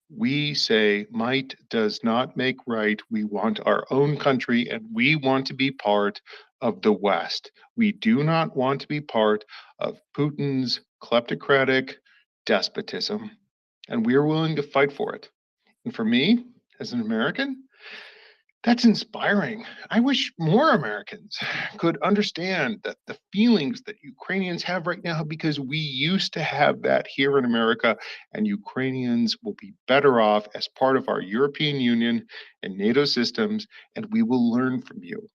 We say might does not make right. We want our own country, and we want to be part of the West. We do not want to be part of Putin's kleptocratic despotism, and we are willing to fight for it. And for me, as an American, That's inspiring. I wish more Americans could understand that the feelings that Ukrainians have right now, because we used to have that here in America, and Ukrainians will be better off as part of our European Union and NATO systems, and we will learn from you.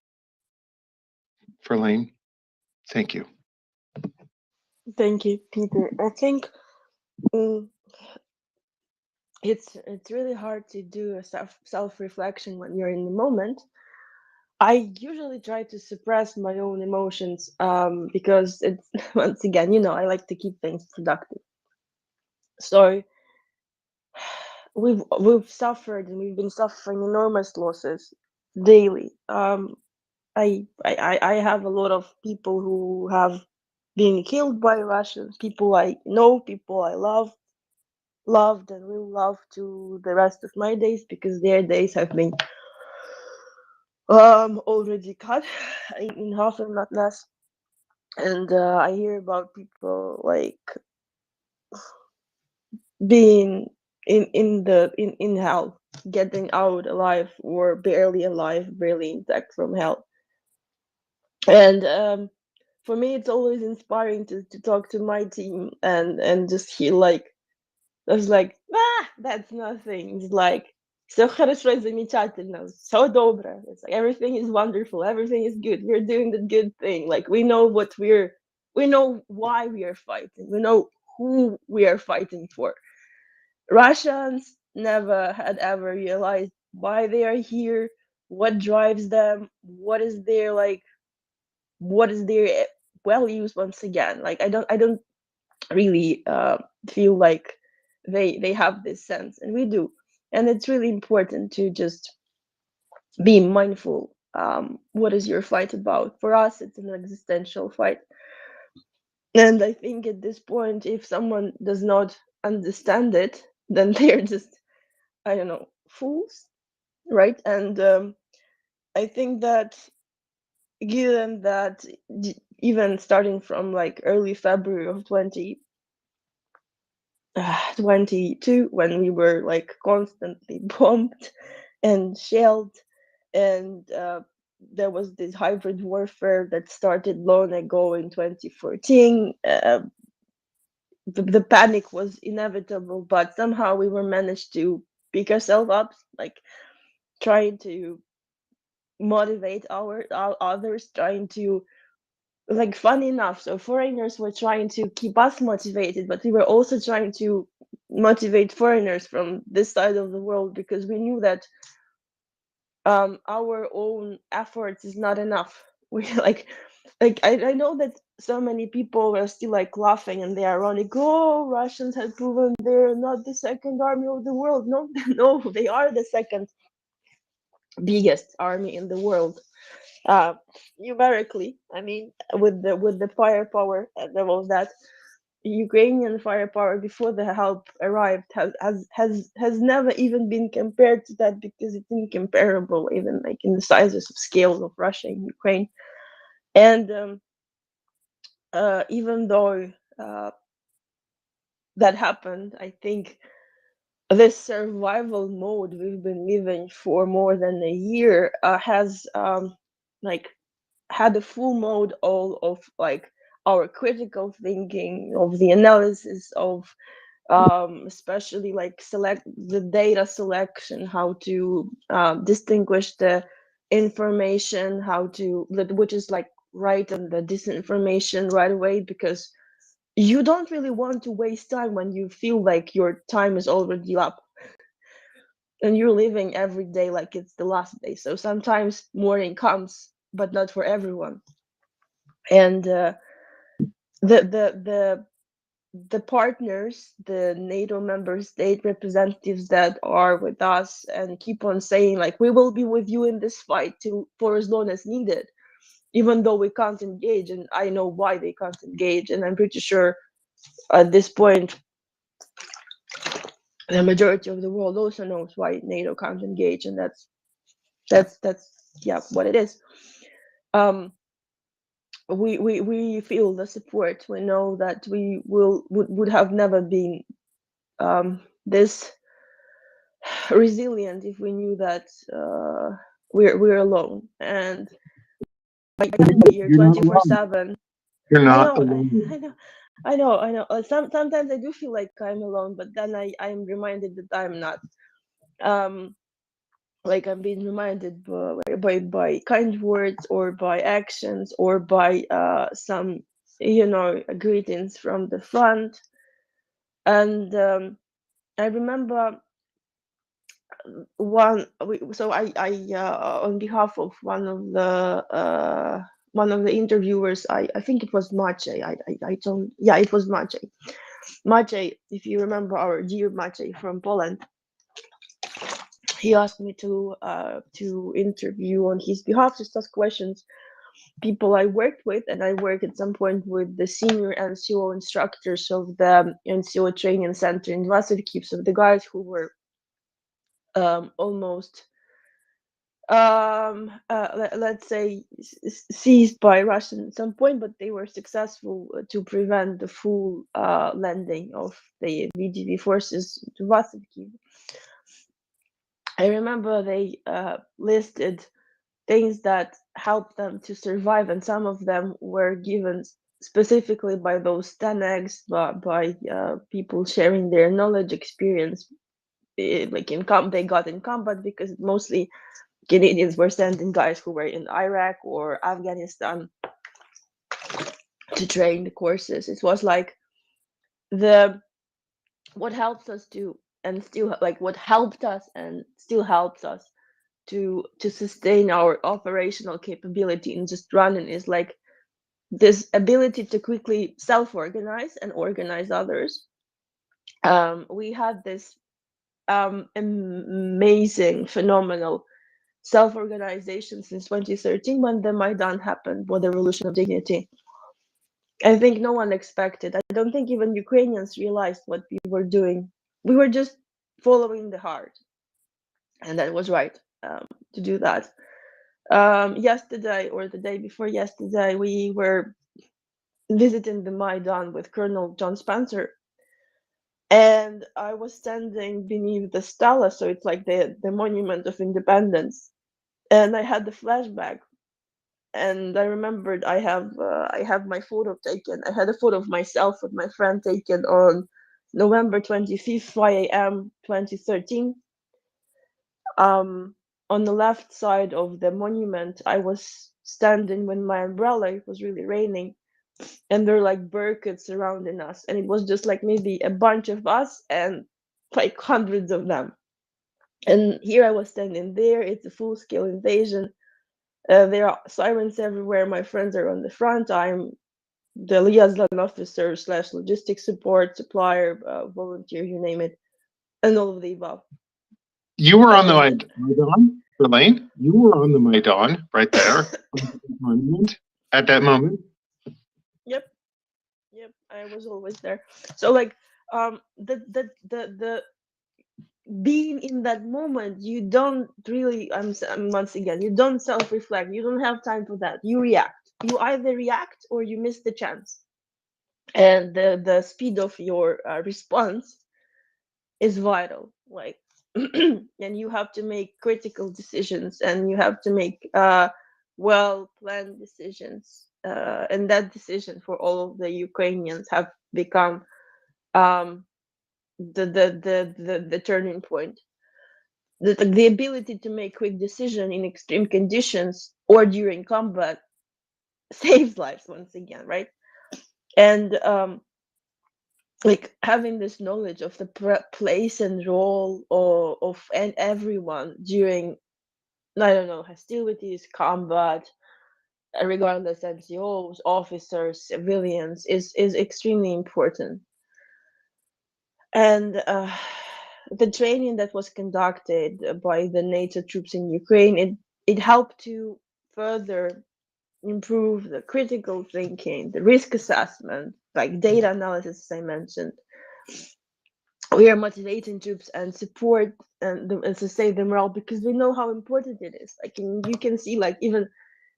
Verlaine, thank you. Thank you, Peter. I think it's really hard to do a self reflection when you're in the moment. I usually try to suppress my own emotions because it's once again, I like to keep things productive. So we've suffered and we've been suffering enormous losses daily. I have a lot of people who have been killed by Russians, people I know, people I loved and will love to the rest of my days, because their days have been already cut in half and not less. And I hear about people like being in hell, getting out alive or barely alive, barely intact from hell. And for me, it's always inspiring to talk to my team and just hear like, I was like, that's nothing. It's like, все хорошо и замечательно, все добро. It's like everything is wonderful, everything is good. We're doing the good thing. Like we know why we are fighting. We know who we are fighting for. Russians never had ever realized why they are here, what drives them, what is their values. Once again, like I don't really feel like they have this sense, and we do. And it's really important to just be mindful. What is your fight about? For us, it's an existential fight. And I think at this point, if someone does not understand it, then they're just, I don't know, fools, right? And I think that given that even starting from like early February of 2022, when we were like constantly bombed and shelled, and there was this hybrid warfare that started long ago in 2014. The panic was inevitable, but somehow we were managed to pick ourselves up, like trying to motivate our others, trying to, like, funny enough, so foreigners were trying to keep us motivated, but we were also trying to motivate foreigners from this side of the world, because we knew that our own efforts is not enough. We I know that so many people are still like laughing and they are ironic. Oh, Russians have proven they're not the second army of the world. No, no, they are the second biggest army in the world, numerically. I mean, with the firepower and all of that. Ukrainian firepower before the help arrived has never even been compared to that, because it's incomparable, even like in the sizes of scales of Russia and Ukraine. And even though that happened, I think this survival mode we've been living for more than a year has like had a full mode all of like our critical thinking, of the analysis of especially like select the data selection, how to distinguish the information, how to, which is like right, and the disinformation right away, because you don't really want to waste time when you feel like your time is already up and you're living every day like it's the last day. So sometimes morning comes, but not for everyone. And the partners, the NATO member state representatives that are with us and keep on saying like, we will be with you in this fight for as long as needed, even though we can't engage. And I know why they can't engage, and I'm pretty sure at this point the majority of the world also knows why NATO can't engage, and that's yeah, what it is. We feel the support. We know that we would have never been this resilient if we knew that we're alone, and like you're You're not alone. 24/7. You're I not know, alone. I know. Sometimes I do feel like I'm alone, but then I'm reminded that I'm not. Um, like I'm being reminded by kind words or by actions or by some greetings from the front. And I remember on behalf of one of the interviewers, I think it was Maciej. I don't, yeah, it was Maciej. Maciej, if you remember, our dear Maciej from Poland, he asked me to interview on his behalf, just ask questions people I worked with, and I worked at some point with the senior NCO instructors of the NCO training center in Vasilkiv, of the guys who were almost let's say seized by Russians at some point, but they were successful to prevent the full landing of the VDV forces to Vasilkiv. I remember they listed things that helped them to survive, and some of them were given specifically by those 10 eggs, by people sharing their knowledge, experience, like they got in combat, because mostly Canadians were sending guys who were in Iraq or Afghanistan to train the courses. It was like what helps us to, and still like what helped us and still helps us to sustain our operational capability in just running is like this ability to quickly self-organize and organize others. We had this amazing, phenomenal self-organization since 2013 when the Maidan happened, or the Revolution of Dignity. I think no one expected. I don't think even Ukrainians realized what we were doing. We were just following the heart, and that was right to do that. Yesterday or the day before yesterday, we were visiting the Maidan with Colonel John Spencer, and I was standing beneath the stela, so it's like the monument of independence, and I had the flashback, and I remembered I have my photo taken. I had a photo of myself with my friend taken on November 25th, 5 a.m. 2013. On the left side of the monument, I was standing with my umbrella. It was really raining, and there were like burkets surrounding us, and it was just like maybe a bunch of us and like hundreds of them. And here I was standing there. It's a full-scale invasion. There are sirens everywhere. My friends are on the front. I'm the liaison officer / logistics support supplier, volunteer, you name it, and all of the above. You were on the Maidan, Elaine. You were on the Maidan right there at that moment. Yep, I was always there. So like the being in that moment, you don't really. Once again, you don't self-reflect. You don't have time for that. You react. You either react or you miss the chance, and the speed of your response is vital. Like, and you have to make critical decisions, and you have to make well-planned decisions. And that decision for all of the Ukrainians have become the turning point. The ability to make quick decision in extreme conditions or during combat saves lives once again, right? And like having this knowledge of the place and role of and everyone during, I don't know, hostilities, combat, regardless, NCOs, officers, civilians, is extremely important. And the training that was conducted by the NATO troops in Ukraine, it helped to further improve the critical thinking, the risk assessment, like data analysis, as I mentioned. We are motivating troops and support and sustain the morale, because we know how important it is. Like you can see, like even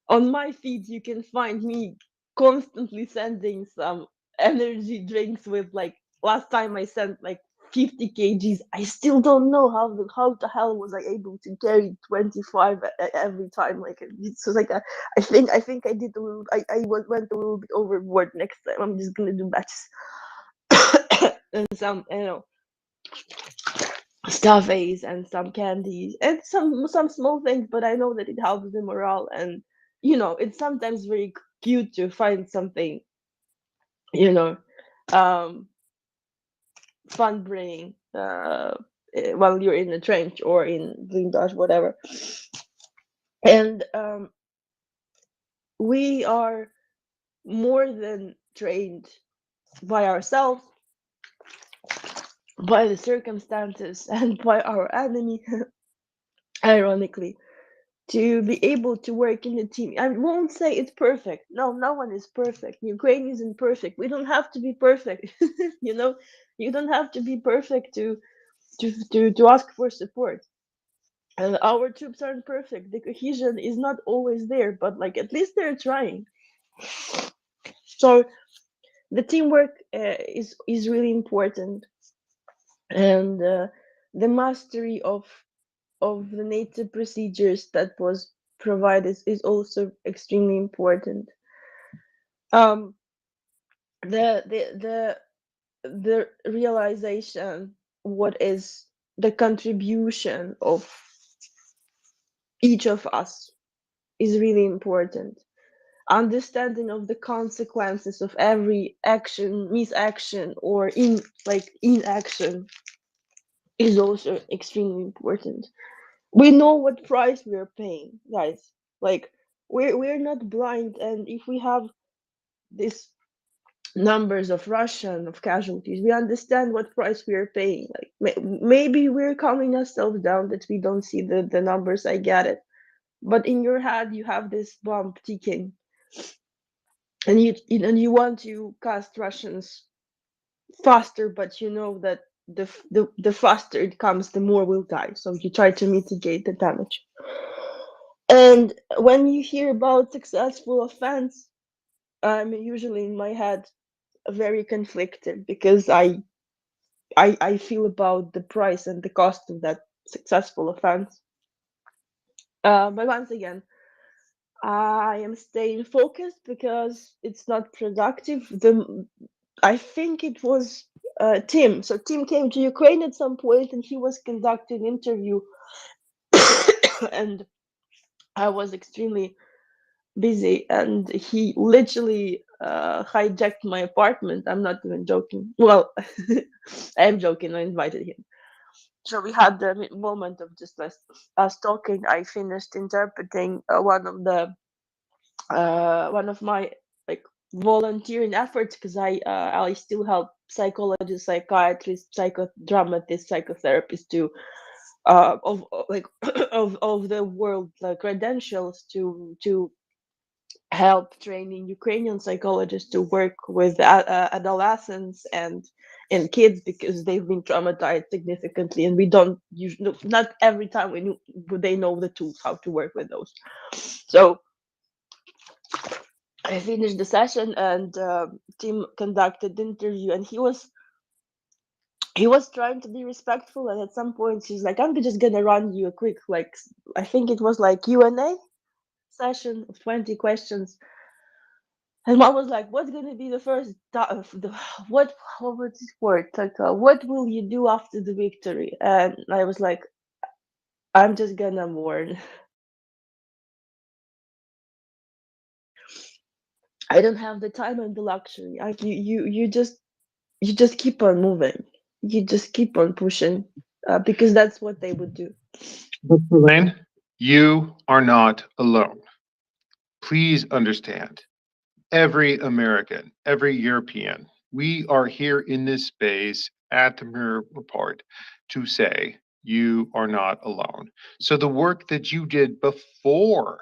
on my feed, you can find me constantly sending some energy drinks with, like, last time I sent like 50 kgs. I still don't know how the hell was I able to carry 25 every time. Like it's so like I think I did a little. Went a little bit overboard. Next time I'm just gonna do batches and some stuffies and some candies and some small things. But I know that it helps the morale, and it's sometimes very cute to find something you know um fun bringing while you're in the trench or in blindage, whatever. And we are more than trained by ourselves, by the circumstances, and by our enemy, ironically, to be able to work in a team. I won't say it's perfect. No, no one is perfect. Ukraine isn't perfect. We don't have to be perfect. You don't have to be perfect to ask for support. And our troops aren't perfect. The cohesion is not always there, but like at least they're trying. So the teamwork is really important, and the mastery of the native procedures that was provided is also extremely important. Um, the realization what is the contribution of each of us is really important. Understanding of the consequences of every action, misaction, or inaction is also extremely important. We know what price we are paying, guys. Like we're not blind, and if we have these numbers of Russian of casualties, we understand what price we are paying. Like maybe we're calming ourselves down that we don't see the numbers. I get it, but in your head you have this bomb ticking, and you want to cast Russians faster, but you know that the faster it comes, the more will die. So you try to mitigate the damage. And when you hear about successful offense, I'm usually in my head very conflicted because I feel about the price and the cost of that successful offense. But once again, I am staying focused because it's not productive. I think it was Tim. So Tim came to Ukraine at some point, and he was conducting an interview, and I was extremely busy, and he literally hijacked my apartment. I'm not even joking. Well, I am joking. I invited him. So we had the moment of just us talking. I finished interpreting one of my like volunteering efforts, because I still help psychologists, psychiatrists, psychodramatists, psychotherapists to like of the world credentials to help training Ukrainian psychologists to work with adolescents and kids, because they've been traumatized significantly, and we don't usually, not every time they know the tools how to work with those. So I finished the session, and Tim conducted the interview, and he was trying to be respectful, and at some point he's like, "I'm just gonna run you a quick, like, I think it was like Q&A session of 20 questions." And mom was like, "What's gonna be the first what was this word? Like, what will you do after the victory?" And I was like, "I'm just gonna mourn. I don't have the time and the luxury. You just keep on moving. You just keep on pushing, because that's what they would do." But Elaine, you are not alone. Please understand, every American, every European, we are here in this space at the Mirror Report to say you are not alone. So the work that you did before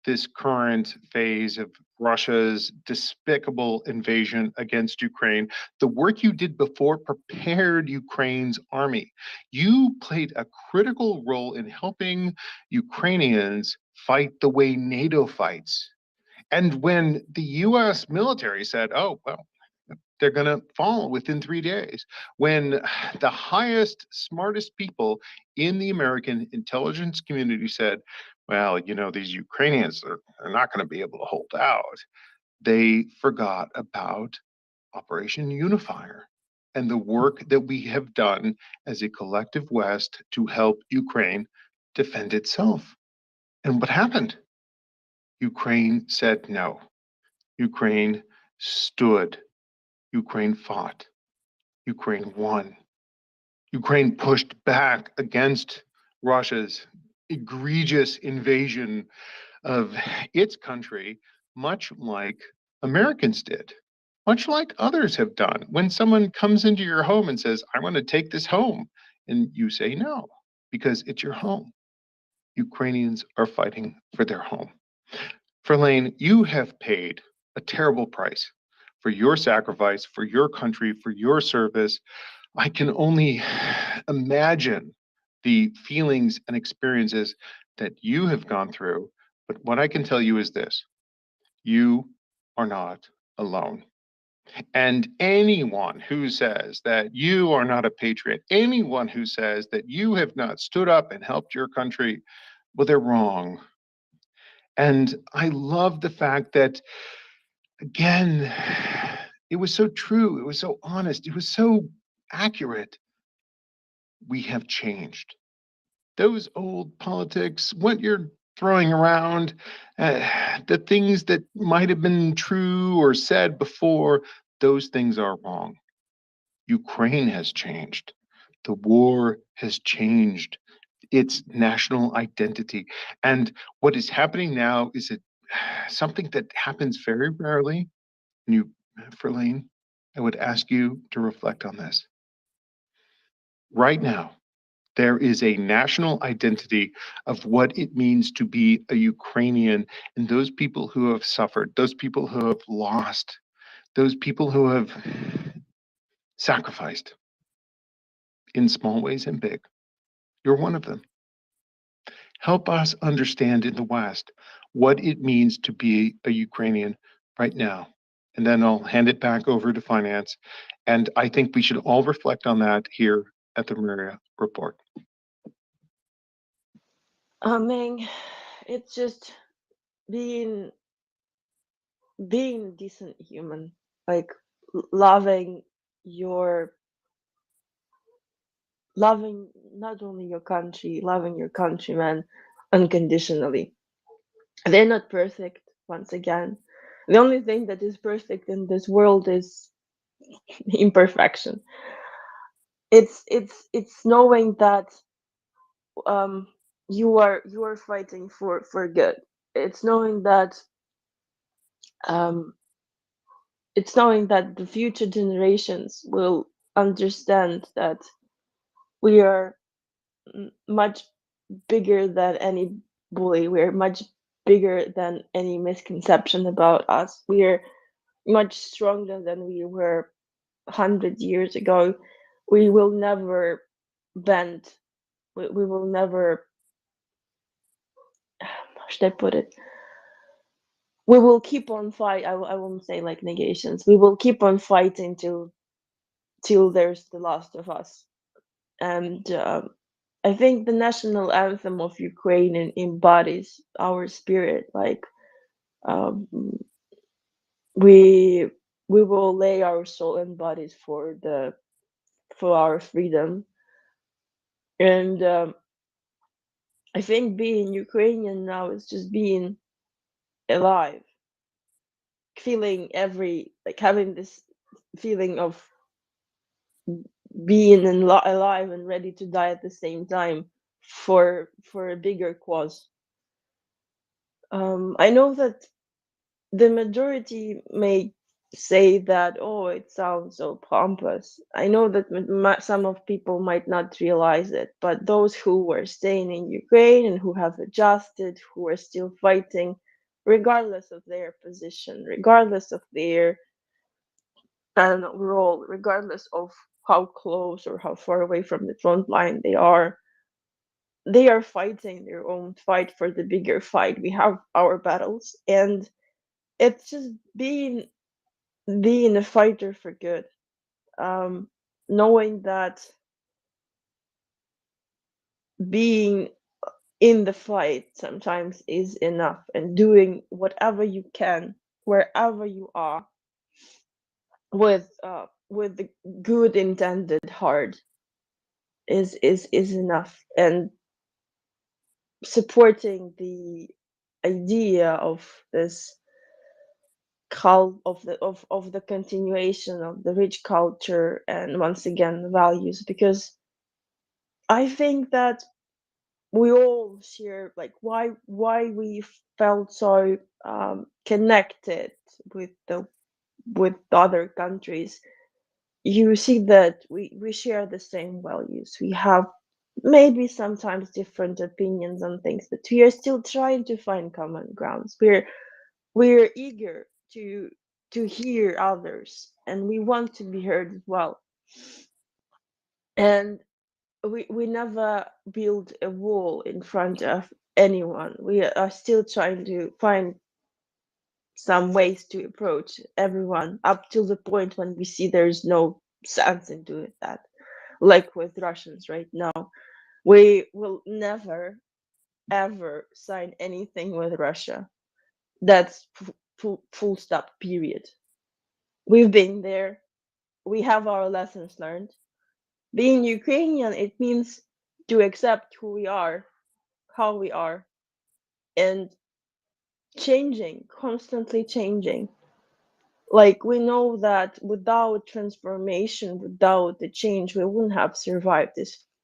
this current phase of Russia's despicable invasion against Ukraine, the work you did before prepared Ukraine's army. You played a critical role in helping Ukrainians fight the way NATO fights. And when the US military said, "Oh, well, they're going to fall within 3 days. When the highest, smartest people in the American intelligence community said, well, these Ukrainians are not going to be able to hold out, they forgot about Operation Unifier and the work that we have done as a collective West to help Ukraine defend itself. And what happened? Ukraine said no. Ukraine stood. Ukraine fought. Ukraine won. Ukraine pushed back against Russia's egregious invasion of its country, much like Americans did, much like others have done. When someone comes into your home and says, I want to take this home, and you say no, because it's your home. Ukrainians are fighting for their home. Verlaine, you have paid a terrible price for your sacrifice, for your country, for your service. I can only imagine the feelings and experiences that you have gone through. But what I can tell you is this: you are not alone. And anyone who says that you are not a patriot, anyone who says that you have not stood up and helped your country, well, they're wrong. And I love the fact that, again, it was so true, it was so honest, it was so accurate. We have changed. Those old politics, what you're throwing around, the things that might have been true or said before, those things are wrong. Ukraine has changed. The war has changed its national identity. And what is happening now is something that happens very rarely. And you, Verlaine, I would ask you to reflect on this. Right now, there is a national identity of what it means to be a Ukrainian, and those people who have suffered, those people who have lost, those people who have sacrificed in small ways and big. You're one of them. Help us understand in the West what it means to be a Ukrainian right now. And then I'll hand it back over to finance. And I think we should all reflect on that here at the Maria Report. Ming, it's just being decent human, like loving not only your country, loving your countrymen unconditionally. They're not perfect, once again. The only thing that is perfect in this world is imperfection. It's knowing that you are fighting for good. It's knowing that the future generations will understand that we are much bigger than any bully. We're much bigger than any misconception about us. We are much stronger than we were 100 years ago. We will never bend. We will never, how should I put it? We will keep on fight. I won't say like negations. We will keep on fighting till there's the last of us. And I think the national anthem of Ukraine embodies our spirit. Like we will lay our soul and bodies for our freedom. And I think being Ukrainian now is just being alive, feeling having this feeling of being alive and ready to die at the same time for a bigger cause. I know that the majority may say that, oh, it sounds so pompous. I know that some of people might not realize it, but those who were staying in Ukraine and who have adjusted, who are still fighting, regardless of their position, regardless of their role, regardless of how close or how far away from the front line they are fighting their own fight for the bigger fight. We have our battles, and it's just being being a fighter for good, knowing that being in the fight sometimes is enough, and doing whatever you can wherever you are with the good intended heart is enough, and supporting the idea of this of the continuation of the rich culture, and once again values, because I think that we all share, like, why we felt so connected with the other countries. You see that we share the same values. We have maybe sometimes different opinions on things, but we are still trying to find common grounds. We're eager to hear others, and we want to be heard as well. And we never build a wall in front of anyone. We are still trying to find some ways to approach everyone, up till the point when we see there's no sense in doing that. Like with Russians right now, we will never ever sign anything with Russia. That's full stop, period. We've been there. We have our lessons learned. Being Ukrainian, it means to accept who we are, how we are, and changing, constantly changing. Like, we know that without transformation, without the change, we wouldn't have survived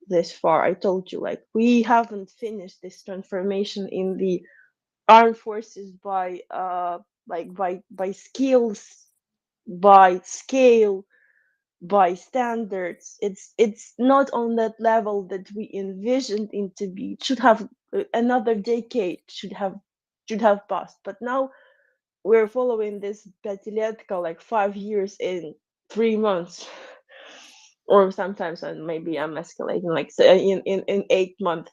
this far. I told you, like, we haven't finished this transformation in the armed forces by by skills, by scale, by standards. It's not on that level that we envisioned it to be. It should have another decade should have passed, but now we're following this Petiliatka, like 5 years in 3 months, or sometimes, and maybe I'm escalating, like, say, in 8 months.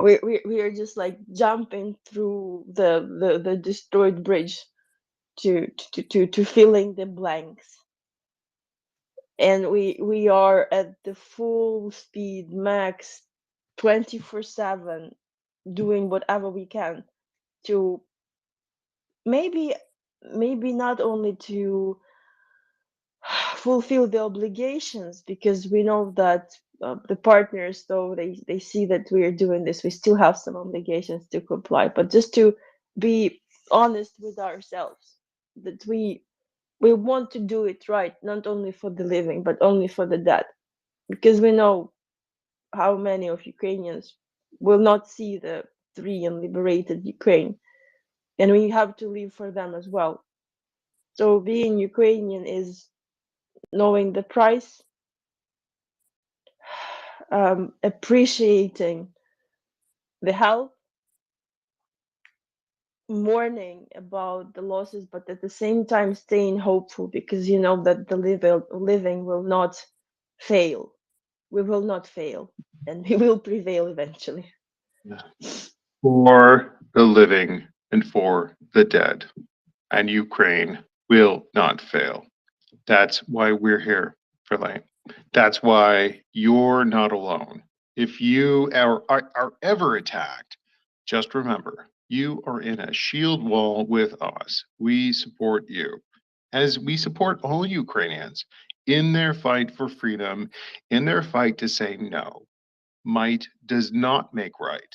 We are just like jumping through the destroyed bridge to filling the blanks, and we are at the full speed max 24/7, doing whatever we can to maybe not only to fulfill the obligations, because we know that the partners, though they see that we are doing this, we still have some obligations to comply, but just to be honest with ourselves that we want to do it right, not only for the living but only for the dead, because we know how many of Ukrainians will not see the free and liberated Ukraine, and we have to live for them as well. So being Ukrainian is knowing the price, appreciating the health, mourning about the losses, but at the same time staying hopeful, because you know that the living will not fail. We will not fail, and we will prevail eventually. For the living and for the dead, and Ukraine will not fail. That's why we're here, Verlaine. That's why you're not alone. If you are ever attacked, just remember, you are in a shield wall with us. We support you, as we support all Ukrainians in their fight for freedom, in their fight to say no. Might does not make right.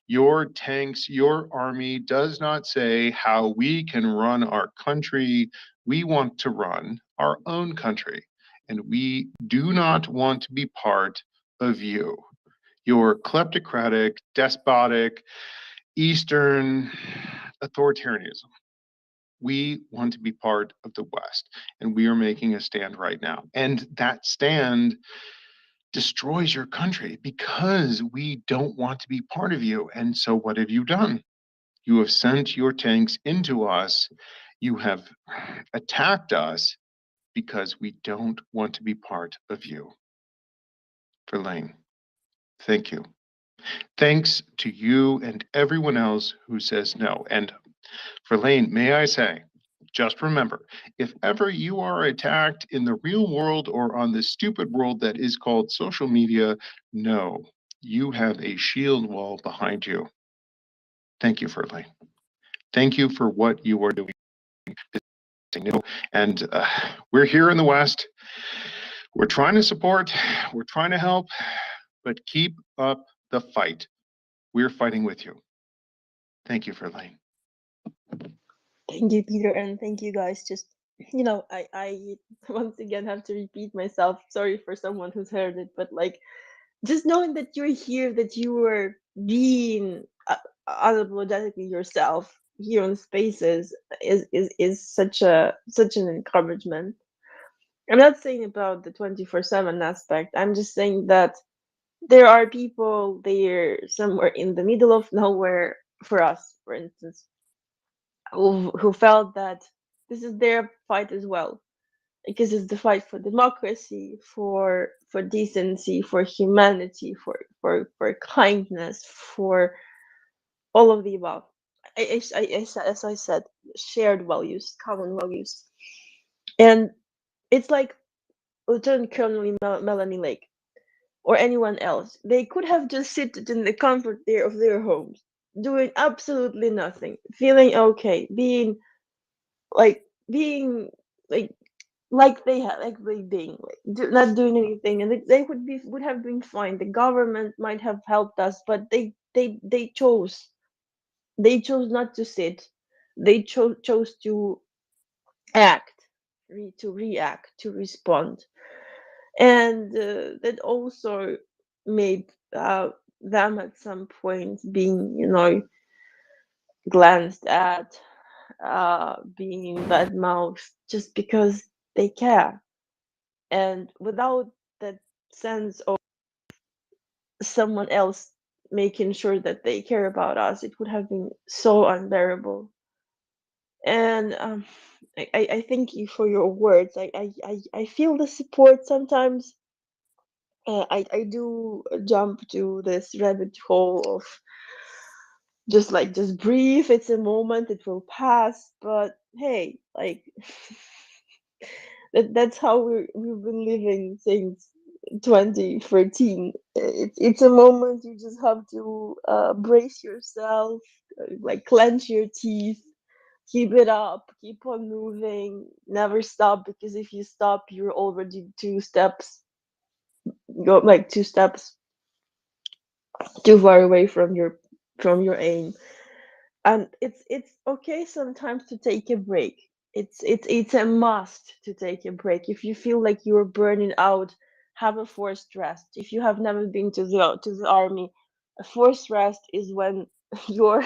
Your tanks, your army does not say how we can run our country. We want to run our own country, and we do not want to be part of you. Your kleptocratic, despotic, Eastern authoritarianism. We want to be part of the West, and we are making a stand right now. And that stand destroys your country because we don't want to be part of you. And so, what have you done? You have sent your tanks into us. You have attacked us because we don't want to be part of you. Verlaine, thank you. Thanks to you and everyone else who says no. And Verlaine, may I say, Just remember, if ever you are attacked in the real world or on this stupid world that is called social media, know you have a shield wall behind you. Thank you, Ferley. Thank you for what you are doing. And we're here in the West. We're trying to support, we're trying to help, but keep up the fight. We're fighting with you. Thank you, Ferley. Thank you, Peter, and thank you guys. Just, I once again have to repeat myself. Sorry for someone who's heard it, but like, just knowing that you're here, that you were being unapologetically yourself here on Spaces is such an encouragement. I'm not saying about the 24/7 aspect. I'm just saying that there are people there somewhere in the middle of nowhere for us, for instance, who felt that this is their fight as well, because it's the fight for democracy, for decency, for humanity, for kindness, for all of the above. As I said, shared values, common values, and it's like Lieutenant Colonel Melanie Lake or anyone else. They could have just seated in the comfort there of their homes, doing absolutely nothing, feeling okay, like being like they had like they being not doing anything, and they would have been fine. The government might have helped us, but they chose not to sit. They chose to act, to react, to respond, and that also made them at some point being, glanced at, being badmouthed just because they care. And without that sense of someone else making sure that they care about us, it would have been so unbearable. And I thank you for your words. I feel the support sometimes. I do jump to this rabbit hole of just breathe. It's a moment, it will pass. But hey, like that's how we've been living since 2013. It's a moment you just have to brace yourself, like clench your teeth, keep it up, keep on moving, never stop, because if you stop, you're already two steps too far away from your aim. And it's okay sometimes to take a break. It's a must to take a break. If you feel like you're burning out, have a forced rest. If you have never been to the army, a forced rest is when your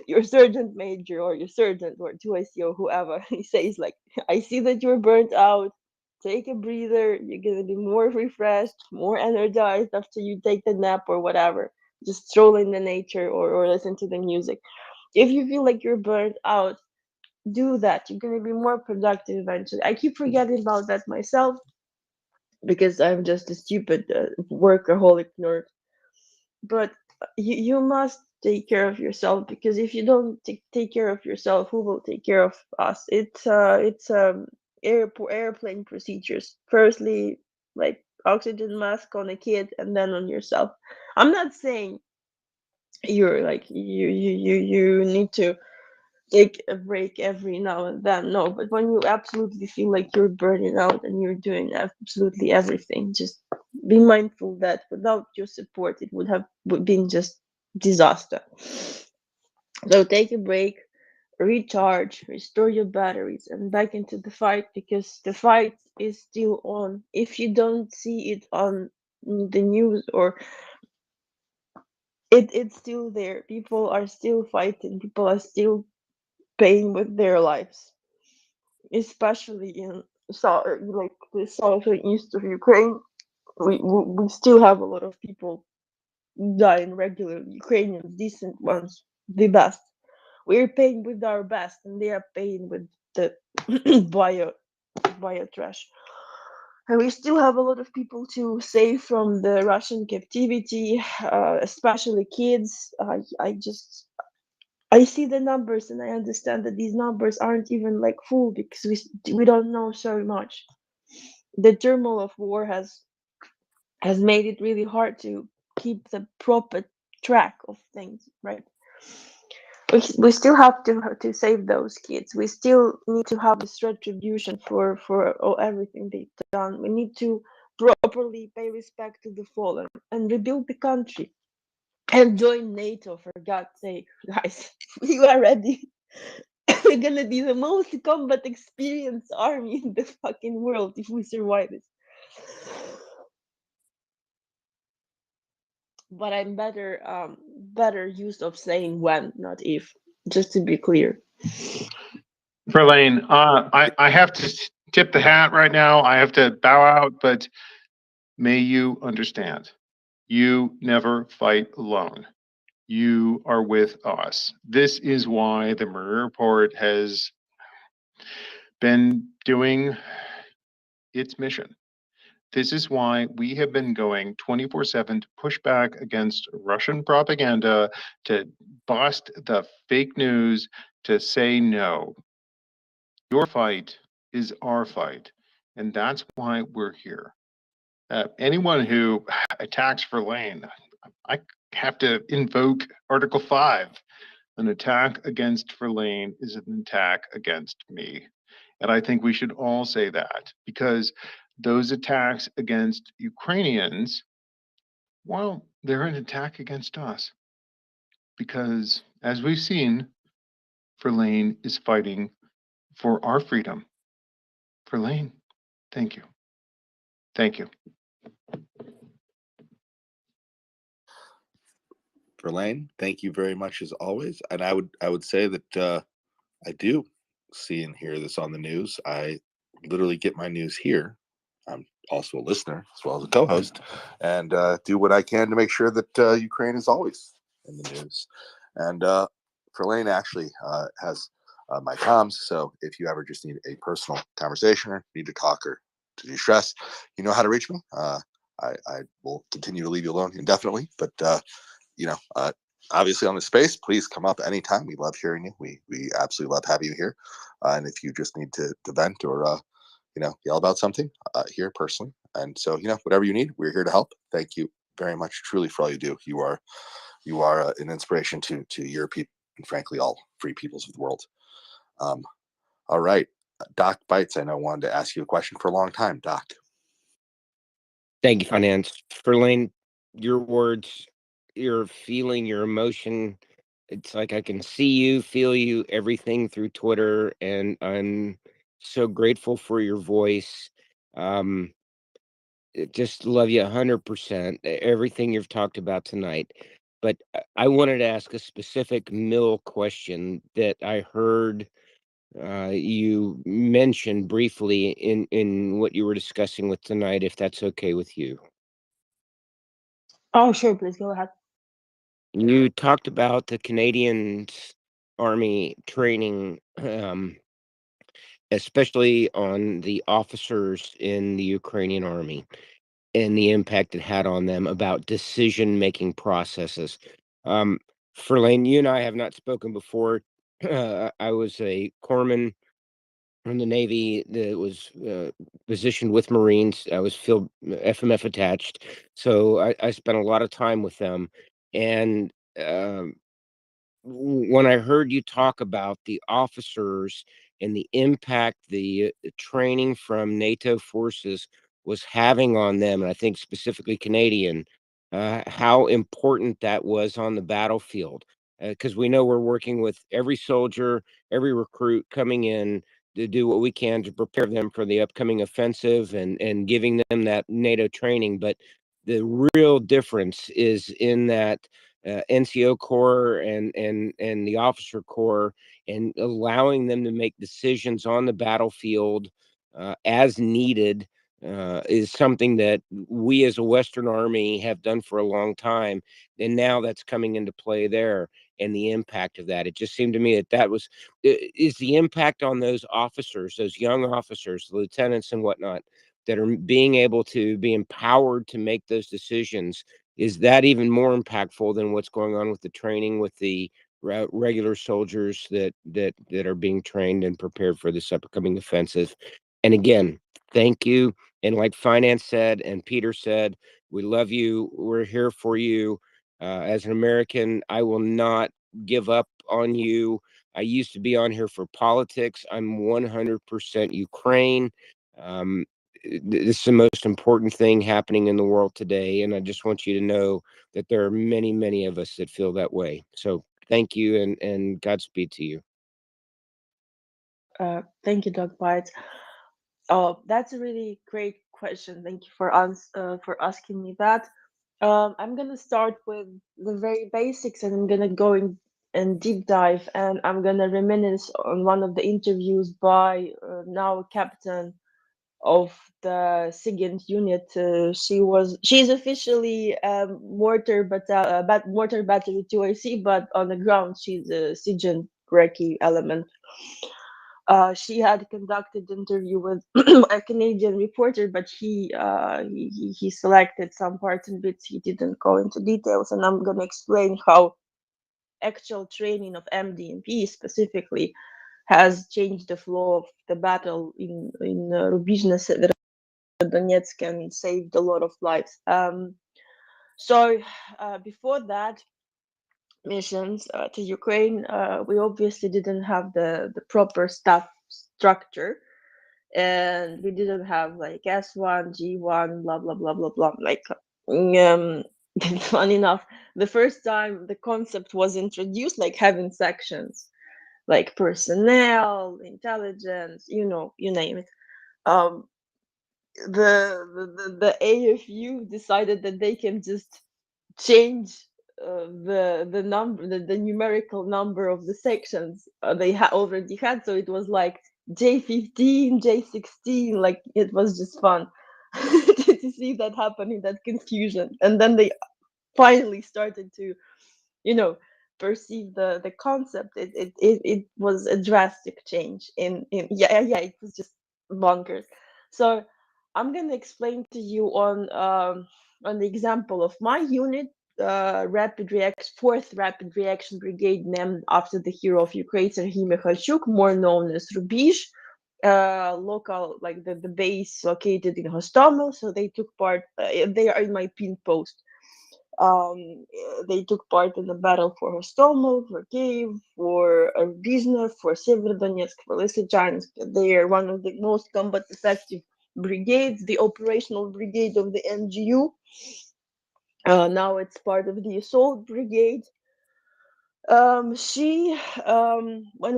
your sergeant major or your sergeant or 2ICO, whoever, he says like, I see that you're burnt out, take a breather, you're gonna be more refreshed, more energized after you take the nap or whatever, just stroll in the nature, or listen to the music. If you feel like you're burnt out, do that. You're going to be more productive eventually. I keep forgetting about that myself because I'm just a stupid workaholic nerd. But you must take care of yourself, because if you don't take care of yourself, who will take care of us? It's airplane procedures. Firstly, like oxygen mask on a kid, and then on yourself. I'm not saying you're like you need to take a break every now and then. No, but when you absolutely feel like you're burning out and you're doing absolutely everything, just be mindful that without your support, it would been just disaster. So take a break, recharge, restore your batteries, and back into the fight, because the fight is still on. If you don't see it on the news, or it's still there. People are still fighting. People are still paying with their lives, especially in like the south and east of Ukraine. We still have a lot of people dying regularly. Ukrainians, decent ones, the best. We're paying with our best, and they are paying with the bio trash. And we still have a lot of people to save from the Russian captivity, especially kids. I just I see the numbers and I understand that these numbers aren't even like full because we don't know so much. The turmoil of war has made it really hard to keep the proper track of things, right? We still have to save those kids. We still need to have this retribution for everything they've done. We need to properly pay respect to the fallen and rebuild the country and join NATO, for God's sake, guys. We are ready. We're gonna be the most combat experienced army in the fucking world if we survive this. But I'm better used of saying when, not if, just to be clear. Verlaine, I have to tip the hat right now. I have to bow out, but may you understand, you never fight alone. You are with us. This is why the MriyaReport has been doing its mission. This is why we have been going 24/7 to push back against Russian propaganda, to bust the fake news, to say no. Your fight is our fight, and that's why we're here. Anyone who attacks Verlaine, I have to invoke Article 5. An attack against Verlaine is an attack against me. And I think we should all say that, because those attacks against Ukrainians, well, they're an attack against us. Because as we've seen, Verlaine is fighting for our freedom. Verlaine, thank you. Thank you. Verlaine, thank you very much as always. And I would say that I do see and hear this on the news. I literally get my news here. I'm also a listener as well as a co-host, and do what I can to make sure that Ukraine is always in the news. And Verlaine actually has my comms, so if you ever just need a personal conversation or need to talk or to de-stress, you know how to reach me. I will continue to leave you alone indefinitely, but obviously on the space, please come up anytime. We love hearing you. We absolutely love having you here. And if you just need to vent or yell about something, here personally. And so whatever you need, we're here to help. Thank you very much, truly, for all you do. You are an inspiration to your people and frankly all free peoples of the world. All right, Doc Bites. I know wanted to ask you a question for a long time, Doc. Thank you, Finance. Verlaine, your words, your feeling, your emotion. It's like I can see you, feel you, everything through Twitter, and I'm so grateful for your voice. Just love you 100%. Everything you've talked about tonight. But I wanted to ask a specific mill question that I heard you mention briefly in what you were discussing with tonight, if that's okay with you. Oh, sure, please go ahead. You talked about the Canadian Army training, especially on the officers in the Ukrainian Army and the impact it had on them about decision-making processes. Verlaine, you and I have not spoken before. I was a corpsman in the Navy that was positioned with Marines. I was field FMF attached, so I spent a lot of time with them. And when I heard you talk about the officers and the impact the training from NATO forces was having on them, and I think specifically Canadian, how important that was on the battlefield. Because we know we're working with every soldier, every recruit coming in to do what we can to prepare them for the upcoming offensive and giving them that NATO training. But the real difference is in that NCO Corps and the officer corps, and allowing them to make decisions on the battlefield as needed is something that we as a Western Army have done for a long time, and now that's coming into play there, and the impact of that. It just seemed to me that was is the impact on those officers, those young officers, lieutenants and whatnot, that are being able to be empowered to make those decisions. Is that even more impactful than what's going on with the training with the regular soldiers that are being trained and prepared for this upcoming offensive. And again, thank you. And like Finance said and Peter said, we love you. We're here for you. As an American, I will not give up on you. I used to be on here for politics. I'm 100% Ukraine. This is the most important thing happening in the world today. And I just want you to know that there are many, many of us that feel that way. So thank you and Godspeed to you. Thank you, Doug Bite. That's a really great question. Thank you for asking me that. I'm gonna start with the very basics, and I'm gonna go in and deep dive, and I'm gonna reminisce on one of the interviews by now captain of the SIGINT unit. She's officially mortar battery 2IC, but on the ground she's a SIGINT Recce element. She had conducted interview with a Canadian reporter, but he selected some parts and bits. He didn't go into details, and I'm gonna explain how actual training of MDMP specifically has changed the flow of the battle in Rubizhne, Severodonetsk, and saved a lot of lives. So before that missions to Ukraine, we obviously didn't have the proper staff structure, and we didn't have like S1, G1, blah blah blah blah blah. Like, fun enough, the first time the concept was introduced, like having sections, like personnel, intelligence, you name it. The AFU decided that they can just change the number, the numerical number of the sections they already had. So it was like J15, J16. Like, it was just fun to see that happening, that confusion. And then they finally started to, perceive the concept. It was a drastic change yeah, it was just bonkers. So I'm gonna explain to you on the example of my unit, fourth rapid reaction brigade, named after the hero of Ukraine, Serhiy Mikhalchuk, more known as Rubizh. Local, like the base located in Hostomel. So they took part. They are in my pin post. They took part in the battle for Hostomel, for Kiev, for Rubizhne, for Severodonetsk, for Lysychansk. They are one of the most combat effective brigades, the operational brigade of the NGU. Now it's part of the assault brigade. When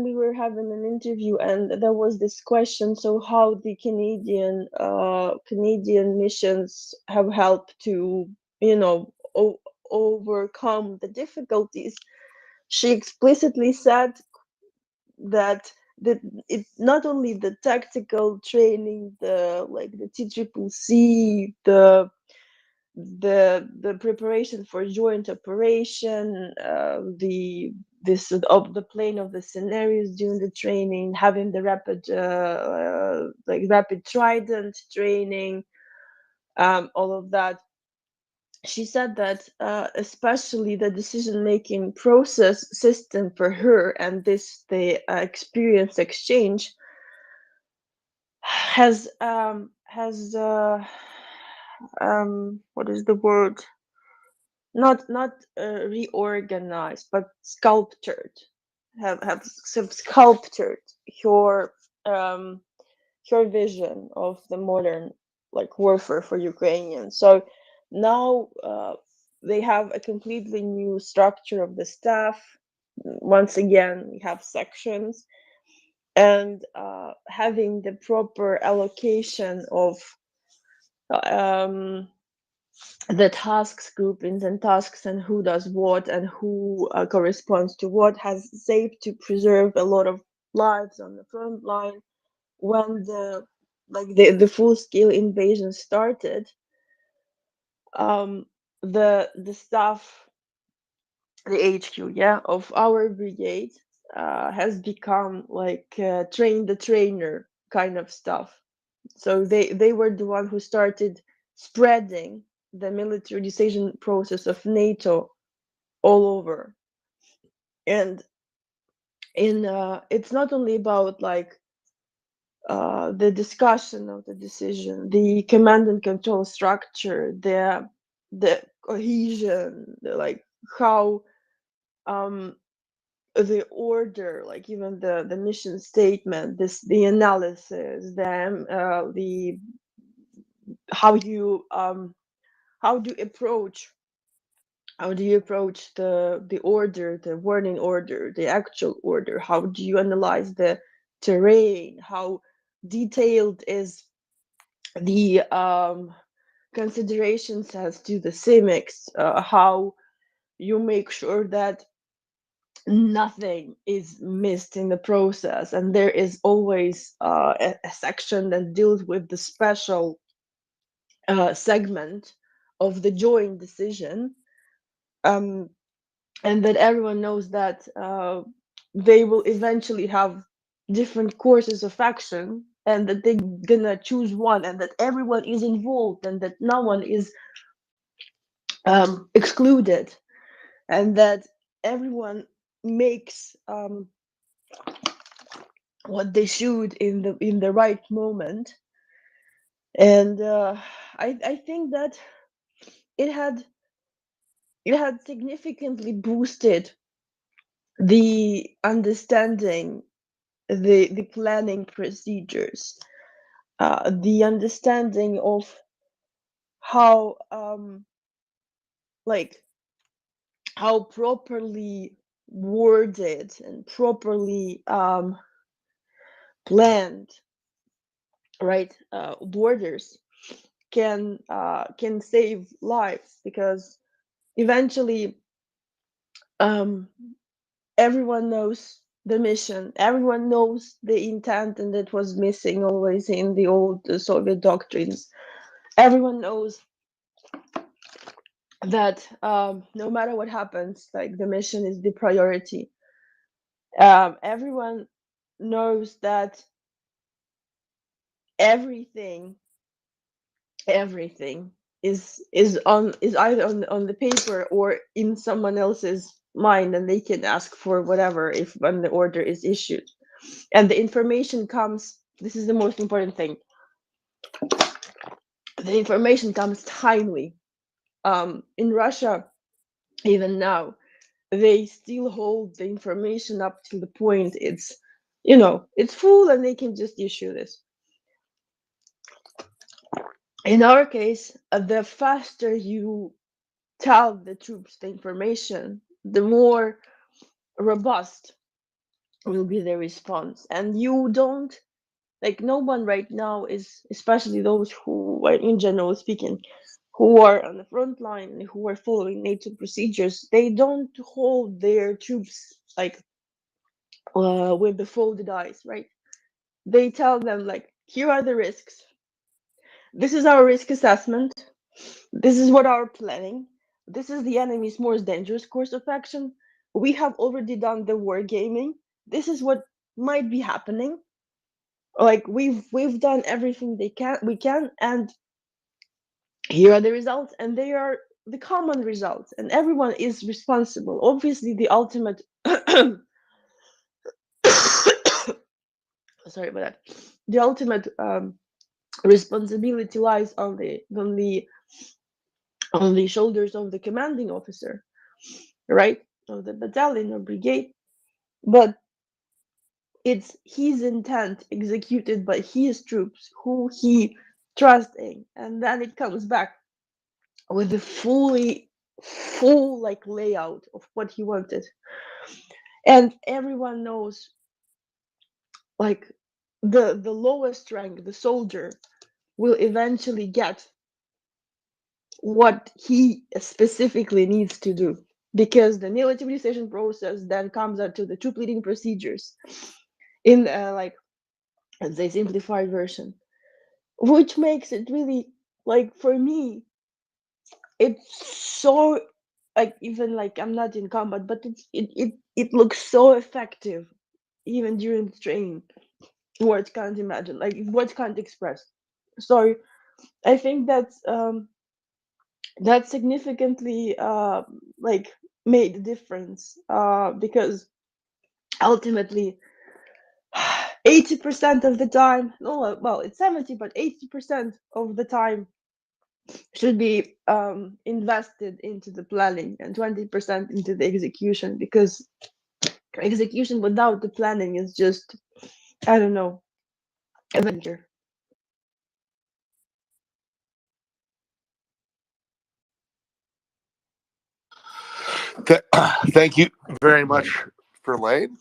we were having an interview, and there was this question, so how the Canadian missions have helped to, overcome the difficulties, she explicitly said that it's not only the tactical training, the TCCC, the preparation for joint operation, the playing of the scenarios during the training, having the rapid trident training, all of that. She said that especially the decision-making process system for her and the experience exchange has what is the word? Not reorganized, but sculptured. Have sculptured her her vision of the modern warfare for Ukrainians. So now they have a completely new structure of the staff. Once again, we have sections, and having the proper allocation of the tasks, groupings and tasks, and who does what and who corresponds to what, has saved to preserve a lot of lives on the front line. When the full-scale invasion started, the staff, the HQ, of our brigade has become like train the trainer kind of stuff. So they were the one who started spreading the militarization process of NATO all over. And it's not only about like the discussion of the decision, the command and control structure, the cohesion, like how the order, like even the mission statement, the analysis, the how you approach the order, the warning order, the actual order? How do you analyze the terrain? How detailed is the considerations as to the CIMICs? How you make sure that nothing is missed in the process, and there is always a section that deals with the special segment of the joint decision, and that everyone knows that they will eventually have different courses of action, and that they're gonna choose one, and that everyone is involved, and that no one is excluded, and that everyone makes what they should in the right moment. And I think that it had significantly boosted the understanding, the planning procedures, the understanding of how like how properly worded and properly planned, right, borders can save lives, because eventually everyone knows the mission, everyone knows the intent, and that was missing always in the old Soviet doctrines. Everyone knows that no matter what happens, like the mission is the priority. Everyone knows that everything is either on the paper or in someone else's mind, and they can ask for whatever if when the order is issued, and the information comes. This is the most important thing. The information comes timely. In Russia, even now, they still hold the information up to the point it's it's full, and they can just issue this. In our case, the faster you tell the troops the information, the more robust will be the response. And you don't, like, no one right now is, especially those who are, in general speaking, who are on the front line, who are following NATO procedures, they don't hold their troops like with the folded eyes, right? They tell them, like, here are the risks. This is our risk assessment. This is what our planning. This is the enemy's most dangerous course of action. We have already done the wargaming. This is what might be happening. Like, we've done everything we can, and here are the results, and they are the common results, and everyone is responsible. Obviously, the ultimate sorry about that. The ultimate responsibility lies on the shoulders of the commanding officer, right, of the battalion or brigade. But it's his intent executed by his troops, who he trusts in, and then it comes back with the full like layout of what he wanted. And everyone knows, like, the lowest rank, the soldier, will eventually get what he specifically needs to do, because the military decision process then comes out to the troop leading procedures in like the simplified version, which makes it really, like, for me, it's so, like, even like I'm not in combat, but it looks so effective even during the training. Words can't imagine, like words can't express. So I think that's significantly like made a difference, because ultimately 80% of the time, no, well, it's 70, but 80% of the time should be invested into the planning and 20% into the execution, because execution without the planning is just, I don't know, adventure. Thank you very much, Verlaine.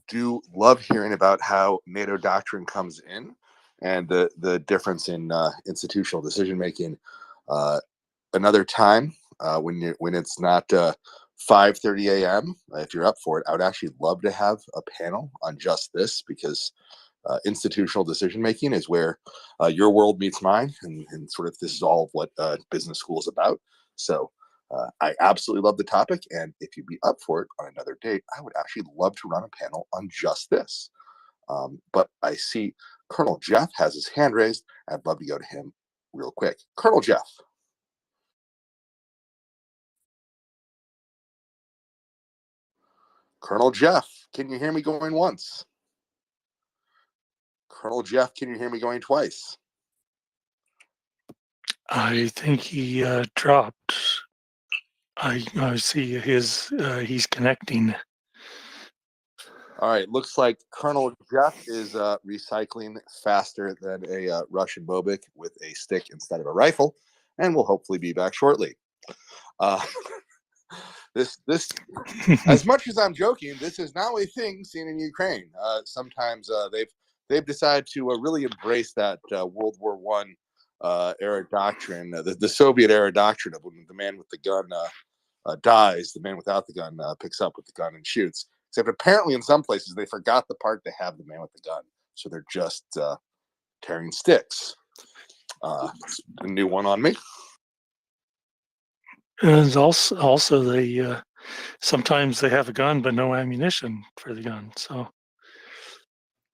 Do love hearing about how NATO doctrine comes in and the difference in institutional decision making. Another time when it's not 5:30 a.m. If you're up for it, I would actually love to have a panel on just this, because institutional decision making is where your world meets mine, and sort of this is all of what business school is about. So I absolutely love the topic, and if you'd be up for it on another date, I would actually love to run a panel on just this. But I see Colonel Jeff has his hand raised. I'd love to go to him real quick. Colonel Jeff. Colonel Jeff, can you hear me going once? Colonel Jeff, can you hear me going twice? I think he dropped. I see he's connecting. All right, looks like Colonel Jeff is recycling faster than a Russian Bobik with a stick instead of a rifle, and will hopefully be back shortly. This as much as I'm joking, this is now a thing seen in Ukraine. Sometimes they've decided to really embrace that World War One era doctrine, the Soviet era doctrine of when the man with the gun dies, the man without the gun picks up with the gun and shoots. Except apparently in some places they forgot the part to have the man with the gun, so they're just tearing sticks. It's a new one on me. And also they sometimes they have a gun but no ammunition for the gun. So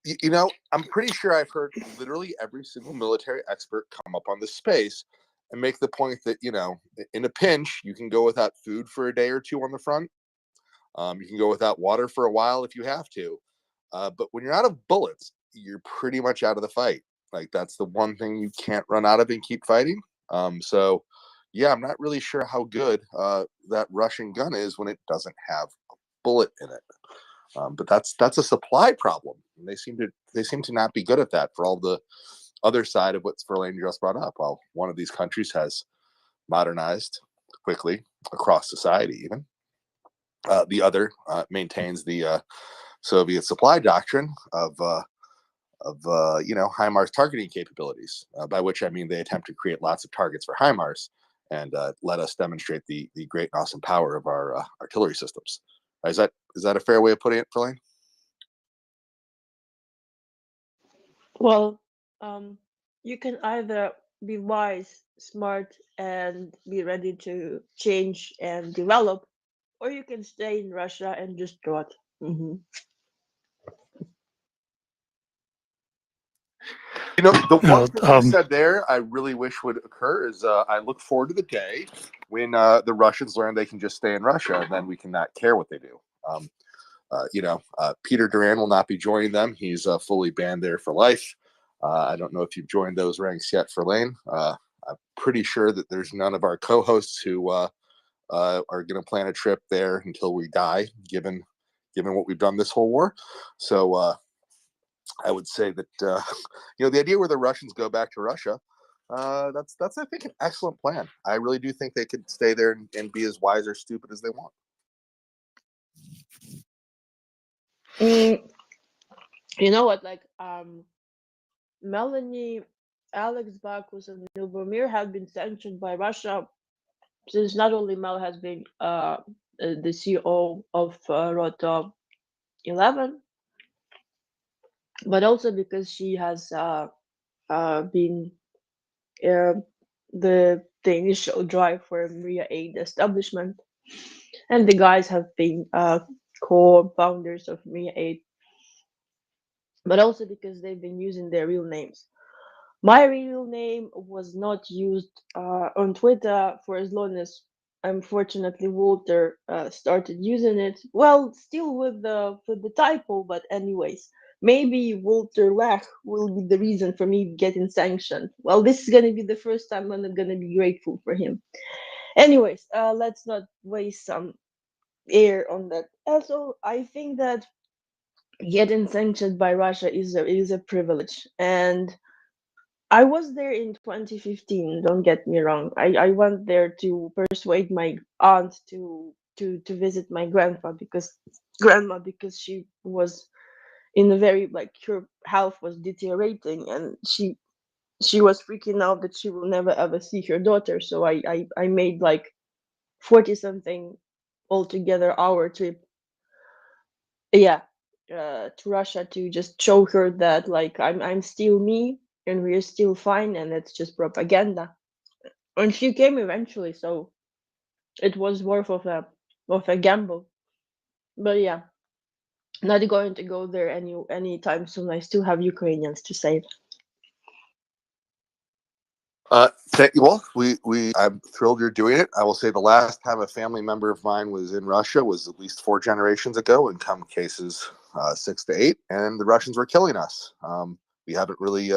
You know, I'm pretty sure I've heard literally every single military expert come up on this space and make the point that, you know, in a pinch, you can go without food for a day or two on the front. You can go without water for a while if you have to. But when you're out of bullets, you're pretty much out of the fight. Like, that's the one thing you can't run out of and keep fighting. So, yeah, I'm not really sure how good that Russian gun is when it doesn't have a bullet in it. But that's a supply problem. And they seem to not be good at that for all the other side of what Verlaine just brought up. Well, one of these countries has modernized quickly across society, even. The other maintains the Soviet supply doctrine of you know, HIMARS targeting capabilities, by which I mean they attempt to create lots of targets for HIMARS and let us demonstrate the great and awesome power of our artillery systems. Is that a fair way of putting it, Verlaine? Well, you can either be wise, smart, and be ready to change and develop, or you can stay in Russia and just rot. You know, the No, one thing you said there, I really wish would occur is I look forward to the day when the Russians learn they can just stay in Russia, and then we can not care what they do. You know, Peter Duran will not be joining them. He's fully banned there for life. I don't know if you've joined those ranks yet, Verlaine. I'm pretty sure that there's none of our co-hosts who are going to plan a trip there until we die, given what we've done this whole war. So I would say that you know, the idea where the Russians go back to Russia, that's I think an excellent plan. I really do think they could stay there and be as wise or stupid as they want. You know what? Like, Melanie, Alex Backus, and Lubomir have been sanctioned by Russia since not only Mel has been the CEO of Roto 11, but also because she has been the initial drive for MriyaAid establishment, and the guys have been co-founders of MriyaAid, but also because they've been using their real names. My real name was not used on Twitter for as long as unfortunately Walter started using it. Well, still with the typo, but anyways, maybe Walter Lech will be the reason for me getting sanctioned. Well, this is gonna be the first time I'm gonna be grateful for him. Anyways, let's not waste some air on that. Also, I think that getting sanctioned by Russia is a privilege, and I was there in 2015. Don't get me wrong. I went there to persuade my aunt to visit my grandma because she was in a very like her health was deteriorating, and she was freaking out that she will never ever see her daughter. So I made like 40 something altogether hour trip, yeah, to Russia to just show her that like I'm still me and we're still fine and it's just propaganda. And she came eventually, so it was worth of a gamble. But yeah, not going to go there anytime soon. I still have Ukrainians to save. Well, I'm thrilled you're doing it. I will say the last time a family member of mine was in Russia was at least 4 generations ago, in some cases 6 to 8, and the Russians were killing us. We haven't really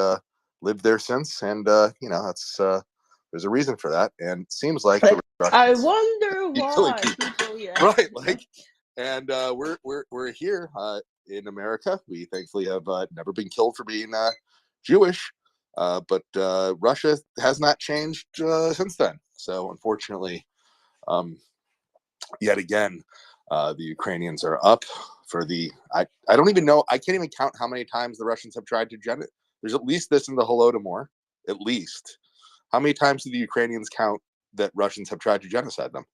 lived there since, and that's there's a reason for that, and it seems like the I Russians wonder keep killing why people, people, yeah, right? yeah. Like, and we're here in America. We thankfully have never been killed for being Jewish. But Russia has not changed since then. So unfortunately, yet again, the Ukrainians are up for the. I don't even know. I can't even count how many times the Russians have tried to genocide. There's at least this in the Holodomor. At least, how many times do the Ukrainians count that Russians have tried to genocide them?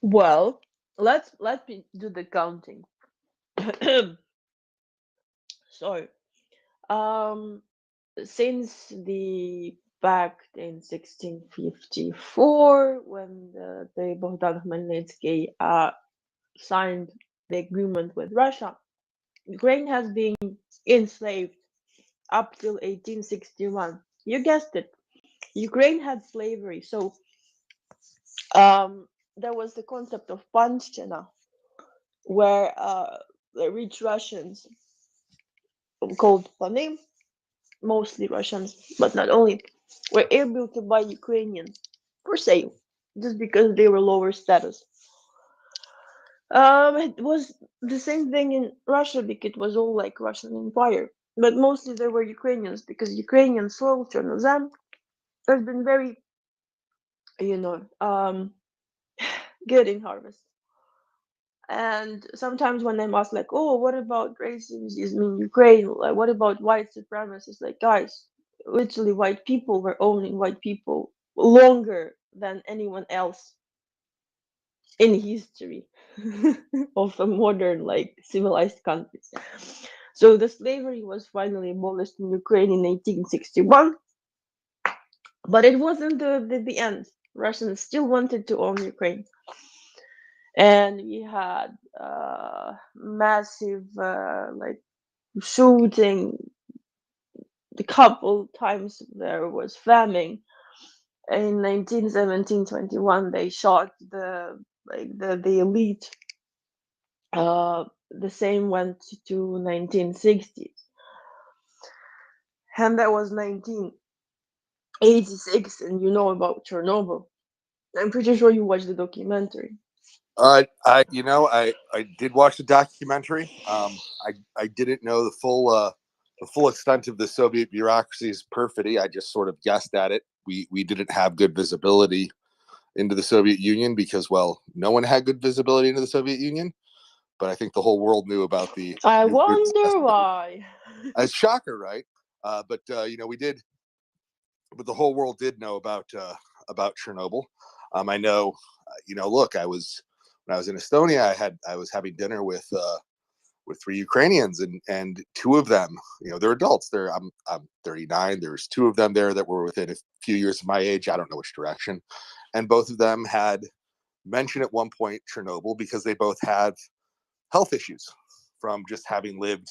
Well, let me do the counting. So, um, since the back in 1654, when the Bogdan Khmelnytsky signed the agreement with Russia, Ukraine has been enslaved up till 1861. You guessed it, Ukraine had slavery. So there was the concept of panchina, where the rich Russians called panim, mostly Russians, but not only, were able to buy Ukrainians for sale just because they were lower status. It was the same thing in Russia because it was all like Russian Empire, but mostly they were Ukrainians because Ukrainian soil, Chernozem, has been very, you know, good in harvest. And sometimes when I'm asked like, oh, what about racism in Ukraine? Like, what about white supremacists? Like, guys, literally white people were owning white people longer than anyone else in history of a modern, like, civilized countries. So the slavery was finally abolished in Ukraine in 1861, but it wasn't the end. Russians still wanted to own Ukraine. And we had massive like shooting. The couple times there was famine. In 1917-21, they shot the elite. The same went to 1960s, and that was 1986. And you know about Chernobyl. I'm pretty sure you watched the documentary. I did watch the documentary. I didn't know the full extent of the Soviet bureaucracy's perfidy. I just sort of guessed at it. We didn't have good visibility into the Soviet Union because, well, no one had good visibility into the Soviet Union. But I think the whole world knew about the I nuclear wonder disaster. why. As shocker, right? But we did. But the whole world did know about Chernobyl. I know. Look, when I was in Estonia, I was having dinner with 3 Ukrainians, and 2 of them, they're adults. I'm 39. There's 2 of them there that were within a few years of my age. I don't know which direction, and both of them had mentioned at one point Chernobyl because they both had health issues from just having lived,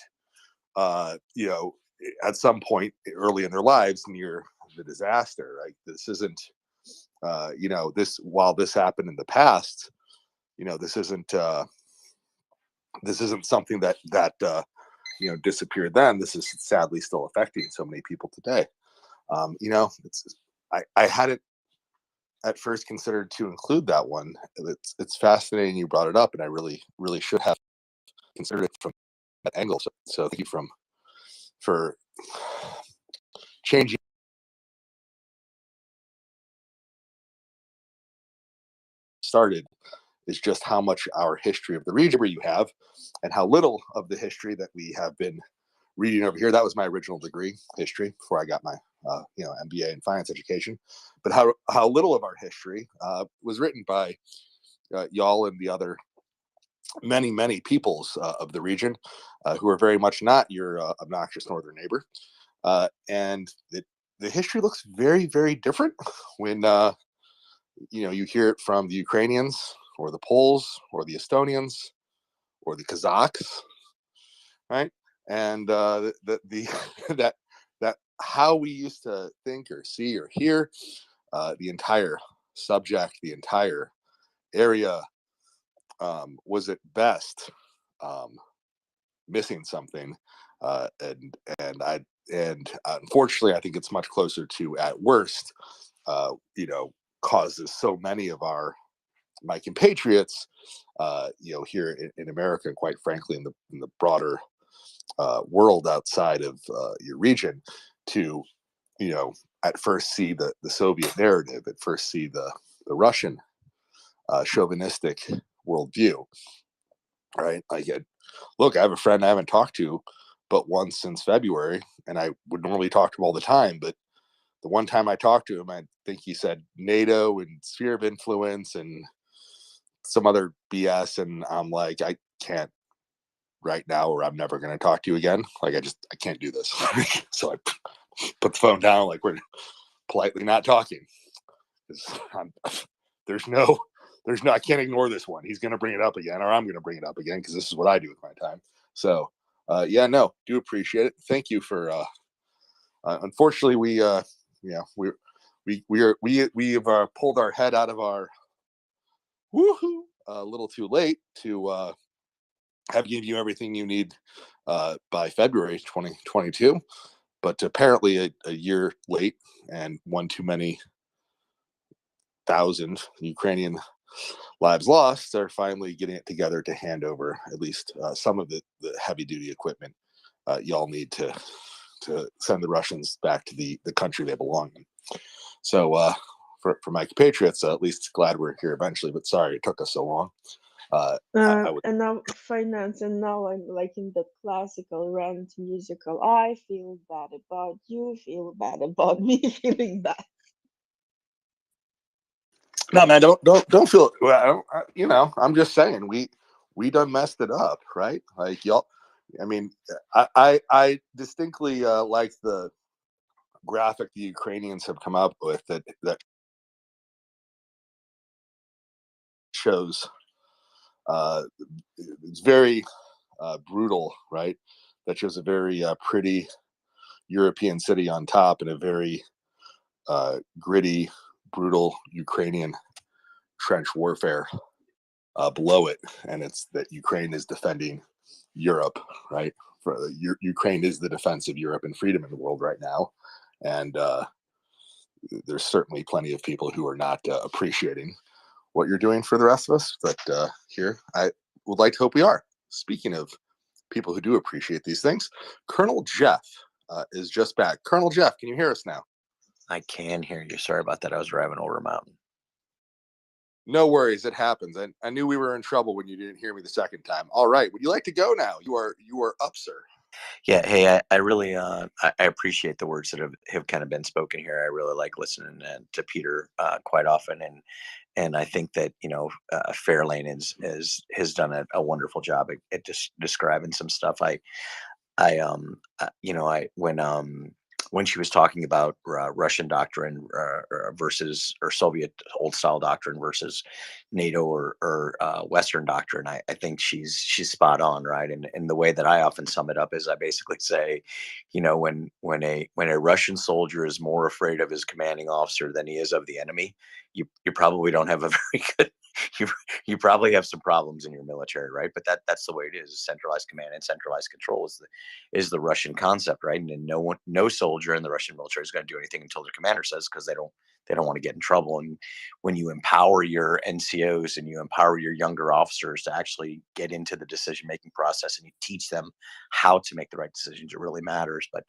at some point early in their lives near the disaster. Like this isn't, this while this happened in the past, this isn't something that disappeared then. This is sadly still affecting so many people today. I hadn't at first considered to include that one. It's fascinating you brought it up, and I really should have considered it from that angle. So thank you for changing. Started is just how much our history of the region where you have, and how little of the history that we have been reading over here. That was my original degree, history, before I got my MBA in finance education. But how little of our history was written by y'all and the other many peoples of the region who are very much not your obnoxious northern neighbor. And the history looks very, very different when you hear it from the Ukrainians or the Poles or the Estonians or the Kazakhs, right? And that how we used to think or see or hear the entire subject, the entire area was at best missing something, and unfortunately, I think it's much closer to, at worst, causes so many of my compatriots, here in America, and quite frankly, in the broader world outside of your region, to at first see the Soviet narrative, at first see the Russian chauvinistic worldview, right? Look, I have a friend I haven't talked to but once since February, and I would normally talk to him all the time, but the one time I talked to him, I think he said NATO and sphere of influence and some other BS, and I'm like, I can't right now, or I'm never going to talk to you again. Like, I can't do this. So I put the phone down, like, we're politely not talking. I can't ignore this one. He's going to bring it up again, or I'm going to bring it up again, because this is what I do with my time. So, do appreciate it. Thank you for. Unfortunately, we have pulled our head out of our woohoo a little too late to have given you everything you need by February 2022, but apparently a year late and one too many thousand Ukrainian lives lost are finally getting it together to hand over at least some of the heavy duty equipment y'all need to send the Russians back to the country they belong in. So for my compatriots, at least glad we're here eventually, but sorry it took us so long. And now finance, and now I'm like in the classical rant musical. I feel bad about you, feel bad about me, feeling bad. No, man, don't feel. Well, I'm just saying we done messed it up, right? Like y'all. I mean, I distinctly like the graphic the Ukrainians have come up with that shows. It's very brutal, right? That shows a very pretty European city on top and a very gritty, brutal Ukrainian trench warfare below it, and it's that Ukraine is defending Europe, right? Ukraine is the defense of Europe and freedom in the world right now, and there's certainly plenty of people who are not appreciating what you're doing for the rest of us. But here, I would like to hope we are. Speaking of people who do appreciate these things, Colonel Jeff is just back. Colonel Jeff, can you hear us now? I can hear you. Sorry about that. I was driving over a mountain. No worries, it happens. I knew we were in trouble when you didn't hear me the second time. All right, would you like to go now? You are up, sir. Yeah. Hey, I really I appreciate the words that have kind of been spoken here. I really like listening to Peter quite often, and I think that Fairlane has done a wonderful job at just describing some stuff. when she was talking about Russian doctrine versus or Soviet old style doctrine versus NATO or Western doctrine, I think she's spot on, right? And the way that I often sum it up is I basically say, when a Russian soldier is more afraid of his commanding officer than he is of the enemy, you probably don't have a very good you probably have some problems in your military, right? But that's the way it is. Centralized command and centralized control is the Russian concept, right? And no soldier in the Russian military is going to do anything until their commander says, because they don't want to get in trouble. And when you empower your NCOs and you empower your younger officers to actually get into the decision making process and you teach them how to make the right decisions, it really matters. But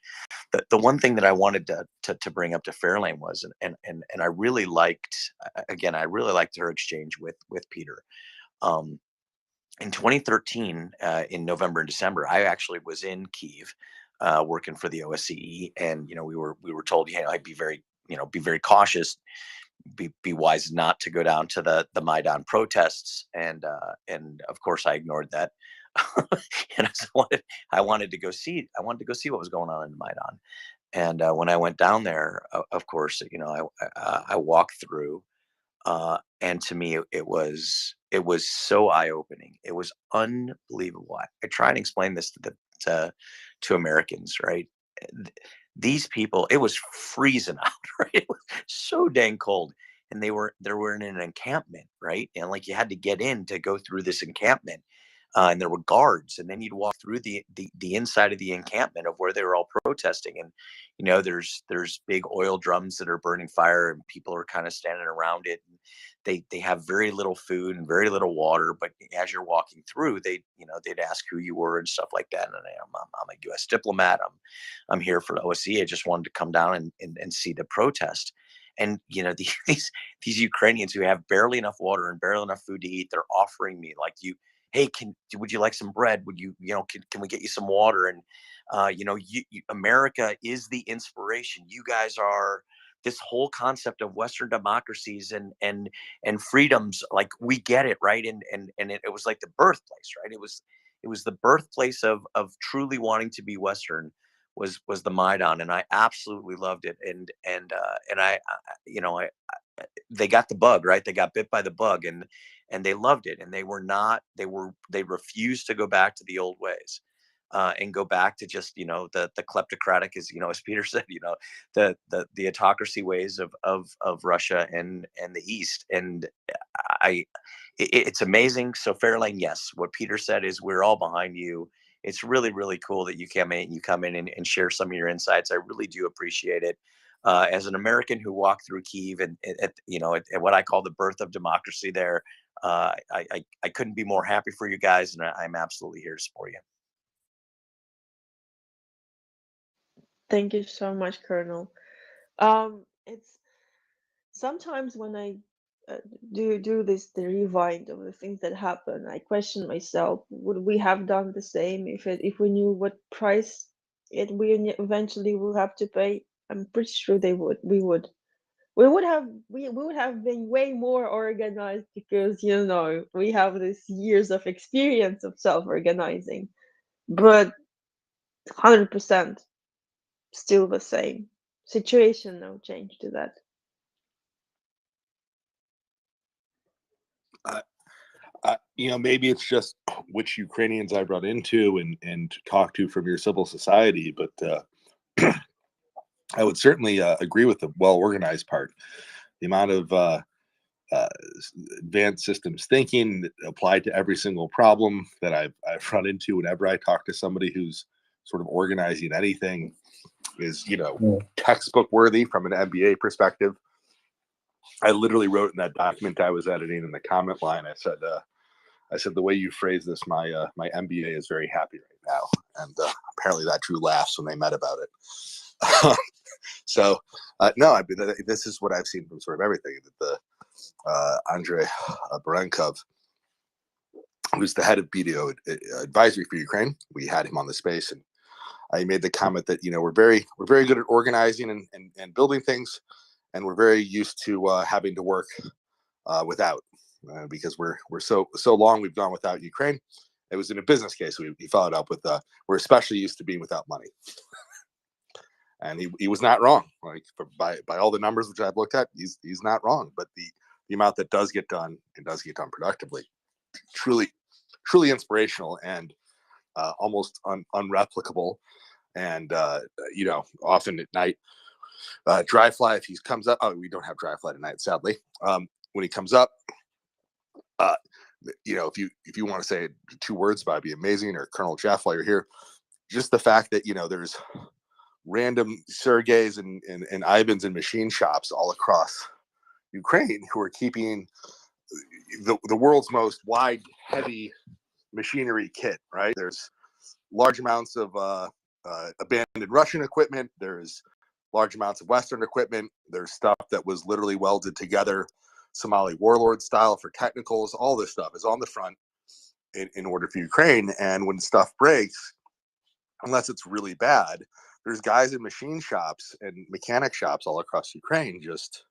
the one thing that I wanted to bring up to Fairlane was, and I really liked, again, I really liked her exchange with Peter. In 2013, in November and December, I actually was in Kyiv, working for the OSCE, and we were told, I'd be very cautious, be wise not to go down to the Maidan protests, and of course I ignored that. And I wanted to go see what was going on in Maidan. And when I went down there, of course, I walked through, and to me, it was so eye opening. It was unbelievable. I try and explain this to Americans, right? These people, it was freezing out, right? It was so dang cold, and they were in an encampment, right? And like you had to get in to go through this encampment. And there were guards, and then you'd walk through the inside of the encampment of where they were all protesting, and there's big oil drums that are burning fire, and people are kind of standing around it. And they have very little food and very little water, but as you're walking through, they'd ask who you were and stuff like that. And I'm a U.S. diplomat. I'm here for the OSCE. I just wanted to come down and see the protest. And these Ukrainians who have barely enough water and barely enough food to eat, they're offering me, like, hey, would you like some bread? Would can we get you some water? And America is the inspiration. You guys are this whole concept of Western democracies and freedoms. Like, we get it, right? And it was like the birthplace, right? It was the birthplace of truly wanting to be Western, was the Maidan, and I absolutely loved it. And they got the bug, right? They got bit by the bug, and they loved it. And they refused to go back to the old ways, and go back to just, the kleptocratic, as Peter said, the autocracy ways of Russia and the East. And it's amazing. So Fairlane, yes, what Peter said is, we're all behind you. It's really, really cool that you come in and share some of your insights. I really do appreciate it. As an American who walked through Kyiv and at what I call the birth of democracy there, I couldn't be more happy for you guys, and I'm absolutely here to support you. Thank you so much, Colonel. It's sometimes when I do the rewind of the things that happen, I question myself: would we have done the same if we knew what price we eventually will have to pay? I'm pretty sure we would. We would have been way more organized, because we have this years of experience of self-organizing, but 100% still the same situation, no change to that. Maybe it's just which Ukrainians I've run into and talked to from your civil society, but I would certainly agree with the well-organized part. The amount of advanced systems thinking that applied to every single problem that I've run into whenever I talk to somebody who's sort of organizing anything is, textbook worthy from an MBA perspective. I literally wrote in that document I was editing in the comment line, I said, the way you phrase this, my MBA is very happy right now. And apparently that drew laughs when they met about it. So, no, this is what I've seen from sort of everything. The Andrei Barenkov, who's the head of BDO advisory for Ukraine, we had him on the space, and I made the comment that we're very good at organizing and building things, and we're very used to having to work without, because we're so long we've gone without Ukraine. It was in a business case. He followed up with we're especially used to being without money. and he was not wrong. Like by all the numbers which I've looked at, he's not wrong. But the amount that does get done and does get done productively, truly inspirational and almost unreplicable. And often at night, dry fly, if he comes up, we don't have dry fly tonight, sadly. When he comes up, if you want to say 2 words about it, it'd be amazing. Or Colonel Jeff, while you're here, just the fact that there's random Sergeys and Ivans in machine shops all across Ukraine who are keeping the world's most wide, heavy machinery kit. Right, there's large amounts of abandoned Russian equipment. There's large amounts of Western equipment. There's stuff that was literally welded together, Somali warlord style, for technicals. All this stuff is on the front in order for Ukraine. And when stuff breaks, unless it's really bad, there's guys in machine shops and mechanic shops all across Ukraine just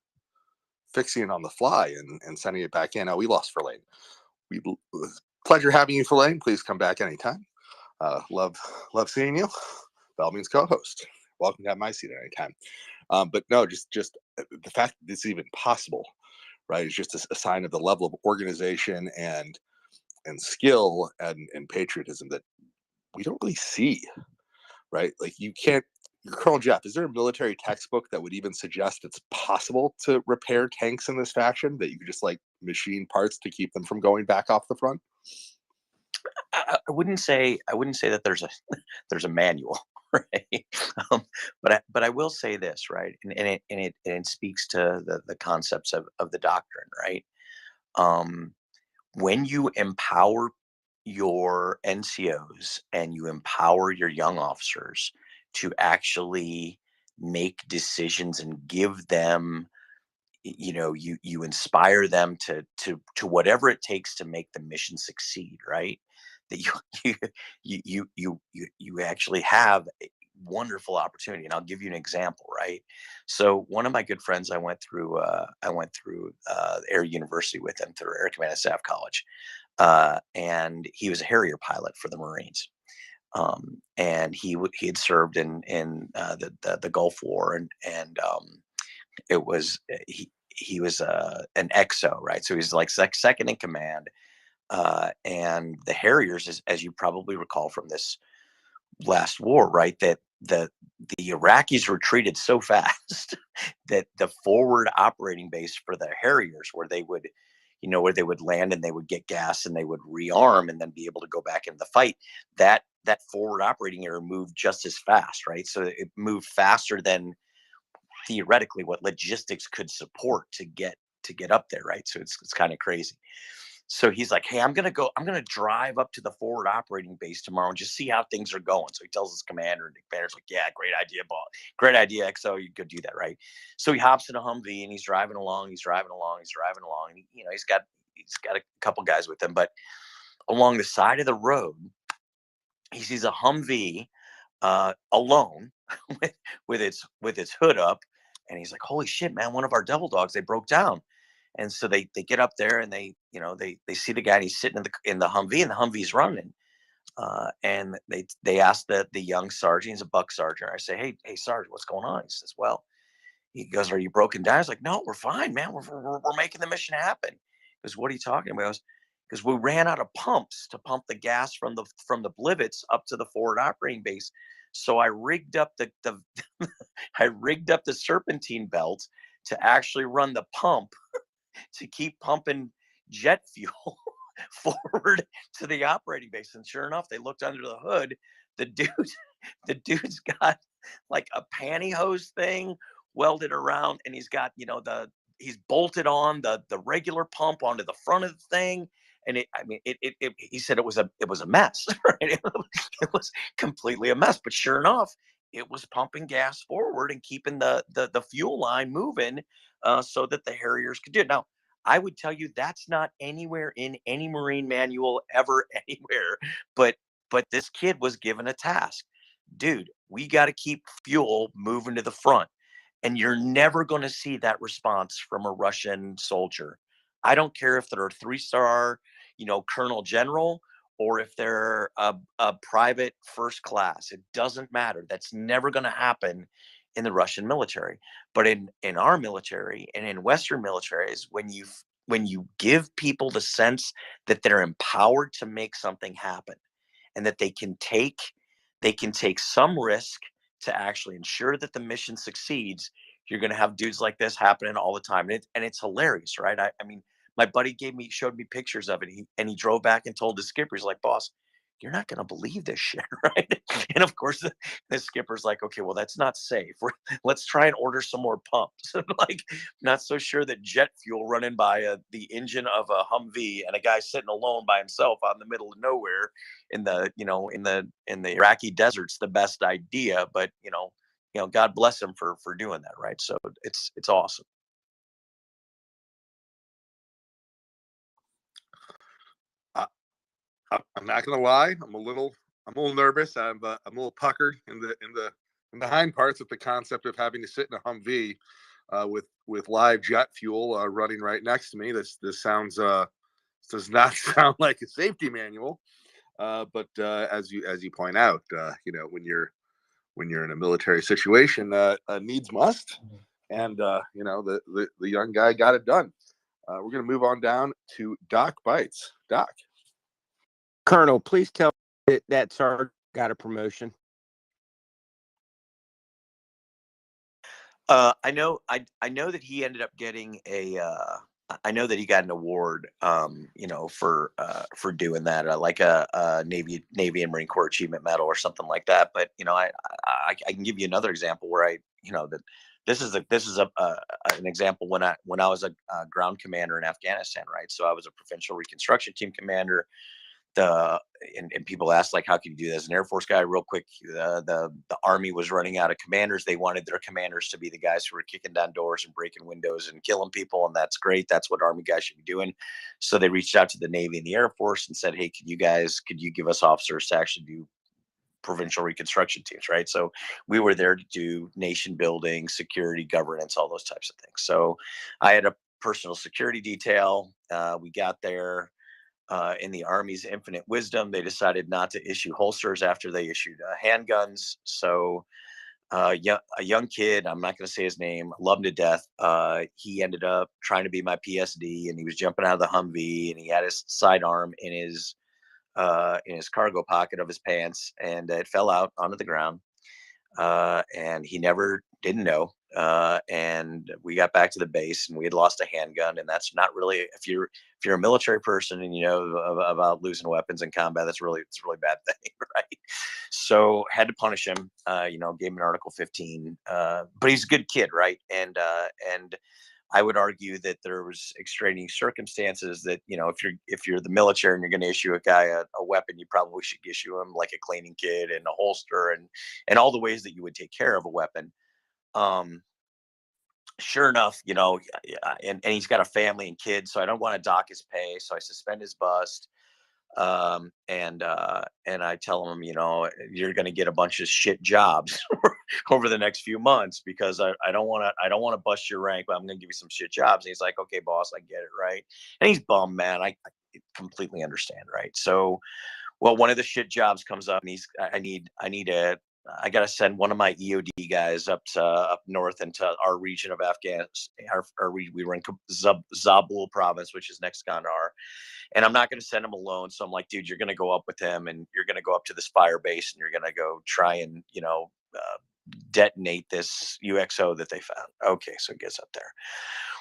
fixing it on the fly and sending it back in. Oh, we lost Verlaine. Pleasure having you, Verlaine. Please come back anytime. Love seeing you. Belmin's co-host. Welcome to have my seat at any time. But no, just the fact that it's even possible, right, is just a sign of the level of organization and skill and patriotism that we don't really see, right? Like you can't. Colonel Jeff, is there a military textbook that would even suggest it's possible to repair tanks in this fashion, that you could just like machine parts to keep them from going back off the front? I wouldn't say that there's a manual, right? But I will say this, right? And it speaks to the concepts of the doctrine, right? When you empower your NCOs and you empower your young officers to actually make decisions and give them, you inspire them to whatever it takes to make the mission succeed, right? That you actually have a wonderful opportunity. And I'll give you an example, right? So one of my good friends, I went through Air University with him through Air Command and Staff College, and he was a Harrier pilot for the Marines. And he had served in the Gulf War, and it was he was an XO, right? So he's like second in command. And the Harriers, as you probably recall from this last war, right, that the Iraqis retreated so fast that the forward operating base for the Harriers, where they would land and they would get gas and they would rearm and then be able to go back into the fight, that forward operating area moved just as fast, right? So it moved faster than theoretically what logistics could support to get up there, right? So it's kind of crazy. So he's like, hey, I'm going to drive up to the forward operating base tomorrow and just see how things are going. So he tells his commander, and the commander's like, yeah, great idea, boss. Great idea, XO. You could do that, right? So he hops in a Humvee and he's driving along. And he's got a couple guys with him, but along the side of the road, he sees a Humvee alone with its hood up. And he's like, holy shit, man, one of our devil dogs, they broke down. And so they get up there and they see the guy, and he's sitting in the Humvee, and the Humvee's running. And they ask the young sergeant, he's a buck sergeant. I say, hey, Sergeant, what's going on? He says, well, he goes, are you broken down? I was like, no, we're fine, man. We're making the mission happen. He goes, what are you talking about? Because we ran out of pumps to pump the gas from the blivets up to the forward operating base. So I rigged up the I rigged up the serpentine belt to actually run the pump to keep pumping jet fuel forward to the operating base. And sure enough, they looked under the hood. The dude's got like a pantyhose thing welded around, and he's got, he's bolted on the regular pump onto the front of the thing. And he said it was a mess, right? It was completely a mess, but sure enough, it was pumping gas forward and keeping the fuel line moving, so that the Harriers could do it. Now, I would tell you that's not anywhere in any Marine manual ever anywhere, but this kid was given a task. Dude, we got to keep fuel moving to the front. And you're never going to see that response from a Russian soldier. I don't care if they're a 3-star, colonel general, or if they're a private first class. It doesn't matter. That's never going to happen in the Russian military. But in our military and in Western militaries, when you give people the sense that they're empowered to make something happen, and that they can take some risk to actually ensure that the mission succeeds, you're going to have dudes like this happening all the time, and it's hilarious, right? I mean, my buddy showed me pictures of it, and he drove back and told the skipper, he's like, boss, you're not going to believe this shit, right? And of course, the skipper's like, okay, well, that's not safe. Let's try and order some more pumps. Like, not so sure that jet fuel running by the engine of a Humvee and a guy sitting alone by himself out in the middle of nowhere in the in the Iraqi desert's the best idea. But God bless him for doing that, right? So it's awesome. I'm not gonna lie. I'm a little nervous. I'm a little puckered in the hind parts at the concept of having to sit in a Humvee with live jet fuel running right next to me. This sounds does not sound like a safety manual. But as you point out, when you're in a military situation, needs must, and the young guy got it done. We're gonna move on down to Doc Bites. Doc. Colonel, please tell that sergeant got a promotion. I know that he ended up getting I know that he got an award, for doing that, like a Navy and Marine Corps Achievement Medal or something like that. But I can give you another example where that this is an example when I was a ground commander in Afghanistan, right? So I was a provincial reconstruction team commander. And people asked, like, how can you do that as an Air Force guy? Real quick, the Army was running out of commanders. They wanted their commanders to be the guys who were kicking down doors and breaking windows and killing people, and that's great. That's what Army guys should be doing. So they reached out to the Navy and the Air Force and said, hey, could you give us officers to actually do provincial reconstruction teams, right? So we were there to do nation building, security, governance, all those types of things. So I had a personal security detail. We got there. In the Army's infinite wisdom, they decided not to issue holsters after they issued handguns. So a young kid, I'm not going to say his name, loved him to death. He ended up trying to be my PSD, and he was jumping out of the Humvee, and he had his sidearm in his cargo pocket of his pants, and it fell out onto the ground. And he didn't know. And we got back to the base, and we had lost a handgun, and that's not really, if you're a military person and you know about losing weapons in combat, it's a really bad thing, right? So had to punish him. Gave him an Article 15. But he's a good kid, right? And I would argue that there was extraneous circumstances that, if you're the military and you're going to issue a guy a weapon, you probably should issue him like a cleaning kit and a holster and all the ways that you would take care of a weapon. Sure enough, and he's got a family and kids, so I don't want to dock his pay, so I suspend his bust. And I tell him, you're going to get a bunch of shit jobs over the next few months, because I don't want to bust your rank, but I'm going to give you some shit jobs. And he's like, okay, boss, I get it. Right. And he's bummed, man. I completely understand. Right. So, well, one of the shit jobs comes up, and I got to send one of my EOD guys up north into our region of Afghanistan. We were in Zabul province, which is next to Kandahar. And I'm not going to send him alone. So I'm like, dude, you're going to go up with him, and you're going to go up to this fire base, and you're going to go try and, detonate this UXO that they found. Okay. So it gets up there.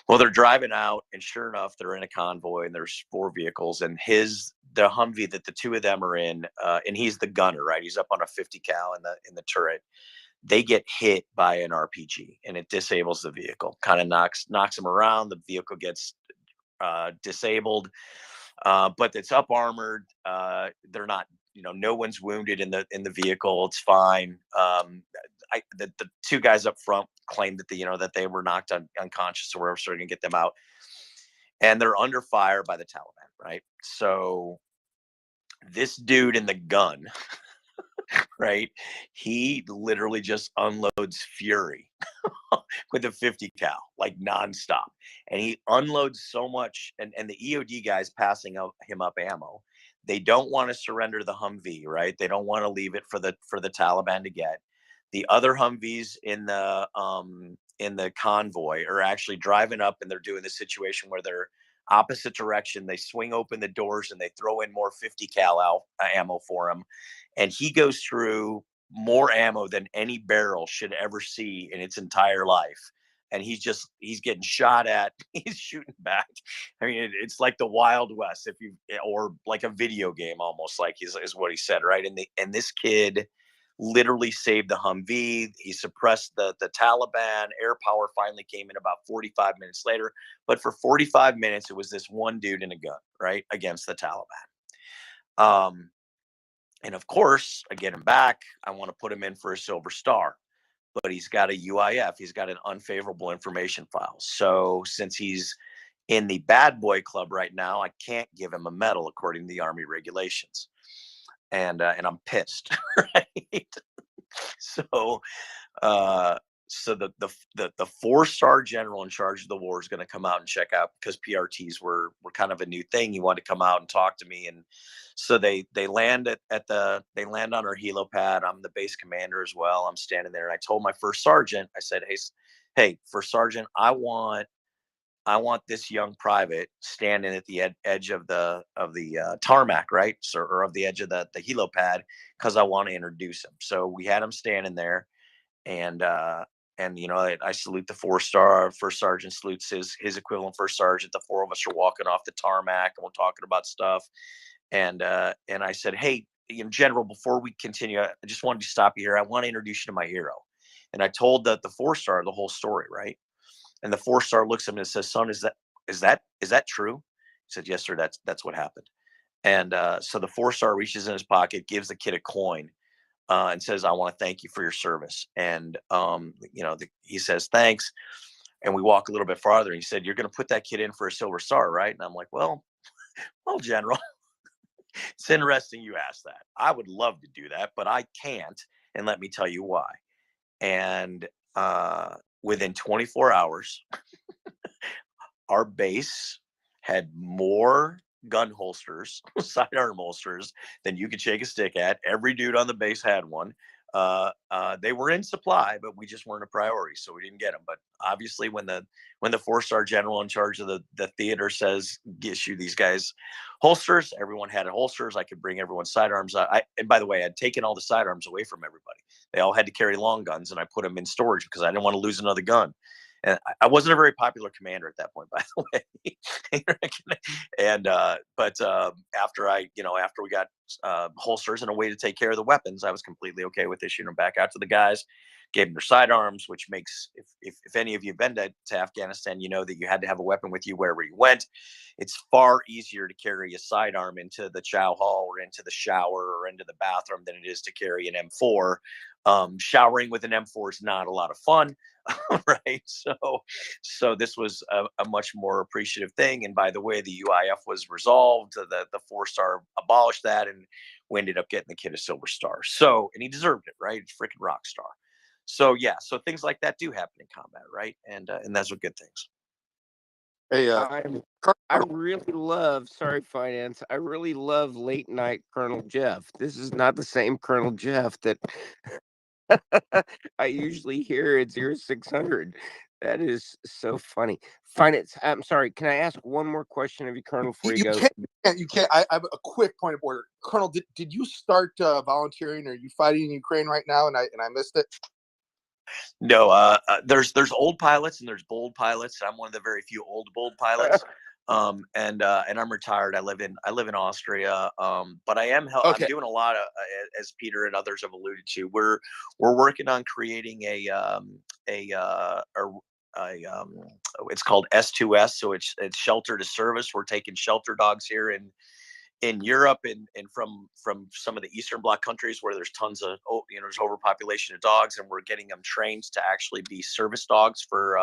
Well, they're driving out, and sure enough, they're in a convoy, and there's 4 vehicles, and the Humvee that the 2 of them are in, and he's the gunner, right? He's up on a 50 cal in the turret. They get hit by an RPG, and it disables the vehicle, kind of knocks them around. The vehicle gets disabled, but it's up armored. They're not, no one's wounded in the vehicle. It's fine. The 2 guys up front claimed that that they were knocked unconscious or whatever, so we're gonna get them out, and they're under fire by the Taliban, right? So this dude in the gun, right? He literally just unloads fury with a 50 cal, like nonstop. And he unloads so much, and the EOD guys passing him up ammo. They don't want to surrender the Humvee, right? They don't want to leave it for the Taliban to get. The other Humvees in the convoy are actually driving up, and they're doing the situation where they're opposite direction. They swing open the doors and they throw in more 50 cal ammo for him, and he goes through more ammo than any barrel should ever see in its entire life. And he's getting shot at. He's shooting back. I mean, it's like the Wild West, or like a video game almost, like is what he said, right? And this kid literally saved the Humvee. He suppressed the Taliban. Air power finally came in about 45 minutes later. But for 45 minutes, it was this one dude in a gun, right, against the Taliban. And of course, I get him back. I want to put him in for a Silver Star, but he's got a UIF. He's got an unfavorable information file. So since he's in the bad boy club right now, I can't give him a medal according to the Army regulations. And I'm pissed, right? So so the 4-star general in charge of the war is going to come out and check out, because PRTs were kind of a new thing. He wanted to come out and talk to me, and so they land they land on our helipad. I'm the base commander as well. I'm standing there, and I told my first sergeant, I said, hey, first sergeant, I want this young private standing at the edge of the tarmac, right? So, or of the edge of the helipad, because I want to introduce him. So we had him standing there, and I salute the 4-star. First sergeant salutes his equivalent first sergeant. The 4 of us are walking off the tarmac, and we're talking about stuff. And I said, hey, General, before we continue, I just wanted to stop you here. I want to introduce you to my hero. And I told the 4-star the whole story, right? And the 4-star looks at him and says, son, is that true? He said, yes, sir. That's what happened. And so the 4-star reaches in his pocket, gives the kid a coin, and says, I want to thank you for your service. And, he says, thanks. And we walk a little bit farther, and he said, you're going to put that kid in for a Silver Star, right? And I'm like, well, General, it's interesting you asked that. I would love to do that, but I can't. And let me tell you why. And within 24 hours, our base had more gun holsters, sidearm holsters, than you could shake a stick at. Every dude on the base had one. They were in supply, but we just weren't a priority, so we didn't get them. But obviously, when the 4-star general in charge of the theater says, issue these guys holsters, everyone had holsters. I could bring everyone's sidearms. And by the way, I'd taken all the sidearms away from everybody. They all had to carry long guns, and I put them in storage because I didn't want to lose another gun. And I wasn't a very popular commander at that point, by the way. And but after we got holsters and a way to take care of the weapons, I was completely okay with issuing them back out to the guys. Gave them their sidearms, which makes, if any of you have been to Afghanistan, you know that you had to have a weapon with you wherever you went. It's far easier to carry a sidearm into the chow hall or into the shower or into the bathroom than it is to carry an M4. Showering with an M4 is not a lot of fun. Right. So this was a much more appreciative thing. And by the way, the UIF was resolved. The 4-star abolished that, and we ended up getting the kid a Silver Star. So, and he deserved it, right? Freaking rock star. So yeah, so things like that do happen in combat, right? And those are good things. Hey, I really love, sorry, Finance. I really love late night Colonel Jeff. This is not the same Colonel Jeff that I usually hear at 0600. That is so funny. Finance, I'm sorry. Can I ask one more question of you, Colonel, before you go? You can't. I have a quick point of order. Colonel, did you start volunteering? Are you fighting in Ukraine right now? And I missed it. No, there's old pilots and there's bold pilots. I'm one of the very few old bold pilots. And I'm retired. I live in Austria. But I am I'm doing a lot of, as Peter and others have alluded to. We're working on creating it's called S2S. So it's shelter to service. We're taking shelter dogs here in Europe and from some of the Eastern Bloc countries where there's tons of there's overpopulation of dogs, and we're getting them trained to actually be service dogs for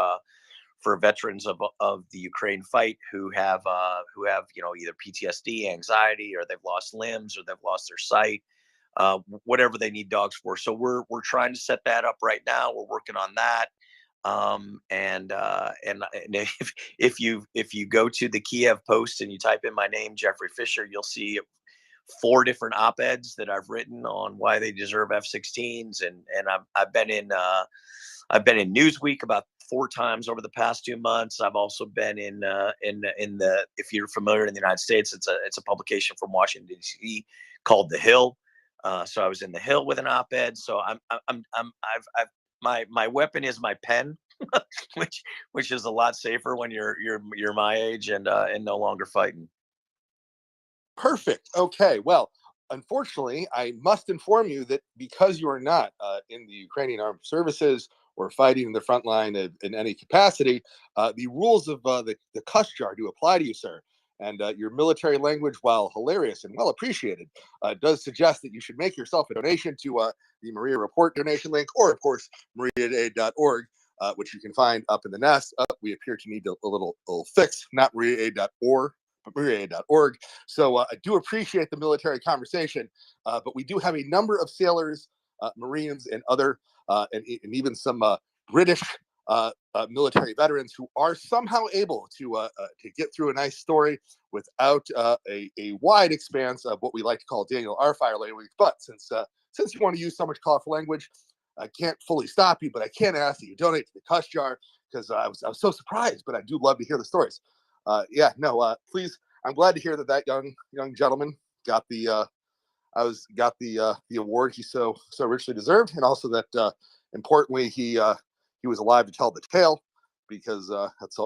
veterans of the Ukraine fight who have either PTSD, anxiety, or they've lost limbs, or they've lost their sight, whatever they need dogs for. So we're trying to set that up right now. We're working on that. And if you go to the Kiev Post and you type in my name, Jeffrey Fisher, you'll see 4 different op-eds that I've written on why they deserve F-16s, and I've been in Newsweek about 4 times over the past 2 months. I've also been in the, if you're familiar in the United States, it's a publication from Washington D.C. called The Hill. So I was in The Hill with an op-ed. So my weapon is my pen, which is a lot safer when you're my age and no longer fighting. Perfect. Okay. Well, unfortunately, I must inform you that because you are not in the Ukrainian Armed Services or fighting in the front line in any capacity, the rules of the cuss jar do apply to you, sir. And your military language, while hilarious and well appreciated, does suggest that you should make yourself a donation to the Maria Report donation link, or, of course, MriyaAid.org, which you can find up in the nest. We appear to need a little fix, not MriyaAid.org. MriyaAid.org. So I do appreciate the military conversation, but we do have a number of sailors, Marines, and other, and even some British military veterans who are somehow able to get through a nice story without a wide expanse of what we like to call Daniel R. Fire language. But since you want to use so much colorful language, I can't fully stop you, but I can ask that you donate to the cuss jar, because I was so surprised, but I do love to hear the stories. Please. I'm glad to hear that young gentleman got the award he so richly deserved, and also that importantly he was alive to tell the tale, because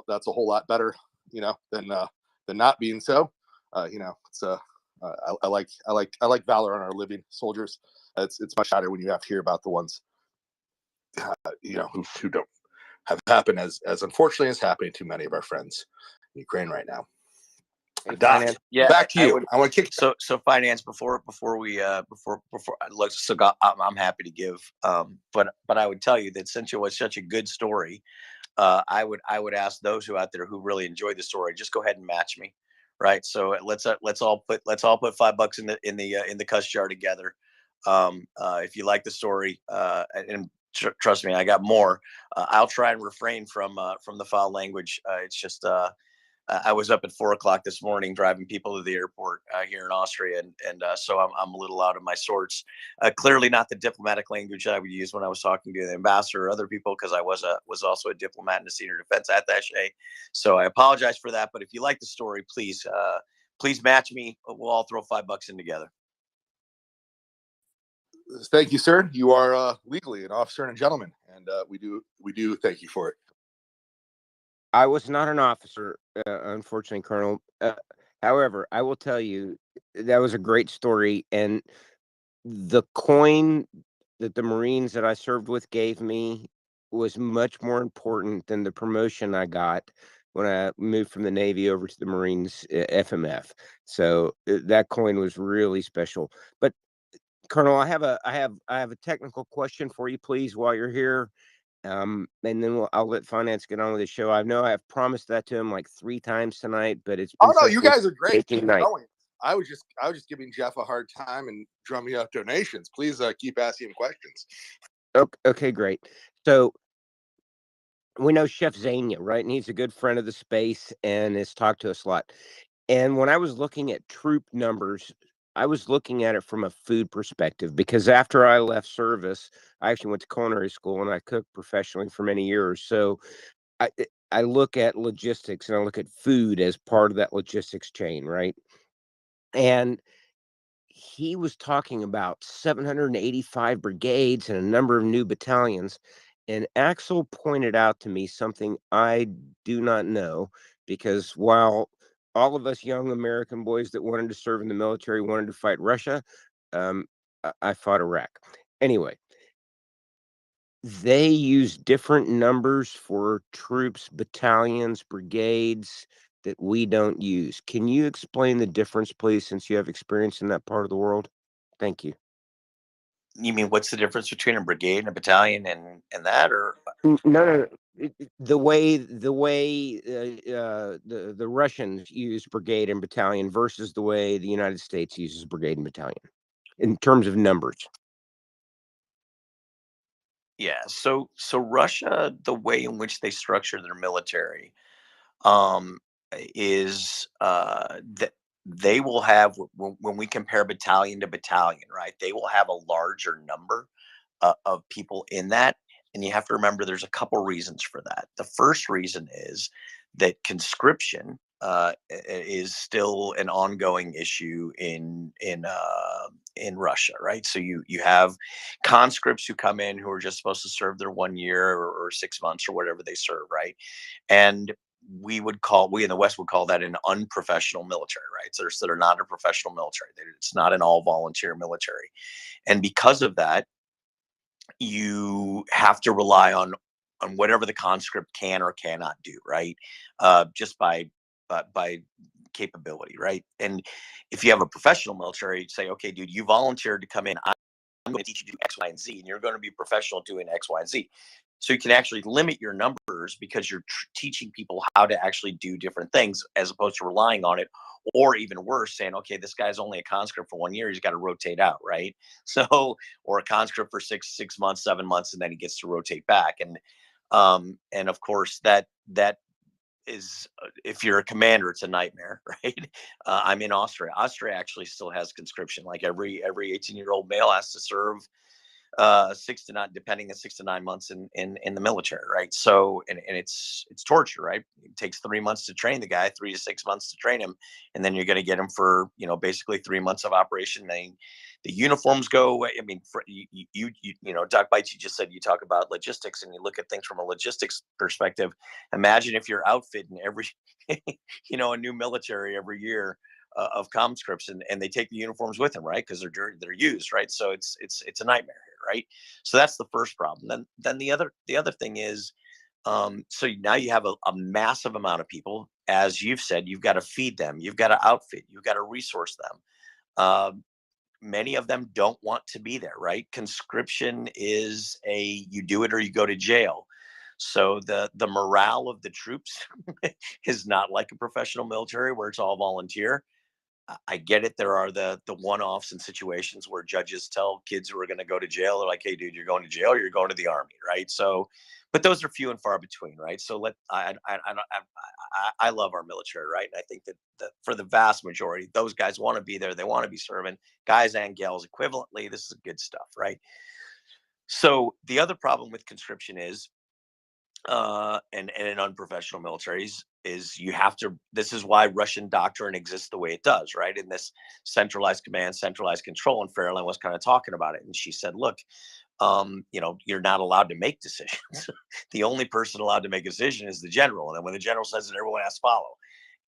that's a whole lot better, than not being so. It's I like valor on our living soldiers. It's much sadder when you have to hear about the ones who don't have happened as unfortunately as happening to many of our friends in Ukraine right now. Doc, Yeah, back to you. I want to kick. So finance, before I'm happy to give, but I would tell you that since it was such a good story, I would ask those who out there who really enjoyed the story, just go ahead and match me, right? So let's all put $5 in the cuss jar together. If you like the story, and trust me, I got more. I'll try and refrain from the foul language. It's just I was up at 4 o'clock this morning driving people to the airport here in Austria, and so I'm a little out of my sorts. Clearly not the diplomatic language I would use when I was talking to the ambassador or other people, because I was also a diplomat and a senior defense attaché. So I apologize for that. But if you like the story, please match me. We'll all throw $5 in together. Thank you, sir. You are legally an officer and a gentleman, and we do thank you for it. I was not an officer, unfortunately, Colonel. However, I will tell you that was a great story, and the coin that the Marines that I served with gave me was much more important than the promotion I got when I moved from the Navy over to the Marines, FMF. So that coin was really special. But Colonel, I have a technical question for you, please, while you're here. And then I'll let finance get on with the show. I know I've promised that to him like 3 times tonight, but it's been No, you guys are great. Keep night. Going. I was just giving Jeff a hard time and drumming up donations. Please keep asking him questions. Okay, great. So we know Chef Zania, right? And he's a good friend of the space and has talked to us a lot. And when I was looking at troop numbers, I was looking at it from a food perspective, because after I left service, I actually went to culinary school and I cooked professionally for many years. So I look at logistics and I look at food as part of that logistics chain, right? And he was talking about 785 brigades and a number of new battalions. And Axel pointed out to me something I do not know, because while all of us young American boys that wanted to serve in the military wanted to fight Russia, I fought Iraq. Anyway, they use different numbers for troops, battalions, brigades that we don't use. Can you explain the difference, please, since you have experience in that part of the world? Thank you. You mean what's the difference between a brigade and a battalion and that, or? No. The way the Russians use brigade and battalion versus the way the United States uses brigade and battalion in terms of numbers. Yeah, so Russia, the way in which they structure their military, is that they will have, when we compare battalion to battalion, right? They will have a larger number of people in that. And you have to remember there's a couple reasons for that. The first reason is that conscription is still an ongoing issue in Russia, right? So you have conscripts who come in who are just supposed to serve their 1 year or 6 months or whatever they serve, right? And we in the West would call that an unprofessional military, right? So they're not a professional military. It's not an all volunteer military, and because of that, you have to rely on whatever the conscript can or cannot do, right? Just by capability, right? And if you have a professional military, say, okay, dude, you volunteered to come in. I'm going to teach you to do X, Y, and Z, and you're going to be professional doing X, Y, and Z. So you can actually limit your numbers because you're teaching people how to actually do different things as opposed to relying on it. Or even worse, saying, okay, this guy's only a conscript for 1 year, he's got to rotate out, right? So, or a conscript for 6 months, 7 months, and then he gets to rotate back. And of course that is, if you're a commander, it's a nightmare, right? I'm in Austria. Austria actually still has conscription. Like every 18-year-old male has to serve 6 to 9 months in the military, right? So and it's torture, right? It takes 3 months to train the guy, 3 to 6 months to train him, and then you're going to get him for basically 3 months of operation. The uniforms go away. I mean, for Doc Bites, you just said you talk about logistics and you look at things from a logistics perspective. Imagine if you're outfitting every a new military every year of conscripts, and they take the uniforms with them, right? Because they're used, right? So it's a nightmare here, right? So that's the first problem. Then the other thing is, so now you have a massive amount of people. As you've said, you've got to feed them, you've got to outfit, you've got to resource them. Many of them don't want to be there, right? Conscription is you do it or you go to jail. So the morale of the troops is not like a professional military where it's all volunteer. I get it. There are the one-offs and situations where judges tell kids who are going to go to jail, they're like, "Hey, dude, you're going to jail. Or you're going to the army," right? So, but those are few and far between, right? So I love our military, right? And I think that for the vast majority, those guys want to be there. They want to be serving, guys and gals equivalently. This is good stuff, right? So the other problem with conscription is and in unprofessional militaries is this is why Russian doctrine exists the way it does, right? In this centralized command, centralized control. And Fairlane was kind of talking about it. And she said, look, you're not allowed to make decisions. The only person allowed to make a decision is the general. And then when the general says it, everyone has to follow.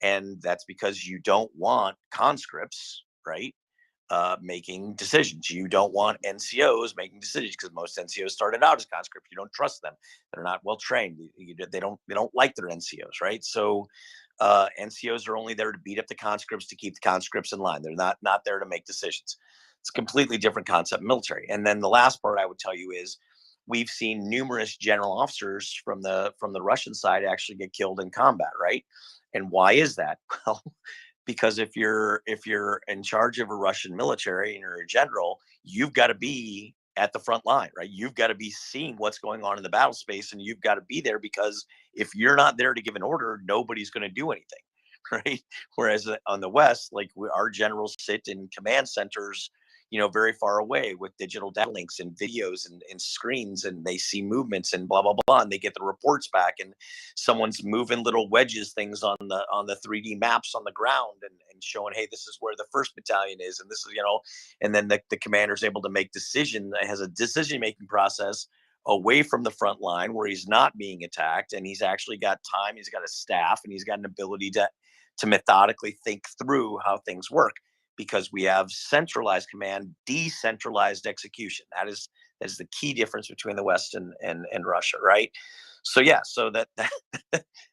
And that's because you don't want conscripts, right? Making decisions. You don't want NCOs making decisions because most NCOs started out as conscripts. You don't trust them. They're not well trained. They don't like their NCOs, right? So NCOs are only there to beat up the conscripts to keep the conscripts in line. They're not there to make decisions. It's a completely different concept in military. And then the last part I would tell you is we've seen numerous general officers from the Russian side actually get killed in combat, right? And why is that? Well, because if you're in charge of a Russian military and you're a general, you've got to be at the front line, right? You've got to be seeing what's going on in the battle space, and you've got to be there because if you're not there to give an order, nobody's going to do anything, right? Whereas on the West, like our generals sit in command centers, very far away with digital data links and videos and screens, and they see movements and blah, blah, blah. And they get the reports back and someone's moving little wedges things on the 3D maps on the ground and showing, hey, this is where the 1st battalion is. And this is, and then the commander's able to make has a decision-making process away from the front line where he's not being attacked. And he's actually got time, he's got a staff, and he's got an ability to methodically think through how things work. Because we have centralized command, decentralized execution. That is the key difference between the West and Russia, right? So yeah, so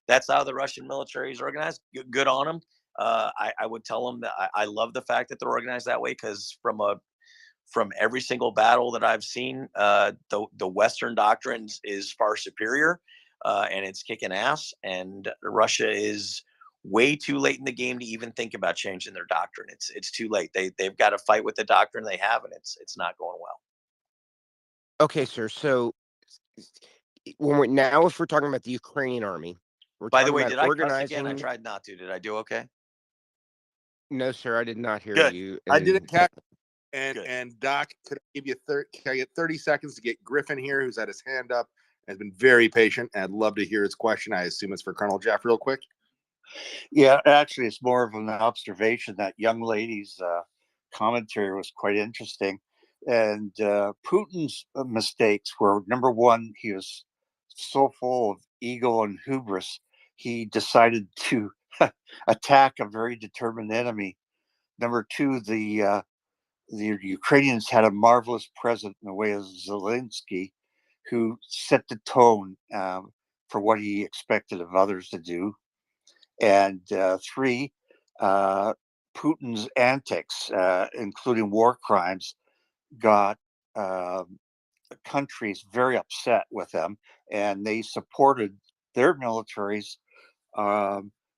that's how the Russian military is organized. Good on them. I would tell them that I love the fact that they're organized that way because from every single battle that I've seen, the Western doctrine is far superior, and it's kicking ass. And Russia is way too late in the game to even think about changing their doctrine. It's too late. They've got to fight with the doctrine they have, and it's not going well. Okay, sir. So if we're talking about the Ukrainian army, we're By the talking way, about did I cuss again? I organizing. tried not to. Did I do okay? No, sir, I did not hear Good. you. I didn't And catch. And Good. and Doc, could I give you can I get 30 seconds to get Griffin here, who's had his hand up and has been very patient. And I'd love to hear his question. I assume it's for Colonel Jeff, real quick. Yeah, actually, it's more of an observation. That young lady's commentary was quite interesting. And Putin's mistakes were, number one, he was so full of ego and hubris, he decided to attack a very determined enemy. Number two, the Ukrainians had a marvelous president in the way of Zelensky, who set the tone for what he expected of others to do. And three, Putin's antics, including war crimes, got countries very upset with them, and they supported their militaries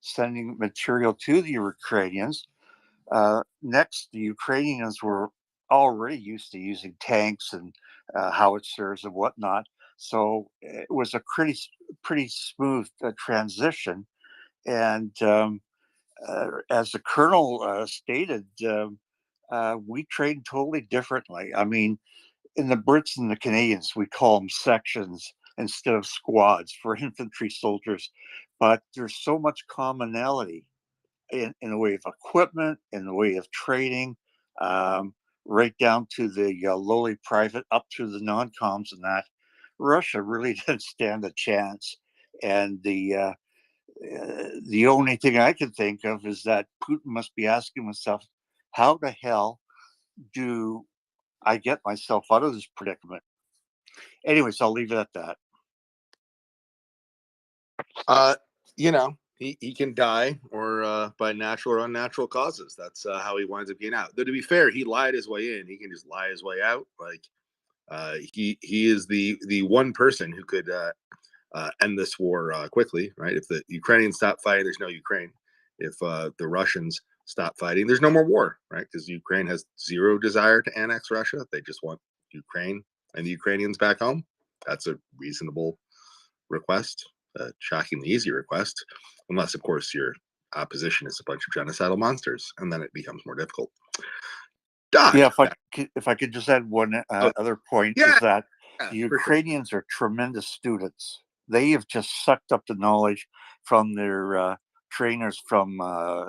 sending material to the Ukrainians. Next, the Ukrainians were already used to using tanks and howitzers and whatnot, so it was a pretty smooth transition. And as the colonel stated, we train totally differently. I mean, in the Brits and the Canadians, we call them sections instead of squads for infantry soldiers, but there's so much commonality in the way of equipment, in the way of training, right down to the lowly private, up to the non-coms and that. Russia really didn't stand a chance, and the only thing I can think of is that Putin must be asking himself, how the hell do I get myself out of this predicament? Anyways, I'll leave it at that. He can die or by natural or unnatural causes. That's how he winds up getting out. Though to be fair, he lied his way in. He can just lie his way out. Like he is the one person who could end this war quickly, right? If the Ukrainians stop fighting, there's no Ukraine. If the Russians stop fighting, there's no more war, right? Because Ukraine has zero desire to annex Russia. They just want Ukraine and the Ukrainians back home. That's a reasonable request, a shockingly easy request, unless, of course, your opposition is a bunch of genocidal monsters, and then it becomes more difficult. Doc, yeah, if I could just add one other point, is that the Ukrainians are tremendous students. They have just sucked up the knowledge from their trainers from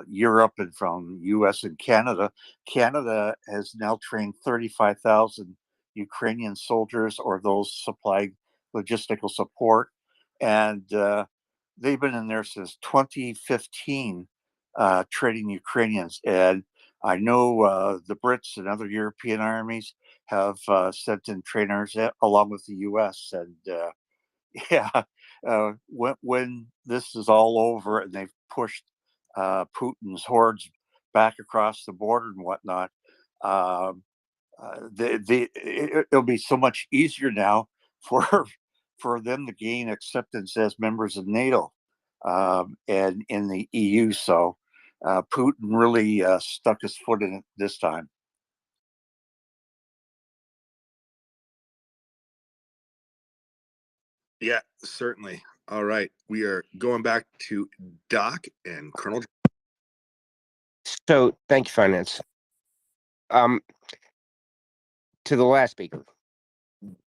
Europe and from US and Canada. Canada has now trained 35,000 Ukrainian soldiers or those supplying logistical support. And they've been in there since 2015 training Ukrainians. And I know the Brits and other European armies have sent in trainers along with the US. And yeah, when this is all over and they've pushed Putin's hordes back across the border and whatnot, it'll be so much easier now for them to gain acceptance as members of NATO and in the EU. So Putin really stuck his foot in it this time. Yeah, certainly. All right, we are going back to Doc and Colonel. so, thank you, Finance. To the last speaker,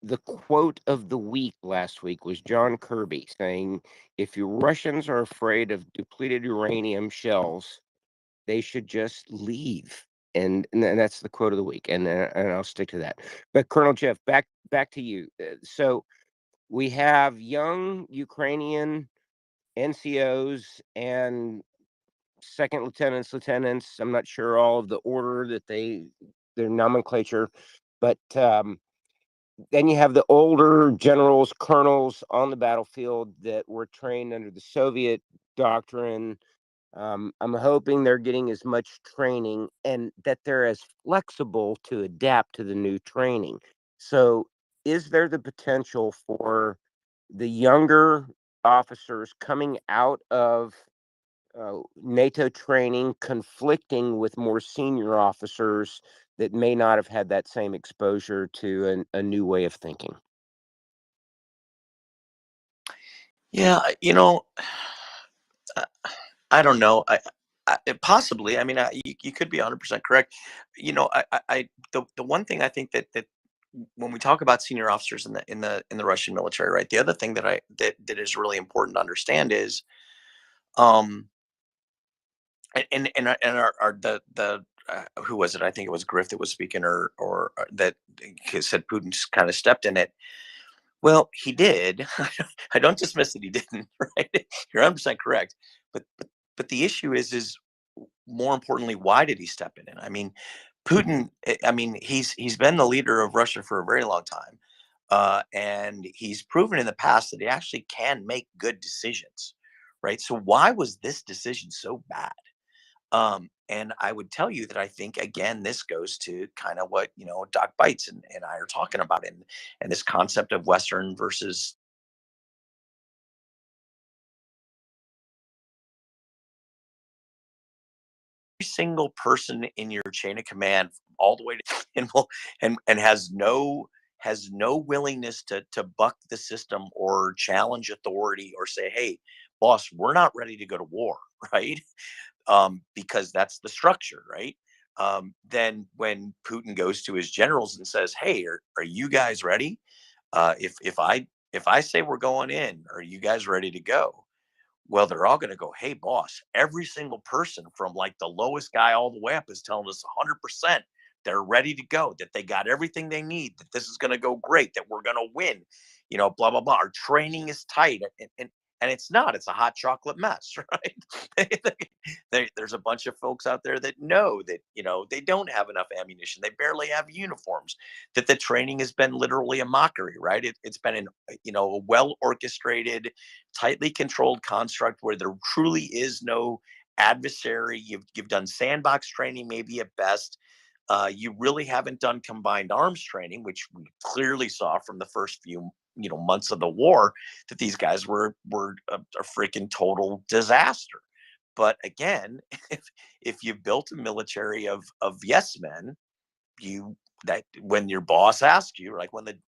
the quote of the week last week was John Kirby saying, if your Russians are afraid of depleted uranium shells, they should just leave. And that's the quote of the week. And I'll stick to that. But Colonel Jeff, back to you. So we have young Ukrainian NCOs and second lieutenants. I'm not sure all of the order that their nomenclature, but then you have the older generals, colonels on the battlefield that were trained under the Soviet doctrine. I'm hoping they're getting as much training and that they're as flexible to adapt to the new training. So, is there the potential for the younger officers coming out of NATO training conflicting with more senior officers that may not have had that same exposure to a new way of thinking? Yeah, I don't know. Possibly. I mean, you could be 100% correct. You know, the one thing I think that when we talk about senior officers in the Russian military, right? The other thing that is really important to understand is, um, and our the who was it? I think it was Griff that was speaking, or that said Putin just kind of stepped in it. Well, he did. I don't dismiss that he didn't. Right? You're 100% correct. But the issue is more importantly, why did he step in it? I mean, Putin. I mean, he's been the leader of Russia for a very long time, and he's proven in the past that he actually can make good decisions. Right. So why was this decision so bad? And I would tell you that I think again, this goes to kind of what Doc Bites and I are talking about, and this concept of Western versus every single person in your chain of command, all the way to and has no willingness to buck the system or challenge authority or say, hey, boss, we're not ready to go to war, right? Because that's the structure, right? Then when Putin goes to his generals and says, "Hey, are you guys ready? If I say we're going in, are you guys ready to go?" Well, they're all going to go, "Hey, boss, every single person from like the lowest guy all the way up is telling us 100% they're ready to go, that they got everything they need, that this is going to go great, that we're going to win, blah, blah, blah. Our training is tight." And it's not, it's a hot chocolate mess, right? There's a bunch of folks out there that know that, they don't have enough ammunition. They barely have uniforms, that the training has been literally a mockery, right? It's been a well orchestrated, tightly controlled construct where there truly is no adversary. You've done sandbox training, maybe at best. You really haven't done combined arms training, which we clearly saw from the first few months of the war, that these guys were a freaking total disaster. But again, if you built a military of yes men, that when your boss asks you, like when the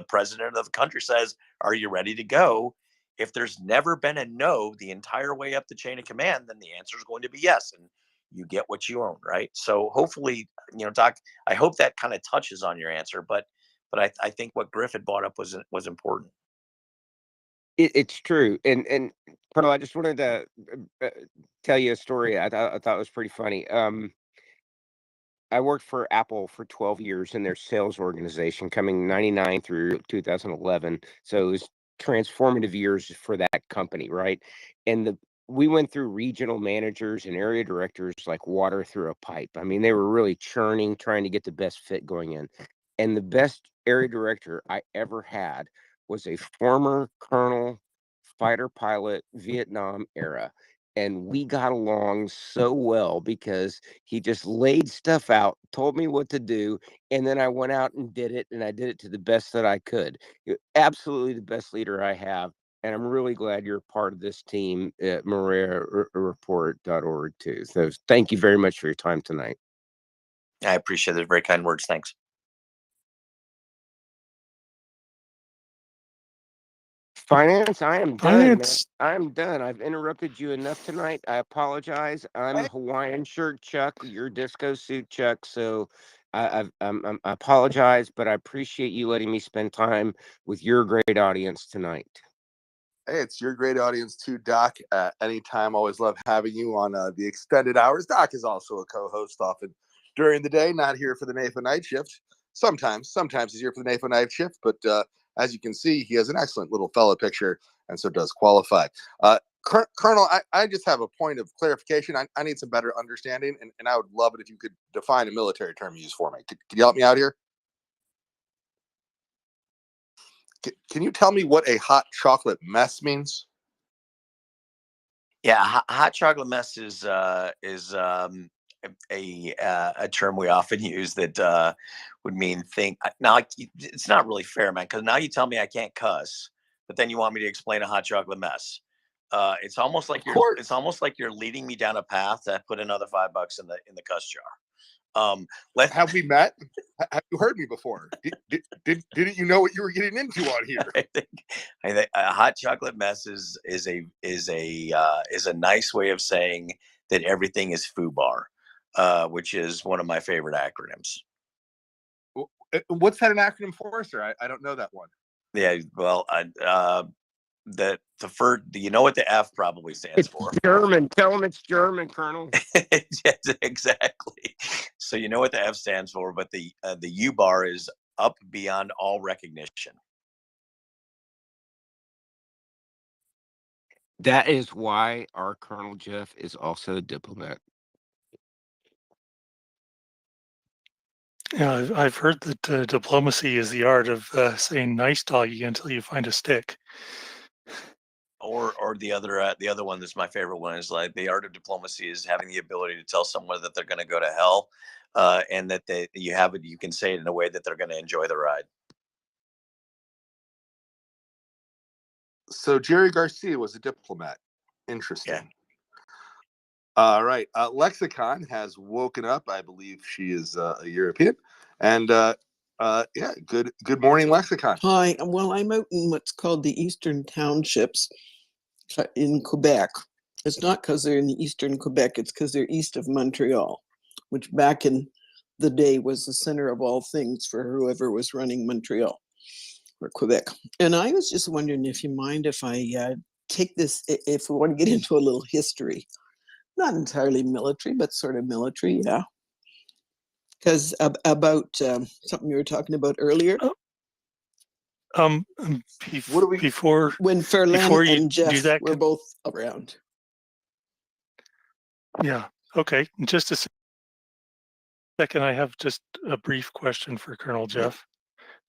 president of the country says, "Are you ready to go?" If there's never been a no the entire way up the chain of command, then the answer is going to be yes, and you get what you own, right? So hopefully, Doc, I hope that kind of touches on your answer, but I think what Griffith brought up was important. It's true, and Colonel, I just wanted to uh, tell you a story. I thought was pretty funny. I worked for Apple for 12 years in their sales organization, coming 99 through 2011. So it was transformative years for that company, right? And we went through regional managers and area directors like water through a pipe. I mean, they were really churning, trying to get the best fit going in. And the best area director I ever had was a former colonel, fighter pilot, Vietnam era. And we got along so well because he just laid stuff out, told me what to do, and then I went out and did it, and I did it to the best that I could. Absolutely the best leader I have, and I'm really glad you're part of this team at MriyaReport.org too. So thank you very much for your time tonight. I appreciate those very kind words. Thanks. Finance, I am done, man. Finance. I'm done. I've interrupted you enough tonight. I apologize. I'm Hawaiian shirt Chuck, your disco suit Chuck. So I apologize, but I appreciate you letting me spend time with your great audience tonight. Hey, it's your great audience too, Doc. Anytime, always love having you on the extended hours. Doc is also a co-host often during the day, not here for the NAFO night shift. Sometimes he's here for the NAFO night shift, but as you can see, he has an excellent little fellow picture, and so does qualify. Colonel, I just have a point of clarification. I need some better understanding, and I would love it if you could define a military term you use for me. Could you help me out here? Can you tell me what a hot chocolate mess means? Yeah, hot chocolate mess is a term we often use that would mean think. Now it's not really fair, man, because now you tell me I can't cuss, but then you want me to explain a hot chocolate mess. It's almost like you're leading me down a path to put another $5 in the cuss jar. Have we met? Have you heard me before? Didn't you know what you were getting into on here? I think a hot chocolate mess is a nice way of saying that everything is FUBAR, which is one of my favorite acronyms. What's that an acronym for, sir? I don't know that one. Yeah, well, the first, you know what the F probably stands for? German. Tell them it's German, Colonel. Yes, exactly. So you know what the F stands for, but the U bar is up beyond all recognition. That is why our Colonel Jeff is also a diplomat. Yeah, I've heard that diplomacy is the art of saying nice doggy until you find a stick. Or the other one that's my favorite one is like the art of diplomacy is having the ability to tell someone that they're going to go to hell, and that you can say it in a way that they're going to enjoy the ride. So Jerry Garcia was a diplomat. Interesting. Yeah. All right. Lexicon has woken up. I believe she is a European. And yeah, good morning, Lexicon. Hi. Well, I'm out in what's called the Eastern Townships in Quebec. It's not because they're in the Eastern Quebec, it's because they're east of Montreal, which back in the day was the center of all things for whoever was running Montreal or Quebec. And I was just wondering if you mind if I take this, if we want to get into a little history. Not entirely military, but sort of military, yeah. Because about something you were talking about earlier. Before when Ferland before you and Jeff do that, were both around. Yeah. Okay. Just a second. I have just a brief question for Colonel Jeff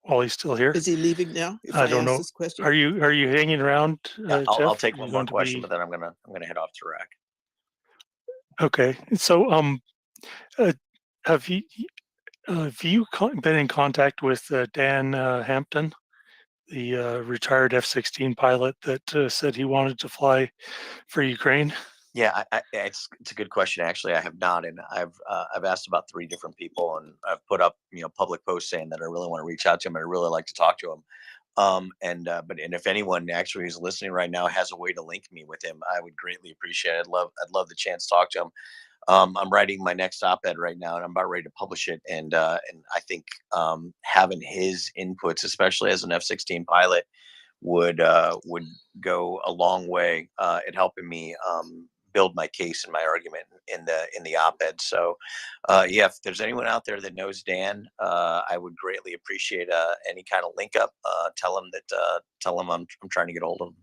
while he's still here. Is he leaving now? If I don't ask know. this question? Are you hanging around, Yeah, Jeff? I'll take Are one you more going to question, be- but then I'm gonna head off to Iraq. Okay. So have you been in contact with Dan Hampton, the retired F-16 pilot that said he wanted to fly for Ukraine? Yeah, it's a good question. Actually, I have not, and I've asked about 3 different people, and I've put up public posts saying that I really want to reach out to him. I really like to talk to him. And if anyone actually who's listening right now has a way to link me with him, I would greatly appreciate it. I'd love the chance to talk to him. I'm writing my next op-ed right now, and I'm about ready to publish it. And I think having his inputs, especially as an F-16 pilot, would go a long way in helping me build my case and my argument in the op-ed. So yeah, if there's anyone out there that knows Dan, I would greatly appreciate any kind of link up. Tell him I'm trying to get hold of him.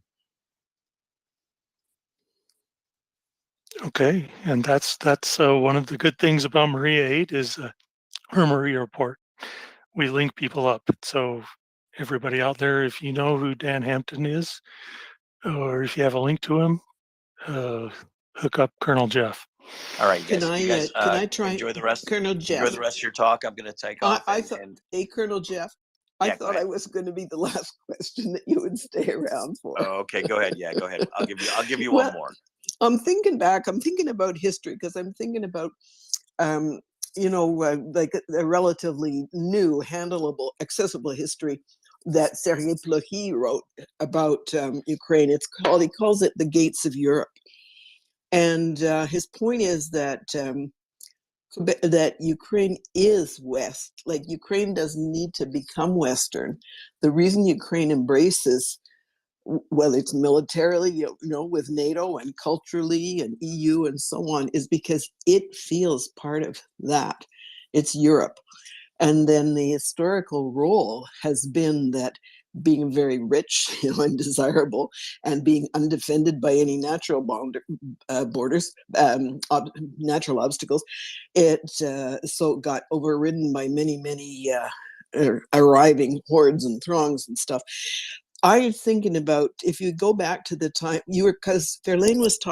Okay, and that's one of the good things about Maria 8 is her MriyaReport. We link people up. So everybody out there, if you know who Dan Hampton is, or if you have a link to him, hook up Colonel Jeff. All right, guys. Can You guys I try, enjoy the rest. Colonel Jeff? Enjoy the rest of your talk. I'm going to take off. I thought, hey, Colonel Jeff, I Yeah, go thought I ahead. was going to be the last question that you would stay around for. Oh, okay, go ahead. Yeah, go ahead. I'll give you Well, one more. I'm thinking back. I'm thinking about history because I'm thinking about, like a relatively new, handleable, accessible history that Sergei Plokhy wrote about Ukraine. He calls it The Gates of Europe. And his point is that that Ukraine is West. Like Ukraine doesn't need to become Western. The reason Ukraine embraces, well, it's militarily, with NATO and culturally and EU and so on, is because it feels part of that. It's Europe. And then the historical role has been that being very rich, and desirable, and being undefended by any natural borders, natural obstacles, it so got overridden by many arriving hordes and throngs and stuff. I'm thinking about if you go back to the time because Fairlane was talking